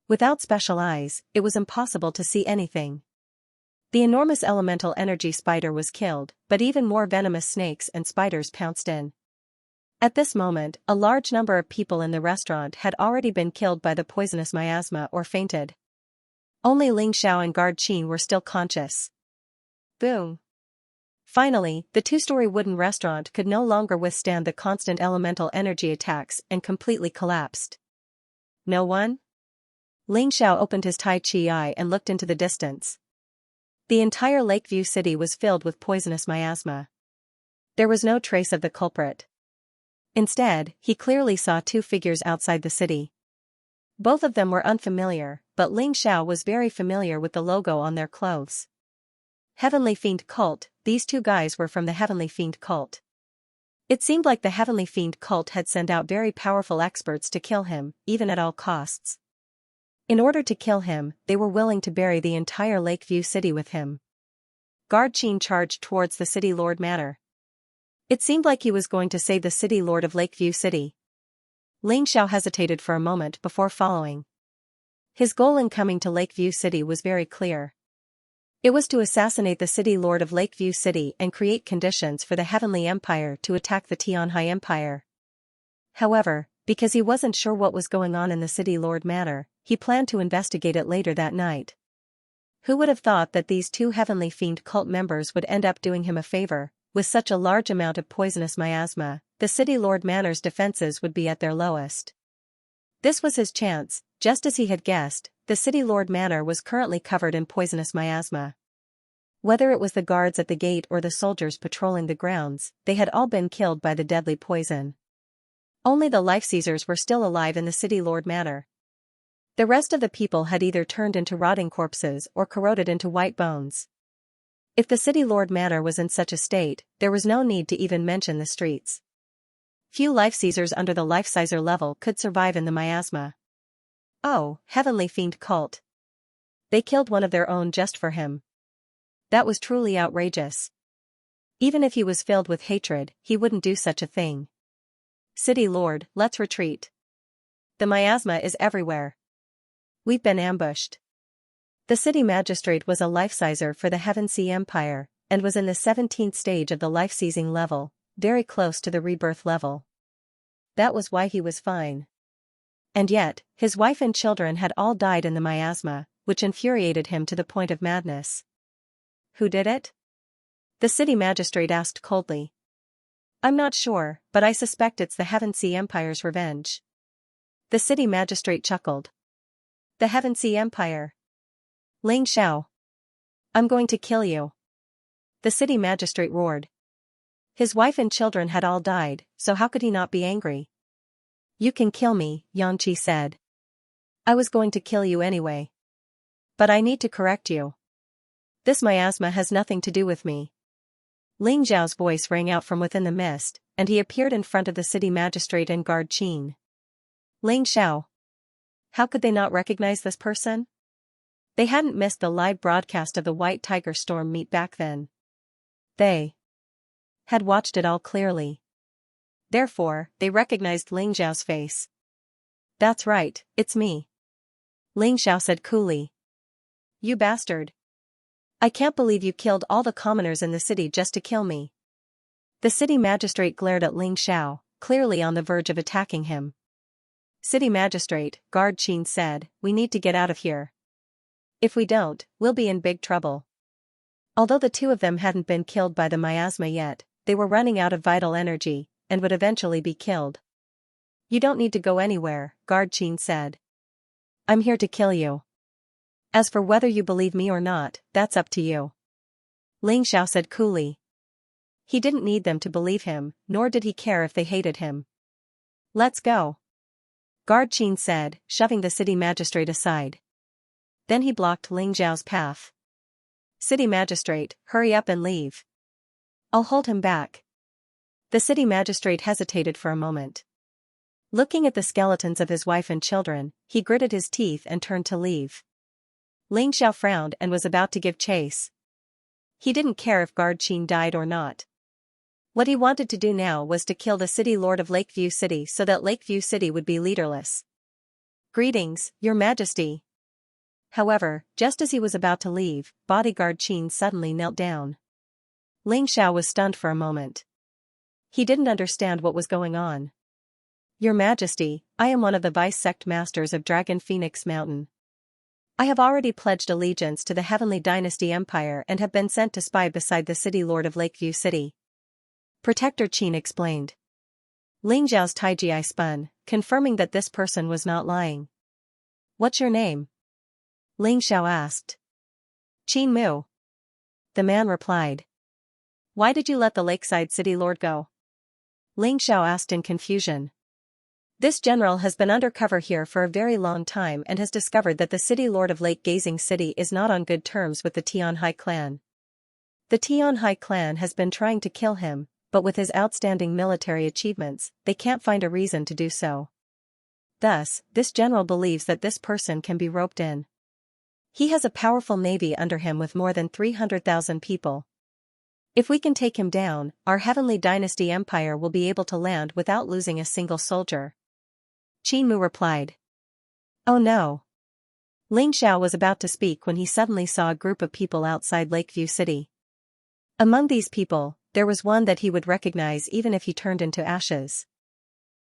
S1: Without special eyes, it was impossible to see anything. The enormous elemental energy spider was killed, but even more venomous snakes and spiders pounced in. At this moment, a large number of people in the restaurant had already been killed by the poisonous miasma or fainted. Only Ling Xiao and guard Qin were still conscious. Boom! Finally, the 2-story wooden restaurant could no longer withstand the constant elemental energy attacks and completely collapsed. No one? Ling Xiao opened his Tai Chi eye and looked into the distance. The entire Lakeview City was filled with poisonous miasma. There was no trace of the culprit. Instead, he clearly saw 2 figures outside the city. Both of them were unfamiliar, but Ling Xiao was very familiar with the logo on their clothes. Heavenly Fiend Cult, these 2 guys were from the Heavenly Fiend Cult. It seemed like the Heavenly Fiend Cult had sent out very powerful experts to kill him, even at all costs. In order to kill him, they were willing to bury the entire Lakeview City with him. Guard Qin charged towards the City Lord Manor. It seemed like he was going to save the City Lord of Lakeview City. Ling Xiao hesitated for a moment before following. His goal in coming to Lakeview City was very clear. It was to assassinate the City Lord of Lakeview City and create conditions for the Heavenly Empire to attack the Tianhai Empire. However, because he wasn't sure what was going on in the City Lord Manor, he planned to investigate it later that night. Who would have thought that these two Heavenly Fiend cult members would end up doing him a favor? With such a large amount of poisonous miasma, the City Lord Manor's defenses would be at their lowest. This was his chance. Just as he had guessed, the City Lord Manor was currently covered in poisonous miasma. Whether it was the guards at the gate or the soldiers patrolling the grounds, they had all been killed by the deadly poison. Only the life-seizers were still alive in the City Lord Manor. The rest of the people had either turned into rotting corpses or corroded into white bones. If the City Lord Manor was in such a state, there was no need to even mention the streets. Few life-seizers under the life-sizer level could survive in the miasma. Oh, Heavenly Fiend cult. They killed one of their own just for him. That was truly outrageous. Even if he was filled with hatred, he wouldn't do such a thing. City Lord, let's retreat. The miasma is everywhere. We've been ambushed. The city magistrate was a life-sizer for the Heaven-Sea Empire, and was in the 17th stage of the life-seizing level, very close to the rebirth level. That was why he was fine. And yet, his wife and children had all died in the miasma, which infuriated him to the point of madness. Who did it? The city magistrate asked coldly. I'm not sure, but I suspect it's the Heaven-Sea Empire's revenge. The city magistrate chuckled. The Heaven-Sea Empire. Ling Xiao. I'm going to kill you. The city magistrate roared. His wife and children had all died, so how could he not be angry? You can kill me, Xianxia said. I was going to kill you anyway. But I need to correct you. This miasma has nothing to do with me. Ling Xiao's voice rang out from within the mist, and he appeared in front of the city magistrate and guard Qin. Ling Xiao. How could they not recognize this person? They hadn't missed the live broadcast of the White Tiger Storm meet back then. They had watched it all clearly. Therefore, they recognized Ling Xiao's face. That's right, it's me. Ling Xiao said coolly. You bastard. I can't believe you killed all the commoners in the city just to kill me. The city magistrate glared at Ling Xiao, clearly on the verge of attacking him. City magistrate, guard Qin said, we need to get out of here. If we don't, we'll be in big trouble. Although the two of them hadn't been killed by the miasma yet, they were running out of vital energy, and would eventually be killed. You don't need to go anywhere, guard Qin said. I'm here to kill you. As for whether you believe me or not, that's up to you. Ling Xiao said coolly. He didn't need them to believe him, nor did he care if they hated him. Let's go. Guard Qin said, shoving the city magistrate aside. Then he blocked Ling Xiao's path. City magistrate, hurry up and leave. I'll hold him back. The city magistrate hesitated for a moment. Looking at the skeletons of his wife and children, he gritted his teeth and turned to leave. Ling Xiao frowned and was about to give chase. He didn't care if guard Qin died or not. What he wanted to do now was to kill the city lord of Lakeview City so that Lakeview City would be leaderless. Greetings, Your Majesty. However, just as he was about to leave, bodyguard Qin suddenly knelt down. Ling Xiao was stunned for a moment. He didn't understand what was going on. Your Majesty, I am one of the vice-sect masters of Dragon Phoenix Mountain. I have already pledged allegiance to the Heavenly Dynasty Empire and have been sent to spy beside the City Lord of Lakeview City. Protector Qin explained. Ling Xiao's taiji eye spun, confirming that this person was not lying. What's your name? Ling Xiao asked. Qin Mu. The man replied. Why did you let the Lakeside City Lord go? Ling Xiao asked in confusion. This general has been undercover here for a very long time and has discovered that the City Lord of Lake Gazing City is not on good terms with the Tianhai clan. The Tianhai clan has been trying to kill him, but with his outstanding military achievements, they can't find a reason to do so. Thus, this general believes that this person can be roped in. He has a powerful navy under him with more than 300,000 people. If we can take him down, our Heavenly Dynasty Empire will be able to land without losing a single soldier. Qin Mu replied. Oh no. Ling Xiao was about to speak when he suddenly saw a group of people outside Lakeview City. Among these people, there was one that he would recognize even if he turned into ashes.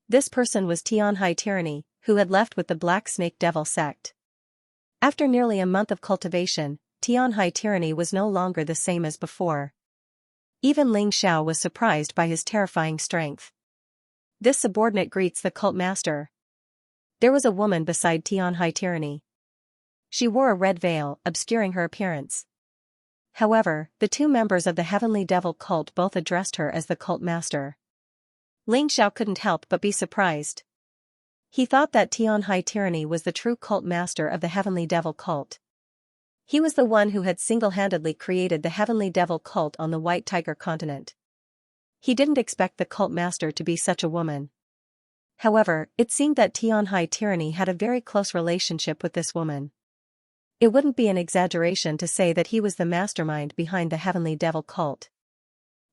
S1: This person was Tianhai Tyranny, who had left with the Black Snake Devil sect. After nearly a month of cultivation, Tianhai Tyranny was no longer the same as before. Even Ling Xiao was surprised by his terrifying strength. This subordinate greets the cult master. There was a woman beside Tianhai Tyranny. She wore a red veil, obscuring her appearance. However, the two members of the Heavenly Devil cult both addressed her as the cult master. Ling Xiao couldn't help but be surprised. He thought that Tianhai Tyranny was the true cult master of the Heavenly Devil cult. He was the one who had single-handedly created the Heavenly Devil cult on the White Tiger continent. He didn't expect the cult master to be such a woman. However, it seemed that Tianhai Tyranny had a very close relationship with this woman. It wouldn't be an exaggeration to say that he was the mastermind behind the Heavenly Devil cult.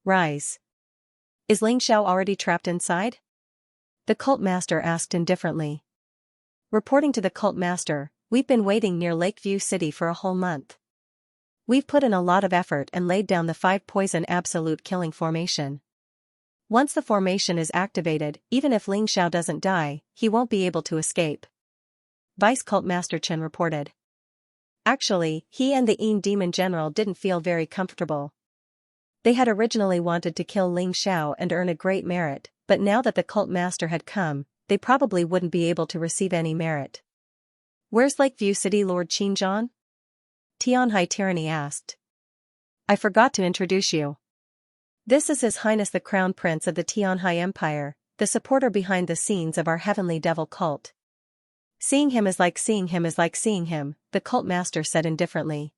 S1: Rise. Is Ling Xiao already trapped inside? The cult master asked indifferently. Reporting to the cult master, we've been waiting near Lakeview City for a whole month. We've put in a lot of effort and laid down the 5-poison absolute killing formation. Once the formation is activated, even if Ling Xiao doesn't die, he won't be able to escape. Vice Cult Master Chen reported. Actually, he and the Yin Demon General didn't feel very comfortable. They had originally wanted to kill Ling Xiao and earn a great merit, but now that the cult master had come, they probably wouldn't be able to receive any merit. Where's Lakeview City Lord Qinzhan? Tianhai Tyranny asked. I forgot to introduce you. This is His Highness the Crown Prince of the Tianhai Empire, the supporter behind the scenes of our Heavenly Devil cult. Seeing him is like seeing him is like seeing him, the cult master said indifferently.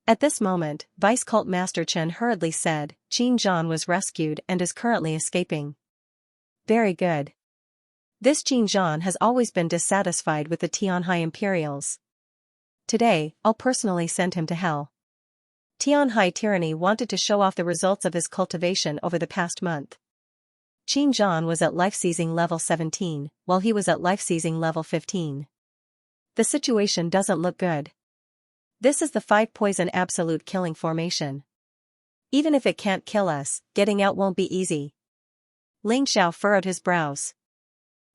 S1: At this moment, Vice Cult Master Chen hurriedly said, Qinzhan was rescued and is currently escaping. Very good. This Qinzhan has always been dissatisfied with the Tianhai Imperials. Today, I'll personally send him to hell. Tianhai Tyranny wanted to show off the results of his cultivation over the past month. Qinzhan was at life-seizing level 17, while he was at life-seizing level 15. The situation doesn't look good. This is the 5-poison absolute killing formation. Even if it can't kill us, getting out won't be easy. Ling Xiao furrowed his brows.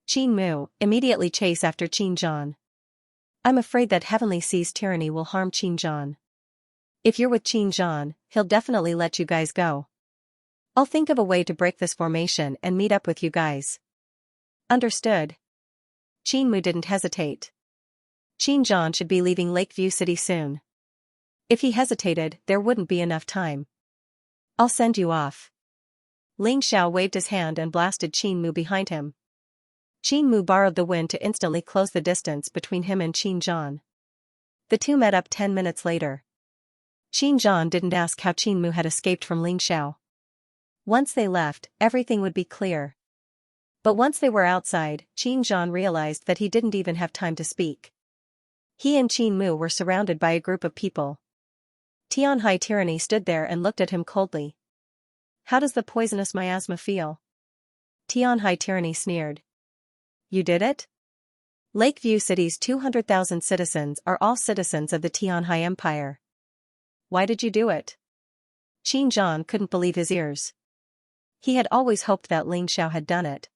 S1: Qin Mu, immediately chase after Qinzhan. I'm afraid that Heavenly Sea's tyranny will harm Qinzhan. If you're with Qinzhan, he'll definitely let you guys go. I'll think of a way to break this formation and meet up with you guys. Understood. Qin Mu didn't hesitate. Qinzhan should be leaving Lakeview City soon. If he hesitated, there wouldn't be enough time. I'll send you off. Ling Xiao waved his hand and blasted Qin Mu behind him. Qin Mu borrowed the wind to instantly close the distance between him and Qinzhan. The two met up 10 minutes later. Qinzhan didn't ask how Qin Mu had escaped from Ling Xiao. Once they left, everything would be clear. But once they were outside, Qinzhan realized that he didn't even have time to speak. He and Qin Mu were surrounded by a group of people. Tianhai Tyranny stood there and looked at him coldly. How does the poisonous miasma feel? Tianhai Tyranny sneered. You did it? Lakeview City's 200,000 citizens are all citizens of the Tianhai Empire. Why did you do it? Qinzhan couldn't believe his ears. He had always hoped that Ling Xiao had done it.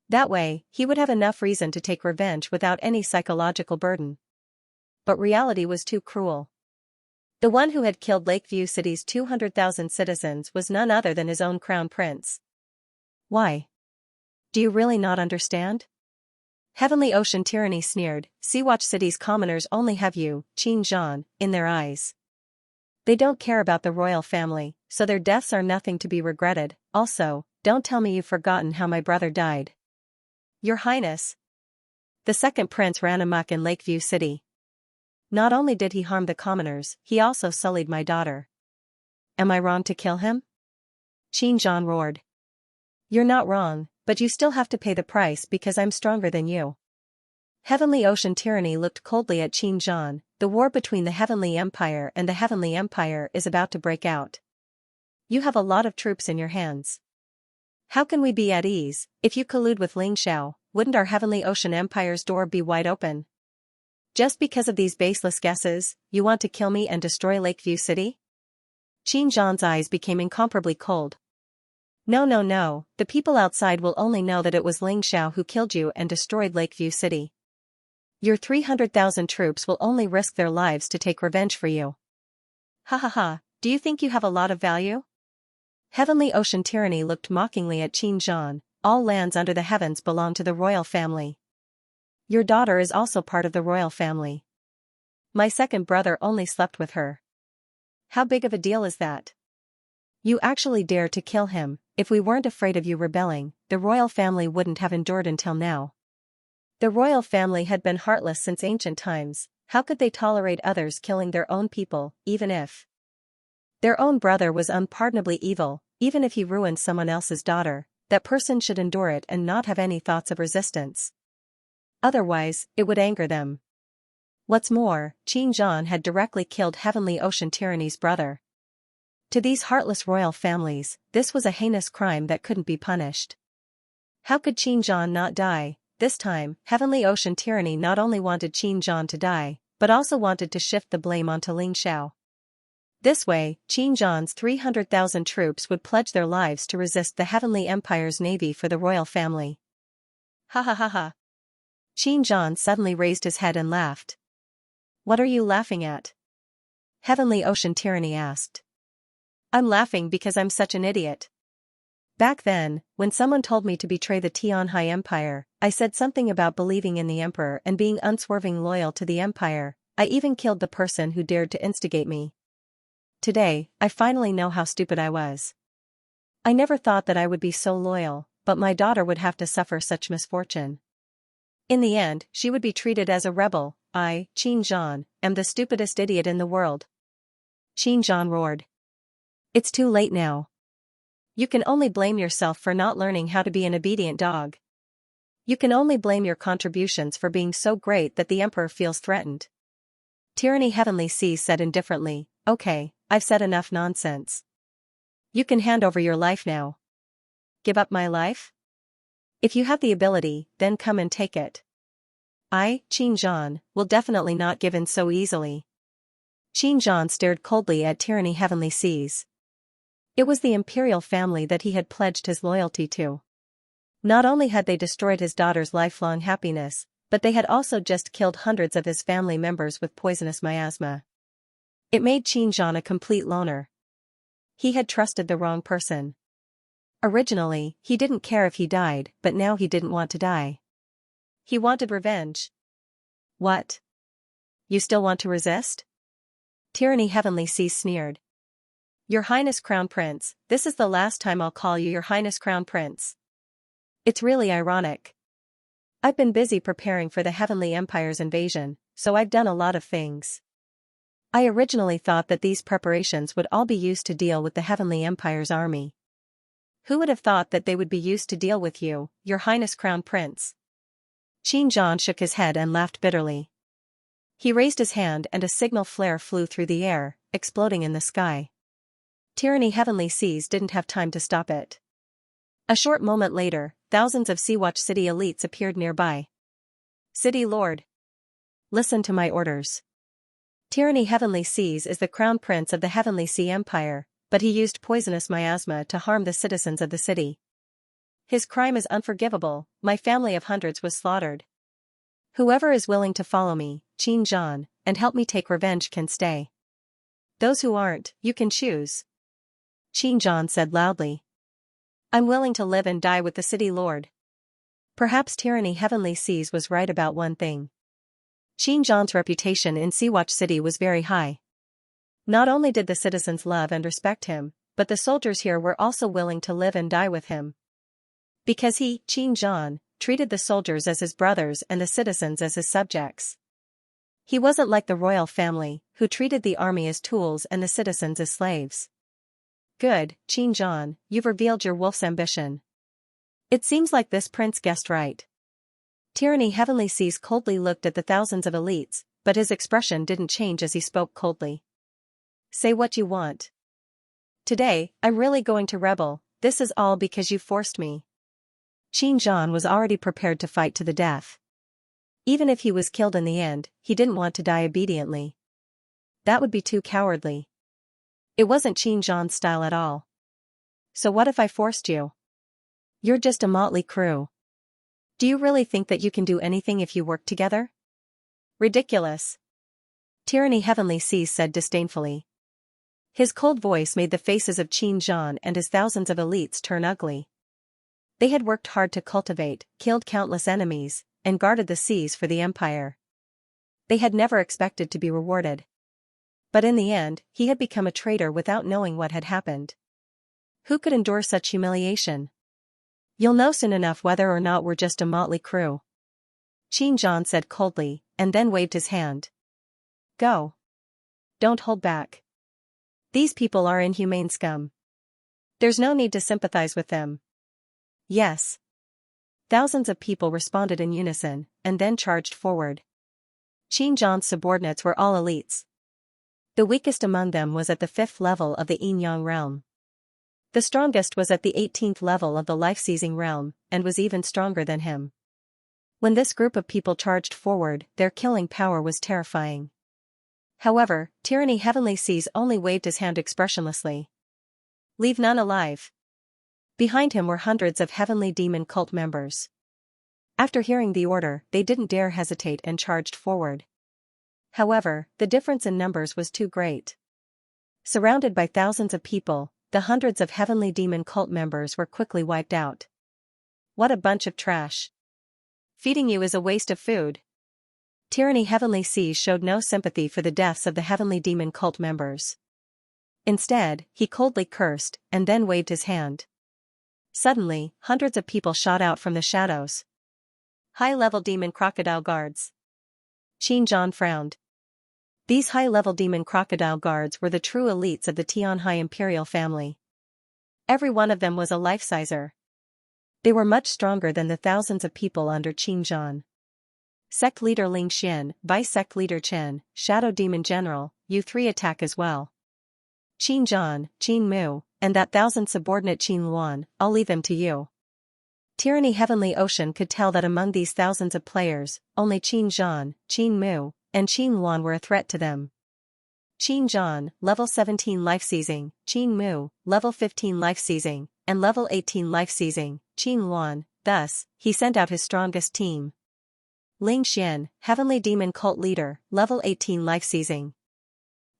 S1: That way, he would have enough reason to take revenge without any psychological burden. But reality was too cruel. The one who had killed Lakeview City's 200,000 citizens was none other than his own crown prince. Why? Do you really not understand? Heavenly Ocean Tyranny sneered, Sea-Watch City's commoners only have you, Qinzhan, in their eyes. They don't care about the royal family, so their deaths are nothing to be regretted. Also, don't tell me you've forgotten how my brother died. Your Highness. The second prince ran amok in Lakeview City. Not only did he harm the commoners, he also sullied my daughter. Am I wrong to kill him? Qinzhan roared. You're not wrong, but you still have to pay the price because I'm stronger than you. Heavenly Ocean Tyranny looked coldly at Xianxia. The war between the Heavenly Empire and the Heavenly Empire is about to break out. You have a lot of troops in your hands. How can we be at ease? If you collude with Ling Xiao, wouldn't our Heavenly Ocean Empire's door be wide open? Just because of these baseless guesses, you want to kill me and destroy Lakeview City? Xianxia's eyes became incomparably cold. No, no, no, the people outside will only know that it was Ling Xiao who killed you and destroyed Lakeview City. Your 300,000 troops will only risk their lives to take revenge for you. Ha ha ha, do you think you have a lot of value? Heavenly Ocean Tyranny looked mockingly at Xianxia. All lands under the heavens belong to the royal family. Your daughter is also part of the royal family. My second brother only slept with her. How big of a deal is that? You actually dare to kill him. If we weren't afraid of you rebelling, the royal family wouldn't have endured until now. The royal family had been heartless since ancient times. How could they tolerate others killing their own people, even if their own brother was unpardonably evil? Even if he ruined someone else's daughter, that person should endure it and not have any thoughts of resistance. Otherwise, it would anger them. What's more, Xianxia had directly killed Heavenly Ocean Tyranny's brother. To these heartless royal families, this was a heinous crime that couldn't be punished. How could Xianxia not die? This time, Heavenly Ocean Tyranny not only wanted Xianxia to die, but also wanted to shift the blame onto Ling Xiao. This way, Xianxia's 300,000 troops would pledge their lives to resist the Heavenly Empire's navy for the royal family. Ha ha ha ha. Xianxia suddenly raised his head and laughed. What are you laughing at? Heavenly Ocean Tyranny asked. I'm laughing because I'm such an idiot. Back then, when someone told me to betray the Tianhai Empire, I said something about believing in the Emperor and being unswerving loyal to the Empire. I even killed the person who dared to instigate me. Today, I finally know how stupid I was. I never thought that I would be so loyal, but my daughter would have to suffer such misfortune. In the end, she would be treated as a rebel. I, Xianxia, am the stupidest idiot in the world. Xianxia roared. It's too late now. You can only blame yourself for not learning how to be an obedient dog. You can only blame your contributions for being so great that the Emperor feels threatened. Tyranny Heavenly Seas said indifferently, okay, I've said enough nonsense. You can hand over your life now. Give up my life? If you have the ability, then come and take it. I, Xianxia, will definitely not give in so easily. Xianxia stared coldly at Tyranny Heavenly Seas. It was the imperial family that he had pledged his loyalty to. Not only had they destroyed his daughter's lifelong happiness, but they had also just killed hundreds of his family members with poisonous miasma. It made Xianxia a complete loner. He had trusted the wrong person. Originally, he didn't care if he died, but now he didn't want to die. He wanted revenge. What? You still want to resist? Tyranny Heavenly Seas sneered. Your Highness Crown Prince, this is the last time I'll call you Your Highness Crown Prince. It's really ironic. I've been busy preparing for the Heavenly Empire's invasion, so I've done a lot of things. I originally thought that these preparations would all be used to deal with the Heavenly Empire's army. Who would have thought that they would be used to deal with you, Your Highness Crown Prince? Xianxia shook his head and laughed bitterly. He raised his hand and a signal flare flew through the air, exploding in the sky. Tyranny Heavenly Seas didn't have time to stop it. A short moment later, thousands of Seawatch City elites appeared nearby. City Lord. Listen to my orders. Tyranny Heavenly Seas is the Crown Prince of the Heavenly Sea Empire, but he used poisonous miasma to harm the citizens of the city. His crime is unforgivable. My family of hundreds was slaughtered. Whoever is willing to follow me, Xianxia, and help me take revenge can stay. Those who aren't, you can choose. Xianxia said loudly. I'm willing to live and die with the city lord. Perhaps Tyranny Heavenly Seas was right about one thing. Xianxia's reputation in Seawatch City was very high. Not only did the citizens love and respect him, but the soldiers here were also willing to live and die with him. Because he, Xianxia, treated the soldiers as his brothers and the citizens as his subjects. He wasn't like the royal family, who treated the army as tools and the citizens as slaves. Good, Xianxia, you've revealed your wolf's ambition. It seems like this prince guessed right. Tyranny Heavenly Seas coldly looked at the thousands of elites, but his expression didn't change as he spoke coldly. Say what you want. Today, I'm really going to rebel. This is all because you forced me. Xianxia was already prepared to fight to the death. Even if he was killed in the end, he didn't want to die obediently. That would be too cowardly. It wasn't Xianxia's style at all. So what if I forced you? You're just a motley crew. Do you really think that you can do anything if you work together? Ridiculous. Tyranny Heavenly Seas said disdainfully. His cold voice made the faces of Xianxia and his thousands of elites turn ugly. They had worked hard to cultivate, killed countless enemies, and guarded the seas for the empire. They had never expected to be rewarded. But in the end, he had become a traitor without knowing what had happened. Who could endure such humiliation? You'll know soon enough whether or not we're just a motley crew. Xianxia said coldly, and then waved his hand. Go. Don't hold back. These people are inhumane scum. There's no need to sympathize with them. Yes. Thousands of people responded in unison, and then charged forward. Xianxia's subordinates were all elites. The weakest among them was at the 5th level of the Yin-Yang realm. The strongest was at the 18th level of the life-seizing realm, and was even stronger than him. When this group of people charged forward, their killing power was terrifying. However, Tyranny Heavenly Seas only waved his hand expressionlessly. Leave none alive. Behind him were hundreds of heavenly demon cult members. After hearing the order, they didn't dare hesitate and charged forward. However, the difference in numbers was too great. Surrounded by thousands of people, the hundreds of heavenly demon cult members were quickly wiped out. What a bunch of trash. Feeding you is a waste of food. Tyranny Heavenly Seas showed no sympathy for the deaths of the heavenly demon cult members. Instead, he coldly cursed, and then waved his hand. Suddenly, hundreds of people shot out from the shadows. High-level demon crocodile guards. Xianxia frowned. These high-level demon crocodile guards were the true elites of the Tianhai imperial family. Every one of them was a life-sizer. They were much stronger than the thousands of people under Xianxia. Sect Leader Ling Xian, Vice Sect Leader Chen, Shadow Demon General, you three attack as well. Xianxia, Qin Mu, and that thousand subordinate Qin Luan, I'll leave them to you. Tyranny Heavenly Ocean could tell that among these thousands of players, only Xianxia, Qin Mu, and Qin Luan were a threat to them. Xianxia, level 17 life-seizing, Qin Mu, level 15 life-seizing, and level 18 life-seizing, Qin Luan, thus, he sent out his strongest team. Ling Xian, Heavenly Demon Cult Leader, level 18 life-seizing.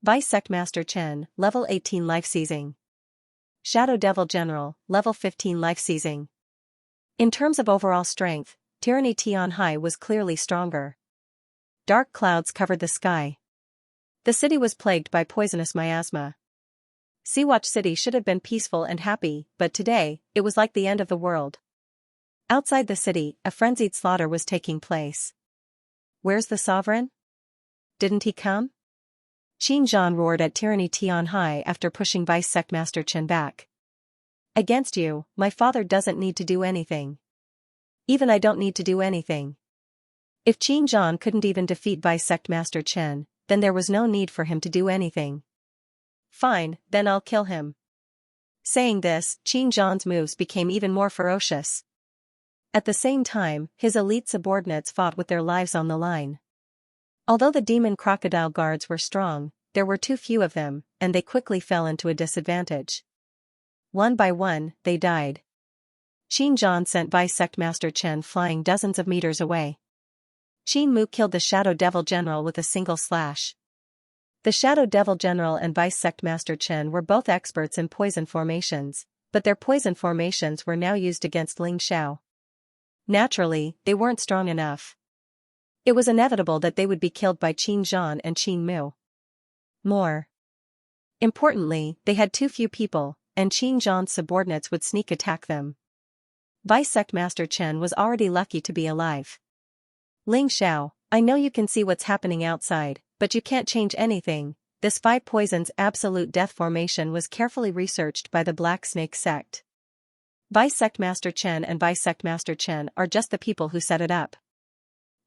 S1: Vice Sect Master Chen, level 18 life-seizing. Shadow Devil General, level 15 life-seizing. In terms of overall strength, Tyranny Tianhai was clearly stronger. Dark clouds covered the sky. The city was plagued by poisonous miasma. Seawatch City should have been peaceful and happy, but today, it was like the end of the world. Outside the city, a frenzied slaughter was taking place. Where's the sovereign? Didn't he come? Xianxia roared at Tyranny Tianhai after pushing Vice Sect Master Chen back. Against you, my father doesn't need to do anything. Even I don't need to do anything. If Xianxia couldn't even defeat Vice Sect Master Chen, then there was no need for him to do anything. Fine, then I'll kill him. Saying this, Xianxia's moves became even more ferocious. At the same time, his elite subordinates fought with their lives on the line. Although the demon crocodile guards were strong, there were too few of them, and they quickly fell into a disadvantage. One by one, they died. Xianxia sent Vice Sect Master Chen flying dozens of meters away. Qin Mu killed the Shadow Devil General with a single slash. The Shadow Devil General and Vice Sect Master Chen were both experts in poison formations, but their poison formations were now used against Ling Xiao. Naturally, they weren't strong enough. It was inevitable that they would be killed by Xianxia and Qin Mu. More importantly, they had too few people, and Xianxia's subordinates would sneak attack them. Vice Sect Master Chen was already lucky to be alive. Ling Xiao, I know you can see what's happening outside, but you can't change anything. This 5 poisons absolute death formation was carefully researched by the Black Snake sect. Vice Sect Master Chen and Vice Sect Master Chen are just the people who set it up.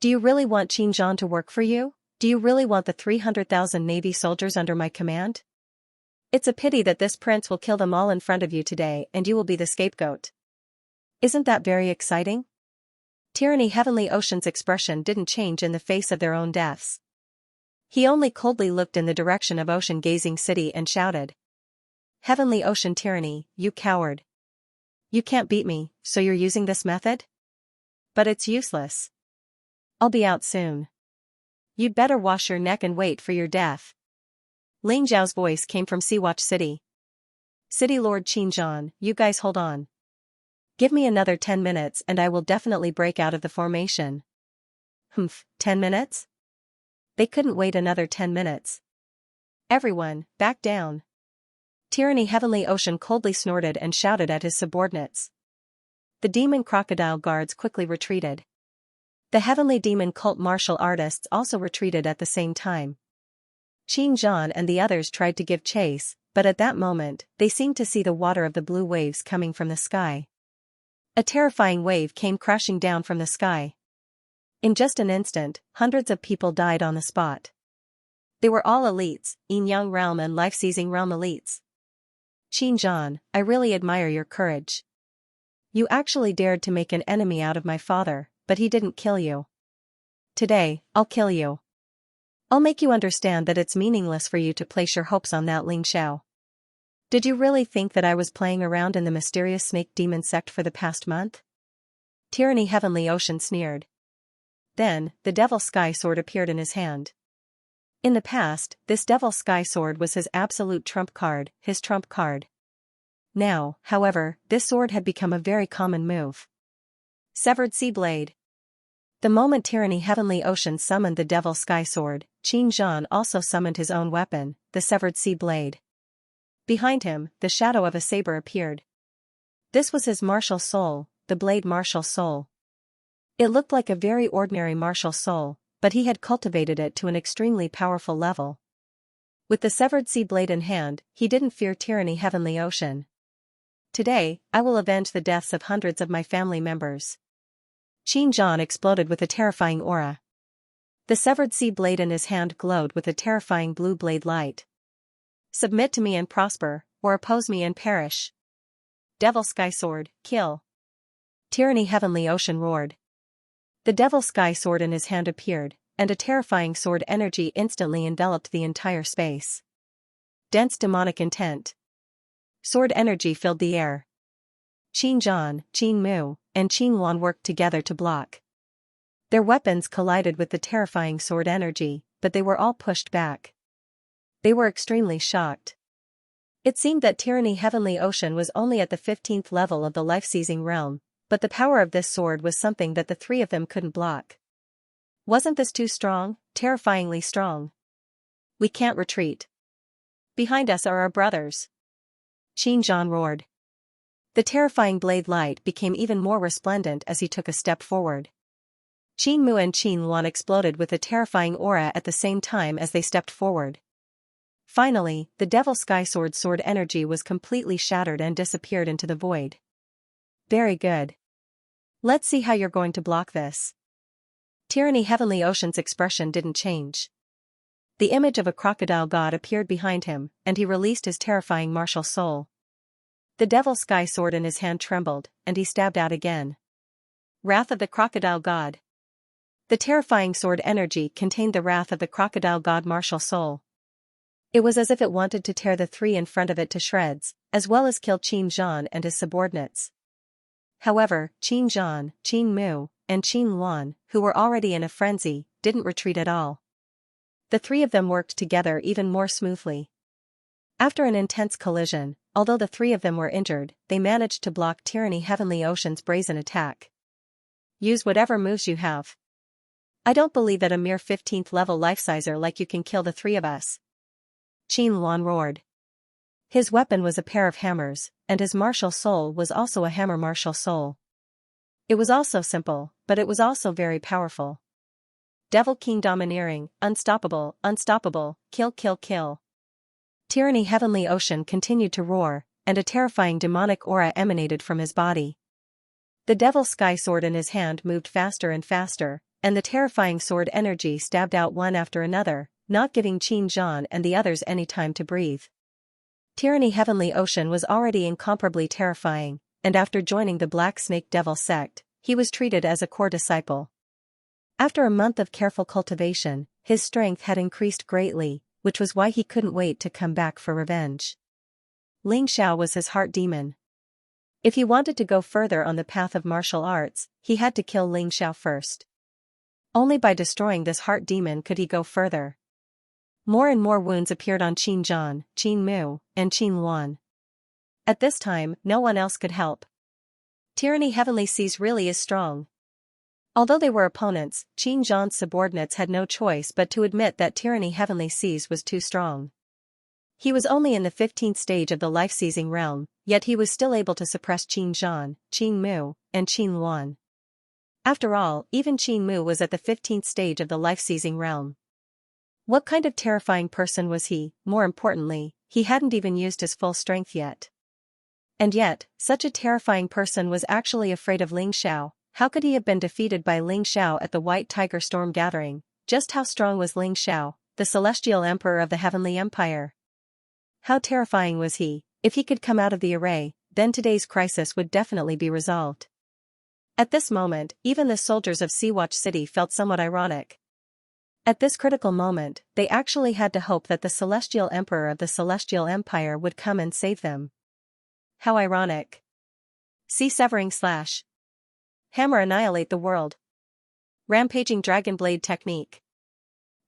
S1: Do you really want Xianxia to work for you? Do you really want the 300,000 Navy soldiers under my command? It's a pity that this prince will kill them all in front of you today and you will be the scapegoat. Isn't that very exciting? Tyranny Heavenly Ocean's expression didn't change in the face of their own deaths. He only coldly looked in the direction of ocean-gazing city and shouted. Heavenly Ocean Tyranny, you coward. You can't beat me, so you're using this method? But it's useless. I'll be out soon. You'd better wash your neck and wait for your death. Ling Zhao's voice came from Seawatch City. City Lord Xianxia, you guys hold on. Give me another 10 minutes and I will definitely break out of the formation. 10 minutes? They couldn't wait another 10 minutes. Everyone, back down. Tyranny Heavenly Ocean coldly snorted and shouted at his subordinates. The demon crocodile guards quickly retreated. The heavenly demon cult martial artists also retreated at the same time. Xianxia and the others tried to give chase, but at that moment, they seemed to see the water of the blue waves coming from the sky. A terrifying wave came crashing down from the sky. In just an instant, hundreds of people died on the spot. They were all elites, Yin-Yang realm and life-seizing realm elites. Xianxia, I really admire your courage. You actually dared to make an enemy out of my father, but he didn't kill you. Today, I'll kill you. I'll make you understand that it's meaningless for you to place your hopes on that Ling Xiao. Did you really think that I was playing around in the mysterious snake demon sect for the past month? Tyranny Heavenly Ocean sneered. Then, the Devil Sky Sword appeared in his hand. In the past, this Devil Sky Sword was his absolute trump card, his trump card. Now, however, this sword had become a very common move. Severed Sea Blade. The moment Tyranny Heavenly Ocean summoned the Devil Sky Sword, Xianxia also summoned his own weapon, the Severed Sea Blade. Behind him, the shadow of a saber appeared. This was his martial soul, the blade martial soul. It looked like a very ordinary martial soul, but he had cultivated it to an extremely powerful level. With the Severed Sea Blade in hand, he didn't fear Tyranny Heavenly Ocean. Today, I will avenge the deaths of hundreds of my family members. Xianxia exploded with a terrifying aura. The Severed Sea Blade in his hand glowed with a terrifying blue blade light. Submit to me and prosper, or oppose me and perish. Devil Sky Sword, kill. Tyranny Heavenly Ocean roared. The Devil Sky Sword in his hand appeared, and a terrifying sword energy instantly enveloped the entire space. Dense demonic intent. Sword energy filled the air. Xianxia, Qin Mu, and Qin Luan worked together to block. Their weapons collided with the terrifying sword energy, but they were all pushed back. They were extremely shocked. It seemed that Tyranny Heavenly Ocean was only at the 15th level of the life-seizing realm, but the power of this sword was something that the three of them couldn't block. Wasn't this too strong, terrifyingly strong? We can't retreat. Behind us are our brothers. Xianxia roared. The terrifying blade light became even more resplendent as he took a step forward. Qin Mu and Qin Luan exploded with a terrifying aura at the same time as they stepped forward. Finally, the Devil Sky Sword's sword energy was completely shattered and disappeared into the void. Very good. Let's see how you're going to block this. Tyranny Heavenly Ocean's expression didn't change. The image of a crocodile god appeared behind him, and he released his terrifying martial soul. The Devil Sky Sword in his hand trembled, and he stabbed out again. Wrath of the Crocodile God. The terrifying sword energy contained the wrath of the crocodile god martial soul. It was as if it wanted to tear the three in front of it to shreds, as well as kill Xianxia and his subordinates. However, Xianxia, Qin Mu, and Qin Luan, who were already in a frenzy, didn't retreat at all. The three of them worked together even more smoothly. After an intense collision, although the three of them were injured, they managed to block Tyranny Heavenly Ocean's brazen attack. Use whatever moves you have. I don't believe that a mere 15th level life-sizer like you can kill the three of us. Qin Luan roared. His weapon was a pair of hammers, and his martial soul was also a hammer martial soul. It was also simple, but it was also very powerful. Devil King domineering, unstoppable, unstoppable, kill kill kill. Tyranny Heavenly Ocean continued to roar, and a terrifying demonic aura emanated from his body. The Devil Sky Sword in his hand moved faster and faster, and the terrifying sword energy stabbed out one after another, not giving Qin Zhan and the others any time to breathe. Tyranny Heavenly Ocean was already incomparably terrifying, and after joining the Black Snake Devil sect, he was treated as a core disciple. After a month of careful cultivation, his strength had increased greatly, which was why he couldn't wait to come back for revenge. Ling Xiao was his heart demon. If he wanted to go further on the path of martial arts, he had to kill Ling Xiao first. Only by destroying this heart demon could he go further. More and more wounds appeared on Qin Zhan, Qin Mu, and Qin Luan. At this time, no one else could help. Tyranny Heavenly Seas really is strong. Although they were opponents, Qin Zhan's subordinates had no choice but to admit that Tyranny Heavenly Seas was too strong. He was only in the 15th stage of the life-seizing realm, yet he was still able to suppress Qin Zhan, Qin Mu, and Qin Luan. After all, even Qin Mu was at the 15th stage of the life-seizing realm. What kind of terrifying person was he? More importantly, he hadn't even used his full strength yet. And yet, such a terrifying person was actually afraid of Ling Xiao. How could he have been defeated by Ling Xiao at the White Tiger Storm Gathering? Just how strong was Ling Xiao, the celestial emperor of the Heavenly Empire? How terrifying was he? If he could come out of the array, then today's crisis would definitely be resolved. At this moment, even the soldiers of Sea-Watch City felt somewhat ironic. At this critical moment, they actually had to hope that the celestial emperor of the Celestial Empire would come and save them. How ironic. See Severing Slash. Hammer annihilate the world. Rampaging Dragon Blade technique.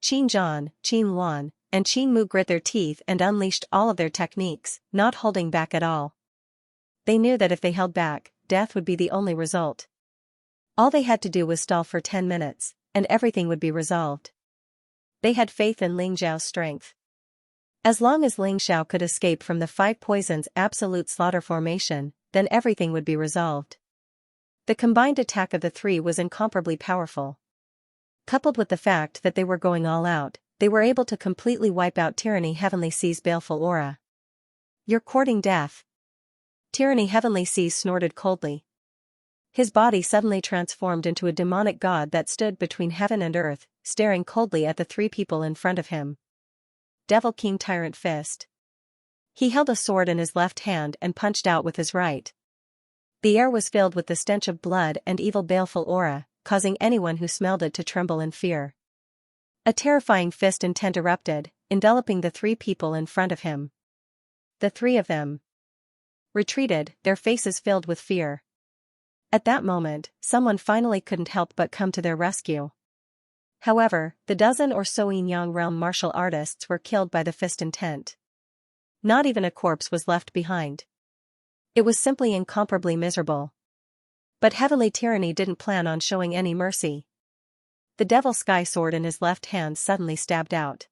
S1: Qin Zhan, Qin Luan, and Qin Mu grit their teeth and unleashed all of their techniques, not holding back at all. They knew that if they held back, death would be the only result. All they had to do was stall for 10 minutes, and everything would be resolved. They had faith in Ling Xiao's strength. As long as Ling Xiao could escape from the 5 poisons absolute slaughter formation, then everything would be resolved. The combined attack of the three was incomparably powerful. Coupled with the fact that they were going all out, they were able to completely wipe out Tyranny Heavenly Seas' baleful aura. You're courting death. Tyranny Heavenly Seas snorted coldly. His body suddenly transformed into a demonic god that stood between heaven and earth, staring coldly at the 3 people in front of him. Devil King Tyrant Fist. He held a sword in his left hand and punched out with his right. The air was filled with the stench of blood and evil baleful aura, causing anyone who smelled it to tremble in fear. A terrifying fist intent erupted, enveloping the 3 people in front of him. The 3 of them retreated, their faces filled with fear. At that moment, someone finally couldn't help but come to their rescue. However, the dozen or so Yin-Yang realm martial artists were killed by the fist intent. Not even a corpse was left behind. It was simply incomparably miserable. But Heavenly Tyranny didn't plan on showing any mercy. The Devil Sky Sword in his left hand suddenly stabbed out.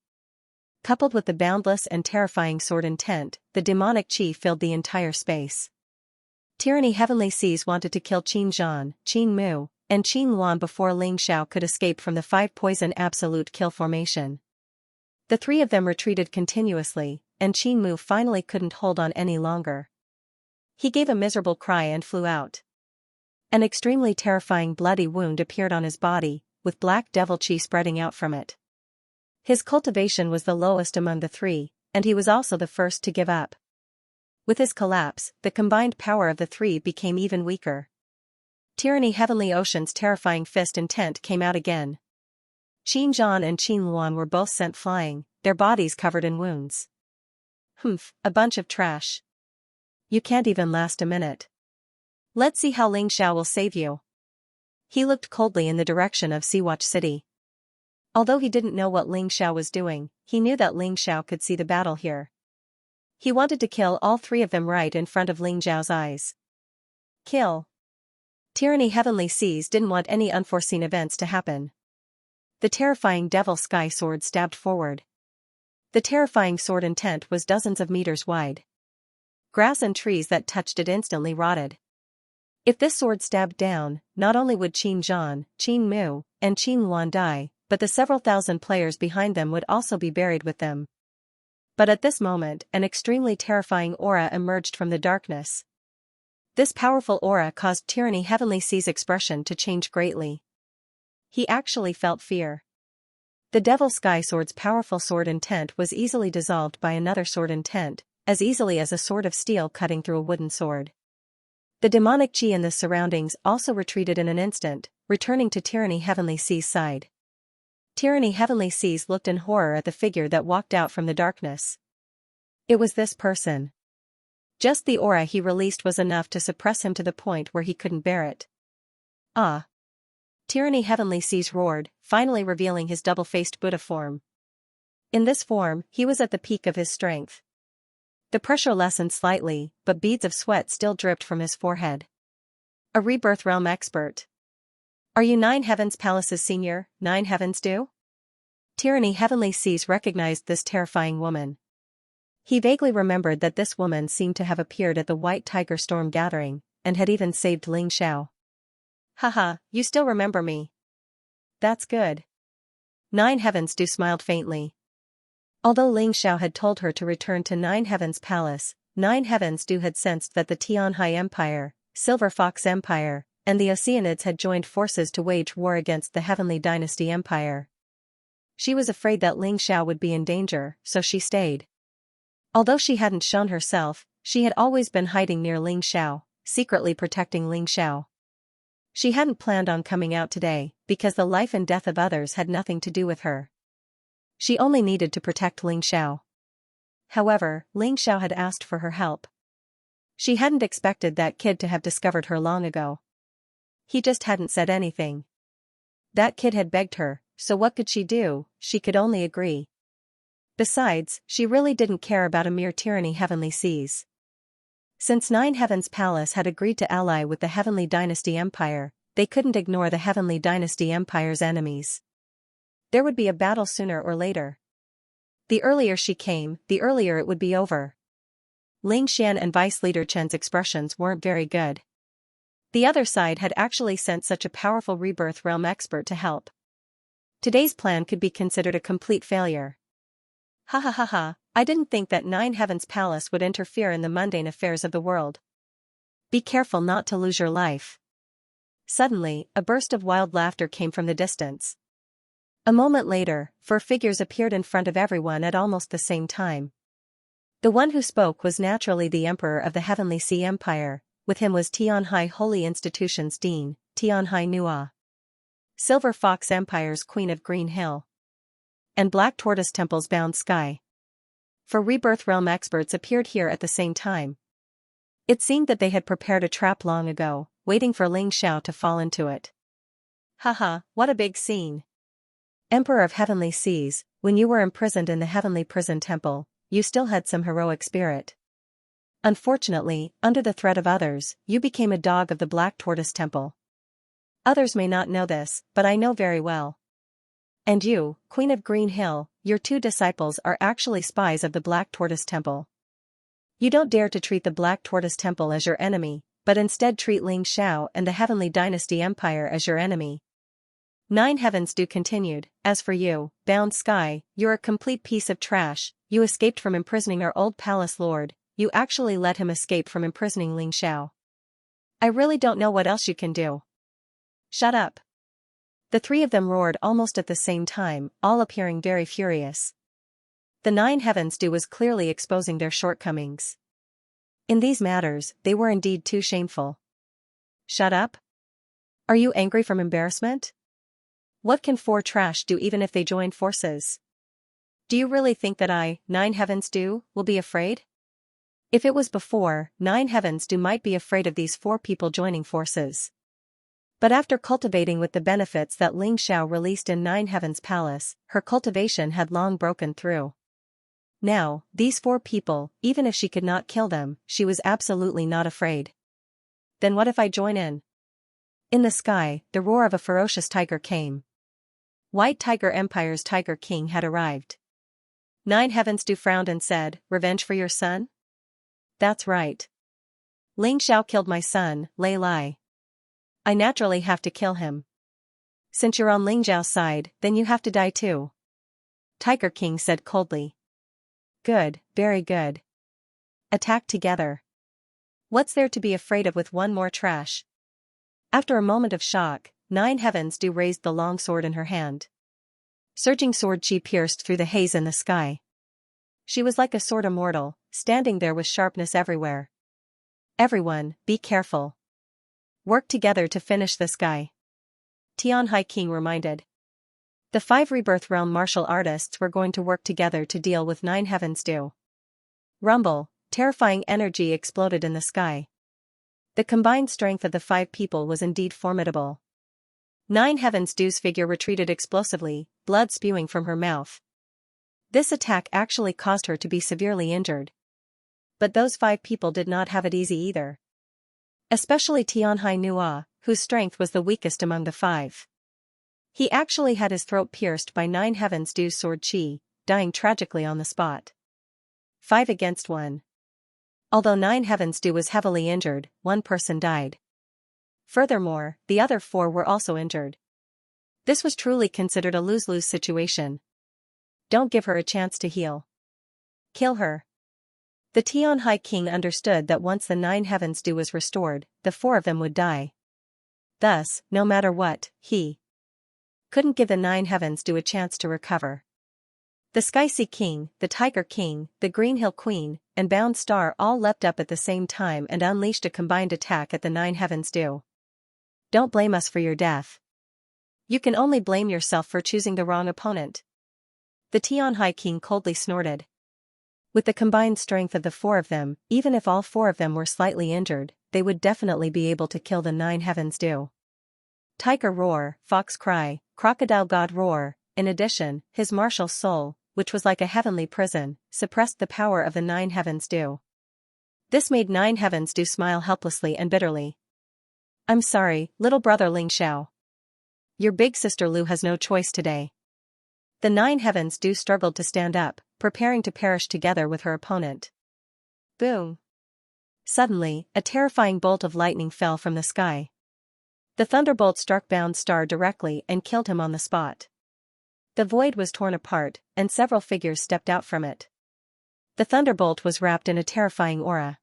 S1: Coupled with the boundless and terrifying sword intent, the demonic chi filled the entire space. Tyranny Heavenly Seas wanted to kill Qin Zhan, Qin Mu, and Qin Luan before Ling Xiao could escape from the 5 poison absolute kill formation. The 3 of them retreated continuously, and Qin Mu finally couldn't hold on any longer. He gave a miserable cry and flew out. An extremely terrifying bloody wound appeared on his body, with black devil chi spreading out from it. His cultivation was the lowest among the 3, and he was also the first to give up. With his collapse, the combined power of the 3 became even weaker. Tyranny Heavenly Ocean's terrifying fist intent came out again. Qin Zhan and Qin Luan were both sent flying, their bodies covered in wounds. Humph, a bunch of trash. You can't even last a minute. Let's see how Ling Xiao will save you. He looked coldly in the direction of Sea-Watch City. Although he didn't know what Ling Xiao was doing, he knew that Ling Xiao could see the battle here. He wanted to kill all 3 of them right in front of Ling Xiao's eyes. Kill. Tyranny Heavenly Seas didn't want any unforeseen events to happen. The terrifying Devil Sky Sword stabbed forward. The terrifying sword intent was dozens of meters wide. Grass and trees that touched it instantly rotted. If this sword stabbed down, not only would Qin Zhan, Qin Mu, and Qin Luan die, but the several thousand players behind them would also be buried with them. But at this moment, an extremely terrifying aura emerged from the darkness. This powerful aura caused Tyranny Heavenly Seas' expression to change greatly. He actually felt fear. The Devil Sky Sword's powerful sword intent was easily dissolved by another sword intent, as easily as a sword of steel cutting through a wooden sword. The demonic chi in the surroundings also retreated in an instant, returning to Tyranny Heavenly Sea's side. Tyranny Heavenly Seas looked in horror at the figure that walked out from the darkness. It was this person. Just the aura he released was enough to suppress him to the point where he couldn't bear it. Ah! Tyranny Heavenly Seas roared, finally revealing his double-faced Buddha form. In this form, he was at the peak of his strength. The pressure lessened slightly, but beads of sweat still dripped from his forehead. A Rebirth Realm expert. Are you Nine Heavens Palace's senior, Nine Heavens do? Tyranny Heavenly Seas recognized this terrifying woman. He vaguely remembered that this woman seemed to have appeared at the White Tiger Storm gathering, and had even saved Ling Xiao. Haha, you still remember me. That's good. Nine Heavens do smiled faintly. Although Ling Xiao had told her to return to Nine Heavens Palace, Nine Heavens do had sensed that the Tianhai Empire, Silver Fox Empire, and the Oceanids had joined forces to wage war against the Heavenly Dynasty Empire. She was afraid that Ling Xiao would be in danger, so she stayed. Although she hadn't shown herself, she had always been hiding near Ling Xiao, secretly protecting Ling Xiao. She hadn't planned on coming out today, because the life and death of others had nothing to do with her. She only needed to protect Ling Xiao. However, Ling Xiao had asked for her help. She hadn't expected that kid to have discovered her long ago. He just hadn't said anything. That kid had begged her, so what could she do? She could only agree. Besides, she really didn't care about a mere Tyranny Heavenly Seas. Since Nine Heavens Palace had agreed to ally with the Heavenly Dynasty Empire, they couldn't ignore the Heavenly Dynasty Empire's enemies. There would be a battle sooner or later. The earlier she came, the earlier it would be over. Ling Xian and Vice Leader Chen's expressions weren't very good. The other side had actually sent such a powerful Rebirth Realm expert to help. Today's plan could be considered a complete failure. Ha ha ha ha, I didn't think that Nine Heavens Palace would interfere in the mundane affairs of the world. Be careful not to lose your life. Suddenly, a burst of wild laughter came from the distance. A moment later, 4 figures appeared in front of everyone at almost the same time. The one who spoke was naturally the Emperor of the Heavenly Sea Empire, with him was Tianhai Holy Institution's Dean, Tianhai Nua. Silver Fox Empire's Queen of Green Hill. And Black Tortoise Temple's Bound Sky. 4 Rebirth Realm experts appeared here at the same time. It seemed that they had prepared a trap long ago, waiting for Ling Xiao to fall into it. Haha, what a big scene. Emperor of Heavenly Seas, when you were imprisoned in the Heavenly Prison Temple, you still had some heroic spirit. Unfortunately, under the threat of others, you became a dog of the Black Tortoise Temple. Others may not know this, but I know very well. And you, Queen of Green Hill, your 2 disciples are actually spies of the Black Tortoise Temple. You don't dare to treat the Black Tortoise Temple as your enemy, but instead treat Ling Xiao and the Heavenly Dynasty Empire as your enemy. Nine Heavens do continued, as for you, Bound Sky, you're a complete piece of trash. You escaped from imprisoning our old palace lord, you actually let him escape from imprisoning Ling Xiao. I really don't know what else you can do. Shut up. The 3 of them roared almost at the same time, all appearing very furious. The Nine Heavens do was clearly exposing their shortcomings. In these matters, they were indeed too shameful. Shut up? Are you angry from embarrassment? What can 4 trash do even if they join forces? Do you really think that I, Nine Heavens do, will be afraid? If it was before, Nine Heavens do might be afraid of these 4 people joining forces. But after cultivating with the benefits that Ling Xiao released in Nine Heavens Palace, her cultivation had long broken through. Now, these 4 people, even if she could not kill them, she was absolutely not afraid. Then what if I join in? In the sky, the roar of a ferocious tiger came. White Tiger Empire's Tiger King had arrived. Nine Heavens do frowned and said, "Revenge for your son?" That's right. Ling Xiao killed my son, Lei Lai. I naturally have to kill him. Since you're on Ling Xiao's side, then you have to die too. Tiger King said coldly. Good, very good. Attack together. What's there to be afraid of with 1 more trash? After a moment of shock, Nine Heavens Dew raised the long sword in her hand. Surging sword chi pierced through the haze in the sky. She was like a sword immortal, standing there with sharpness everywhere. Everyone, be careful. Work together to finish this guy. Tianhai King reminded. The 5 Rebirth Realm martial artists were going to work together to deal with Nine Heavens Dew. Rumble, terrifying energy exploded in the sky. The combined strength of the 5 people was indeed formidable. Nine Heavens Dew's figure retreated explosively, blood spewing from her mouth. This attack actually caused her to be severely injured. But those 5 people did not have it easy either. Especially Tianhai Nua, whose strength was the weakest among the 5. He actually had his throat pierced by Nine Heavens Dew's sword chi, dying tragically on the spot. 5 against 1. Although Nine Heavens Dew was heavily injured, 1 person died. Furthermore, the other 4 were also injured. This was truly considered a lose-lose situation. Don't give her a chance to heal. Kill her. The Tianhai King understood that once the Nine Heavens Dew was restored, the 4 of them would die. Thus, no matter what, he couldn't give the Nine Heavens Dew a chance to recover. The Sky Sea King, the Tiger King, the Green Hill Queen, and Bound Star all leapt up at the same time and unleashed a combined attack at the Nine Heavens Dew. Don't blame us for your death. You can only blame yourself for choosing the wrong opponent. The Tianhai King coldly snorted. With the combined strength of the 4 of them, even if all 4 of them were slightly injured, they would definitely be able to kill the Nine Heavens Dew. Tiger roar, fox cry, crocodile god roar. In addition, his martial soul, which was like a heavenly prison, suppressed the power of the Nine Heavens Dew. This made Nine Heavens Dew smile helplessly and bitterly. I'm sorry, little brother Ling Xiao. Your big sister Lu has no choice today. The Nine Heavens Dew struggled to stand up, preparing to perish together with her opponent. Boom! Suddenly, a terrifying bolt of lightning fell from the sky. The thunderbolt struck Bound Star directly and killed him on the spot. The void was torn apart, and several figures stepped out from it. The thunderbolt was wrapped in a terrifying aura.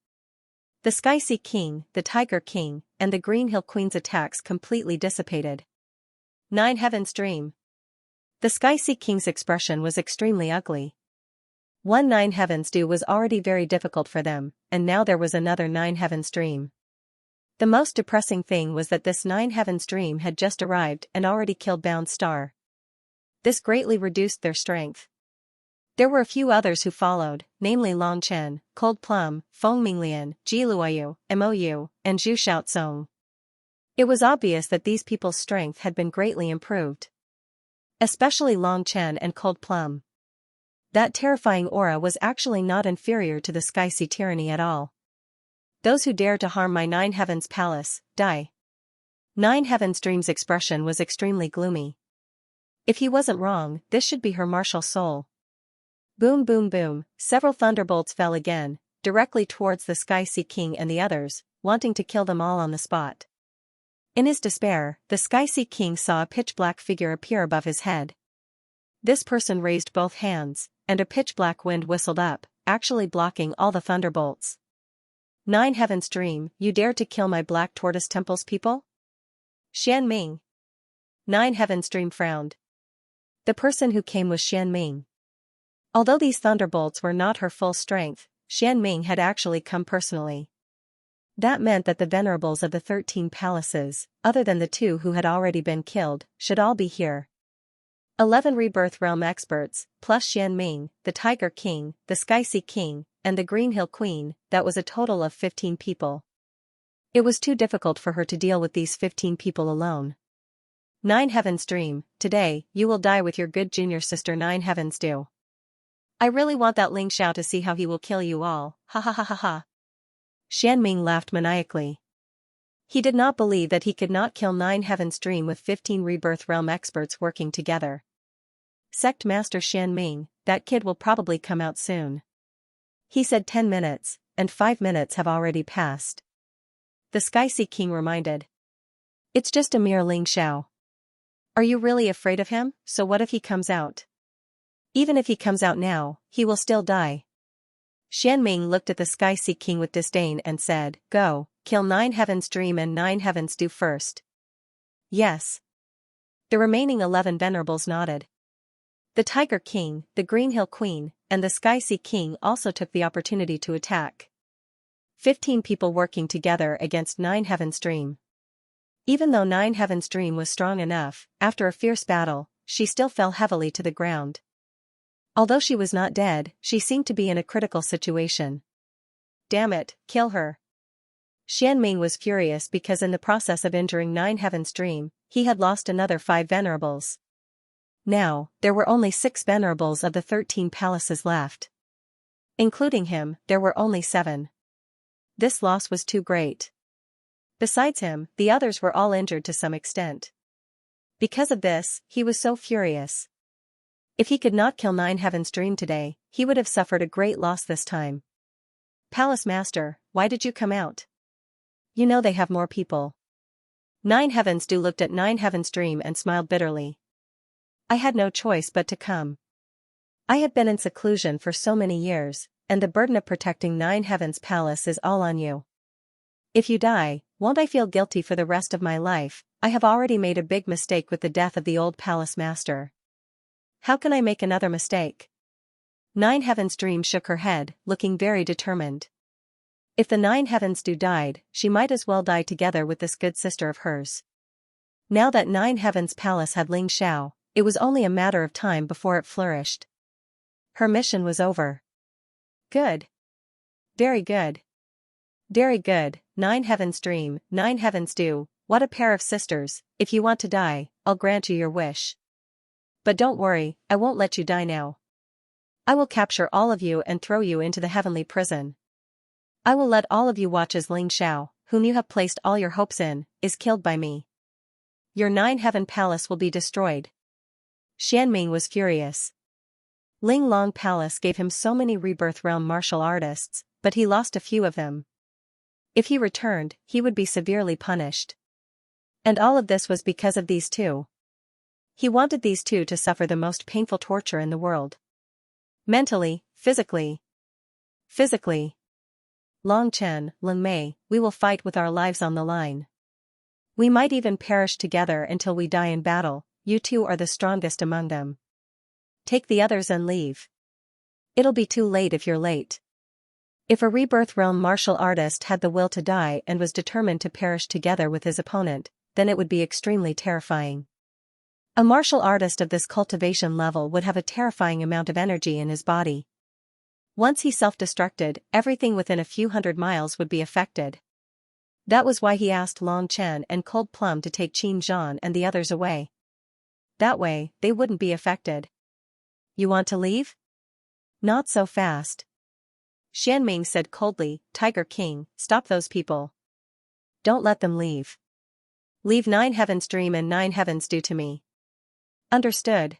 S1: The Sky Sea King, the Tiger King, and the Green Hill Queen's attacks completely dissipated. Nine Heavens Dream. The Sky Sea King's expression was extremely ugly. One Nine Heavens Dew was already very difficult for them, and now there was another Nine Heavens Dream. The most depressing thing was that this Nine Heavens Dream had just arrived and already killed Bound Star. This greatly reduced their strength. There were a few others who followed, namely Long Chen, Cold Plum, Feng Minglian, Ji Luoyu, Mou, and Zhu Xiaozong. It was obvious that these people's strength had been greatly improved. Especially Long Chen and Cold Plum. That terrifying aura was actually not inferior to the Sky Sea Tyranny at all. Those who dare to harm my Nine Heavens Palace, die. Nine Heavens Dream's expression was extremely gloomy. If he wasn't wrong, this should be her martial soul. Boom boom boom, several thunderbolts fell again, directly towards the Sky Sea King and the others, wanting to kill them all on the spot. In his despair, the Sky Sea King saw a pitch-black figure appear above his head. This person raised both hands, and a pitch-black wind whistled up, actually blocking all the thunderbolts. Nine Heavens Dream, you dare to kill my Black Tortoise Temple's people? Xian Ming. Nine Heavens Dream frowned. The person who came was Xian Ming. Although these thunderbolts were not her full strength, Xian Ming had actually come personally. That meant that the venerables of the 13 palaces, other than the 2 who had already been killed, should all be here. 11 Rebirth Realm experts, plus Xian Ming, the Tiger King, the Sky Sea King, and the Green Hill Queen, that was a total of 15 people. It was too difficult for her to deal with these 15 people alone. Nine Heavens Dream, today, you will die with your good junior sister Nine Heavens Dew. I really want that Ling Xiao to see how he will kill you all, ha ha ha ha ha. Xian Ming laughed maniacally. He did not believe that he could not kill Nine Heavens Dream with 15 Rebirth Realm experts working together. Sect Master Xian Ming, that kid will probably come out soon. He said 10 minutes, and 5 minutes have already passed. The Sky Sea King reminded. It's just a mere Ling Xiao. Are you really afraid of him? So what if he comes out? Even if he comes out now, he will still die. Xian Ming looked at the Sky Sea King with disdain and said, Go, kill Nine Heavens Dream and Nine Heavens Dew first. Yes. The remaining 11 venerables nodded. The Tiger King, the Green Hill Queen, and the Sky Sea King also took the opportunity to attack. 15 people working together against 9 Heaven's Dream. Even though 9 Heaven's Dream was strong enough, after a fierce battle, she still fell heavily to the ground. Although she was not dead, she seemed to be in a critical situation. Damn it, kill her. Xianming was furious because in the process of injuring 9 Heaven's Dream, he had lost another 5 venerables. Now, there were only 6 venerables of the 13 palaces left. Including him, there were only 7. This loss was too great. Besides him, the others were all injured to some extent. Because of this, he was so furious. If he could not kill 9 Heaven's Dream today, he would have suffered a great loss this time. Palace Master, why did you come out? You know they have more people. 9 Heavens Do looked at 9 Heaven's Dream and smiled bitterly. I had no choice but to come. I had been in seclusion for so many years, and the burden of protecting 9 Heaven's Palace is all on you. If you die, won't I feel guilty for the rest of my life? I have already made a big mistake with the death of the old Palace Master. How can I make another mistake? 9 Heaven's Dream shook her head, looking very determined. If the 9 Heavens Do died, she might as well die together with this good sister of hers. Now that 9 Heavens Palace had Ling Xiao, it was only a matter of time before it flourished. Her mission was over. Good. Very good. Very good, 9 Heavens Dream, 9 Heavens Do, what a pair of sisters. If you want to die, I'll grant you your wish. But don't worry, I won't let you die now. I will capture all of you and throw you into the heavenly prison. I will let all of you watch as Ling Xiao, whom you have placed all your hopes in, is killed by me. Your 9 Heaven Palace will be destroyed. Xianming was furious. Ling Long Palace gave him so many rebirth realm martial artists, but he lost a few of them. If he returned, he would be severely punished. And all of this was because of these two. He wanted these two to suffer the most painful torture in the world. Mentally, physically. Physically. Long Chen, Lin Mei, we will fight with our lives on the line. We might even perish together until we die in battle, you two are the strongest among them. Take the others and leave. It'll be too late if you're late. If a rebirth realm martial artist had the will to die and was determined to perish together with his opponent, then it would be extremely terrifying. A martial artist of this cultivation level would have a terrifying amount of energy in his body. Once he self-destructed, everything within a few hundred miles would be affected. That was why he asked Long Chen and Cold Plum to take Qin Zhan and the others away. That way, they wouldn't be affected. You want to leave? Not so fast. Xianming said coldly, Tiger King, stop those people. Don't let them leave. Leave 9 Heavens Dream and 9 Heavens Do to me. Understood.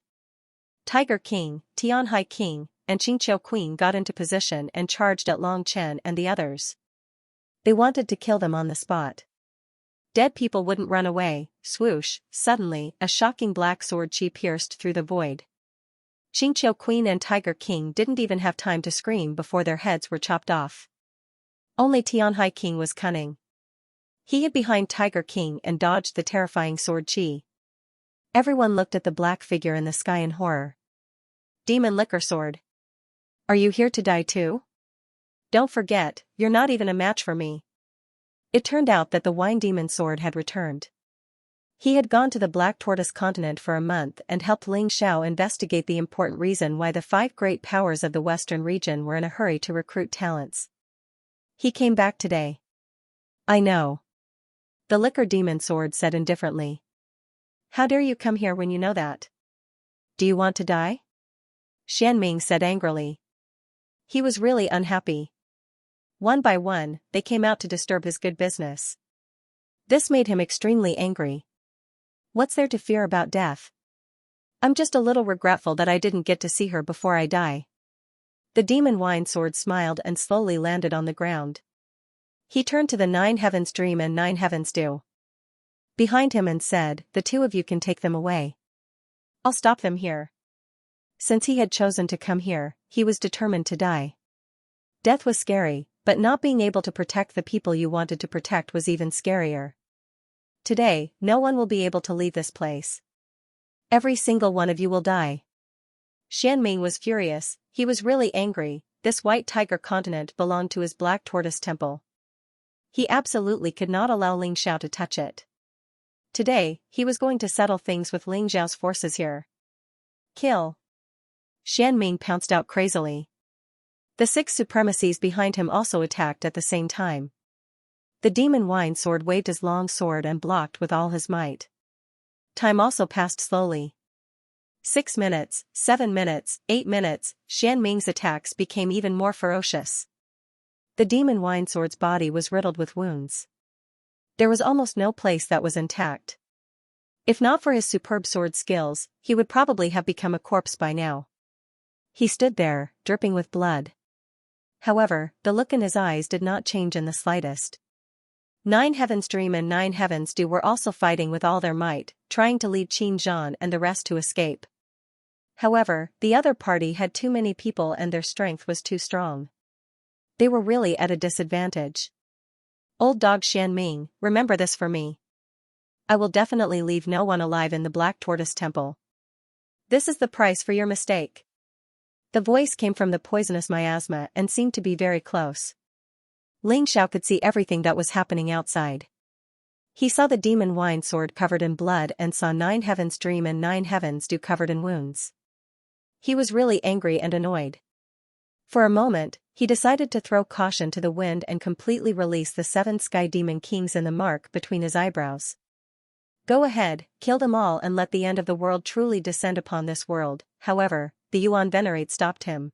S1: Tiger King, Tianhai King, and Qingqiu Queen got into position and charged at Long Chen and the others. They wanted to kill them on the spot. Dead people wouldn't run away. Swoosh, suddenly, a shocking black sword chi pierced through the void. Qingqiu Queen and Tiger King didn't even have time to scream before their heads were chopped off. Only Tianhai King was cunning. He hid behind Tiger King and dodged the terrifying sword chi. Everyone looked at the black figure in the sky in horror. Demon Liquor Sword. Are you here to die too? Don't forget, you're not even a match for me. It turned out that the Wine Demon Sword had returned. He had gone to the Black Tortoise continent for a month and helped Ling Xiao investigate the important reason why the 5 great powers of the western region were in a hurry to recruit talents. He came back today. I know. The Liquor Demon Sword said indifferently. How dare you come here when you know that? Do you want to die? Xianming said angrily. He was really unhappy. One by one, they came out to disturb his good business. This made him extremely angry. What's there to fear about death? I'm just a little regretful that I didn't get to see her before I die. The demon wine sword smiled and slowly landed on the ground. He turned to the 9 Heavens Dream and 9 Heavens Do behind him and said, the two of you can take them away. I'll stop them here. Since he had chosen to come here, he was determined to die. Death was scary, but not being able to protect the people you wanted to protect was even scarier. Today, no one will be able to leave this place. Every single one of you will die. Xianming was furious, he was really angry. This white tiger continent belonged to his black tortoise temple. He absolutely could not allow Ling Xiao to touch it. Today, he was going to settle things with Ling Xiao's forces here. Kill. Xianming pounced out crazily. The 6 supremacies behind him also attacked at the same time. The demon wine sword waved his long sword and blocked with all his might. Time also passed slowly. 6 minutes, 7 minutes, 8 minutes, Xianming's attacks became even more ferocious. The demon wine sword's body was riddled with wounds. There was almost no place that was intact. If not for his superb sword skills, he would probably have become a corpse by now. He stood there, dripping with blood. However, the look in his eyes did not change in the slightest. 9 Heavens Dream and 9 Heavens Dew were also fighting with all their might, trying to lead Qin Zhan and the rest to escape. However, the other party had too many people and their strength was too strong. They were really at a disadvantage. Old dog Xianming, remember this for me. I will definitely leave no one alive in the Black Tortoise Temple. This is the price for your mistake. The voice came from the poisonous miasma and seemed to be very close. Ling Xiao could see everything that was happening outside. He saw the demon wine sword covered in blood and saw 9 Heavens Dream and 9 Heavens Dew covered in wounds. He was really angry and annoyed. For a moment, he decided to throw caution to the wind and completely release the 7 Sky Demon Kings in the mark between his eyebrows. Go ahead, kill them all and let the end of the world truly descend upon this world. However, the Yuan Venerate stopped him.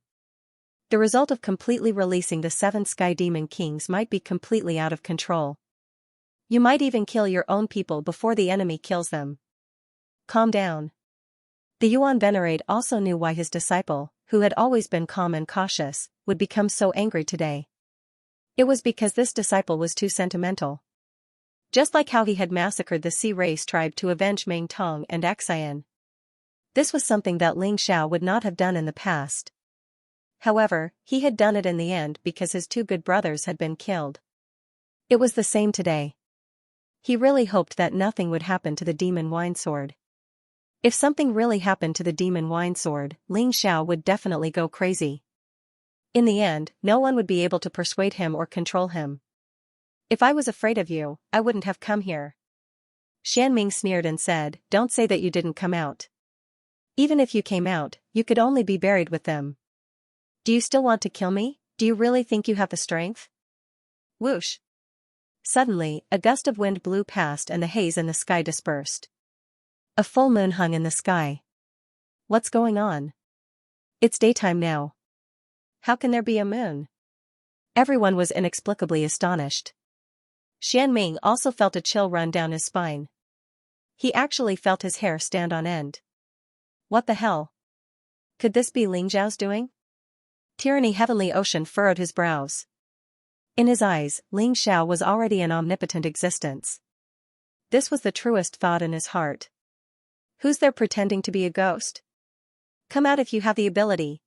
S1: The result of completely releasing the 7 Sky Demon Kings might be completely out of control. You might even kill your own people before the enemy kills them. Calm down. The Yuan Venerate also knew why his disciple, who had always been calm and cautious, would become so angry today. It was because this disciple was too sentimental. Just like how he had massacred the Sea Race tribe to avenge Meng Tong and Xian. This was something that Ling Xiao would not have done in the past. However, he had done it in the end because his 2 good brothers had been killed. It was the same today. He really hoped that nothing would happen to the demon wine sword. If something really happened to the demon wine sword, Ling Xiao would definitely go crazy. In the end, no one would be able to persuade him or control him. If I was afraid of you, I wouldn't have come here. Xianming sneered and said, don't say that you didn't come out. Even if you came out, you could only be buried with them. Do you still want to kill me? Do you really think you have the strength? Whoosh! Suddenly, a gust of wind blew past and the haze in the sky dispersed. A full moon hung in the sky. What's going on? It's daytime now. How can there be a moon? Everyone was inexplicably astonished. Xianming also felt a chill run down his spine. He actually felt his hair stand on end. What the hell? Could this be Ling Xiao's doing? Tyranny Heavenly Ocean furrowed his brows. In his eyes, Ling Xiao was already an omnipotent existence. This was the truest thought in his heart. Who's there pretending to be a ghost? Come out if you have the ability.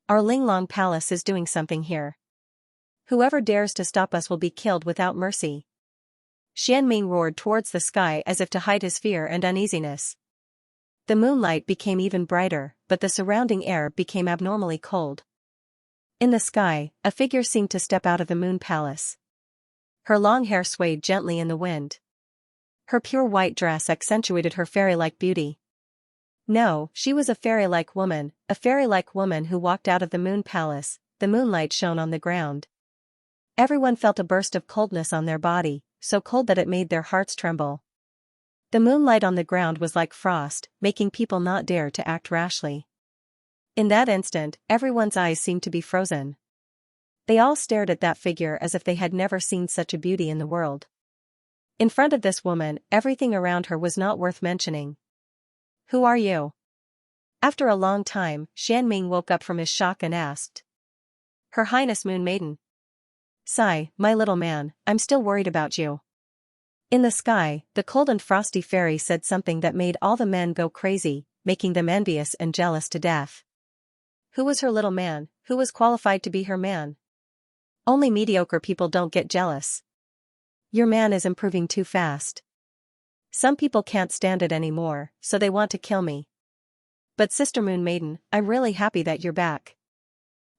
S1: Our Linglong Palace is doing something here. Whoever dares to stop us will be killed without mercy. Xianming roared towards the sky as if to hide his fear and uneasiness. The moonlight became even brighter, but the surrounding air became abnormally cold. In the sky, a figure seemed to step out of the moon palace. Her long hair swayed gently in the wind. Her pure white dress accentuated her fairy-like beauty. No, she was a fairy-like woman who walked out of the moon palace. The moonlight shone on the ground. Everyone felt a burst of coldness on their body, so cold that it made their hearts tremble. The moonlight on the ground was like frost, making people not dare to act rashly. In that instant, everyone's eyes seemed to be frozen. They all stared at that figure as if they had never seen such a beauty in the world. In front of this woman, everything around her was not worth mentioning. Who are you? After a long time, Xianming woke up from his shock and asked. Her Highness Moon Maiden. Sigh, my little man, I'm still worried about you. In the sky, the cold and frosty fairy said something that made all the men go crazy, making them envious and jealous to death. Who was her little man? Who was qualified to be her man? Only mediocre people don't get jealous. Your man is improving too fast. Some people can't stand it anymore, so they want to kill me. But Sister Moon Maiden, I'm really happy that you're back.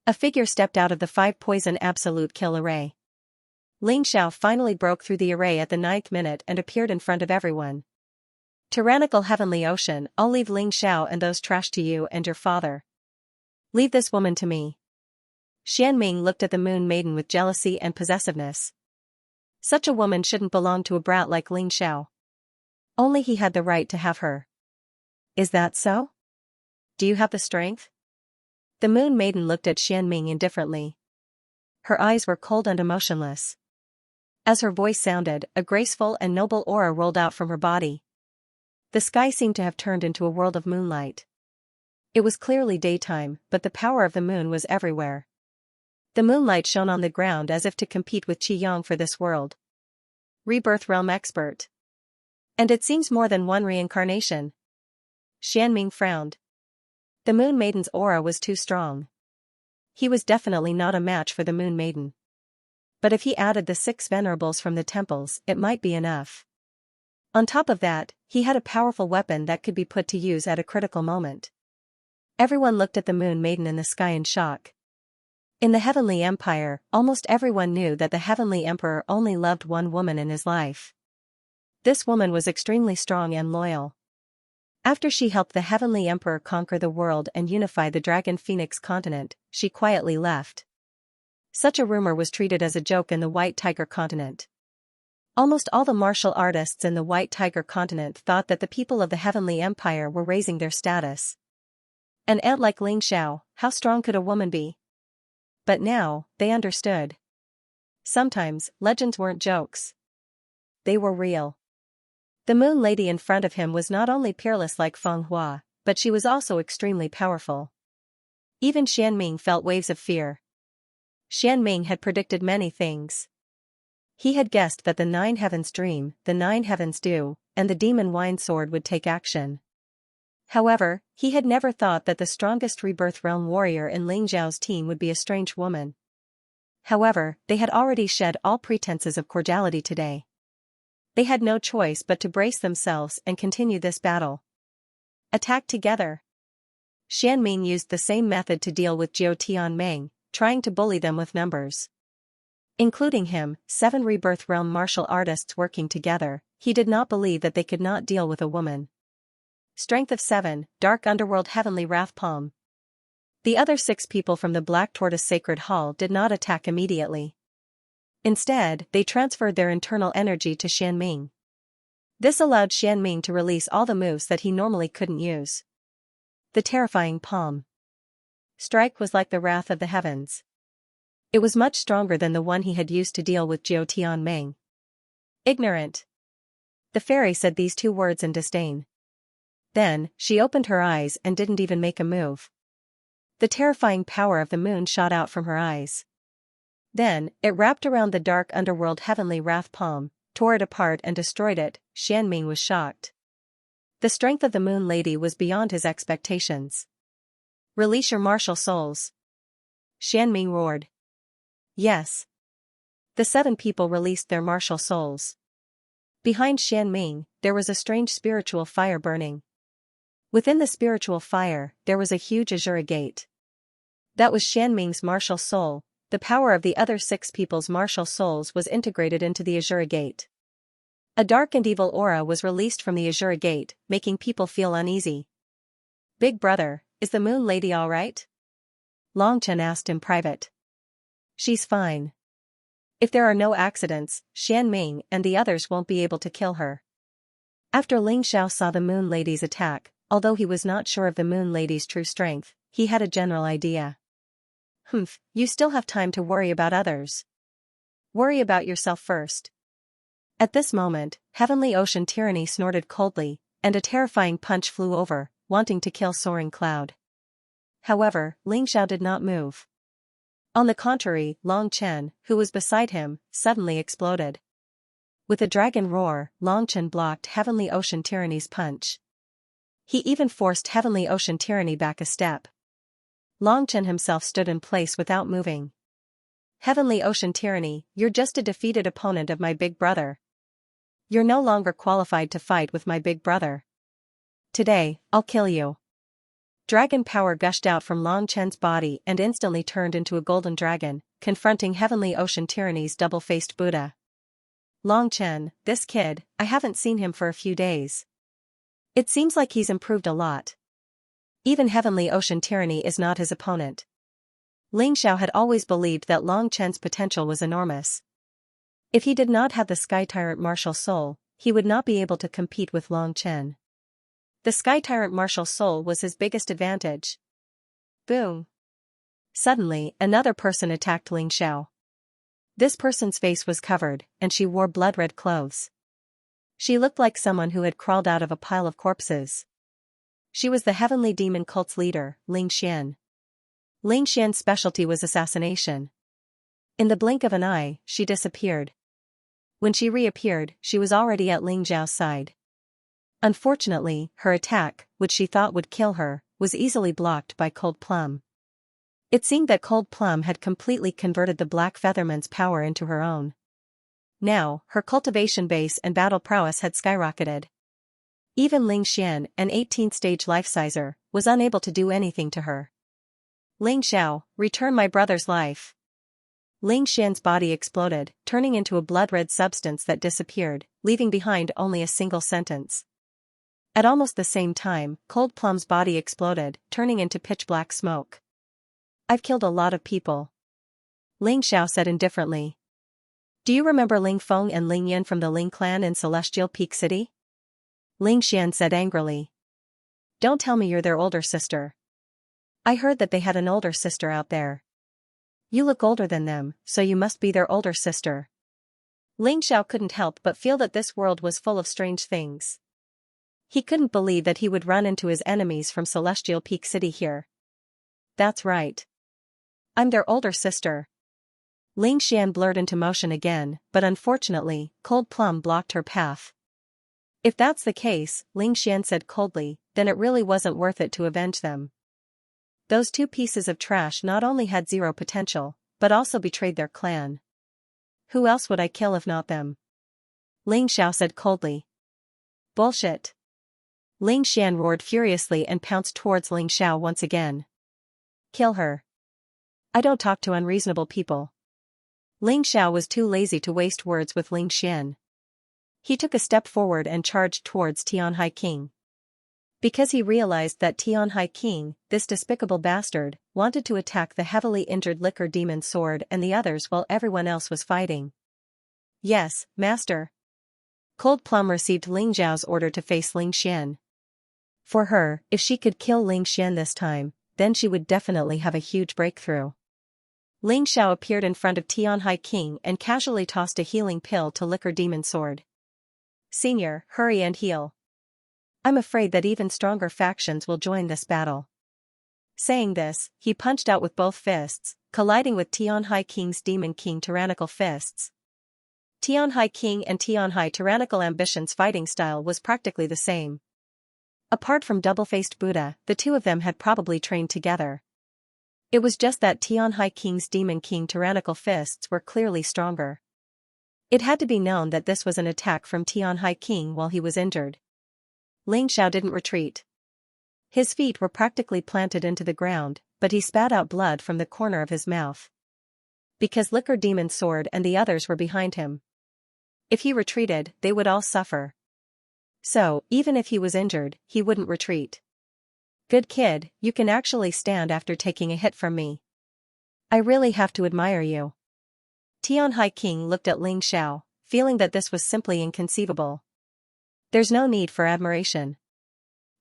S1: A figure stepped out of the 5 poison absolute kill array. Ling Xiao finally broke through the array at the 9th minute and appeared in front of everyone. Tyrannical Heavenly Ocean, I'll leave Ling Xiao and those trash to you and your father. Leave this woman to me. Xianming looked at the Moon Maiden with jealousy and possessiveness. Such a woman shouldn't belong to a brat like Ling Xiao. Only he had the right to have her. Is that so? Do you have the strength? The Moon Maiden looked at Xianming indifferently. Her eyes were cold and emotionless. As her voice sounded, a graceful and noble aura rolled out from her body. The sky seemed to have turned into a world of moonlight. It was clearly daytime, but the power of the moon was everywhere. The moonlight shone on the ground as if to compete with Qi Yang for this world. Rebirth Realm Expert. And it seems more than one reincarnation. Xianming frowned. The Moon Maiden's aura was too strong. He was definitely not a match for the Moon Maiden. But if he added the 6 venerables from the temples, it might be enough. On top of that, he had a powerful weapon that could be put to use at a critical moment. Everyone looked at the Moon Maiden in the sky in shock. In the Heavenly Empire, almost everyone knew that the Heavenly Emperor only loved one woman in his life. This woman was extremely strong and loyal. After she helped the Heavenly Emperor conquer the world and unify the Dragon Phoenix continent, she quietly left. Such a rumor was treated as a joke in the White Tiger continent. Almost all the martial artists in the White Tiger continent thought that the people of the Heavenly Empire were raising their status. An ant like Ling Xiao, how strong could a woman be? But now, they understood. Sometimes, legends weren't jokes. They were real. The Moon Lady in front of him was not only peerless like Feng Hua, but she was also extremely powerful. Even Xianming felt waves of fear. Xianming had predicted many things. He had guessed that the 9 heavens dream, the 9 heavens do, and the demon wine sword would take action. However, he had never thought that the strongest rebirth realm warrior in Ling Xiao's team would be a strange woman. However, they had already shed all pretenses of cordiality today. They had no choice but to brace themselves and continue this battle. Attack together. Xianming used the same method to deal with Jiao Tianmeng, trying to bully them with numbers. Including him, 7 rebirth realm martial artists working together, he did not believe that they could not deal with a woman. Strength of 7, Dark Underworld Heavenly Wrath Palm. The other 6 people from the Black Tortoise Sacred Hall did not attack immediately. Instead, they transferred their internal energy to Xianming. This allowed Xianming to release all the moves that he normally couldn't use. The Terrifying Palm. Strike was like the wrath of the heavens. It was much stronger than the one he had used to deal with Jiao Tianmeng. Ignorant. The fairy said these 2 words in disdain. Then, she opened her eyes and didn't even make a move. The terrifying power of the moon shot out from her eyes. Then, it wrapped around the dark underworld heavenly wrath palm, tore it apart and destroyed it. Xianming was shocked. The strength of the Moon Lady was beyond his expectations. Release your martial souls. Xianming roared. Yes. The 7 people released their martial souls. Behind Xianming, there was a strange spiritual fire burning. Within the spiritual fire, there was a huge azure gate. That was Xianming's martial soul. The power of the other 6 people's martial souls was integrated into the azure gate. A dark and evil aura was released from the azure gate, making people feel uneasy. Big brother, is the Moon Lady all right? Long Chen asked in private. She's fine. If there are no accidents, Xianming and the others won't be able to kill her. After Ling Xiao saw the Moon Lady's attack, although he was not sure of the Moon Lady's true strength, he had a general idea. You still have time to worry about others. Worry about yourself first. At this moment, Heavenly Ocean Tyranny snorted coldly, and a terrifying punch flew over, wanting to kill Soaring Cloud. However, Ling Xiao did not move. On the contrary, Long Chen, who was beside him, suddenly exploded. With a dragon roar, Long Chen blocked Heavenly Ocean Tyranny's punch. He even forced Heavenly Ocean Tyranny back a step. Long Chen himself stood in place without moving. Heavenly Ocean Tyranny, you're just a defeated opponent of my big brother. You're no longer qualified to fight with my big brother. Today, I'll kill you. Dragon power gushed out from Long Chen's body and instantly turned into a golden dragon, confronting Heavenly Ocean Tyranny's double-faced Buddha. Long Chen, this kid, I haven't seen him for a few days. It seems like he's improved a lot. Even Heavenly Ocean Tyranny is not his opponent. Ling Xiao had always believed that Long Chen's potential was enormous. If he did not have the Sky Tyrant martial soul, he would not be able to compete with Long Chen. The Sky Tyrant martial soul was his biggest advantage. Boom! Suddenly, another person attacked Ling Xiao. This person's face was covered, and she wore blood-red clothes. She looked like someone who had crawled out of a pile of corpses. She was the Heavenly Demon Cult's leader, Ling Xian. Ling Xian's specialty was assassination. In the blink of an eye, she disappeared. When she reappeared, she was already at Ling Xiao's side. Unfortunately, her attack, which she thought would kill her, was easily blocked by Cold Plum. It seemed that Cold Plum had completely converted the Black Featherman's power into her own. Now, her cultivation base and battle prowess had skyrocketed. Even Ling Xian, an 18th stage life-sizer, was unable to do anything to her. Ling Xiao, return my brother's life. Ling Xian's body exploded, turning into a blood-red substance that disappeared, leaving behind only a single sentence. At almost the same time, Cold Plum's body exploded, turning into pitch-black smoke. I've killed a lot of people. Ling Xiao said indifferently. Do you remember Ling Feng and Ling Yan from the Ling clan in Celestial Peak City? Ling Xian said angrily. Don't tell me you're their older sister. I heard that they had an older sister out there. You look older than them, so you must be their older sister. Ling Xiao couldn't help but feel that this world was full of strange things. He couldn't believe that he would run into his enemies from Celestial Peak City here. That's right. I'm their older sister. Ling Xian blurred into motion again, but unfortunately, Cold Plum blocked her path. If that's the case, Ling Xian said coldly, then it really wasn't worth it to avenge them. Those two pieces of trash not only had zero potential, but also betrayed their clan. Who else would I kill if not them? Ling Xiao said coldly. Bullshit. Ling Xian roared furiously and pounced towards Ling Xiao once again. Kill her. I don't talk to unreasonable people. Ling Xiao was too lazy to waste words with Ling Xian. He took a step forward and charged towards Tianhai King. Because he realized that Tianhai King, this despicable bastard, wanted to attack the heavily injured Liquor Demon Sword and the others while everyone else was fighting. Yes, master. Cold Plum received Ling Xiao's order to face Ling Xian. For her, if she could kill Ling Xian this time, then she would definitely have a huge breakthrough. Ling Xiao appeared in front of Tianhai King and casually tossed a healing pill to Liquor Demon Sword. Senior, hurry and heal. I'm afraid that even stronger factions will join this battle. Saying this, he punched out with both fists, colliding with Tianhai King's Demon King tyrannical fists. Tianhai King and Tianhai tyrannical ambition's fighting style was practically the same. Apart from double-faced Buddha, the two of them had probably trained together. It was just that Tianhai King's Demon King tyrannical fists were clearly stronger. It had to be known that this was an attack from Tianhai King while he was injured. Ling Xiao didn't retreat. His feet were practically planted into the ground, but he spat out blood from the corner of his mouth. Because Liquor Demon Sword and the others were behind him. If he retreated, they would all suffer. So, even if he was injured, he wouldn't retreat. Good kid, you can actually stand after taking a hit from me. I really have to admire you. Tianhai King looked at Ling Xiao, feeling that this was simply inconceivable. There's no need for admiration.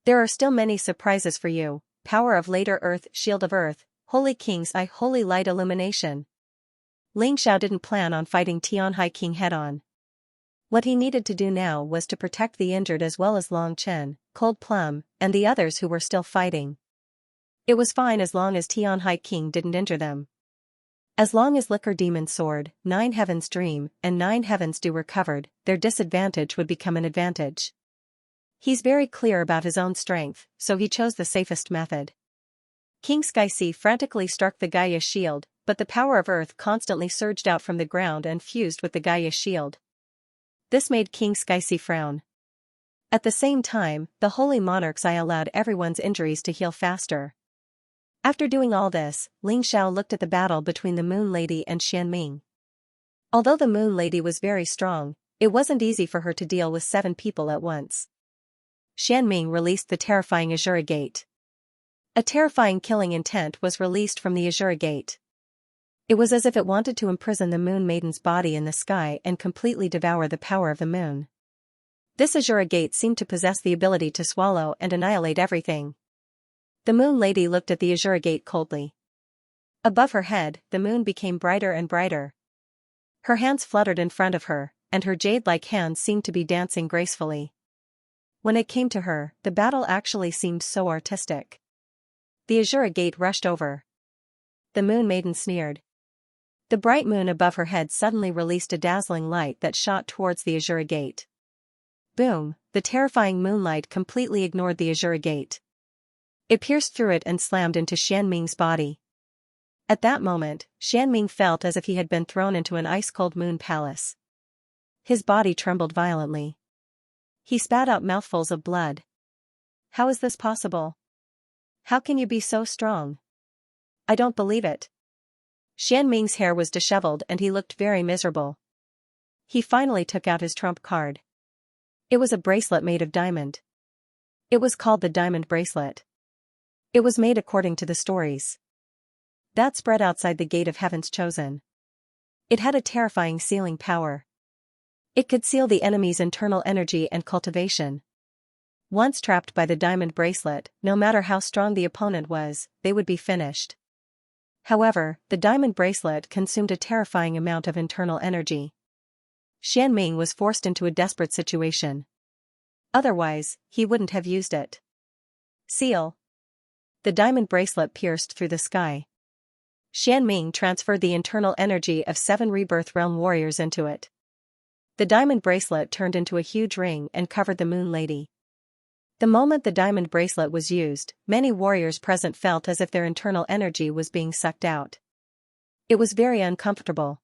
S1: There are still many surprises for you, Power of Later Earth, Shield of Earth, Holy King's Eye, Holy Light Illumination. Ling Xiao didn't plan on fighting Tianhai King head-on. What he needed to do now was to protect the injured as well as Long Chen, Cold Plum, and the others who were still fighting. It was fine as long as Tianhai King didn't injure them. As long as Liquor Demon Sword, 9 Heavens Dream, and 9 Heavens Dew were covered, their disadvantage would become an advantage. He's very clear about his own strength, so he chose the safest method. King Skyse frantically struck the Gaia shield, but the power of Earth constantly surged out from the ground and fused with the Gaia shield. This made King Xianxia frown. At the same time, the holy monarch's eye allowed everyone's injuries to heal faster. After doing all this, Ling Xiao looked at the battle between the Moon Lady and Xianming. Although the Moon Lady was very strong, it wasn't easy for her to deal with 7 people at once. Xianming released the terrifying Azure Gate. A terrifying killing intent was released from the Azure Gate. It was as if it wanted to imprison the Moon Maiden's body in the sky and completely devour the power of the moon. This Azure Gate seemed to possess the ability to swallow and annihilate everything. The Moon Lady looked at the Azure Gate coldly. Above her head, the moon became brighter and brighter. Her hands fluttered in front of her, and her jade-like hands seemed to be dancing gracefully. When it came to her, the battle actually seemed so artistic. The Azure Gate rushed over. The Moon Maiden sneered. The bright moon above her head suddenly released a dazzling light that shot towards the Azure Gate. Boom, the terrifying moonlight completely ignored the Azure Gate. It pierced through it and slammed into Xianming's body. At that moment, Xianming felt as if he had been thrown into an ice-cold moon palace. His body trembled violently. He spat out mouthfuls of blood. How is this possible? How can you be so strong? I don't believe it. Xianming's hair was disheveled and he looked very miserable. He finally took out his trump card. It was a bracelet made of diamond. It was called the Diamond Bracelet. It was made according to the stories that spread outside the Gate of Heaven's Chosen. It had a terrifying sealing power. It could seal the enemy's internal energy and cultivation. Once trapped by the Diamond Bracelet, no matter how strong the opponent was, they would be finished. However, the Diamond Bracelet consumed a terrifying amount of internal energy. Xianming was forced into a desperate situation. Otherwise, he wouldn't have used it. Seal. The Diamond Bracelet pierced through the sky. Xianming transferred the internal energy of 7 Rebirth Realm warriors into it. The Diamond Bracelet turned into a huge ring and covered the Moon Lady. The moment the Diamond Bracelet was used, many warriors present felt as if their internal energy was being sucked out. It was very uncomfortable.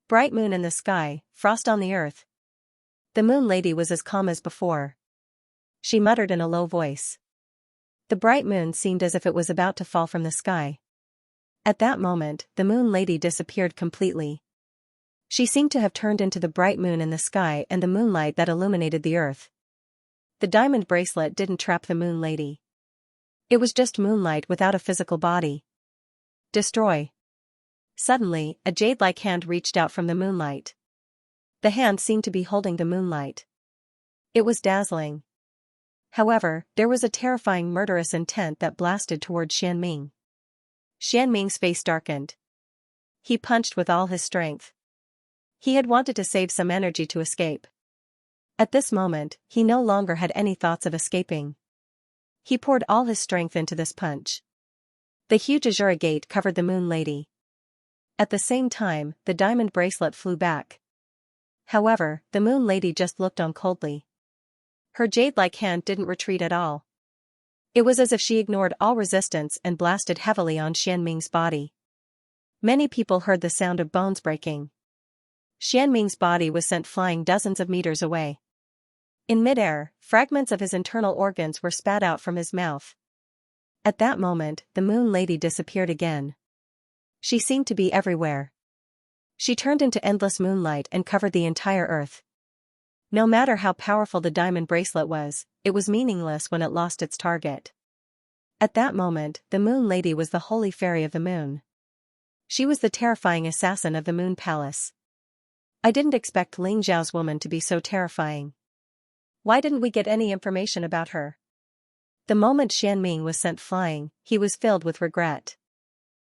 S1: Bright moon in the sky, frost on the earth. The Moon Lady was as calm as before. She muttered in a low voice. The bright moon seemed as if it was about to fall from the sky. At that moment, the Moon Lady disappeared completely. She seemed to have turned into the bright moon in the sky and the moonlight that illuminated the earth. The Diamond Bracelet didn't trap the Moon Lady. It was just moonlight without a physical body. Destroy. Suddenly, a jade-like hand reached out from the moonlight. The hand seemed to be holding the moonlight. It was dazzling. However, there was a terrifying murderous intent that blasted toward Xianming. Xianming's face darkened. He punched with all his strength. He had wanted to save some energy to escape. At this moment, he no longer had any thoughts of escaping. He poured all his strength into this punch. The huge Azure Gate covered the Moon Lady. At the same time, the Diamond Bracelet flew back. However, the Moon Lady just looked on coldly. Her jade-like hand didn't retreat at all. It was as if she ignored all resistance and blasted heavily on Xianming's body. Many people heard the sound of bones breaking. Xianming's body was sent flying dozens of meters away. In midair, fragments of his internal organs were spat out from his mouth. At that moment, the Moon Lady disappeared again. She seemed to be everywhere. She turned into endless moonlight and covered the entire earth. No matter how powerful the Diamond Bracelet was, it was meaningless when it lost its target. At that moment, the Moon Lady was the holy fairy of the moon. She was the terrifying assassin of the Moon Palace. I didn't expect Ling Zhao's woman to be so terrifying. Why didn't we get any information about her? The moment Xianming was sent flying, he was filled with regret.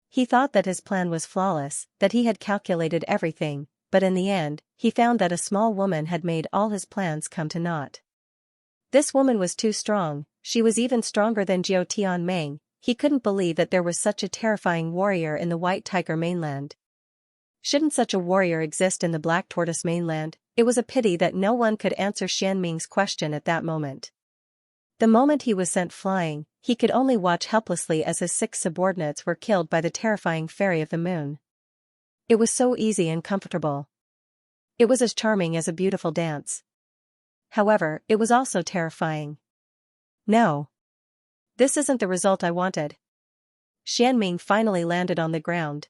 S1: He thought that his plan was flawless, that he had calculated everything, but in the end, he found that a small woman had made all his plans come to naught. This woman was too strong, she was even stronger than Jiao Tianming. He couldn't believe that there was such a terrifying warrior in the White Tiger mainland. Shouldn't such a warrior exist in the Black Tortoise mainland? It was a pity that no one could answer Xianming's question at that moment. The moment he was sent flying, he could only watch helplessly as his 6 subordinates were killed by the terrifying fairy of the moon. It was so easy and comfortable. It was as charming as a beautiful dance. However, it was also terrifying. No. This isn't the result I wanted. Xianming finally landed on the ground.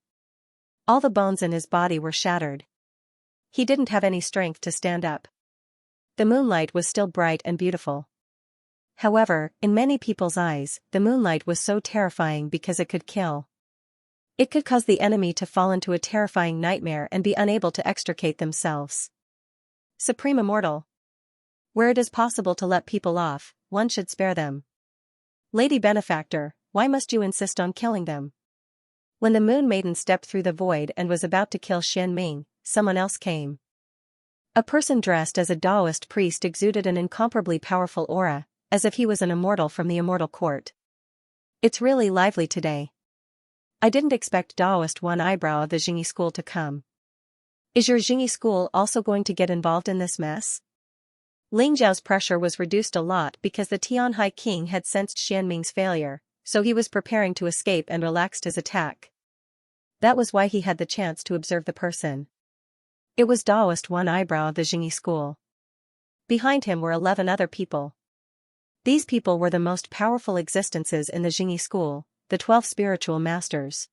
S1: All the bones in his body were shattered. He didn't have any strength to stand up. The moonlight was still bright and beautiful. However, in many people's eyes, the moonlight was so terrifying because it could kill. It could cause the enemy to fall into a terrifying nightmare and be unable to extricate themselves. Supreme Immortal. Where it is possible to let people off, one should spare them. Lady Benefactor, why must you insist on killing them? When the Moon Maiden stepped through the void and was about to kill Xianming, someone else came. A person dressed as a Taoist priest exuded an incomparably powerful aura, as if he was an immortal from the immortal court. It's really lively today. I didn't expect Taoist One Eyebrow of the Jingyi school to come. Is your Jingyi school also going to get involved in this mess? Ling Zhao's pressure was reduced a lot because the Tianhai king had sensed Xianming's failure, so he was preparing to escape and relaxed his attack. That was why he had the chance to observe the person. It was Taoist One Eyebrow of the Jingyi school. Behind him were 11 other people. These people were the most powerful existences in the Jingyi school, the 12 spiritual masters.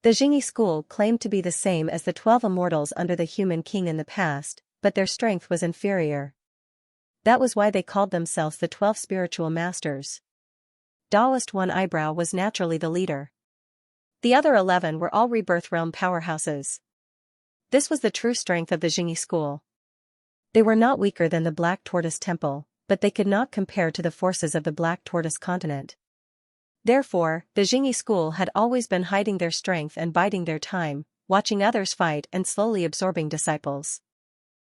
S1: The Jingyi school claimed to be the same as the 12 immortals under the human king in the past, but their strength was inferior. That was why they called themselves the 12 spiritual masters. Taoist One Eyebrow was naturally the leader. The other 11 were all rebirth realm powerhouses. This was the true strength of the Jingyi school. They were not weaker than the Black Tortoise Temple, but they could not compare to the forces of the Black Tortoise continent. Therefore, the Jingyi school had always been hiding their strength and biding their time, watching others fight and slowly absorbing disciples.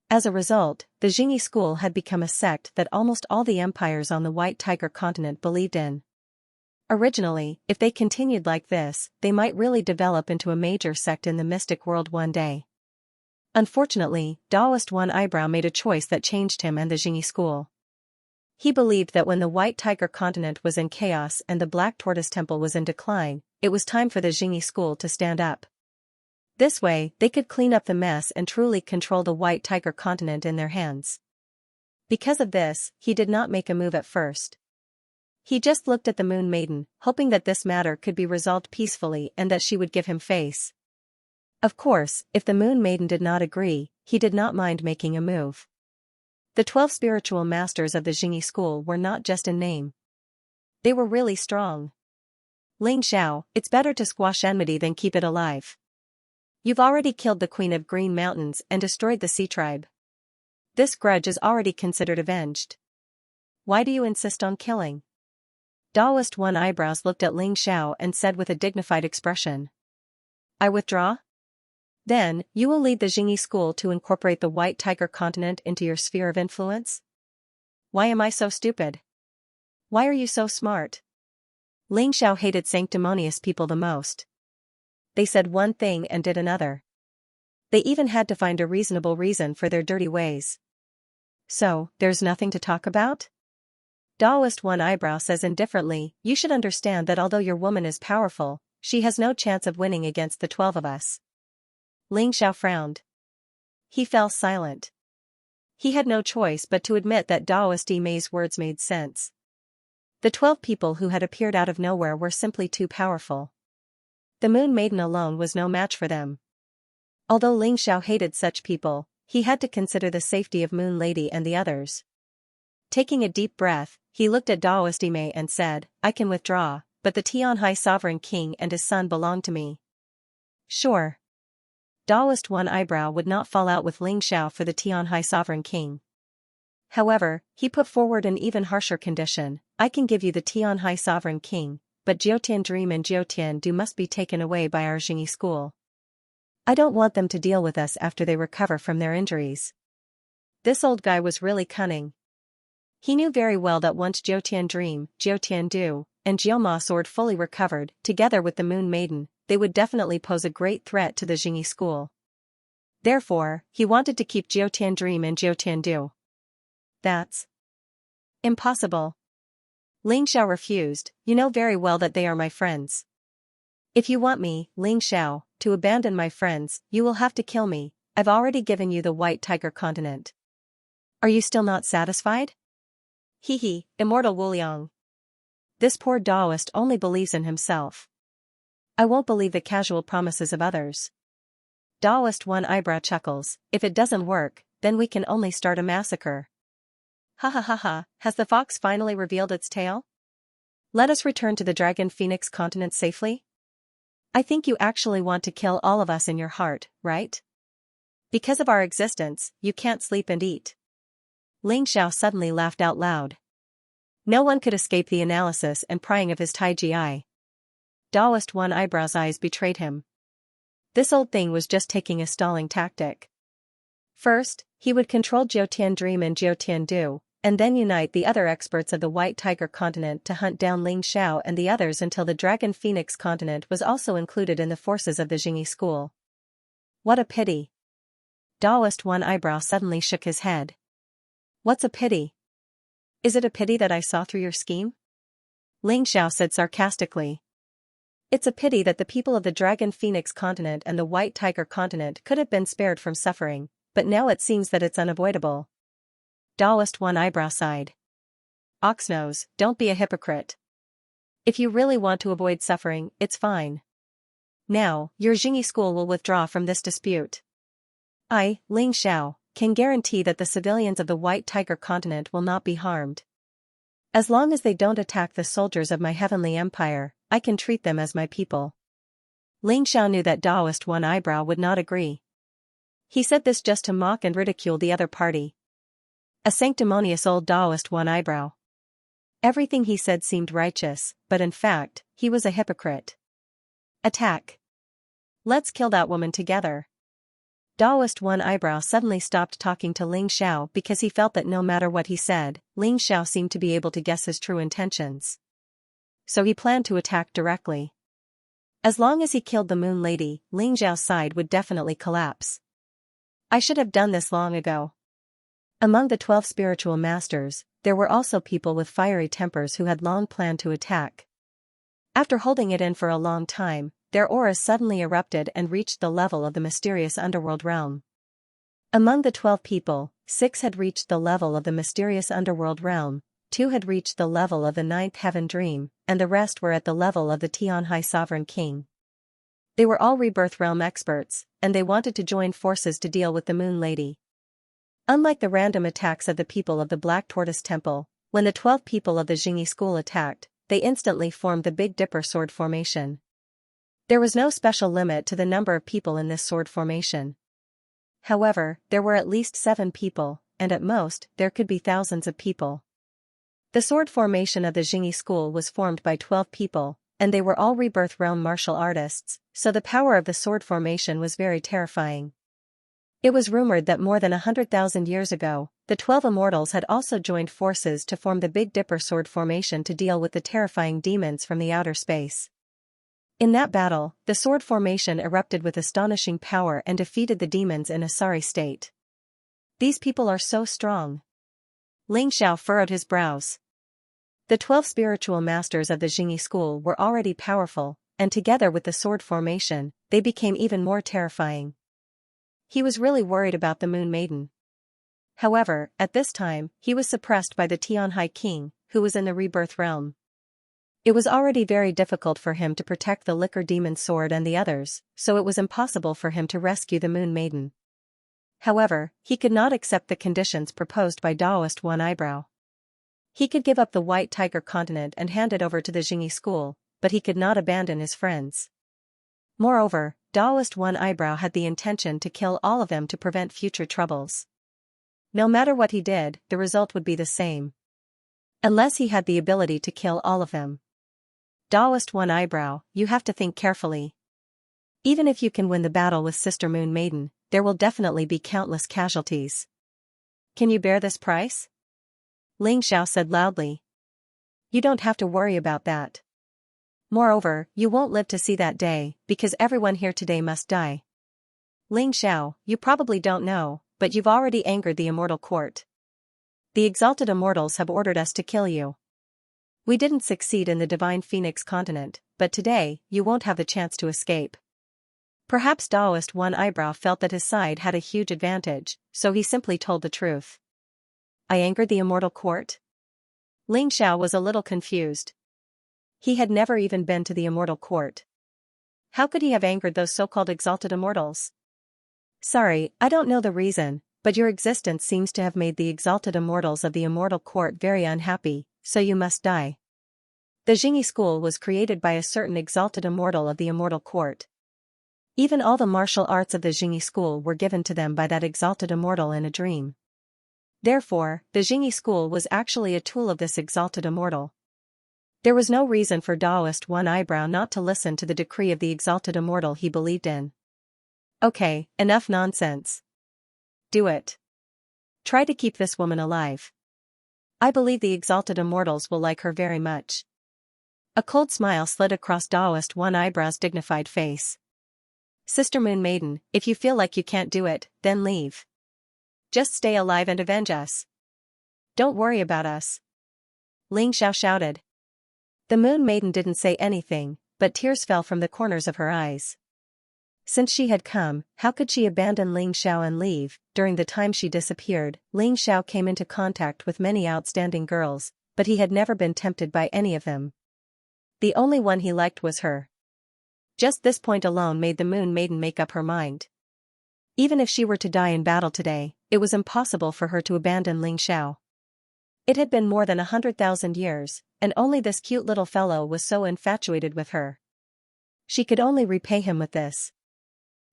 S1: As a result, the Jingyi school had become a sect that almost all the empires on the White Tiger continent believed in. Originally, if they continued like this, they might really develop into a major sect in the mystic world one day. Unfortunately, Taoist One Eyebrow made a choice that changed him and the Jingyi school. He believed that when the White Tiger continent was in chaos and the Black Tortoise Temple was in decline, it was time for the Jingyi school to stand up. This way, they could clean up the mess and truly control the White Tiger continent in their hands. Because of this, he did not make a move at first. He just looked at the Moon Maiden, hoping that this matter could be resolved peacefully and that she would give him face. Of course, if the Moon Maiden did not agree, he did not mind making a move. The 12 spiritual masters of the Jingyi school were not just in name. They were really strong. Ling Xiao, it's better to squash enmity than keep it alive. You've already killed the Queen of Green Mountains and destroyed the Sea Tribe. This grudge is already considered avenged. Why do you insist on killing? Taoist One Eyebrows looked at Ling Xiao and said with a dignified expression. I withdraw? Then, you will lead the Jingyi school to incorporate the White Tiger continent into your sphere of influence? Why am I so stupid? Why are you so smart? Ling Xiao hated sanctimonious people the most. They said one thing and did another. They even had to find a reasonable reason for their dirty ways. So, there's nothing to talk about? Taoist One Eyebrow says indifferently, you should understand that although your woman is powerful, she has no chance of winning against the 12 of us. Ling Xiao frowned. He fell silent. He had no choice but to admit that Taoist Mei's words made sense. The 12 people who had appeared out of nowhere were simply too powerful. The Moon Maiden alone was no match for them. Although Ling Xiao hated such people, he had to consider the safety of Moon Lady and the others. Taking a deep breath, he looked at Taoist Mei and said, I can withdraw, but the Tianhai sovereign king and his son belong to me. Sure. Taoist One Eyebrow would not fall out with Ling Xiao for the Tianhai sovereign king. However, he put forward an even harsher condition, I can give you the Tianhai sovereign king, but Jiutian Dream and Jiutian Du must be taken away by our Jingyi school. I don't want them to deal with us after they recover from their injuries. This old guy was really cunning. He knew very well that once Jiutian Dream, Jiutian Du, and Jioma Sword fully recovered, together with the Moon Maiden, they would definitely pose a great threat to the Jingyi school. Therefore, he wanted to keep Jiutian Dream and Jiutian Du. That's impossible. Ling Xiao refused, you know very well that they are my friends. If you want me, Ling Xiao, to abandon my friends, you will have to kill me, I've already given you the White Tiger continent. Are you still not satisfied? Hee, immortal Wuliang. This poor Taoist only believes in himself. I won't believe the casual promises of others. Taoist one eyebrow chuckles, if it doesn't work, then we can only start a massacre. Ha ha ha ha, has the fox finally revealed its tail? Let us return to the Dragon Phoenix continent safely? I think you actually want to kill all of us in your heart, right? Because of our existence, you can't sleep and eat. Ling Xiao suddenly laughed out loud. No one could escape the analysis and prying of his Taiji. Taoist one eyebrow's eyes betrayed him. This old thing was just taking a stalling tactic. First, he would control Jiutian Dream and Jiutian Du, and then unite the other experts of the White Tiger continent to hunt down Ling Xiao and the others until the Dragon Phoenix continent was also included in the forces of the Jingyi school. What a pity. Taoist one eyebrow suddenly shook his head. What's a pity? Is it a pity that I saw through your scheme? Ling Xiao said sarcastically. It's a pity that the people of the Dragon Phoenix continent and the White Tiger continent could have been spared from suffering, but now it seems that it's unavoidable. Taoist one eyebrow sighed. Oxnose, don't be a hypocrite. If you really want to avoid suffering, it's fine. Now, your Jingyi school will withdraw from this dispute. I, Ling Xiao, can guarantee that the civilians of the White Tiger continent will not be harmed. As long as they don't attack the soldiers of my heavenly empire, I can treat them as my people. Ling Xiao knew that Taoist one eyebrow would not agree. He said this just to mock and ridicule the other party. A sanctimonious old Taoist one eyebrow. Everything he said seemed righteous, but in fact, he was a hypocrite. Attack. Let's kill that woman together. Taoist one eyebrow suddenly stopped talking to Ling Xiao because he felt that no matter what he said, Ling Xiao seemed to be able to guess his true intentions. So he planned to attack directly. As long as he killed the Moon Lady, Ling Xiao's side would definitely collapse. I should have done this long ago. Among the 12 spiritual masters, there were also people with fiery tempers who had long planned to attack. After holding it in for a long time, their auras suddenly erupted and reached the level of the mysterious underworld realm. Among the 12 people, 6 had reached the level of the mysterious underworld realm, 2 had reached the level of the 9th heaven dream, and the rest were at the level of the Tianhai sovereign king. They were all rebirth realm experts, and they wanted to join forces to deal with the Moon Lady. Unlike the random attacks of the people of the Black Tortoise Temple, when the 12 people of the Jingyi school attacked, they instantly formed the Big Dipper sword formation. There was no special limit to the number of people in this sword formation. However, there were at least 7 people, and at most, there could be thousands of people. The sword formation of the Jingyi school was formed by 12 people, and they were all rebirth realm martial artists, so the power of the sword formation was very terrifying. It was rumored that more than 100,000 years ago, the 12 immortals had also joined forces to form the Big Dipper sword formation to deal with the terrifying demons from the outer space. In that battle, the sword formation erupted with astonishing power and defeated the demons in a sorry state. These people are so strong. Ling Xiao furrowed his brows. The 12 spiritual masters of the Jingyi school were already powerful, and together with the sword formation, they became even more terrifying. He was really worried about the Moon Maiden. However, at this time, he was suppressed by the Tianhai king, who was in the rebirth realm. It was already very difficult for him to protect the Liquor Demon sword and the others, so it was impossible for him to rescue the Moon Maiden. However, he could not accept the conditions proposed by Taoist one eyebrow. He could give up the White Tiger continent and hand it over to the Jingyi school, but he could not abandon his friends. Moreover, Taoist one eyebrow had the intention to kill all of them to prevent future troubles. No matter what he did, the result would be the same. Unless he had the ability to kill all of them. Taoist one eyebrow, you have to think carefully. Even if you can win the battle with Sister Moon Maiden, there will definitely be countless casualties. Can you bear this price? Ling Xiao said loudly. You don't have to worry about that. Moreover, you won't live to see that day, because everyone here today must die. Ling Xiao, you probably don't know, but you've already angered the immortal court. The exalted immortals have ordered us to kill you. We didn't succeed in the Divine Phoenix continent, but today, you won't have the chance to escape. Perhaps Daoist One Eyebrow felt that his side had a huge advantage, so he simply told the truth. I angered the immortal court? Ling Xiao was a little confused. He had never even been to the immortal court. How could he have angered those so-called exalted immortals? Sorry, I don't know the reason, but your existence seems to have made the exalted immortals of the immortal court very unhappy, so you must die. The Jingyi school was created by a certain exalted immortal of the immortal court. Even all the martial arts of the Jingyi school were given to them by that exalted immortal in a dream. Therefore, the Jingyi school was actually a tool of this exalted immortal. There was no reason for Daoist One Eyebrow not to listen to the decree of the exalted immortal he believed in. Okay, enough nonsense. Do it. Try to keep this woman alive. I believe the exalted immortals will like her very much. A cold smile slid across Daoist One Eyebrow's dignified face. Sister Moon Maiden, if you feel like you can't do it, then leave. Just stay alive and avenge us. Don't worry about us. Ling Xiao shouted. The Moon Maiden didn't say anything, but tears fell from the corners of her eyes. Since she had come, how could she abandon Ling Xiao and leave? During the time she disappeared, Ling Xiao came into contact with many outstanding girls, but he had never been tempted by any of them. The only one he liked was her. Just this point alone made the Moon Maiden make up her mind. Even if she were to die in battle today, it was impossible for her to abandon Ling Xiao. It had been more than 100,000 years, and only this cute little fellow was so infatuated with her. She could only repay him with this.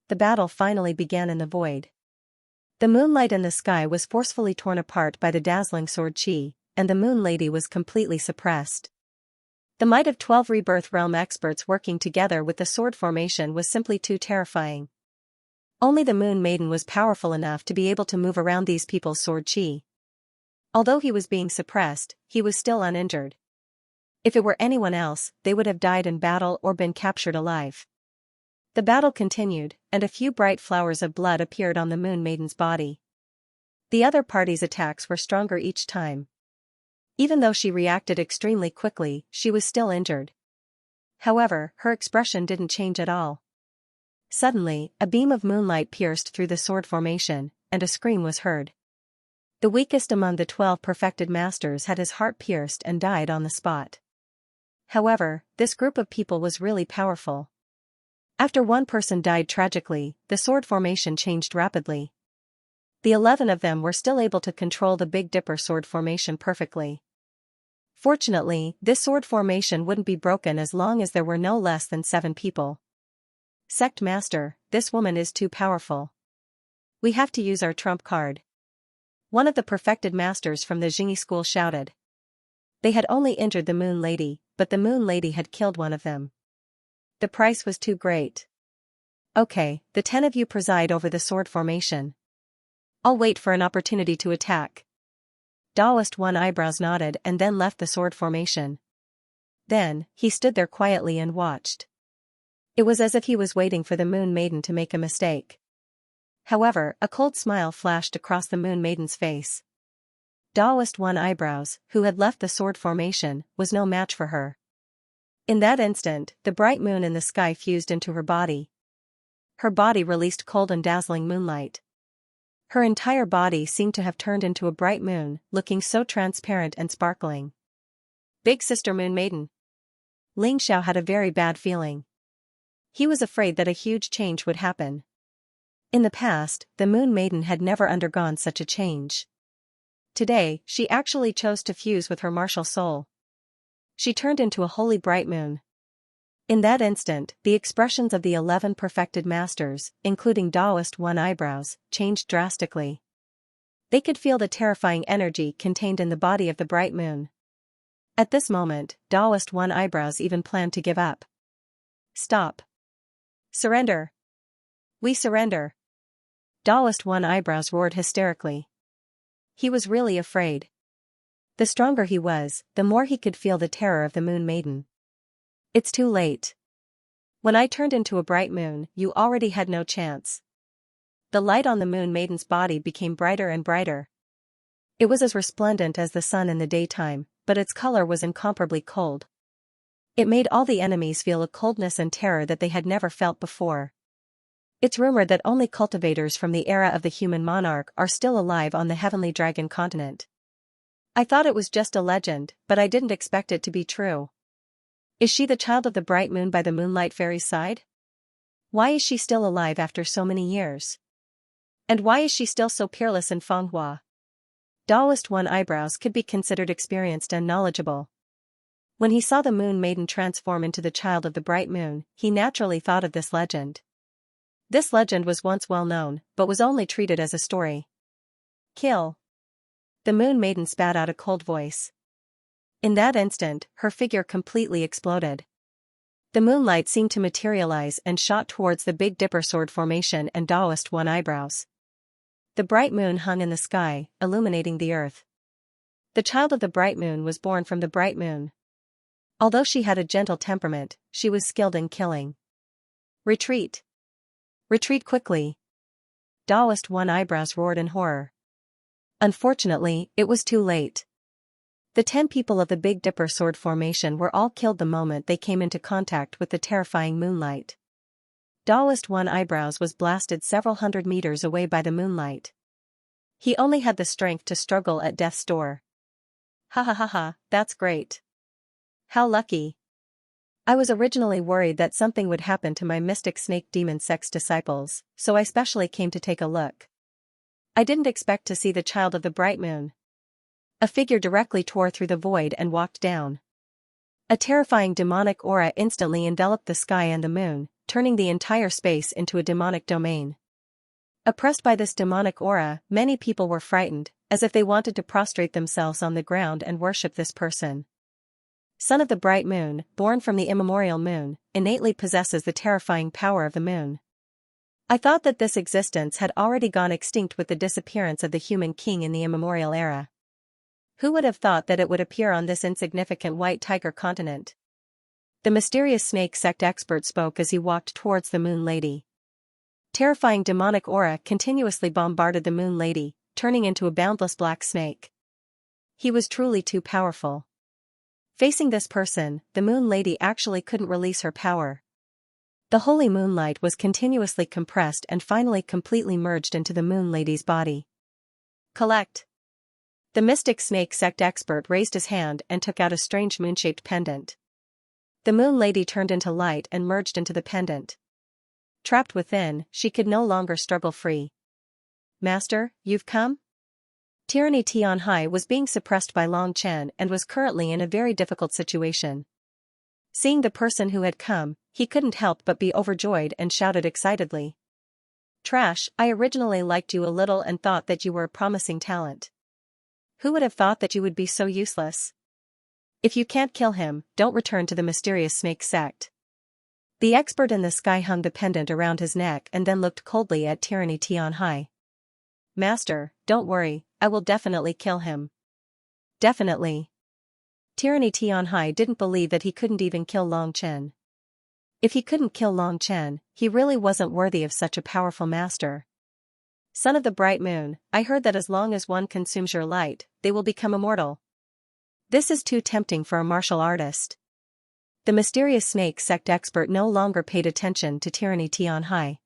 S1: The battle finally began in the void. The moonlight in the sky was forcefully torn apart by the dazzling sword chi, and the Moon Lady was completely suppressed. The might of 12 Rebirth Realm experts working together with the sword formation was simply too terrifying. Only the Moon Maiden was powerful enough to be able to move around these people's sword chi. Although he was being suppressed, he was still uninjured. If it were anyone else, they would have died in battle or been captured alive. The battle continued, and a few bright flowers of blood appeared on the Moon Maiden's body. The other party's attacks were stronger each time. Even though she reacted extremely quickly, she was still injured. However, her expression didn't change at all. Suddenly, a beam of moonlight pierced through the sword formation, and a scream was heard. The weakest among the 12 perfected masters had his heart pierced and died on the spot. However, this group of people was really powerful. After one person died tragically, the sword formation changed rapidly. The 11 of them were still able to control the Big Dipper sword formation perfectly. Fortunately, this sword formation wouldn't be broken as long as there were no less than 7 people. Sect Master, this woman is too powerful. We have to use our trump card. One of the perfected masters from the Jingyi school shouted. They had only injured the Moon Lady, but the Moon Lady had killed one of them. The price was too great. Okay, the 10 of you preside over the sword formation. I'll wait for an opportunity to attack. Daoist One Eyebrows nodded and then left the sword formation. Then, he stood there quietly and watched. It was as if he was waiting for the Moon Maiden to make a mistake. However, a cold smile flashed across the Moon Maiden's face. Daoist One Eyebrows, who had left the sword formation, was no match for her. In that instant, the bright moon in the sky fused into her body. Her body released cold and dazzling moonlight. Her entire body seemed to have turned into a bright moon, looking so transparent and sparkling. Big Sister Moon Maiden. Ling Xiao had a very bad feeling. He was afraid that a huge change would happen. In the past, the Moon Maiden had never undergone such a change. Today, she actually chose to fuse with her martial soul. She turned into a holy bright moon. In that instant, the expressions of the 11 perfected masters, including Daoist One Eyebrows, changed drastically. They could feel the terrifying energy contained in the body of the bright moon. At this moment, Daoist One Eyebrows even planned to give up. Stop. Surrender. We surrender. Daoist One Eyebrows roared hysterically. He was really afraid. The stronger he was, the more he could feel the terror of the Moon Maiden. It's too late. When I turned into a bright moon, you already had no chance. The light on the Moon Maiden's body became brighter and brighter. It was as resplendent as the sun in the daytime, but its color was incomparably cold. It made all the enemies feel a coldness and terror that they had never felt before. It's rumored that only cultivators from the era of the human monarch are still alive on the heavenly dragon continent. I thought it was just a legend, but I didn't expect it to be true. Is she the child of the bright moon by the moonlight fairy's side? Why is she still alive after so many years? And why is she still so peerless in Fenghua? Daoist One Eyebrows could be considered experienced and knowledgeable. When he saw the moon maiden transform into the child of the bright moon, he naturally thought of this legend. This legend was once well known, but was only treated as a story. Kill. The moon maiden spat out a cold voice. In that instant, her figure completely exploded. The moonlight seemed to materialize and shot towards the Big Dipper sword formation and Daoist One Eyebrows. The bright moon hung in the sky, illuminating the earth. The child of the bright moon was born from the bright moon. Although she had a gentle temperament, she was skilled in killing. Retreat. Retreat quickly. Daoist One Eyebrows roared in horror. Unfortunately, it was too late. The 10 people of the Big Dipper sword formation were all killed the moment they came into contact with the terrifying moonlight. Daoist One Eyebrows was blasted several hundred meters away by the moonlight. He only had the strength to struggle at death's door. Ha ha ha ha, that's great. How lucky. I was originally worried that something would happen to my mystic snake demon sex disciples, so I specially came to take a look. I didn't expect to see the child of the bright moon. A figure directly tore through the void and walked down. A terrifying demonic aura instantly enveloped the sky and the moon, turning the entire space into a demonic domain. Oppressed by this demonic aura, many people were frightened, as if they wanted to prostrate themselves on the ground and worship this person. Son of the bright moon, born from the immemorial moon, innately possesses the terrifying power of the moon. I thought that this existence had already gone extinct with the disappearance of the human king in the immemorial era. Who would have thought that it would appear on this insignificant white tiger continent? The mysterious snake sect expert spoke as he walked towards the moon lady. Terrifying demonic aura continuously bombarded the moon lady, turning into a boundless black snake. He was truly too powerful. Facing this person, the moon lady actually couldn't release her power. The holy moonlight was continuously compressed and finally completely merged into the moon lady's body. Collect. The mystic snake sect expert raised his hand and took out a strange moon-shaped pendant. The moon lady turned into light and merged into the pendant. Trapped within, she could no longer struggle free. Master, you've come? Tyranny Tianhai was being suppressed by Long Chen and was currently in a very difficult situation. Seeing the person who had come, he couldn't help but be overjoyed and shouted excitedly. Trash, I originally liked you a little and thought that you were a promising talent. Who would have thought that you would be so useless? If you can't kill him, don't return to the mysterious snake sect. The expert in the sky hung the pendant around his neck and then looked coldly at Tyranny Tianhai. Master, don't worry, I will definitely kill him. Definitely. Tyranny Tianhai didn't believe that he couldn't even kill Long Chen. If he couldn't kill Long Chen, he really wasn't worthy of such a powerful master. Son of the bright moon, I heard that as long as one consumes your light, they will become immortal. This is too tempting for a martial artist. The mysterious snake sect expert no longer paid attention to Tyranny Tianhai.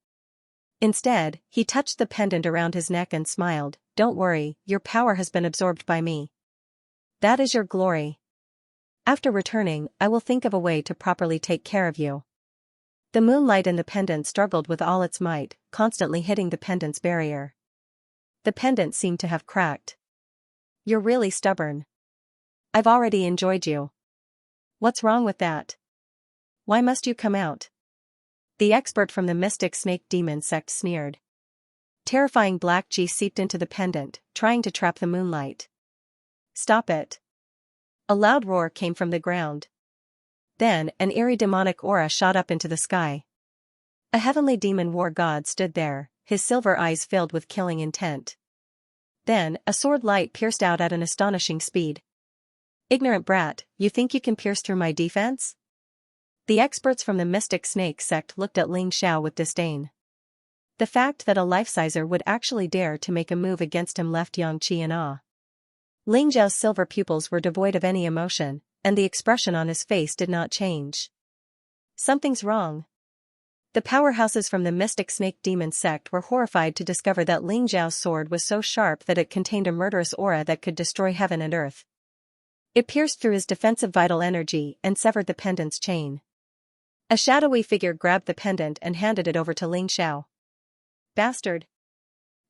S1: Instead, he touched the pendant around his neck and smiled. Don't worry, your power has been absorbed by me. That is your glory. After returning, I will think of a way to properly take care of you. The moonlight in the pendant struggled with all its might, constantly hitting the pendant's barrier. The pendant seemed to have cracked. You're really stubborn. I've already enjoyed you. What's wrong with that? Why must you come out? The expert from the mystic snake demon sect sneered. Terrifying black G seeped into the pendant, trying to trap the moonlight. Stop it. A loud roar came from the ground. Then, an eerie demonic aura shot up into the sky. A heavenly demon war god stood there, his silver eyes filled with killing intent. Then, a sword light pierced out at an astonishing speed. Ignorant brat, you think you can pierce through my defense? The experts from the mystic snake sect looked at Ling Xiao with disdain. The fact that a life-sizer would actually dare to make a move against him left Xianxia in awe. Ling Xiao's silver pupils were devoid of any emotion, and the expression on his face did not change. Something's wrong. The powerhouses from the mystic snake demon sect were horrified to discover that Ling Xiao's sword was so sharp that it contained a murderous aura that could destroy heaven and earth. It pierced through his defensive vital energy and severed the pendant's chain. A shadowy figure grabbed the pendant and handed it over to Ling Xiao. "Bastard!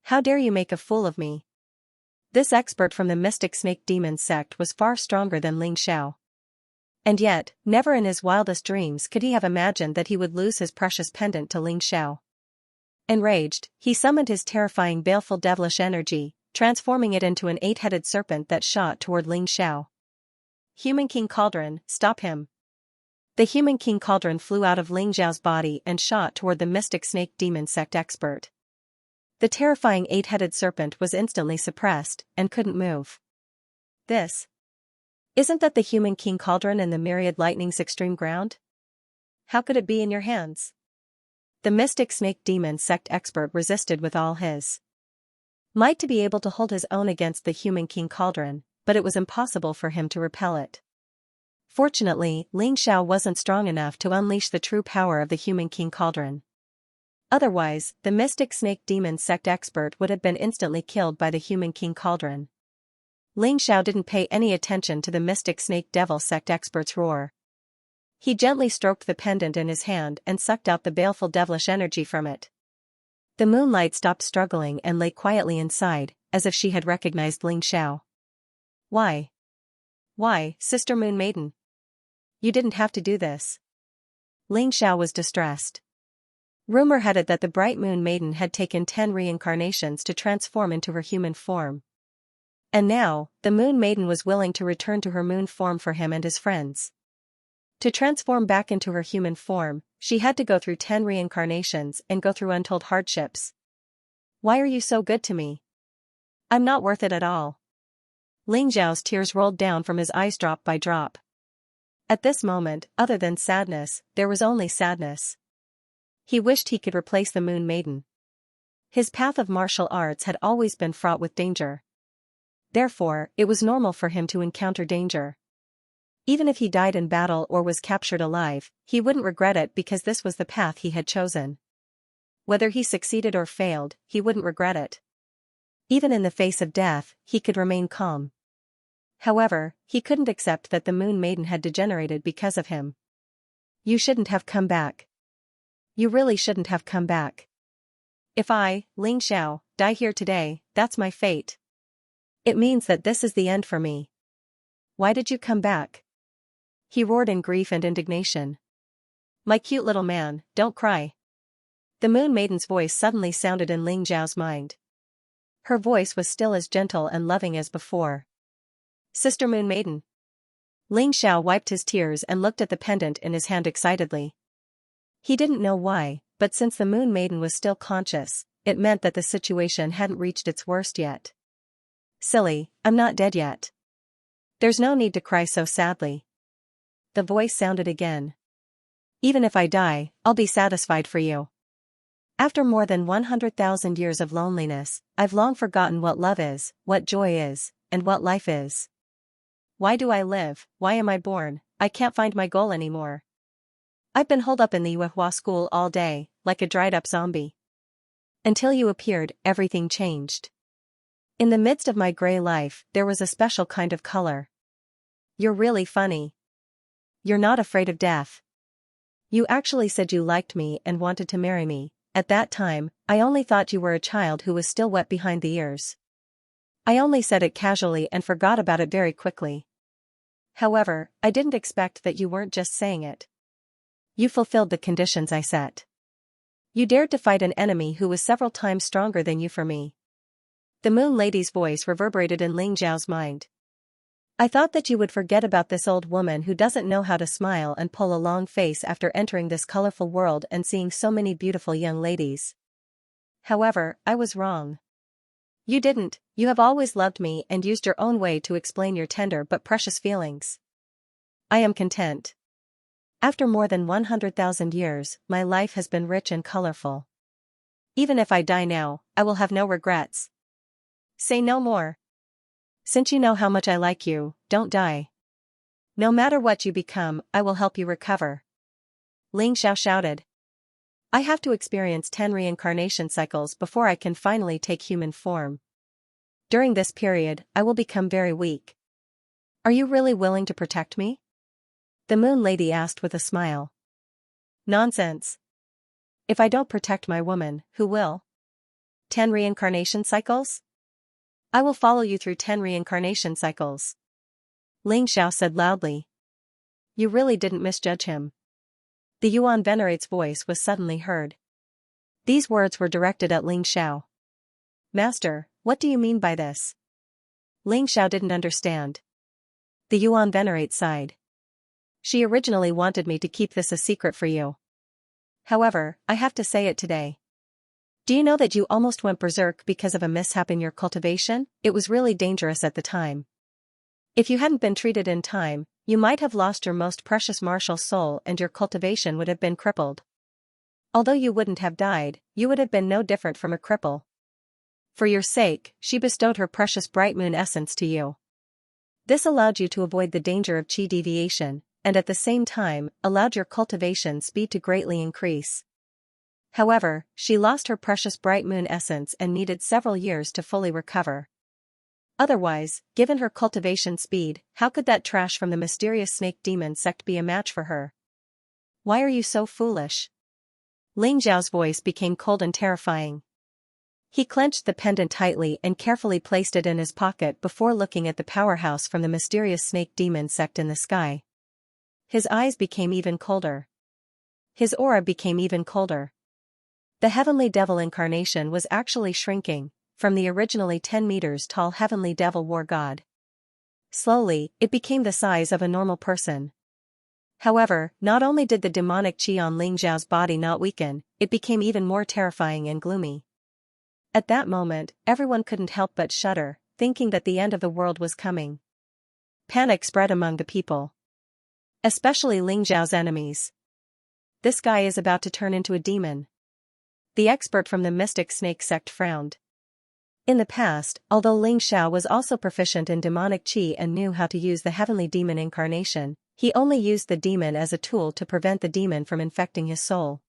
S1: How dare you make a fool of me?" This expert from the mystic snake demon sect was far stronger than Ling Xiao. And yet, never in his wildest dreams could he have imagined that he would lose his precious pendant to Ling Xiao. Enraged, he summoned his terrifying baleful devilish energy, transforming it into an 8-headed serpent that shot toward Ling Xiao. "Human King Cauldron, stop him!" The Human King Cauldron flew out of Ling Xiao's body and shot toward the mystic snake demon sect expert. The terrifying 8-headed serpent was instantly suppressed and couldn't move. Isn't that the Human King Cauldron and the myriad lightning's extreme ground? How could it be in your hands? The mystic snake demon sect expert resisted with all his might to be able to hold his own against the Human King Cauldron, but it was impossible for him to repel it. Fortunately, Ling Xiao wasn't strong enough to unleash the true power of the Human King Cauldron. Otherwise, the mystic snake demon sect expert would have been instantly killed by the Human King Cauldron. Ling Xiao didn't pay any attention to the mystic snake devil sect expert's roar. He gently stroked the pendant in his hand and sucked out the baleful devilish energy from it. The moonlight stopped struggling and lay quietly inside, as if she had recognized Ling Xiao. Why, Sister Moon Maiden? You didn't have to do this." Ling Xiao was distressed. Rumor had it that the bright Moon Maiden had taken 10 reincarnations to transform into her human form. And now, the Moon Maiden was willing to return to her moon form for him and his friends. To transform back into her human form, she had to go through 10 reincarnations and go through untold hardships. "Why are you so good to me? I'm not worth it at all." Ling Xiao's tears rolled down from his eyes drop by drop. At this moment, other than sadness, there was only sadness. He wished he could replace the Moon Maiden. His path of martial arts had always been fraught with danger. Therefore, it was normal for him to encounter danger. Even if he died in battle or was captured alive, he wouldn't regret it because this was the path he had chosen. Whether he succeeded or failed, he wouldn't regret it. Even in the face of death, he could remain calm. However, he couldn't accept that the Moon Maiden had degenerated because of him. "You shouldn't have come back. You really shouldn't have come back. If I, Ling Xiao, die here today, that's my fate. It means that this is the end for me. Why did you come back?" He roared in grief and indignation. "My cute little man, don't cry." The Moon Maiden's voice suddenly sounded in Ling Xiao's mind. Her voice was still as gentle and loving as before. "Sister Moon Maiden." Ling Xiao wiped his tears and looked at the pendant in his hand excitedly. He didn't know why, but since the Moon Maiden was still conscious, it meant that the situation hadn't reached its worst yet. "Silly, I'm not dead yet. There's no need to cry so sadly." The voice sounded again. "Even if I die, I'll be satisfied for you. After more than 100,000 years of loneliness, I've long forgotten what love is, what joy is, and what life is. Why do I live, why am I born? I can't find my goal anymore. I've been holed up in the Yuehua school all day, like a dried-up zombie. Until you appeared, everything changed. In the midst of my gray life, there was a special kind of color. You're really funny. You're not afraid of death. You actually said you liked me and wanted to marry me. At that time, I only thought you were a child who was still wet behind the ears. I only said it casually and forgot about it very quickly. However, I didn't expect that you weren't just saying it. You fulfilled the conditions I set. You dared to fight an enemy who was several times stronger than you for me." The Moon Lady's voice reverberated in Ling Xiao's mind. "I thought that you would forget about this old woman who doesn't know how to smile and pull a long face after entering this colorful world and seeing so many beautiful young ladies. However, I was wrong. You didn't, you have always loved me and used your own way to explain your tender but precious feelings. I am content. After more than 100,000 years, my life has been rich and colorful. Even if I die now, I will have no regrets. Say no more. Since you know how much I like you, don't die. No matter what you become, I will help you recover." Ling Xiao shouted. I have to experience 10 reincarnation cycles before I can finally take human form. During this period, I will become very weak. Are you really willing to protect me? The Moon Lady asked with a smile. Nonsense. If I don't protect my woman, who will? 10 reincarnation cycles? I will follow you through 10 reincarnation cycles. Xiao said loudly. You really didn't misjudge him. The Yuan Venerate's voice was suddenly heard. These words were directed at Xiao. Master, what do you mean by this? Xiao didn't understand. The Yuan Venerate sighed. She originally wanted me to keep this a secret for you. However, I have to say it today. Do you know that you almost went berserk because of a mishap in your cultivation? It was really dangerous at the time. If you hadn't been treated in time, you might have lost your most precious martial soul and your cultivation would have been crippled. Although you wouldn't have died, you would have been no different from a cripple. For your sake, she bestowed her precious bright moon essence to you. This allowed you to avoid the danger of qi deviation, and at the same time, allowed your cultivation speed to greatly increase. However, she lost her precious bright moon essence and needed several years to fully recover. Otherwise, given her cultivation speed, how could that trash from the mysterious snake demon sect be a match for her? Why are you so foolish? Xiao's voice became cold and terrifying. He clenched the pendant tightly and carefully placed it in his pocket before looking at the powerhouse from the mysterious snake demon sect in the sky. His eyes became even colder. His aura became even colder. The heavenly devil incarnation was actually shrinking, from the originally 10 meters tall heavenly devil war god. Slowly, it became the size of a normal person. However, not only did the demonic qi on Xiao's body not weaken, it became even more terrifying and gloomy. At that moment, everyone couldn't help but shudder, thinking that the end of the world was coming. Panic spread among the people. Especially Xiao's enemies. This guy is about to turn into a demon. The expert from the mystic snake sect frowned. In the past, although Xiao was also proficient in demonic qi and knew how to use the heavenly demon incarnation, he only used the demon as a tool to prevent the demon from infecting his soul.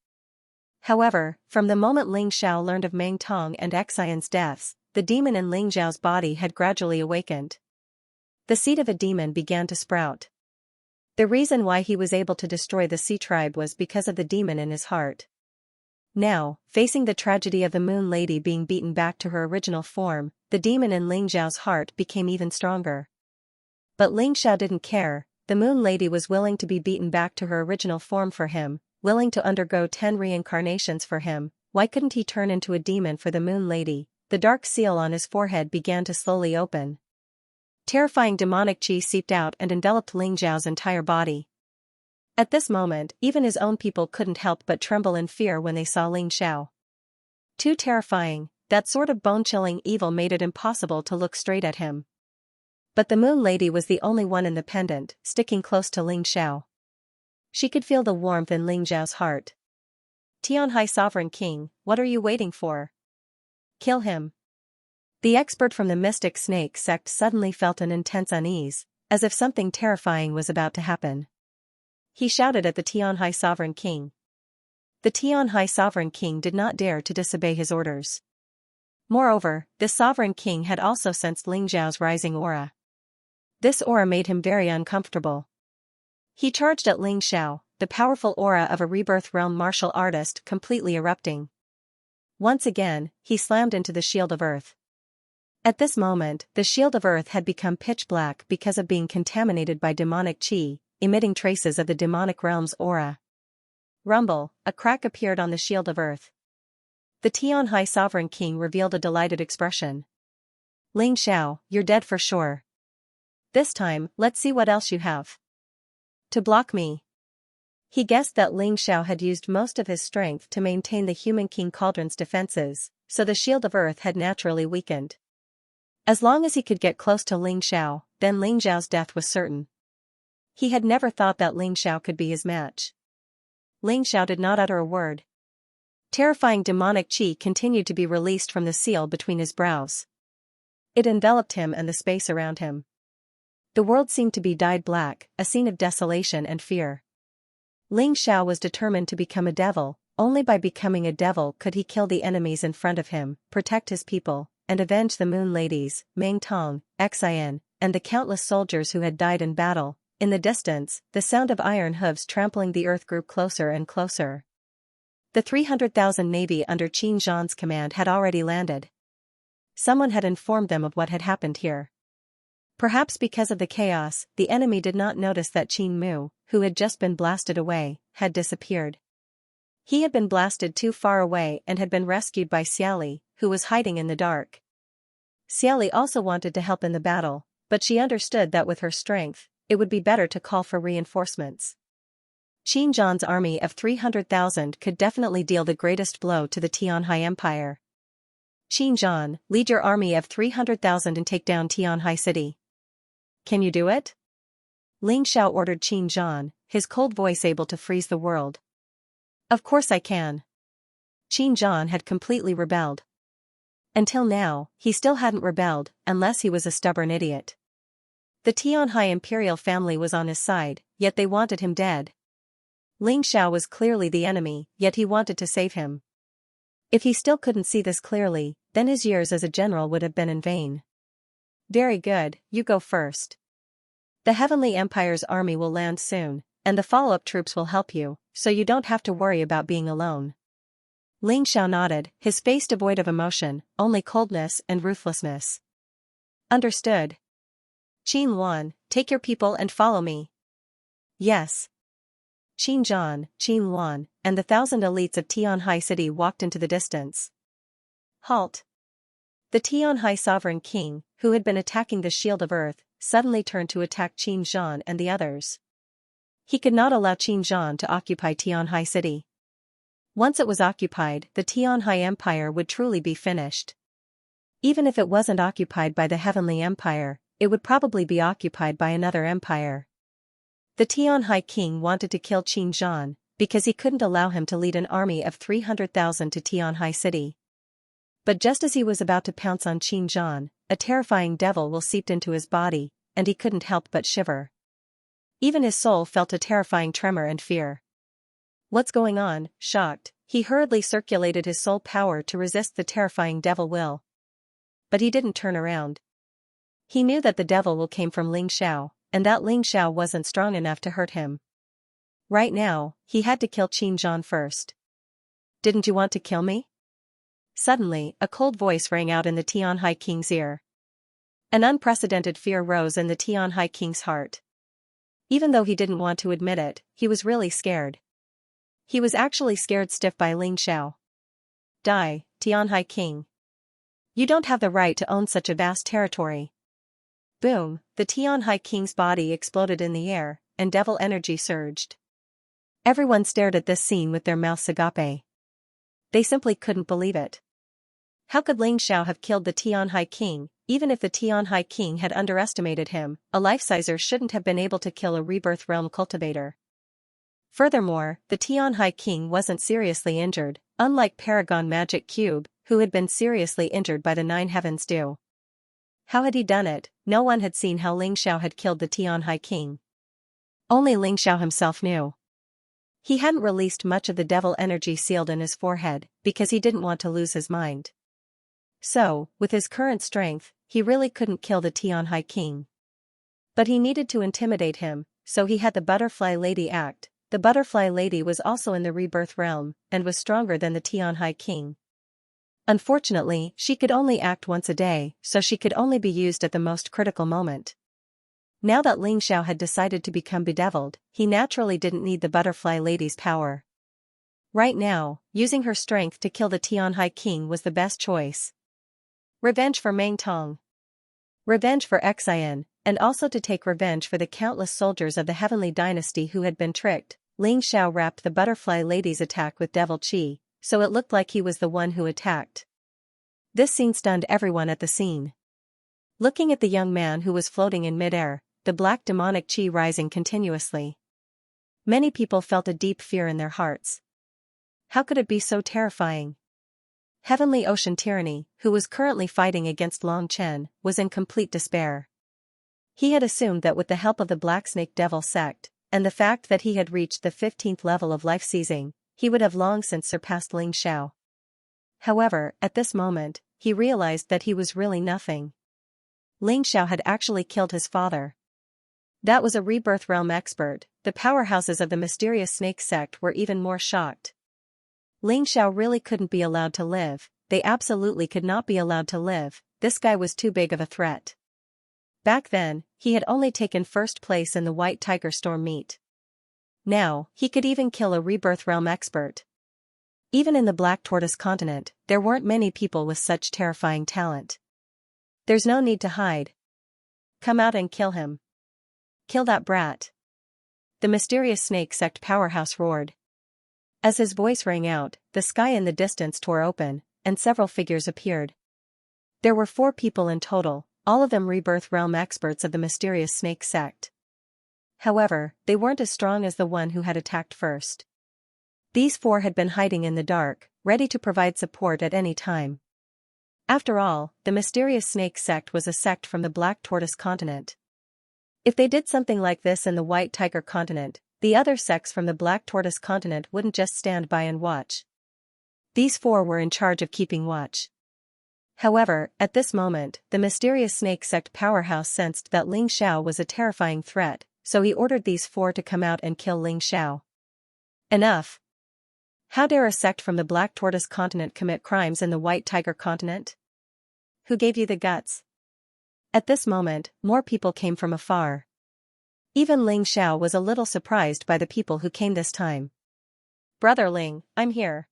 S1: However, from the moment Xiao learned of Meng Tong and Xian's deaths, the demon in Xiao's body had gradually awakened. The seed of a demon began to sprout. The reason why he was able to destroy the sea tribe was because of the demon in his heart. Now, facing the tragedy of the Moon Lady being beaten back to her original form, the demon in Xiao's heart became even stronger. But Xiao didn't care. The Moon Lady was willing to be beaten back to her original form for him, willing to undergo 10 reincarnations for him. Why couldn't he turn into a demon for the Moon Lady? The dark seal on his forehead began to slowly open. Terrifying demonic qi seeped out and enveloped Xiao's entire body. At this moment, even his own people couldn't help but tremble in fear when they saw Xiao. Too terrifying, that sort of bone-chilling evil made it impossible to look straight at him. But the Moon Lady was the only one in the pendant, sticking close to Xiao. She could feel the warmth in Xiao's heart. Tianhai Sovereign King, what are you waiting for? Kill him. The expert from the mystic snake sect suddenly felt an intense unease, as if something terrifying was about to happen. He shouted at the Tianhai Sovereign King. The Tianhai Sovereign King did not dare to disobey his orders. Moreover, the Sovereign King had also sensed Xiao's rising aura. This aura made him very uncomfortable. He charged at Xiao, the powerful aura of a rebirth realm martial artist completely erupting. Once again, he slammed into the Shield of Earth. At this moment, the Shield of Earth had become pitch black because of being contaminated by demonic qi, emitting traces of the demonic realm's aura. Rumble, a crack appeared on the Shield of Earth. The Tianhai Sovereign King revealed a delighted expression. Xiao, you're dead for sure. This time, let's see what else you have. To block me. He guessed that Xiao had used most of his strength to maintain the human King Cauldron's defenses, so the Shield of Earth had naturally weakened. As long as he could get close to Xiao, then Xiao's death was certain. He had never thought that Xiao could be his match. Xiao did not utter a word. Terrifying demonic qi continued to be released from the seal between his brows. It enveloped him and the space around him. The world seemed to be dyed black, a scene of desolation and fear. Xiao was determined to become a devil, only by becoming a devil could he kill the enemies in front of him, protect his people, and avenge the moon ladies, Meng Tong, Xian, and the countless soldiers who had died in battle. In the distance, the sound of iron hooves trampling the earth grew closer and closer. The 300,000 navy under Qin Zhan's command had already landed. Someone had informed them of what had happened here. Perhaps because of the chaos, the enemy did not notice that Qin Mu, who had just been blasted away, had disappeared. He had been blasted too far away and had been rescued by Xiali, who was hiding in the dark. Xiali also wanted to help in the battle, but she understood that with her strength, it would be better to call for reinforcements. Qin Zhan's army of 300,000 could definitely deal the greatest blow to the Tianhai Empire. Qin Zhan, lead your army of 300,000 and take down Tianhai City. Can you do it? Ling Xiao ordered Qin Zhan, his cold voice able to freeze the world. Of course I can. Qin Zhan had completely rebelled. Until now, he still hadn't rebelled, unless he was a stubborn idiot. The Tianhai imperial family was on his side, yet they wanted him dead. Ling Xiao was clearly the enemy, yet he wanted to save him. If he still couldn't see this clearly, then his years as a general would have been in vain. Very good, you go first. The Heavenly Empire's army will land soon, and the follow-up troops will help you, so you don't have to worry about being alone. Ling Xiao nodded, his face devoid of emotion, only coldness and ruthlessness. Understood. Qin Luan, take your people and follow me. Yes. Qin Zhan, Qin Luan, and the 1,000 elites of Tianhai City walked into the distance. Halt! The Tianhai sovereign king, who had been attacking the Shield of Earth, suddenly turned to attack Qin Zhan and the others. He could not allow Qin Zhan to occupy Tianhai City. Once it was occupied, the Tianhai Empire would truly be finished. Even if it wasn't occupied by the Heavenly Empire, it would probably be occupied by another empire. The Tianhai king wanted to kill Qin Zhan, because he couldn't allow him to lead an army of 300,000 to Tianhai City. But just as he was about to pounce on Qin Zhan, a terrifying devil will seeped into his body, and he couldn't help but shiver. Even his soul felt a terrifying tremor and fear. What's going on? Shocked, he hurriedly circulated his soul power to resist the terrifying devil will. But he didn't turn around. He knew that the devil will came from Ling Xiao, and that Ling Xiao wasn't strong enough to hurt him. Right now, he had to kill Qin Zhan first. Didn't you want to kill me? Suddenly, a cold voice rang out in the Tianhai king's ear. An unprecedented fear rose in the Tianhai king's heart. Even though he didn't want to admit it, he was really scared. He was actually scared stiff by Ling Xiao. Die, Tianhai king. You don't have the right to own such a vast territory. Boom, the Tianhai king's body exploded in the air, and devil energy surged. Everyone stared at this scene with their mouths agape. They simply couldn't believe it. How could Ling Xiao have killed the Tianhai king? Even if the Tianhai king had underestimated him, a life-sizer shouldn't have been able to kill a rebirth realm cultivator. Furthermore, the Tianhai king wasn't seriously injured, unlike Paragon Magic Cube, who had been seriously injured by the Nine Heavens Dew. How had he done it? No one had seen how Ling Xiao had killed the Tianhai king. Only Ling Xiao himself knew. He hadn't released much of the devil energy sealed in his forehead, because he didn't want to lose his mind. So, with his current strength, he really couldn't kill the Tianhai king. But he needed to intimidate him, so he had the Butterfly Lady act. The Butterfly Lady was also in the rebirth realm, and was stronger than the Tianhai king. Unfortunately, she could only act once a day, so she could only be used at the most critical moment. Now that Ling Xiao had decided to become bedeviled, he naturally didn't need the Butterfly Lady's power. Right now, using her strength to kill the Tianhai king was the best choice. Revenge for Meng Tong. Revenge for Xian, and also to take revenge for the countless soldiers of the Heavenly Dynasty who had been tricked. Ling Xiao wrapped the Butterfly Lady's attack with devil chi, so it looked like he was the one who attacked. This scene stunned everyone at the scene. Looking at the young man who was floating in midair, the black demonic chi rising continuously. Many people felt a deep fear in their hearts. How could it be so terrifying? Heavenly Ocean Tyranny, who was currently fighting against Long Chen, was in complete despair. He had assumed that with the help of the Black Snake Devil sect, and the fact that he had reached the 15th level of life seizing, he would have long since surpassed Ling Xiao. However, at this moment, he realized that he was really nothing. Ling Xiao had actually killed his father. That was a rebirth realm expert. The powerhouses of the mysterious snake sect were even more shocked. Ling Xiao really couldn't be allowed to live. They absolutely could not be allowed to live. This guy was too big of a threat. Back then, he had only taken first place in the White Tiger Storm meet. Now, he could even kill a rebirth realm expert. Even in the Black Tortoise continent, there weren't many people with such terrifying talent. There's no need to hide. Come out and kill him. Kill that brat. The mysterious snake sect powerhouse roared. As his voice rang out, the sky in the distance tore open, and several figures appeared. There were 4 people in total, all of them rebirth realm experts of the mysterious snake sect. However, they weren't as strong as the one who had attacked first. These 4 had been hiding in the dark, ready to provide support at any time. After all, the mysterious snake sect was a sect from the Black Tortoise continent. If they did something like this in the White Tiger continent, the other sects from the Black Tortoise continent wouldn't just stand by and watch. These 4 were in charge of keeping watch. However, at this moment, the mysterious snake sect powerhouse sensed that Ling Xiao was a terrifying threat, so he ordered these 4 to come out and kill Ling Xiao. Enough! How dare a sect from the Black Tortoise continent commit crimes in the White Tiger continent? Who gave you the guts? At this moment, more people came from afar. Even Ling Xiao was a little surprised by the people who came this time. Brother Ling, I'm here.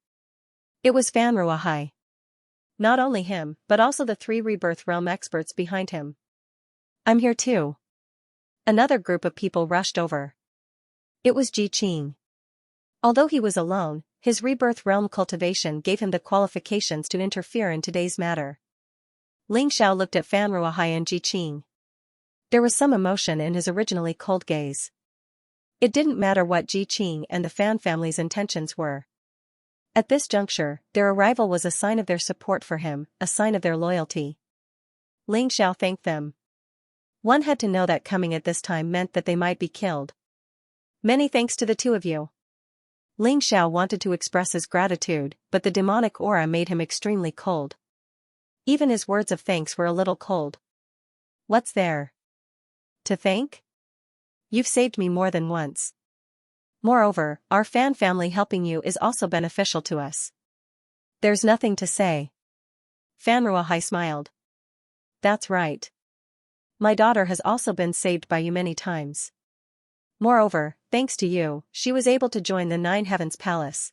S1: It was Fan Ruahai. Not only him, but also the 3 rebirth realm experts behind him. I'm here too. Another group of people rushed over. It was Ji Qing. Although he was alone, his rebirth realm cultivation gave him the qualifications to interfere in today's matter. Ling Xiao looked at Fan Ruahai and Ji Qing. There was some emotion in his originally cold gaze. It didn't matter what Ji Qing and the Fan family's intentions were. At this juncture, their arrival was a sign of their support for him, a sign of their loyalty. Ling Xiao thanked them. One had to know that coming at this time meant that they might be killed. Many thanks to the 2 of you. Ling Xiao wanted to express his gratitude, but the demonic aura made him extremely cold. Even his words of thanks were a little cold. What's there to thank? You've saved me more than once. Moreover, our Fan family helping you is also beneficial to us. There's nothing to say. Fan Ruahai smiled. That's right. My daughter has also been saved by you many times. Moreover, thanks to you, she was able to join the 9 Heavens Palace.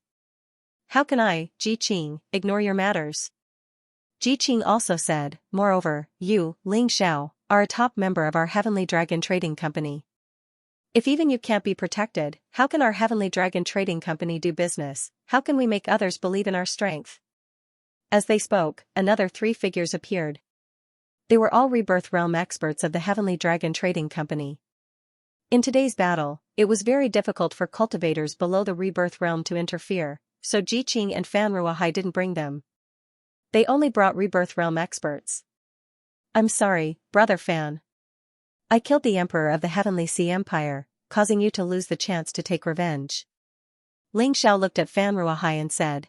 S1: How can I, Ji Qing, ignore your matters? Ji Qing also said, moreover, you, Ling Xiao, are a top member of our Heavenly Dragon Trading Company. If even you can't be protected, how can our Heavenly Dragon Trading Company do business? How can we make others believe in our strength? As they spoke, another 3 figures appeared. They were all rebirth realm experts of the Heavenly Dragon Trading Company. In today's battle, it was very difficult for cultivators below the rebirth realm to interfere, so Ji Qing and Fan Ruahai didn't bring them. They only brought rebirth realm experts. I'm sorry, Brother Fan. I killed the Emperor of the Heavenly Sea Empire, causing you to lose the chance to take revenge. Ling Xiao looked at Fan Ruahai and said.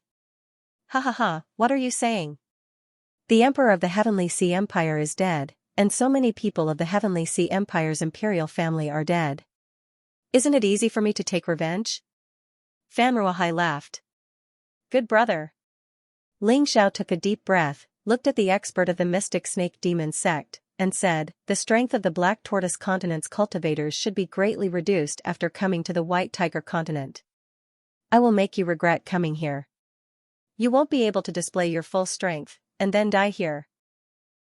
S1: Ha ha ha, what are you saying? The Emperor of the Heavenly Sea Empire is dead, and so many people of the Heavenly Sea Empire's imperial family are dead. Isn't it easy for me to take revenge? Fan Ruahai laughed. Good brother. Ling Xiao took a deep breath, looked at the expert of the mystic snake demon sect, and said, the strength of the Black Tortoise continent's cultivators should be greatly reduced after coming to the White Tiger continent. I will make you regret coming here. You won't be able to display your full strength, and then die here.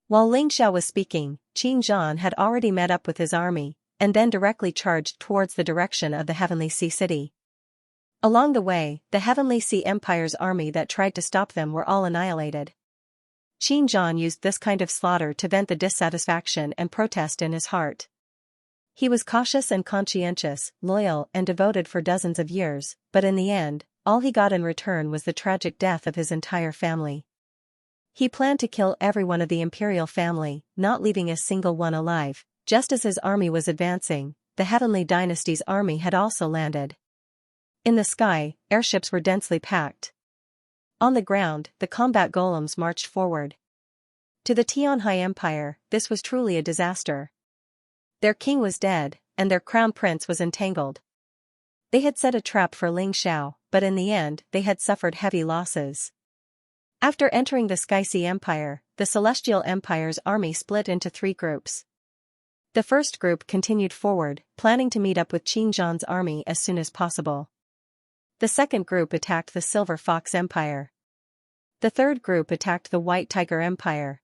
S1: While Ling Xiao was speaking, Qing Zhan had already met up with his army, and then directly charged towards the direction of the Heavenly Sea City. Along the way, the Heavenly Sea Empire's army that tried to stop them were all annihilated. Qing Zhan used this kind of slaughter to vent the dissatisfaction and protest in his heart. He was cautious and conscientious, loyal and devoted for dozens of years, but in the end, all he got in return was the tragic death of his entire family. He planned to kill everyone of the imperial family, not leaving a single one alive. Just as his army was advancing, the Heavenly Dynasty's army had also landed. In the sky, airships were densely packed. On the ground, the combat golems marched forward. To the Tianhai Empire, this was truly a disaster. Their king was dead, and their crown prince was entangled. They had set a trap for Ling Xiao, but in the end they had suffered heavy losses. After entering the Xianxia Empire, the Celestial Empire's army split into 3 groups. The first group continued forward, planning to meet up with Qin Zhan's army as soon as possible. The second group attacked the Silver Fox Empire. The third group attacked the White Tiger Empire.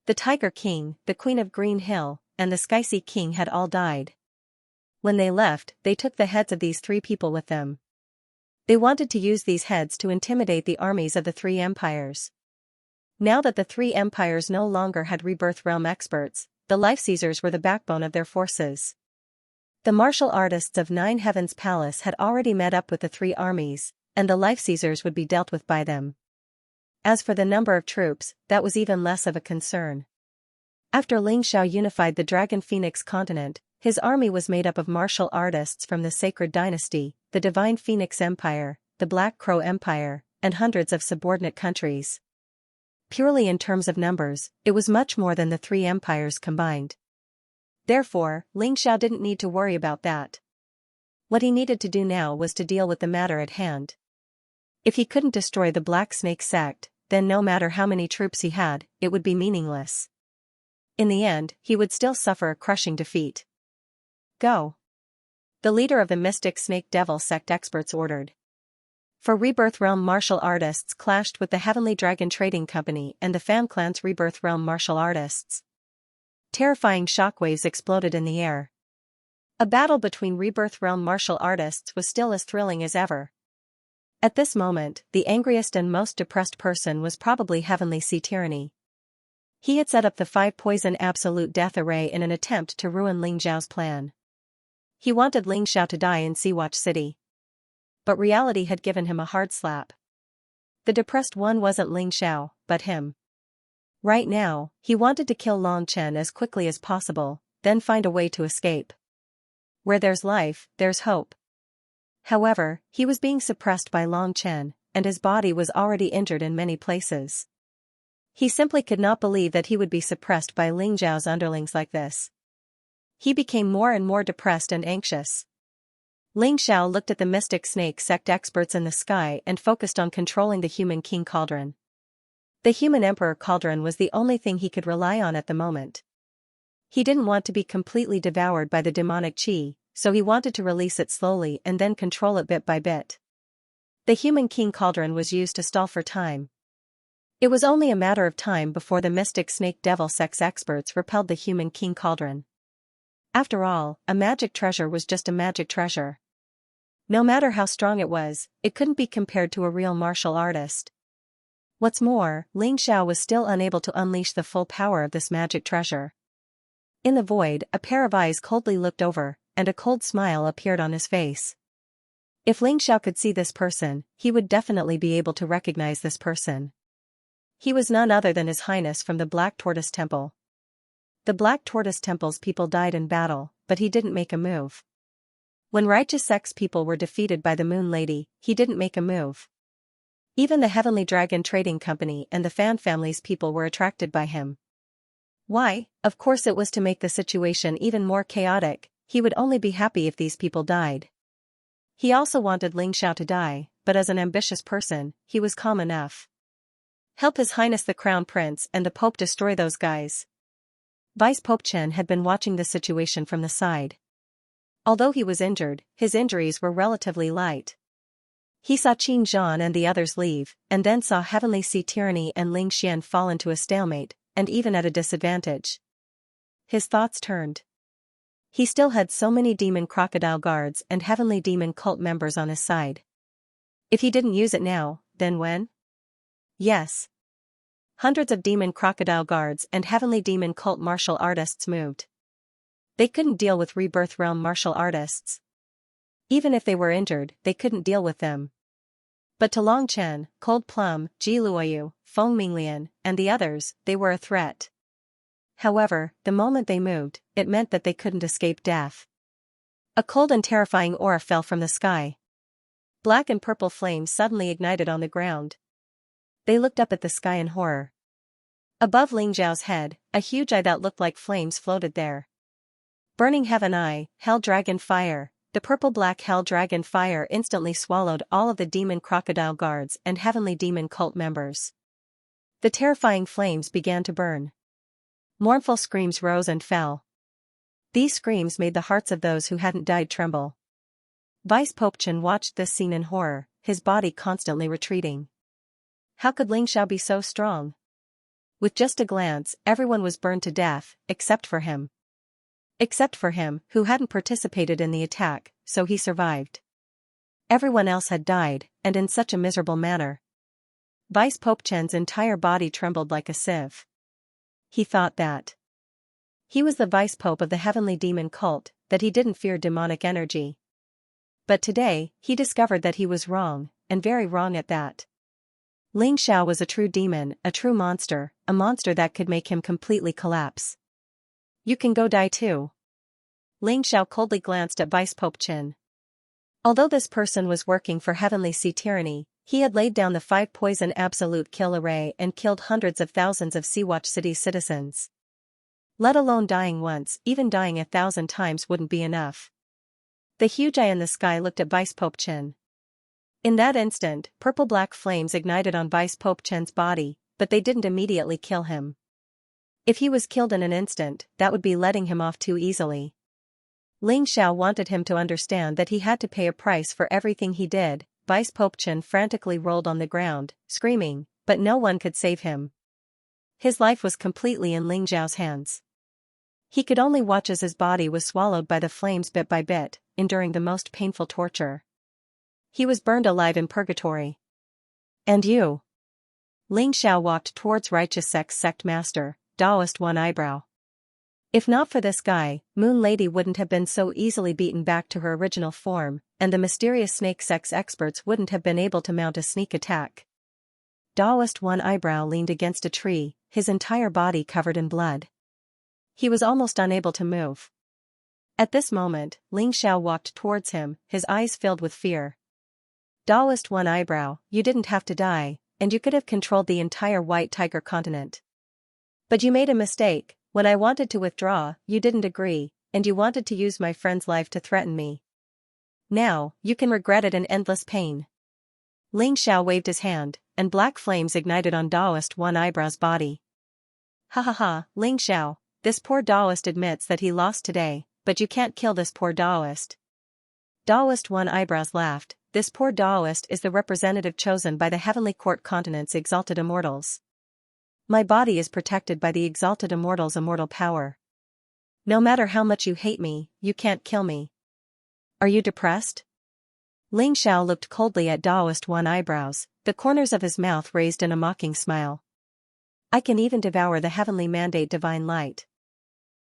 S1: The Tiger King, the Queen of Green Hill, and the Xianxia King had all died. When they left, they took the heads of these 3 people with them. They wanted to use these heads to intimidate the armies of the 3 empires. Now that the 3 empires no longer had rebirth realm experts, the Life Seizers were the backbone of their forces. The martial artists of 9 Heavens Palace had already met up with the 3 armies, and the Life Seizers would be dealt with by them. As for the number of troops, that was even less of a concern. After Ling Xiao unified the Dragon Phoenix continent, his army was made up of martial artists from the Sacred Dynasty, the Divine Phoenix Empire, the Black Crow Empire, and hundreds of subordinate countries. Purely in terms of numbers, it was much more than the 3 empires combined. Therefore, Ling Xiao didn't need to worry about that. What he needed to do now was to deal with the matter at hand. If he couldn't destroy the Black Snake sect, then no matter how many troops he had, it would be meaningless. In the end, he would still suffer a crushing defeat. Go. The leader of the Mystic Snake Devil sect experts ordered. For Rebirth Realm martial artists clashed with the Heavenly Dragon Trading Company and the Fan Clan's Rebirth Realm martial artists. Terrifying shockwaves exploded in the air. A battle between Rebirth Realm martial artists was still as thrilling as ever. At this moment, the angriest and most depressed person was probably Heavenly Sea Tyranny. He had set up the 5-poison absolute death array in an attempt to ruin Ling Xiao's plan. He wanted Ling Xiao to die in Seawatch City. But reality had given him a hard slap. The depressed one wasn't Ling Xiao, but him. Right now, he wanted to kill Long Chen as quickly as possible, then find a way to escape. Where there's life, there's hope. However, he was being suppressed by Long Chen, and his body was already injured in many places. He simply could not believe that he would be suppressed by Ling Xiao's underlings like this. He became more and more depressed and anxious. Ling Xiao looked at the Mystic Snake sect experts in the sky and focused on controlling the Human King Cauldron. The Human Emperor Cauldron was the only thing he could rely on at the moment. He didn't want to be completely devoured by the demonic qi, so he wanted to release it slowly and then control it bit by bit. The Human King Cauldron was used to stall for time. It was only a matter of time before the Mystic Snake Devil sect's experts repelled the Human King Cauldron. After all, a magic treasure was just a magic treasure. No matter how strong it was, it couldn't be compared to a real martial artist. What's more, Ling Xiao was still unable to unleash the full power of this magic treasure. In the void, a pair of eyes coldly looked over, and a cold smile appeared on his face. If Ling Xiao could see this person, he would definitely be able to recognize this person. He was none other than His Highness from the Black Tortoise Temple. The Black Tortoise Temple's people died in battle, but he didn't make a move. When Righteous Sect's people were defeated by the Moon Lady, he didn't make a move. Even the Heavenly Dragon Trading Company and the Fan family's people were attracted by him. Why? Of course it was to make the situation even more chaotic. He would only be happy if these people died. He also wanted Ling Xiao to die, but as an ambitious person, he was calm enough. Help His Highness the Crown Prince and the Pope destroy those guys. Vice Pope Chen had been watching the situation from the side. Although he was injured, his injuries were relatively light. He saw Qin Zhan and the others leave, and then saw Heavenly Sea Tyranny and Ling Xian fall into a stalemate, and even at a disadvantage. His thoughts turned. He still had so many demon crocodile guards and heavenly demon cult members on his side. If he didn't use it now, then when? Yes. Hundreds of demon crocodile guards and heavenly demon cult martial artists moved. They couldn't deal with Rebirth Realm martial artists. Even if they were injured, they couldn't deal with them. But to Long Chen, Cold Plum, Ji Luoyu, Feng Minglian, and the others, they were a threat. However, the moment they moved, it meant that they couldn't escape death. A cold and terrifying aura fell from the sky. Black and purple flames suddenly ignited on the ground. They looked up at the sky in horror. Above Ling Xiao's head, a huge eye that looked like flames floated there. Burning Heaven Eye, Hell Dragon Fire. The purple-black Hell Dragon Fire instantly swallowed all of the demon crocodile guards and heavenly demon cult members. The terrifying flames began to burn. Mournful screams rose and fell. These screams made the hearts of those who hadn't died tremble. Vice Pope Chen watched this scene in horror, his body constantly retreating. How could Ling Xiao be so strong? With just a glance, everyone was burned to death, except for him. Except for him, who hadn't participated in the attack, so he survived. Everyone else had died, and in such a miserable manner. Vice Pope Chen's entire body trembled like a sieve. He thought that he was the vice pope of the heavenly demon cult, that he didn't fear demonic energy. But today, he discovered that he was wrong, and very wrong at that. Ling Xiao was a true demon, a true monster, a monster that could make him completely collapse. You can go die too. Ling Xiao coldly glanced at Vice Pope Chen. Although this person was working for Heavenly Sea Tyranny, he had laid down the 5 poison absolute kill array and killed hundreds of thousands of Seawatch City's citizens. Let alone dying once, even dying 1,000 times wouldn't be enough. The huge eye in the sky looked at Vice Pope Chen. In that instant, purple-black flames ignited on Vice Pope Chen's body, but they didn't immediately kill him. If he was killed in an instant, that would be letting him off too easily. Ling Xiao wanted him to understand that he had to pay a price for everything he did. Vice Pope Chen frantically rolled on the ground, screaming, but no one could save him. His life was completely in Ling Xiao's hands. He could only watch as his body was swallowed by the flames bit by bit, enduring the most painful torture. He was burned alive in purgatory. And you? Ling Xiao walked towards Righteous Sect Master, Taoist One Eyebrow. If not for this guy, Moon Lady wouldn't have been so easily beaten back to her original form, and the mysterious snake sex experts wouldn't have been able to mount a sneak attack. Taoist One Eyebrow leaned against a tree, his entire body covered in blood. He was almost unable to move. At this moment, Ling Xiao walked towards him, his eyes filled with fear. Taoist One Eyebrow, you didn't have to die, and you could have controlled the entire White Tiger continent. But you made a mistake. When I wanted to withdraw, you didn't agree, and you wanted to use my friend's life to threaten me. Now, you can regret it in endless pain. Ling Xiao waved his hand, and black flames ignited on Taoist One Eyebrow's body. Ha ha ha, Ling Xiao, this poor Taoist admits that he lost today, but you can't kill this poor Taoist. Taoist One Eyebrows laughed. This poor Taoist is the representative chosen by the Heavenly Court Continent's exalted immortals. My body is protected by the exalted immortal's immortal power. No matter how much you hate me, you can't kill me. Are you depressed? Ling Xiao looked coldly at Taoist One Eyebrows, the corners of his mouth raised in a mocking smile. I can even devour the heavenly mandate divine light.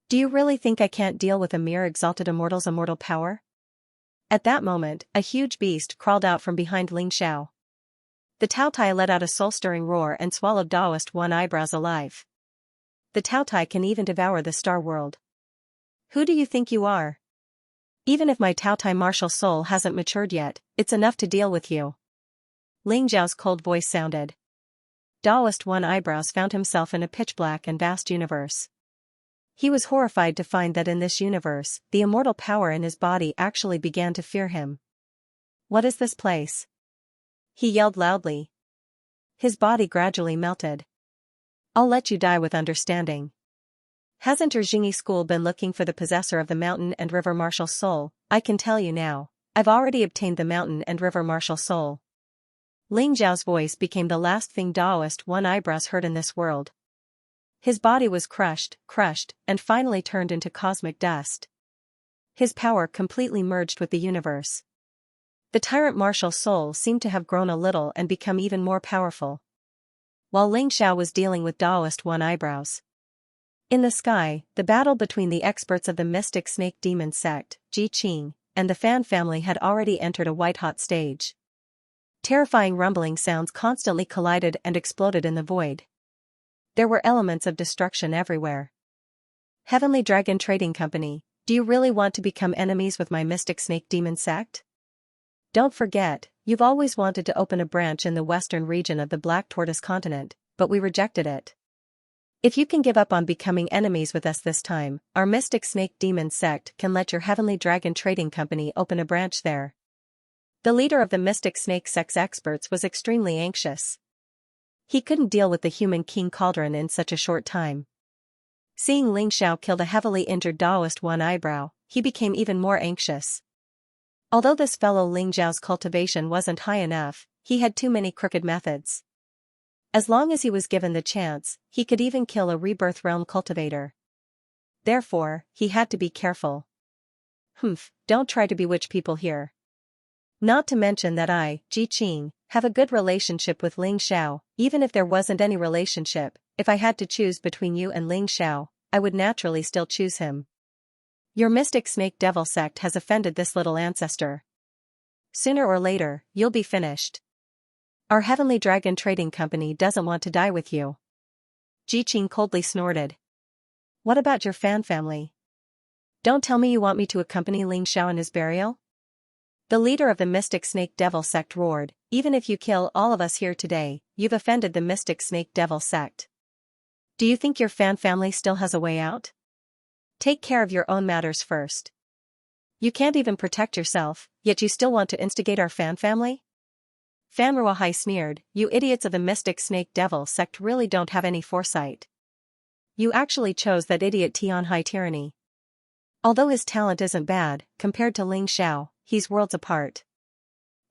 S1: Do you really think I can't deal with a mere exalted immortal's immortal power? At that moment, a huge beast crawled out from behind Ling Xiao. The Taotai let out a soul-stirring roar and swallowed Taoist One Eyebrows alive. The Taotai can even devour the star world. Who do you think you are? Even if my Taotai martial soul hasn't matured yet, it's enough to deal with you. Ling Xiao's cold voice sounded. Taoist One Eyebrows found himself in a pitch-black and vast universe. He was horrified to find that in this universe, the immortal power in his body actually began to fear him. What is this place? He yelled loudly. His body gradually melted. I'll let you die with understanding. Hasn't your Jingyi school been looking for the possessor of the mountain and river martial soul? I can tell you now. I've already obtained the mountain and river martial soul. Ling Xiao's voice became the last thing Taoist One Eyebrows heard in this world. His body was crushed, and finally turned into cosmic dust. His power completely merged with the universe. The Tyrant martial soul seemed to have grown a little and become even more powerful. While Ling Xiao was dealing with Taoist One Eyebrows. In the sky, the battle between the experts of the mystic snake demon sect, Ji Qing, and the Fan family had already entered a white-hot stage. Terrifying rumbling sounds constantly collided and exploded in the void. There were elements of destruction everywhere. Heavenly Dragon Trading Company, do you really want to become enemies with my mystic snake demon sect? Don't forget, You've always wanted to open a branch in the western region of the Black Tortoise continent, but we rejected it. If you can give up on becoming enemies with us this time, our Mystic Snake Demon sect can let your Heavenly Dragon Trading Company open a branch there. The leader of the Mystic Snake sect's experts was extremely anxious. He couldn't deal with the human King Cauldron in such a short time. Seeing Ling Xiao kill the heavily injured Daoist One Eyebrow, he became even more anxious. Although this fellow Ling Xiao's cultivation wasn't high enough, he had too many crooked methods. As long as he was given the chance, he could even kill a Rebirth Realm cultivator. Therefore, he had to be careful. Don't try to bewitch people here. Not to mention that I, Ji Qing, have a good relationship with Ling Xiao. Even if there wasn't any relationship, if I had to choose between you and Ling Xiao, I would naturally still choose him. Your Mystic Snake Devil sect has offended this little ancestor. Sooner or later, you'll be finished. Our Heavenly Dragon Trading Company doesn't want to die with you. Ji Qing coldly snorted. What about your fan family? Don't tell me you want me to accompany Ling Xiao in his burial? The leader of the Mystic Snake Devil sect roared, even if you kill all of us here today, you've offended the Mystic Snake Devil sect. Do you think your fan family still has a way out? Take care of your own matters first. You can't even protect yourself, yet you still want to instigate our fan family? Fan Ruahai sneered, you idiots of the Mystic Snake Devil sect really don't have any foresight. You actually chose that idiot Tianhai Tyranny. Although his talent isn't bad, compared to Ling Xiao, he's worlds apart.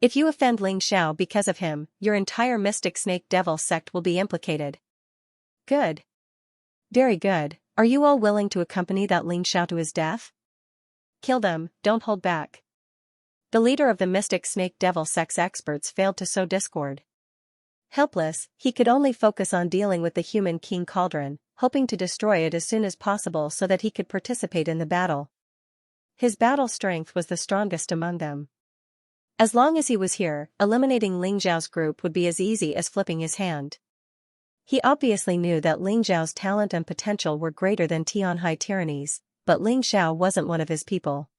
S1: If you offend Ling Xiao because of him, your entire Mystic Snake Devil sect will be implicated. Good. Very good. Are you all willing to accompany that Ling Xiao to his death? Kill them, don't hold back. The leader of the Mystic Snake Devil sect's experts failed to sow discord. Helpless, he could only focus on dealing with the human King Cauldron, hoping to destroy it as soon as possible so that he could participate in the battle. His battle strength was the strongest among them. As long as he was here, eliminating Ling Xiao's group would be as easy as flipping his hand. He obviously knew that Ling Xiao's talent and potential were greater than Tianhai Tyranny's, but Ling Xiao wasn't one of his people.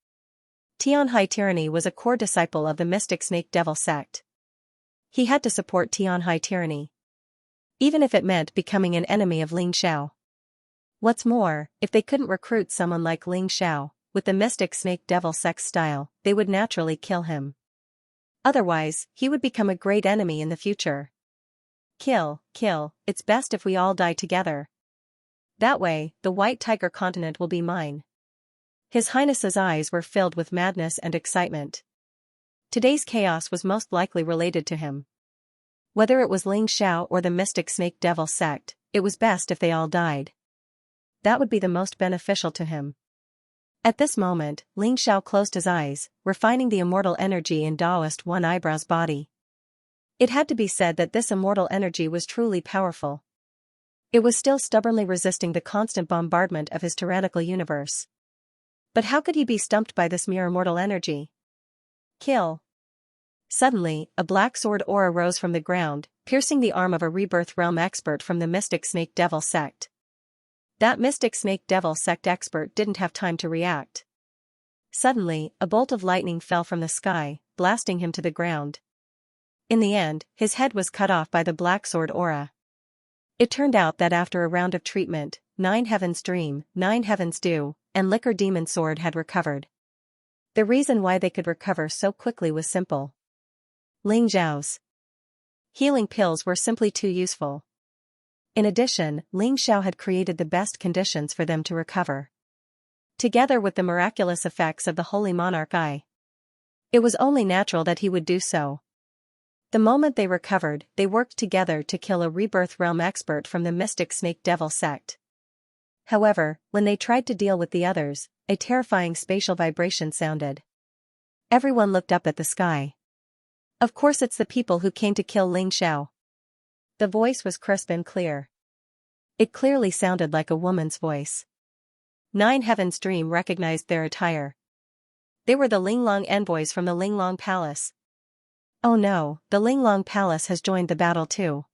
S1: Tianhai Tyranny was a core disciple of the Mystic Snake Devil sect. He had to support Tianhai Tyranny, even if it meant becoming an enemy of Ling Xiao. What's more, if they couldn't recruit someone like Ling Xiao, with the Mystic Snake Devil sect style, they would naturally kill him. Otherwise, he would become a great enemy in the future. Kill, it's best if we all die together. That way, the White Tiger continent will be mine. His Highness's eyes were filled with madness and excitement. Today's chaos was most likely related to him. Whether it was Ling Xiao or the Mystic Snake Devil sect, it was best if they all died. That would be the most beneficial to him. At this moment, Ling Xiao closed his eyes, refining the immortal energy in Daoist One Eyebrow's body. It had to be said that this immortal energy was truly powerful. It was still stubbornly resisting the constant bombardment of his tyrannical universe. But how could he be stumped by this mere immortal energy? Kill. Suddenly, a black sword aura rose from the ground, piercing the arm of a Rebirth Realm expert from the Mystic Snake Devil sect. That Mystic Snake Devil sect expert didn't have time to react. Suddenly, a bolt of lightning fell from the sky, blasting him to the ground. In the end, his head was cut off by the black sword aura. It turned out that after a round of treatment, 9 Heavens Dream, 9 Heavens Dew, and Liquor Demon Sword had recovered. The reason why they could recover so quickly was simple. Ling Xiao's healing pills were simply too useful. In addition, Ling Xiao had created the best conditions for them to recover. Together with the miraculous effects of the Holy Monarch Eye, it was only natural that he would do so. The moment they recovered, they worked together to kill a Rebirth Realm expert from the Mystic Snake Devil sect. However, when they tried to deal with the others, a terrifying spatial vibration sounded. Everyone looked up at the sky. Of course it's the people who came to kill Ling Xiao. The voice was crisp and clear. It clearly sounded like a woman's voice. 9 Heavens Dream recognized their attire. They were the Linglong envoys from the Linglong Palace. Oh no, the Linglong Palace has joined the battle too.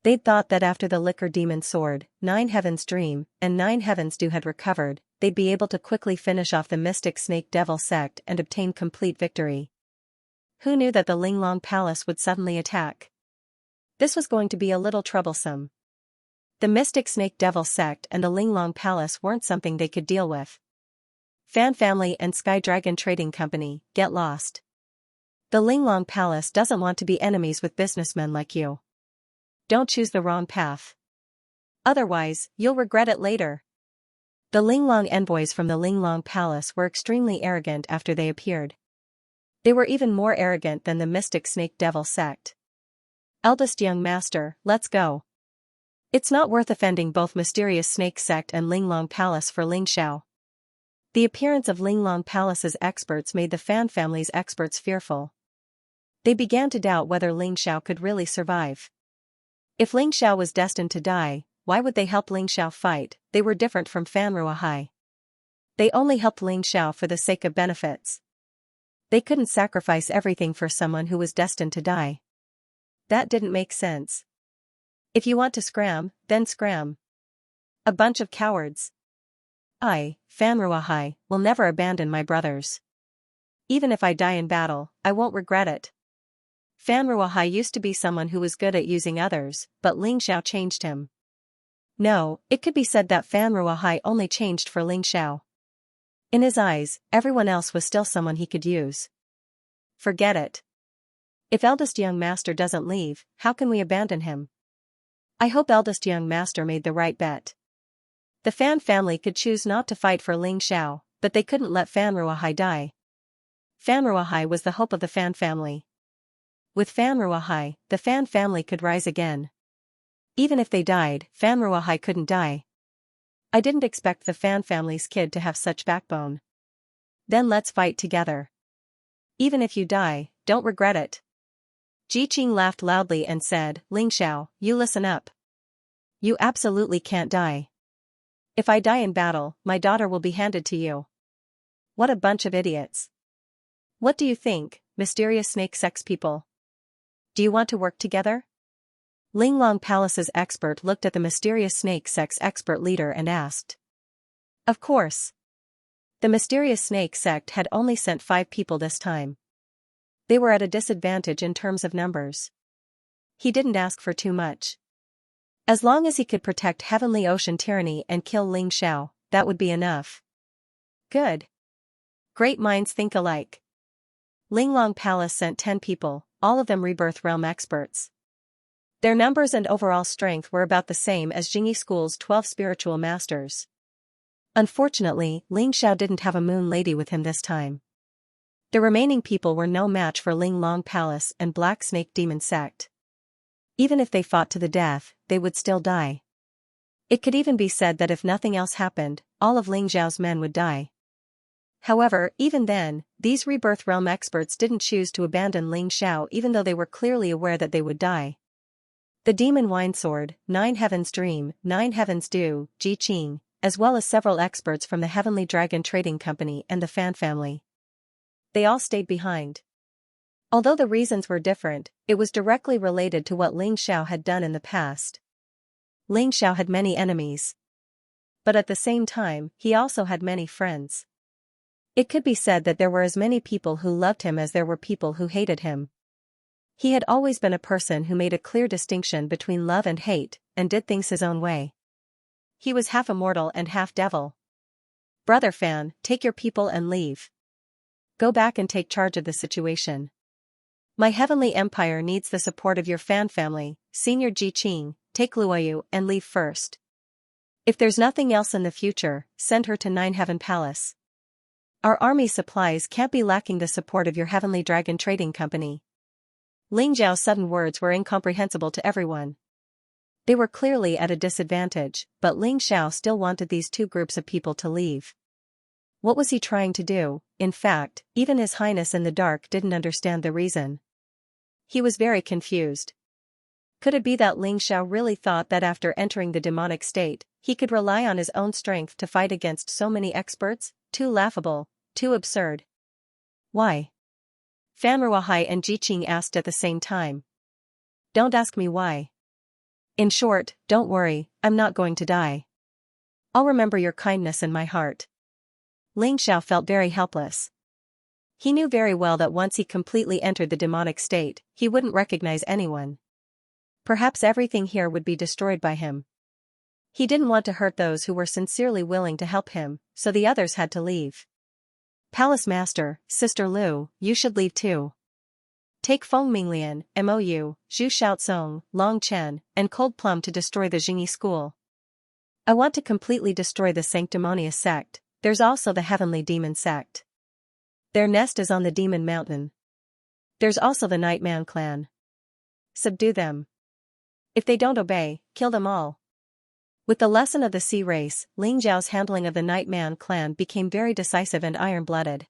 S1: They'd thought that after the Liquor Demon Sword, 9 Heavens Dream, and 9 Heavens Dew had recovered, they'd be able to quickly finish off the Mystic Snake Devil sect and obtain complete victory. Who knew that the Linglong Palace would suddenly attack? This was going to be a little troublesome. The Mystic Snake Devil sect and the Linglong Palace weren't something they could deal with. Fan Family and Sky Dragon Trading Company, get lost. The Linglong Palace doesn't want to be enemies with businessmen like you. Don't choose the wrong path. Otherwise, you'll regret it later. The Linglong envoys from the Linglong Palace were extremely arrogant after they appeared. They were even more arrogant than the Mystic Snake Devil sect. Eldest young master, let's go. It's not worth offending both Mysterious Snake Sect and Linglong Palace for Ling Xiao. The appearance of Linglong Palace's experts made the Fan family's experts fearful. They began to doubt whether Ling Xiao could really survive. If Ling Xiao was destined to die, why would they help Ling Xiao fight? They were different from Fan Ruahai. They only helped Ling Xiao for the sake of benefits. They couldn't sacrifice everything for someone who was destined to die. That didn't make sense. If you want to scram, then scram. A bunch of cowards. I, Fan Ruahai, will never abandon my brothers. Even if I die in battle, I won't regret it. Fan Ruahai used to be someone who was good at using others, but Ling Xiao changed him. No, it could be said that Fan Ruahai only changed for Ling Xiao. In his eyes, everyone else was still someone he could use. Forget it. If eldest young master doesn't leave, how can we abandon him? I hope eldest young master made the right bet. The Fan family could choose not to fight for Ling Xiao, but they couldn't let Fan Ruahai die. Fan Ruahai was the hope of the Fan family. With Fan Ruahai, the Fan family could rise again. Even if they died, Fan Ruahai couldn't die. I didn't expect the Fan family's kid to have such backbone. Then let's fight together. Even if you die, don't regret it. Ji Qing laughed loudly and said, Ling Xiao, you listen up. You absolutely can't die. If I die in battle, my daughter will be handed to you. What a bunch of idiots. What do you think, Mysterious Snake Sex people? Do you want to work together? Linglong Palace's expert looked at the Mysterious Snake Sect's expert leader and asked. Of course. The Mysterious Snake Sect had only sent 5 people this time. They were at a disadvantage in terms of numbers. He didn't ask for too much. As long as he could protect Heavenly Ocean Tyranny and kill Ling Xiao, that would be enough. Good. Great minds think alike. Linglong Palace sent 10 people, all of them Rebirth Realm experts. Their numbers and overall strength were about the same as Jingyi School's 12 spiritual masters. Unfortunately, Ling Xiao didn't have a moon lady with him this time. The remaining people were no match for Linglong Palace and Black Snake Demon Sect. Even if they fought to the death, they would still die. It could even be said that if nothing else happened, all of Ling Xiao's men would die. However, even then, these Rebirth Realm experts didn't choose to abandon Ling Xiao even though they were clearly aware that they would die. The Demon Wine Sword, 9 Heavens Dream, 9 Heavens Dew, Ji Qing, as well as several experts from the Heavenly Dragon Trading Company and the Fan family. They all stayed behind. Although the reasons were different, it was directly related to what Ling Xiao had done in the past. Ling Xiao had many enemies. But at the same time, he also had many friends. It could be said that there were as many people who loved him as there were people who hated him. He had always been a person who made a clear distinction between love and hate, and did things his own way. He was half immortal and half devil. Brother Fan, take your people and leave. Go back and take charge of the situation. My heavenly empire needs the support of your Fan family, Senior Ji Qing, take Luoyu and leave first. If there's nothing else in the future, send her to 9 Heaven Palace. Our army supplies can't be lacking the support of your Heavenly Dragon Trading Company. Ling Xiao's sudden words were incomprehensible to everyone. They were clearly at a disadvantage, but Ling Xiao still wanted these 2 groups of people to leave. What was he trying to do? In fact, even His Highness in the Dark didn't understand the reason. He was very confused. Could it be that Ling Xiao really thought that after entering the demonic state, he could rely on his own strength to fight against so many experts? Too laughable, too absurd. Why? Fan Ruahai and Ji Qing asked at the same time. Don't ask me why. In short, don't worry, I'm not going to die. I'll remember your kindness in my heart. Ling Xiao felt very helpless. He knew very well that once he completely entered the demonic state, he wouldn't recognize anyone. Perhaps everything here would be destroyed by him. He didn't want to hurt those who were sincerely willing to help him, so the others had to leave. Palace Master, Sister Lu, you should leave too. Take Feng Minglian, Mou, Zhu Xiaozong, Long Chen, and Cold Plum to destroy the Jingyi school. I want to completely destroy the sanctimonious sect. There's also the heavenly demon sect. Their nest is on the demon mountain. There's also the Nightman clan. Subdue them. If they don't obey, kill them all. With the lesson of the sea race, Ling Zhao's handling of the Nightman clan became very decisive and iron-blooded.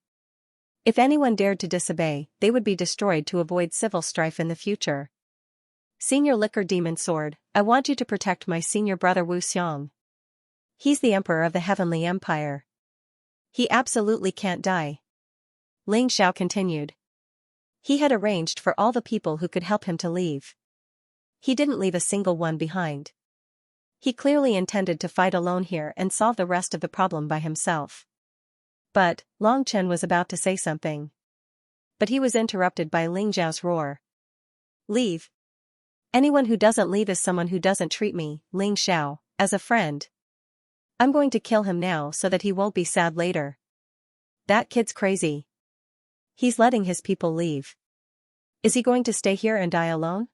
S1: If anyone dared to disobey, they would be destroyed to avoid civil strife in the future. Senior Liquor Demon Sword, I want you to protect my senior brother Wu Xiang. He's the emperor of the Heavenly Empire. He absolutely can't die. Ling Xiao continued. He had arranged for all the people who could help him to leave. He didn't leave a single one behind. He clearly intended to fight alone here and solve the rest of the problem by himself. But, Long Chen was about to say something. But he was interrupted by Ling Zhao's roar. Leave. Anyone who doesn't leave is someone who doesn't treat me, Ling Xiao, as a friend. I'm going to kill him now so that he won't be sad later. That kid's crazy. He's letting his people leave. Is he going to stay here and die alone?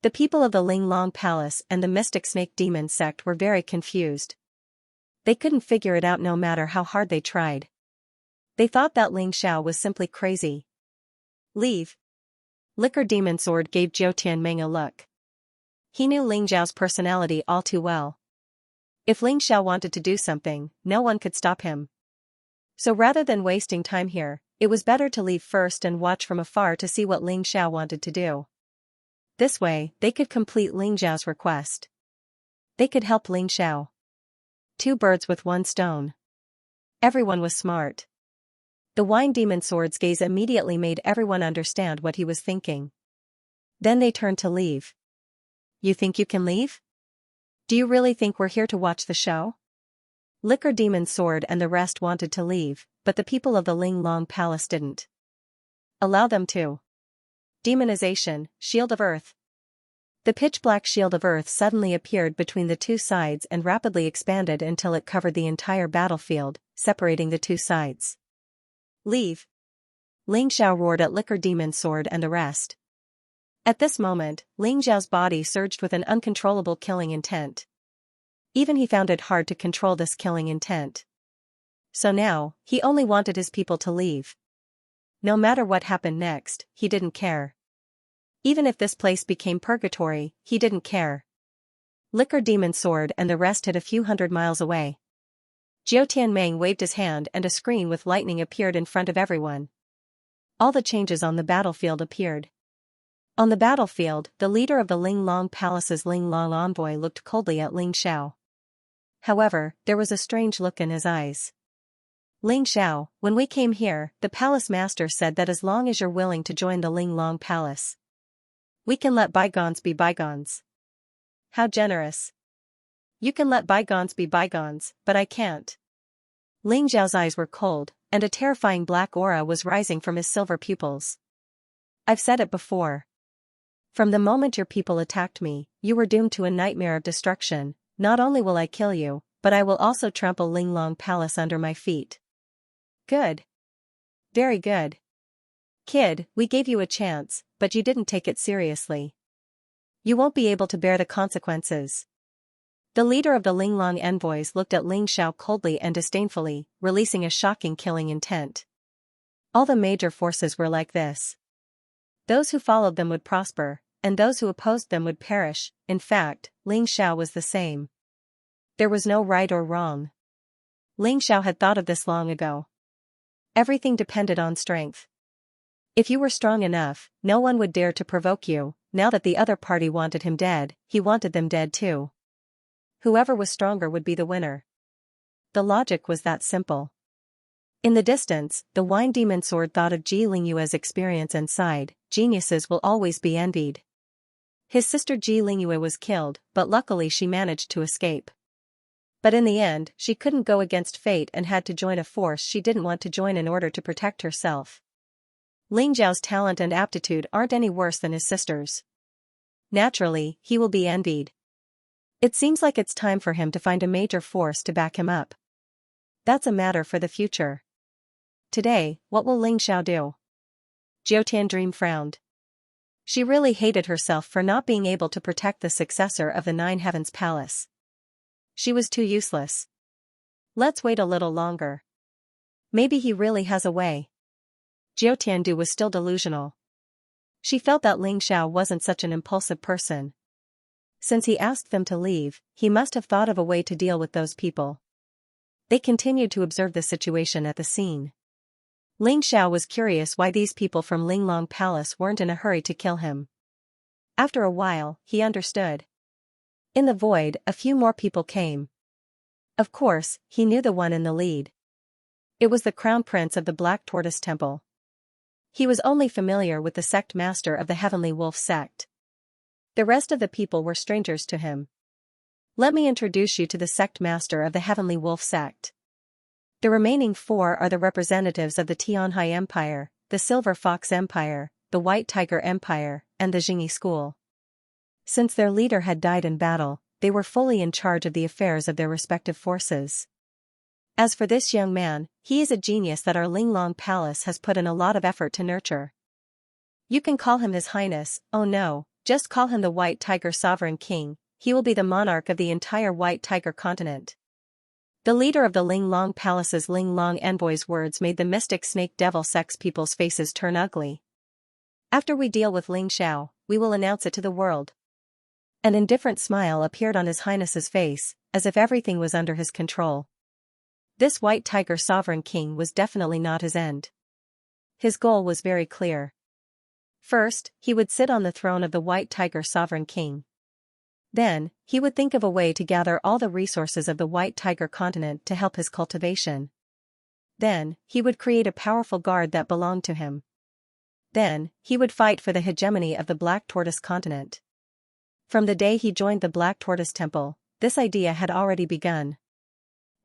S1: The people of the Ling Long Palace and the Mystic Snake Demon sect were very confused. They couldn't figure it out no matter how hard they tried. They thought that Ling Xiao was simply crazy. Leave. Liquor Demon Sword gave Zhou Tianming a look. He knew Ling Zhao's personality all too well. If Ling Xiao wanted to do something, no one could stop him. So rather than wasting time here, it was better to leave first and watch from afar to see what Ling Xiao wanted to do. This way, they could complete Ling Zhao's request. They could help Ling Xiao. 2 birds with 1 stone. Everyone was smart. The Wine Demon Sword's gaze immediately made everyone understand what he was thinking. Then they turned to leave. You think you can leave? Do you really think we're here to watch the show? Liquor Demon Sword and the rest wanted to leave, but the people of the Ling Long Palace didn't. Allow them to. Demonization, Shield of Earth. The pitch-black shield of earth suddenly appeared between the 2 sides and rapidly expanded until it covered the entire battlefield, separating the 2 sides. Leave. Ling Xiao roared at Liquor Demon Sword and the rest. At this moment, Ling Zhao's body surged with an uncontrollable killing intent. Even he found it hard to control this killing intent. So now, he only wanted his people to leave. No matter what happened next, he didn't care. Even if this place became purgatory, he didn't care. Liquor Demon Sword and the rest hid a few hundred miles away. Zhou Tianming waved his hand and a screen with lightning appeared in front of everyone. All the changes on the battlefield appeared. On the battlefield, the leader of the Ling Long Palace's Ling Long envoy looked coldly at Ling Xiao. However, there was a strange look in his eyes. Ling Xiao, when we came here, the palace master said that as long as you're willing to join the Ling Long Palace, we can let bygones be bygones. How generous. You can let bygones be bygones, but I can't. Ling Zhao's eyes were cold, and a terrifying black aura was rising from his silver pupils. I've said it before. From the moment your people attacked me, you were doomed to a nightmare of destruction. Not only will I kill you, but I will also trample Ling Long Palace under my feet. Good. Very good. Kid, we gave you a chance, but you didn't take it seriously. You won't be able to bear the consequences. The leader of the Ling Long envoys looked at Ling Xiao coldly and disdainfully, releasing a shocking killing intent. All the major forces were like this. Those who followed them would prosper, and those who opposed them would perish. In fact, Ling Xiao was the same. There was no right or wrong. Ling Xiao had thought of this long ago. Everything depended on strength. If you were strong enough, no one would dare to provoke you. Now that the other party wanted him dead, he wanted them dead too. Whoever was stronger would be the winner. The logic was that simple. In the distance, the Wine Demon Sword thought of Ji Lingyue's experience and sighed. Geniuses will always be envied. His sister Ji Lingyue was killed, but luckily she managed to escape. But in the end, she couldn't go against fate and had to join a force she didn't want to join in order to protect herself. Ling Zhao's talent and aptitude aren't any worse than his sister's. Naturally, he will be envied. It seems like it's time for him to find a major force to back him up. That's a matter for the future. Today, what will Ling Xiao do? Jiu Tiandream frowned. She really hated herself for not being able to protect the successor of the Nine Heavens Palace. She was too useless. Let's wait a little longer. Maybe he really has a way. Jiu Tiandu was still delusional. She felt that Ling Xiao wasn't such an impulsive person. Since he asked them to leave, he must have thought of a way to deal with those people. They continued to observe the situation at the scene. Ling Xiao was curious why these people from Linglong Palace weren't in a hurry to kill him. After a while, he understood. In the void, a few more people came. Of course, he knew the one in the lead. It was the Crown Prince of the Black Tortoise Temple. He was only familiar with the sect master of the Heavenly Wolf sect. The rest of the people were strangers to him. Let me introduce you to the sect master of the Heavenly Wolf sect. The remaining four are the representatives of the Tianhai Empire, the Silver Fox Empire, the White Tiger Empire, and the Jingyi School. Since their leader had died in battle, they were fully in charge of the affairs of their respective forces. As for this young man, he is a genius that our Linglong Palace has put in a lot of effort to nurture. You can call him His Highness. Oh no, just call him the White Tiger Sovereign King. He will be the monarch of the entire White Tiger continent. The leader of the Linglong Palace's Linglong envoy's words made the mystic snake devil sex people's faces turn ugly. After we deal with Ling Xiao, we will announce it to the world. An indifferent smile appeared on His Highness's face, as if everything was under his control. This White Tiger Sovereign King was definitely not his end. His goal was very clear. First, he would sit on the throne of the White Tiger Sovereign King. Then, he would think of a way to gather all the resources of the White Tiger continent to help his cultivation. Then, he would create a powerful guard that belonged to him. Then, he would fight for the hegemony of the Black Tortoise continent. From the day he joined the Black Tortoise Temple, this idea had already begun.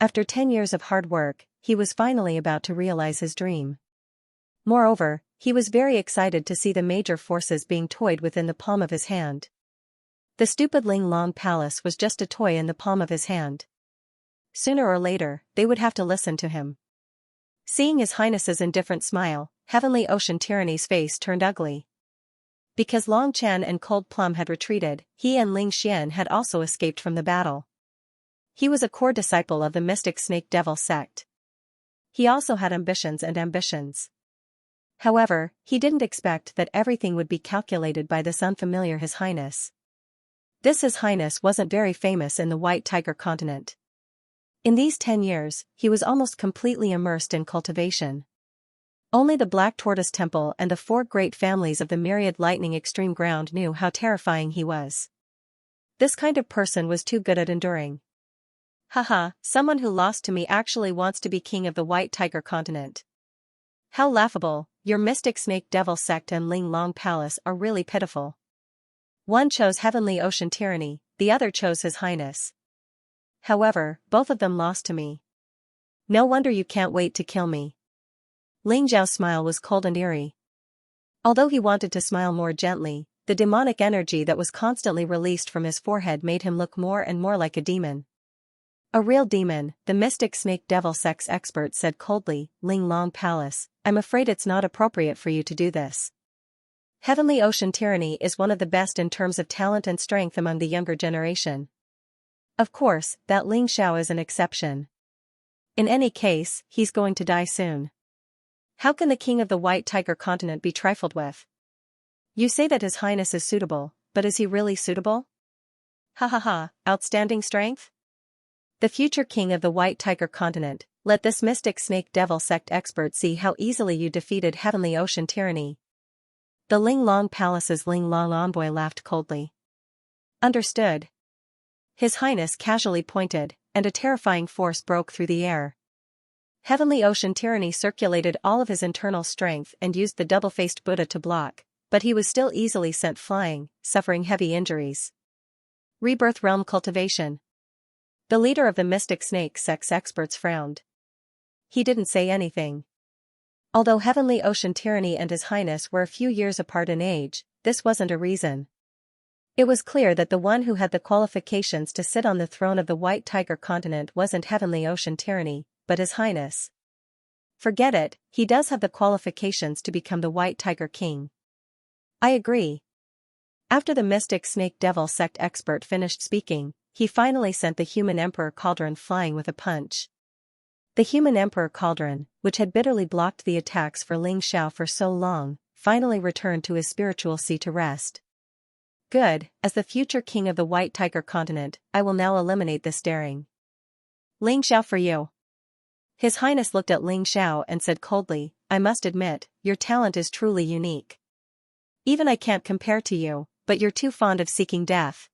S1: After 10 years of hard work, he was finally about to realize his dream. Moreover, he was very excited to see the major forces being toyed within the palm of his hand. The stupid Linglong Palace was just a toy in the palm of his hand. Sooner or later, they would have to listen to him. Seeing His Highness's indifferent smile, Heavenly Ocean Tyranny's face turned ugly. Because Long Chen and Cold Plum had retreated, he and Ling Xian had also escaped from the battle. He was a core disciple of the mystic snake devil sect. He also had ambitions. However, he didn't expect that everything would be calculated by this unfamiliar His Highness. This His Highness wasn't very famous in the White Tiger continent. In these 10 years, he was almost completely immersed in cultivation. Only the Black Tortoise Temple and the 4 great families of the Myriad Lightning Extreme Ground knew how terrifying he was. This kind of person was too good at enduring. Haha, someone who lost to me actually wants to be king of the White Tiger continent. How laughable, your mystic snake devil sect and Linglong Palace are really pitiful. One chose Heavenly Ocean Tyranny, the other chose His Highness. However, both of them lost to me. No wonder you can't wait to kill me. Ling Zhao's smile was cold and eerie. Although he wanted to smile more gently, the demonic energy that was constantly released from his forehead made him look more and more like a demon. A real demon, the mystic snake devil sex expert said coldly. Linglong Palace, I'm afraid it's not appropriate for you to do this. Heavenly Ocean Tyranny is one of the best in terms of talent and strength among the younger generation. Of course, that Ling Xiao is an exception. In any case, he's going to die soon. How can the king of the White Tiger continent be trifled with? You say that His Highness is suitable, but is he really suitable? Ha ha ha, outstanding strength? The future king of the White Tiger continent, let this mystic snake devil sect expert see how easily you defeated Heavenly Ocean Tyranny. The Linglong Palace's Linglong envoy laughed coldly. Understood. His Highness casually pointed, and a terrifying force broke through the air. Heavenly Ocean Tyranny circulated all of his internal strength and used the double-faced Buddha to block, but he was still easily sent flying, suffering heavy injuries. Rebirth Realm Cultivation. The leader of the mystic snake sex experts frowned. He didn't say anything. Although Heavenly Ocean Tyranny and His Highness were a few years apart in age, this wasn't a reason. It was clear that the one who had the qualifications to sit on the throne of the White Tiger continent wasn't Heavenly Ocean Tyranny, but His Highness. Forget it, he does have the qualifications to become the White Tiger King. I agree. After the mystic snake devil sect expert finished speaking, he finally sent the human Emperor Cauldron flying with a punch. The human Emperor Cauldron, which had bitterly blocked the attacks for Ling Xiao for so long, finally returned to his spiritual seat to rest. Good, as the future king of the White Tiger continent, I will now eliminate this daring. Ling Xiao for you. His Highness looked at Ling Xiao and said coldly, I must admit, your talent is truly unique. Even I can't compare to you, but you're too fond of seeking death.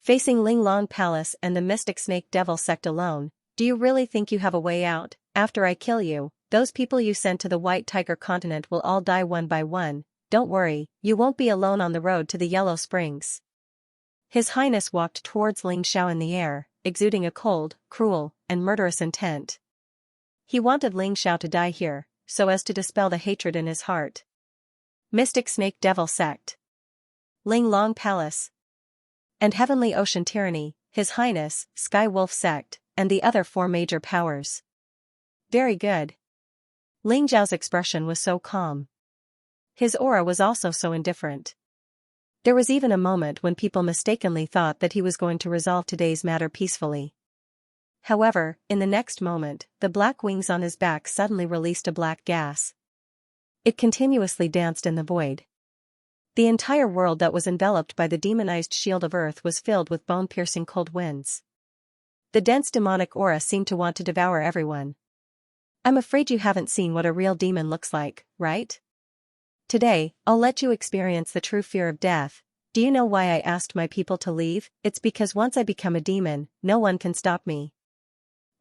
S1: Facing Ling Long Palace and the Mystic Snake Devil sect alone, do you really think you have a way out? After I kill you, those people you sent to the White Tiger continent will all die one by one. Don't worry, you won't be alone on the road to the Yellow Springs. His Highness walked towards Ling Xiao in the air, exuding a cold, cruel, and murderous intent. He wanted Ling Xiao to die here, so as to dispel the hatred in his heart. Mystic Snake Devil Sect, Ling Long Palace, and Heavenly Ocean Tyranny, His Highness, Sky Wolf Sect, and the other 4 major powers. Very good. Ling Zhao's expression was so calm. His aura was also so indifferent. There was even a moment when people mistakenly thought that he was going to resolve today's matter peacefully. However, in the next moment, the black wings on his back suddenly released a black gas. It continuously danced in the void. The entire world that was enveloped by the demonized shield of earth was filled with bone-piercing cold winds. The dense demonic aura seemed to want to devour everyone. I'm afraid you haven't seen what a real demon looks like, right? Today, I'll let you experience the true fear of death. Do you know why I asked my people to leave? It's because once I become a demon, no one can stop me.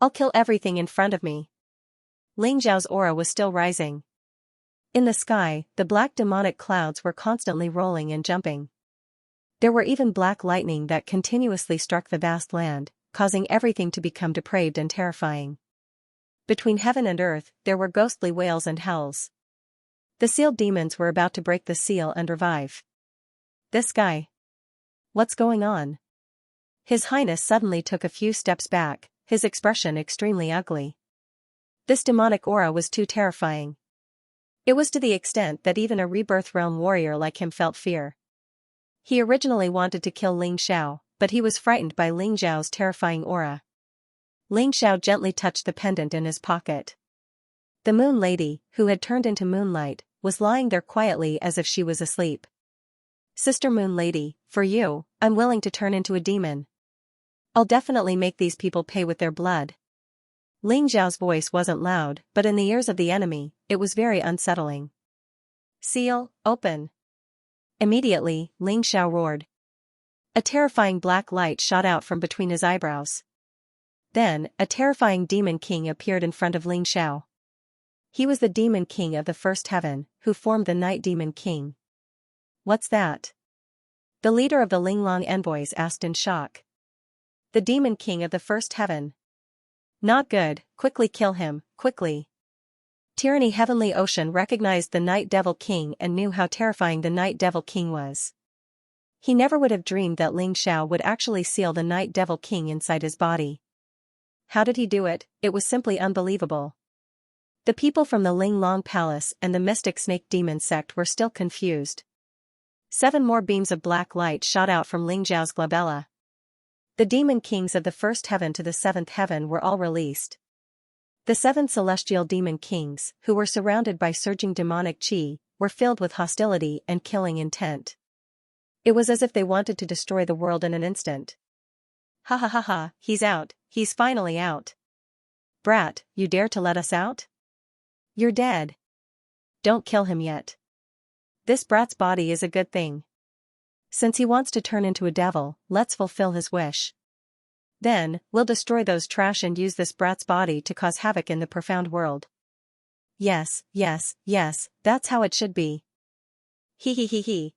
S1: I'll kill everything in front of me. Ling Zhao's aura was still rising. In the sky, the black demonic clouds were constantly rolling and jumping. There were even black lightning that continuously struck the vast land, causing everything to become depraved and terrifying. Between heaven and earth, there were ghostly wails and howls. The sealed demons were about to break the seal and revive. This guy. What's going on? His Highness suddenly took a few steps back, his expression extremely ugly. This demonic aura was too terrifying. It was to the extent that even a rebirth realm warrior like him felt fear. He originally wanted to kill Ling Xiao, but he was frightened by Ling Zhao's terrifying aura. Ling Xiao gently touched the pendant in his pocket. The Moon Lady, who had turned into moonlight, was lying there quietly as if she was asleep. Sister Moon Lady, for you, I'm willing to turn into a demon. I'll definitely make these people pay with their blood. Ling Zhao's voice wasn't loud, but in the ears of the enemy, it was very unsettling. Seal, open. Immediately, Ling Xiao roared. A terrifying black light shot out from between his eyebrows. Then, a terrifying demon king appeared in front of Ling Xiao. He was the demon king of the first heaven, who formed the Night Demon King. What's that? The leader of the Linglong envoys asked in shock. The demon king of the first heaven. Not good, quickly kill him, quickly. Tyranny Heavenly Ocean recognized the Night Devil King and knew how terrifying the Night Devil King was. He never would have dreamed that Ling Xiao would actually seal the Night Devil King inside his body. How did he do it? It was simply unbelievable. The people from the Ling Long Palace and the Mystic Snake Demon sect were still confused. 7 more beams of black light shot out from Ling Zhao's glabella. The demon kings of the first heaven to the 7th heaven were all released. The 7 celestial demon kings, who were surrounded by surging demonic chi, were filled with hostility and killing intent. It was as if they wanted to destroy the world in an instant. Ha ha ha ha, he's out, he's finally out. Brat, you dare to let us out? You're dead. Don't kill him yet. This brat's body is a good thing. Since he wants to turn into a devil, let's fulfill his wish. Then, we'll destroy those trash and use this brat's body to cause havoc in the profound world. Yes, yes, yes, that's how it should be. He he he he.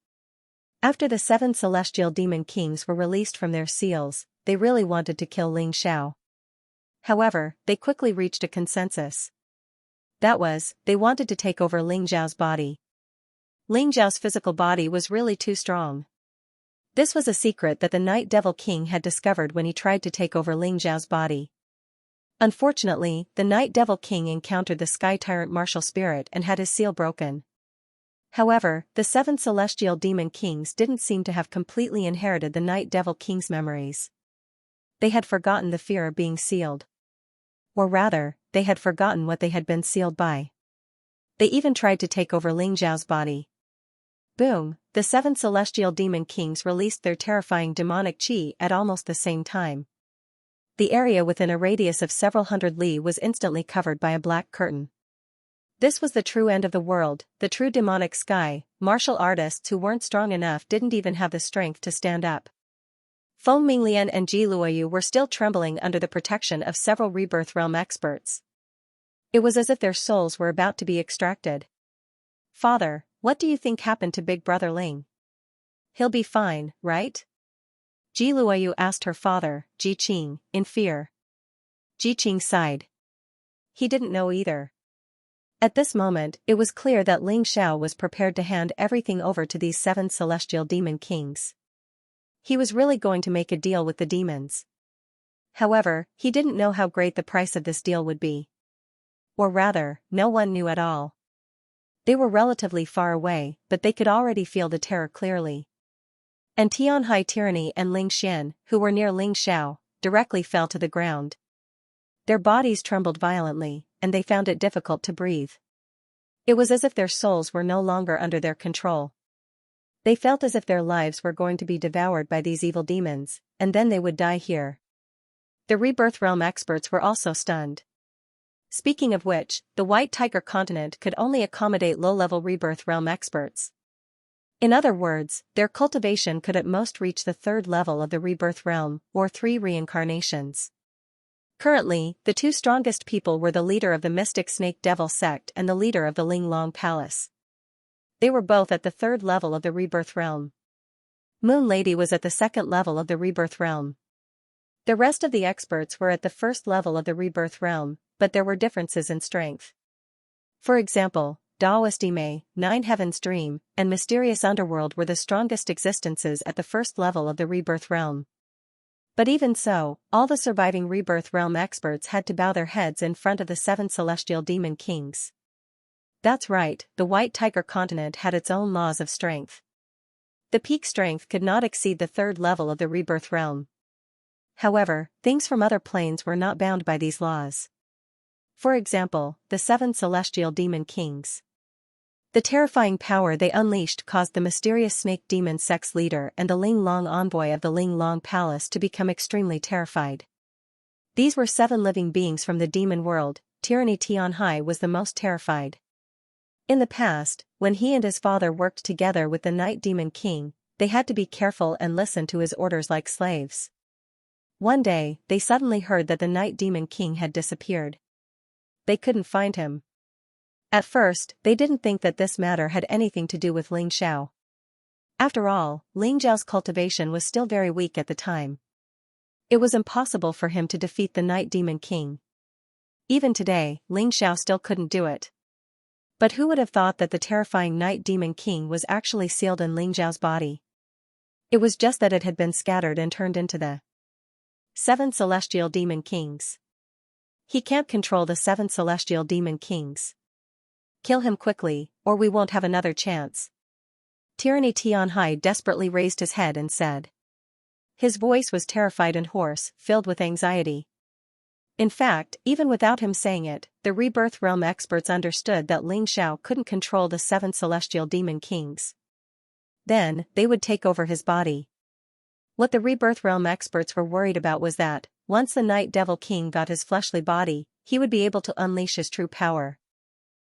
S1: After the 7 celestial demon kings were released from their seals, they really wanted to kill Ling Xiao. However, they quickly reached a consensus. That was, they wanted to take over Ling Zhao's body. Ling Zhao's physical body was really too strong. This was a secret that the Night Devil King had discovered when he tried to take over Ling Zhao's body. Unfortunately, the Night Devil King encountered the Sky Tyrant martial spirit and had his seal broken. However, the 7 celestial demon kings didn't seem to have completely inherited the Night Devil King's memories. They had forgotten the fear of being sealed. Or rather, they had forgotten what they had been sealed by. They even tried to take over Ling Zhao's body. Boom, the 7 celestial demon kings released their terrifying demonic qi at almost the same time. The area within a radius of several hundred li was instantly covered by a black curtain. This was the true end of the world, the true demonic sky. Martial artists who weren't strong enough didn't even have the strength to stand up. Feng Minglian and Ji Luoyu were still trembling under the protection of several Rebirth Realm experts. It was as if their souls were about to be extracted. "Father, what do you think happened to Big Brother Ling? He'll be fine, right?" Ji Luoyu asked her father, Ji Qing, in fear. Ji Qing sighed. He didn't know either. At this moment, it was clear that Ling Xiao was prepared to hand everything over to these 7 celestial demon kings. He was really going to make a deal with the demons. However, he didn't know how great the price of this deal would be. Or rather, no one knew at all. They were relatively far away, but they could already feel the terror clearly. And Tianhai Tyranny and Ling Xian, who were near Ling Xiao, directly fell to the ground. Their bodies trembled violently, and they found it difficult to breathe. It was as if their souls were no longer under their control. They felt as if their lives were going to be devoured by these evil demons, and then they would die here. The Rebirth Realm experts were also stunned. Speaking of which, the White Tiger continent could only accommodate low-level Rebirth Realm experts. In other words, their cultivation could at most reach the 3rd level of the Rebirth Realm, or 3 reincarnations. Currently, the 2 strongest people were the leader of the Mystic Snake Devil sect and the leader of the Ling Long Palace. They were both at the 3rd level of the Rebirth Realm. Moon Lady was at the 2nd level of the Rebirth Realm. The rest of the experts were at the 1st level of the Rebirth Realm, but there were differences in strength. For example, Daoist Ime, 9 Heaven's Dream, and Mysterious Underworld were the strongest existences at the 1st level of the Rebirth Realm. But even so, all the surviving Rebirth Realm experts had to bow their heads in front of the 7 celestial demon kings. That's right, the White Tiger continent had its own laws of strength. The peak strength could not exceed the 3rd level of the Rebirth Realm. However, things from other planes were not bound by these laws. For example, the 7 celestial demon kings. The terrifying power they unleashed caused the mysterious snake demon sect's leader and the Ling Long envoy of the Ling Long Palace to become extremely terrified. These were 7 living beings from the demon world. Tyranny Tianhai was the most terrified. In the past, when he and his father worked together with the Night Demon King, they had to be careful and listen to his orders like slaves. One day, they suddenly heard that the Night Demon King had disappeared. They couldn't find him. At first, they didn't think that this matter had anything to do with Ling Xiao. After all, Ling Zhao's cultivation was still very weak at the time. It was impossible for him to defeat the Night Demon King. Even today, Ling Xiao still couldn't do it. But who would have thought that the terrifying Night Demon King was actually sealed in Ling Zhao's body? It was just that it had been scattered and turned into the 7 celestial demon kings. He can't control the 7 celestial demon kings. Kill him quickly, or we won't have another chance. Tyranny Tianhai desperately raised his head and said. His voice was terrified and hoarse, filled with anxiety. In fact, even without him saying it, the Rebirth Realm experts understood that Ling Xiao couldn't control the 7 celestial demon kings. Then, they would take over his body. What the Rebirth Realm experts were worried about was that, once the Night Devil King got his fleshly body, he would be able to unleash his true power.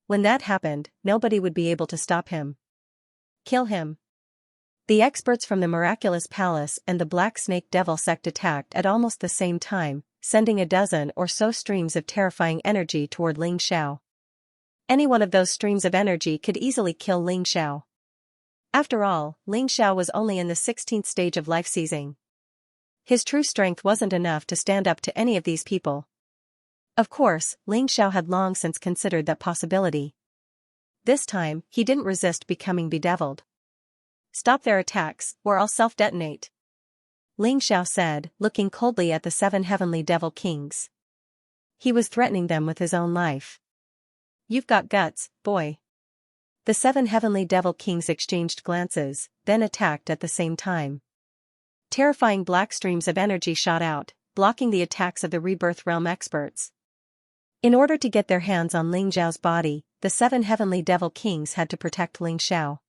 S1: When that happened, nobody would be able to stop him. Kill him. The experts from the Miraculous Palace and the Black Snake Devil sect attacked at almost the same time, sending a dozen or so streams of terrifying energy toward Ling Xiao. Any one of those streams of energy could easily kill Ling Xiao. After all, Ling Xiao was only in the 16th stage of life seizing. His true strength wasn't enough to stand up to any of these people. Of course, Ling Xiao had long since considered that possibility. This time, he didn't resist becoming bedeviled. "Stop their attacks, or I'll self-detonate," Ling Xiao said, looking coldly at the 7 heavenly devil kings. He was threatening them with his own life. "You've got guts, boy." The 7 heavenly devil kings exchanged glances, then attacked at the same time. Terrifying black streams of energy shot out, blocking the attacks of the Rebirth Realm experts. In order to get their hands on Ling Xiao's body, the 7 heavenly devil kings had to protect Ling Xiao.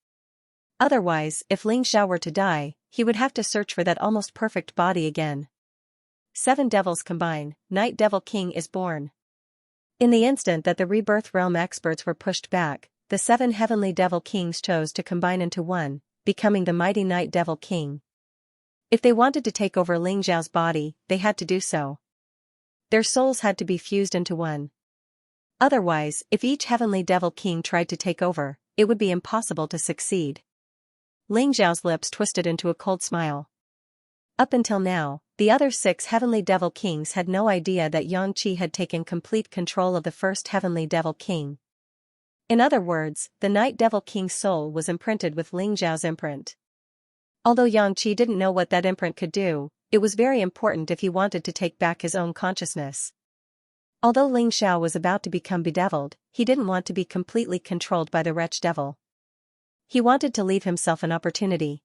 S1: Otherwise, if Ling Xiao were to die, he would have to search for that almost perfect body again. 7 devils combine, Night Devil King is born. In the instant that the Rebirth Realm experts were pushed back, the 7 heavenly devil kings chose to combine into one, becoming the mighty Night Devil King. If they wanted to take over Ling Xiao's body, they had to do so. Their souls had to be fused into one. Otherwise, if each heavenly devil king tried to take over, it would be impossible to succeed. Ling Xiao's lips twisted into a cold smile. Up until now, the other 6 heavenly devil kings had no idea that Xianxia had taken complete control of the first heavenly devil king. In other words, the Night Devil King's soul was imprinted with Ling Xiao's imprint. Although Xianxia didn't know what that imprint could do, it was very important if he wanted to take back his own consciousness. Although Ling Xiao was about to become bedeviled, he didn't want to be completely controlled by the wretch devil. He wanted to leave himself an opportunity.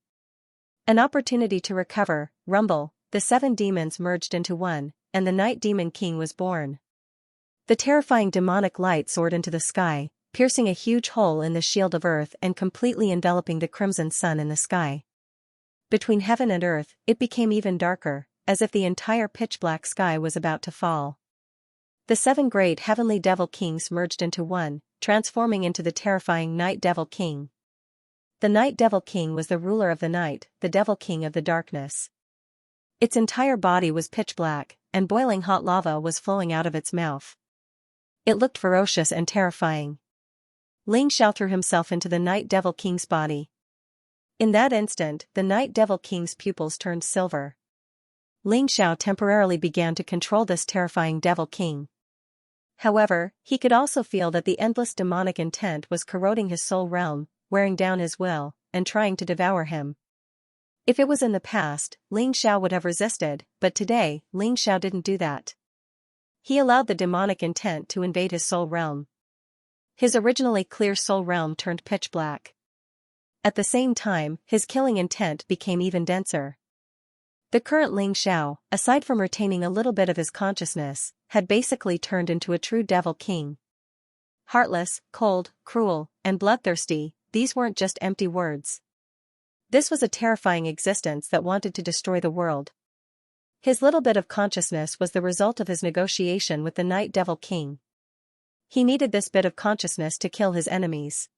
S1: An opportunity to recover. Rumble, the 7 demons merged into one, and the Night Demon King was born. The terrifying demonic light soared into the sky, piercing a huge hole in the shield of earth and completely enveloping the crimson sun in the sky. Between heaven and earth, it became even darker, as if the entire pitch-black sky was about to fall. The 7 great heavenly devil kings merged into one, transforming into the terrifying Night Devil King. The Night Devil King was the ruler of the night, the Devil King of the darkness. Its entire body was pitch black, and boiling hot lava was flowing out of its mouth. It looked ferocious and terrifying. Ling Xiao threw himself into the Night Devil King's body. In that instant, the Night Devil King's pupils turned silver. Ling Xiao temporarily began to control this terrifying Devil King. However, he could also feel that the endless demonic intent was corroding his soul realm, wearing down his will, and trying to devour him. If it was in the past, Ling Xiao would have resisted, but today, Ling Xiao didn't do that. He allowed the demonic intent to invade his soul realm. His originally clear soul realm turned pitch black. At the same time, his killing intent became even denser. The current Ling Xiao, aside from retaining a little bit of his consciousness, had basically turned into a true devil king. Heartless, cold, cruel, and bloodthirsty, these weren't just empty words. This was a terrifying existence that wanted to destroy the world. His little bit of consciousness was the result of his negotiation with the Night Devil King. He needed this bit of consciousness to kill his enemies.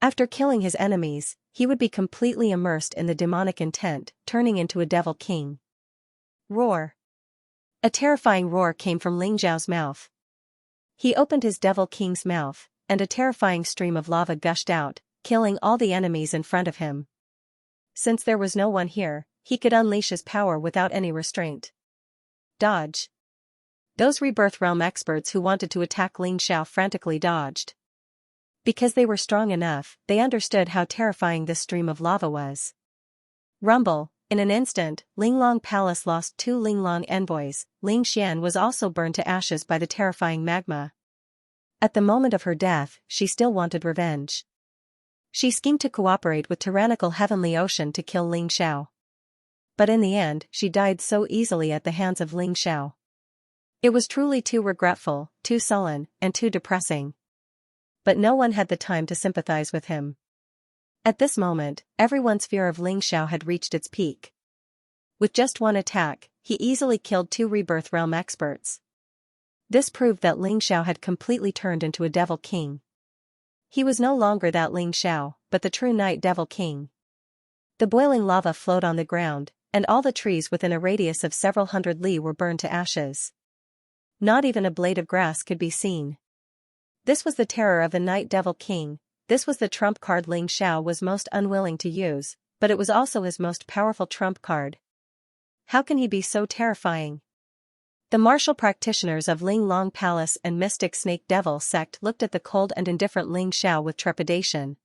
S1: After killing his enemies, he would be completely immersed in the demonic intent, turning into a devil king. Roar! A terrifying roar came from Ling Xiao's mouth. He opened his devil king's mouth, and a terrifying stream of lava gushed out, killing all the enemies in front of him. Since there was no one here, he could unleash his power without any restraint. Dodge! Those Rebirth Realm experts who wanted to attack Ling Xiao frantically dodged. Because they were strong enough, they understood how terrifying this stream of lava was. Rumble! In an instant, Linglong Palace lost 2 Linglong envoys. Ling Xian was also burned to ashes by the terrifying magma. At the moment of her death, she still wanted revenge. She schemed to cooperate with tyrannical Heavenly Ocean to kill Ling Xiao. But in the end, she died so easily at the hands of Ling Xiao. It was truly too regretful, too sullen, and too depressing. But no one had the time to sympathize with him. At this moment, everyone's fear of Ling Xiao had reached its peak. With just one attack, he easily killed 2 Rebirth Realm experts. This proved that Ling Xiao had completely turned into a Devil King. He was no longer that Ling Xiao, but the true Night Devil King. The boiling lava flowed on the ground, and all the trees within a radius of several hundred li were burned to ashes. Not even a blade of grass could be seen. This was the terror of the Night Devil King. This was the trump card Ling Xiao was most unwilling to use, but it was also his most powerful trump card. How can he be so terrifying? The martial practitioners of Ling Long Palace and Mystic Snake Devil sect looked at the cold and indifferent Ling Xiao with trepidation.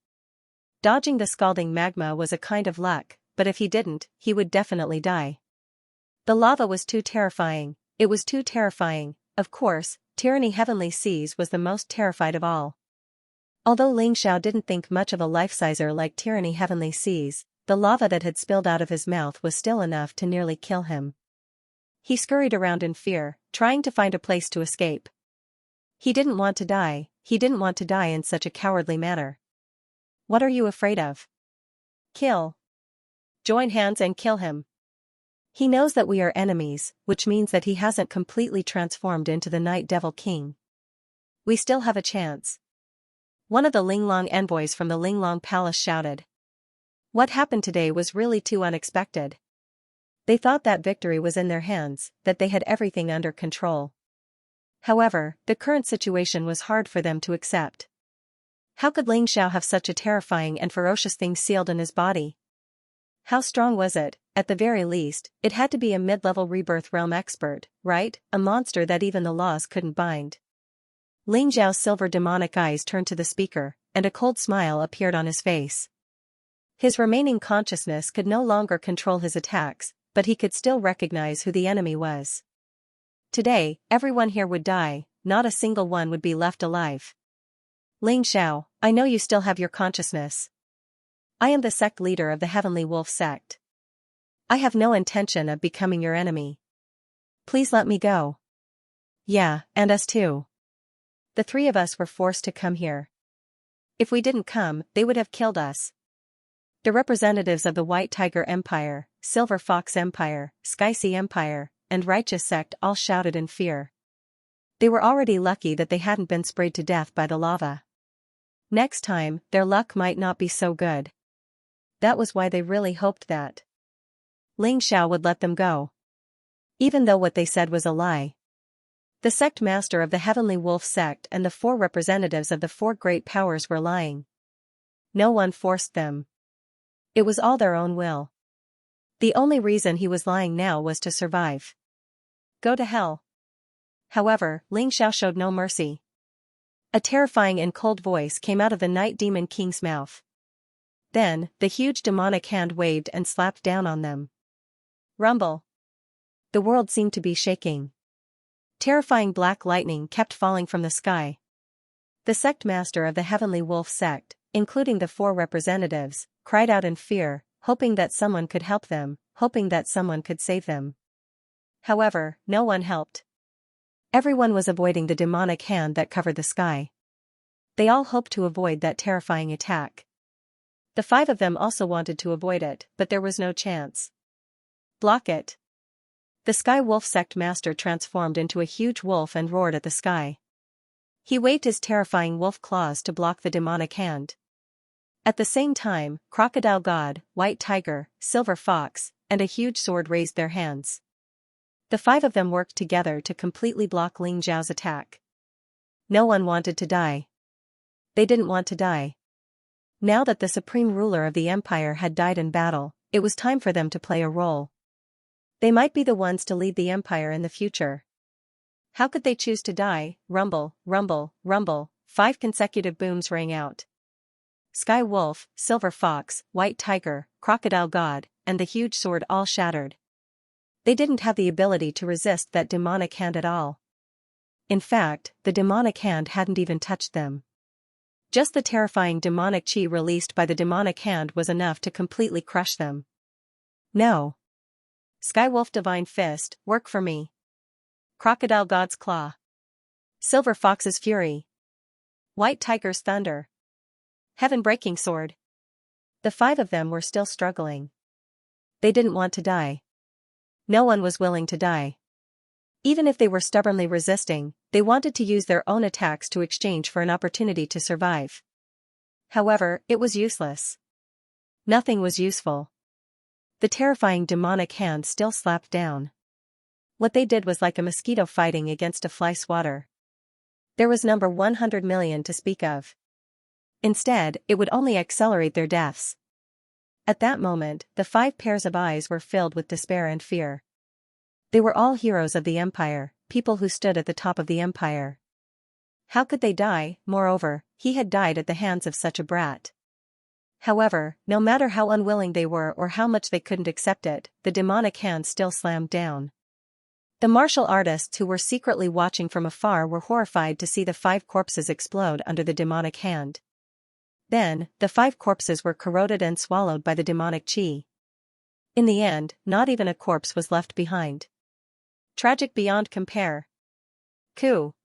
S1: Dodging the scalding magma was a kind of luck, but if he didn't, he would definitely die. The lava was too terrifying, it was too terrifying. Of course, Tyranny Heavenly Seas was the most terrified of all. Although Ling Xiao didn't think much of a life-sizer like Tyranny Heavenly Seas, the lava that had spilled out of his mouth was still enough to nearly kill him. He scurried around in fear, trying to find a place to escape. He didn't want to die in such a cowardly manner. What are you afraid of? Kill. Join hands and kill him. He knows that we are enemies, which means that he hasn't completely transformed into the Night Devil King. We still have a chance. One of the Linglong envoys from the Linglong Palace shouted. What happened today was really too unexpected. They thought that victory was in their hands, that they had everything under control. However, the current situation was hard for them to accept. How could Ling Xiao have such a terrifying and ferocious thing sealed in his body? How strong was it? At the very least, it had to be a mid-level rebirth realm expert, right? A monster that even the laws couldn't bind. Ling Xiao's silver demonic eyes turned to the speaker, and a cold smile appeared on his face. His remaining consciousness could no longer control his attacks, but he could still recognize who the enemy was. Today, everyone here would die, not a single one would be left alive. Ling Xiao, I know you still have your consciousness. I am the sect leader of the Heavenly Wolf sect. I have no intention of becoming your enemy. Please let me go. Yeah, and us too. The three of us were forced to come here. If we didn't come, they would have killed us. The representatives of the White Tiger Empire, Silver Fox Empire, Xianxia Empire, and Righteous Sect all shouted in fear. They were already lucky that they hadn't been sprayed to death by the lava. Next time, their luck might not be so good. That was why they really hoped that Ling Xiao would let them go. Even though what they said was a lie. The sect master of the Heavenly Wolf sect and the 4 representatives of the 4 great powers were lying. No one forced them. It was all their own will. The only reason he was lying now was to survive. Go to hell. However, Ling Xiao showed no mercy. A terrifying and cold voice came out of the Night Demon King's mouth. Then, the huge demonic hand waved and slapped down on them. Rumble. The world seemed to be shaking. Terrifying black lightning kept falling from the sky. The sect master of the Heavenly Wolf sect, including the 4 representatives, cried out in fear, hoping that someone could help them, hoping that someone could save them. However, no one helped. Everyone was avoiding the demonic hand that covered the sky. They all hoped to avoid that terrifying attack. The 5 of them also wanted to avoid it, but there was no chance. Block it. The Sky Wolf sect master transformed into a huge wolf and roared at the sky. He waved his terrifying wolf claws to block the demonic hand. At the same time, Crocodile God, White Tiger, Silver Fox, and a huge sword raised their hands. The 5 of them worked together to completely block Ling Xiao's attack. No one wanted to die. They didn't want to die. Now that the supreme ruler of the empire had died in battle, it was time for them to play a role. They might be the ones to lead the empire in the future. How could they choose to die? Rumble, rumble, rumble, 5 consecutive booms rang out. Sky Wolf, Silver Fox, White Tiger, Crocodile God, and the huge sword all shattered. They didn't have the ability to resist that demonic hand at all. In fact, the demonic hand hadn't even touched them. Just the terrifying demonic chi released by the demonic hand was enough to completely crush them. No. Skywolf Divine Fist, work for me. Crocodile God's Claw. Silver Fox's Fury. White Tiger's Thunder. Heaven-breaking Sword. The 5 of them were still struggling. They didn't want to die. No one was willing to die. Even if they were stubbornly resisting, they wanted to use their own attacks to exchange for an opportunity to survive. However, it was useless. Nothing was useful. The terrifying demonic hand still slapped down. What they did was like a mosquito fighting against a fly swatter. There was number 100 million to speak of. Instead, it would only accelerate their deaths. At that moment, the 5 pairs of eyes were filled with despair and fear. They were all heroes of the empire, people who stood at the top of the empire. How could they die? Moreover, he had died at the hands of such a brat. However, no matter how unwilling they were or how much they couldn't accept it, the demonic hand still slammed down. The martial artists who were secretly watching from afar were horrified to see the 5 corpses explode under the demonic hand. Then, the 5 corpses were corroded and swallowed by the demonic chi. In the end, not even a corpse was left behind. Tragic beyond compare. Coup.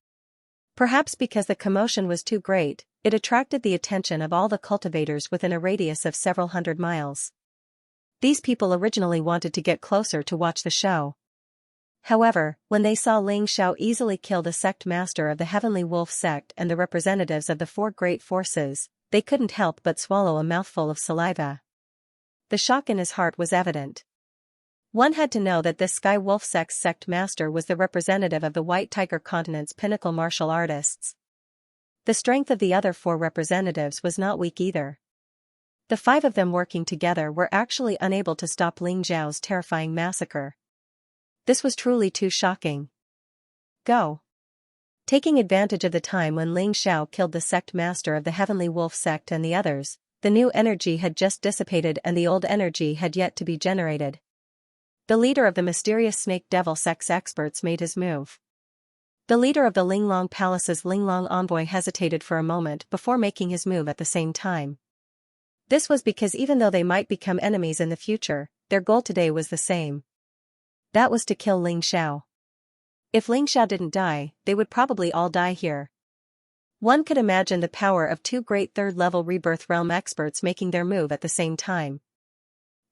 S1: Perhaps because the commotion was too great, it attracted the attention of all the cultivators within a radius of several hundred miles. These people originally wanted to get closer to watch the show. However, when they saw Ling Xiao easily kill the sect master of the Heavenly Wolf sect and the representatives of the 4 great forces, they couldn't help but swallow a mouthful of saliva. The shock in his heart was evident. One had to know that this Sky Wolf sect master was the representative of the White Tiger Continent's pinnacle martial artists. The strength of the other 4 representatives was not weak either. The 5 of them working together were actually unable to stop Ling Xiao's terrifying massacre. This was truly too shocking. Go. Taking advantage of the time when Ling Xiao killed the sect master of the Heavenly Wolf sect and the others, the new energy had just dissipated and the old energy had yet to be generated. The leader of the mysterious snake devil sect's experts made his move. The leader of the Linglong Palace's Linglong envoy hesitated for a moment before making his move at the same time. This was because even though they might become enemies in the future, their goal today was the same. That was to kill Ling Xiao. If Ling Xiao didn't die, they would probably all die here. One could imagine the power of 2 great 3rd-level Rebirth Realm experts making their move at the same time.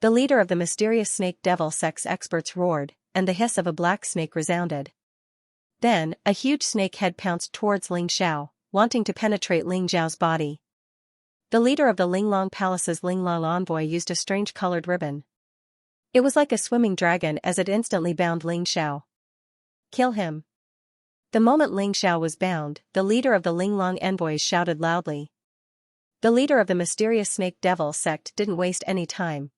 S1: The leader of the mysterious snake devil sect's experts roared, and the hiss of a black snake resounded. Then, a huge snake head pounced towards Ling Xiao, wanting to penetrate Ling Xiao's body. The leader of the Linglong Palace's Linglong envoy used a strange colored ribbon. It was like a swimming dragon as it instantly bound Ling Xiao. Kill him. The moment Ling Xiao was bound, the leader of the Linglong envoys shouted loudly. The leader of the mysterious snake devil sect didn't waste any time.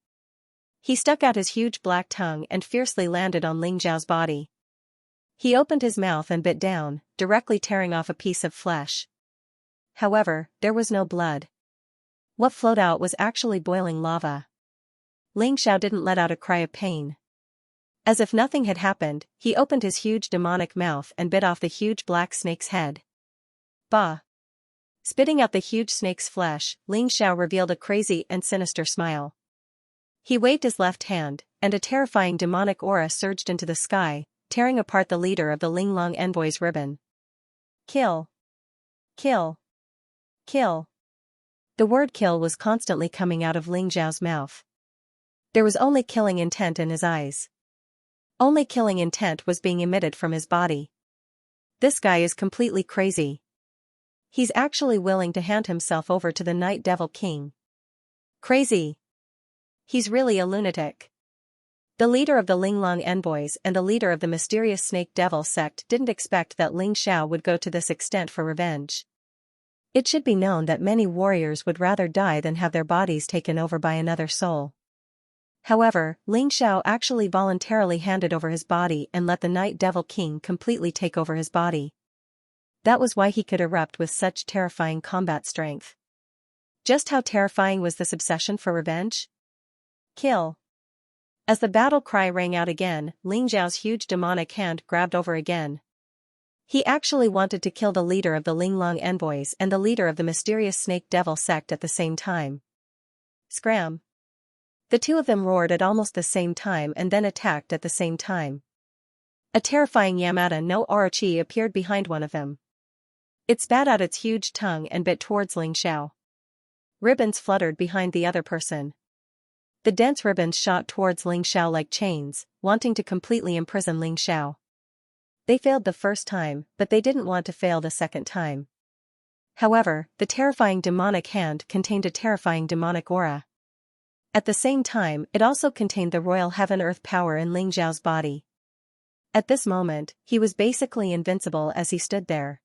S1: He stuck out his huge black tongue and fiercely landed on Ling Xiao's body. He opened his mouth and bit down, directly tearing off a piece of flesh. However, there was no blood. What flowed out was actually boiling lava. Ling Xiao didn't let out a cry of pain. As if nothing had happened, he opened his huge demonic mouth and bit off the huge black snake's head. Bah! Spitting out the huge snake's flesh, Ling Xiao revealed a crazy and sinister smile. He waved his left hand, and a terrifying demonic aura surged into the sky, tearing apart the leader of the Linglong envoy's ribbon. Kill! Kill! Kill! The word kill was constantly coming out of Ling Xiao's mouth. There was only killing intent in his eyes. Only killing intent was being emitted from his body. This guy is completely crazy. He's actually willing to hand himself over to the Night Devil King. Crazy! He's really a lunatic. The leader of the Linglong envoys and the leader of the mysterious snake devil sect didn't expect that Ling Xiao would go to this extent for revenge. It should be known that many warriors would rather die than have their bodies taken over by another soul. However, Ling Xiao actually voluntarily handed over his body and let the Night Devil King completely take over his body. That was why he could erupt with such terrifying combat strength. Just how terrifying was this obsession for revenge? Kill! As the battle cry rang out again, Ling Xiao's huge demonic hand grabbed over again. He actually wanted to kill the leader of the Linglong envoys and the leader of the mysterious snake devil sect at the same time. Scram! The 2 of them roared at almost the same time and then attacked at the same time. A terrifying Yamada no Orochi appeared behind one of them. It spat out its huge tongue and bit towards Ling Xiao. Ribbons fluttered behind the other person. The dense ribbons shot towards Ling Xiao like chains, wanting to completely imprison Ling Xiao. They failed the first time, but they didn't want to fail the second time. However, the terrifying demonic hand contained a terrifying demonic aura. At the same time, it also contained the royal heaven-earth power in Ling Xiao's body. At this moment, he was basically invincible as he stood there.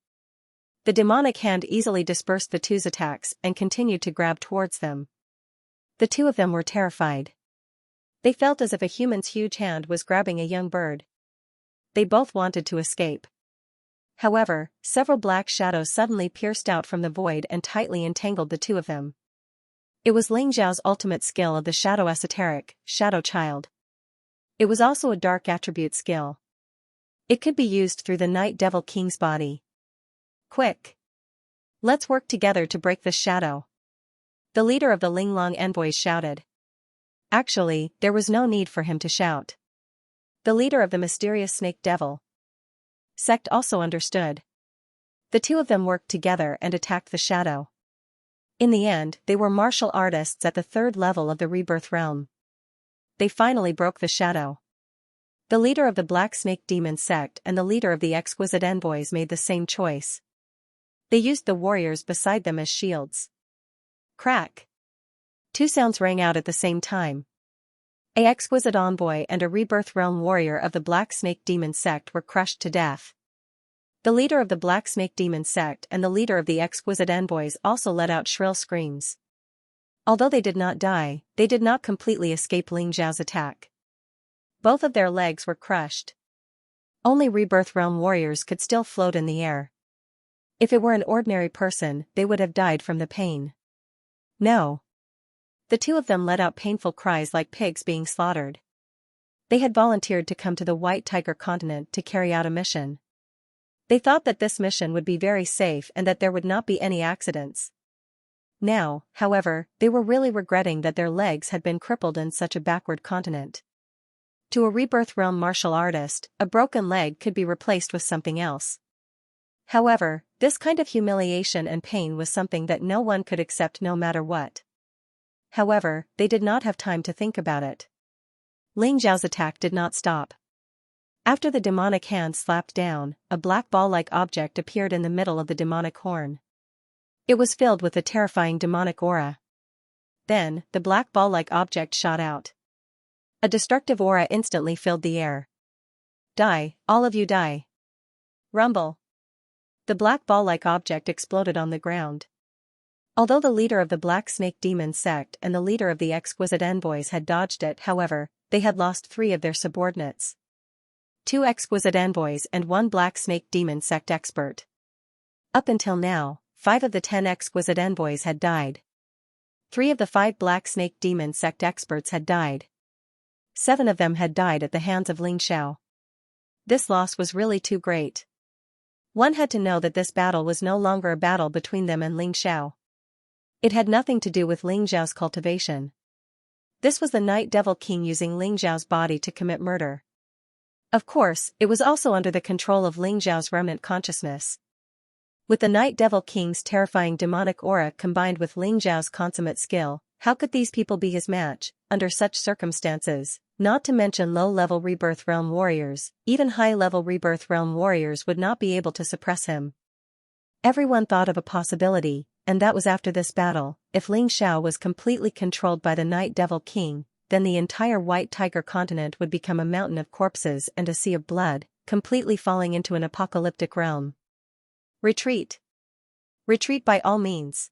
S1: The demonic hand easily dispersed the 2's attacks and continued to grab towards them. The 2 of them were terrified. They felt as if a human's huge hand was grabbing a young bird. They both wanted to escape. However, several black shadows suddenly pierced out from the void and tightly entangled the two of them. It was Ling Xiao's ultimate skill of the Shadow Esoteric, Shadow Child. It was also a dark attribute skill. It could be used through the Night Devil King's body. Quick! Let's work together to break this shadow. The leader of the Linglong envoys shouted. Actually, there was no need for him to shout. The leader of the mysterious Snake Devil sect also understood. The two of them worked together and attacked the shadow. In the end, they were martial artists at the third level of the rebirth realm. They finally broke the shadow. The leader of the Black Snake Demon sect and the leader of the Exquisite Envoys made the same choice. They used the warriors beside them as shields. Crack! Two sounds rang out at the same time. A Exquisite Envoy and a Rebirth Realm warrior of the Black Snake Demon sect were crushed to death. The leader of the Black Snake Demon sect and the leader of the Exquisite Envoys also let out shrill screams. Although they did not die, they did not completely escape Ling Xiao's attack. Both of their legs were crushed. Only Rebirth Realm warriors could still float in the air. If it were an ordinary person, they would have died from the pain. No. The two of them let out painful cries like pigs being slaughtered. They had volunteered to come to the White Tiger continent to carry out a mission. They thought that this mission would be very safe and that there would not be any accidents. Now, however, they were really regretting that their legs had been crippled in such a backward continent. To a Rebirth Realm martial artist, a broken leg could be replaced with something else. However, this kind of humiliation and pain was something that no one could accept no matter what. However, they did not have time to think about it. Ling Xiao's attack did not stop. After the demonic hand slapped down, a black ball-like object appeared in the middle of the demonic horn. It was filled with a terrifying demonic aura. Then, the black ball-like object shot out. A destructive aura instantly filled the air. Die, all of you die. Rumble. The black ball-like object exploded on the ground. Although the leader of the Black Snake Demon sect and the leader of the Exquisite Envoys had dodged it, however, they had lost 3 of their subordinates. 2 Exquisite Envoys and 1 Black Snake Demon sect expert. Up until now, 5 of the 10 Exquisite Envoys had died. 3 of the 5 Black Snake Demon sect experts had died. 7 of them had died at the hands of Ling Xiao. This loss was really too great. One had to know that this battle was no longer a battle between them and Ling Xiao. It had nothing to do with Ling Xiao's cultivation. This was the Night Devil King using Ling Xiao's body to commit murder. Of course, it was also under the control of Ling Xiao's remnant consciousness. With the Night Devil King's terrifying demonic aura combined with Ling Xiao's consummate skill, how could these people be his match, under such circumstances? Not to mention low-level Rebirth Realm warriors, even high-level Rebirth Realm warriors would not be able to suppress him. Everyone thought of a possibility, and that was after this battle, if Ling Xiao was completely controlled by the Night Devil King, then the entire White Tiger continent would become a mountain of corpses and a sea of blood, completely falling into an apocalyptic realm. Retreat. Retreat by all means.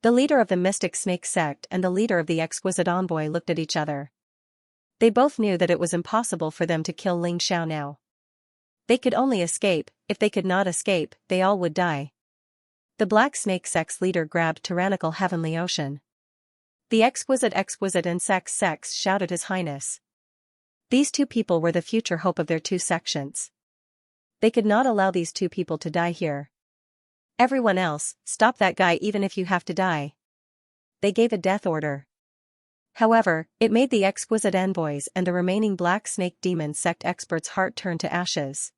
S1: The leader of the Mystic Snake sect and the leader of the Exquisite Envoy looked at each other. They both knew that it was impossible for them to kill Ling Xiao now. They could only escape. If they could not escape, they all would die. The Black Snake sect's leader grabbed tyrannical Heavenly Ocean. The Exquisite and sects shouted His Highness. These 2 people were the future hope of their 2 sections. They could not allow these 2 people to die here. Everyone else, stop that guy even if you have to die. They gave a death order. However, it made the Exquisite Envoys and the remaining Black Snake Demon sect experts' heart turn to ashes.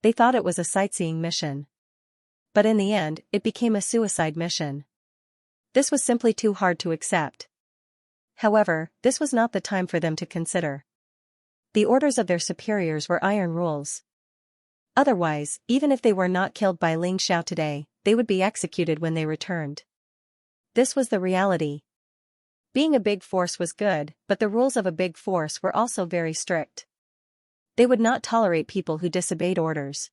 S1: They thought it was a sightseeing mission. But in the end, it became a suicide mission. This was simply too hard to accept. However, this was not the time for them to consider. The orders of their superiors were iron rules. Otherwise, even if they were not killed by Ling Xiao today, they would be executed when they returned. This was the reality. Being a big force was good, but the rules of a big force were also very strict. They would not tolerate people who disobeyed orders.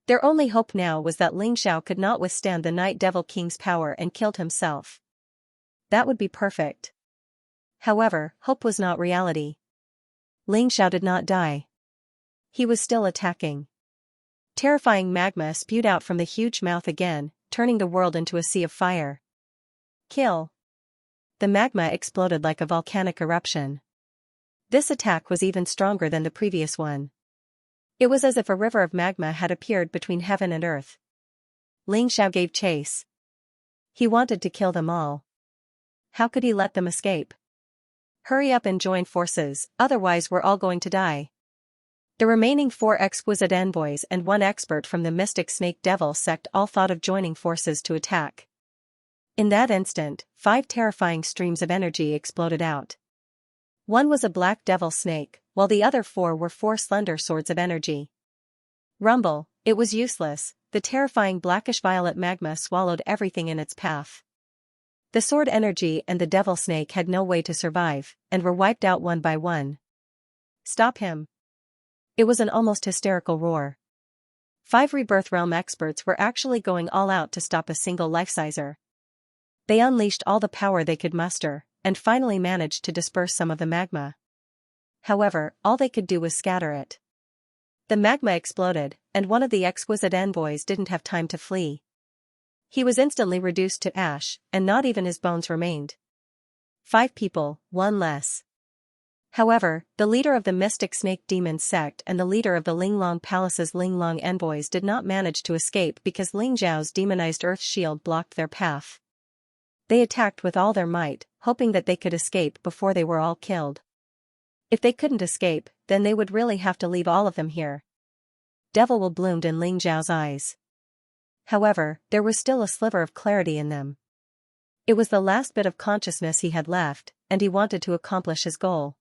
S1: Their only hope now was that Ling Xiao could not withstand the Night Devil King's power and killed himself. That would be perfect. However, hope was not reality. Ling Xiao did not die. He was still attacking. Terrifying magma spewed out from the huge mouth again, turning the world into a sea of fire. Kill. The magma exploded like a volcanic eruption. This attack was even stronger than the previous one. It was as if a river of magma had appeared between heaven and earth. Ling Xiao gave chase. He wanted to kill them all. How could he let them escape? Hurry up and join forces, otherwise we're all going to die. The remaining 4 exquisite envoys and 1 expert from the mystic snake devil sect all thought of joining forces to attack. In that instant, 5 terrifying streams of energy exploded out. One was a black devil snake, while the other 4 were 4 slender swords of energy. Rumble, it was useless, the terrifying blackish-violet magma swallowed everything in its path. The sword energy and the devil snake had no way to survive, and were wiped out one by one. Stop him. It was an almost hysterical roar. 5 Rebirth Realm experts were actually going all out to stop a single life-sizer. They unleashed all the power they could muster, and finally managed to disperse some of the magma. However, all they could do was scatter it. The magma exploded, and one of the exquisite envoys didn't have time to flee. He was instantly reduced to ash, and not even his bones remained. 5 people, 1 less. However, the leader of the Mystic Snake Demon sect and the leader of the Linglong Palace's Linglong envoys did not manage to escape because Ling Zhao's demonized earth shield blocked their path. They attacked with all their might, hoping that they could escape before they were all killed. If they couldn't escape, then they would really have to leave all of them here. Devil will bloomed in Ling Zhao's eyes. However, there was still a sliver of clarity in them. It was the last bit of consciousness he had left, and he wanted to accomplish his goal.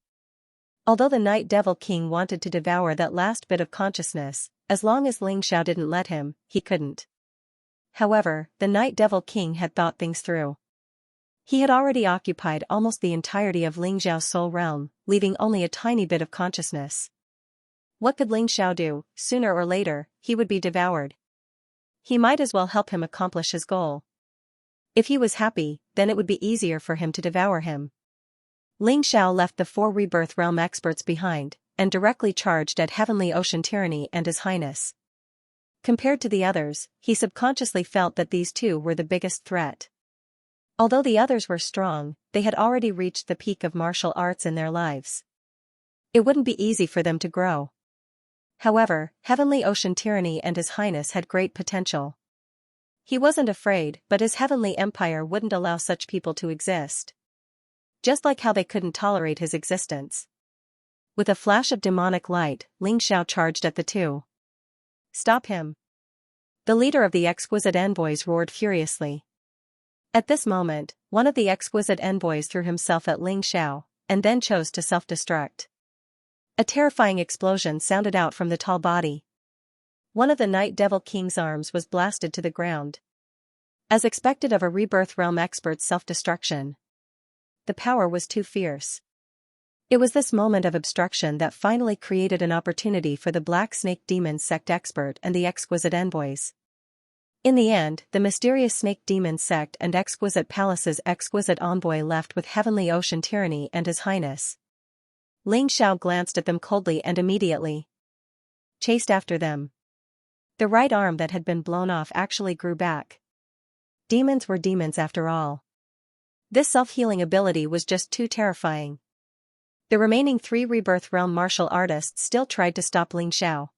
S1: Although the Night Devil King wanted to devour that last bit of consciousness, as long as Ling Xiao didn't let him, he couldn't. However, the Night Devil King had thought things through. He had already occupied almost the entirety of Ling Xiao's soul realm, leaving only a tiny bit of consciousness. What could Ling Xiao do? Sooner or later, he would be devoured. He might as well help him accomplish his goal. If he was happy, then it would be easier for him to devour him. Ling Xiao left the 4 Rebirth Realm experts behind, and directly charged at Heavenly Ocean Tyranny and His Highness. Compared to the others, he subconsciously felt that these 2 were the biggest threat. Although the others were strong, they had already reached the peak of martial arts in their lives. It wouldn't be easy for them to grow. However, Heavenly Ocean Tyranny and His Highness had great potential. He wasn't afraid, but his heavenly empire wouldn't allow such people to exist. Just like how they couldn't tolerate his existence. With a flash of demonic light, Ling Xiao charged at the 2. Stop him. The leader of the exquisite envoys roared furiously. At this moment, one of the exquisite envoys threw himself at Ling Xiao, and then chose to self-destruct. A terrifying explosion sounded out from the tall body. One of the Night Devil King's arms was blasted to the ground. As expected of a Rebirth Realm expert's self-destruction. The power was too fierce. It was this moment of obstruction that finally created an opportunity for the Black Snake Demon sect expert and the exquisite envoys. In the end, the mysterious Snake Demon sect and Exquisite Palace's exquisite envoy left with Heavenly Ocean Tyranny and His Highness. Ling Xiao glanced at them coldly and immediately chased after them. The right arm that had been blown off actually grew back. Demons were demons after all. This self-healing ability was just too terrifying. The remaining 3 Rebirth Realm martial artists still tried to stop Ling Xiao.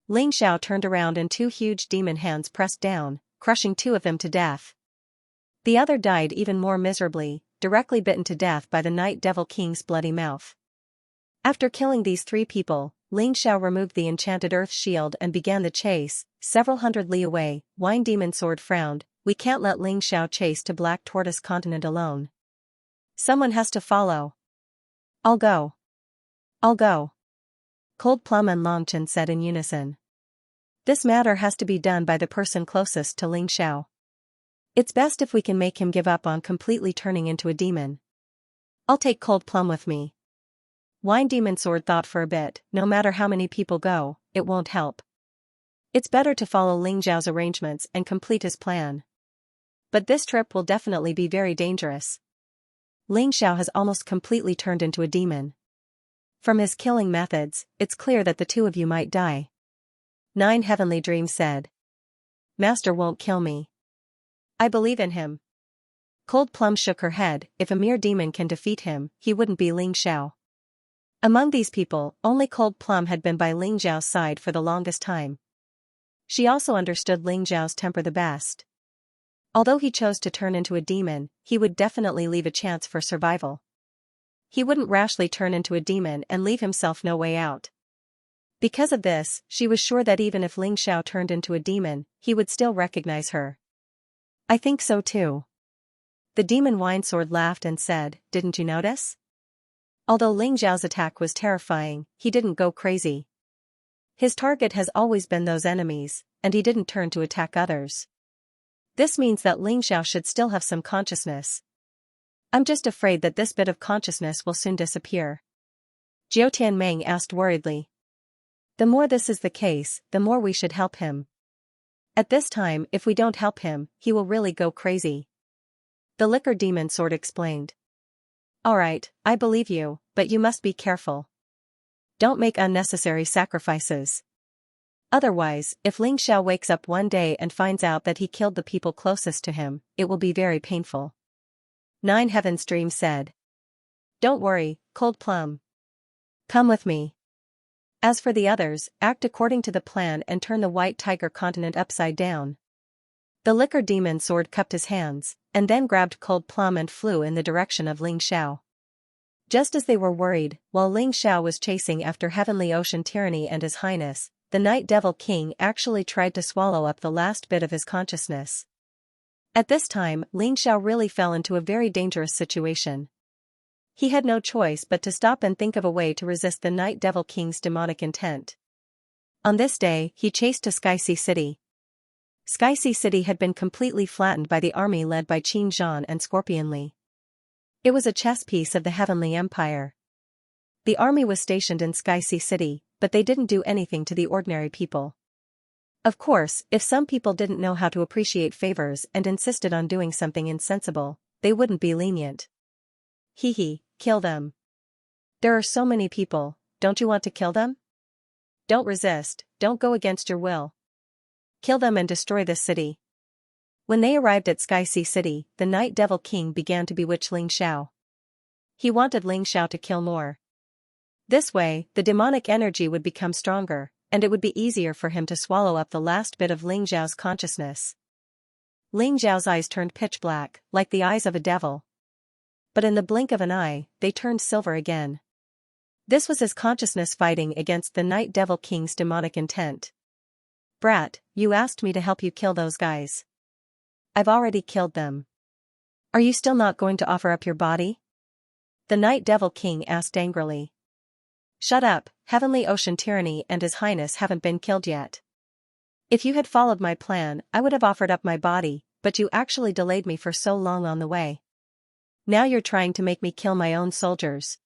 S1: Ling Xiao turned around and 2 huge demon hands pressed down, crushing 2 of them to death. The other died even more miserably, directly bitten to death by the Night Devil King's bloody mouth. After killing these 3 people, Ling Xiao removed the enchanted earth shield and began the chase. Several hundred li away, Wine Demon Sword frowned. We can't let Ling Xiao chase to Black Tortoise Continent alone. Someone has to follow. I'll go. I'll go. Cold Plum and Longchen said in unison. This matter has to be done by the person closest to Ling Xiao. It's best if we can make him give up on completely turning into a demon. I'll take Cold Plum with me. Wine Demon Sword thought for a bit. No matter how many people go, it won't help. It's better to follow Ling Zhao's arrangements and complete his plan. But this trip will definitely be very dangerous. Ling Xiao has almost completely turned into a demon. From his killing methods, it's clear that the two of you might die. 9 Heavenly Dreams said. Master won't kill me. I believe in him. Cold Plum shook her head. If a mere demon can defeat him, he wouldn't be Ling Xiao. Among these people, only Cold Plum had been by Ling Xiao's side for the longest time. She also understood Ling Xiao's temper the best. Although he chose to turn into a demon, he would definitely leave a chance for survival. He wouldn't rashly turn into a demon and leave himself no way out. Because of this, she was sure that even if Ling Xiao turned into a demon, he would still recognize her. I think so too. The demon Winesword laughed and said, didn't you notice? Although Ling Xiao's attack was terrifying, he didn't go crazy. His target has always been those enemies, and he didn't turn to attack others. This means that Ling Xiao should still have some consciousness. I'm just afraid that this bit of consciousness will soon disappear. Jiao Tianmeng asked worriedly. The more this is the case, the more we should help him. At this time, if we don't help him, he will really go crazy. The Liquor Demon Sword explained. Alright, I believe you, but you must be careful. Don't make unnecessary sacrifices. Otherwise, if Ling Xiao wakes up one day and finds out that he killed the people closest to him, it will be very painful. 9 Heaven's Dream said. Don't worry, Cold Plum. Come with me. As for the others, act according to the plan and turn the White Tiger continent upside down. The Liquor Demon Sword cupped his hands, and then grabbed Cold Plum and flew in the direction of Ling Xiao. Just as they were worried, while Ling Xiao was chasing after Heavenly Ocean Tyranny and His Highness, the Night Devil King actually tried to swallow up the last bit of his consciousness. At this time, Ling Xiao really fell into a very dangerous situation. He had no choice but to stop and think of a way to resist the Night Devil King's demonic intent. On this day, he chased to Xianxia City. Xianxia City had been completely flattened by the army led by Qin Zhan and Scorpion Li. It was a chess piece of the Heavenly Empire. The army was stationed in Xianxia City, but they didn't do anything to the ordinary people. Of course, if some people didn't know how to appreciate favors and insisted on doing something insensible, they wouldn't be lenient. Kill them. There are so many people, don't you want to kill them? Don't resist, don't go against your will. Kill them and destroy this city. When they arrived at Xianxia City, the Night Devil King began to bewitch Ling Xiao. He wanted Ling Xiao to kill more. This way, the demonic energy would become stronger, and it would be easier for him to swallow up the last bit of Ling Xiao's consciousness. Ling Xiao's eyes turned pitch black, like the eyes of a devil. But in the blink of an eye, they turned silver again. This was his consciousness fighting against the Night Devil King's demonic intent. Brat, you asked me to help you kill those guys. I've already killed them. Are you still not going to offer up your body? The Night Devil King asked angrily. Shut up, Heavenly Ocean Tyranny and His Highness haven't been killed yet. If you had followed my plan, I would have offered up my body, but you actually delayed me for so long on the way. Now you're trying to make me kill my own soldiers.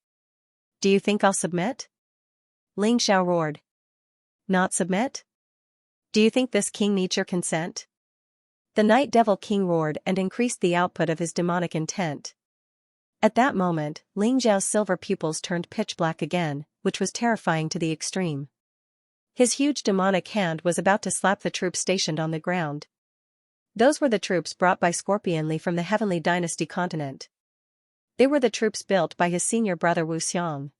S1: Do you think I'll submit? Ling Xiao roared. Not submit? Do you think this king needs your consent? The Night Devil King roared and increased the output of his demonic intent. At that moment, Ling Xiao's silver pupils turned pitch black again, which was terrifying to the extreme. His huge demonic hand was about to slap the troops stationed on the ground. Those were the troops brought by Scorpion Li from the Heavenly Dynasty continent. They were the troops built by his senior brother Wu Xiang.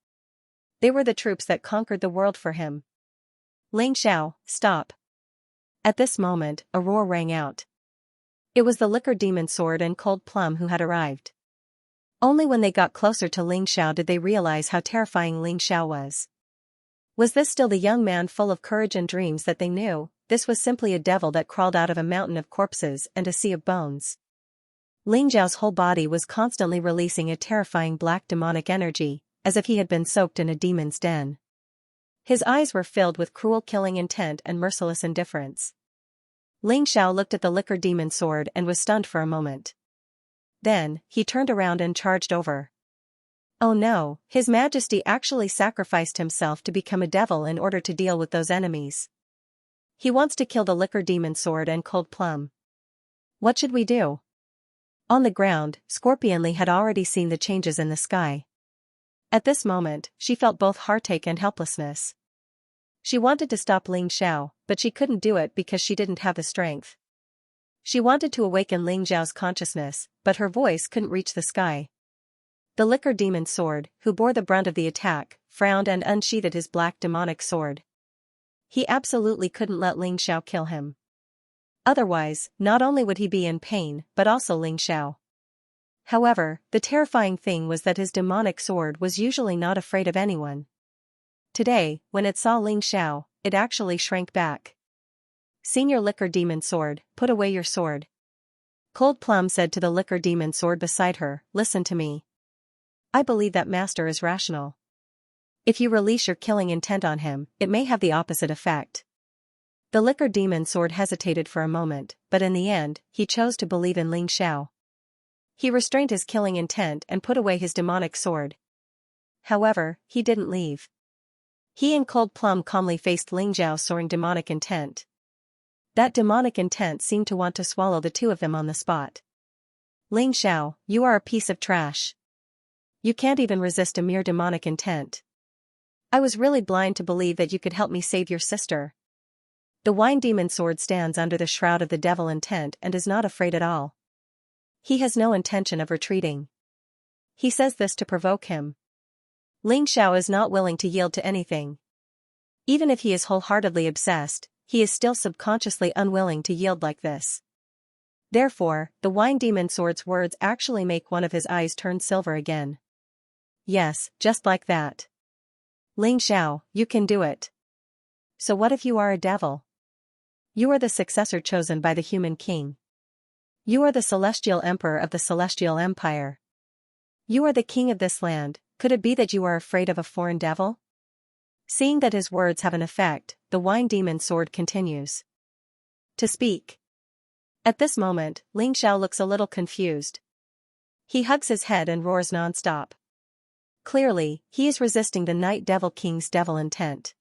S1: They were the troops that conquered the world for him. Ling Xiao, stop. At this moment, a roar rang out. It was the Liquor Demon Sword and Cold Plum who had arrived. Only when they got closer to Ling Xiao did they realize how terrifying Ling Xiao was. Was this still the young man full of courage and dreams that they knew? This was simply a devil that crawled out of a mountain of corpses and a sea of bones. Ling Xiao's whole body was constantly releasing a terrifying black demonic energy, as if he had been soaked in a demon's den. His eyes were filled with cruel killing intent and merciless indifference. Ling Xiao looked at the Liquor Demon Sword and was stunned for a moment. Then, he turned around and charged over. Oh no, His Majesty actually sacrificed himself to become a devil in order to deal with those enemies. He wants to kill the Liquor Demon Sword and Cold Plum. What should we do? On the ground, Scorpion Li had already seen the changes in the sky. At this moment, she felt both heartache and helplessness. She wanted to stop Ling Xiao, but she couldn't do it because she didn't have the strength. She wanted to awaken Ling Xiao's consciousness, but her voice couldn't reach the sky. The liquor demon sword, who bore the brunt of the attack, frowned and unsheathed his black demonic sword. He absolutely couldn't let Ling Xiao kill him. Otherwise, not only would he be in pain, but also Ling Xiao. However, the terrifying thing was that his demonic sword was usually not afraid of anyone. Today, when it saw Ling Xiao, it actually shrank back. "Senior Liquor Demon Sword, put away your sword." Cold Plum said to the Liquor Demon Sword beside her, "Listen to me. I believe that master is rational. If you release your killing intent on him, it may have the opposite effect." The Liquor Demon Sword hesitated for a moment, but in the end, he chose to believe in Ling Xiao. He restrained his killing intent and put away his demonic sword. However, he didn't leave. He and Cold Plum calmly faced Ling Xiao's soaring demonic intent. That demonic intent seemed to want to swallow the two of them on the spot. "Ling Xiao, you are a piece of trash. You can't even resist a mere demonic intent. I was really blind to believe that you could help me save your sister." The Wine Demon Sword stands under the shroud of the devil intent and is not afraid at all. He has no intention of retreating. He says this to provoke him. Ling Xiao is not willing to yield to anything. Even if he is wholeheartedly obsessed, he is still subconsciously unwilling to yield like this. Therefore, the Wine Demon Sword's words actually make one of his eyes turn silver again. "Yes, just like that. Ling Xiao, you can do it. So what if you are a devil? You are the successor chosen by the human king. You are the celestial emperor of the celestial empire. You are the king of this land. Could it be that you are afraid of a foreign devil?" Seeing that his words have an effect, the Wine Demon Sword continues to speak. At this moment, Ling Xiao looks a little confused. He hugs his head and roars non-stop. Clearly, he is resisting the Night Devil King's devil intent.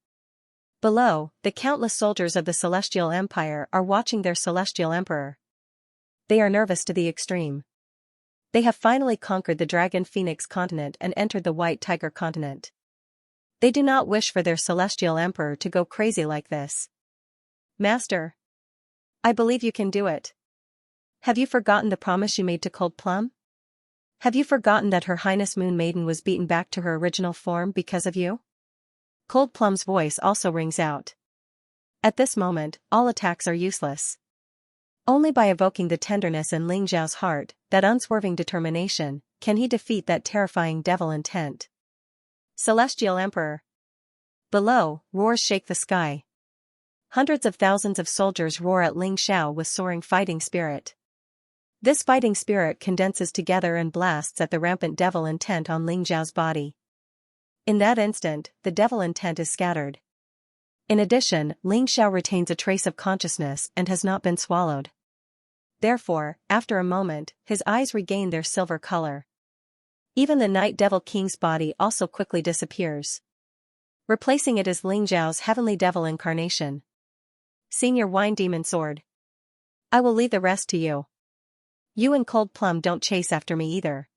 S1: Below, the countless soldiers of the Celestial Empire are watching their Celestial Emperor. They are nervous to the extreme. They have finally conquered the Dragon Phoenix continent and entered the White Tiger continent. They do not wish for their Celestial Emperor to go crazy like this. "Master, I believe you can do it. Have you forgotten the promise you made to Cold Plum? Have you forgotten that Her Highness Moon Maiden was beaten back to her original form because of you?" Cold Plum's voice also rings out. At this moment, all attacks are useless. Only by evoking the tenderness in Ling Xiao's heart, that unswerving determination, can he defeat that terrifying devil intent. Celestial Emperor. Below, roars shake the sky. Hundreds of thousands of soldiers roar at Ling Xiao with soaring fighting spirit. This fighting spirit condenses together and blasts at the rampant devil intent on Ling Xiao's body. In that instant, the devil intent is scattered. In addition, Ling Xiao retains a trace of consciousness and has not been swallowed. Therefore, after a moment, his eyes regain their silver color. Even the Night Devil King's body also quickly disappears. Replacing it is Ling Xiao's heavenly devil incarnation. "Senior Wine Demon Sword. I will leave the rest to you. You and Cold Plum don't chase after me either.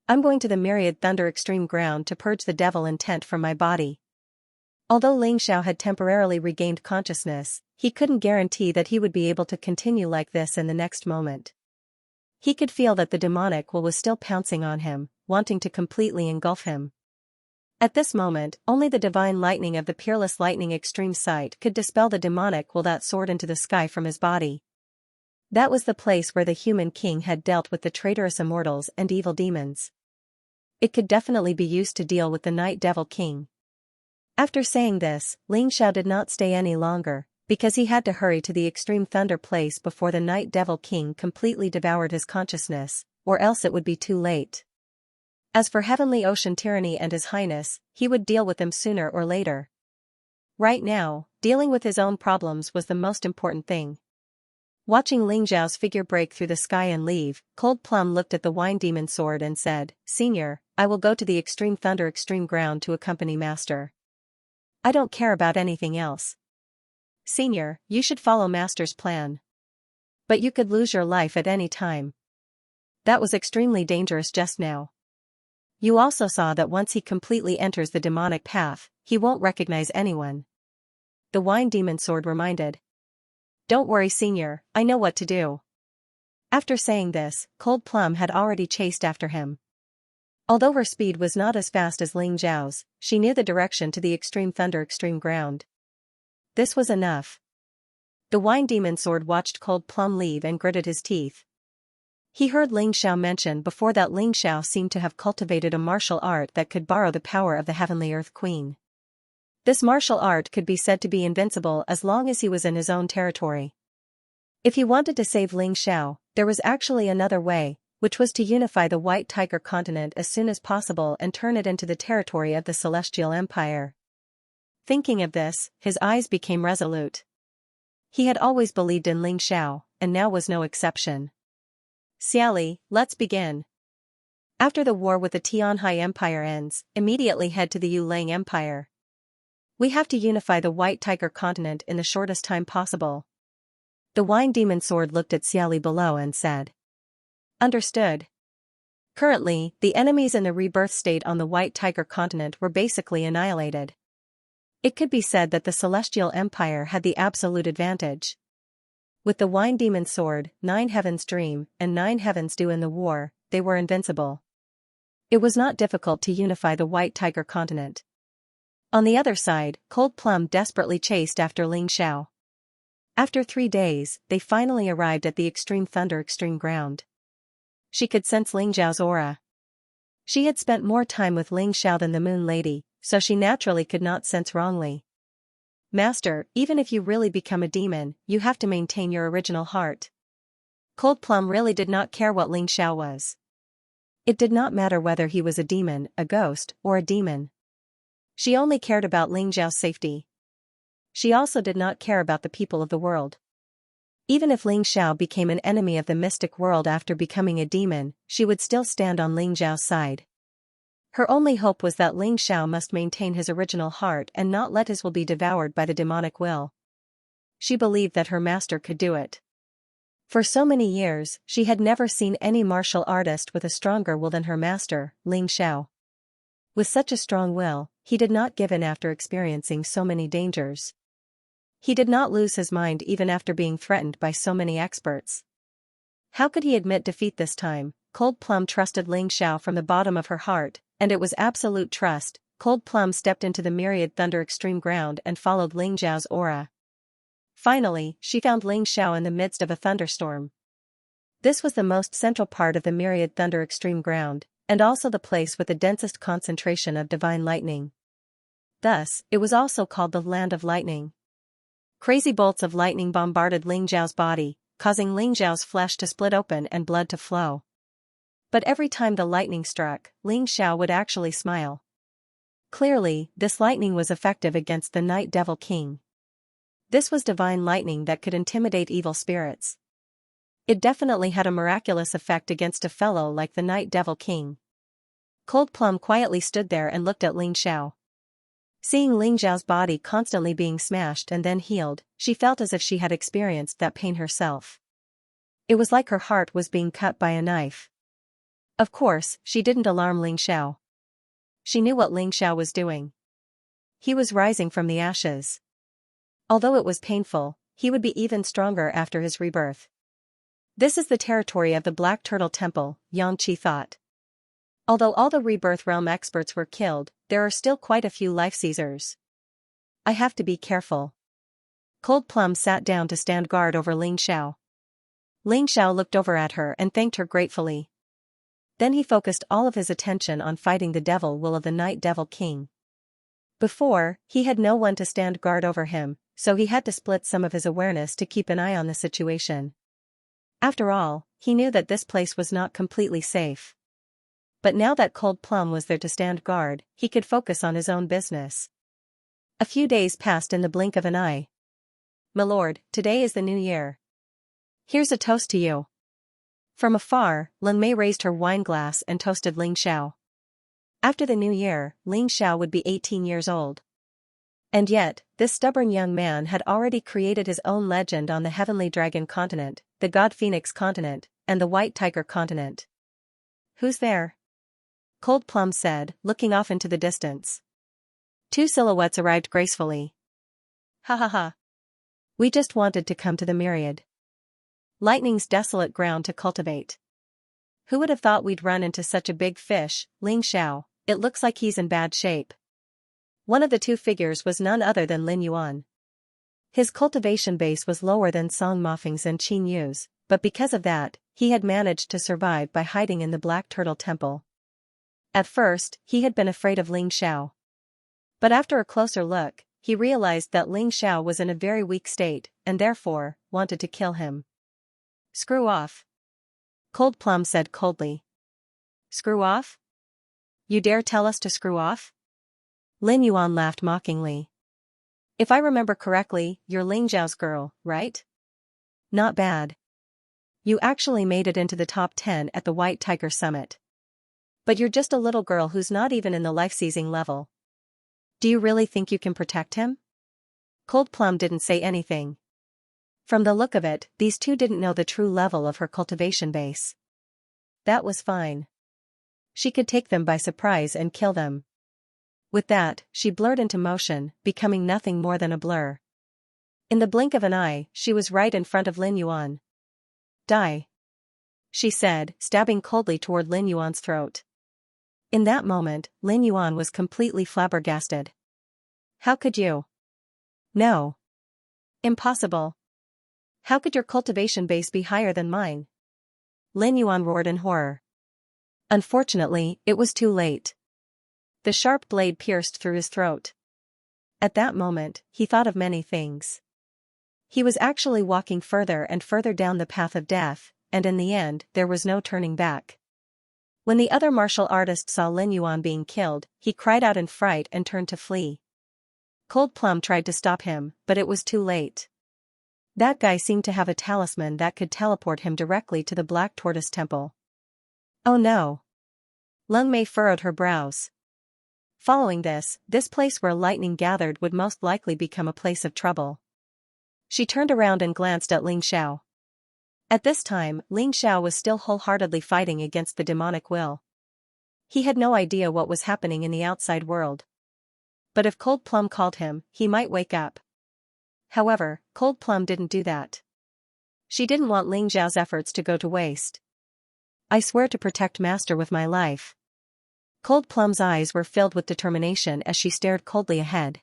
S1: I'm going to the Myriad Thunder Extreme Ground to purge the devil intent from my body." Although Ling Xiao had temporarily regained consciousness, he couldn't guarantee that he would be able to continue like this in the next moment. He could feel that the demonic will was still pouncing on him, wanting to completely engulf him. At this moment, only the divine lightning of the peerless lightning extreme sight could dispel the demonic will that soared into the sky from his body. That was the place where the human king had dealt with the traitorous immortals and evil demons. It could definitely be used to deal with the Night Devil King. After saying this, Ling Xiao did not stay any longer, because he had to hurry to the extreme thunder place before the Night Devil King completely devoured his consciousness, or else it would be too late. As for Heavenly Ocean Tyranny and His Highness, he would deal with them sooner or later. Right now, dealing with his own problems was the most important thing. Watching Ling Xiao's figure break through the sky and leave, Cold Plum looked at the Wine Demon Sword and said, "Senior, I will go to the Extreme Thunder Extreme Ground to accompany Master. I don't care about anything else. Senior, you should follow Master's plan. But you could lose your life at any time. That was extremely dangerous just now. You also saw that once he completely enters the demonic path, he won't recognize anyone. The wine demon sword reminded. Don't worry, Senior, I know what to do. After saying this, Cold Plum had already chased after him. Although her speed was not as fast as Ling Zhao's, she knew the direction to the extreme thunder extreme ground. This was enough. The wine demon sword watched Cold Plum leave and gritted his teeth. He heard Ling Xiao mention before that Ling Xiao seemed to have cultivated a martial art that could borrow the power of the Heavenly Earth Queen. This martial art could be said to be invincible as long as he was in his own territory. If he wanted to save Ling Xiao, there was actually another way, which was to unify the White Tiger continent as soon as possible and turn it into the territory of the Celestial Empire. Thinking of this, his eyes became resolute. He had always believed in Ling Xiao, and now was no exception. Xiaoli, let's begin. After the war with the Tianhai Empire ends, immediately head to the Yulang Empire. We have to unify the White Tiger continent in the shortest time possible. The wine demon sword looked at Xiaoli below and said. Understood. Currently, the enemies in the rebirth state on the White Tiger continent were basically annihilated. It could be said that the Celestial Empire had the absolute advantage. With the wine demon sword, 9 heavens dream, and 9 heavens do in the war, they were invincible. It was not difficult to unify the White Tiger continent. On the other side, Cold Plum desperately chased after Ling Xiao. After 3 days, they finally arrived at the extreme thunder extreme ground. She could sense Ling Xiao's aura. She had spent more time with Ling Xiao than the Moon Lady, so she naturally could not sense wrongly. Master, even if you really become a demon, you have to maintain your original heart. Cold Plum really did not care what Ling Xiao was. It did not matter whether he was a demon, a ghost, or a demon. She only cared about Ling Xiao's safety. She also did not care about the people of the world. Even if Ling Xiao became an enemy of the mystic world after becoming a demon, she would still stand on Ling Xiao's side. Her only hope was that Ling Xiao must maintain his original heart and not let his will be devoured by the demonic will. She believed that her master could do it. For so many years, she had never seen any martial artist with a stronger will than her master, Ling Xiao. With such a strong will, he did not give in after experiencing so many dangers. He did not lose his mind even after being threatened by so many experts. How could he admit defeat this time? Cold Plum trusted Ling Xiao from the bottom of her heart, and it was absolute trust. Cold Plum stepped into the myriad thunder extreme ground and followed Ling Xiao's aura. Finally, she found Ling Xiao in the midst of a thunderstorm. This was the most central part of the myriad thunder extreme ground, and also the place with the densest concentration of divine lightning. Thus, it was also called the Land of Lightning. Crazy bolts of lightning bombarded Ling Xiao's body, causing Ling Xiao's flesh to split open and blood to flow. But every time the lightning struck, Ling Xiao would actually smile. Clearly, this lightning was effective against the Night Devil King. This was divine lightning that could intimidate evil spirits. It definitely had a miraculous effect against a fellow like the Night Devil King. Cold Plum quietly stood there and looked at Ling Xiao. Seeing Ling Xiao's body constantly being smashed and then healed, she felt as if she had experienced that pain herself. It was like her heart was being cut by a knife. Of course, she didn't alarm Ling Xiao. She knew what Ling Xiao was doing. He was rising from the ashes. Although it was painful, he would be even stronger after his rebirth. This is the territory of the Black Turtle Temple, Xianxia thought. Although all the Rebirth Realm experts were killed, there are still quite a few life seizers. I have to be careful. Cold Plum sat down to stand guard over Ling Xiao. Ling Xiao looked over at her and thanked her gratefully. Then he focused all of his attention on fighting the devil will of the Night Devil King. Before, he had no one to stand guard over him, so he had to split some of his awareness to keep an eye on the situation. After all, he knew that this place was not completely safe. But now that Cold Plum was there to stand guard, he could focus on his own business. A few days passed in the blink of an eye. My lord, today is the new year. Here's a toast to you. From afar, Lin Mei raised her wine glass and toasted Ling Xiao. After the new year, Ling Xiao would be 18 years old. And yet, this stubborn young man had already created his own legend on the Heavenly Dragon continent, the God Phoenix continent, and the White Tiger continent. Who's there? Cold Plum said, looking off into the distance. Two silhouettes arrived gracefully. Ha ha ha. We just wanted to come to the myriad. Lightning's desolate ground to cultivate. Who would have thought we'd run into such a big fish, Ling Xiao, it looks like he's in bad shape. One of the two figures was none other than Lin Yuan. His cultivation base was lower than Song Mofeng's and Qin Yu's, but because of that, he had managed to survive by hiding in the Black Turtle Temple. At first, he had been afraid of Ling Xiao. But after a closer look, he realized that Ling Xiao was in a very weak state, and therefore, wanted to kill him. Screw off. Cold Plum said coldly. Screw off? You dare tell us to screw off? Lin Yuan laughed mockingly. If I remember correctly, you're Ling Zhao's girl, right? Not bad. You actually made it into the top 10 at the White Tiger Summit. But you're just a little girl who's not even in the life-seizing level. Do you really think you can protect him? Cold Plum didn't say anything. From the look of it, these two didn't know the true level of her cultivation base. That was fine. She could take them by surprise and kill them. With that, she blurred into motion, becoming nothing more than a blur. In the blink of an eye, she was right in front of Lin Yuan. Die. She said, stabbing coldly toward Lin Yuan's throat. In that moment, Lin Yuan was completely flabbergasted. How could you? No. Impossible. How could your cultivation base be higher than mine? Lin Yuan roared in horror. Unfortunately, it was too late. The sharp blade pierced through his throat. At that moment, he thought of many things. He was actually walking further and further down the path of death, and in the end, there was no turning back. When the other martial artist saw Lin Yuan being killed, he cried out in fright and turned to flee. Cold Plum tried to stop him, but it was too late. That guy seemed to have a talisman that could teleport him directly to the Black Tortoise Temple. Oh no. Lung Mei furrowed her brows. Following this place where lightning gathered would most likely become a place of trouble. She turned around and glanced at Ling Xiao. At this time, Ling Xiao was still wholeheartedly fighting against the demonic will. He had no idea what was happening in the outside world. But if Cold Plum called him, he might wake up. However, Cold Plum didn't do that. She didn't want Ling Xiao's efforts to go to waste. I swear to protect Master with my life. Cold Plum's eyes were filled with determination as she stared coldly ahead.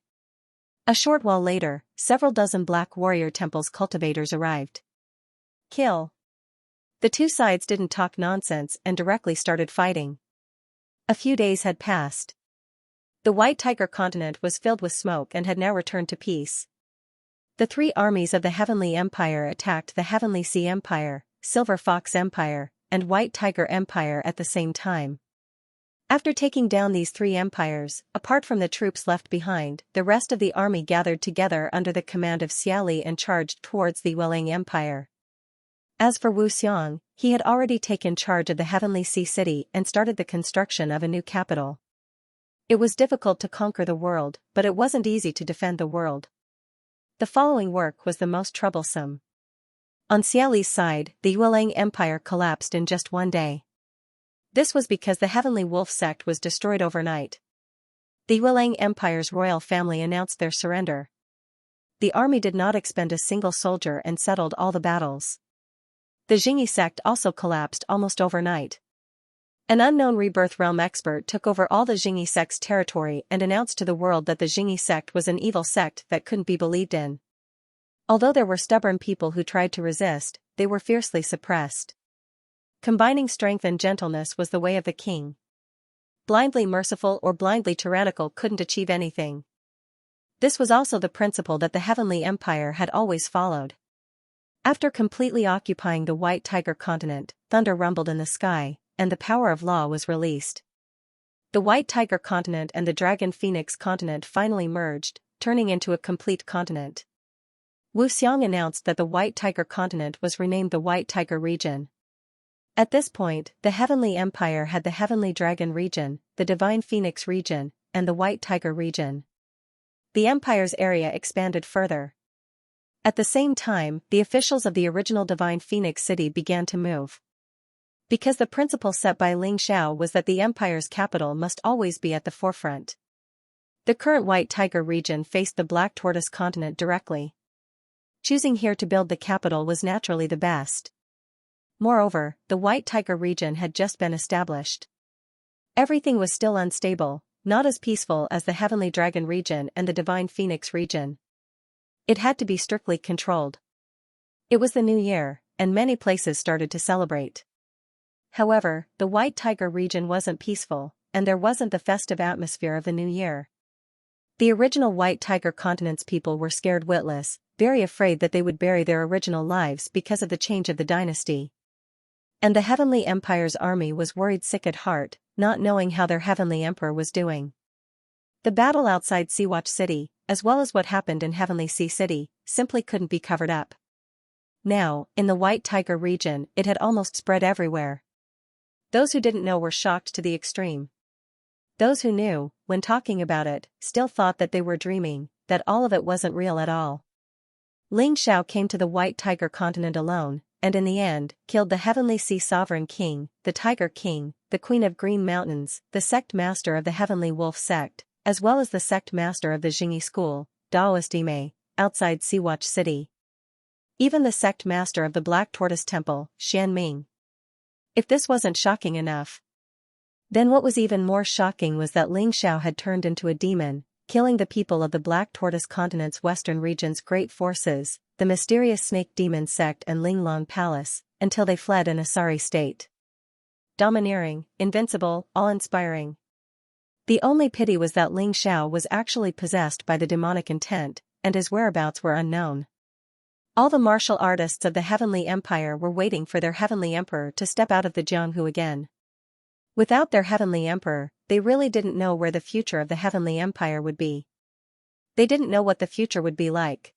S1: A short while later, several dozen Black Warrior Temple's cultivators arrived. Kill. The two sides didn't talk nonsense and directly started fighting. A few days had passed. The White Tiger continent was filled with smoke and had now returned to peace. The three armies of the Heavenly Empire attacked the Heavenly Sea Empire, Silver Fox Empire, and White Tiger Empire at the same time. After taking down these three empires, apart from the troops left behind, the rest of the army gathered together under the command of Xia Li and charged towards the Weling Empire. As for Wu Xiang, he had already taken charge of the Heavenly Sea City and started the construction of a new capital. It was difficult to conquer the world, but it wasn't easy to defend the world. The following work was the most troublesome. On Xia Li's side, the Yuelang Empire collapsed in just one day. This was because the Heavenly Wolf sect was destroyed overnight. The Yuelang Empire's royal family announced their surrender. The army did not expend a single soldier and settled all the battles. The Jingyi sect also collapsed almost overnight. An unknown rebirth realm expert took over all the Jingyi sect's territory and announced to the world that the Jingyi sect was an evil sect that couldn't be believed in. Although there were stubborn people who tried to resist, they were fiercely suppressed. Combining strength and gentleness was the way of the king. Blindly merciful or blindly tyrannical couldn't achieve anything. This was also the principle that the Heavenly Empire had always followed. After completely occupying the White Tiger continent, thunder rumbled in the sky, and the power of law was released. The White Tiger continent and the Dragon Phoenix continent finally merged, turning into a complete continent. Wu Xiang announced that the White Tiger continent was renamed the White Tiger region. At this point, the Heavenly Empire had the Heavenly Dragon region, the Divine Phoenix region, and the White Tiger region. The Empire's area expanded further. At the same time, the officials of the original Divine Phoenix city began to move. Because the principle set by Ling Xiao was that the empire's capital must always be at the forefront. The current White Tiger region faced the Black Tortoise continent directly. Choosing here to build the capital was naturally the best. Moreover, the White Tiger region had just been established. Everything was still unstable, not as peaceful as the Heavenly Dragon region and the Divine Phoenix region. It had to be strictly controlled. It was the new year, and many places started to celebrate. However, the White Tiger region wasn't peaceful, and there wasn't the festive atmosphere of the new year. The original White Tiger continent's people were scared witless, very afraid that they would bury their original lives because of the change of the dynasty. And the Heavenly Empire's army was worried sick at heart, not knowing how their Heavenly Emperor was doing. The battle outside Seawatch City, as well as what happened in Heavenly Sea City, simply couldn't be covered up. Now, in the White Tiger region, it had almost spread everywhere. Those who didn't know were shocked to the extreme. Those who knew, when talking about it, still thought that they were dreaming, that all of it wasn't real at all. Ling Xiao came to the White Tiger continent alone, and in the end, killed the Heavenly Sea Sovereign King, the Tiger King, the Queen of Green Mountains, the sect master of the Heavenly Wolf sect, as well as the sect master of the Jingyi school, Daoist Ime, outside Seawatch City. Even the sect master of the Black Tortoise Temple, Xianming. If this wasn't shocking enough, then what was even more shocking was that Ling Xiao had turned into a demon, killing the people of the Black Tortoise continent's western region's great forces, the mysterious Snake Demon sect and Linglong Palace, until they fled in a sorry state. Domineering, invincible, awe-inspiring. The only pity was that Ling Xiao was actually possessed by the demonic intent, and his whereabouts were unknown. All the martial artists of the Heavenly Empire were waiting for their Heavenly Emperor to step out of the Jianghu again. Without their Heavenly Emperor, they really didn't know where the future of the Heavenly Empire would be. They didn't know what the future would be like.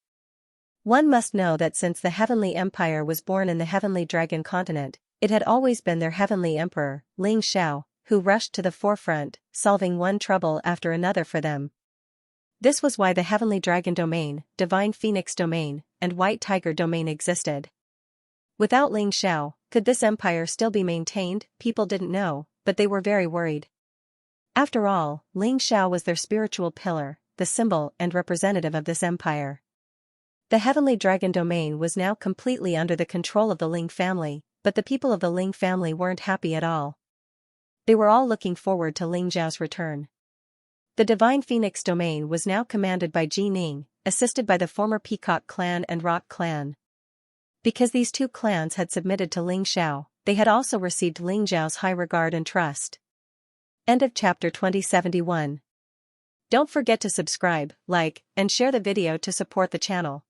S1: One must know that since the Heavenly Empire was born in the Heavenly Dragon continent, it had always been their Heavenly Emperor, Ling Xiao, who rushed to the forefront, solving one trouble after another for them. This was why the Heavenly Dragon domain, Divine Phoenix domain, and White Tiger domain existed. Without Ling Xiao, could this empire still be maintained? People didn't know, but they were very worried. After all, Ling Xiao was their spiritual pillar, the symbol and representative of this empire. The Heavenly Dragon domain was now completely under the control of the Ling family, but the people of the Ling family weren't happy at all. They were all looking forward to Ling Zhao's return. The Divine Phoenix domain was now commanded by Ji Ning, assisted by the former Peacock clan and Rock clan. Because these two clans had submitted to Ling Xiao, they had also received Ling Zhao's high regard and trust. End of chapter 2071. Don't forget to subscribe, like, and share the video to support the channel.